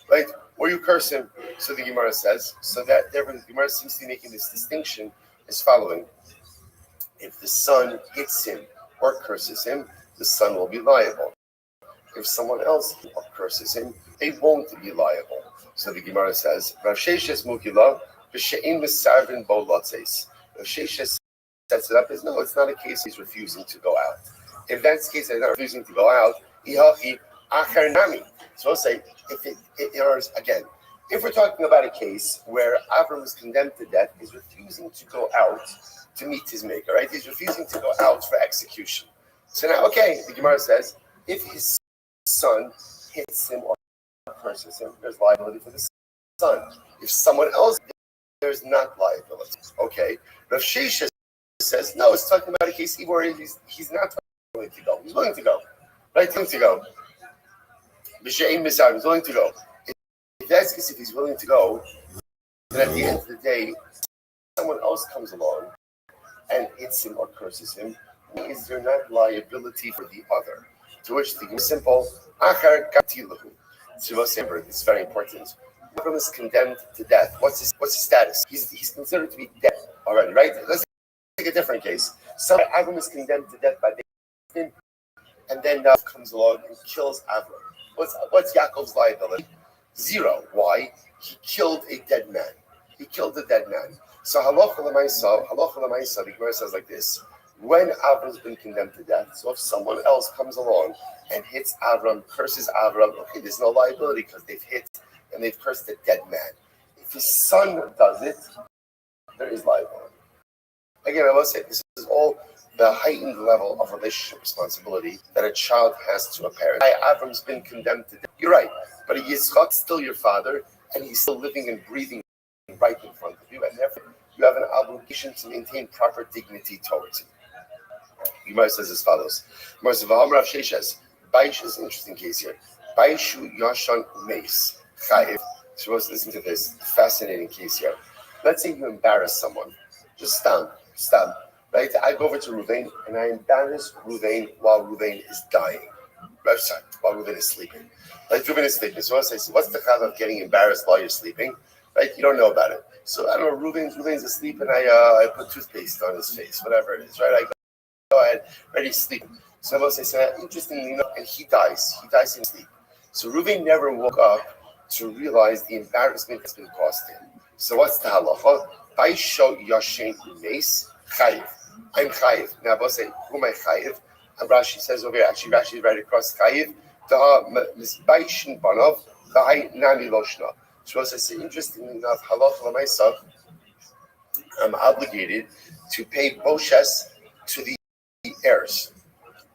right? Or you curse him. So the Gemara says. So that therefore, the Gemara seems to be making this distinction as following: if the son hits him or curses him, the son will be liable. If someone else curses him, they won't be liable. So the Gemara says, Rav Sheshes Mukila, V'she'in Mesarvin Bo Lotzes. Rav Sheshes sets it up as, no, it's not a case he's refusing to go out. If that's the case, he's not refusing to go out, Ihachi Achar Nami. So we'll say, if we're talking about a case where Avram was condemned to death, he's refusing to go out to meet his maker, right? He's refusing to go out for execution. So now, okay, the Gemara says, if his son hits him or curses him, there's liability for the son. If someone else, there's not liability. Okay. Rav Sheshes says, no, it's talking about a case where he's not willing to go. He's willing to go. Right? He's willing to go. He's willing to go. If that's the case, if he's willing to go, then at the end of the day, someone else comes along and hits him or curses him, is there not liability for the other? To which the simple, Achar Katilahu. It's very important. Avram is condemned to death. What's his status? He's considered to be dead already, right? Let's take a different case. So Avram is condemned to death by Beis Din, and then comes along and kills Avram. What's Yaakov's liability? 0. Why? He killed a dead man. So halacha l'maisa, the Gemara says like this: when Avram's been condemned to death, so if someone else comes along and hits Avram, curses Avram, okay, there's no liability because they've hit and they've cursed a dead man. If his son does it, there is liability. Again, I must say, this is all the heightened level of relationship responsibility that a child has to a parent. Avram's been condemned to death. You're right, but Yitzchak's still your father, and he's still living and breathing right in front of you, and therefore you have an obligation to maintain proper dignity towards him. Gemara says as follows. Gemara says, "V'hamar Rav Sheshes." Baish is an interesting case here. Baishu Yashan Umeis Chayiv. So let's listen to this fascinating case here. Let's say you embarrass someone. Just stab. Right? I go over to Ruvain and I embarrass Ruvain while Ruvain is dying. Right? Sorry, while Ruvain is sleeping. Like Ruvain is sleeping. So I say, what's the chal of getting embarrassed while you're sleeping? Right? You don't know about it. So I don't know, Ruvain's asleep and I put toothpaste on his face, whatever it is, right? I go ahead, ready to sleep. So I will say, interestingly enough, and he dies. He dies in sleep. So Ruvain never woke up to realize the embarrassment that's been caused him. So what's the halacha? Baisho Yashin Umeis Chayiv. I'm Chayiv. Now I will say, who am I Chayiv? And Rashi says over here, actually Rashi is right across Chayiv. Misbaishin Banov, Chai Nami Loshna. So as I say, interestingly enough, halacha l'maisa, I'm obligated to pay boshes to the heirs,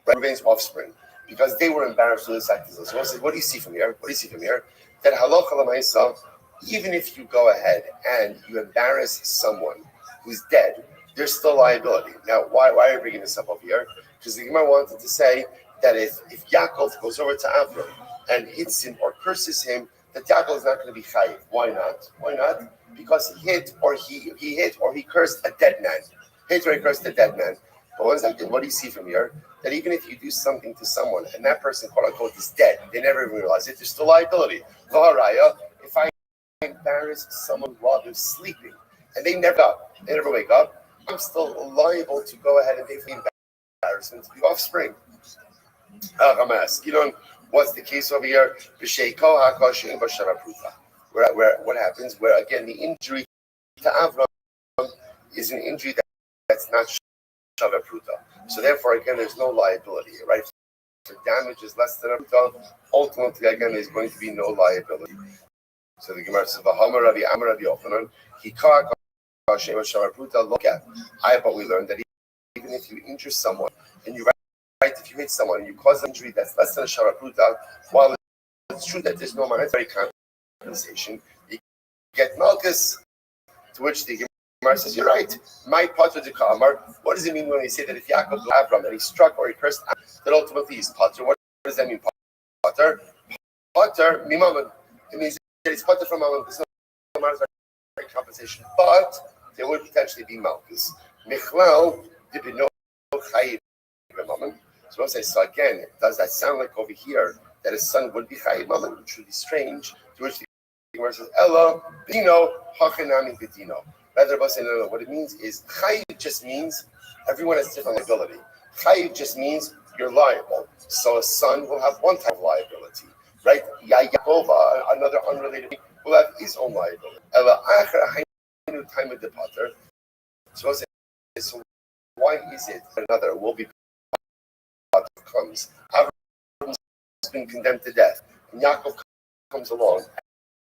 Reuven's offspring, because they were embarrassed with this act. So I say, what do you see from here? That halacha l'maisa, even if you go ahead and you embarrass someone who's dead, there's still liability. Now, why are you bringing this up over here? Because the Gemara wanted to say that if Yaakov goes over to Avram and hits him or curses him, that Yaakov is not going to be chayiv. Why not? Because he hit or he cursed a dead man. But what do you see from here? That even if you do something to someone and that person, quote unquote, is dead, they never even realize it, there's still liability. If I embarrass someone while they're sleeping and they never wake up, I'm still liable to go ahead and pay for the embarrassment to the offspring. I'm asking, what's the case over here? Where what happens? Where again the injury to Avram is an injury that's not Shava Pruta. So therefore, again, there's no liability, right? If the damage is less than a Pruta, ultimately, again, there's going to be no liability. So the Gemara says, "V'hamar Rabbi Amar Rabbi Yochanan, Hikar Sheva Shava Pruta." Look at, but we learned that even if you injure someone and you if you hit someone and you cause an injury that's less than a Shava Pruta, while it's true that there's no monetary compensation, you get Malchus, to which the Gemara says, you're right. My potter de Kamar. What does it mean when we say that if Yaakov Avram that he struck or he cursed, that ultimately he's potter? What does that mean, potter? Potter, mimaman. It means that he's potter from Mammon. There's no monetary compensation, but there would potentially be Malchus. Michlal did no chayiv b'mammon. So I say, so again, does that sound like over here that his son would be chayiv b'mammon, which would be strange? To which the Gemara says, Ella b'dino hachanami b'dino. Rather, but say no. What it means is chayiv just means everyone has different liability. Chayiv just means you're liable. So a son will have one type of liability, right? Yaakov, another unrelated, will have his own liability. Ella achar hainu time of the potter. So I say, so why is it that another will be potter comes? Avram has been condemned to death, and Yaakov comes along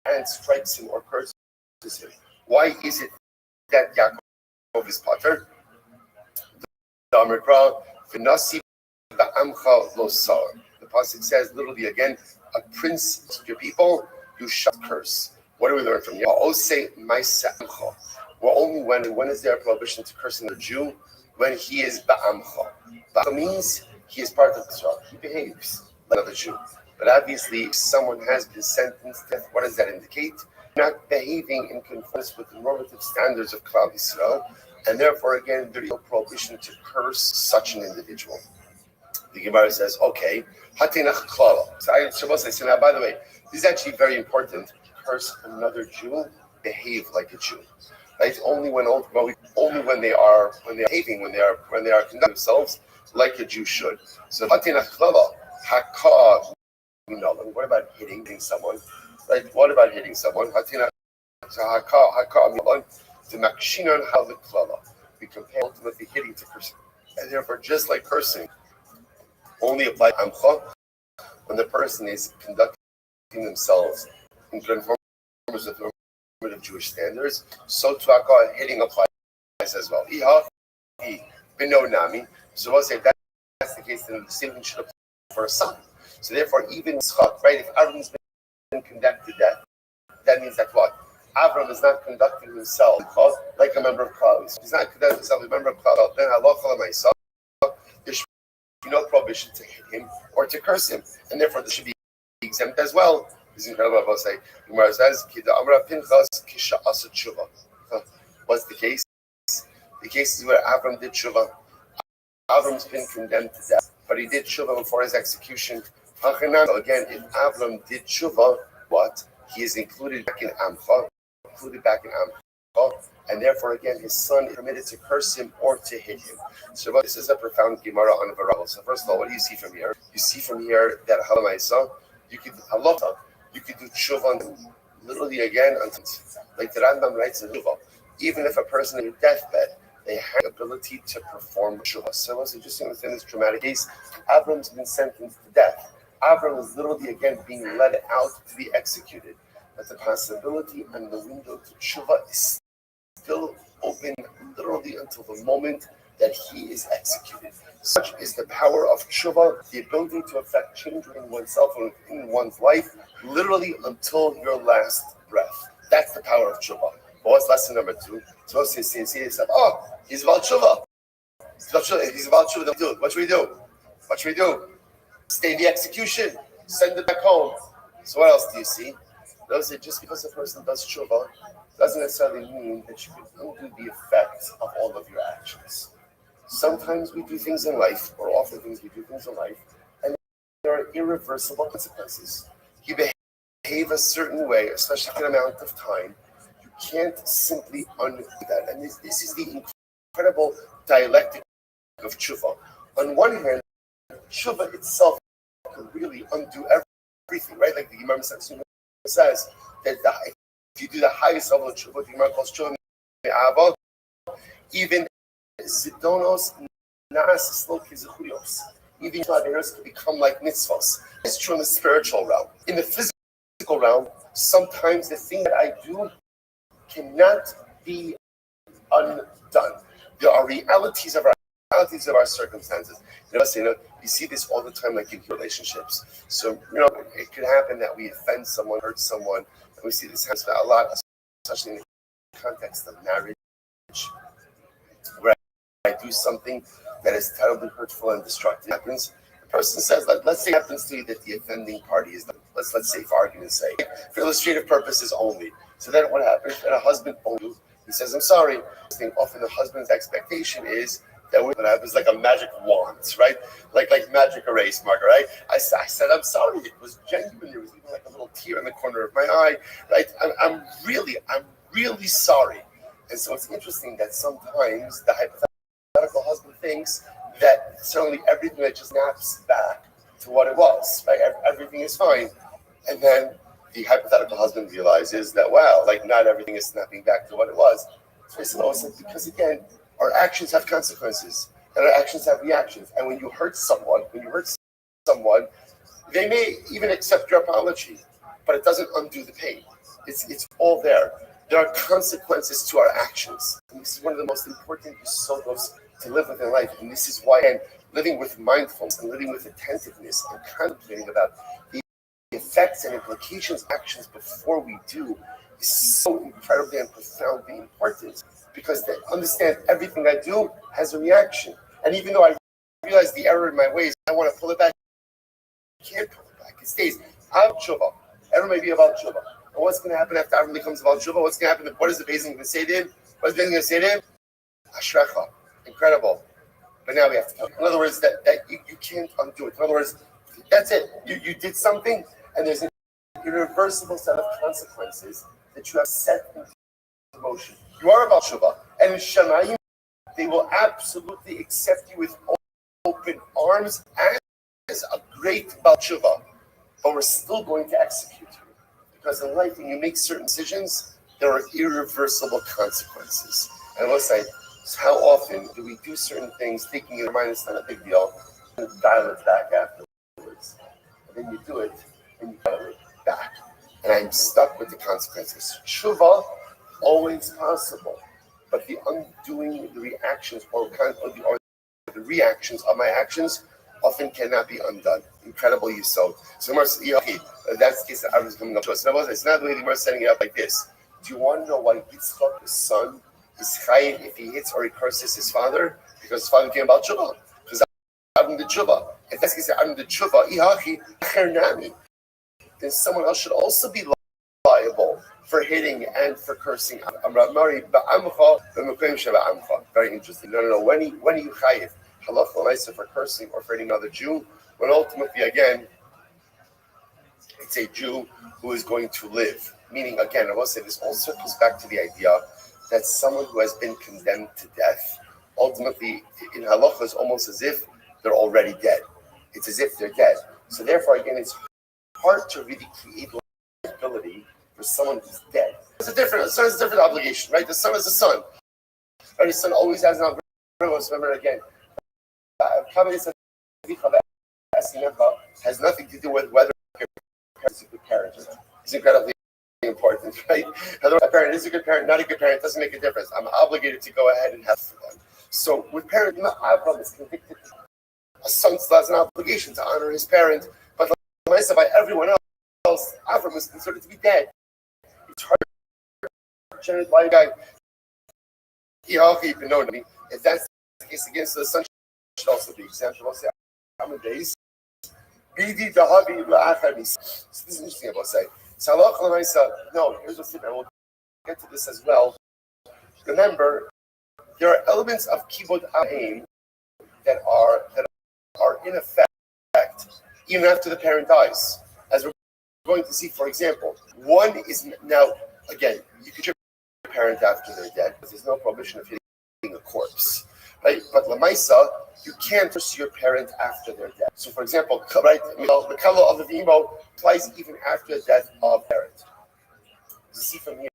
and strikes him or curses him. Why is it that Yaakov is potter? The Amrikra, V'nasi ba'amcha lo sar. The pasuk says literally again, a prince of your people, you shall curse. What do we learn from here? Ose ma'aseh amcha. Well, only when is there a prohibition to cursing a Jew? When he is ba'amcha. Ba'amcha means he is part of Israel. He behaves like another Jew. But obviously, if someone has been sentenced to death, what does that indicate? Not behaving in conformance with the normative standards of Klal Yisrael, and therefore, again, there is no prohibition to curse such an individual. The Gemara says, okay, hatinach klala. So I suppose I say, now, by the way, this is actually very important. Curse another Jew, behave like a Jew, right? Only when they are behaving, when they are conducting themselves like a Jew should. So hatinach klala, haka. What about hitting someone? Right? What about hitting someone? We compare ultimately hitting to cursing. And therefore, just like cursing only apply amcha when the person is conducting themselves in conformity with normative Jewish standards, so to hitting applies as well. So we'll say if that's the case, then the same thing should apply for a son. So therefore, even right, if Aaron's been condemned to death, that means that what? Avram is not conducting himself like a member of Klal. He's not conducting himself like a member of Klal. Then halacha myself, there should be no prohibition to hit him or to curse him, and therefore this should be exempt as well. This is incredible. I'll say, Gemara says, what's the case? The case is where Avram did tshuva. Avram's been condemned to death, but he did tshuva before his execution. Again, if Avram did tshuva, what? He is included back in Amcha, and therefore, again, his son is permitted to curse him or to hit him. So this is a profound Gemara on Varel. So first of all, what do you see from here? You see from here that halamaisa, you could do tshuva literally again, like the Rambam writes in tshuva. Even if a person in a deathbed, they have the ability to perform tshuva. So what's interesting within this dramatic case, Avram's been sentenced to death. Avram is literally again being led out to be executed. But the possibility and the window to tshuva is still open literally until the moment that he is executed. Such is the power of tshuva, the ability to affect change in oneself and in one's life, literally until your last breath. That's the power of tshuva. But what's lesson number 2? So say yourself, oh, he's about tshuva. He's about tshuva. Dude, what should we do? Stay the execution. Send it back home. So what else do you see? Those that just because a person does tshuva doesn't necessarily mean that you can undo the effect of all of your actions. Sometimes we do things in life, or often we do things in life, and there are irreversible consequences. You behave a certain way, especially for an amount of time, you can't simply undo that. And this is the incredible dialectic of tshuva. On one hand, tshuva itself can really undo everything, right? Like the Gemara says that if you do the highest level of tshuva, the Gemara calls tshuva me'ava, even zidonos na'as lo kizuchuyos, even averus can become like mitzvos. It's true in the spiritual realm. In the physical realm, sometimes the thing that I do cannot be undone. There are realities of our circumstances. You see this all the time, like in relationships. So, it could happen that we offend someone, hurt someone, and we see this happen a lot, especially in the context of marriage, where I do something that is terribly hurtful and destructive. Happens. The person says, let's say it happens to you that the offending party is, let's say for argument's sake, for illustrative purposes only. So then what happens? And a husband only, he says, I'm sorry. I think often the husband's expectation is that what happens like a magic wand, right? Like magic erase marker, right? I said, I'm sorry. It was genuine. There was even like a little tear in the corner of my eye, right? I'm really sorry. And so it's interesting that sometimes the hypothetical husband thinks that certainly everything that just snaps back to what it was, right? Everything is fine. And then the hypothetical husband realizes that, wow, like not everything is snapping back to what it was. So I said, because again, our actions have consequences, and our actions have reactions. And when you hurt someone, they may even accept your apology, but it doesn't undo the pain. It's all there. There are consequences to our actions. And this is one of the most important yesodos to live with in life. And this is why living with mindfulness and living with attentiveness and contemplating about the effects and implications of actions before we do is so incredibly and profoundly important. Because to understand everything I do has a reaction. And even though I realize the error in my ways, I want to pull it back. I can't pull it back. It stays. I'm tshuva. Error may be about tshuva. And what's going to happen after Avram becomes about tshuva? What's going to happen? What is the Beis Din going to say to him? What is the Beis Din going to say to him? Ashrecha. Incredible. But now we have to come. In other words, that you can't undo it. In other words, that's it. You did something, and there's an irreversible set of consequences that you have set into motion. You are about tshuva, and in Shamayim, they will absolutely accept you with open arms as a great Baal tshuva. But we're still going to execute you. Because in life, when you make certain decisions, there are irreversible consequences. And let's say, how often do we do certain things thinking in our mind it's not a big deal, and dial it back afterwards? And then you do it, and you dial it back. And I'm stuck with the consequences. Tshuva, always possible, but the undoing the reactions or the reactions of my actions often cannot be undone. Incredible yesod. So okay, that's the case that I was coming up to us. It's not the way the Gemara is setting it up like this. Do you want to know why Yitzchak, the son, is chayiv if he hits or he curses his father? Because his father came about tshuva. Because Adam the tshuva. If that's the case, Adam the tshuva, ihachi chernami. Then someone else should also be liable for hitting and for cursing. Very interesting. No. When are you chayiv? Halacha l'maisa for cursing or for hitting another Jew? When ultimately, again, it's a Jew who is going to live. Meaning, again, I will say this all circles back to the idea that someone who has been condemned to death, ultimately, in halacha, is almost as if they're already dead. It's as if they're dead. So therefore, again, it's hard to really create liability for someone who's dead. The son has a different obligation, right? The son is a son. Right? His son always has an obligation. Remember again, has nothing to do with whether a parent is a good parent or not. It's incredibly important, right? Whether a parent is a good parent, not a good parent, doesn't make a difference. I'm obligated to go ahead and have fun. So with parent, Avram is convicted. A son still has an obligation to honor his parent, but by everyone else, Avram is considered to be dead. It's hard to generate by a guy. If that's the case against the son, should also be exempt. We'll say, how many days? So this is interesting about say. No, here's what's different. We'll get to this as well. Remember, there are elements of kibud aim that are in effect even after the parent dies. As we're going to see, for example, one is now, again, you can kill your parent after they're dead, but there's no prohibition of hitting a corpse. Right? But Lamaisa, you can't curse your parent after they're dead. So, for example, right, the color of the Vimo applies even after the death of the parent. You see from here,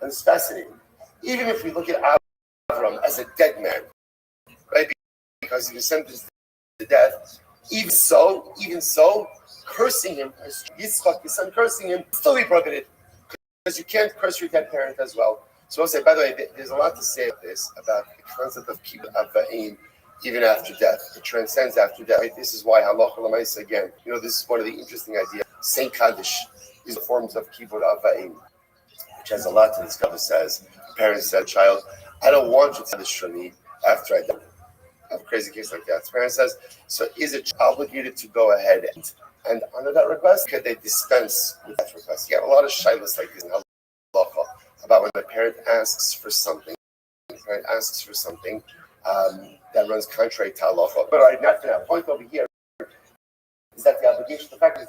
and it's fascinating. Even if we look at Avram as a dead man, right, because he was sentenced to death, even so, cursing him, as Yitzchak, his son, cursing him, still be prohibited, because you can't curse your dead parent as well. So I'll say, by the way, there's a lot to say about this, about the concept of kibbud ava'im, even after death. It transcends after death. Right? This is why halacha l'maisa, again, this is one of the interesting ideas. Saint Kaddish is forms of kibbud ava'im, which has a lot to discover. Says, parents said, child, I don't want you to Kaddish for me after I die. I have a crazy case like that. The parent says, so is it obligated to go ahead and honor that request? Could they dispense with that request? You have a lot of shilas like this in halacha, about when the parent asks for something, that runs contrary to halacha. But right now, the point over here is that the obligation, the fact is,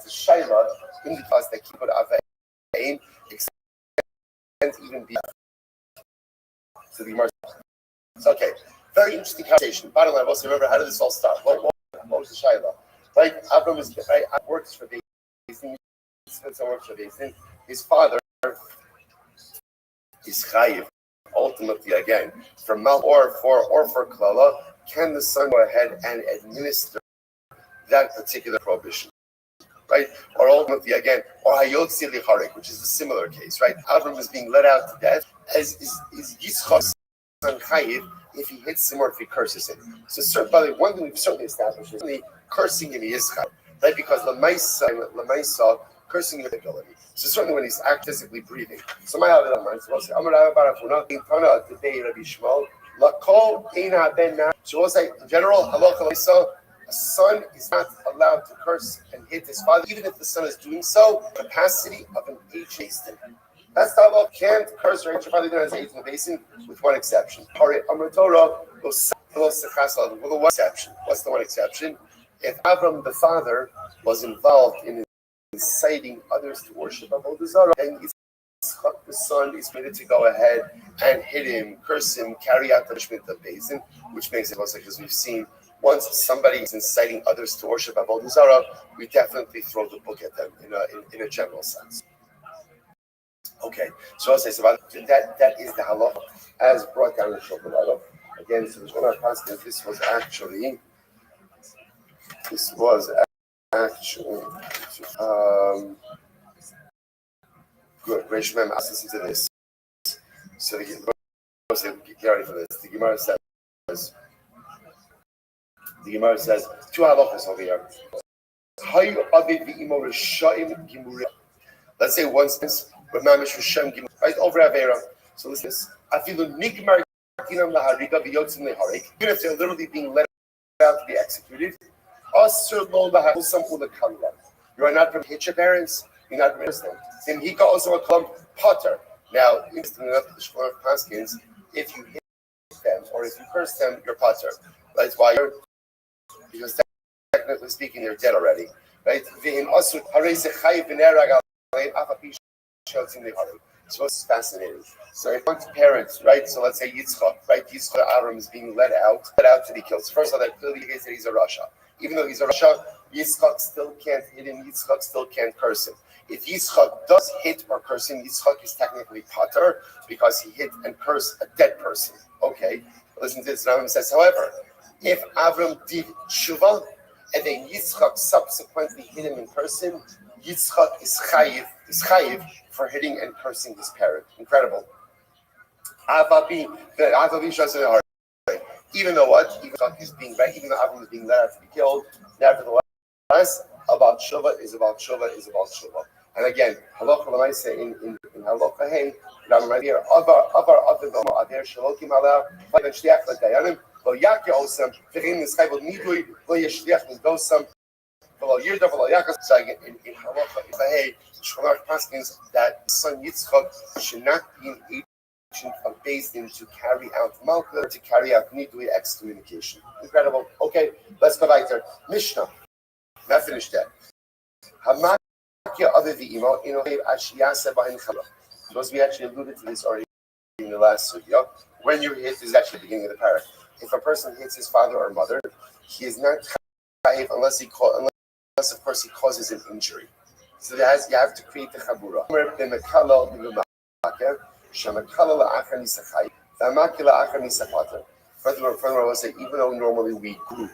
the shayla indicates that kibbud ava'im extends even beyond. So the Gemara. Okay, very interesting conversation. Bottom line, also remember, how did this all start? What was the shayla? Right, Avram works for Beis Din. His father is chayiv. Ultimately, again, for mal or for klala, can the son go ahead and administer that particular prohibition, right? Or ultimately, again, or hayotzi licharik, which is a similar case, right? Avram is being let out to death, as is Yitzchak's son chayiv if he hits him or if he curses him. So, by the way, one thing we've certainly established is the cursing him is chayiv, right? Because lamaisa cursing his ability. So certainly when he's physically breathing. So my mind. So we'll say, so we'll say, in general, a son is not allowed to curse and hit his father, even if the son is doing so, capacity of an age basin. That's how Allah can't curse or hit your father even as age in the basin, with one exception. With the one exception. What's the one exception? If Avram the father was involved in inciting others to worship Avodah Zarah, and Yitzchak the son is permitted to go ahead and hit him, curse him, carry out the punishment of Beis, which makes it most like, as we've seen, once somebody is inciting others to worship Avodah Zarah, we definitely throw the book at them in a general sense. Okay, so I'll say so that is the halacha as brought down in Shulchan Aruch. Again, so there's one of our constants. This was actually. Good. Reish Mem, listen to this. So get ready for this. The Gemara says two halachas over here. Let's say one instance But Mamish Hashem Gimel, right over Avera. So listen, I feel Nikmar Dinam Lahariga Vyotzim Leharik. Even if they're literally being led out to be executed, Asr Lo Lahosam Ulakallah. You are not permitted to hit your parents, you're not permitted to them. Then he got also a club Potter. Now, interestingly enough, the Shmuel of Paskins, if you hit them or if you curse them, you're Potter. Right? Why? Because technically speaking, they're dead already. Right? So it's fascinating. So if one's parents, right? So let's say Yitzchak, right? Yitzchak Avram is being led out to be killed. So first of all, that clearly indicates that he's a Rasha. Even though he's a Rasha, Yitzchak still can't hit him. Yitzchak still can't curse him. If Yitzchak does hit or curse him, Yitzchak is technically Pater because he hit and cursed a dead person. Okay, listen to this. Rambam says, however, if Avram did tshuva and then Yitzchak subsequently hit him in person, Yitzchak is chayiv for hitting and cursing his parent. Incredible. Even though what? Even though he's being right, even though Avram is being led out to be killed, nevertheless, about Shuvah is about Shuvah is about Shuvah. And again, halacha l'maaseh in halacha hey, Rambam right here, avar aver shalokim alav, v'yen shliach l'dayanim, lo yakya osam, v'chein nischayvol nidui, lo yeshliach l'dosam, v'lo yirda v'lo yakas. So again, in halacha hey, Shmuel Paskins that son Yitzchak should not be an agent of Beis Din to carry out malka, to carry out nidui excommunication. Incredible. Okay, let's go back there. Mishnah. Not finished that. Because we actually alluded to this already in the last sugya. When you hit, this is actually the beginning of the parah. If a person hits his father or mother, he is not chayiv unless of course he causes an injury. So you have to create the chabura. Furthermore, I will say, even though normally we group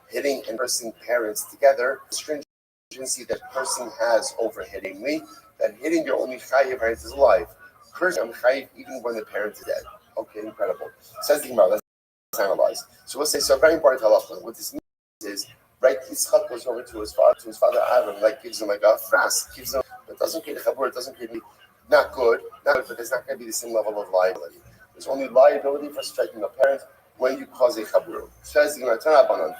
hitting and cursing parents together, the stringency that person has over hitting me, that hitting your only chayiv parent is alive. Cursing I'm chayiv even when the parent is dead. Okay, incredible. Says the Gemara, let's analyze. So we'll say, so very important halacha. What this means is, right, Yitzchak goes over to his father Avram, like gives him like a fras, but doesn't create a chabur, doesn't create not good, but there's not going to be the same level of liability. There's only liability for striking a parent when you cause a chabur. Says the Gemara, Tanabanan.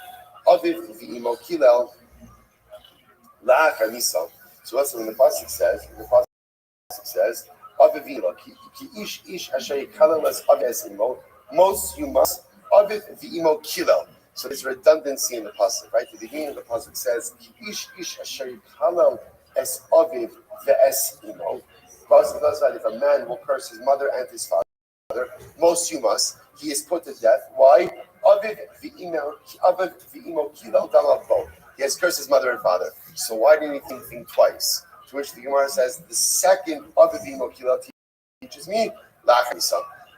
Aviv v'imo kilel la'achar nisa. So that's when the pasuk says. Aviv v'imo ki ish asher yikalel es aviv es imo. Most you must aviv v'imo kilel. So there's redundancy in the pasuk, right? The beginning of the pasuk says ki ish asher yikalel es aviv ve'es imo. Pasuk does that if a man will curse his mother and his father, most you must. He is put to death. Why? He has cursed his mother and father. So why didn't he think twice? To which the Gemara says, the second Aviv V'imo Kilel teaches me that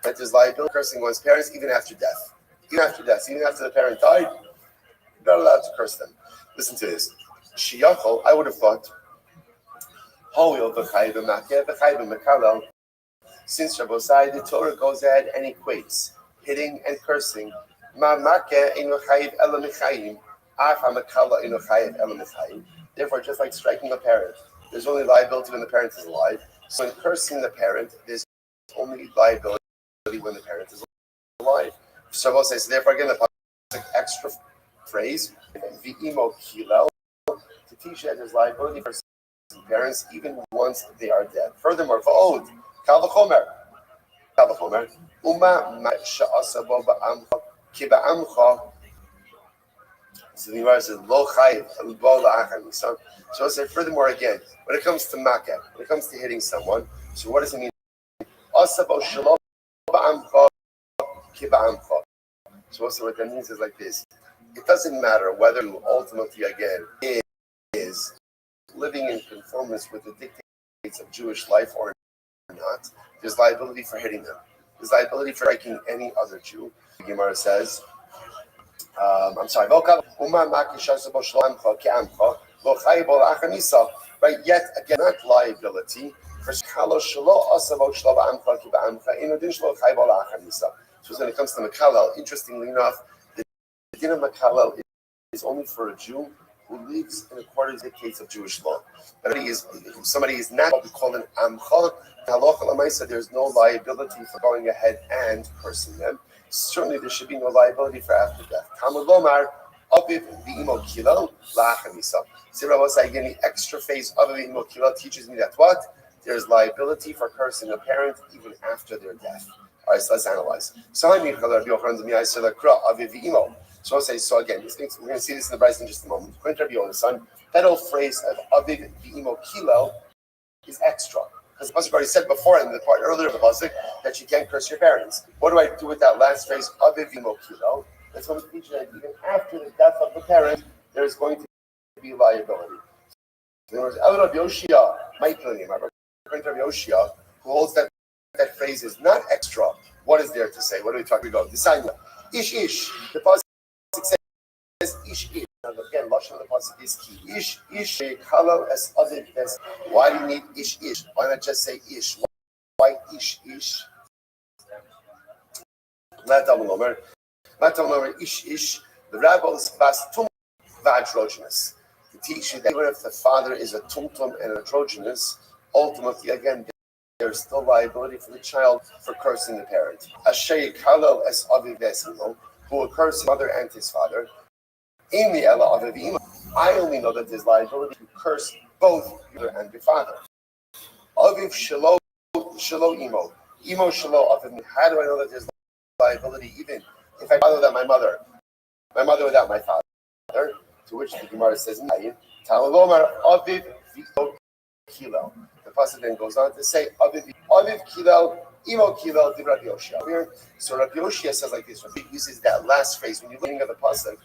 there's liability cursing one's parents even after death. Even after the parent died, you're not allowed to curse them. Listen to this. Shiyachol, I would have thought, since Rabbosai, the Torah goes ahead and equates hitting and cursing. Therefore, just like striking a parent, there's only liability when the parent is alive. So in cursing the parent, there's only liability when the parent is alive. So says, therefore, again, the extra phrase, v'imo kilel, to teach that there's liability for parents even once they are dead. Furthermore, v'od, kal v'chomer, Uma ma'sha'asa bo ba'amcha ki ba'amcha. So the Gemara says, lo chayiv bo la'achar nisan. So I'll say furthermore again, when it comes to makeh, when it comes to hitting someone, so what does it mean? Asa bo shelo ba'amcha ki ba'amcha. So also what that means is like this. It doesn't matter whether you ultimately, again, is living in conformance with the dictates of Jewish life or not. There's liability for hitting them. There's liability for striking any other Jew. The Gemara says, right, yet again, not liability for so when it comes to Makalal, interestingly enough, the din of Makalal is only for a Jew who lives in accordance with the dictates of Jewish law. But if somebody is not what we call an amcha, halacha l'maisa, there's no liability for going ahead and cursing them. Certainly, there should be no liability for after death. Talmud lomar aviv v'imo kilo la'achamisa. See, Rabbi saying the extra phase of v'imo kilo teaches me that what? There's liability for cursing a parent even after their death. All right, so let's analyze. So I'll say, so again, we're going to see this in the Bryce in just a moment. That old phrase of aviv v'imo kilo is extra. Because the Pasuk already said before in the part earlier of the Pasuk that you can't curse your parents. What do I do with that last phrase, aviv v'imo kilo? That's going to teach you that even after the death of the parent, there's going to be liability. In other words, Rabbi Yoshia, my opinion, my friend Rabbi Yoshia, who holds that phrase is not extra. What is there to say? What are we talking about? Design. Ish ish. The Pasuk says ish ish. And again, Lashon of the Pasuk is key. Ish ish. Kalo as other as. Why do you need ish ish? Why not just say ish? Why ish ish? Matam ish ish. The rabbis bas tum v'androgynous to teach you that even if the father is a tumtum and an androgynous, ultimately again there's still liability for the child for cursing the parent. Asher kalo es aviv vesimo, who will curse his mother and his father. Imi ela aviv ima. I only know that there's liability to curse both your mother and your father. Aviv shelo imo. Imo shelo aviv. How do I know that there's liability even if I father without my mother without my father? To which the Gemara says, Talomar aviv v'imo kilo. The pasuk then goes on to say, aviv kilo, imo kilo, di Rabbi Yoshia. So Rabbi Yoshia says like this. Rabbi uses that last phrase when you're looking at the pasuk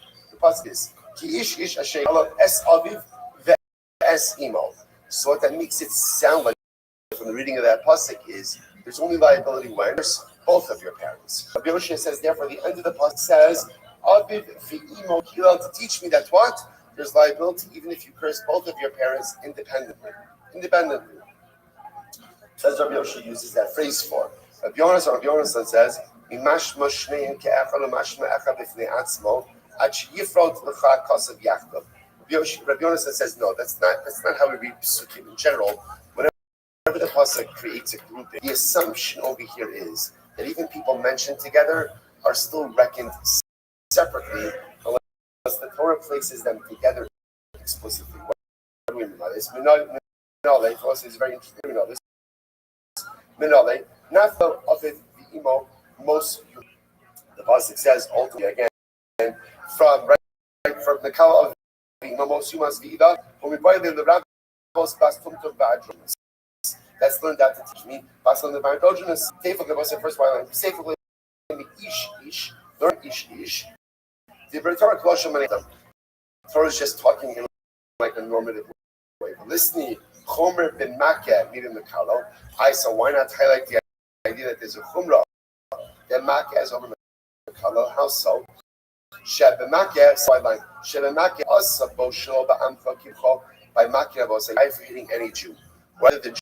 is ki ish ish asher es aviv ve'es imo. So what that makes it sound like from the reading of that pasuk is there's only liability when there's both of your parents. Rabbi Yoshia says therefore the end of the pasuk says aviv v'imo kilo, to teach me that what? There's liability even if you curse both of your parents independently. Says Rabbi Yoshia uses that phrase for. Rabbi Yonasan says, "Imash mashnein ke'echad u'mashma echad b'fnei atzmo ad sheyifrot l'cha kasav yachdav." Rabbi Yonasan says, no, that's not how we read psukim in general. Whenever the pasuk creates a grouping, the assumption over here is that even people mentioned together are still reckoned separately unless the Torah places them together explicitly. What do we mean by this? Minale, for us, is very interesting. We know this. Minale, not of it, the emo, most, the pasuk says ultimately again, from the kala of the emo, most you must be either, when we buy the rabbis, bastumtum ba'adronis. That's learned out to teach me, bastumtum ba'adronis. Tefach, the pasuk first while, safely, ish, learn ish. The Torah Kloshim and the Torah is just talking in like a normative way. Listening, Chomer ben Makeh, meaning the Kalo. So why not highlight the idea that there's a Chumrah that Makeh is over the Kalo? How so? Sheb Makeh, sideline. Sheb Makeh, asa bo shelo ba'amcha kimcho, by Makeh, I say, for hitting any Jew. Whether the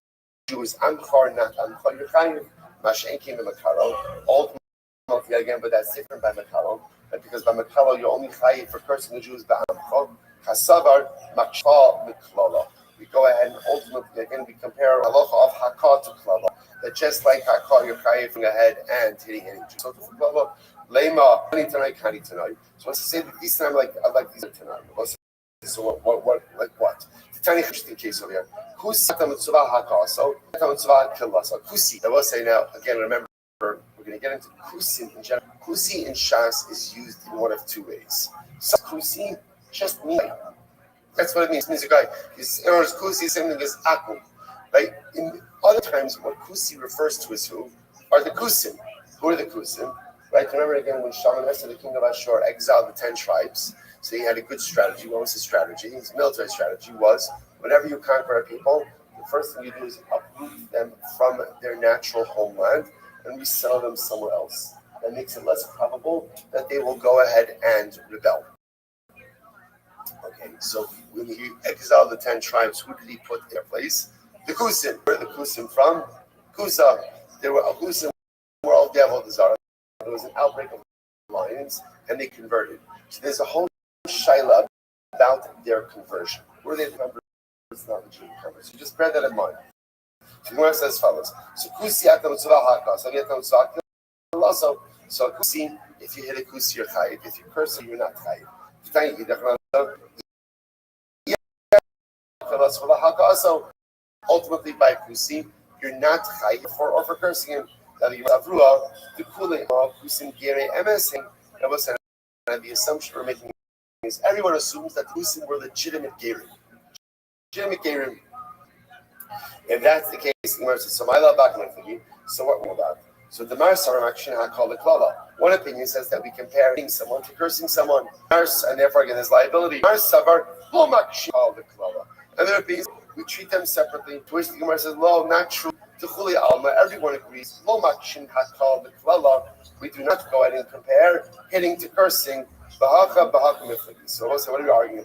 Jew is amcha or not amcha, you're chayiv, mashen came in the Kalo. Ultimately, again, but that's different by Makalo. Because by Makalo, you're only chayiv for cursing the Jews ba'amcha. Chasavar makshal miklala. We go ahead and ultimately again we compare halacha of hakah to klala. That just like hakah, you're chayiv ahead and hitting any Jew. So to klala, lema kani tonight. So let's say that these time I like these tonight. So what like what? The tiny interesting case over here. Kusi mitzvah hakah. So mitzvah killa. So kusi. I will say now again. Remember, we're going to get into kusi in general. Kusi in Shas is used in one of two ways. So kusi just means. That's what it means. It means a guy. His errors kusi is something as akum. Right? In other times, what kusi refers to is who? Are the kusim. Who are the kusim? Right? Remember again when Shaman, the rest of the king of Ashur, exiled the 10 tribes. So he had a good strategy. What was his strategy? His military strategy was whenever you conquer a people, the first thing you do is uproot them from their natural homeland and resettle them somewhere else. That makes it less probable that they will go ahead and rebel. Okay, so when he exiled the 10 tribes, who did he put in their place? The Kusim. Where are the Kusim from? Kusa. There were Kusim were all devil Zara. There was an outbreak of lions, and they converted. So there's a whole shaila about not their conversion. Were they members? It's not legitimate conversion. So just bear that in mind. The Gemara says as follows. So kusi atam tzvah also. So kusi, if you hit a kusi, you're chayiv. If you curse it, you're not chayiv. Also, ultimately by kusi, you're not chayiv or for cursing him. The assumption we're making is everyone assumes that the kusim were legitimate gerim. Legitimate gerim. If that's the case, the Gemara says, so my love back so what we're about? So the Marsar action I call the klala. One opinion says that we compare someone to cursing someone, and therefore again there's liability. Marsavar lomak call the klala. Another opinion, we treat them separately. To which the Gemara says, no, not true. To Chuli Alma, everyone agrees. Lomak shin called the klala. We do not go ahead and compare hitting to cursing. Bahacha miflagi. So what are we arguing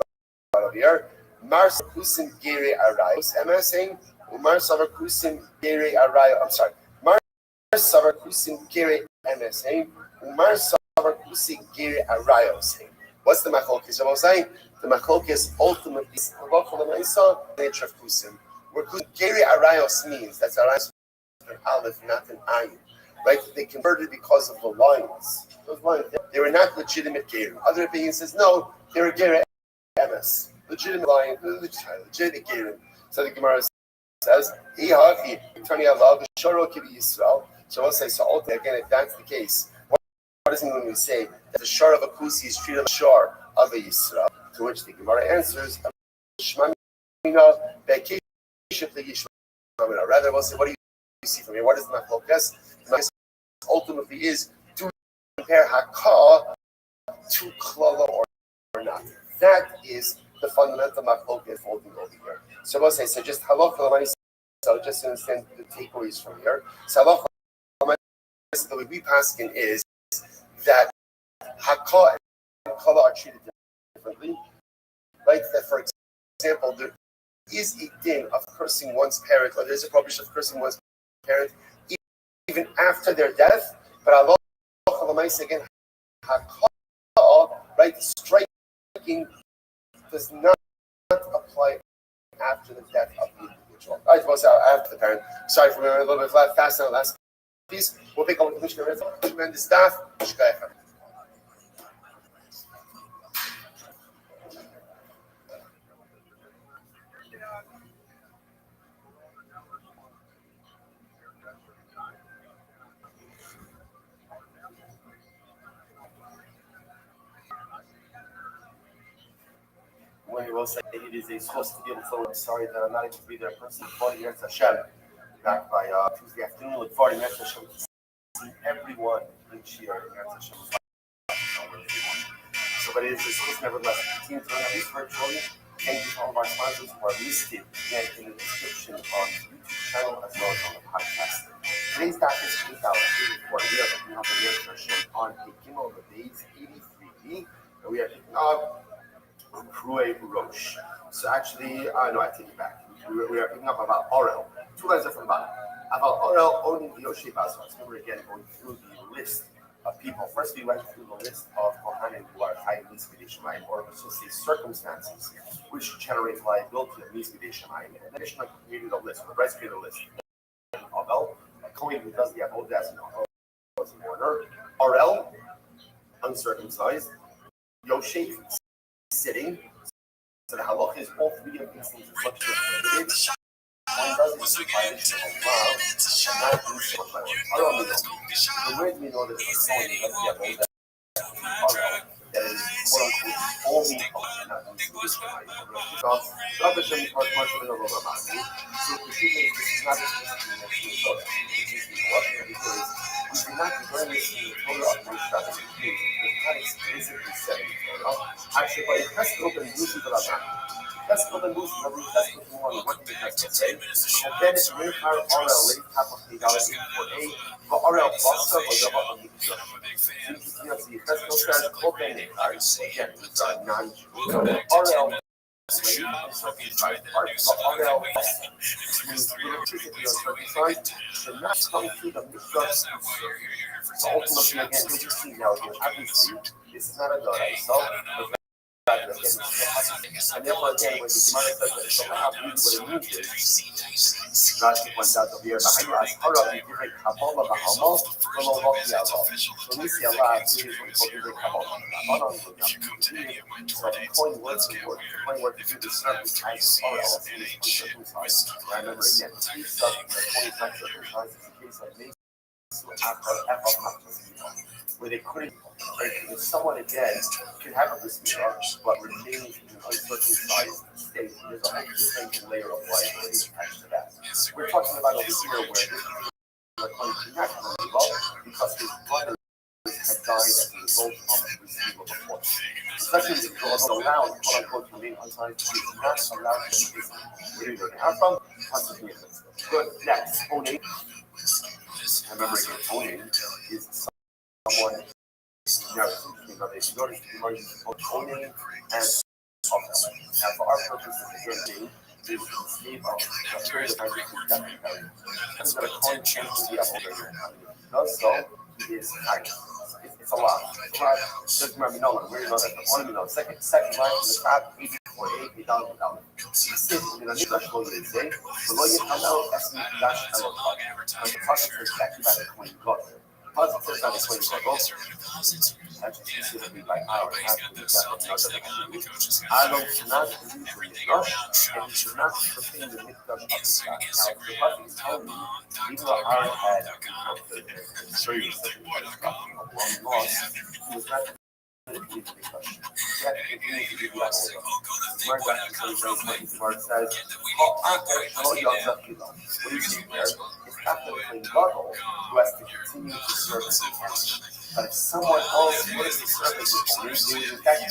about over here? Mars kusim gere arayos. Am I saying Umar savar kusim gere arayo? I'm sorry. Savar kusim gere MSA, Umar savar kusim gere arayo saying. What's the machlokes? I'm saying the machlokes ultimately is the nature of kusim. Where kusim gere arayos means that's arayos an aleph, not an ayin. Right? They converted because of the lions. Those lions, they were not legitimate gere. Other opinion says no, they were gere MS. Legitimate lion, legitimate gere. So the Gemara says, so I'll say, so again, if that's the case, what does it mean when we say that the shar of a kusi is treated like the shar of a Yisrael? To which the Gemara answers, rather, we'll say, what do you see from here? What is the machlokes? The machlokes ultimately is, do we compare hakah to klala or not? That is the fundamental machlokes holding over here. So we'll say, so just halacha, so just to understand the takeaways from here. So halacha, the way we paskin is that hakah and kala are treated differently. Right? That, for example, there is a din of cursing one's parent, or there's a prohibition of cursing one's parent even after their death. But Allah again, hakah, right? Striking does not apply after the death of the individual. Right? Well, so after the parent. Sorry for remembering a little bit fast now. Last piece. We'll pick up the Mishnah and the staff. When you will say it is a source to be able to tell, I'm sorry that I'm not able to be there personally. 40 minutes Hashem. Back by Tuesday afternoon with 40 minutes Hashem to see everyone in Shir. So, but it is a source nevertheless. Continue to learn at least virtually. Thank you to all of our sponsors who are listed again in the description on the YouTube channel as well as on the podcast. Today's daf is 8,084. We are picking up the Yom Hashem on Pekim of the days 83b, and we are picking up Krue Rosh. So actually, no, I take it back. We are picking up about Orel. Two lines are from the bottom. About Orel owning the Yoshi Baswas. We were again going through the list of people. First, we went through the list of Kohanim who are high Mitzvah or let's just say circumstances which generate liability of Mitzvah and then Mishnah created a list. The Bryce created a list. Orel, a Kohen who does the Avodah as a mourner. Orel, uncircumcised. Yoshi, sitting. So the halach is all three of these things are prohibited. One doesn't apply it to a wow, and not do so much. I don't know. The way we know that it's someone who doesn't get old, that is quote unquote only and not so Rabbi Shem part much of it over about me. So the thing is, this is not just what because we do not learn this in the Torah of Moshe Rabbeinu. It's not explicitly said in the Torah. Actually, by the Pesach and Lucy the Rabbi. Pesach and Lucy, every Pesach is more what the Pesach say. And then it's Mechar Orel, late half of the Galaxy 4A, but Orel Basta or Yava on the Pesach. The Pesach says, Open Mechar, again, these are non-Jews. Orel, circumcised part, but Orel means electricity or circumcised should not come to the Mishra. So ultimately, again, we see now, obviously, this is not a Dora. So, And therefore, again, when the Gemara says that it's allowed, usually what it means is, Rashi points out over here, when we see Allah, it is what we call Divrei Kabbalah. So the point was to do the service as Torah, also is uncircumcised. I remember again, the point is not circumcised is the case of where they couldn't, if someone again can have a mistake but remain in an uncircumcised state, there's a whole different layer of liability attached to that. We're talking about over here where this is unnatural because his brother had died as a result of the receival of a force. Especially if you're allowed, quote unquote, to remain uncircumcised, he is not allowed to do this. Where are you going to have from? Good. Next, owning. I remember again, owning is someone, if you notice, the Gemara uses both owning and offering. Now, for our purposes, again, is the slave of the period of time that we have. That's what a coin change to the upholder. Does so, it is kind. It's a lot. It's a lot. Just remember, no one. Where you know that the only know. Second line from the top, 848, 8,000. Sit in a special day. The lawyer allow estimate dash and the process is exactly by the coin got. Positive by the coin got. That's specifically by our I don't not believe in God, and you should not profane the mikdash of the God. Now, the Bible is telling you, even though Aaron had the serious long loss, he was not going to believe in the mikdash. He had to continue to give you that order. Where God is very much, where it says, what do you see there? It's after the clean bottle who has to continue to serve as a test. But if someone else were to serve as a police, they would in fact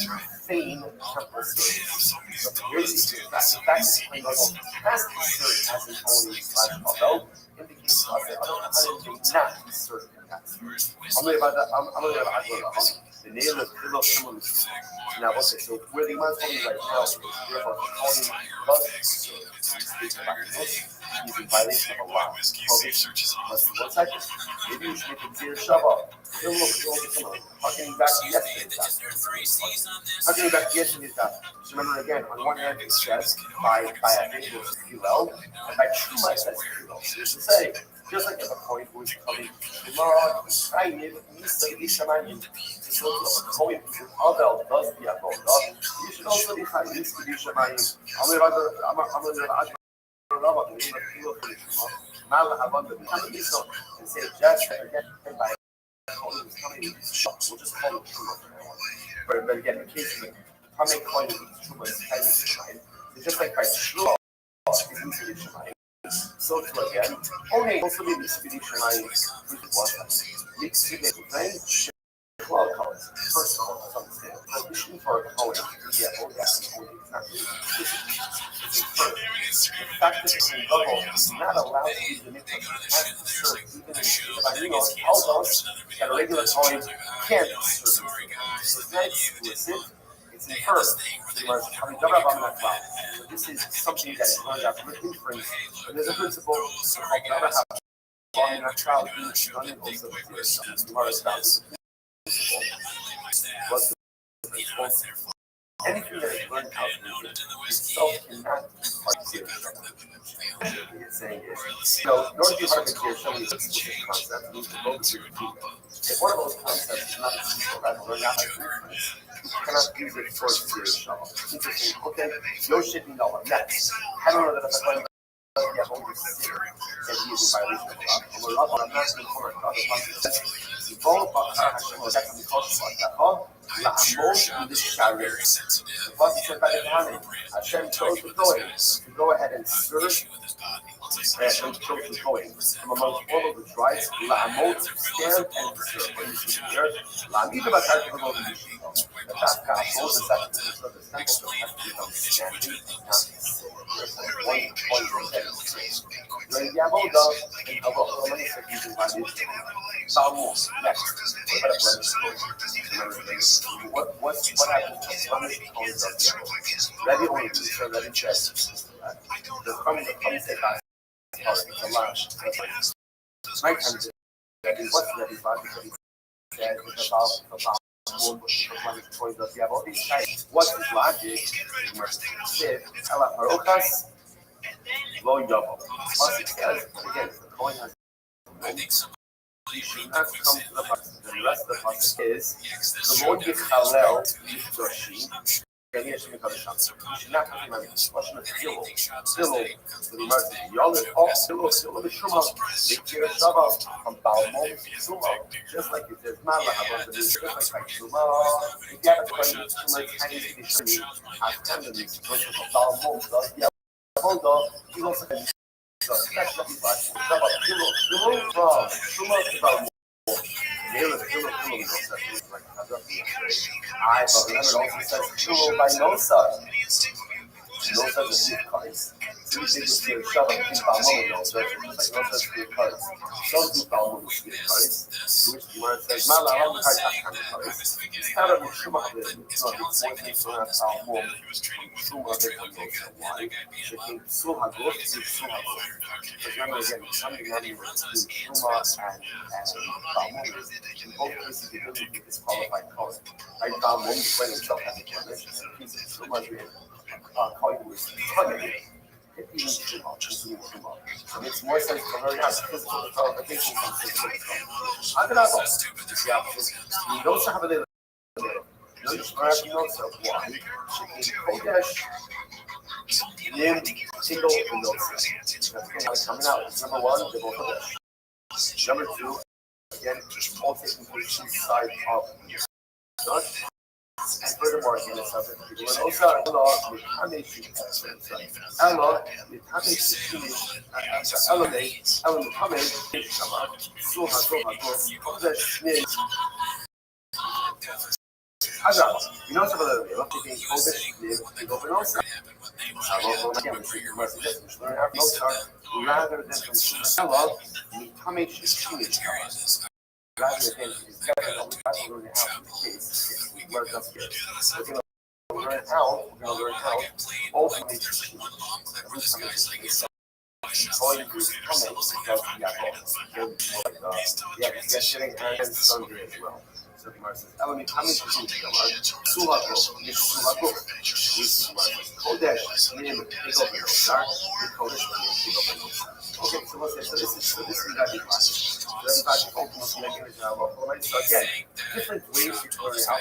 feign temple service. So here's the issue. The fact that clean bottle has to serve as an police, although indicates to us that other times they not serve in that. I'm going to the nail of pillow someone now okay, so where the amount of right now is therefore calling us is in violation of a law. Prohibition must be 1 second. Maybe you should make a clear shove up. Harkening back to yesterday's Harkening back to yesterday's so remember again, on one hand it says by I think it was Hillel, and by Truma it says Hillel. So to say, just like if a coin who is coming tomorrow, I need to shaman. So if a coin who Abel does the avodah, you should also be high needs to be shaman. I'm going to and say just again by we'll just call it truma. But again, in case of how many coins truma is highly defined, it's just like by truma is easily defined. So too again, only also be this to be defined with one needs to be defined. Well, colors. First of all, let's understand. Prohibition for a color, yeah, oh yeah, it's not really. The fact that it's not allowed to use the mixture has to serve even in the tells us that a regular coin can't serve. So it's not explicit, it's inferred. So this is something that is learned out from inference, and there's a principle called Rothschild being done in also the Gemara establishes. Was anything that is learned out itself cannot be particular. It's saying is, in order to be particular, somebody explicit concept needs to go to if one of those concepts is not essential, that we're not you cannot use it for a serious trouble. Interesting. Okay, no shitting dollar. Next, I don't know that if I find that he is in violation of the law. I'm not going to cover other concepts. Both Hashem was actually cautious like that. La'amol in this shari. The Pasuk said by the Kohanim, Hashem chose the Kohen to go ahead and serve. Hashem chose the Kohen from among all of the tribes. La'amol to stand and serve. When you see here, La'amid about how to go to the Yeshiva. The fact that all the sacrifices of the temple just have to become standing, not sitting. One sentence. During the Avodah, and Avodah many said using by the Salmos. Next, what happens to Rabbi only so Rabbi says the from say it's a lunch. My time is what's Rabbi's because he says it's about What's his logic? Ela Parokas, Lo Yobo. Plus it says, again, if the Kohen has he should not come to the pasuk. The rest of the pasuk is the Lord Yichalel Yifdoshi. You should not come to the question of Hillel. Hillel, the Gemara says, Yolid, oh, Hillel, Hillel, B'Shuma, B'Kir Shava, from Balmon, Shuma, just like it says, Mala, just like Shuma, if you have a question of Shuma, Chinese B'Shumi, Afghan, the question of Balmon, Yaboda, he also can so especially by Shava, Hillel, from Shuma to Balmon. I but remember it also says Hillel by Nosa. Nosa is the cards. So we think it's the Shava in Balmon, Nosa, just like Nosa is the cards. So do Balmon is the cards. Which the word says, Mala, I don't cards. It's kind of a Shuma of it. It's not the point thing for us, Balmon, Shuma of it, and Nosa. Why? They think Suha goes to Suha goes. But remember again, something not even between Shuma and Balmon is in both cases the ability to disqualify color. Right, Balmon when himself has a condition, and a piece of Shuma is calling it was targeted. So it makes more sense to learn how to physical qualification from physical control. How can I go? You don't have a little. You don't have notes of why. Kodesh, Nim, Tingle, and Notes. That's coming out. Number one, the Kodesh. Number two, again, all taking place inside of the sun. And furthermore, in the subject, when also Allah, with Hamesh, Allah, with Hamesh, elevate, Hamesh, Suha, Kodesh, Nim, Hazal. You know something about it. Look at the Kodesh, Nim, and go for Nosa. Rather than from Allah, with Hamesh, rather than his government, we're going to have the case. We're going to learn how, ultimately, going to getting and Sunday as well. So the Gemara says, Elamim Hamish is in the Gemara, Sulako, Sulako, Kodesh, Nim, Pigover, Dark, Kodesh, Pigover. Okay, so this is Rabbi class. So everybody ultimately making it now. So again, different ways to learn it out.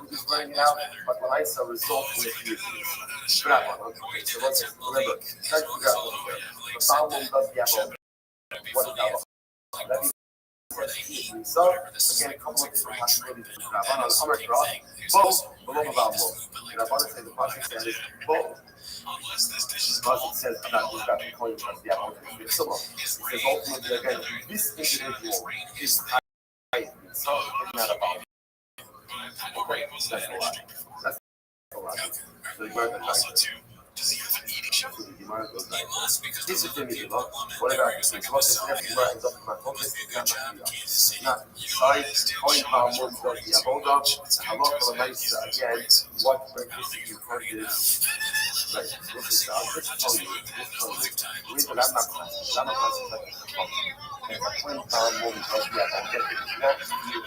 Who's learning it out, but when I saw results in the future. Okay, so let's remember, try to figure out the problem does the apple. What is that? So again, a couple of different possibilities. Rabban on Amar Roth, both below about both. Rabban says the pasuk says both. The pasuk says about who's got the coin plus the apple. It's so long. It says ultimately again, this individual is high. So it's not about. Okay, that's a lot. That's a lot. So the word is does he have an eating show? The Gemara goes like this is the middle. What about this? What is everywhere ends up in my focus? Not sorry, coin power more than the Aboga. Hello for the nice again. What breakfast you heard is right. This is I'll just tell you. The reason I'm not class like and the coin power more than the Aboga. Next year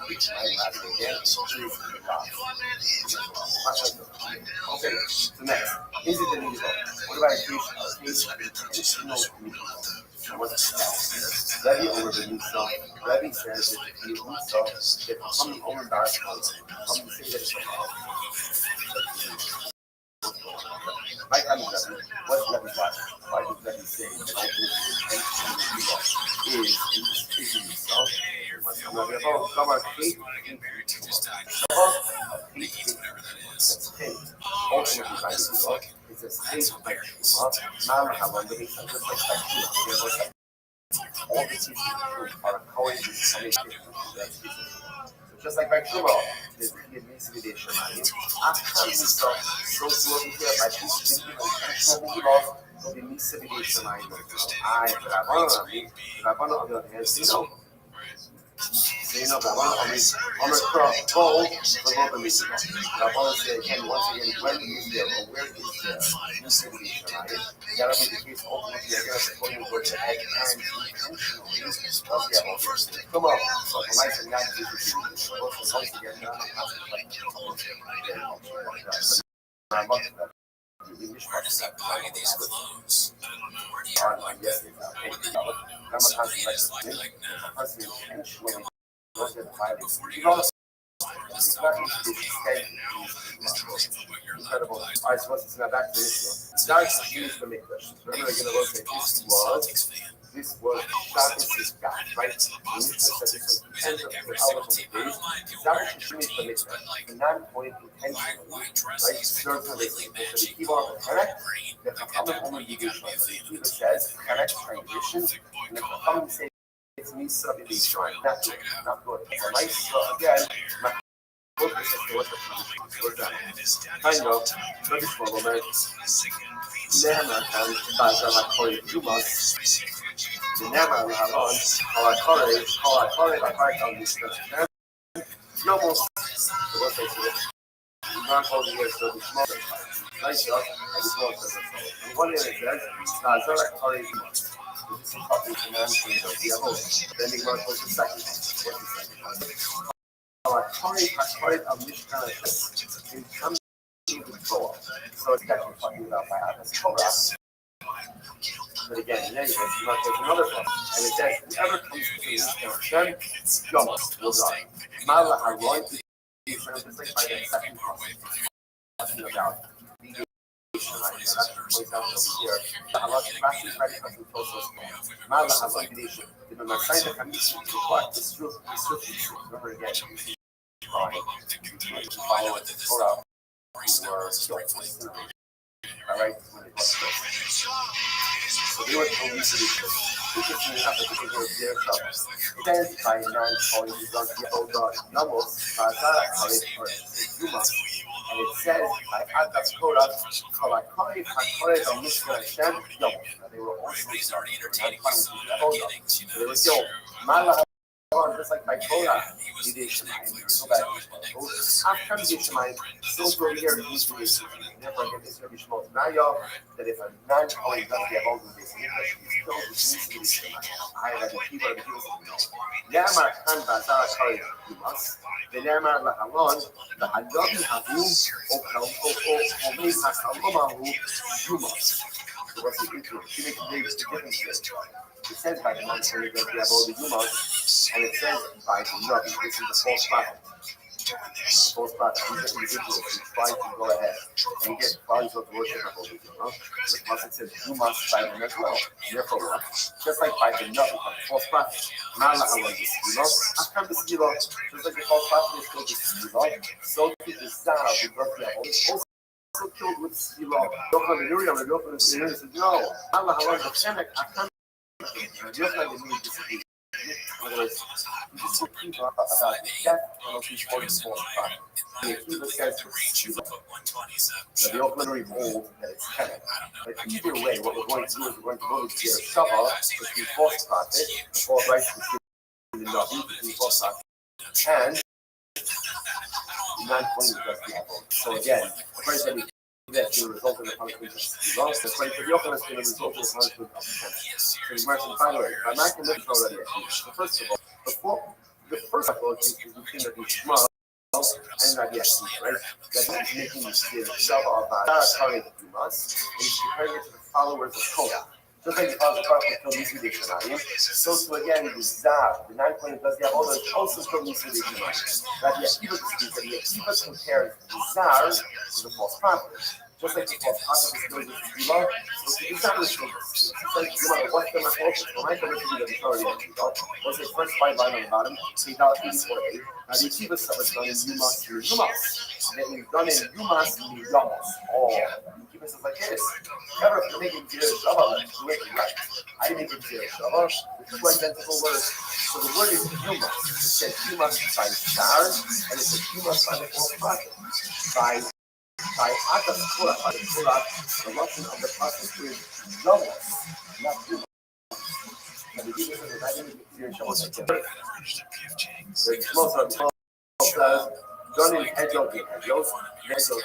which I have again is the God. Okay, so next. Is it the middle? What about a case additional middle? So what's that? Rabbi over the Musa. Rabbi says that the Musa, that coming over the Dark, coming to say that it's my time is Rabbi. What's Rabbi got? Why does Rabbi say that ultimately the is in Musa? What's Rabbi about? Come on, faith. Ultimately, by the book, it's a state of Mama Havana, just like all the teachings are coined. So just like by Shuma, there's the administration. After we start so slowly here by teaching and controlling law, so the administration I Rabban on the other hand, you know, Rabban on the cross, bowl, the Rabban is Rabban said again, once again, when is there, or where is the new civilization? That will be the case ultimately against the point where the egg and intentionally Come on. Nice and nice. Where does he buy these clothes? I don't know. Where do you like that? When the somebody is like now. Before you go to let's talk about Incredible. All right, so let's now back to this one. Now it's used to make questions. Remember, again, this was Shabbos' God, right? The Mishnah said this was 10 of the hours of the days. Shabbos is used to make questions. The non-point intentionally, right? Serves for this. So the key on the correct, the Chachamim only give you short. The Kiva says correct transition, and the Chachamim say it's Misa in the shrine. Not good. So nice. So again, kind of, לא לשמור, אומר, נאמר כאן, בעזר הקורא ג'ומאס, ונאמר להלון, כל הקורא כאן משתתפם, יומוס, ולא תצטרך, not all the years, so the small nice up, and the small says and one year it says, בעזר הקורא ג'ומאס. This is a couple of commands from the Diablo. Then he goes to the second. What's the second? In comes to the Torah. So it's actually talking about by Adam's Torah. But again, in any case, there's another one. And it says, whoever comes to the Hashem, Yomos, will die. Mala Haroy, just like by the second prophet, talking about mediation. That's points out over here. The halach Rashi Rashi comes with Tosos. Mala Haroy mediation. The Masayda Kamishu, the what? The Sruf. Remember again. Follow it to the Torah who were killed. All right, so they were told to do this. This is not the particular their trouble. It says by a man calling his dog Yamos, and it says by Adam's Torah, they were also started entertaining us. they were killed. Just like by Torah, you did Shemaim, so that after you did Shemaim, still go here and use the therefore I get this Rabbi Shmuel Tanaya, that if a non-Kohen does get hold of this, he still needs to be Shemaim. I have a people of the people. Yamar Khan Bazar Kohen Yumas, the Yamar Lahalon, the Hadabi Havu, Omei Hasalomahu Yumas. So what's the issue? She makes a big difference here. It says by the non-Kohen does get hold of Yumas, and it says by the Rabbi, this is the false prophet. The false prophet, these are individuals who try to go ahead and get bodies of worship of holy people. The prophet says, you must by them as well. And therefore, what? Just like by the Rabbi, by the false prophet. Mala Hawaii, Akam the Silo, just like the false prophet is killed with Silo, so too the Zah, the birthday of also killed with Silo. Yochanan and Uriah, the Yochanan and Uriah said, no, Mala Hawaii, the Shemek, Akam, Yochanan and Uriah disagreed. In other words, we just spoke about the death of these 44 tribes. The Akiva says that the Oakland hold that it's Kemet. But either way, what we're going to do is we're going to go to the Shabbat, which is false prophet, the false righteous, the Navi, the false prophet, and non-point of the apple. So again, the first that that's going to result in the punishment of the lost. The place of Yochanan is going to result in the punishment of the sentence. So he's mentioned, by the way, I'm not going to mention already. So first of all, the first approach is we think that he's small and not yet, right? That he's making the Shabbat about Tarek Dumas, and he's comparing it to the followers of Korah. Just like the followers of Korah killed Misudei Shemayim, so again, the Zar, the 9 does the Avodah, also killed Misudei Shemayim. That the Akiva disputes that the Akiva compares the Zar to the false prophet. Just like the false prophet is killed with Zila, so the Zar is killed with Zila. It's like, you want to watch them at all, so my commission is the authority of Zila. What's the first 5 line on the bottom? Say $84. Now the Akiva stuff is done in Yumas. And then we've done in Yumas and Yumas. Oh, the Akiva says like this. Never if you're making Zira Shabbat, you make it right. I didn't make it Zira Shabbat. It's two identical words. So the word is Yumas. It says Yumas by Zar, and it says Yumas by the false prophet. By Adam's Torah, by the Torah, the lesson of the prophet is Yumas, not Yumas. And the Akiva says that I didn't make it Zira Shabbat. The most of the says, done in Hedjot, Hedjot, no. So the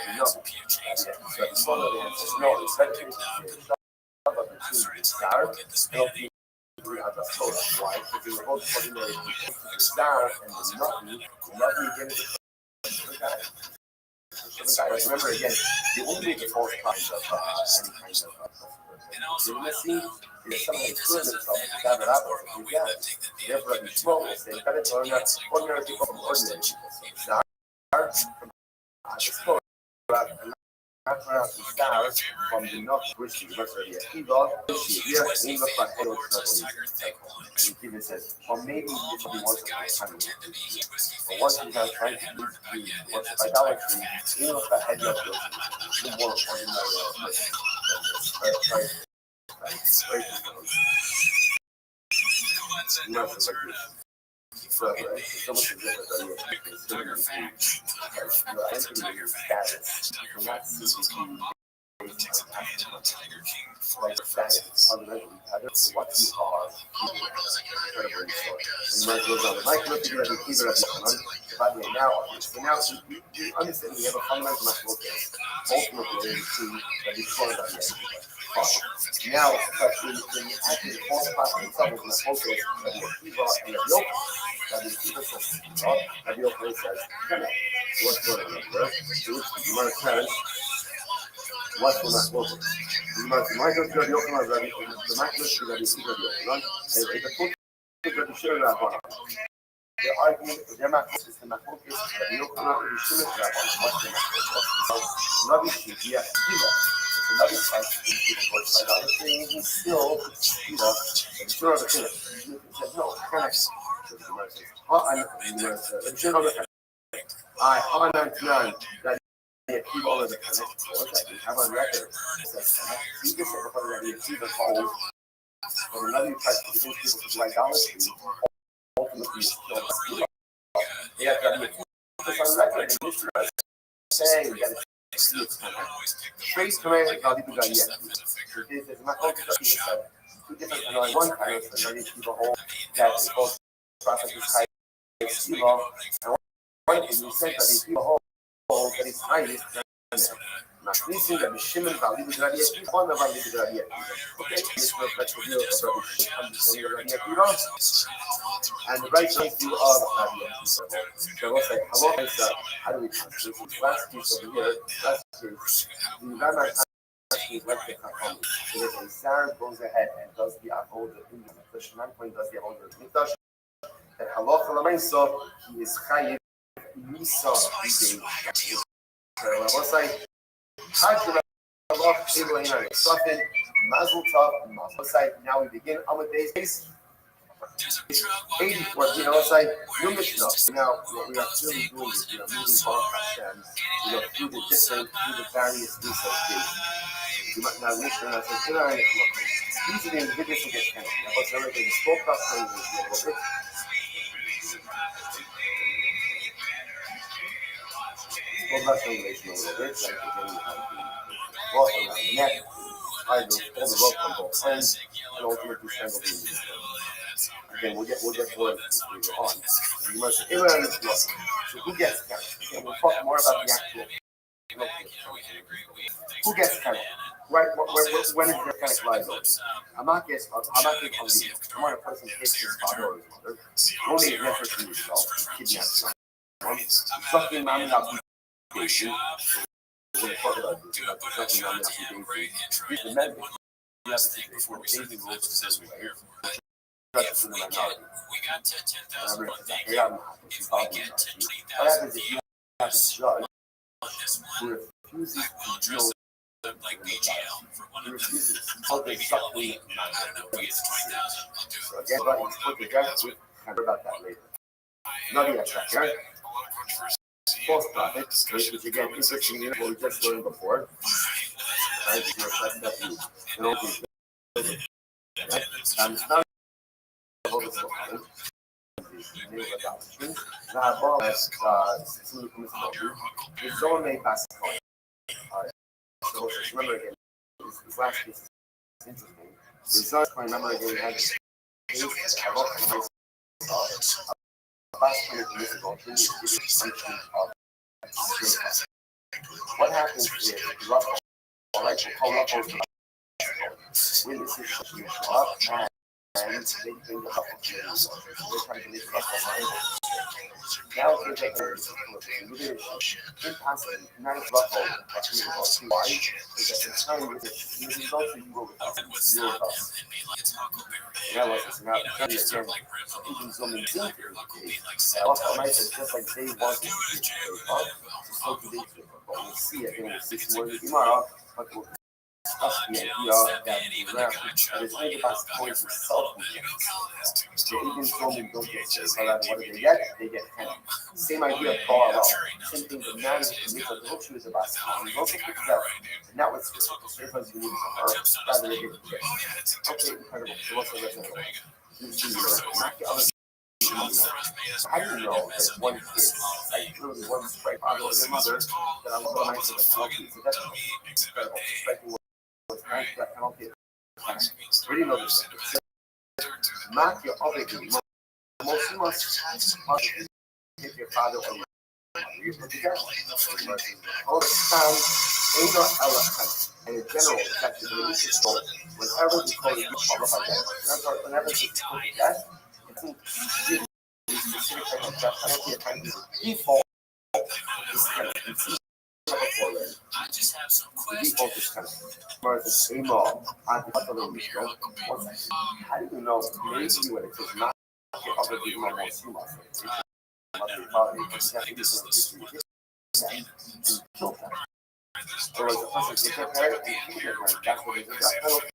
son of the answer, no, it's better to Shabbat between Zar, we have the soda. Why? Because they were both ordinary people. The Tsar and the Navi again is the guy. Like, remember again, the only false kinds of any kind of intimacy is someone who proves himself to have an apple. Therefore, if you smoke, they say, better to learn ordinary people from ordinary people. So, from smoke, not pronounced the star from the north, which is the Yeshiva, here in the Fahelo Travel. And he says, or maybe this will be once upon a time. But once he's not trying to worship idolatry, in the Fahelo Travel, more ordinary person. So, so much of identity status, and not simply like status, fundamentally, what you are, incredibly so. And Mike goes on, Mike looked at the keeper of the body, and now, so now you understand we have a fundamental focus, ultimately, that is part of the now, but in actually the fourth part itself is the focus of the Kiva and the Yoke. That the Kiva says, that the Yoke says, what's going on, right? So you might have what's going on, focus. You might have the Yoke, the might look to the Kiva Yoke, and the focus of the Shira Rabban. The argument, they're not focused, they're not focused, that the Yoke not really Shira Rabban, what's going on? Rabbi should be a Kiva. Another type of people works by other things and still, and still other things. He said, no, connect. I, Hanan, that keep all of the connect. What's that? You have on record. You can say that you keep the whole. And another type of people to idolatry, ultimately, still. They have to be on record. And this is saying that Trace command Rabbi Gadia. There's not only two different annoying one kind of annoying people hold that is both prophet is high evil, and one is you said that the people hold that is highest Machnisi Rabbi Shimon Rabbi Gadia is one of Rabbi Gadia. Okay, this was like the view of Rabbi Shimon Rabbi Gadia. And the right view of Rabbi. So we'll say, how do we translate this last piece over here? Last piece, the Rabbi actually left the Chacham. So that a Zar goes ahead and does the Avodah in the Mikdash, and point does the Avodah in the Mikdash. And Halacha L'Maisa, he is Chayiv Misa B'Dei. So we'll say, Hag Rabbi Elohim Sofin, Mazel Tov, Mazel Tov. Now we begin on the days. 84, it's like new Mishnah. Now, what we are clearly doing is, moving Baruch Hashem, through the various weeks of days. You might not Mishnah, and I said, these are the individuals who get counted. Now, what's everything? Spoke about Sunday, spoke about Sunday, a little bit, like again, you have the rope around the neck, all the rope on both ends, and ultimately strangle the individual. Again, we'll get more as we go on. You must everyone is lost. So who gets counted? And we'll talk more about the actual. Who gets counted? Right? When is there kind of liability? I'm not getting hungry. I want a person to hit his father or his mother. Only an effort for yourself. Kidnap someone. Something I'm not being patient. We're going to talk about this. Something I'm not being patient. The men before we start the clip, it says we hear from her. We got to 10,000 on day. If we get to 20,000, what happens if you have a judge who refuses to drill like BGL for one of them? Maybe he'll leave. I don't know. If we get to 20,000, I'll do it. So again, but he's put the guys with. I'll hear about that later. Not yet, right? False prophet, which again, interesting, what we just learned before. Right? It's not remember again, this last piece is interesting. So remember again, we had this what happens is Rothschild, all right, we'll call Rothschild when the situation is up and they bring the couple to you. They try to make the couple mind. Now if they take the impossible, not as rough over. Why? Because at the time with it, you also you were with us. You were with us. And that was now again, even zooming in also might say just like they want to so do they but we'll see it and we'll see more tomorrow, but we'll discuss the idea that it's made about points of self. They even zooming don't get so that what do? They get hand. Same idea of bar up. Same thing the man who makes a little shoes about he also put together and that was because you need to her rather than get okay, incredible. So what's the rest of it? Not the other how do you know that one kid, like literally one strike father or their mother, that I was so nice to the penalty? So that's incredible. Striking was nice to that penalty. Really know this. Not your other kid. Most must hit your father or your mother. You put together. All the time, ain't no elephant. And in general, that's the religious soul. Whenever we call it qualified death, whenever we call it death, it's in the specific type of death penalty, a kind of default is kind of I just have some questions. The default is kind of whereas the emo on the other one, how do you know maybe when it says not the other people are more similar? Kill them. Or was the person get their parent and keep their parent? That's what it is. That's penalty.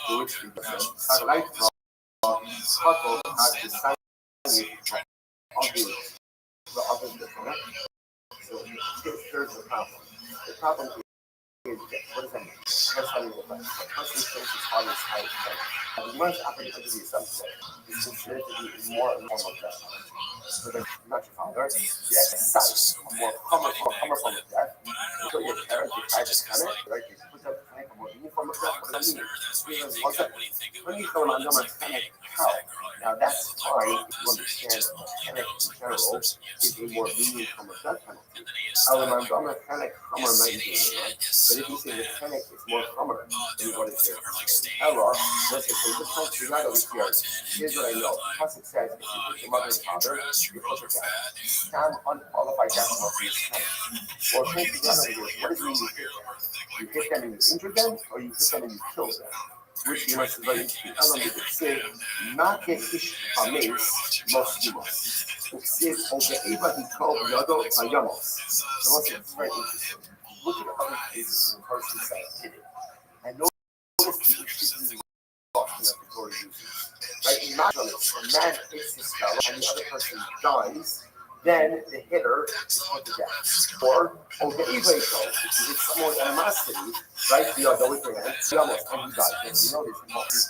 To which the life couple has decided the other different. So here's the problem. The problem is what does that mean? First having the person thinks his father's high. The most opportunity to be something is considered to be more and more of death. So they're not your father. The exercise more common from the death. You put your parents, you try to kind of, right? You put up kind of more uniform of death. What does that mean? Because what's that? When you come on number kind of how? Now that's fine if you understand that mechanic in general is a more lenient form of death penalty. However, mechanic hammer might be right? But if you say mechanic is more hammer than what is here error, let's just say this one is not over here. Here's what I know. Because it says if you put your mother and father, you put your dad. Can unqualified death penalty is or take the gun over here. What does it mean you hit them? You hit them and you injure them, or you hit them and you kill them? Which you must very interesting element of say, not get ish hames, most Uksiv Oge'eva Hikol Yodo Hayamos. So what's it? Very interesting. Look at other cases in the person says hit it. And notice the interesting often that the Torah uses. Right? Imagine if a man hits his fellow and the other person dies, then the hitter is put to death. Or Oge'eva Hikol, if you hit someone with animosity, right? The other way around, Hayamos, and he dies. And you notice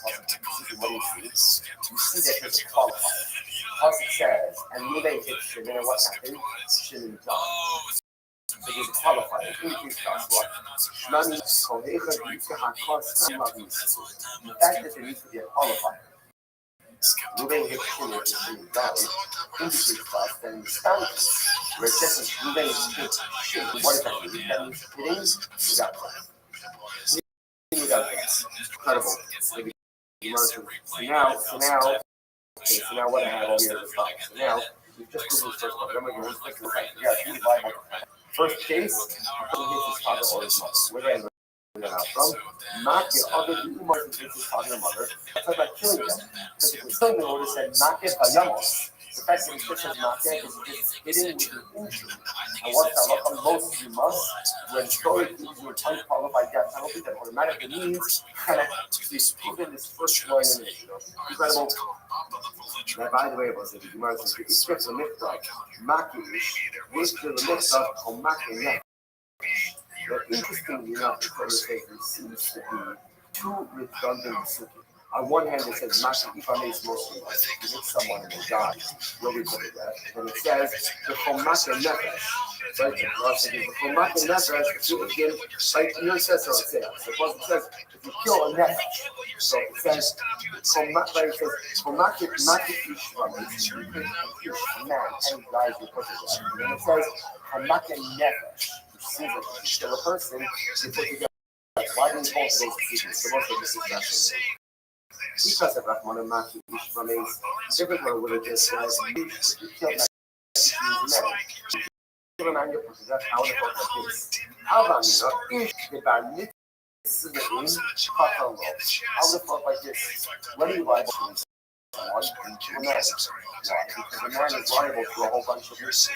in what you see that there's a qualifier. As it says, and Mulay hits him, and what happened? Shouldn't die. So there's a qualifier. Indicates Joshua. Nani Kohecha Yika Hakos Samavis. The fact that there needs to be a qualifier. Mulay hits him, and shouldn't die. Indicates to us that in the Spanish, where it says Mulay hits him, what is that mean? That means hitting without class. Hitting without class. Incredible. So now. Okay, so now what I have over here is fine. So now, we've just proved this first one. Then we're going to fix this second. Yeah, it's Bible. First case, the person hits his father or his mother. Where did I learn that out from? Not the other person hits his father or mother. That's about killing them. Because if we're killing them, we would have said, not get hayamos. The fact that it says not get is just hitting with an injury. And what's that? Look on most you must. When Torah gives you an unqualified death penalty, that automatically means kind of he's proven this first line in it. Incredible. Now, by the way, it was the Gemara says it's just a mitzvah, makish, with the mitzvah or makish. But interestingly enough, the Torah statement seems to be two redundant psukim. On one hand, it says makish ifames mostly. You hit someone and they die. Really put it there. And it says the chomak and nefesh. Right? The Torah says the chomak and nefesh. If you again, like you says so, it says. Suppose it says if you kill a nefesh. So it says chomak. Like it says chomak ifames. You can pierce a man and he dies. You put it there. And then it says chomak and nefesh. Which means that if you kill a person, you put it there. Why do you hold those decisions? Suppose that this is because of Rahman and Maki, which remains difficult with it just says, you killed my remind you of that how the fuck like this. How about me? If the bandit is the aim, how the fuck like this? When you liable to one into a man. Why? Because a man is liable to a whole bunch of risks.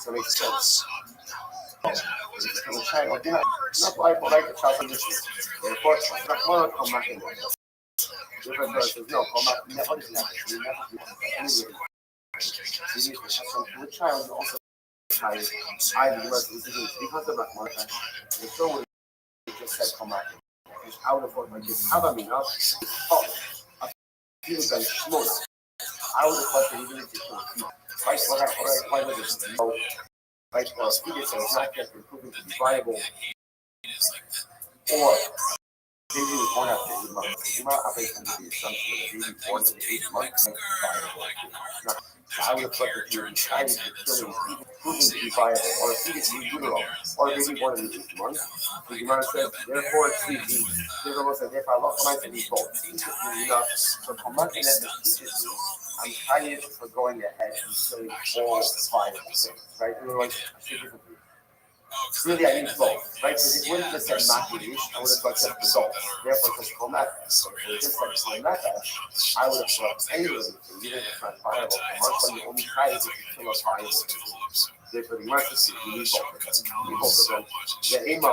So it makes sense. Because a child, not liable, right? The child's condition. Therefore, Rahman come back in there. Different verses, no, come back. What is that? Anyway, the child also I was because of that much. The show would just said come back. It's out of what like this. How about me? Not I feel like smoke. I would have thought that even if you kill right, why was it no right speaker says it's not just improving to be viable or baby was born after 8 months. You might have to the assumption that baby born in 8 months might be viable. I would have thought that you were trying to kill him, proving to be viable, or if he gets in utero, or maybe born in 8 months. The Gemara says, therefore, there's almost like if I love my to be both. Enough. So Hamat and Edna teaches me, I'm tired for going ahead and killing all 5 things, right? And like, I say differently. Really, I need both, right? Because if it wouldn't just said Makidish, I would have thought just results. Therefore, just Komet. So if it just said Komet, I would have thought anyway, even if it's not viable, Mark, when you only try it if you kill a viable. Therefore, the Mark is you need both. You need both of them. The Ema,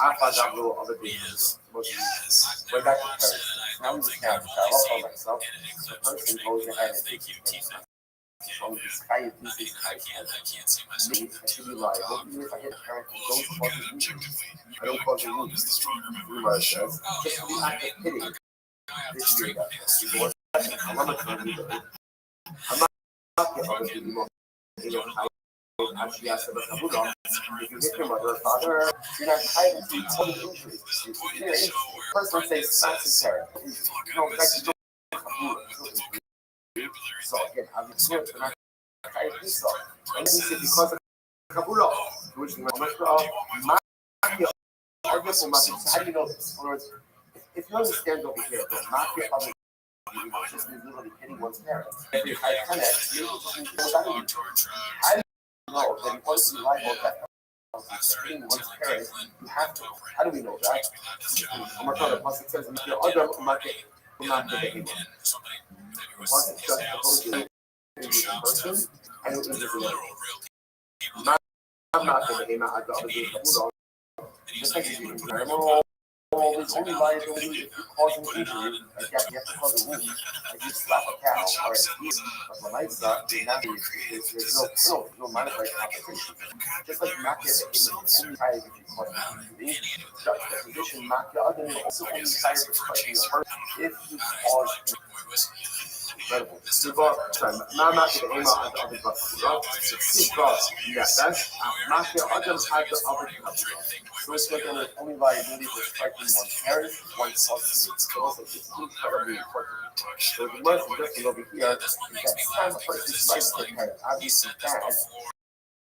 Alpha Dablo, other things. Way back to Paris. Now we just have to try off on myself. The person goes ahead and takes it. From the sky, this is high. Me, I should be liable. Even if I hit a parent who don't cause a wound, I don't cause a wound. Rumor says, just for the act of hitting, this should be that. I'm not trying to do that. I'm not the other people. Actually, I said, if you hit your mother or father, you're not tied to all the injuries. First one says, it's not parent. No, that's not. So again, I'm experienced, but I try to do so. And he said, because of Kabula, which is much how do you know this? In other words, if you understand over here, the mafia of it just literally hitting one's parents. If you high 10x, you just need to know that. I know that in order to be liable that hitting one's parents, you have to. How do we know that? I'm not sure the pasuk says, the other market will not get the once it's just supposed to be a person, and it is a I'm not going to aim at the other day. Just like you do, there's only liability if you cause an injury, like you have to cause a wound, like you slap a cow or a deer, but the lights up, there's no monetary compensation. Just like Maki at the only tired if you cause an injury, juxtaposition Maki other than also only tired for fighting a person if you cause incredible. Sorry, not the aim of the other yes, that's not the other type of other. So it's like only liability for striking one's parents, one's husband. So also it's incredibly important. So the mercy just over here is that some person strikes their parents. Obviously bad,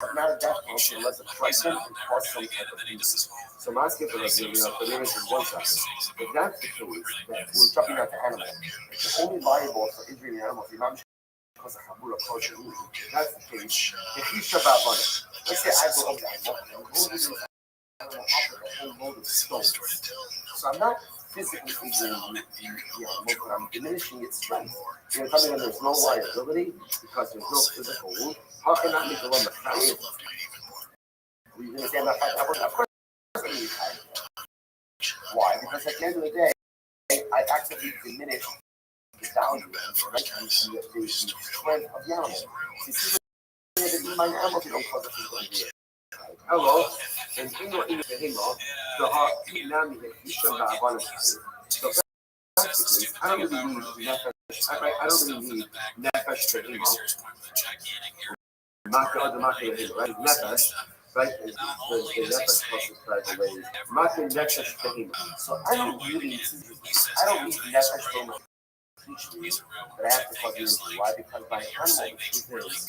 but not a death penalty unless it strikes them and cause some type of injury. So I'm asking for the image is one second. If that's the case, that we're jumping out the animal. It's only liable for injuring the animal if you're not because of Habula culture. That's the case. If you shove out on it, let's say I go up the animal and go to the animal off with a whole load of stones. So I'm not physically injuring the animal, but I'm diminishing its strength. You're telling me there's no liability because there's no physical wound. How can I make a lumber carry? Are you going to say I'm not fighting? Of course. Why? Because at the end of the day, I actively diminish the value and the strength of the animal. See, that my animal don't cause a physical injury. Hello, and in the himo, the heart, you should not volunteer. So practically, I don't really need nefesh to himo. Not the other market of himo, right? Nefesh. Right, the nefesh process by the way. Makin nefesh to him. So I don't need nefesh to him. teach me that I have to plug into. Why? Because by animal, the truth is,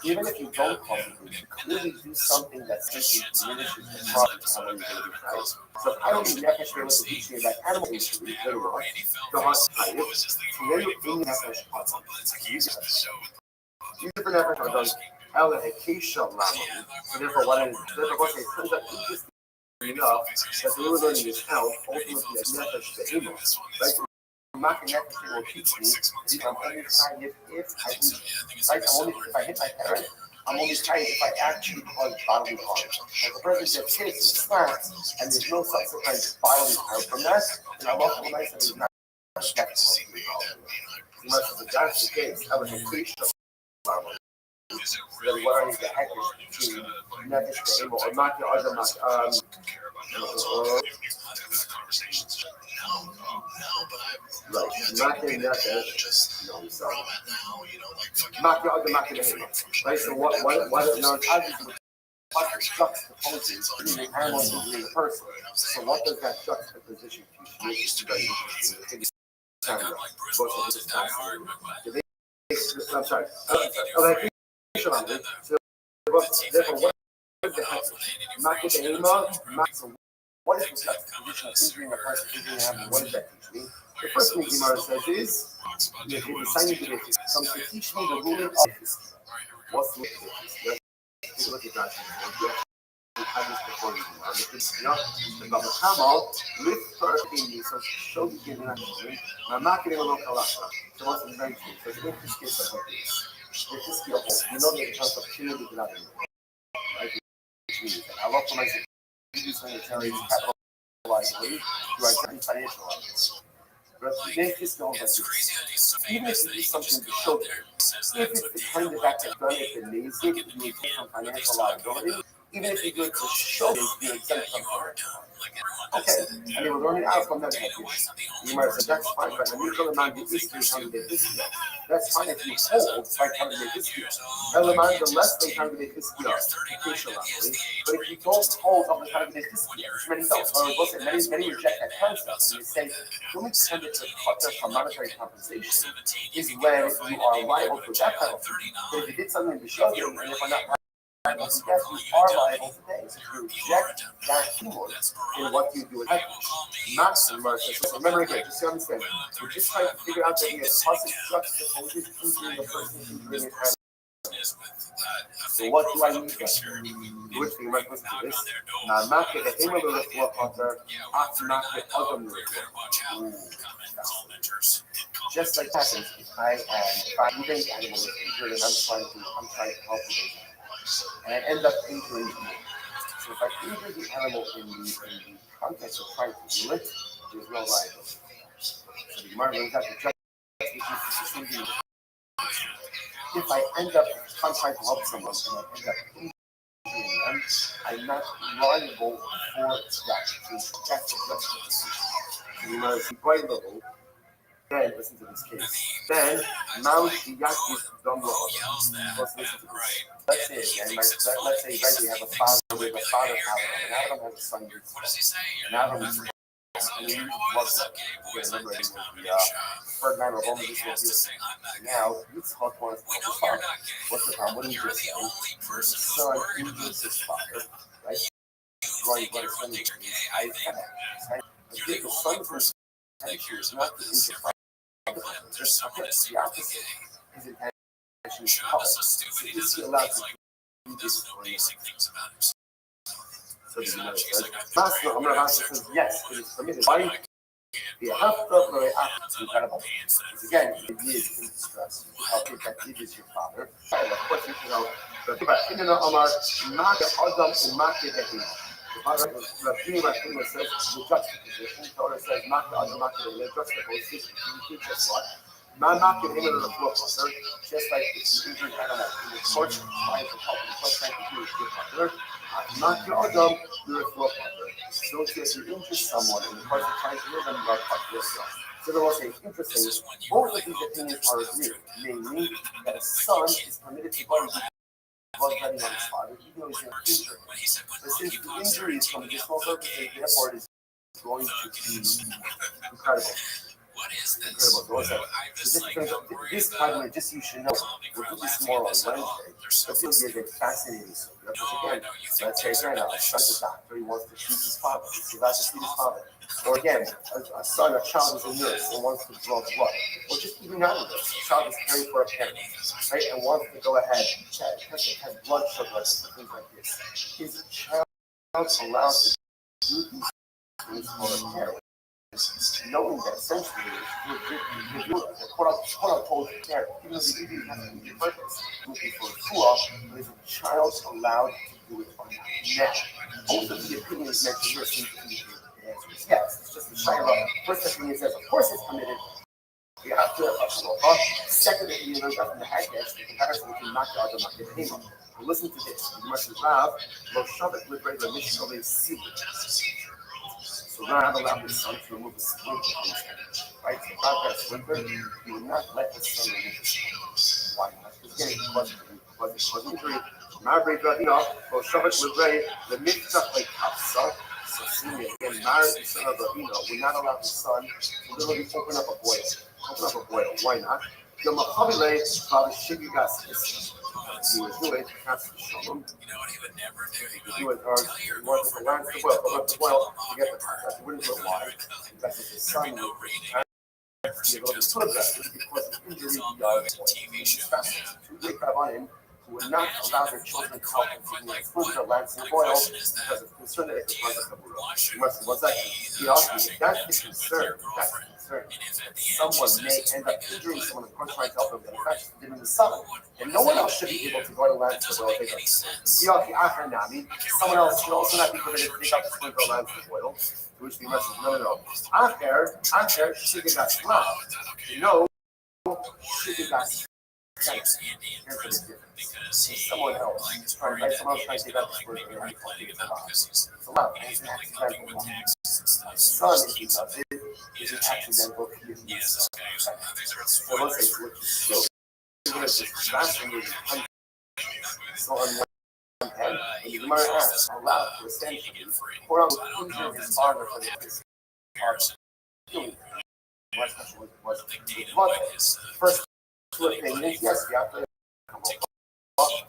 even if you don't plug into, you clearly do something that simply diminishes the problem of how you're going to be tired. So if I don't need nefesh to teach me about animal injury, then what? The heart tired. So then you're in nefesh adam. These are for nefesh adam. Ela Hekesha Lama. So therefore, what is therefore, it turns out interesting enough that the Lord learning is health, ultimately as nefesh behemoth, right? Mark and nefesh will teach me, I'm only tired if I eat, right? If I hit my parent, I'm only tired if I actually cause bodily harm. Like a person gets hit, slapped, and there's no subsequent bodily harm from that, and Allah Almighty is not definitely involved. That's the case. I was a Christian. Then what are the hackers between nefesh behemoth or not the other not right, not the nefesh. No, I'm sorry. Not the other not the behemoth. Right. So what no, how do you juxtaposes between the animal and the person? So what does that juxtaposition teach? I'm sorry. Okay. So therefore, what is the heck? Not the behemoth. So what is the juxtaposition of injuring a person, injuring an animal? What does that teach me? The first thing Gemara says is, the signing of it comes to teach me the ruling of this. What's the look at that. Have this before you know, the Baba Kamal lift first in you, so show the kid in action. My market in a local lifestyle. So what's the very thing? So if this case of this, if this skill, you know the chance of killing the blood. Right? Which means that I love to myself. Use sanitary capitalizing, you are getting financial lives. But make this know that even if it is something to show them, if it's the kind of act that's done if it needs it, you will take some financial liability. Even if you do it to show you, you're exempt from financial liability. Okay, and they were learning out from that. You might say, that's fine, but when you go to the history, congregate history, that's fine if you hold by congregate history. Element, the less than congregate history, but if you don't hold on the congregate history, which many don't, or many reject that concept, and they say, the only time that you're cut from monetary compensation is when you are liable for that penalty. But if you did something to show you, and if we're not liable to death, you are liable to pay. So you reject that keyword in what you do with equity. Not so much. So remember again, just to understand, we're just trying to figure out that the positive juxtaposition between the person and the animal. So what do I need then? Which thing might listen to this? Now, market the him of the floor author, after market other just like happens if I am moving animals injured and I'm trying to help you. And I end up injuring you. So if I injure the animal in the context of trying to do it, there's no liability. So the Gemara knows that the justification is if I end up trying to help someone and I end up injuring them, I'm not liable for that. That's the justification. The Gemara is quite level. Then listen to this case. Then now the Yakis don't know. Let's listen to this. Let's say again, let's say right, we have a father with a father Adam, and Adam has a son. What does he say? And Adam is and he was remember the third man of all this was now Yitzchak wants to his father. What's the problem? What did he just say? The son injures his father, right? Right, what his son is. I think the son's intention is not to injure father. Just the opposite. His intention is help. So is he allowed to do this or not? So the Gemara says, Master, says, yes, it is permitted. Why? The hafta is incredible. Because again, he is in distress. How big that is your father. And of course, you know, the thing about Inna Omar, Maka Adam and Maka Behim. The Rabbi says, the juxtaposition, Torah says, Maka Adam, Maka Behim, the juxtaposition, you teach us what? Man Maka Behim on the floor, just like it's an injured animal. In the court, trying to help, the court trying to do is good father. Maka Adam, you're a floor father. So if you injure someone in the course of trying to heal them, you are cut yourself. So there was an interesting, both of these opinions are agreed, namely that a son is permitted to go was betting on his father, even though he's injured. But since the injury is from a dismal purpose, therefore it is going to be incredible. What is this? Incredible. So this, by the way, just so you should know, we'll do this more on Wednesday. But this is a fascinating subject. Again, let's say again, a son's a doctor, he wants to treat his father, he's about to treat his father. Or again, a child is a nurse and wants to draw blood. Or just even not a nurse, a child is caring for a parent, right, and wants to go ahead and have blood sugar, things like this. Is a child allowed to do these things for a parent? Knowing that essentially you're doing a quote-unquote care, even though the baby has a good purpose, looking for a school, but is a child allowed to do it or not? Now, most of the opinions mentioned here seem to be the answer is yes. It's just a child. First opinion says, of course it's permitted. You have to second opinion goes up in the Haggash, the comparison between Makah and Makah. Listen to this. You must have Rothschild liberated the mission of a secret. So Rav allowed his son to remove a splinter from his head. Right? So God got a splinter, he would not let his son remove the splinter. Why not? Because again, it wasn't injury. Married Rabbi, Rothschild liberated the mitzvah like Hafsa. So Simeon, again, married the son of Rabbi, would not allow his son to literally open up a boil. Why not? The Mahabile, Father Shigigas, he would do it, that's the shalom. You know what he would never do? He would do it, or he wanted to learn the boil, but the boil, to get the contact, he wouldn't do it why. Because his son would be able to put that, because of injury, two great Rabbanim who would not allow their children to help in food their lands in boil because of concern that it was a kabura. What's that? He asked me, that's the concern. Someone may end up injuring someone, of course, trying to help them get affected in the sun. And no one else should be able to go to land to the boil. Someone else should also not be permitted to take out the sprinkler land to the boil. To which the message, no. Acher, Shigagas Lav. No, Shigagas. Here's the difference. Someone else trying to take out the sprinkler land. It's a lot. It's an accidental one. Son, if he does it, is an accidental condition. Yes, okay. So let's say what you so on one hand, the Gemara asks, allowed to essentially pour out the injury his father for this what special was first two opinions, yes, you have to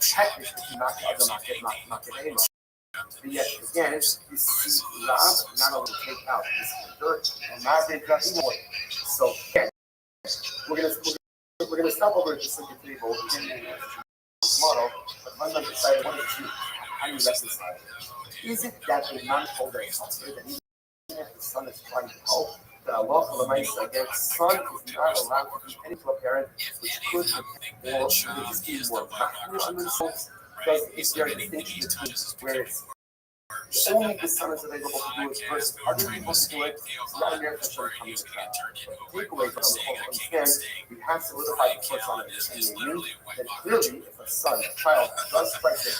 technically not academic. But yet, again, you see Rav not only take out this dirt and not take out more. So again, we're gonna stop over at this look table tomorrow, but I'm going to decide what is how you reconcile it. Is it that the man told that even if the son is trying to help, that Allah against son is not allowed to do anything to a parent which could or would be more macro on themselves? Because if there is a distinction between where it's only the son is available to do it versus other people to do it, not there for sure coming to that. Takeaway from the whole understand, we have solidified the course on it, and they knew that clearly if a son, a child, does strike their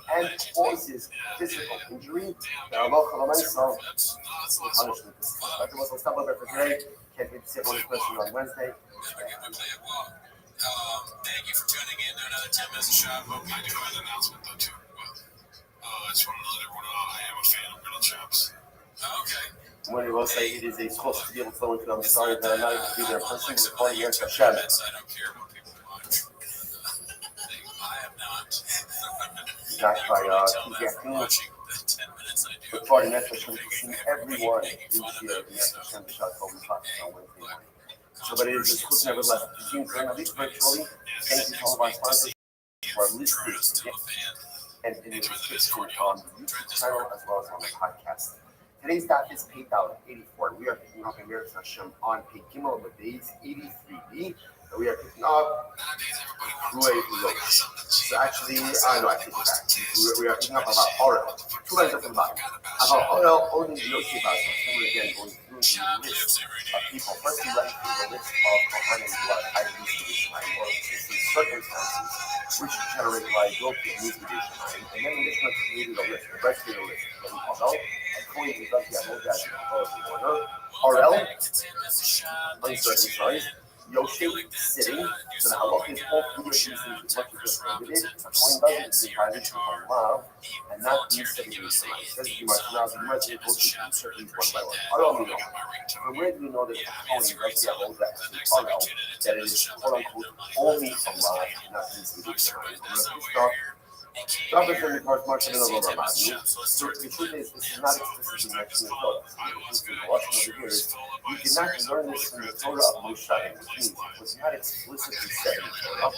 parent and causes physical injury, that Allah will punish them. Dr. Muslim, stop over for today. Can't wait to see everyone's question on Wednesday. Thank you for tuning in to another 10 Minutes of Shop. I do have an announcement though too. I just want to let everyone know I am a fan of griddle chops. Okay. When I will say it is a close to be able to flow into. I'm sorry that I'm not able to be there personally. We're calling here to Hashem. I don't care what people watch. I have not. Backed by watching the 10 minutes I do. Before the next Hashem, seeing everyone in here. The next Hashem shot over the top on Wednesday morning. So, but it is just quick nevertheless. Continue to at least virtually. Thank you to all of our sponsors for listening and in the description on the YouTube channel as well as on the podcast. Today's daf is page 84. We are picking up American Hashem on page Gimel with days 83b. We are picking up Rosh. So actually, I take it back. We are picking up about Orel. Two lines at the bottom. About Orel owning the Yoshi about so we're again going through the list of people. First, we went through the list of Kohanim who are high distribution line or circumstances which generate liability in distribution line. And then this one created a list, the rest of the list. Although, according to the Orel, uncircumcised, Yoshe sitting, so the halach is all three of these things is what you just prohibited. A coin doesn't is violation of love, and not necessarily Yerushalayim. Says the Gemara, now the Gemara is going to go through each of these one by one. I don't know. From where do we know that the coin does have all that that it is quote unquote only from love and not necessarily Yerushalayim? Rabbi said it was much in the lower man. So the truth is, this is not explicitly mentioned in the Torah. Watching over here is, you did not learn this from the Torah of Moshe and the King. It was not explicitly said in the Torah.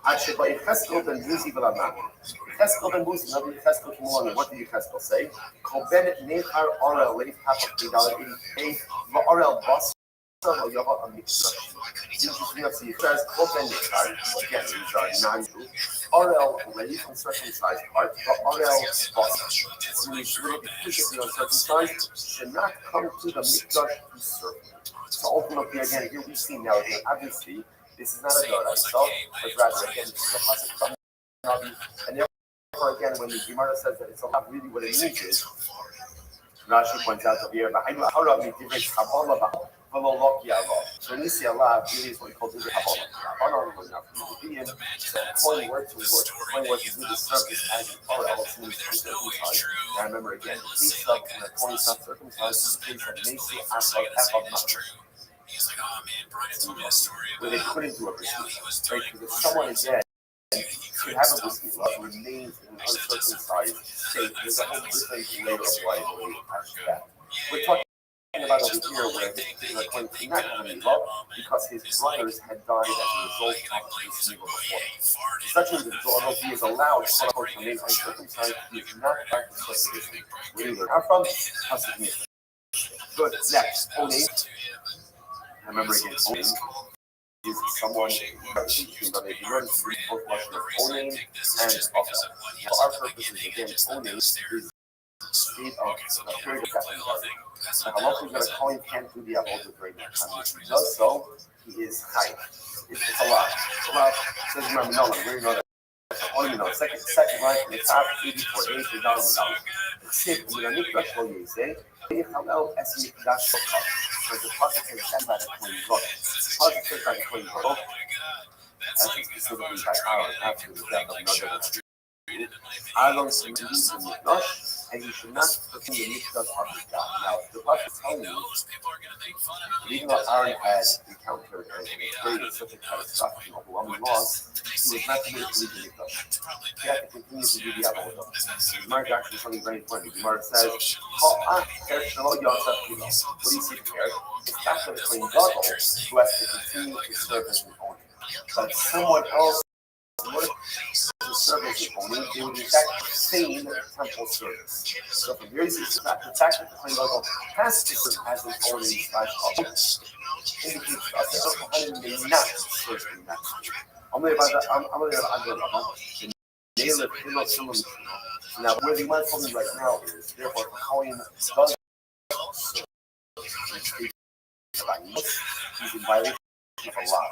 Actually, but Yecheskel ben Buzi v'Laman. Yecheskel ben Buzi, another Yecheskel came along, and what did Yecheskel say? Kol ben nechar orel leif hapach b'dal 88 v'orel bas. It says, open the card. Again, these are non-Jew. Orel, already uncircumcised part, but Orel, boss. When he's really physically uncircumcised, should not come to the mikdash to serve. So ultimately, again, here we see now, again, obviously, this is not a God itself, but rather, again, this is a pasuk from Rabbi. And therefore, again, when the Gemara says that it's not really what it means is, Rashi points out over here, how do I make difference? So when you see Allah, really is what we call the Habana. Point word to do the service as an Torah, also means uncircumcised. Now remember again, the case of the point is not circumcised, the case of Nasi Asal Echad where they couldn't do a procedure. Right? Because if someone is dead, could have a bris milah, remains in an uncircumcised state, there's a whole different layer of liability attached to that. We're talking about over here where the coin could not have a milah because his brothers had died as a result of this milah before. Such as although he is allowed to remain uncircumcised, he is not practiced circumcision. Where do you learn how from? Good. Next, Onaim. Remember again, Onaim is someone but if you learn to read both Russian of Onaim and Ofel. For our purposes, again, Onaim is state of a period of death and burial. The halacha is that a Kohen can't do the avodah during that time. If he does so, he is chayv. It's a lot. It's a lot. Says remember, no, where you know that? Only know. Second line from the top, 84 days, $3. The tip, when you're mikdash, what do you say? Halal es mikdash shokah. So the pasuk says that by the Kohen Gadol. The pasuk says by the Kohen Gadol. That's specifically by Aaron after the death of another. Aaron should be in the mikdash, and he should not perform the mikdash of his God. Now, the pasuk is telling you, even though Aaron had encountered and experienced such a catastrophic and overwhelming loss, he was not permitted to leave the mikdash. He had to continue to do the avodah. The Gemara is actually something very important. The Gemara says, what do you see here? It's after the Kohen Gadol who has to continue to serve as an owner. But someone else to serve as an owner, they would in fact sustain temple service. So from here, you see the fact that the Kohen Gadol has to serve as an owner indicates to us that the Kohen may not serve in that. Now, where the one for me right now is, therefore, Kohen does he's in violation of a law.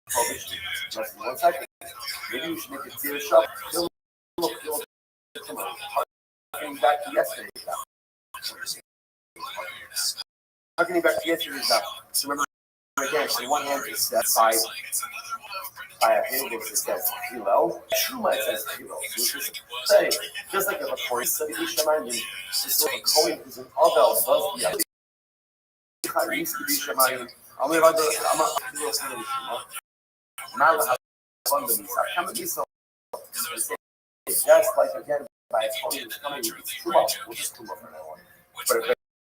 Prohibition. Just 1 second. Maybe you should make it serious up. Come on. Harkening back to yesterday. Harkening back to yesterday's now. So remember again, on one hand it says by a Hillel it says Hillel. Shuma says Hillel. So it's just like if a Kohen said Ishamayim, this is a Kohen who's an Avel does the other. I'm going just like again by a Kohen who's coming with Truma, we'll just Truma for that one. But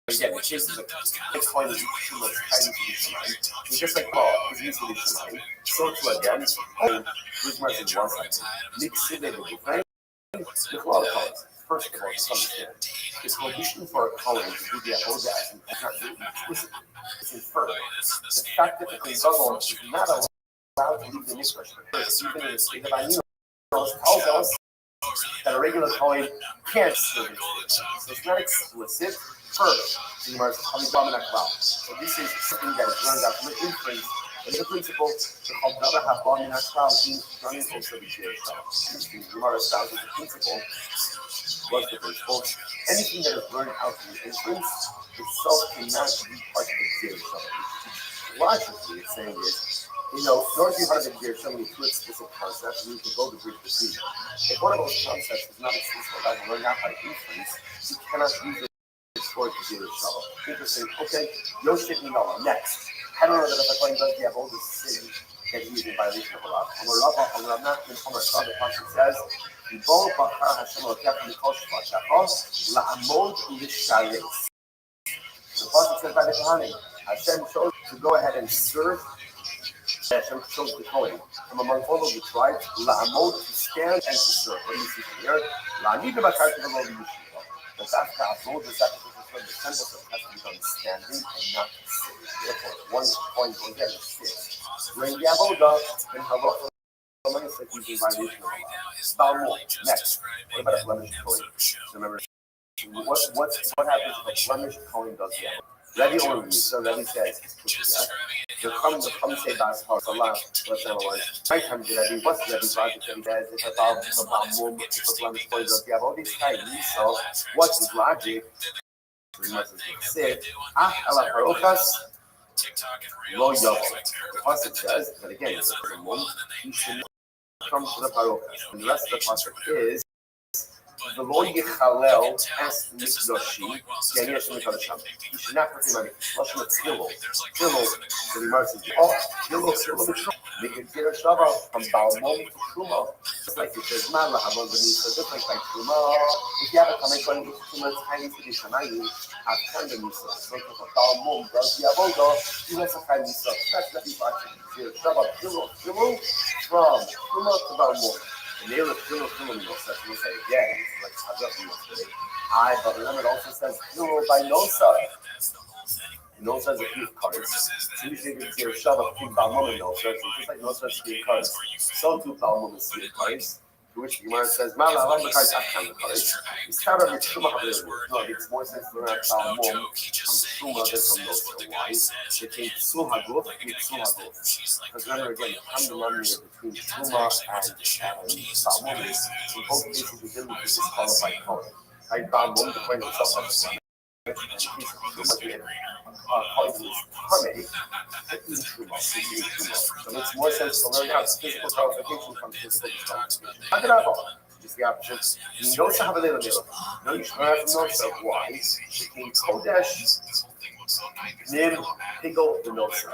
again, the case is a Kohen who's Truma is trying to be Shemayim. It's just like Paul is used to be Shemayim. So too again, who's mentioned one second. Mix it with the friend. The Chlor calls. First of all, to understand, it's prohibition for a Kohen to do the avodah as an explicit. It's inferred. The fact that the Kohen Gadol is not allowed to leave the mikdash, even in the state of Aniyos, tells us that a regular Kohen can't serve it. So it's not explicit. First, so this is something that is learned out from the inference. And the principle, the Chabdala Habba Min HaKlal means joining also the Jewish. The Gemara establishes the principle was the first quote. Anything that is learned out of the inference itself cannot be part of the theory of it. Logically, it's saying is, in order to be part of the theory, so many two explicit concepts, we need to go the bridge between them. If one of those concepts is not explicit, that learned out by inference, you cannot use it for the theory of Shalom. Interesting. Okay, Yoshit Minala. Next. I don't know that if a coin does the all this sin that he is in violation of Allah. The passage says, "B'ol bachar Hashem Elokecha mikol shvachacha la'amod u'lisharetz." The passage says by the Kohanim, Hashem chose to go ahead and serve. Hashem chose the Kohen from among all of the tribes, la'amod, to stand and to serve. What do you see from here? La'amid b'char to go to yeshiva. The fact that the sacrifices for the temple has to become standing and not sitting. Therefore, one coin goes there and sits. During the avodah, then halacha. Next, what about a blemish coin? So remember, what happens if a blemish coin does that? Rabbi only. So Rabbi says, the come say bas har salah. Let's analyze. Right time Rabbi. What's Rabbi's logic? He says it's about mum. If a blemish coin does that, all these kinds. So what's his logic? We must say, ah ala parochas. Lo yovel. The pasuk says, but again, it's a mum. He should come to the parochas. And the rest of the pasuk is the lo yichalel es mikdoshi. Yeah, yes, mikdosham. You should not put him on lashon of pillow. Pillow. So the Gemara says, oh, pillow. Make it get a shava from balmon to truma. Just like it says, man lahavon beneath. So just like truma, if you have a comment on truma, it's highly traditional. Have turned the misa. So if a balmon does the avodah, you have a kind misa. That's the people actually get a shava pillow from truma to balmon. And they look pillow so we'll say again, it's like Hajjah, but remember it also says pillow by no side. No says a few cards. So usually it's your shava between balmon and no says, just like no says few cards. So too balmon is few cards. To which the Gemara says, Mala, I like the cards, I count the cards. It's kind of a truma. No, it makes more sense to learn balmon from truma than from no so why? It takes suhaguf, it's suhaguf. Because remember again, the denominator between truma and balmon is, in both cases, we deal with this disqualified color. Right, balmon, the point of self-understanding. And the case of truma, so it makes more sense to learn out physical qualification from physical qualification. How can I go? Just the opposite. You also have a little bit of no, you should learn from notes of why between Kodesh, Nim, Pickle, and Nosa.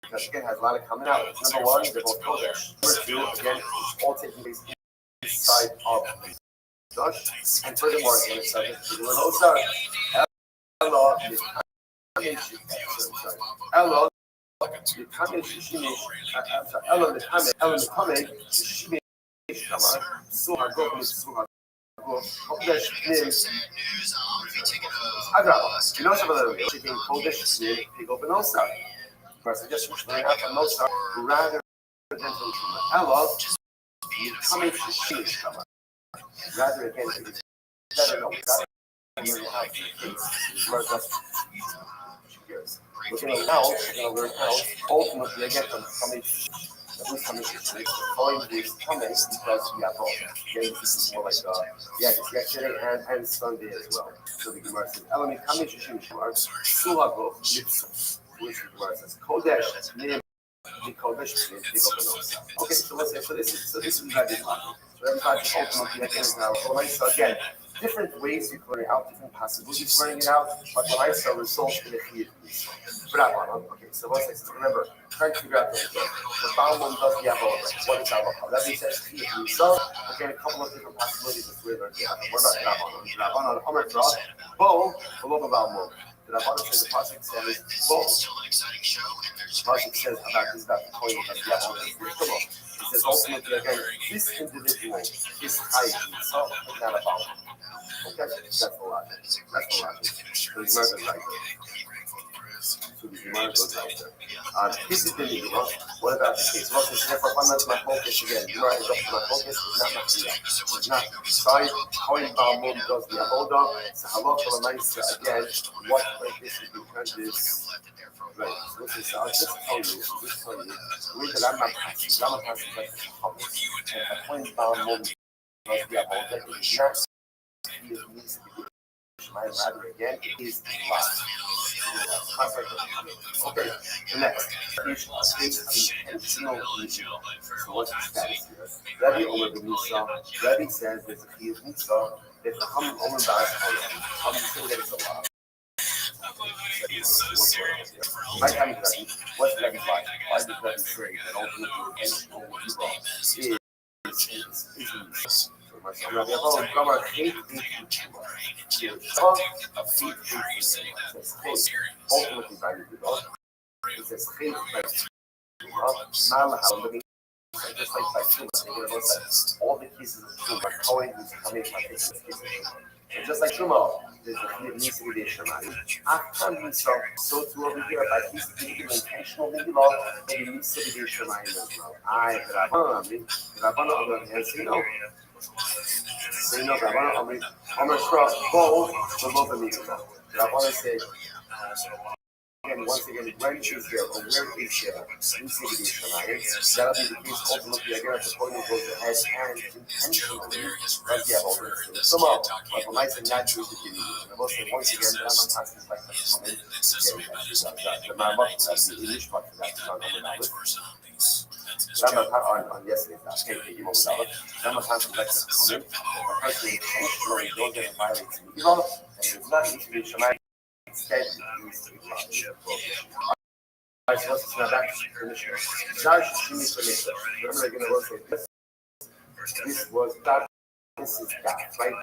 Because again, it has a lot of common elements. Number one, they're both Kodesh. Number two, again, it's all taking place inside of Kodesh. And furthermore, again, it's subject to the Nosa. Hello, Hello, the Kame Shishimish, Hello, the Kame Shishimish, Suhagov, Kodesh, Agra, you know some of the taking Kodesh, Pigo Benosa. First, I just wish to have a Nosa rather than from Hello, the Kame Shishimish, rather again, it's better known. We're going to learn out, ultimately, again, from coming, who's coming to calling these comments because we have all. Again, this is more like, it's yesterday and Sunday as well. So the Gemara says, Elamit coming to Shimshimar, Sulagov, Yitzum, which the Gemara says, Kodesh, Nim, the Kodesh, okay, so let's say, so this is very important. So everybody ultimately, again, is now, so again, different ways you can learn out, different possibilities of learning it out, but when I saw results in the Chiyuv. Okay, so let's say, remember, trying to figure out the Balmon does the avodah. What is avodah? That means that's Chiyuv. So, again, a couple of different possibilities of where learning the avodah. What about Rabbanon? Omer Tra, Bo, below the Balmon. The Rabbanon says, the Pasuk says, Bo. The Pasuk says about this, about the coin of the avodah. It says ultimately, again, this individual is hiding himself, but not a Balmon. Okay, that's the logic. So the Gemara goes right there. This is the need. What about the case? What is for one month my focus again? Gemara is up to my focus. It's not Machzia. It's not side. Coin Balmon does the avodah. So halacha l'maisa again. What like this is because this. Right. So this is. I'll just tell you. Read the Rambam passage. Rambam passage like a coin Balmon does the avodah. needs to be Shemayim rather again is live. Okay, the next is intentional mitzvah. So what's the status here? Rabbi Omer ben Musa, Rabbi says there's a chiyuv mitzvah that the Chachamim Omer ba'as Chachamim say that it's a law. My time is Rabbi. What's Rabbi why? Why does Rabbi say that ultimately intentional mitzvah is Rabbi Avraham Kamar hate ultimately by the Lord. It says hate by the just like by Truma, they're going to look at all the pieces of Truma, Cohen who's coming by this piece. And just like Truma, it needs to be the Shemai. After himself, so too over here, by his thinking intentional Megillah, that it needs to be the Shemai as well. Rabbanan Amri, and say no. Say no, Rabbanan Amri, Amr Shra, both of Megillah. Rabbanan said, and once again, when is there or where is there? We see the Shemayim. That'll be the case ultimately again at the point it goes ahead and intentionally does have all this. Somehow, but when I say naturally, and I will say once again, the Rambam has this like comment. The Rambam has the English part of that on Rambam on yesterday's last day, the Imam Dalit. Rambam has the like comment. The person intentionally goes there and violates the Megillah, and it is not easily Shemayim. Instead, it needs to be partnership. Alright, so let's now back to the permission. Now she needs permission. Remember, they're going to work with this. This was that. This is that, right?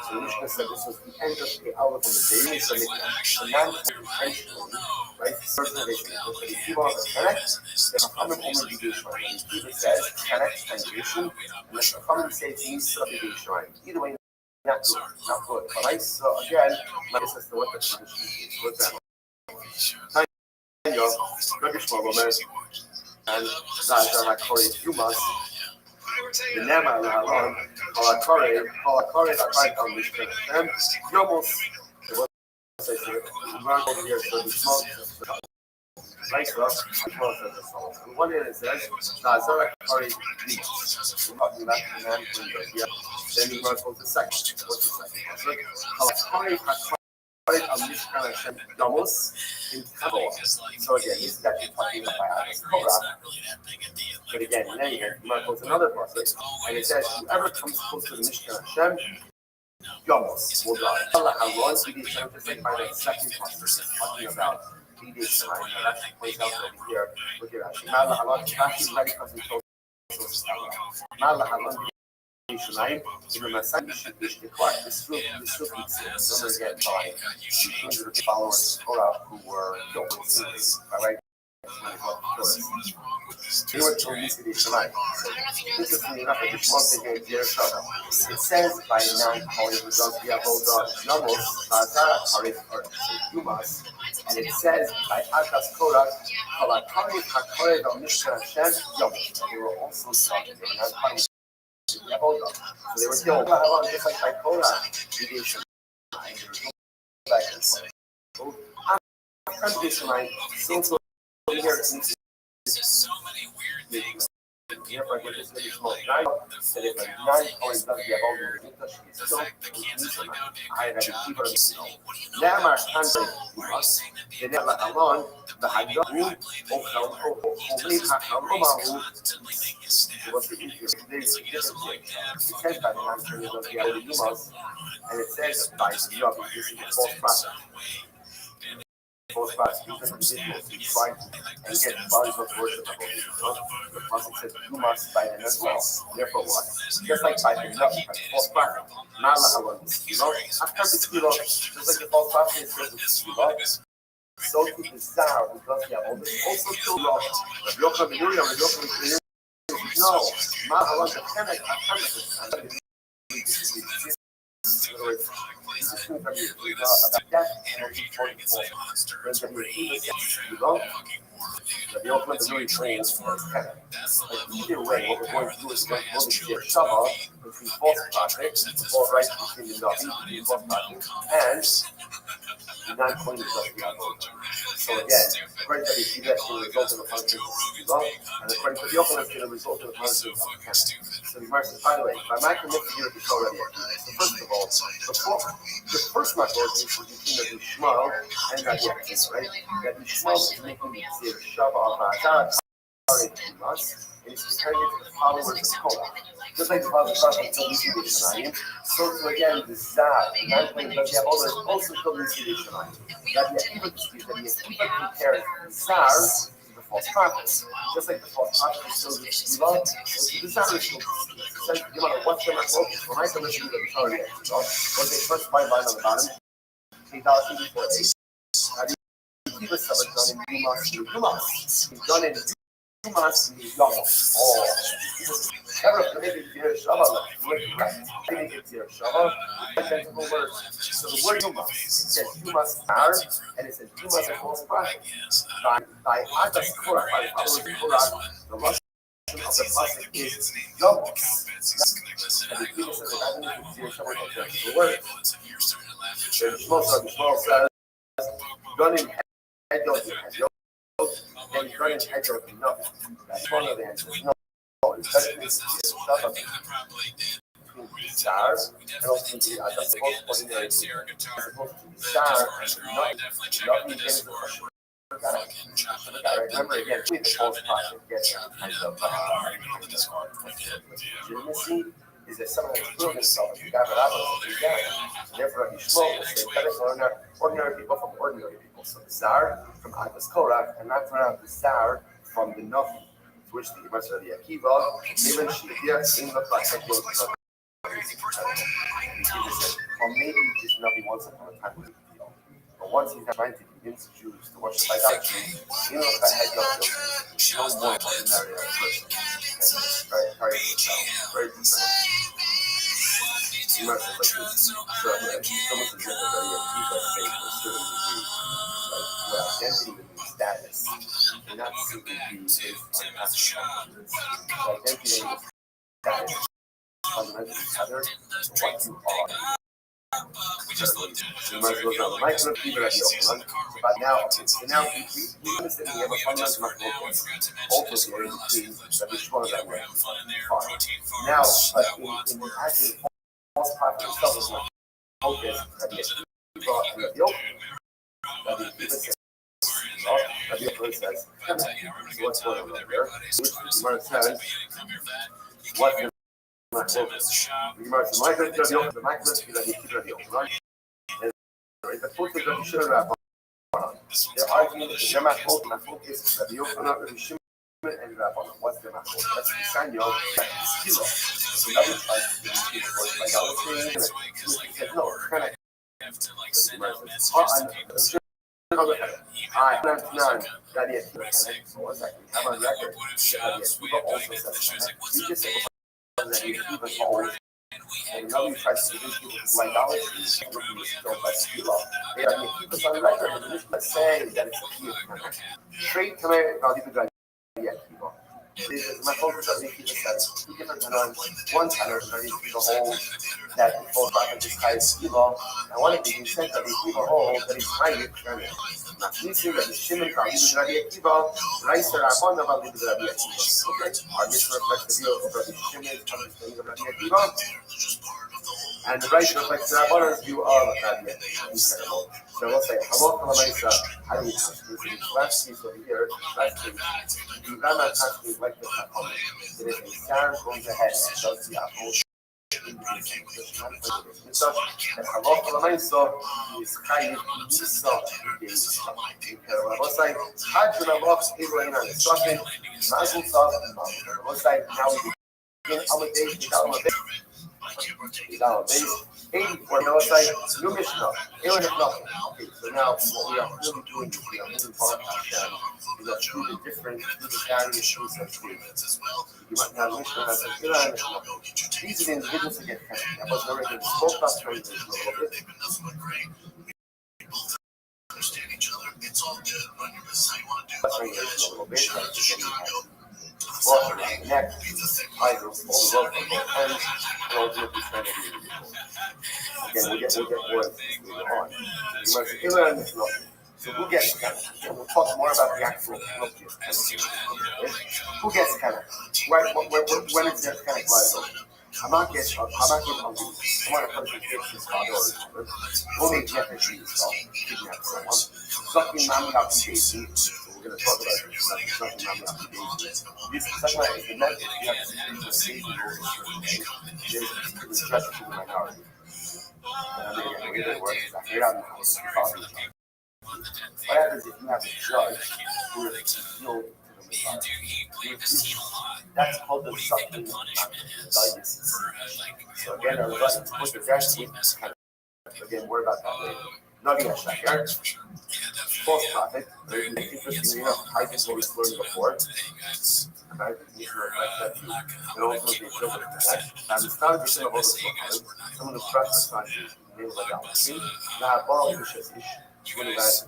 So the Mishnah said this was the end of the hour from the daily commitment. So now intentionally, right? Personalization. So the people on the connect, the Chachamim only do the Yishmael. And the Kiva says connect and duration, and the Chachamim say it needs to be the Yishmael. Either way, not good. But I saw again, my sister what the tradition is. For example, Rabbi Shmuel and Zazar HaKori Yumas, the Nema Laharon, Halakori, Hakari on Mishkan Hashem, Yomos, the one says here, around over here, so the small, nice rough, and one end it says, Zazar HaKori Yumas. We're talking about the man from the then we must go to the second. What's the second? Halakari Hakari on Mishkan Hashem, Yomos, in Kabbalah. So again, this is actually talking about Korah. But again, in any event, Mark goes another process, and it says, whoever comes close to the Mishkan Hashem, Yomos will die. Allah Haron, we just like by the second process, talking about leading time. And that actually plays out over here. Look at Rashi. Allah Haron, Rashi already comes in close. Allah Haron, Shemayim, in the Messiah, this group exists. Don't forget by the followers of Korah who were killed in cities, right? They were told to be Shemayim. Interestingly enough, I just want to get here. It says by now, how it results via Vodah, Namos, Tazara, Harif, or Yumas, and it says by Akas Korah, Halakari, Hakore, Mishkan Hashem, Yom. They were also talking. They were not fighting. So they were killed just like by Korah. So many weird things. Therefore, I get this really small knife. That if a 9 point does the above, the fact that kids like that I have a keeper. Lamar Handel, the Nella Alon, the Hagaru, only Hakamahu, was the easiest. It says by the answer of the other Yumas, and it says by the job, this is the false prophet. False prophet, you can try and get bodies of worship about it. The prophet says you must by them as well. Therefore, what? Just like by the false prophet, after the kilo, just like the false prophet says the kilo, so to desire because they have also too long. The Yocham and Uriah, the Yocham and no, Mahalan the Kemet, in other words, this is about death and the ultimate really trains for Kemet. But either way, what we're going to do is we're going to get Shabbat between false prophets, or right between the Navi, false prophets, and the non-coin is just the avoda. So again, according to the Yeshiva, it's going to result in a function of Yeshiva, and according to the Yochanan, it's going to result in a function of Kenneth. So the Gemara says, by the way, by my commitment here to show Rabbi Akiva. So first of all, the first method is between Rabbi Shmuel and Rabbi Akiva, right? Rabbi Shmuel is making the Shava of Ha'azah, and he's comparing it to the followers of Korah. Just like the followers of Korah until Nisi Yishanayim. So again, the Zah, the non-coin of Rabbi Akiva, is also until Nisi Yishanayim. Rabbi Akiva compares the Zah to the false prophets. Just like the false prophets still the Yeshiva, the Zah is still no matter what they're not focused. When I come to the Torah, okay, first my line on the bottom, 8,084 Rabbi Akiva said, done in Dumas, done in Dumas, oh, never committed to your Shabbat, committed to your Shabbat, identical words. So the word Dumas, it says Dumas Nar, and it says Dumas a false prophet. By Adas Korah, by the followers of Korah, the Russian of the plastic is Yomos. And the Akiva says that I didn't to your Shabbat, the word. The Shmuel says, done in Hedjot, and you're running hedgehog enough. That's one of the answers. No, it's better to Shabbat between the stars and also the both ordinary people. As opposed to the star and not the against the question. Remember again, the false prophet gets kind of legitimacy is that someone has proven himself as the guy that I and therefore Rabbi Shmuel will say better for ordinary people from ordinary people. So the Zar from Adas Korah and not from the Zar from the Nafi, to which the Gemara said Rabbi Akiva, even Shia in the Pasuk, or maybe this Nafi once upon a time was revealed. But once he's not trying to convince Jews to worship idolatry, you know that head of no more ordinary person. Very different. You must have like this. So someone says that Rabbi Akiva's faith to a certain degree, like your identity would be status, and not simply be based on past accomplishments. The identity and status fundamentally tethered to what you are. You might as well go. Mike would keep it at the open. But now we understand we have a fundamental focus also here in between that which one of them are fine. Now, but in the actual false prophet himself is not focus that he has brought and the open. That he says, that the open says, what's going on there? Which Gemara says, what is my focus? The Gemara says, my focus is the open, my focus is that he keeps it at the open, right? The focus that you should have they're arguing that the Gemara focus that the open up of the Shimon and Rabbanon. What's the Gemara focus? That's the Sanyo, that's the Kilo. So that was like idolatry. He said, no, kind of. I'm not that yet. So what's that? We have on record that yet. People also said you just say that you keep us whole. And now we try to convince people to idolatry. We still by Skila. They are keep us on record. And this is saying that it's a key. Straight to me, I'll leave it right yet. My focus on making this has two different tenors. One tenor is ready to hold that the full prophet is high Skila. And one of the said that we keep a hold that is high Yemen. Nachnisim that the Shimon can leave it Rabbi Akiva, Rice Rabban about leave it Rabbi Akiva. Okay, our mission reflects the view of Rabbi Shimon understanding of Rabbi Akiva. And the right reflects the Rabban's view of Rabbi Akiva. So we'll say, how do we translate this last piece over here? Last piece. The Rama translates like the Chacham. That if a star goes ahead and does the approach, and halach l'maisa is chayiv nisa b'yisrael. Hajj l'halach Ibrahim and Safin Mazel Tov. Now we begin our day. Without base, 84 milliseconds, new Mishnah, Aaron of nothing. Okay, so now what we are really doing is we are moving forward Hashem. We are through the different, through the various issues of faith. You might have Mishnah that says, Aaron of nothing. These are the individuals that get connected. That was already spoke about translation a little bit. Understand each other, it's all good. Run your business how you want to do. Translation a little bit. Walk around the neck, eyes are full of love from both ends, and ultimately trying to be beautiful. Again, we'll get more later on. So who gets kind of? We'll talk more about the actual penalty. Who gets kind of? Right? When is there kind of liability? I'm not getting hungry. I want a person to take his father or his mother. Only nephew yourself, kidnap someone. Sucking mommy up to Daisy. We're going to talk about this. Sucking mommy up to Daisy. This second is the next. You have to see the Daisy rules in certain ways. There's a judge to the minority. And I'm going to get way worse. I hear out in the house. What happens if you have a judge who is appealed to the minority? That's called the sucking dialysis. So again, I was like, put the rest in kind of, again, worry about that later. Nothing else back here. False prophet. Interesting enough, I just always learned before. And I think you should reflect that too. And also the equivalent of that. And it's not a vision of overflow. Someone who trusts the country, name of idolatry. Now, borrow the shish. When you guys,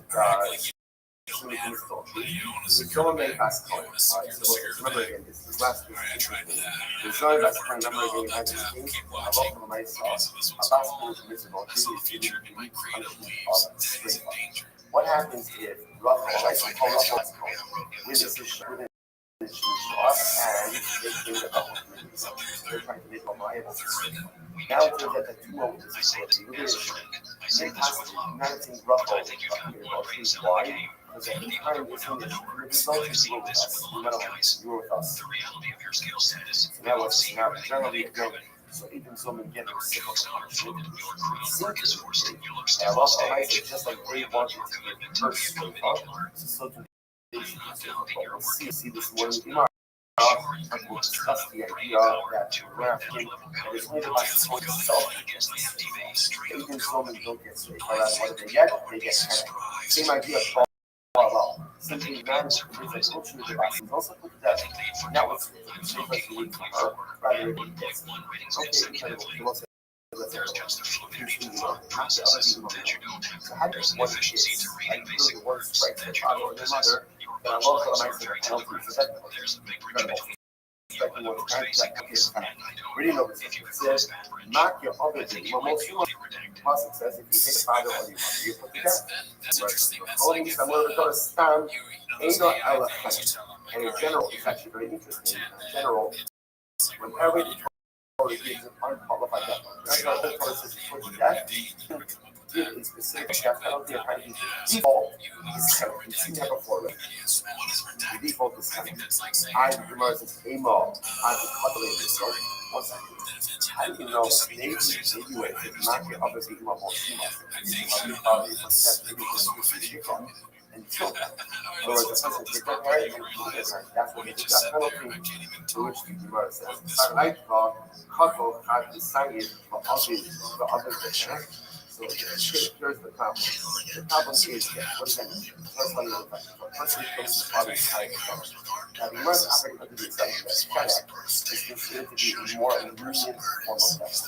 someone made us call it. So remember again, this last week. There's no that's trying to remember again, I just think, I love from myself, about school to miss about really unique punishment of straight up. What happens if Rothschild call up with this issue, with this and they think a couple of minutes. They're trying to make it viable. Now it's that the two moments is the issue. They pass the United States Rothschild why? Because at the time, this one, the result is you were with us. You were with us. So now it's now generally again. So even someone getting sick of punishment, and also I say just like they wanted to get first straight up, so to see this morning tomorrow. And we'll discuss the idea that grafting that is only about self. Even someone don't get straight. What do they get? They get panic. Same idea of well, simply man with a culture device is also put that now it's like you for her rather than this. Okay, incredible. You will say let's say so how do you want to kids? I really want to strike their father or their mother, but I'm also a nice penalty for that. Incredible. Really know this. It says, knock your other thing. Well, most people it says if you take father or your mother, you put the death. Only somewhere to stand, ain't no elephant. And in general, it's actually very interesting. In general, whenever the Torah gives an unqualified death penalty, the Torah says put to death, give a specific death penalty, and kind of default is kind of, you've seen that before, right? The default is kind of, I remember this emo, I was calculating this, so 1 second. How do you know maybe way did not get other people more and kill them? Otherwise, the person take that right and that's what it is. That penalty to which the Gemara says, I like the couple had decided for other things. So here's the problem. The problem is that what does that mean? First one, the person comes to father's side. Now, the Gemara's operating under the assumption that Panic is considered to be a more lenient form of death.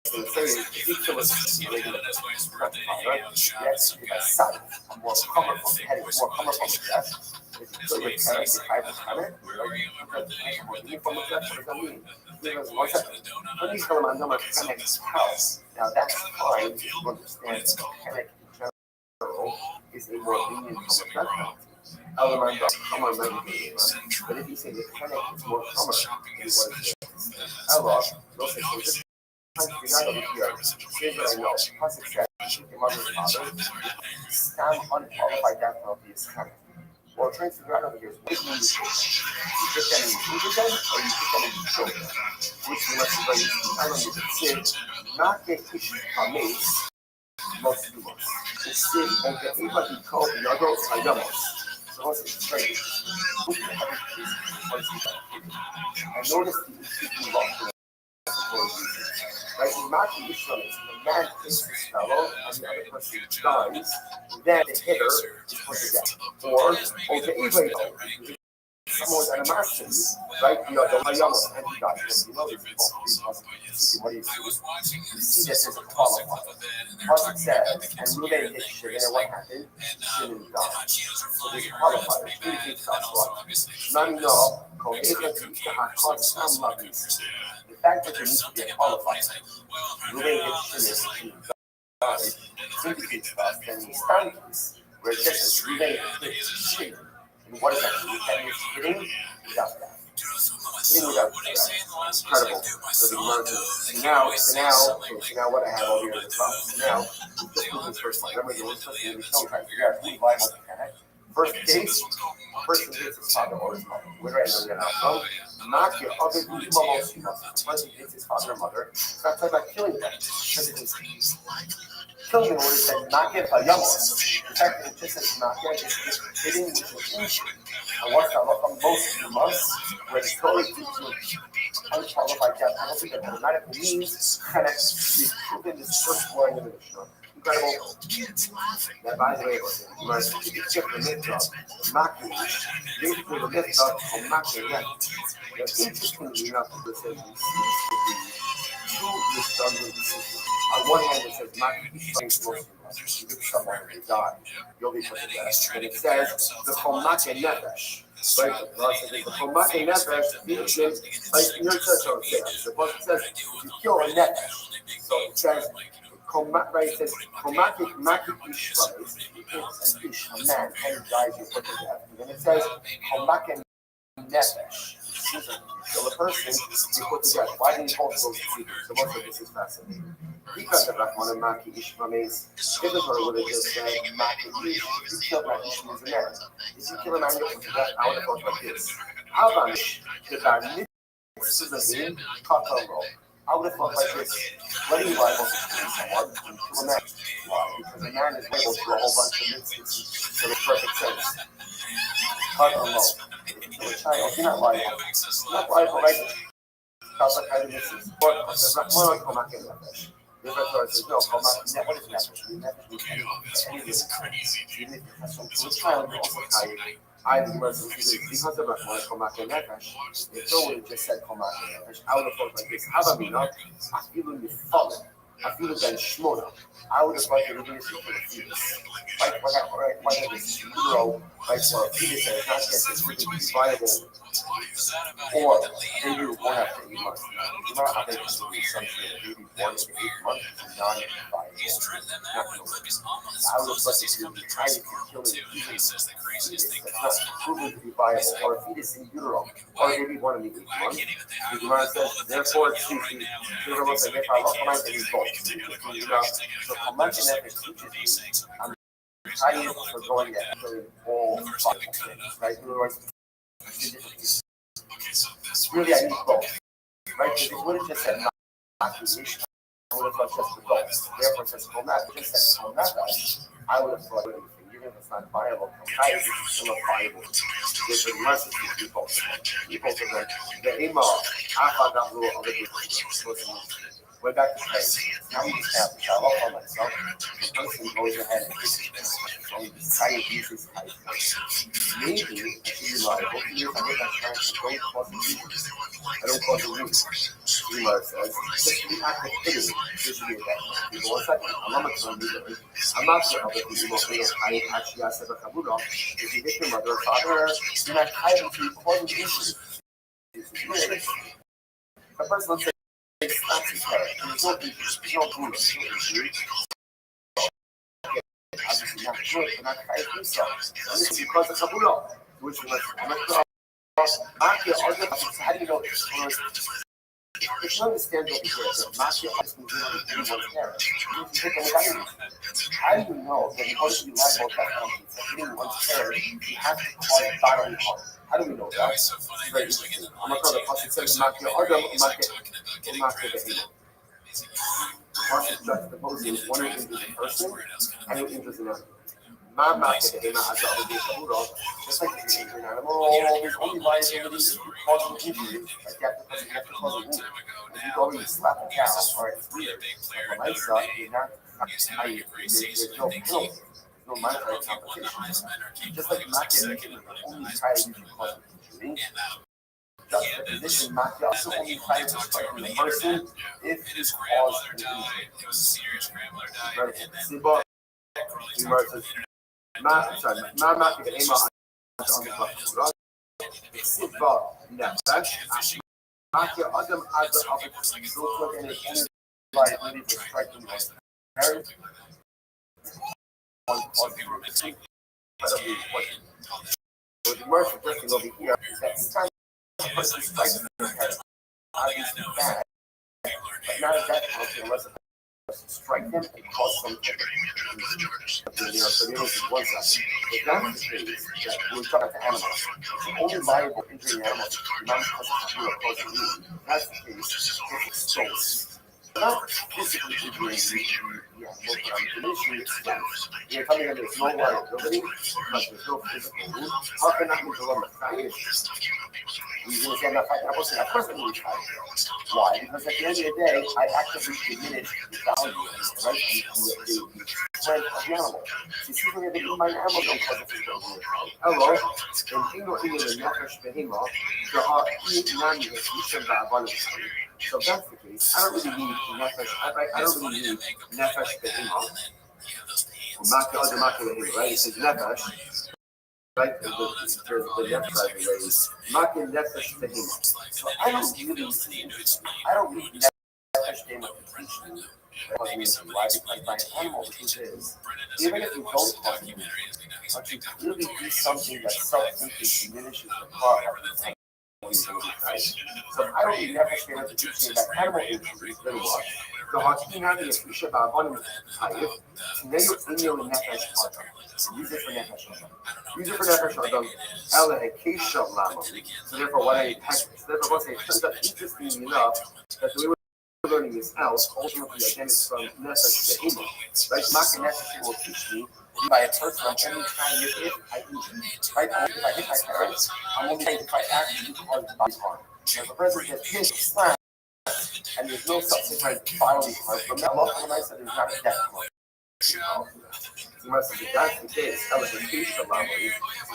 So the thing is, if you kill us related to the father, yes, you have sight, a more colorful head, more colorful death. If you kill your parent, you hide the Panic, because the more lenient form of death, what does that mean? Because one second, when you kill him, number Panic is house. Now that's fine if you understand that Panic in general is a more lenient form of death penalty. Element of common medication, but if you say the Panic is more common than what is Ella, you'll say, so this time to figure out over here, here's what I know. Plus it says, your mother and father, stand unqualified death penalty is Panic. Well, trying to figure out over here is what do you mean you put them in the them or you put them in the children? Which we must be very easy. I don't not get issued from me, most people. It's still, and get even be called the adults are young. So it's strange. I noticed the issue lost right? It's not the issue of it. The man hits this fellow and the other person dies, then the hitter is put to death. Or the even someone animosity, right? You know, the Hayama, and he got this. You know, this is what do you see? You see this as a qualifier. Plus it says, and Ruben hit shit, and what happened? Shin is gone. So this qualifier indicates us what? None know, the fact that there needs to be a qualifier, Ruben hit shin is gone, indicates us that in the stand case, where it just says Ruben hit shin. And what does that mean? That means hitting without that. Hitting without that. Incredible. So the margin. So now what I have over here is the problem. So now, we just move this first line. Remember, the first thing we don't try to figure out who's liable to connect. First case, the person hits his father or his mother. Where do I know that from? Not your other the person hits his father or mother. It's not talking about killing them. Because it is killing in order to not get a yamos. In fact, it just says not get, it's just hitting with an injury. And what's that look on most of us, where the story teaches unqualified death penalty, that automatically means kind of we've proven this first line of the Mishnah. Incredible. That, by the way, was you must check the mitzvah, mocking, linked to the mitzvah of mocking them. Interestingly enough, it says two redundant decisions. On one hand, it says mocking something close to us. You do someone and they die, you'll be put to death. And it says the chomake nefesh. Right? The Torah says the chomake nefesh means like in your church, I would say. The book says if you kill a nefesh. So it says right, it says Komaki ish brothers, it's an ish, a man, and dies you put to death. And then it says Komaki nefesh. So the person you put to death. Why didn't both those two? So most of this is fascinating. Because the Rahman and Maki ish means if the Torah would have just said Maki ish, you killed Maki ish means a man. If you kill a man, you put to death. I would have thought like this. Avanish, the Barnit, Suzanine, Kakaro. I would have thought like this. Letting you liable to kill someone to a man. Why? Because a man is liable to a whole bunch of instances. So it's perfect sense. Cut alone. If you kill a child, you're not liable. You're not liable, right? Because of kind of instance. But there's not more like Komaki nefesh. The Torah says, no, Komaki nefesh. What is nefesh? Nefesh means anything. Even if you have some to a child, you also tie it. I because of Komaki nefesh, if no one just said Komaki nefesh, I would have thought like this. Havamina, I feel in the fallen. I feel it then Shmona. I would have thought that we're going to see for the fetus. Like, whether this euro, like for a fetus that is not yet physically viable, or maybe you won't have to 8 months. You might have to do something that maybe 1 to 8 months is non-viable. I would have thought that you would be trying to kill an fetus that's not proven to be viable, or a fetus in utero, or maybe 1 to 8 months. The Gemara says, therefore, excuse me, whoever wants to make our local mind, and both. So Komaki nefesh teaches me, I'm tired for going there, killing all 5 things, right? In other words, really, I need both, right? Because it would have just said not ish, I would have thought just the both. Therefore, it says Komaki. It just said Komaki. I would have thought anything, even if it's not viable, Komaki is still viable. There's the message to people. People to the Ima, Afagahu, other people. Way back to place. Now we just have Shalom on myself. The person goes ahead and uses maybe it should be liable. Even if I make that chance, I don't cause a reason. Ema says, just to be active hitting, this should be a bad thing. People, 1 second, I'm not going to do it. I'm not sure how the people I actually asked about Kabuda. If you hit your mother or father, you're not hiding to cause an issue. The person, let's say, slaps his head. There's no bruise. Obviously not good, but not quite himself. And this is because of Kabula, which was how do you know this? If you understand what it is, Mafia is one's parents. How do you know that in order to be liable for penalties for hitting one's parents, you have to cause bodily harm? How do we know that? It's very interesting. I'm going to throw the pasuk says Mafia Adam Mafia Behema. The pasuk juxtaposes one who injures a person and who injures another. Mafia Behema has the obligation of just like if you injure an animal, there's only liability causing injury, like you have to cause a wound. If you go and you slap a cow, or it's weird, like a livestock, you're not, there's no penalty. no monetary compensation. Just like Machiavelli only tried to cause injury, juxtaposition, Machiavelli also only tried to strike the person if he caused an injury. Siba, versus Machiavelli Siba, nefesh, Machia Adam as the opposite, so and it's only liability for striking the parent. One cause incredibly important. So the more suggesting over here is that sometimes the person strikes the parent, obviously bad, but not at that point unless the person strike them and cause some type of so the other is one side. If that's the case, that we're talking about animals, it's only liable for injuring animals, not because of you or causing you. That's the case. If it's stolen. Not physically injuring the animal, but I'm diminishing its strength. You're telling them there's no liability because there's no physical wound. How can I move along the fact? You understand that fact? Of course, I'm going to try. Why? Because at the end of the day, I actively diminish the value of the strength of the animal. So you see, when you're eating my animal, don't cause a physical wound. Hello, and King of the Nefesh Behemah, there are nani that you should have abundance. So if that's the case, I don't really need nefesh. I don't really need nefesh behemah. Right? It says nefesh. Right? The nefesh is makin nefesh behemah. So I don't really need nefesh behemah to teach me. Why? Because my animal, which is, even if you don't cause an injury, but you clearly do something that self-thinking diminishes the power of the animal. So I don't need nefesh behemah to teach me that animal injuries, then what? The Hakina is Isha Babon Tayyip, Nayo Inyo Nefesh Adam. Use it for Nefesh Adam. Use it for Nefesh Adam, Ella Ekesha Lama. So therefore, what I text, therefore, it turns out interestingly enough that the way we're learning this else, ultimately, again, it's from Nefesh Behemah. Right? Maka Nefesh will teach me by a person, I'm only trying if I injure. Right? If I hit my parents, I'm only trying if I actually cause body harm. If a person gets hit, slapped, and there's no subsequent bodily harm from that, when I said there's not a death harm. If that's the case, elementation level,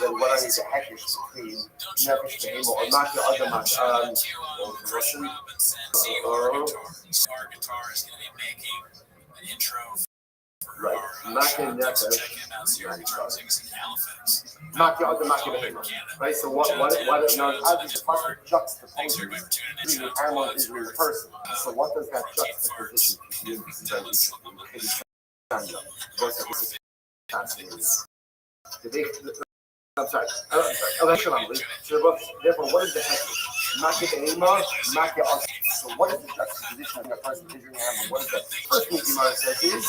then what I need to heckage between Nefesh Behemah or Maki Adamat, Russian, right, Maki Nefesh, Maki Adamat, right? So what now, how does the person juxtapose between the animal and the person? So what does that juxtaposition mean? This is very interesting. I'm sorry. Therefore, what is the heck? So what is the juxtaposition of a person injuring an animal? What is that? First thing Gemara says is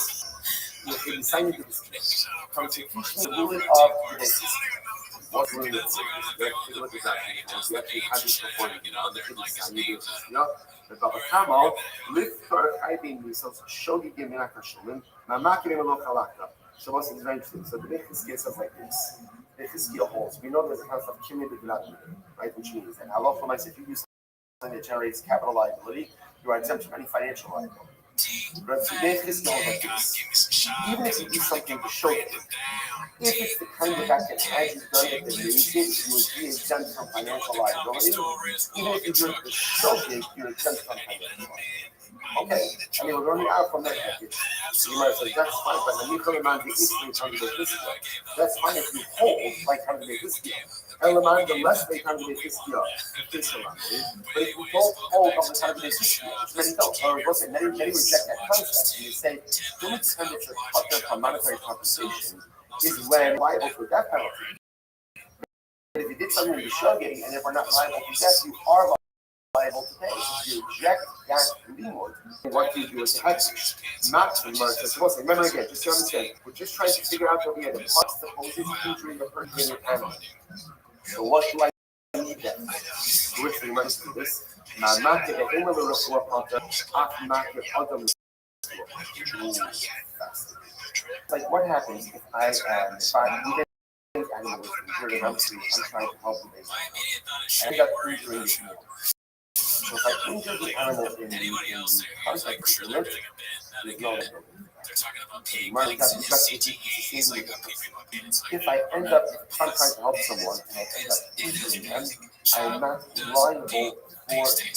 it is signed into this comes to teach the ruling of the basis. What ruling is it? Look at that. We actually have this before on the kiddush sign. The Baba Kamal lift her hiding themselves, shogi gemina kashulim, mamakim lo kalaka. So what's very interesting. So the Bechis gets us like this. Bechis holds. We know there's a concept of cumulative denominator, right? Which means that Allah for if you use something that generates capital liability, you are exempt from any financial liability. But Bechis holds like this. Even if you do something to show it, if it's the kind of act that had you done it that raised it, you would be exempt from financial liability. Even if you do it to show it, you're exempt from financial liability. Okay, I mean, we're running out from that package. You might say, that's fine, but let me come around the equally come to this deal. That's fine if you hold, like come to this deal. And remind the less they come to this deal. But if you don't hold up the time to this deal, many don't. Or many reject that concept. And you say, the expenditure cut them from monetary compensation is when liable for death penalty. But if you did something with the shuggy and if we're not liable for death, you are liable to pay. If you reject that limud, what do you do with the hexes? Not the mercy. Remember again, just to understand, we're just trying to figure out that we have the parts that poses injury the person in the animal. So what do I need that? Which we must do this. Like what happens if I animals injured and I'm trying to help them. I end up injuring the animal. So if I injure the animal in the context of the limit, there's no liability. They're talking about being Mark like got CTE, it's like a pain. It's like if I end up trying to help someone and I end up injuring them, I'm not liable for that injury.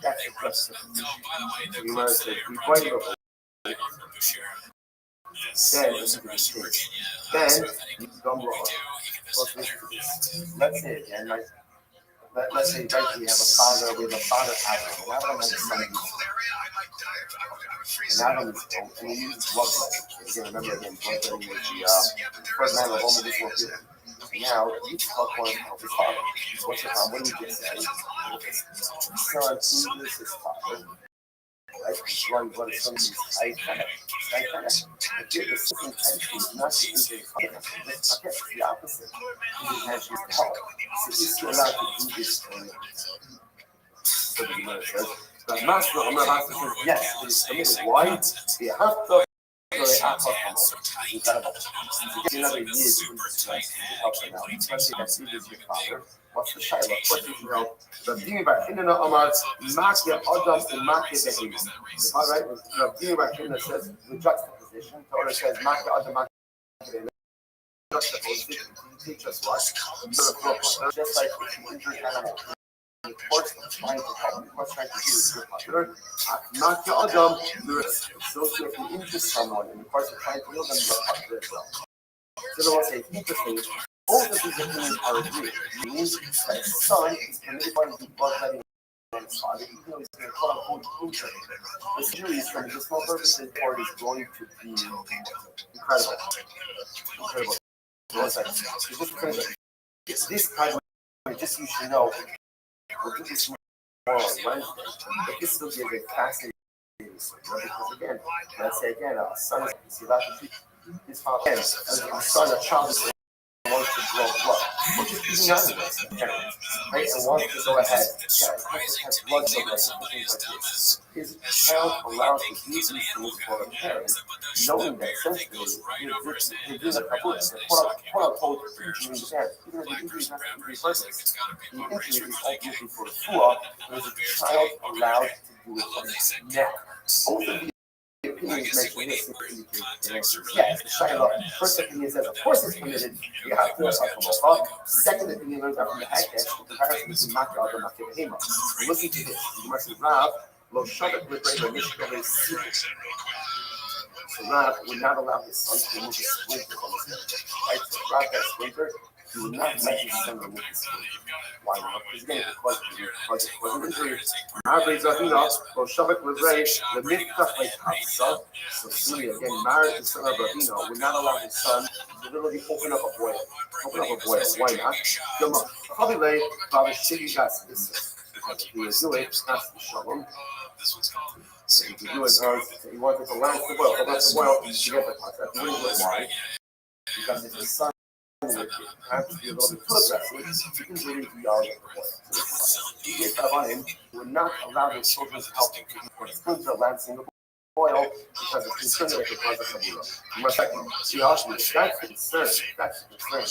That's the justification. The Gemara says, we fight over then this is the case. Then you come wrong. Let's say again, like let's say like we have a father Adam, and Adam has a son. And Adam is old, and he uses bloodletting. Again, remember again, bloodletting was the first man of all of this world. Now each fuck wants to help his father. What's the problem? What do you just say? Son injures his father. Right? One blood is from his iconic. The second intention is not to injure his father. It's the opposite. His intention is to help. So he's still allowed to do this thing. So the Gemara says, but Master Omer Hasa says, yes, it is permitted. Why? You have to incredible. You never need to help them out, especially if you is your father. What's the Shiloh? Of course, you can help. Rabbi Bar Hinna Omar, Makya Adam and Makya Behema. All right, Rabbi Bar Hinna says the juxtaposition. Torah says Makya Adam Makya Behema. Juxtaposition. Teach us what? Just like if you injure an animal. Of course, trying to help. What's trying to do is not your Adam. So if you injure someone, and of course, you're trying to heal them, you're part of it as well. So the one say, interesting, both of these opinions are agreed. It means that his son is permitted to do bloodletting on his father, even though he's going to quote unquote injure him. This injury is for medicinal purposes, or is going to be incredible. Incredible. This kind of, just so you should know, we'll do this more on Wednesday, but this will be a fascinating because again, let's say again, a son is about to treat his father again, a son, a child is wants to grow blood, which is eating out of this, right? And wants to go ahead, has blood so that things like this. Is child allowed to do these things for a parent, knowing that essentially they're doing a couple of quote-unquote injury the parent, even if the injury is not the injury purpose. The injury is ultimately for the fuah, and is a child allowed to do it on his neck. Both of the opinions mentioned this yes, the Shiloh. First opinion says, of course it's permitted. You have to second opinion learns out from the Haggash, the comparison between Makya and Makya Behema. Listen to this. You must have Rav, Lo Shabbat L'Brei L'Mishkavei Sibuk. So Rav would not allow his son to remove his splinter from his head. Right? So Rav has splinter. He would not let his son remove his splinter. Why not? Because again, because it was an injury. Marriage Zahina, Lo Shabbat L'Brei L'Mishkavei Hafsa. So Shuli, again, marriage the son of Rabino would not allow his son to literally open up a boil. Why not? Probably Father Shigi got this. If he would do it, that's the shalom. So he could do it, he wanted to lance the boil, to get the contract. He wouldn't do it. Why? Because if his son would have to be a little bit too aggressive, he can really be all over the boil. So he gave that on him, would not allow his children to help him. When his sons are lancing the boil, because it's concerned that it could cause a kabula. You must see, that's the concern.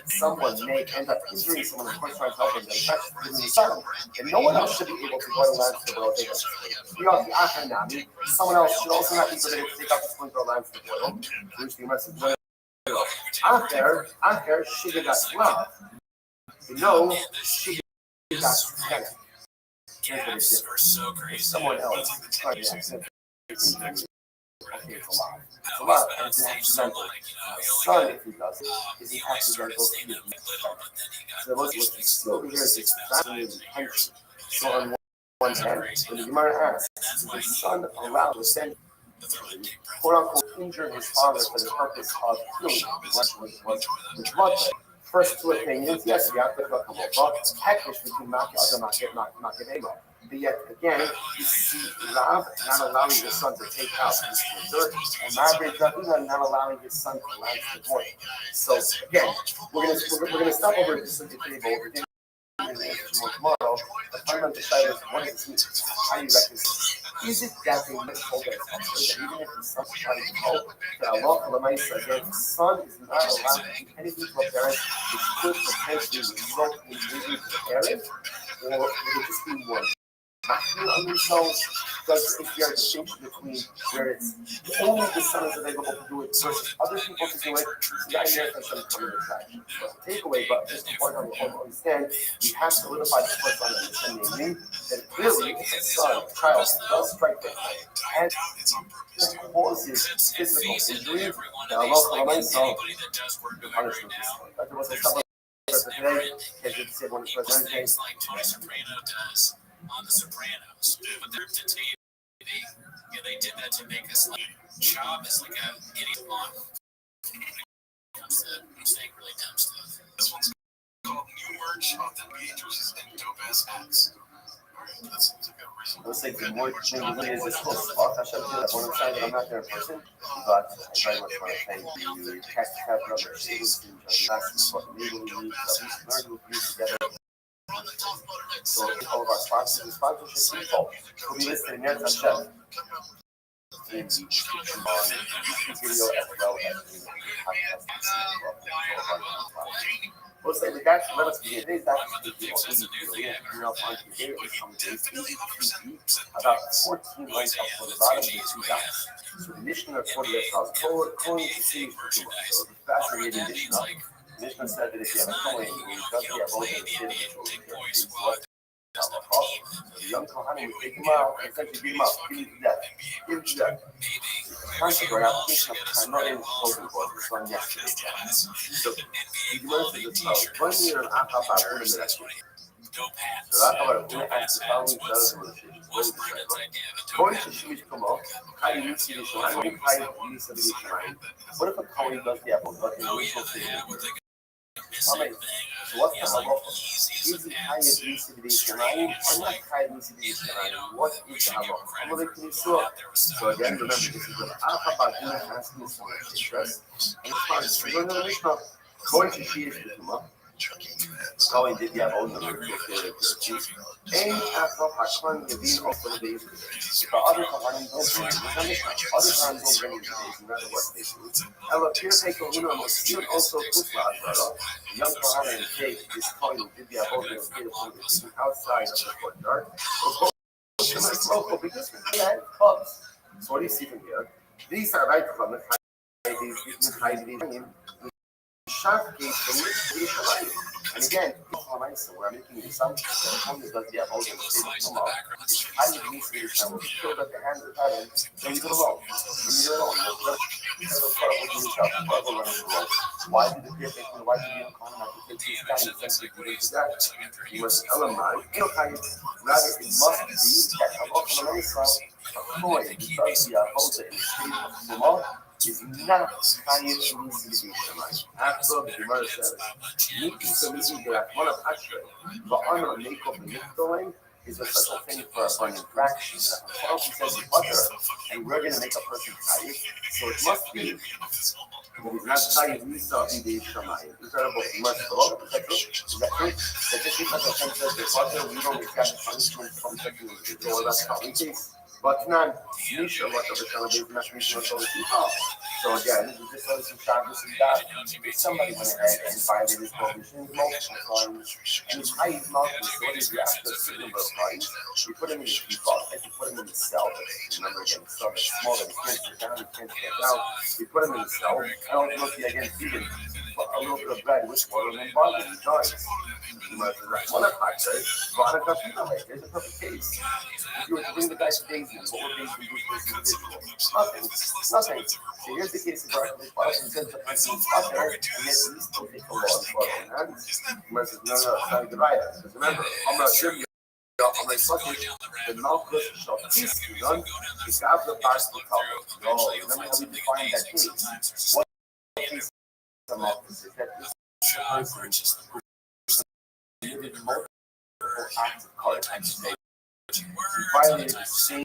Someone may end up injuring someone who's trying to help them. That's the son. And no one else should be able to go and lance the boil. Someone else should also not be permitted to take out the splinter or lance the boil. Which the message Acher, Shiga got love. No, Shiga got panic. Calves are so crazy. Someone else. It's a lot. And it's accidental. Son, if he does it, is an accidental thing. So what's over here is this fascinating tension. So on one hand, when the Gemara asks, is the son allowed to send quote-unquote injure his father for the purpose of healing with blood? First two opinions, yes, we have to look at the hecklish between Makya and Makya Behema. But yet again, you see Rav not allowing his son to take out his splinter, and Rabbi Rabbi not allowing his son to lance the boil. So again, we're gonna stop over at the table. Tomorrow, the fundamental side is what does this mean? How do you reconcile? Is it that they might hold that even if the son is trying to help, that Allah Lamaisa, again, the son is not allowed to do anything to a parent which could potentially result in injury to the parent, or would it just be one? Not on themselves, Because if you have a distinction between where it's only the son is available to do it versus other people to do it, the idea is some kind of attraction. So takeaway, but just important to understand, we have solidified the first line of the namely that clearly if a son, child, does strike the head and causes physical injury, then Allah so the punishment is but there was a couple of today, because it's said when it's presented. Things like Tony Soprano does on The Sopranos, but they're to TV. Yeah, they did that to make us like Job is like a idiot on. I'm saying really dumb stuff. This one's called New Merch, Authentic Jerseys, and Dope Ass Hats. Alright, that seems like a reasonable. Let's say the more thing is this whole spot. I should do that one time that I'm not there in person, but I very much want to thank you. Cast have another series in last what legally learn with you together. So all of our sponsors and sponsorship people will be listed in there on Chef. In the YouTube video as well as in the podcast. We'll say with that, let us begin. Today's document is about 14 lines up for the bottom of the two dots. So the Mishnah reported that Charles Cohen to see so the fascinating Mishnah. The Mishnah said that if you have a Cohen who does the Avodah in the city, the young Kohanim would take him out and essentially beat him up, give him to death. Give him to death. Concentrate application of Hanoi and Hogan was the son yesterday. So, he learns this about 1 year and a half about women that so that's about a woman as the following does according to Shemish Kumo, Kai Yitzi Yishamayim, Kai Yitzi Yishamayim. What if a Kohen does the Avodah in which will say so what's the halacha? Is it Kai Yitzi Yishamayim or not Kai Yitzi Yishamayim? What is the halacha? So again, remember this is an Alphabet asking us for interest. And it's fine. So we're going to Mishnah. Going to Shemish Kumo. Going to the Avodah and after Hashman Yavin also the days. The other Kohanim don't bring it. Other times don't bring it today, no matter what they do. Ella Pirkei Kohuna was still also Kutla Azara. The young Kohanim take this coin and did the Avodah outside of the courtyard. Because we had clubs. So what do you see from here? These are right from the Sharp gate the rich and again, so we're making the assumption that a woman does the Avodah in the state of Tumah. How do you meet the Islam? If you feel that the hands of heaven, then you do it alone. When you're alone, why did the Pirkei Kohuna, why did the young Kohen have to take these down and essentially do it to that? He was Elamai. Rather, it must be that Halacha L'Meisa, a Kohen who does the Avodah in the state of Tumah, is not Chayiv Shemisi B'Yishamayim. After the Gemara says, Niki Samisi B'Rachmana Patre, Ba'ana Meikov B'Nikdoin is a such a thing for an infraction. That the says butter, and we're going to make a person Chayiv. So it must be that he's not Chayiv Misa B'Yishamayim. Is that about Gemara? Is that true? That just because a person says the butter, we don't expect punishment from checking the door. That's how it is. But not Misha, what the Rothschild is, not Misha, what the so again, we just have some Shabbos and that. Somebody went ahead and violated his prohibition multiple times. And his height multiple stories after a certain number of times. We put him in the keep-up, and we put him in the cell. Remember again, the cell is small, and he can't sit down, he can't get down. We put him in the cell, and ultimately again feed him a little bit of bread with water and barley and joints. One of my says, there's a perfect case. If you were to bring the guy to Daisy, what would Daisy do for this individual? Nothing. Nothing. So here's the case of our person says the person is out there, and yet he's still taking the law in front of him. Gemara says, no, it's not a good right. Because remember, I'm not sure you I'm like, fuck it. The Malchus shall cease to run. The God of the past will tell us. No, remember how we defined that case? What case of Malchus is that this person committed multiple acts of courage. He violated the same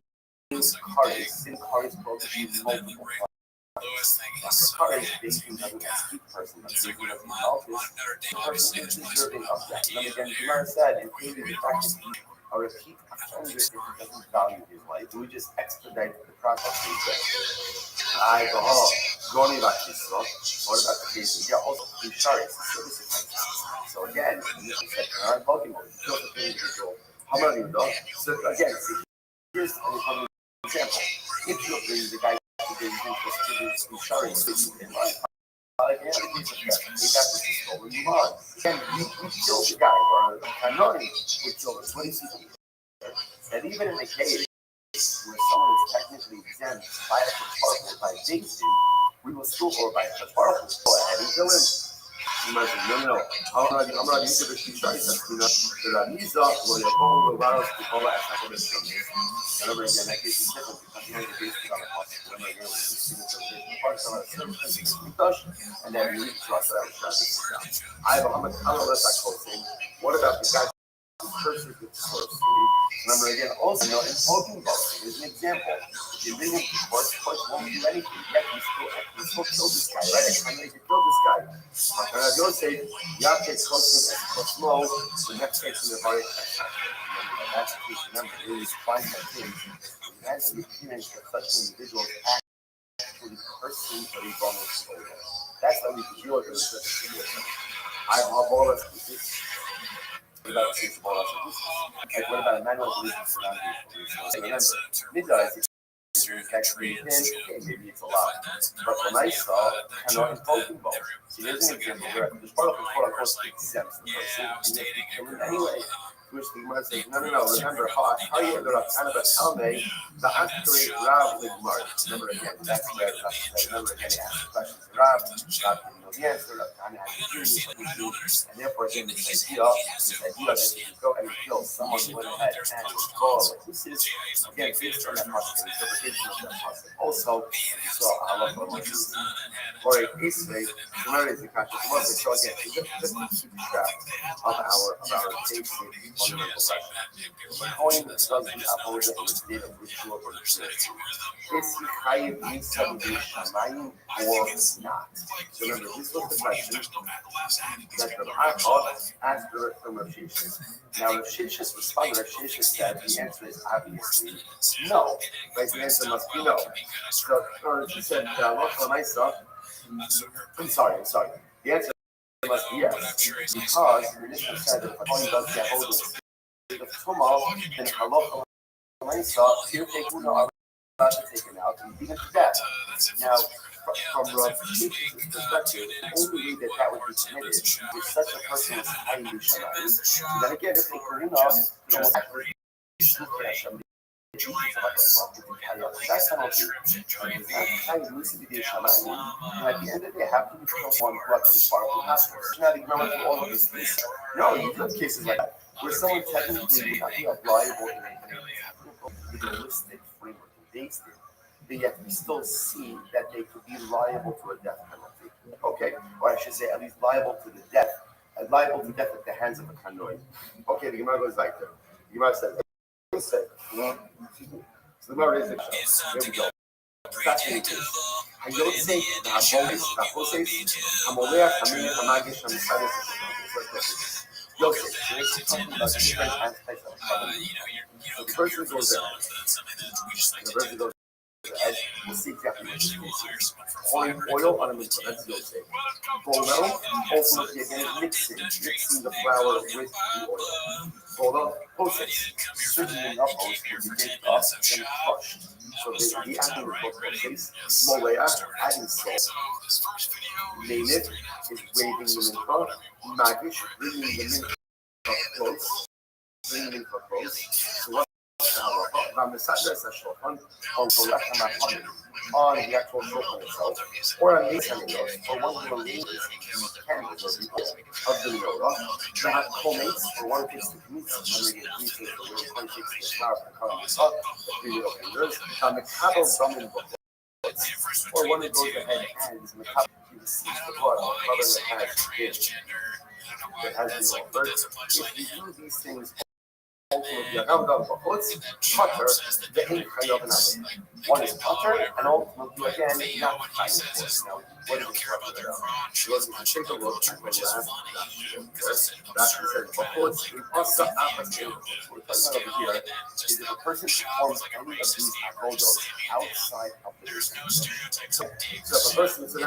courage. Same courage broke the multiple times. Courage basically doesn't speak person, but speaking of Malchus, the person is deserving of that. And again, Gemara said, including the fact that he a repeat offender if he doesn't value his life. We just expedite the process. I go, going back to this, what about the cases? Yeah, also, insurance. So again, you said, all right, Baltimore, kill the individual. How many of those? So again, here's example, if you bring the guy who did interest in insurance, again, the case of theft, take that which is stolen, move on. Again, you killed the guy, or a canori would kill the 20 people. And even in a case where someone is technically exempt by a particle by big C, we will still go by a particle. Go ahead and kill him. You might say, no. I'm not into the Shishai, the Ramiza, will go around to call it as a business. Remember again, that case is different because you know the base on the hospital. Remember again, we see the parts of our and then we trust that I'm a less I quote saying, what about the guy who curses with the source? Remember again, also invoking boxing is an example. If you bring him to court won't do anything. Yet you still kill this guy, right? I'm going to kill this guy. And I don't say, Yake Kosim as Kosmo, the next case in the body. Remember, that's the case. Remember, it is fine that things. It has to be finished that such individuals actually personally vulnerable. That's how we can deal with it. I have all of this. What about what about manual solutions around here? Remember, midnight actually maybe it's a lot. But when I saw cannot invoke both. See, here's an example where the particle quote-unquote exempts the person and they kill him anyway. Which the Gemara says, no. Remember, how you ended up kind of a Talmud, the Ashkari Rav Ligmar. Remember again, that's where remember again, he asked the questions to Rav didn't know the answer, Rav kind of had to do, and therefore again, this idea that you go and kill someone went ahead and call like this is again based on that possible interpretation of that possible. Also, you saw Allah or a case rate, remember is the conscious one, so again, this is the track of our basic fundamental question. When coin doesn't uphold it in the state of ritual or spiritual, is he chayiv mitzvah b'shamayim or not? So remember, this was the question that the Rabbi asked from Rav Shishis. Now, Rav Shishis responded. Rav Shishis said the answer is obviously no. Right? The answer must be no. So he said, I'm sorry. The answer must be yes. Because the Mishnah said that if a coin does get hold of the tumah, then halacha here take are allowed to take him out and beat him to death. Now, from Rav Shishis' perspective, the only way that would be permitted if such a person was highly shamayim, then again, if they karuna, you almost actually that's penalty. At the end of the day, have to be one who has part of the passport. Not ignorant of all of these things. No, you have cases like that where someone technically would not be liable in a realistic framework based in, but yet we still see that they could be liable to a death penalty. Okay, or I should say at least liable to death at the hands of a kanoi. Okay, the Gemara goes like that. The Gemara says. So the Gemara is here we go. Fascinating. Hayotze Nabos Naboses Hamolea Hamina Hamagish Hamisadis. Yosef, there's something about the different aspects of the so the person goes there. The person goes there. We'll see exactly what it is. Pouring oil on a mitzvah. That's Yosef. Bolel, ultimately again mixing the flour with the oil. Bolel, process. Certainly enough oils to be made up and crushed. So the action of both process. Molea, adding salt. Native is waving the mincha. Magish, bringing the mincha close. So what's on the actual shulchan itself, or on these candles, or one of the leaders candles of the menorah, that culminates, or one takes the meats, and we get the little one takes the flour and color up, the little fingers, mekabel damin b'chol, or one that goes ahead and is mekabel, he receives the blood of the brother that has been offered. If you do these things, one is putter, and ultimately again not kind of What is care about their crotch as much, which is funny because it's absurd. Is if a person performs any of these avodos outside of the There's no stereotypes of dicks. so if a person is an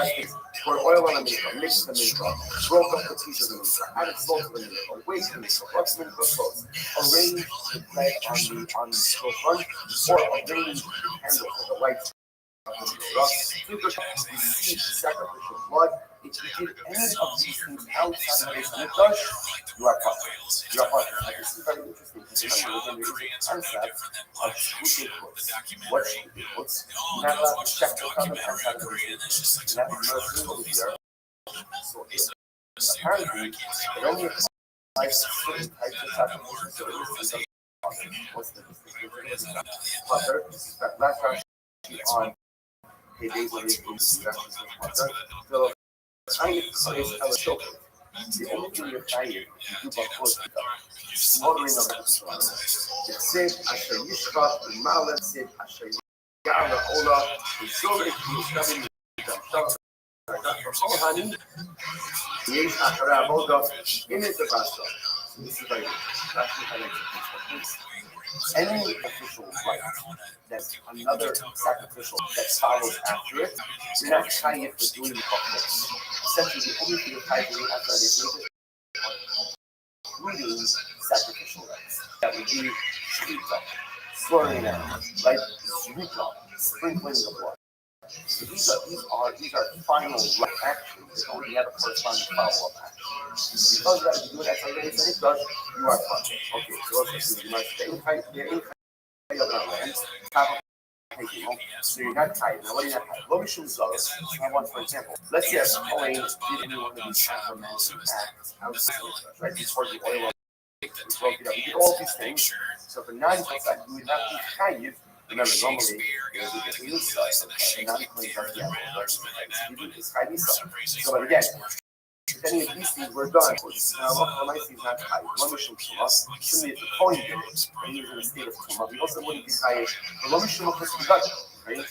pour oil on a mincha, mix the mincha, broke up the pieces of the mincha, added salt to the mincha, wait the mincha, watch the mincha close, arrange the bread on the storefront, or arrange the candles of the lights of the mincha, receive sacrificial blood. If you did any of these things outside of the mincha, you are partner. You are partner. This is very interesting because remember, within the concept of shkutik hooks. What shkutik hooks? You have a check the common outside of the mincha. You have a mercy over here. So apparently, it only applies to certain types of sacrifices. So this is what's the butter? That last Rashi on page 8 so I is a show. The only thing you're trying to do before slaughtering of the Sid Asher Yishvat, the Malet, Sid Asher Yara Ola, the Zorik, the Yesh Achara Avoda, in it the Basta. This is very good. Any official right that's another sacrificial that follows after it, you're not trying it for doing the buckets. Essentially, the only thing you're trying to do after it is including sacrificial rites. That would be shvita, slaughtering an animal, like zrika, sprinkling the blood. So these are final right actions that only have a corresponding follow-up action. Because that you do that for days and it does, you are fine. Okay, so let's see. You might stay in so you're not tight. Now, what are you not tight? What we should result? I want, for example, let's say a Kohen did any one of these sacramental acts outside of the church, right? Before the oil, we broke it up. We did all these things. So for 9%, you would not be chayiv. Remember, normally, there's a new side, and non-Kohen does the apple. So again, if any of these things were done, now my thing is not high. One mission from us, shouldn't be a Kohen did it, and he was in a state of coma. He also wouldn't be high. But one mission was done, right?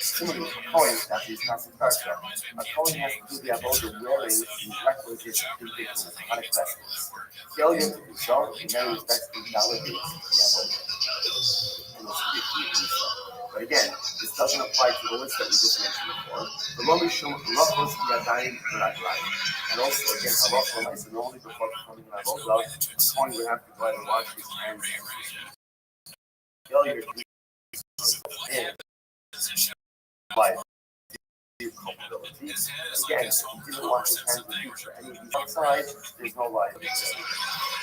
Similarly, a Kohen, after he's not in Parsha, a Kohen has to do the avodah wearing the requisite individual Hanukkah vestments. Failure to do so, in many respects, invalidates the avodah. But again, this doesn't apply to the list that we just mentioned before. The Romi Shum, Rachos Yadayim Raglayim. And also, again, halacha l'maisa, normally before performing an avodah, a Kohen would have to go ahead and wash his hands and his feet. Failure to do by culpability. Again, if he didn't wash his hands and feet for any of these outside, there's no liability.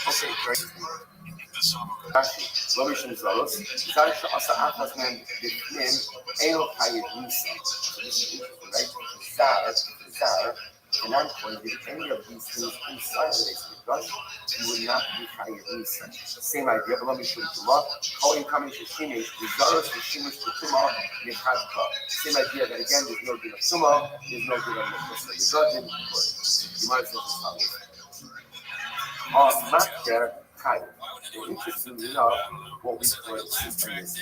Okay, great. Rashi, Romi Shum Zalos, Zar Sha'asa Achas Men B'Pnim, Eino Chayiv Nisa. Right? Zar, and I'm going to do any of these things inside the base of the brush, you would not be Chayiv Nisa. Same idea, but let me show you Tumah. Kohen coming to Shimish, the Zaros to Shimish to Tumah, Nechadka. Same idea that again, there's no good of Tumah, there's no good of Nechadka. The God didn't put it. You might as well just follow it. Makter Chayiv. Interestingly enough, what we call it system is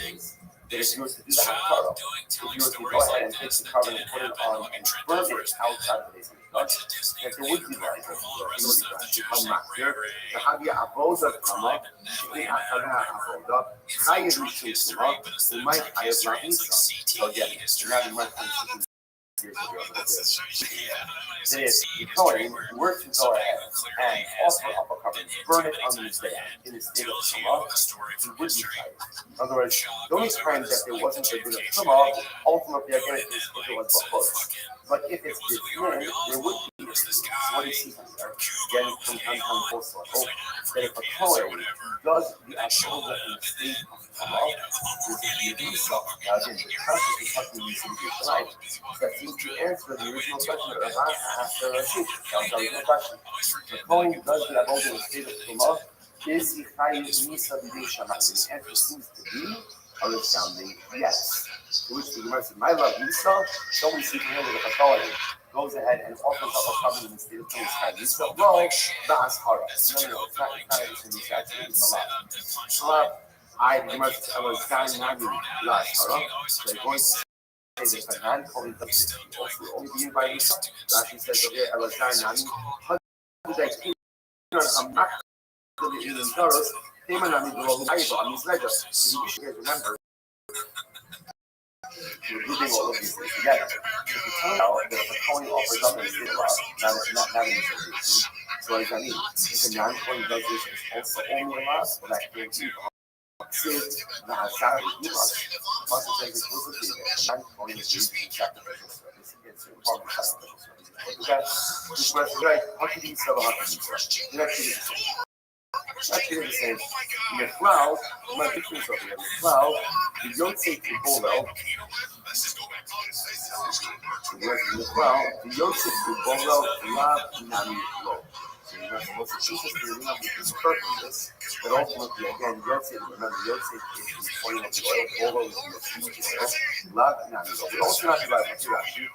that if you were to do the Hakara, if you were to go ahead and take the carbon and put it on and burn it outside of the base of the gut, that there would be like to have your avodah come up, she'in achara avodah, chayiv mishum come up, who might chayiv la'isa. So again, you're having much confusion. That is, the Kohen were to go ahead and offer up a carbon, burn it on the day in the state of Tumah, he would be chayiv. In other words, the only time that there wasn't a bit of Tumah, ultimately again, if it was before. But if it's different, there would be what do you see from there? Again, sometimes I'm full circle. That if a Kohen does the avodah in the state of Tumah, this is so. Now again, the concept is something we see tonight. That seems to answer the original question that Rabbi asked the Rothschild. That was the original question. The Kohen does the avodah in the state of Tumah. Is he chayiv nisa b'dei shamayim? The answer seems to be a resounding yes. To which the Gemara said, "My love, Nisa." Don't we see here that if a Kohen goes ahead and offers up a carbon in the state of Tumah, chayiv nisa? No, that's hara. No, it's not Nisa. Actually, it's a lot. The Gemara said, "I was dying not last hara." So they're going to say that if a non-Kohen does this, he also only be by himself. Rashi says, okay, I was nine, how did I think I'm not going to eat in Taurus? Remember, you're grouping all of these things together. If you tell now that if a Kohen offers up and it's not in this, so what does that mean? If a non-Kohen does this, it's also only allowed, well, that can't be. Since the Hazar is Yumas, plus it says explicitly that non-Kohen is used in sacrificial service against certain part of sacrificial service. This was right. How can you sell a hundred? You're not treated the same. Actually, the same. In the cloud, my difference over here. In the cloud, the Yotze Kibolo. In the cloud, the Yotze Kibolo Lab Nami Lo. So you have the most interesting thing of this purpose, but ultimately, again, Yotze, remember, Yotze is the point of the oil, Bolo is the future oil, Lab Nami Lo. But also not about Rashi,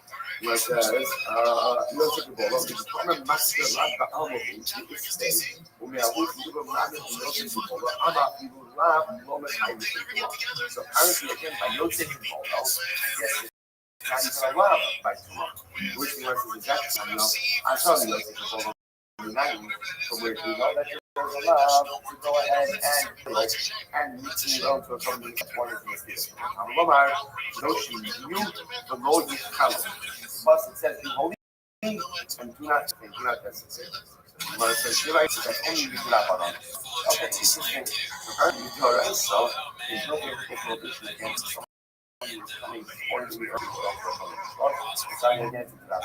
where it says, Yotze Kibolo, the Kona Master Lab Ba'amovim, the Ishtay. So apparently, again, by Yotze Kibolo, yes, not even allowed by tomorrow. Which was exactly, I tell you, Yotze Kibolo. From where we know that you're allowed to go ahead and mix it on to a combination of one of these. Lomar, Roshi, you, the Lord Yisrael. Plus, it says, be holy and do not necessary. But it says, you like that only you do not on. Okay, interesting. So, apparently, you do it, so there's no prohibition against someone coming according to the earth. Deciding against that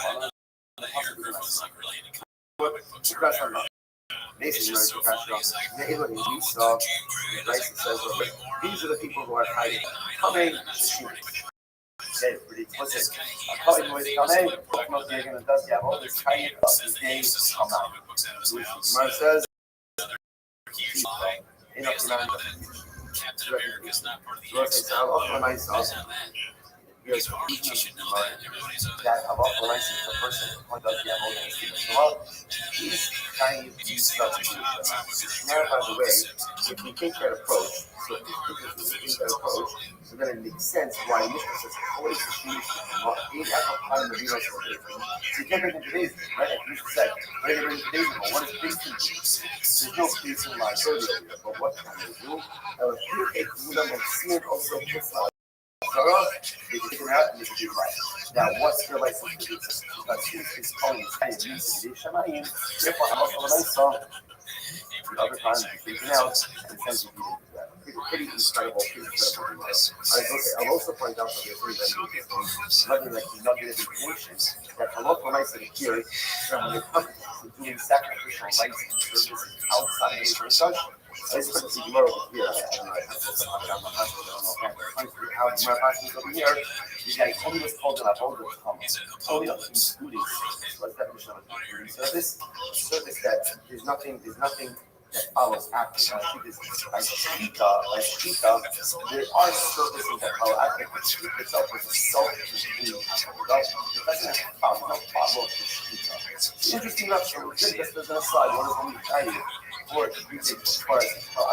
Basically, these are the people who are hiding. Coming, okay, pretty explicit. Coming who is coming, ultimately they're going to dust all this hiding of these days come out. Gemara says, yes, that of all the license, the person who does the well, these tiny stuff is now, by the way, if we take that approach, so if we take that approach, so then it makes sense why Mishnah says always distinguish what eight apple pie and the Venus are doing. So you can't bring in today's, right? Like Mishnah said, what are they bringing today's? What is basing? There's no basing liability over here, but what can they do? Here, we don't see it also they can take it out and they can do it right. Now, what's their license to do this? Because it's calling this kind of use to do Shamayim, therefore, I'm also a nice song. The other time, it's taken out, and sends you to do that. Pretty incredible. I'll also point out that there's nothing like nugget information that a local license appears when it comes to doing sacrificial rites and services outside of the church. Let's put the Gemara over here. I don't know how the Gemara is over here. You got only what's called an abode only including what's that definition of including service? Service that there's nothing that follows after. I think it's like Shita, there are services that follow after. Shita itself is a self-contained it doesn't follow Shita. Interesting enough, so we're just as an aside, one of them tell you. For a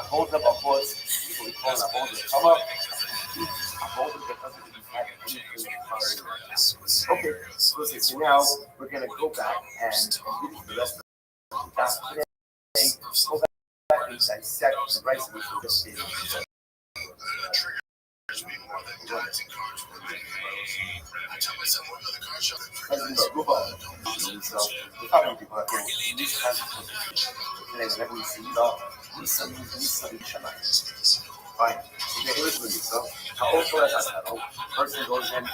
hold up a horse, what we call an hold up. Come up, a hold up that doesn't even have anything. Okay, so now we're going to go back and finish the rest of the task today. Go back and dissect the rights which we just did. Fine. So also as a person goes in,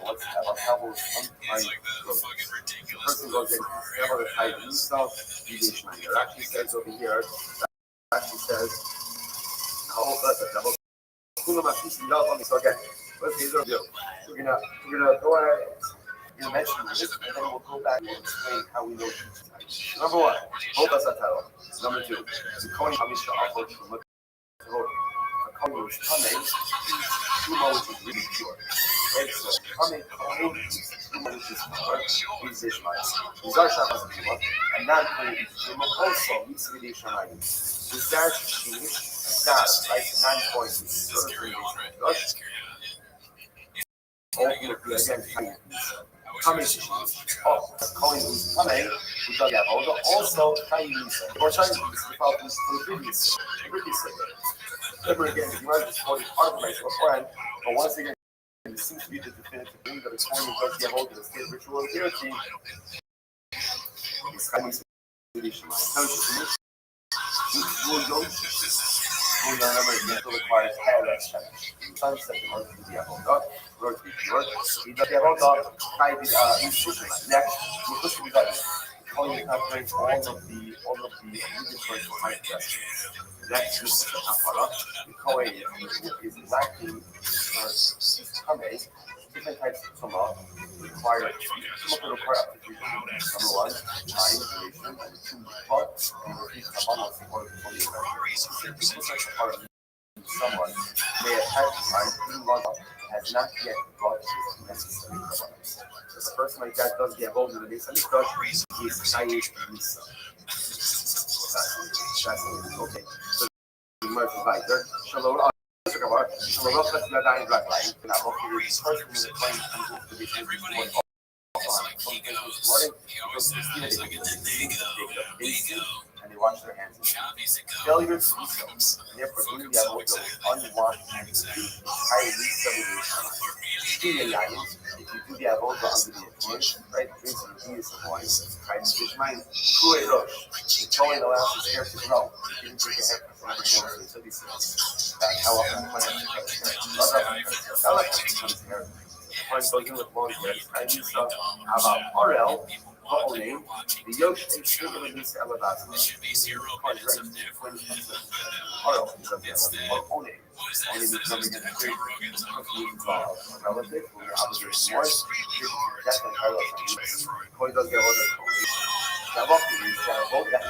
what's person goes in, several the type himself, Rashi says over here, Rashi says, so again, let's do. We're gonna go ahead and mention this, and then we'll go back and explain how we know. Number one, number two, the Kohen Hamisha offered to look. A Kohen was coming, Shuma which is really pure. Right, so coming, Kohen, Shuma which is pure, is Ishmael. Zar Shama Shuma, and non-Kohen Shuma also meets with Ishmael. Zar Shishim, Zar, right, 9 points, sort of Open up again, coming calling who's coming, who does have also Chaim Nisa. Or Chaim Nisa, without this for the previous Remember again, you are just quoting part of myself beforehand, but once again, it seems to be the definitive thing that it's only does get hold of the state of ritual purity. It's Chaim Nisa. Who requires sunset in order to be a hold order to be pure. He does the hold on, next, we're supposed to be done. Calling incorporates all of the obligatory behind us. Next, we're supposed to have the Kohen is lacking coming. Different types of tumah require up to number one, time, duration, and two, but repeat kabbalah in order to fully learn. Someone may have had time even long has not yet brought his necessary kabbalah. So the person like that does get hold of the Mesa Mikdash, he is Chayish Misa. Fascinating. Okay. So we must weiter. Shalom. Shalom. Let's let I drag line. And I hope you read first from the claim to be morning. And they wash their hands. Failure to do so, and therefore doing the avodah unwashed hands, highly if you do the avodah under the influence, right, drinks and abuse of wine, right, his mind, the Kohen allows his hair to grow. He didn't take a haircut from every morning, so he says, that's how often the Kohen has to cut his hair. The Kohen goes in with long hair, and he saw about Orel, Ha'olim, the Yosh and Sugar and Nisa Alabasta. Orel is of the Ha'olim. Only becoming a great relative who obligates more, death and parallel. Kohen does get older.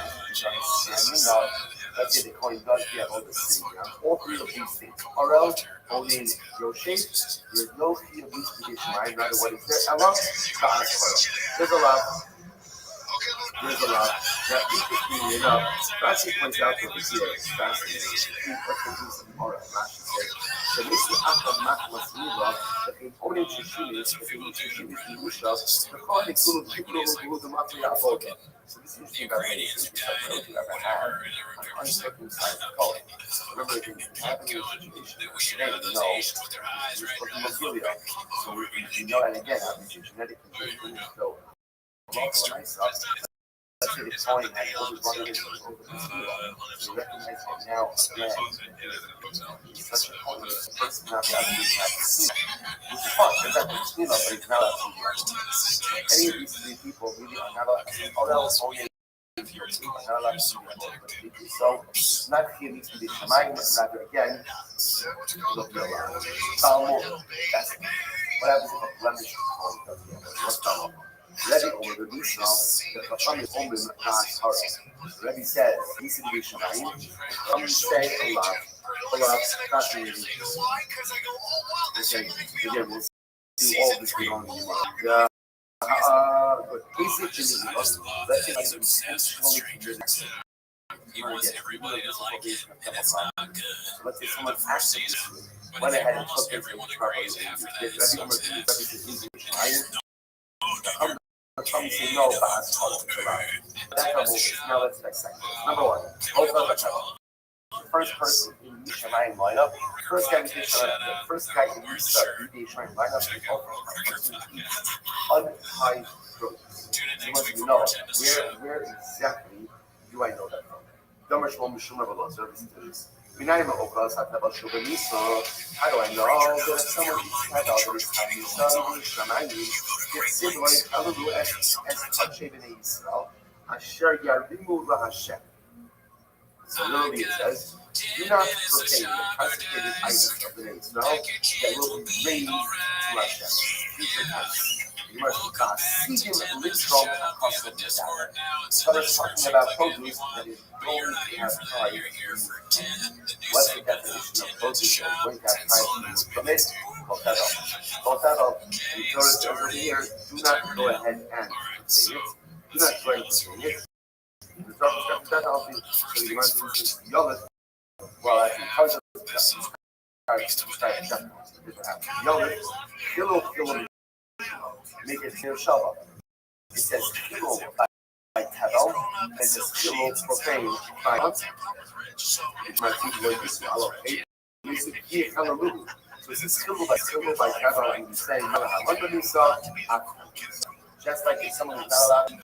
Let's say the Kohen does get older sitting down. All three of these things. Orel, Olim, Yoshim, there's no fee of these conditions, right? No matter what is there. There's a lot. There's a lot. Now, interestingly enough, Rashi points out that this is fascinating. What's the piece of Torah? Rashi says, that this is Achad Machmas Nila, that in Onim Shishimis, that in Shishimis Nimushas, the Kohen included people who will the Matri Avodah. So this is interesting about this. This is something we've ever had on the uncircumcised Kohen. Remember, it didn't happen in the situation. Today, we know this is for hemophilia. So we know, and again, obviously, genetic condition, so let's say the Kohen had older brother in over the Torah. So we recognize that now again, such a Kohen is the person not to have to which is fun. In fact, it's Nila, but he's not allowed to. Any of these three people really are not allowed to. Orel, Olim, are not allowed to. So it's not here needs to be Shemayim, but rather again, look at Allah. Talmud, that's it. What happens if a blemish does the what's Talmud? Rabbi over the Mishnah, the Chacham is only not Torah. Rabbi says, "These are the Shemayim." Chacham say Allah, not really. Okay, again, we'll see all this going on. But basically, let's say someone actually went ahead and took it Some say no, but that's all about. Now let's dissect it. Number one, the first person in the Mishnayim lineup, first guy in the Mishnayim lineup is the person who eats untied produce. You want to know where exactly do I know that from? How do I know that someone eats cattle that is having so literally it says, do not profane the consecrated items of the name Israel that will be raised to Hashem. Future tense. You must see him literal custom to that. So it's talking about produce that is going to have pride. What's the definition of produce that is going to have pride? Commit, Kotero. And Torah over here, do not go ahead and profane it. Do not try to profane it. The Torah that also, so you must use Yolis. Well, actually, start jumping. Here's what happens. Yom, Hillel, make it here Shabbat. It says Hillel by Tavel, and it says Hillel profane by it's my people like this. I love eight. It's a key Hallelujah. So it's Hillel by Tavel, and you say, I want to do so. Just like if someone is not allowed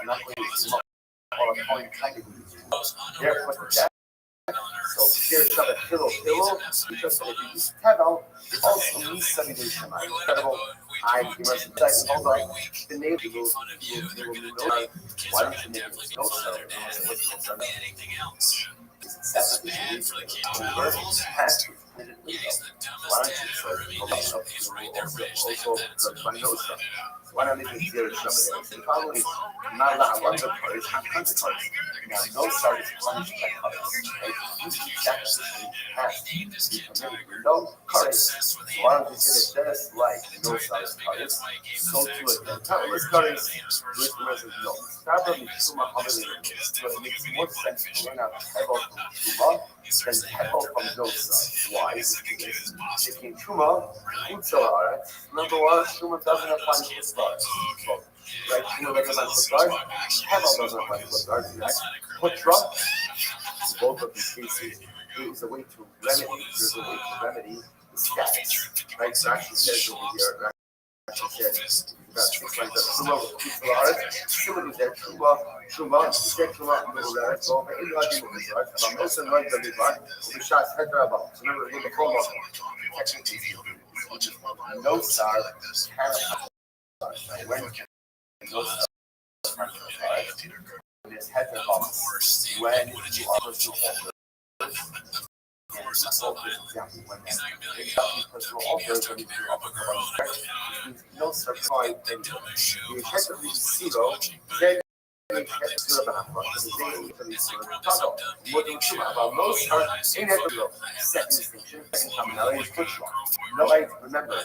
I'm not going to smoke or I'm calling kind of therefore that so here Shabbat Hillel because if you use Tavel it also means something incredible I immerse the hold on the neighbor will know why don't you make it no so anything else? that's the reason has to why don't you why not make it zero Shabbat? The problem is not allowed one of the parties have consequences. Now, no start is punished by others. Right? You keep that position has to be committed. No courage. So why don't you say that just like no start is courage, so too at the time is courage with the rest of no. Probably Tuma other than so it makes more sense to learn out Hebel from Tuma than Hebel from no start. Why? Because taking Tuma, number one, Tuma doesn't apply to the stars. Right? Tuma doesn't apply to the stars. Hebel doesn't apply to the stars. Putra, both of these cases, is a way to remedy. There's a way to remedy the status. Right? So actually says over here, actually says, Truma is that Truma is that Truma Mular, so in Latin Mular, but also not the Livar, the shots head about. So remember, in the form of no star can when no star is head about when you are to alter. No surprise and you effectively zero then about most are inevitable. Second distinction, second commonality is push wrong. Nobody remember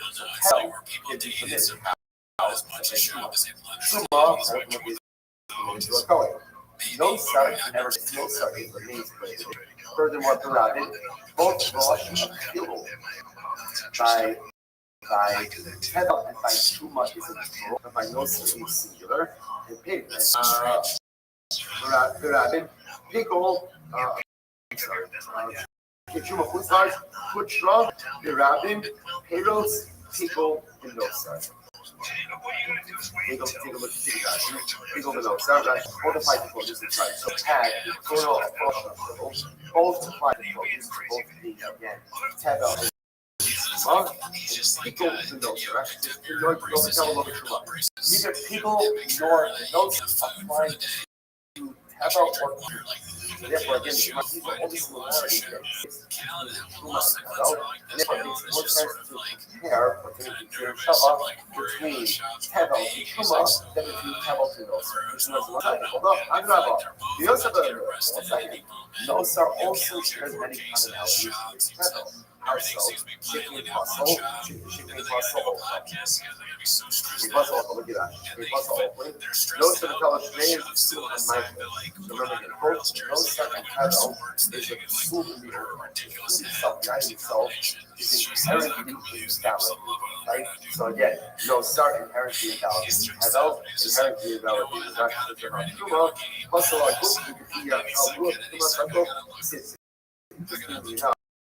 hell can be committed. Truma ultimately is going. No start never no start remains created. Furthermore, Rabbi, both Rosh and Hillel by Teva and by Truma is a plural, but by no start is singular. And pig, Rabbi, pickle, Truma food stars, Putra, the Rabbi, Peros, pickle, and no start. Take a look at the below. Sound right. Both apply to both. This is right. So tag, plural, both apply to both. This is both being again. Tag out. People to know, right? Don't tell a little bit too much. Neither people nor notes apply to tag out or therefore, again, these are only similarities here. And therefore, it makes more sense to compare or to compare Shabbat between Tevel and Truma than between Tevel and Nosar. Hold up, I'm not the Nosar, Nosar also shares many commonalities with Tevel. Ourselves, chicken and muscle, chicken and muscle. We muscle up, look at that. We muscle open. Notice that the college name is still in my face. So remember that both Nosar and Tevel is a pursuit in the earth. Itself, guiding itself, is inherently invalid. Right? So again, Nosar inherently invalid. Tevel inherently invalid. Not just the Truma, muscle our book, you can see how good Truma sits. Interestingly enough,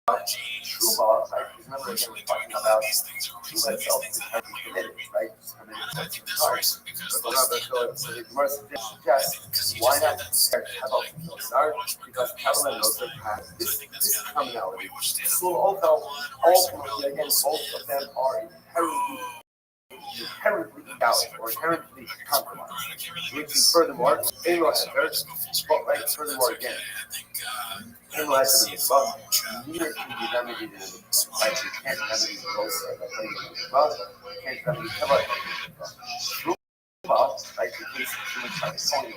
Truma, right? Remember again, we're talking about Truma itself is heavily committed, right? But the Gemara suggests, why not compare Tevel to Nosar? Because Tevel and Nosar have this commonality. So ultimately, again, both of them are inherently invalid or inherently compromised. Which is furthermore, Elo enters, but right, furthermore again, Elo has to be above, neither can be remedied in the right? You can't remedy the Nosar by putting it in the above, you can't remedy Tevel by putting it in the above. Right, in case human calling is Kame,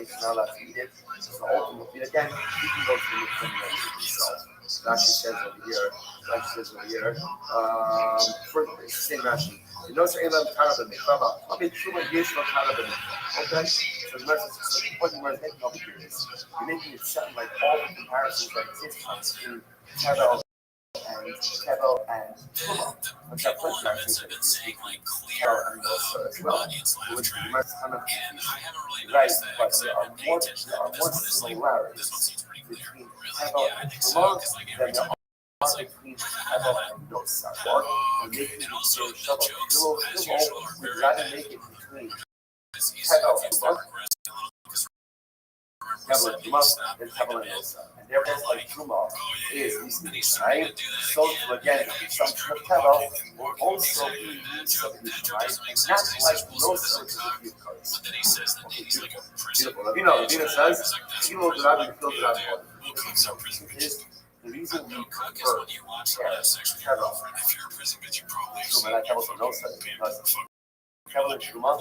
is not allowed to eat it. So ultimately, again, he can go through the criminal himself. Rashi says over here, for the same Rashi, לא שאין להם קרה במחווה, אבל תשומה יש לו קרה במחווה, okay? So the point where it's making over here is you're making it sound like all the comparisons that exist between Tevel and Truma. But that person actually said it's Tevel and Mosa as well, which you must kind of right, but there are more similarities between Tevel and Truma than there are between Tevel and Nosa. And making it so we'd rather make it between Tevel and Truma. Tevel and Truma than Tevel and Nosa. And therefore, like Truma is Nissan, right? So again, some Tevel will also be Nissan, right? Not like Nosa to the cards. Okay, beautiful. Ravina says, you know that Rabbi feels that is the reason we prefer Tevel. Truma, not Tevel and Nosa, because Tevel and Truma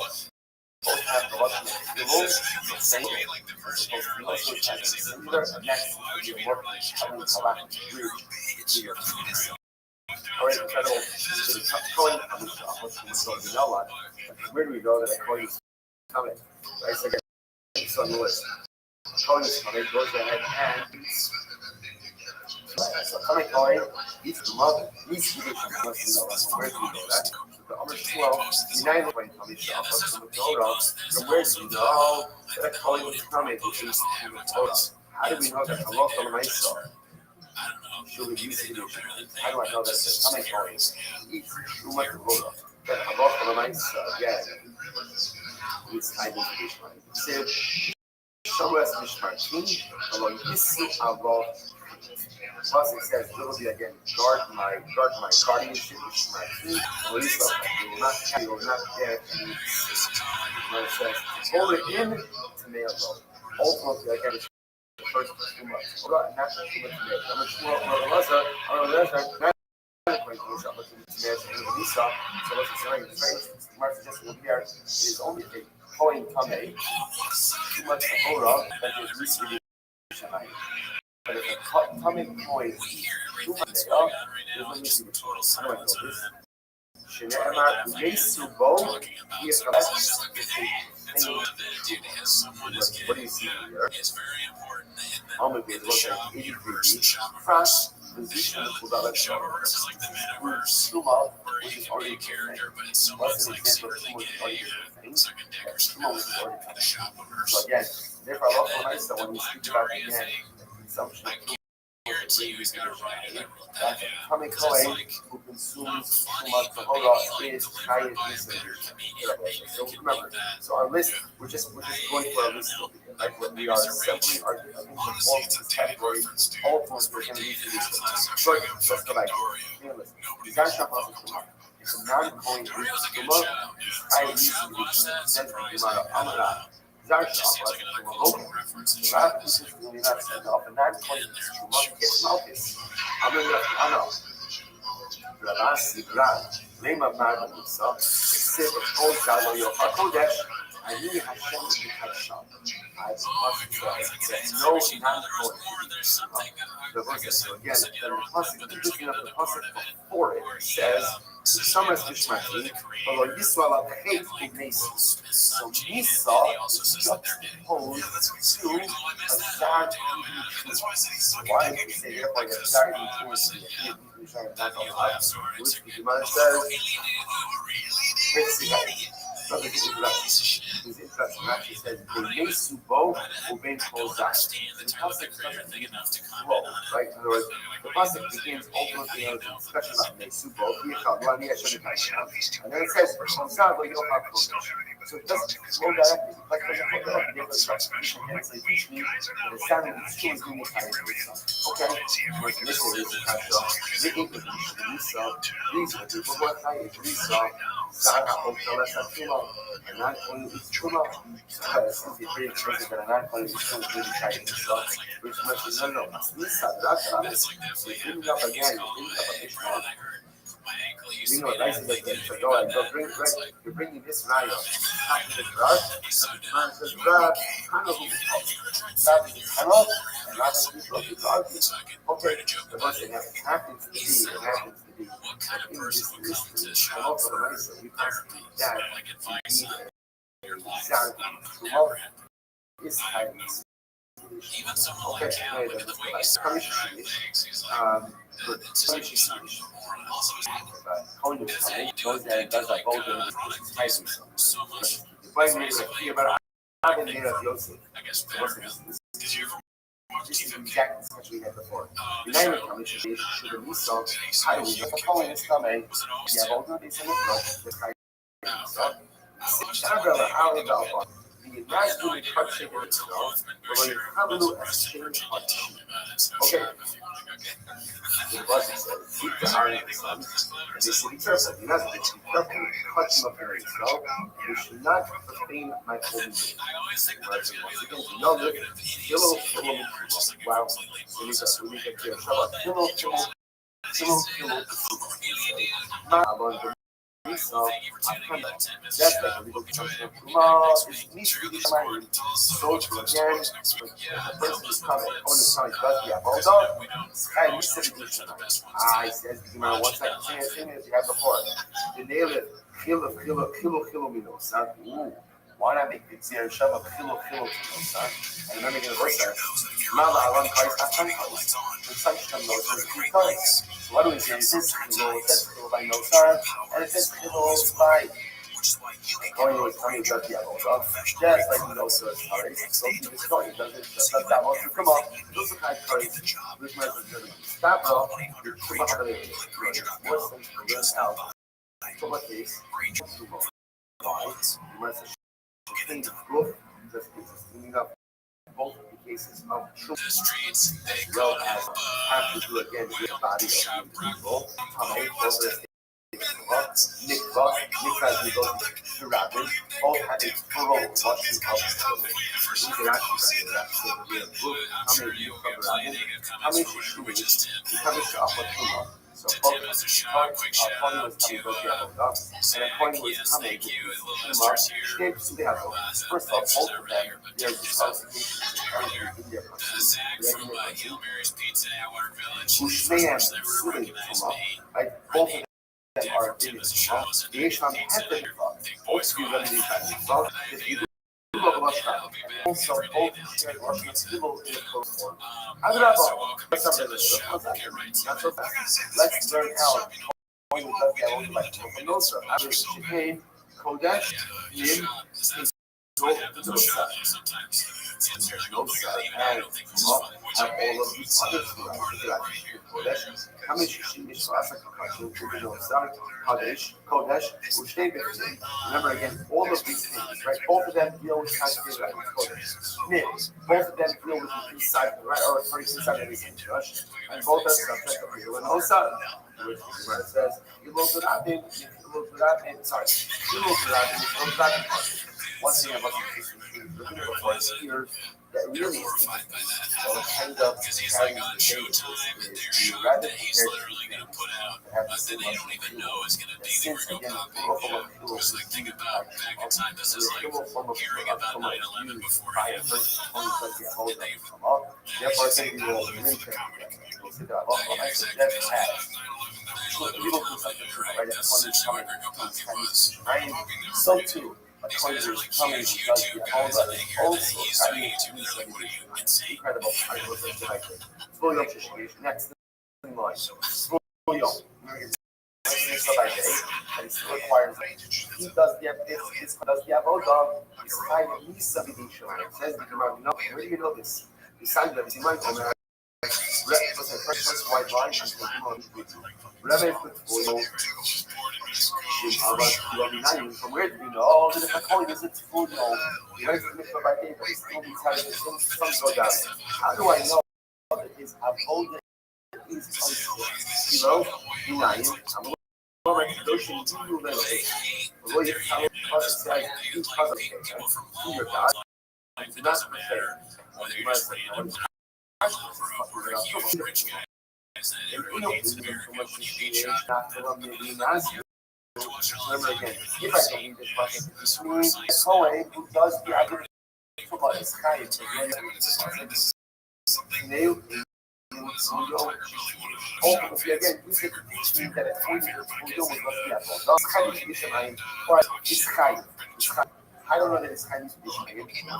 both have the luxury of rules, the same, as opposed to also have singular and next to your work, having collect weird. Alright, the federal going from the shop, which we know what. Where do we go that according to coming? Right, so again, it's on the list. Coin is coming, goes ahead and so coming coin, each month, each week, where do we go that? The number 12, United Way coming shop, from the Torah, from where do we know that coin is coming, which is from the Torah? How do we know that Allah from the Maestro? Should we use it? How do I know that the coming coin is each Shuma Torah? That Allah from the Maestro, again, is identification. Said, show us Mishmartim, Allah Yisru Allah. Plus it says, literally again, guard my guardianship, Mishmartim, Allah Yisru, you will not get any. And it says, hold it in to nail though. Ultimately, again, it's the first 2 months. Not the 2 months to nail. I'm going to is only a coin tame, 2 months to Torah, that is recently Shanai. But if a tame coin 2 months to there's no need to be total. How do I know this? Shenema Yesu Bo, he is the best. What do you see here? I'm going to look at 83B. First, position of Buddha Shuma, which is already character, but it's so much like Shuma is already Shuma was already so again, therefore I love when I said when you speak about again consumption of that coming Kohen who consumes Shuma Tahora is Chayiv Yisrael. So remember, so our list, we're just going for our list over here, right? When we are assembling our performance category, all of us we're going to use for this. So let's go back. Design shop of Shuma. It's a non-coin Shuma. It's Chayiv Yisrael. Sent from Gemara Amara. Design shop of Shuma local. That is really not set up. A non-coin Shuma gets Malchus. Amara. Rabbi Lema Mad Musa, except of all Galo Yoha Kodesh, I knew Hashem Mikasham. I must say, no non-coin. The verse, so again, the pasuk before it says, Shamas Bishmati, although Yisrael hate Ignacius. So Nisa is juxtaposed to a Zad. Why did we say therefore that Zad influence the which the Gemara says, let's see that. It's interesting. Actually says, Benesu Bo Uben Kozai. The pasuk doesn't begin flow, right? In other words, the pasuk begins ultimately on a discussion about Benesu Bo, and then it says, Kozai Lo Yoha Kodesh. So it doesn't flow directly. Like the translation teach me that the sound of the true is being kind of okay. This is the English Lisa. These are people who are kind of Lisa. Sana Okala Satuma. And not only is Truma, because it's very expensive, but not only is Truma really kind of Lisa, which much is no. Lisa, that's what I'm saying. Bring it up again. Bring it up a bit more. You know, nice is like this. So go and go bring, right? You're bringing this raya. Not the drug. Man says drug. Kind of who is called. That is Hanok. And not as you drug. Okay. The one thing happens to be, be. What kind of In person this would come to mystery, shop also for the mystery, we therapy that or like advice on your life? exactly That would tomorrow never happen. is I highly know. Even someone okay, like Cal, look at the way he started driving things. He's like, it's just like you suck more. And also, because yeah, you do it. They do like product placement so much. Basically, I guess better. Because you're from this is Marketing. exactly what we had before. The United show. Commission should have so Today's highly show. the following is coming. Was it always Yeah, Tim? although they send it the sky so I watched Sarah one day our reading a about bit. the I had last no minute idea who cut they shaker were until so Rothman but Boucher have a was little arrested in exchange Virginia told me about it. So Okay. shut up if you want to go get the budget said keep the iron in the sun and they said be careful you're not to be careful cut them up very slow you should not profane my holy name. I always think that there's going to be like a No, little look, nugget of Kilo, idiocy in the end, or just like wow. it completely We need blows to, us we away. need to get I love that. Kilo, so Thank you for tuning in to 10 Minutes that's Shop. like a legal Hope you enjoyed it. discussion. We'll be back next It's week. neat Share to be this my board. Tell us so what to clips to again, watch next week. Yeah, the help person us is with coming, clips. on the side, but yeah, Because hold even on. if we don't, I always used to those be clips are the best ones. I said, you know, once I say a thing as you have before, the nail it, kilo, minos, ooh. Why not make the zero shove a kilo, minos, and remember the verse there, Mala, I run Christ, I come Christ. The such come those are three Christ. So what do we say? It says kilo, it says kilo by no son, and it says kilo by going with coming to the apple. So just like we know, so it's already so you just go, it doesn't just let that also come up. Those are kind of courage. Which means it's going to stop bro. You're come up with it. More sense to learn out. So what is things growth just is cleaning up both the cases of truth as well as have to do again with the body of the people. Nick as we go to Rabbi, both had a thorough watching of the interaction that we have group, how many you cover Rabbi, how many should we cover Shah. So both Tony was coming to the other and Tony was coming to Shuma, shapes to the other. First off, both of them, their disqualifications in their Ushmeyan, Suli, Shuma, right? Both of them are in it. The Yesham had them both be remedied by themselves. If you also both shared Russian civil in close form. Let's learn how Tony does that only by Nosa. After Shane, Kodesh, Nim, go to the side. And have all of these others who are Kodesh. Coming to Shimish Rasa to the Nosa, Kodesh, which they became. Remember again, all of these things, right? Both of them deal with constantly like Kodesh. Nim, both of them deal with the inside, right? Or sorry, inside of the same church. And both are subject of the Nosa. Where it says, you look it up in, sorry, you look it up in, one thing about looking before it's here, that really is so it kind of because he's like on Showtime and their show that he's literally going to put out that they don't even know is going to be there and go popping. Because like think about back in time, this is like hearing about 9/11 before it happened. And they've now living through the comedy community. Yeah, exactly. Because like 9/11 that we live in now, you're right. That's essentially what Gringo Poppy was. So too. These guys are like huge YouTube guys, and they hear that he's doing YouTube, and they're like, what are you, insane? Incredible. Full appreciation. Next in line. Full and still requires he does the this does the avodah. His time he submission. It says the Gemara. No, where do you know this? Besides that, he might come out. Was a first white line and Rabbi put full. From where do you know? Oh, the different is it's full. No, the rest of the mikvah by day, but it's still be telling the sun go down. How do I know that his avodah is unstable? You know, I'm already negotiating to you that the way you tell it, because it says, your God, it doesn't matter whether you're just laying up or a huge rich guy. Everyone hates America when you hate China. Remember again, if I don't need this question, this means a Kohen who does the other for his chayim. Ultimately, again, you get to teach me that it's only the Buddha was not the apple. That's kind of tradition I it's kind. I don't know that it's kind of tradition I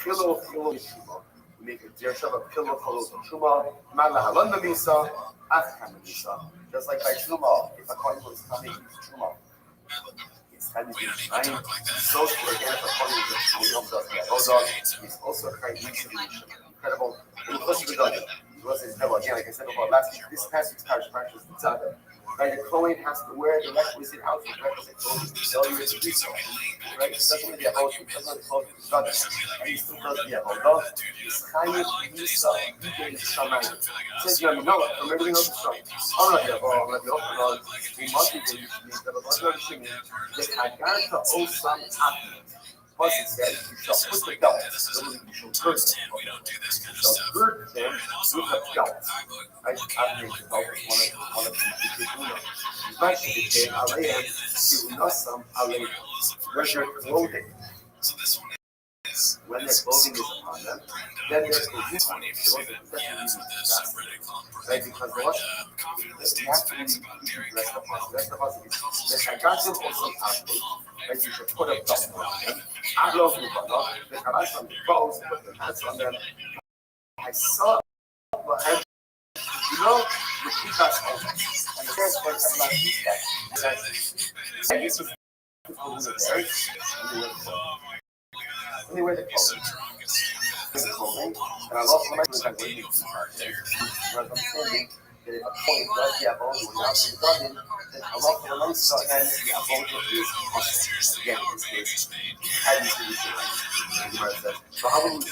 pillow shuma. We make a dirshav a pillow of shuma. Mala halanda misa, afkan misa. Just like by shuma, if a coin was coming to shuma. It's kind of shine. So again, if a coin was does that. It's also kind of incredible. It was again, like I said before, last week, this passage practice the tzaddik. Right, the Kohen has to wear the requisite outfit, requisite clothing, failure to do so. Right, it doesn't really have it doesn't have clothes to tzaddik. And he still does the avodah. It's kind of nisa, shamayim. It says, you know, from everything else is strong. I'm not the avodah, I'm not the avodah. We must be the avodah shimi. The haganta osam akim. Plus it says, you shall put the belt. You shall gird them. You shall gird them with a belt. Right? I've made the belt one of the people. Vashite aleim tiunasam aleim. Where's your clothing? When their clothing is upon them, then their clothing is upon them. Right? Because what? You have to be dressed up. Dressed up as the Shagatim also outfit. Right? You should put a belt on them. I love you, but not the Kalash on the bows, put the hats on them. I saw the you know, the keep us open. And the first one comes like that. And this is the and they wear the clothes. And I love my friends like when you are there. Whereas I'm saying that if a point does the avodah without the garden, then I love the money so and the avodah is possible. Again, in this case, how do you see this? So how will you do it?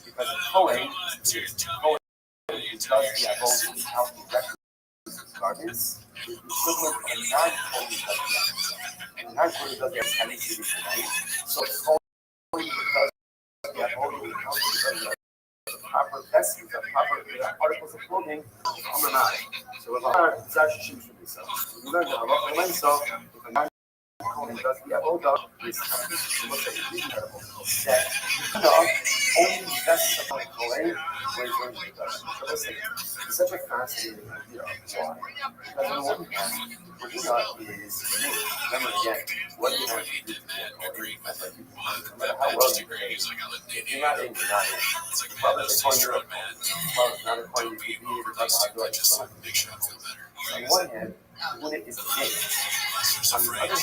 Because the Kohen does the avodah without the requisite garments is equivalent of a non-Kohen does the avodah. And non-Kohen does the avodah. So it's Kohen because the avodah without the proper vestments, the proper articles of clothing on the night. So if it's actually shoes for myself. You learn that a lot of myself, if a non-Kohen does the avodah, it's what's that incredible. That only vests upon Kohen when he does. So listen, it's such a fascinating idea of why. Because on the one hand, what we got is, remember again, what you have to do to be a Kohen, no matter how well you behave, if you're not in, you're not in. Well, it's a coin, you're a coin. Well, it's not a coin, you can be able to talk about how do I on the one hand, when it is innate. On the other hand,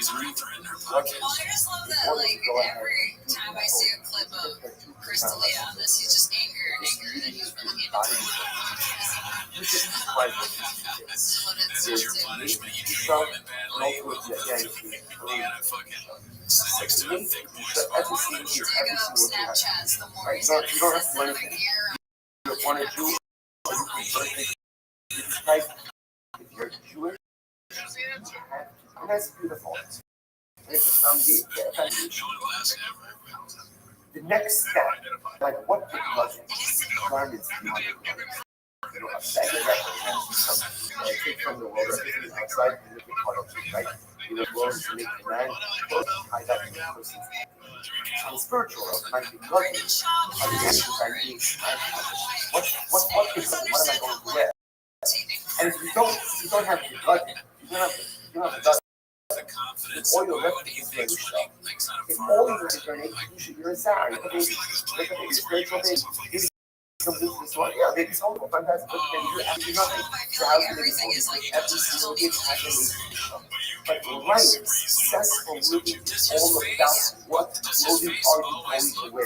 He's Lutheran. what I just love that, like, every time I see a clip of Crystalia on this, he's just angry, and he's really into it. you just describe what Your punishment, you do so, him in bad no, way. again, You gotta fucking six to a thick boy. so every single Dig up year, Snapchats, the more he's you gonna don't have to set do them a anything. year. You want to do, Jesus Christ, if you're Jewish, and that's beautiful. And it's from the foundation. The next step, like what the garments do you want to do? You know, a bag of reference some take from the world outside the living part of it, right? You know, clothes to make the man clothes hide up in the person's head. On the spiritual world, it might be luggage. On the answers I need, what am I going to wear? And if you don't have the luggage, you don't have the oil reference is yourself. If all you are learning, you're a Zara. Look at your spiritual thing. Some business one, yeah, maybe some fantastic, but maybe you're actually nothing. So how can every single gift has a but right, successful living is all about what clothing are you going to wear?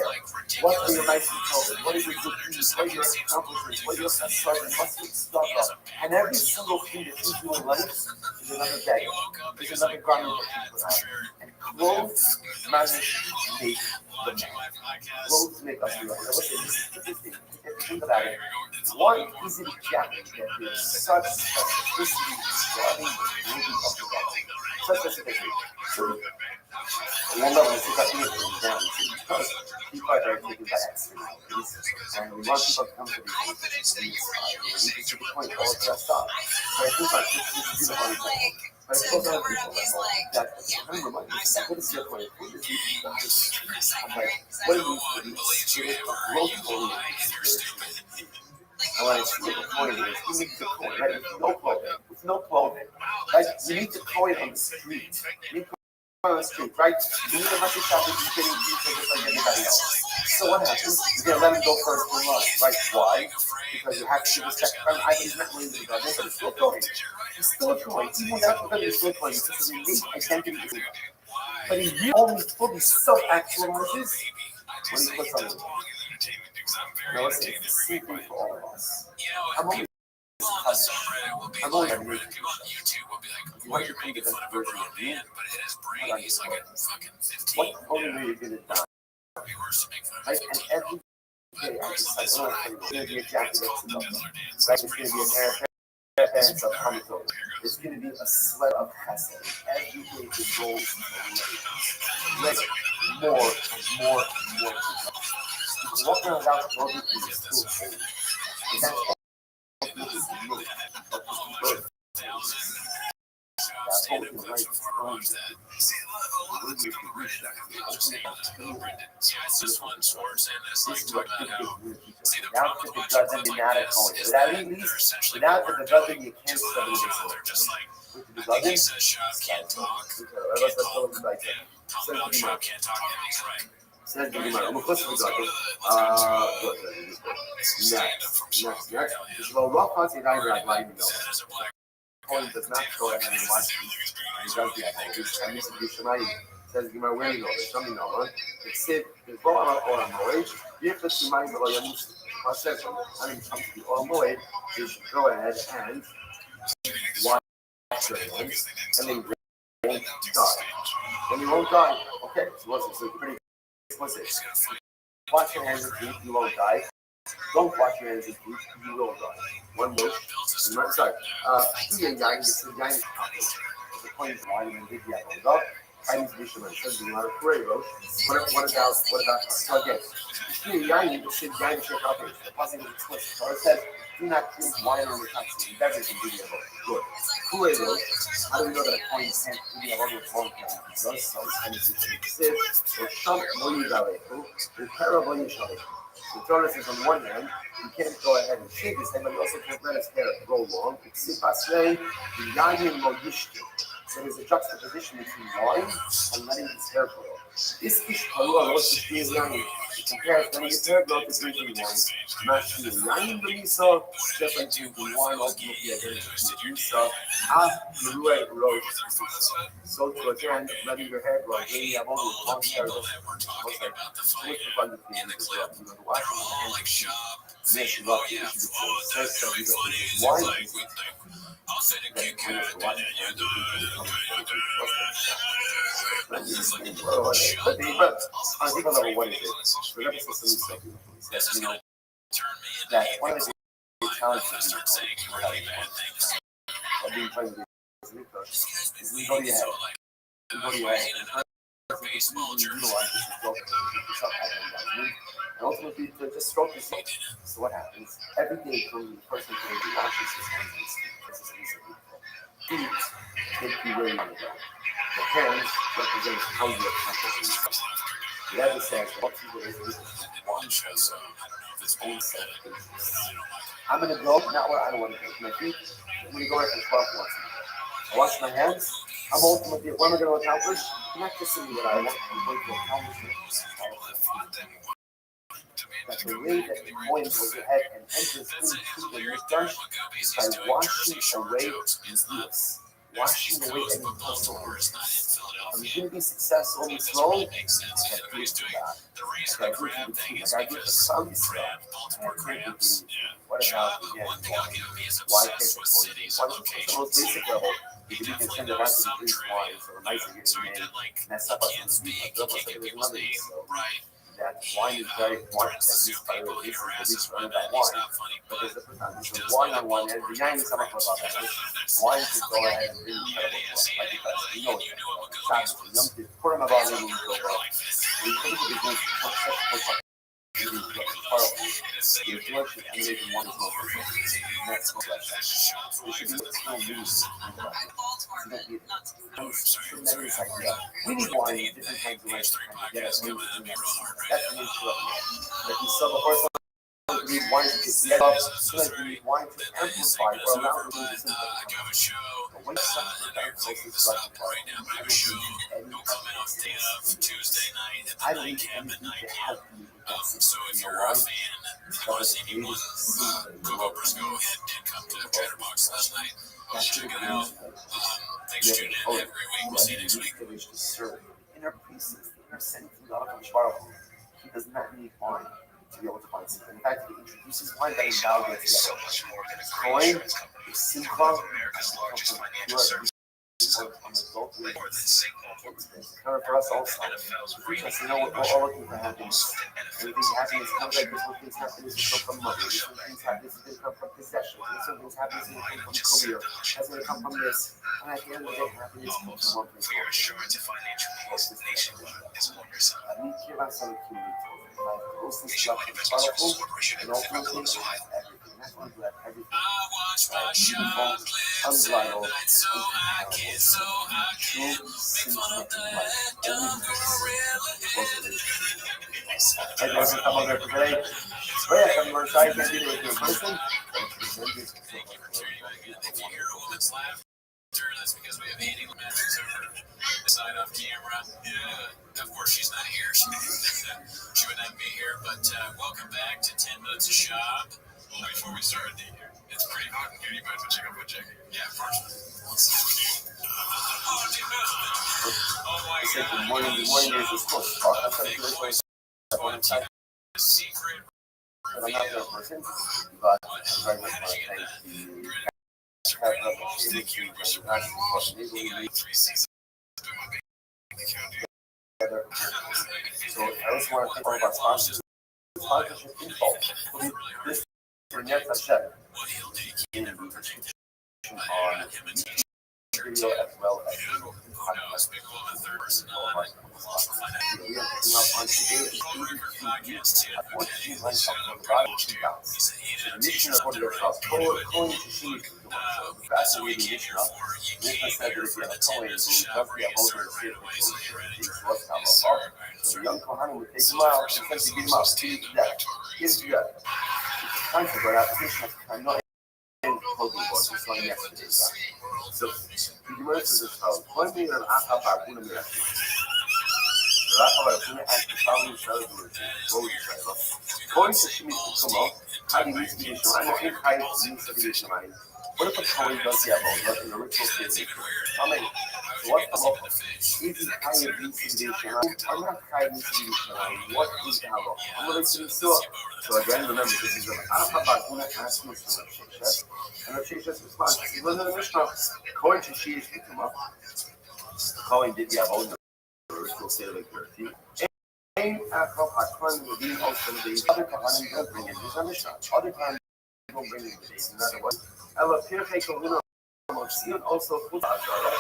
What are your nice clothes? What are your good deeds? What are your accomplishments? What are your successes? What's your stuff up? And every single thing that you do in life is another day. Is another garment that you put on. And clothes manage to make the man. Clothes make us real. Now listen, this thing. Think about it. One is a jacket that is such specificity describing the beauty of the body. Such specificity. So One level is if I can get them down. Because people are taking that externalities, and we want people to come to these we need to the point all dressed up. But I think like this is the one thing. But it's also other people that remember my what is your point? What is your I'm like, what do you mean? It's a growth oriented. I want to see the coin is you need to coin, right? With no clothing. Right? You need to coin on the street. You need to coin on the street, right? You need to have to shop with getting pizza just like anybody else. So what happens? You're gonna let him go first in line, right? Why? Because you have to respect he's not willing to do that, but it's still coin. It's still a coin. Even without the still coin, because the unique identity is but he really only fully self-actualizes when he puts on the no, it's the same thing for all of us. I'm only On the subreddit will be like, people on YouTube will be like, well, you're making fun of a grown man, but in his brain, he's like a fucking 15. What only way you're gonna die? It'd be worse to make fun of Right? his And every day I'm just like, oh, it's gonna be a jacket that's enough. Right? It's gonna be a pair of pants of Hamilton. It's gonna be a sweat of Hesed. Every day it goes like more and more and more. Walking around the world is still cold. And that's it's this one Schwartz and this like talk about how see the without problem the with a bunch of dozen people you're not like at this home. is Without that at they're least essentially without the born dozen you can't to study live. this. They're just like With the I think he dozen, says Shav can't talk, talk about Shav can't talk, and he's right. Says the Gemara. And of course we got it. Next. Well, Rothschild said I read like you know. As a black Point does not go ahead and watch it. And he does the activities. And this is the Shemayim. Says the Gemara, where do you know this? Some you know, huh? It said, there's no Olam Moed. If the Shemayim below Yamus, what says when it comes to the Olam Moed, you should go ahead and watch your hands, and then you won't die. When you won't die, okay, so pretty explicit. Wash your hands and feet, you won't die. Don't wash your hands and feet, you will die. One bush. Sorry. Do your yang, it's the yang is the point of line and give you a up. I need to be sure says the amount of parade road. What about, so again, do your yang, you should yang check out the positive explicit. So it says, do not drink wine on the taxi. Beverage and do your vote. Good. Parade road. How do we know that a coin can't do the other form can? So it's anything to exist. Or some no you got it. Repairable you shall it. The Torah says on one hand, you can't go ahead and shave his head, but you also can't let his hair grow long. So there's a juxtaposition between wine and letting his hair grow. This is it compares letting his hair grow to drinking wine. Just like drinking wine ultimately against the juice of so to again, letting your hair grow, then you have only long hair. I'll say the Kit Kat, and then you do this is going to turn me into that one of the challenges I start saying really bad things. being president is This go to your head. so like, Go to your head. baseball jersey. And ultimately, to just stroke his head. So what happens? Every day, the person who washes his hands and feet. Feet take you where you want to go. The hands represent how you accomplish. The other says, what people is one show its own self. I'm going to go, not where I want to go. My feet, I'm going to go right to 12 once. I wash my hands. I'm ultimately, what am I going to accomplish? Not just simply what I want, I'm going to accomplish it. That the way that the coin goes ahead and enters into the mustache is by washing away this. Washing away any muscle. I'm going to be successful in this role. I do to God. I do to the team. I do to some stuff. What about again? Why take the coin? One of the most basic level. You can send it out to the Greek wines or nicer getting made. And that's stuff like this. that wine is very important. That this by the way, this is the reach about wine. But there's a wine on one end. The yang is about that. Wine should go ahead and do incredible work. Like because you know Shabbos, Yom Tov, Purim Abba, we go well. We think it is going to be the absorption emanating one is local. That's what that should be no news. Tremendous idea. We need wine in different kinds of ways to get us moving. That's the nature of it. Like we saw before, we need wine to get up, sometimes we need wine to amplify or allow the music to but when such a very closely structured part, I don't need any I don't need anything to help me. So if you're a fan, if you want to see me move over, go ahead and come to Chatterbox last night. Check it out. Thanks for tuning in every week. We'll see you next week. In our priests, in our sense, he does not need wine to be able to find something. In fact, he introduces wine that invalidates so much more than a Coin, great insurance company. simcha, America's largest financial services. on adult More than single for us also. NFL's Because you know we're all looking for happiness. Everything's happiness comes like this. One thing's happiness will come from money. This one thing's happiness is going to come from possessions. This one thing's happiness is going to come from career. That's going to come from this. And at the end of the day, happiness comes from one thing. for your assurance of financial peace nationwide is one result. I need to give us some community. My closest Nationwide stuff is Investment Services powerful Corporation and and ultimately Columbus, Ohio. everything. That's why we have everything. I watch my shot clips at night so I can make fun of that dumb gorilla head. Hey, guys, come on there for today. Oh, yeah, if you're shy, you can't be there with you in person. If you hear a woman's laughter, that's because we have eating matches over this side off camera. Yeah, of course she's not here. She would not be here, but welcome back to 10 Minutes of Shop. Well, before we started, it's pretty hot in here. You might as well check out my jacket. Yeah, of course. Oh my It's like the God. morning is this close. That's what it is. Secret. I'm not there in person, but I very much want to thank you. So I just want to thank all of our sponsors. Sponsorship info. This Renette Hashem in the description on video as well as the podcast. We are picking up on today's unfortunately went up on the bottom of the house. The mission of what you're calling to see fascinating mission up. Nathan said that if you have a Cohen who does the Avodah is Rothschild. So young Kohanim would take him out and essentially beat him up, beat him to death. Give him to death. Time for an application of time, not in clothing board, just like yesterday. So the Gemara says as follows: "One million achab ba'aguna mirachim." What if a Kohen does the Avodah in a ritual setting? I mean, what the is the Chayav needs to be Shemaim? I'm not Chayav needs to be Shemaim. What is the Avodah? I'm going to be sure. So again, remember, this is an Achabaguna asking from Sheshes, and Sheshes responds. He was in the Mishnah. Kohen Sheshish B'Tumah. Kohen did the Avodah. Ritual setting purity. And Achab HaKohen will be also the other Kohanim don't bring in this Mishnah. Other Kohanim don't bring in this. In other words, Ella Pirkei Kohen also put Azara.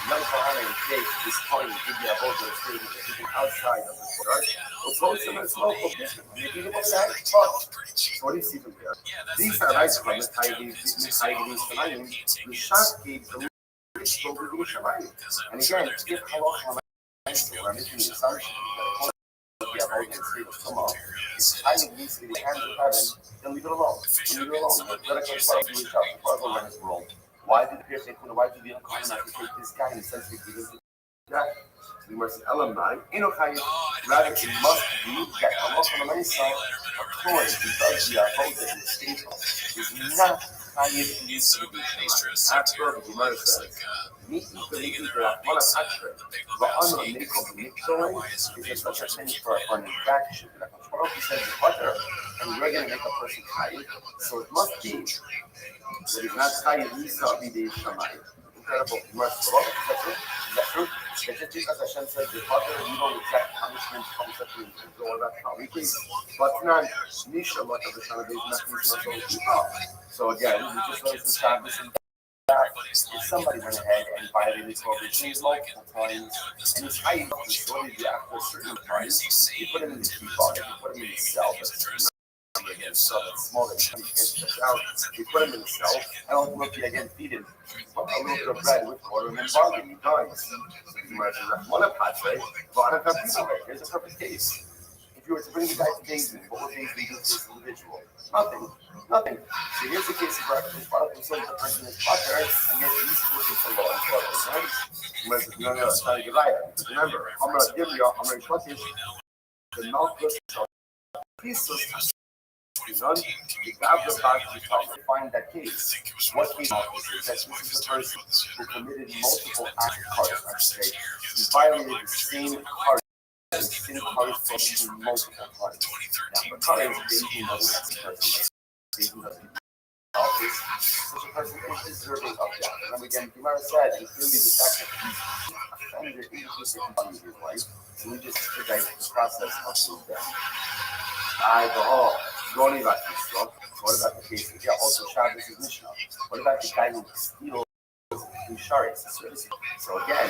Young Kohanim take this coin and give the Avodah statement outside of the courtyard. Oppose them as local business. Maybe you look at it, but what do you see from there? These are rights from the Taiwanese Shemaim. The Shach gave the rich over the Shemaim. And again, if Halach we're making the assumption that the Avodah and state of Tumah is highly needs to be the hands of heaven, then leave it alone. Leave it alone. Let it come to reach out. The run his role. Why did the Pierce why did the Kohen have to take this guy and essentially give him that? The Mercy alumni, rather it must be that Allah on the side, a Kohen who does the Avodah in the state is not Chayiv needs to be after the Gemara says, meet the Rahman Ashra, the honor of Nico Miksoin is such a thing for a manufacture. Like a 12% of butter, and we're going to make a person Chayiv, so it must be. But it's not Chayiv Nisa B'dei Shamayim. Incredible. Is that true? just because Hashem says the father, you don't exact punishment comes up to all that weekly. But not Nisha, like of the Shana Days, so again, we just learned some Shabbos and if somebody went ahead and violated Torah multiple times, and his height was slowly after a certain time, you put him in the kippah, you put him in the cell, again, so it's smaller, you can't stretch out, you put him in the cell, and ultimately again feed him a little bit of bread with water, and then barley, he dies. Here's a perfect case. If you were to bring the guy to David, what would David do to this individual? Nothing. So here's the case of this product and so the person is potter, and yet he's looking for law and order, right? No, it's not a good idea. Remember, I'm going to give you, I'm going to put this, the mouth goes to pieces. The God of God to find that case. What case is that this is a person who committed multiple acts of heart, he violated the same heart. The same heart from multiple times. Now, the heart is dating another person. Such a person is deserving of that. And again, Gemara said, and clearly the fact that he's offended inclusive in his life, so we just expedite the process of his death. Going about this stuff. What about the case? Yeah, also Shabbos is Mishnah. What about the guy who steals insurance? So again,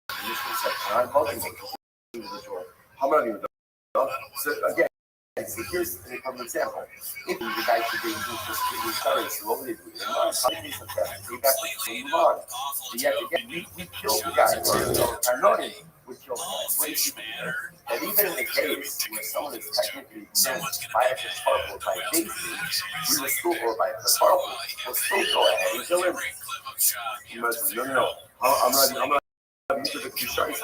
the Mishnah said, I'm voting individual. How many of them? So again, so here's an example. If the guy should be insurance, what would it do? How do you get back to move on? Yet again, we killed the guy. Our knowing we killed the guy. And even in the case where someone is technically exempt by a historical by dating, we will still, or by a historical, we'll still go ahead and kill him. No. I'm not use the Kisharis,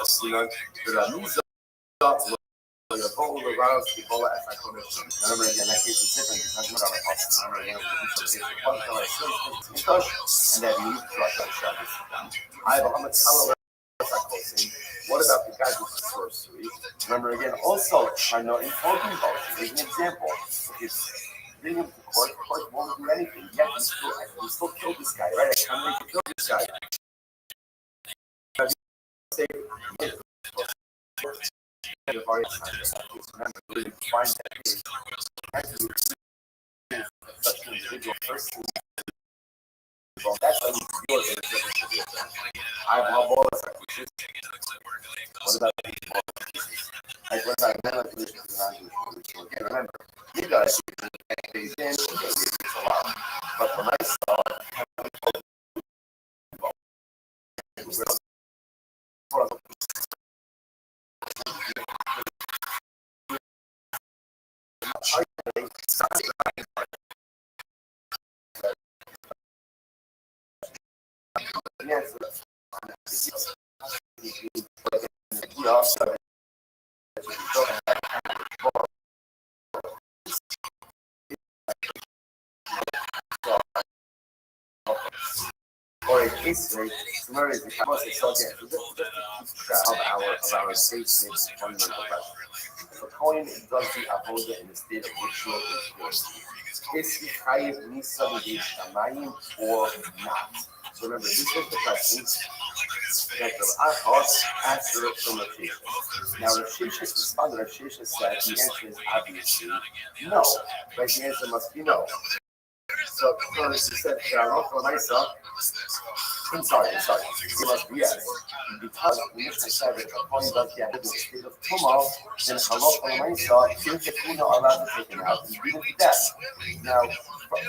the whole around the whole remember again, that case is different because we're going to and then you I have a Shabbos. What about the guy who's sorcery? Remember again, also, I know in talking about it, as an example, if bring him to court won't do anything. Yet we still kill this guy, right? I can't wait to kill this guy. Remember, we didn't find that case. Such an individual person. Well, that's how you feel it. I have my balls. What about these balls? Like, what about mental conditions? Again, remember, you guys these in, but when I saw or a case rate, similar to the process of our state states fundamental question. So coin does the avoda in the state of ritual impurity. Is he chayiv nisa b'yishamayim or not? So remember, this was the question that the Achos asked the from Rav Sheshes. Now Rav Sheshes responded. Rav Sheshes said the answer is obviously no. Right? The answer must be no. So he said, I'm sorry. It must be yes. Because we used to say that the point does get in the state of tumult, then halacha l'maisa, if the kuna are allowed to take him out, and beat him to death. Now,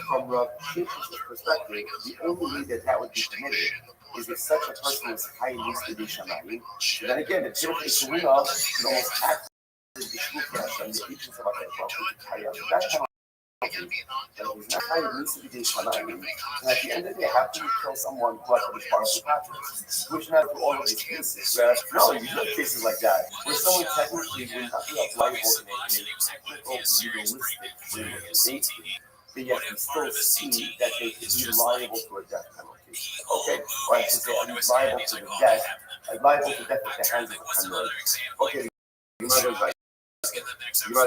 from Rav Shesh's perspective, the only way that would be permitted is if such a person is high needs to be shamayim. Then again, the Tirpei Kuna can almost act as the Shluch and the agents of HaKadosh. That's how and at the end of the day, how can you kill someone who has part of the pathway? Which not for all of these cases. Where, no, you have cases like that, where someone technically will not be liable in a technical, legalistic safety, but yet we still see that they could be liable to a death penalty. Okay, or I should say, I'm liable to the death, liable to death at the hands of the criminal. Okay, you might have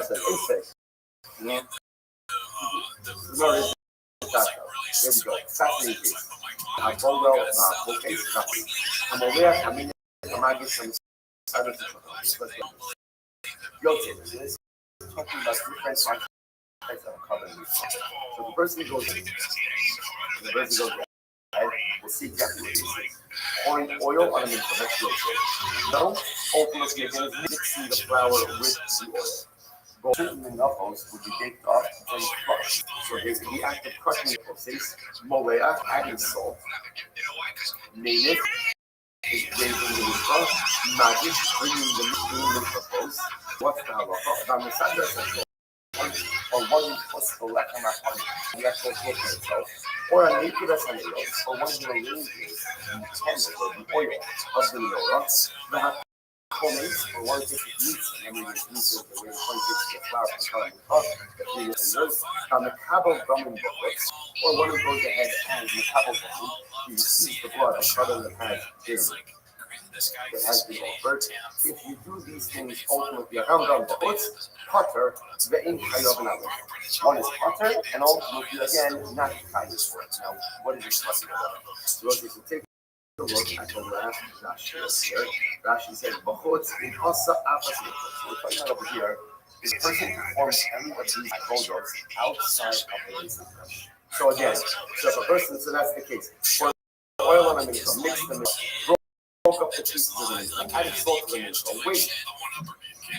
said, hey, no, there we go. Fascinating case. This talking about different types of carbon. So the person goes in, the person goes right, we'll see exactly what this is. Pouring oil on a mixture, that's real good. Now, ultimately again, is mixing the flour with the oil. Golden and knuckles would be baked off and crushed. So there's the act of crushing the process, molea, adding salt. Native is raising the mikvah, magic, bringing the mikvah. What's the halacha? Now, the side doesn't or one plus the lechem the actual book itself, or a naked as or one who arranges the candle or the oil of the menorah, the homemade or one takes the meats, and then it's meats of the way one takes the flour from cutting the fingers, the makabel drumming booklets, or one who goes ahead and makabel drumming, he receives the blood of brother that has been offered. If you do these things ultimately around booklets, Potter, the in chayav and one is Potter, and ultimately again not chayav for it. Now, what is this talking about? So take a look at the last Rashi here. Rashi says, "Bachutz in asa afas." So we're talking about over here is a person who performs any of these avodos outside of the basic flesh. So again, so if a person, so that's the case. For oil on a mincha, mix them, broke up the pieces of the mincha, added salt to the mincha, wait.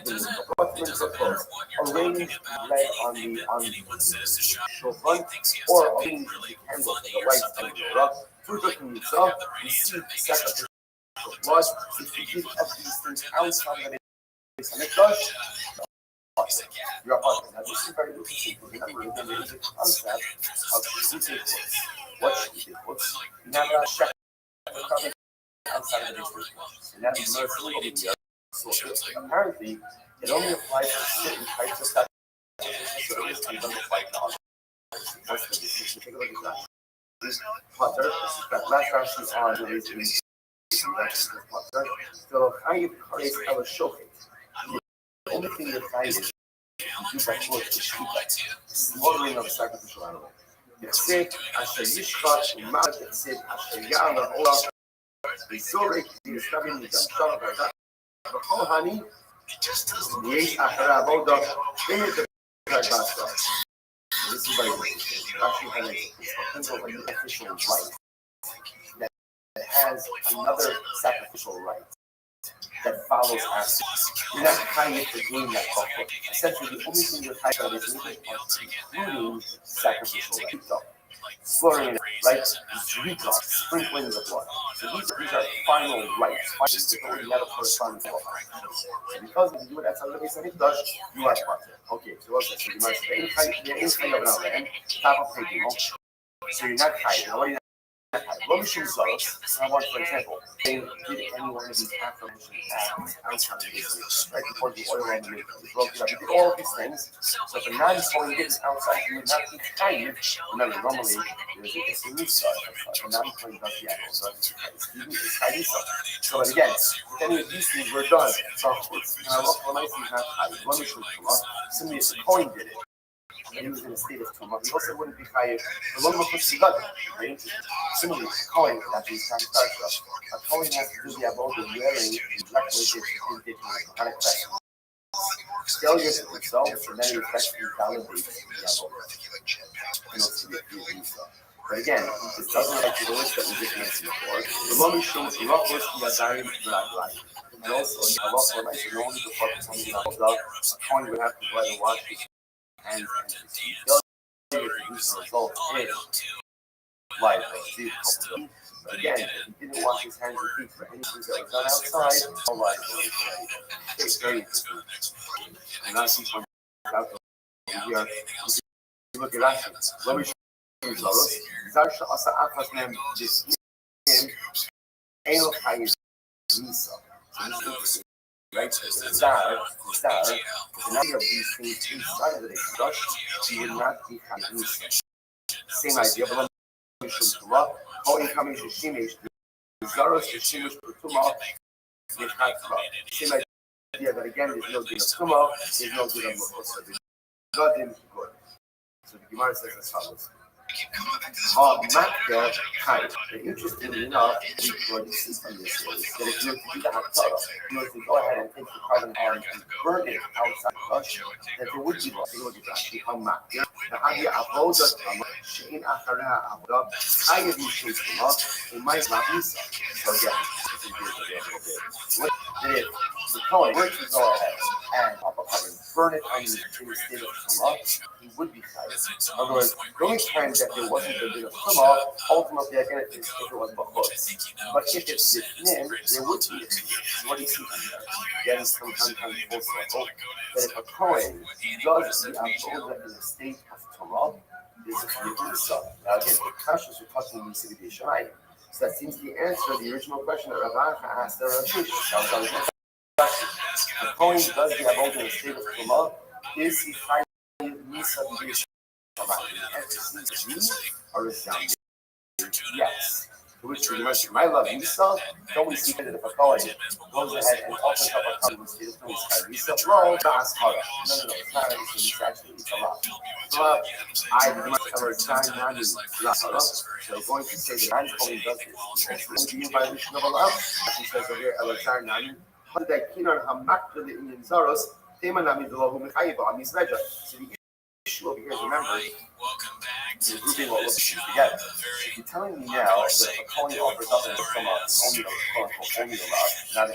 The mincha clothes, arrange lead on the shofar, or arrange the candle for the lights and the rub. Through the mitzvah, receive sacrificial blood. If you give up these things outside of the mikdash, you are part of it. Now, this is very interesting because remember, there is a concept of shooting quotes. What shooting quotes? You have a shepherd outside of the mikdash. And that's the most legal here. So apparently, it only applies to certain types of sacrifices. So it doesn't apply to others. That's the decision. Take a look at that. This Potter, that last Rashi on the reason Potter, so Chayiv Kares El Shochet. The only thing that Chayiv is you do by force is slaughtering of a sacrificial animal. Yechsed Asher Yishchat Umad Yechsed Asher Ya'ala Ola V'Zorek Yishkavim Yizamshav V'Adat V'Chol Hani Yesh Achara Avoda V'Yed V'Adat. This is very interesting. Rashi has a official right that has another sacrificial right that follows after. You're not chayiv for doing that before. Essentially, the only thing you're chayiv is including sacrificial right. Slaughtering it, right? Zrika, sprinkling the blood. So these are final rites. Finally, you have a corresponding law. And because if you do it outside of the base of Mikdash, you are part of it. Okay, so what's that? So you must be in chayiv now, then. Top of Pegimo. So you're not chayiv. Now, what are you not chayiv? Lo mishum zaros. I want, for example, they did any one of these affirmations outside of the base of Mikdash, right? Before the oil and the milk, you broke it up. You did all of these things. So if a non-Kohen did it outside, you would not be chayiv. Remember, normally, it's a mitzvah. A non-Kohen does the animal. So it's chayiv. So again, if any of these things were done, so it's not chayiv. Lo mishum zaros. Simply if a Kohen did it, and he was in a state of tumah, he also wouldn't be chayiv. The one with the God, right? Similarly, a Kohen, that is kind of special. A Kohen has to do the avodah wearing the black weighted failures of themselves, and then it effectively validates the avodah. But again, this doesn't like the list that we just mentioned before. The moment shows the rock was the Azarim Black. And also, a lot more nice, and only the focus on the avodah, a Kohen would have to try to watch it. And the result is life. But again, he didn't wash his hands and feet for anything that was done outside. All life it's very interesting. And I see from out here, look at that. Let me show you Zaros. Zarsha Asa Afas Mem Jisnim El Hayes Nisa. So this is interesting. Right? So the star, the number of these things inside of the Mikdash, you will not be Hayes. Same idea, but let me show you Tumah. How incoming Shishimish, the Zaros Shishimish Tumah, same idea that again, there's no good of Tumah, there's no good of Mukhasa. God is good. So the Gemara says as follows. Makda type. Interestingly enough, we already see from this is that if you were to do the Haftarah, you were to go ahead and take the carbon arm and burn it outside Russia, that there would be loss. It would actually come Makda. Now, Avodah Shein Acharei Avodah Chayev Mishum Tumah Umay Lavisa. So again, this is what if the Kohen were to go ahead and burn it on the state of Tumah, he would be chayav. In other words, the only time that there wasn't a bit of Tumah, ultimately again, is if it was Bachutz. But if it's Bifnim, there would be a Tumah. What do you see from there? Again, sometimes full circle, that if a Kohen does the Avodah in a state of Tumah, there's a Yehudisa. Now again, the Kashas are touching the Yisrael Yishalayim. So that seems to answer the original question that Rabbi asked the Rothschild. The Kohen does the Avodah in a state of Tumah. Is he chayav Nisa b'Yisrael? Or is it yes? To which we mentioned, my love Nisa. Don't we see that if a Kohen goes ahead and opens up a cup in the state of Tumah, Nisa? No, that's hard. No, it's not. It's actually a lot. But I remember time nani la. So going to say that I'm Kohen does this. It's in violation of Allah. He says over here, Elazar nani. So the issue over here is, remember, is grouping all of these together. If you're telling me now that if a Kohen offers up in the Summer, only allowed, not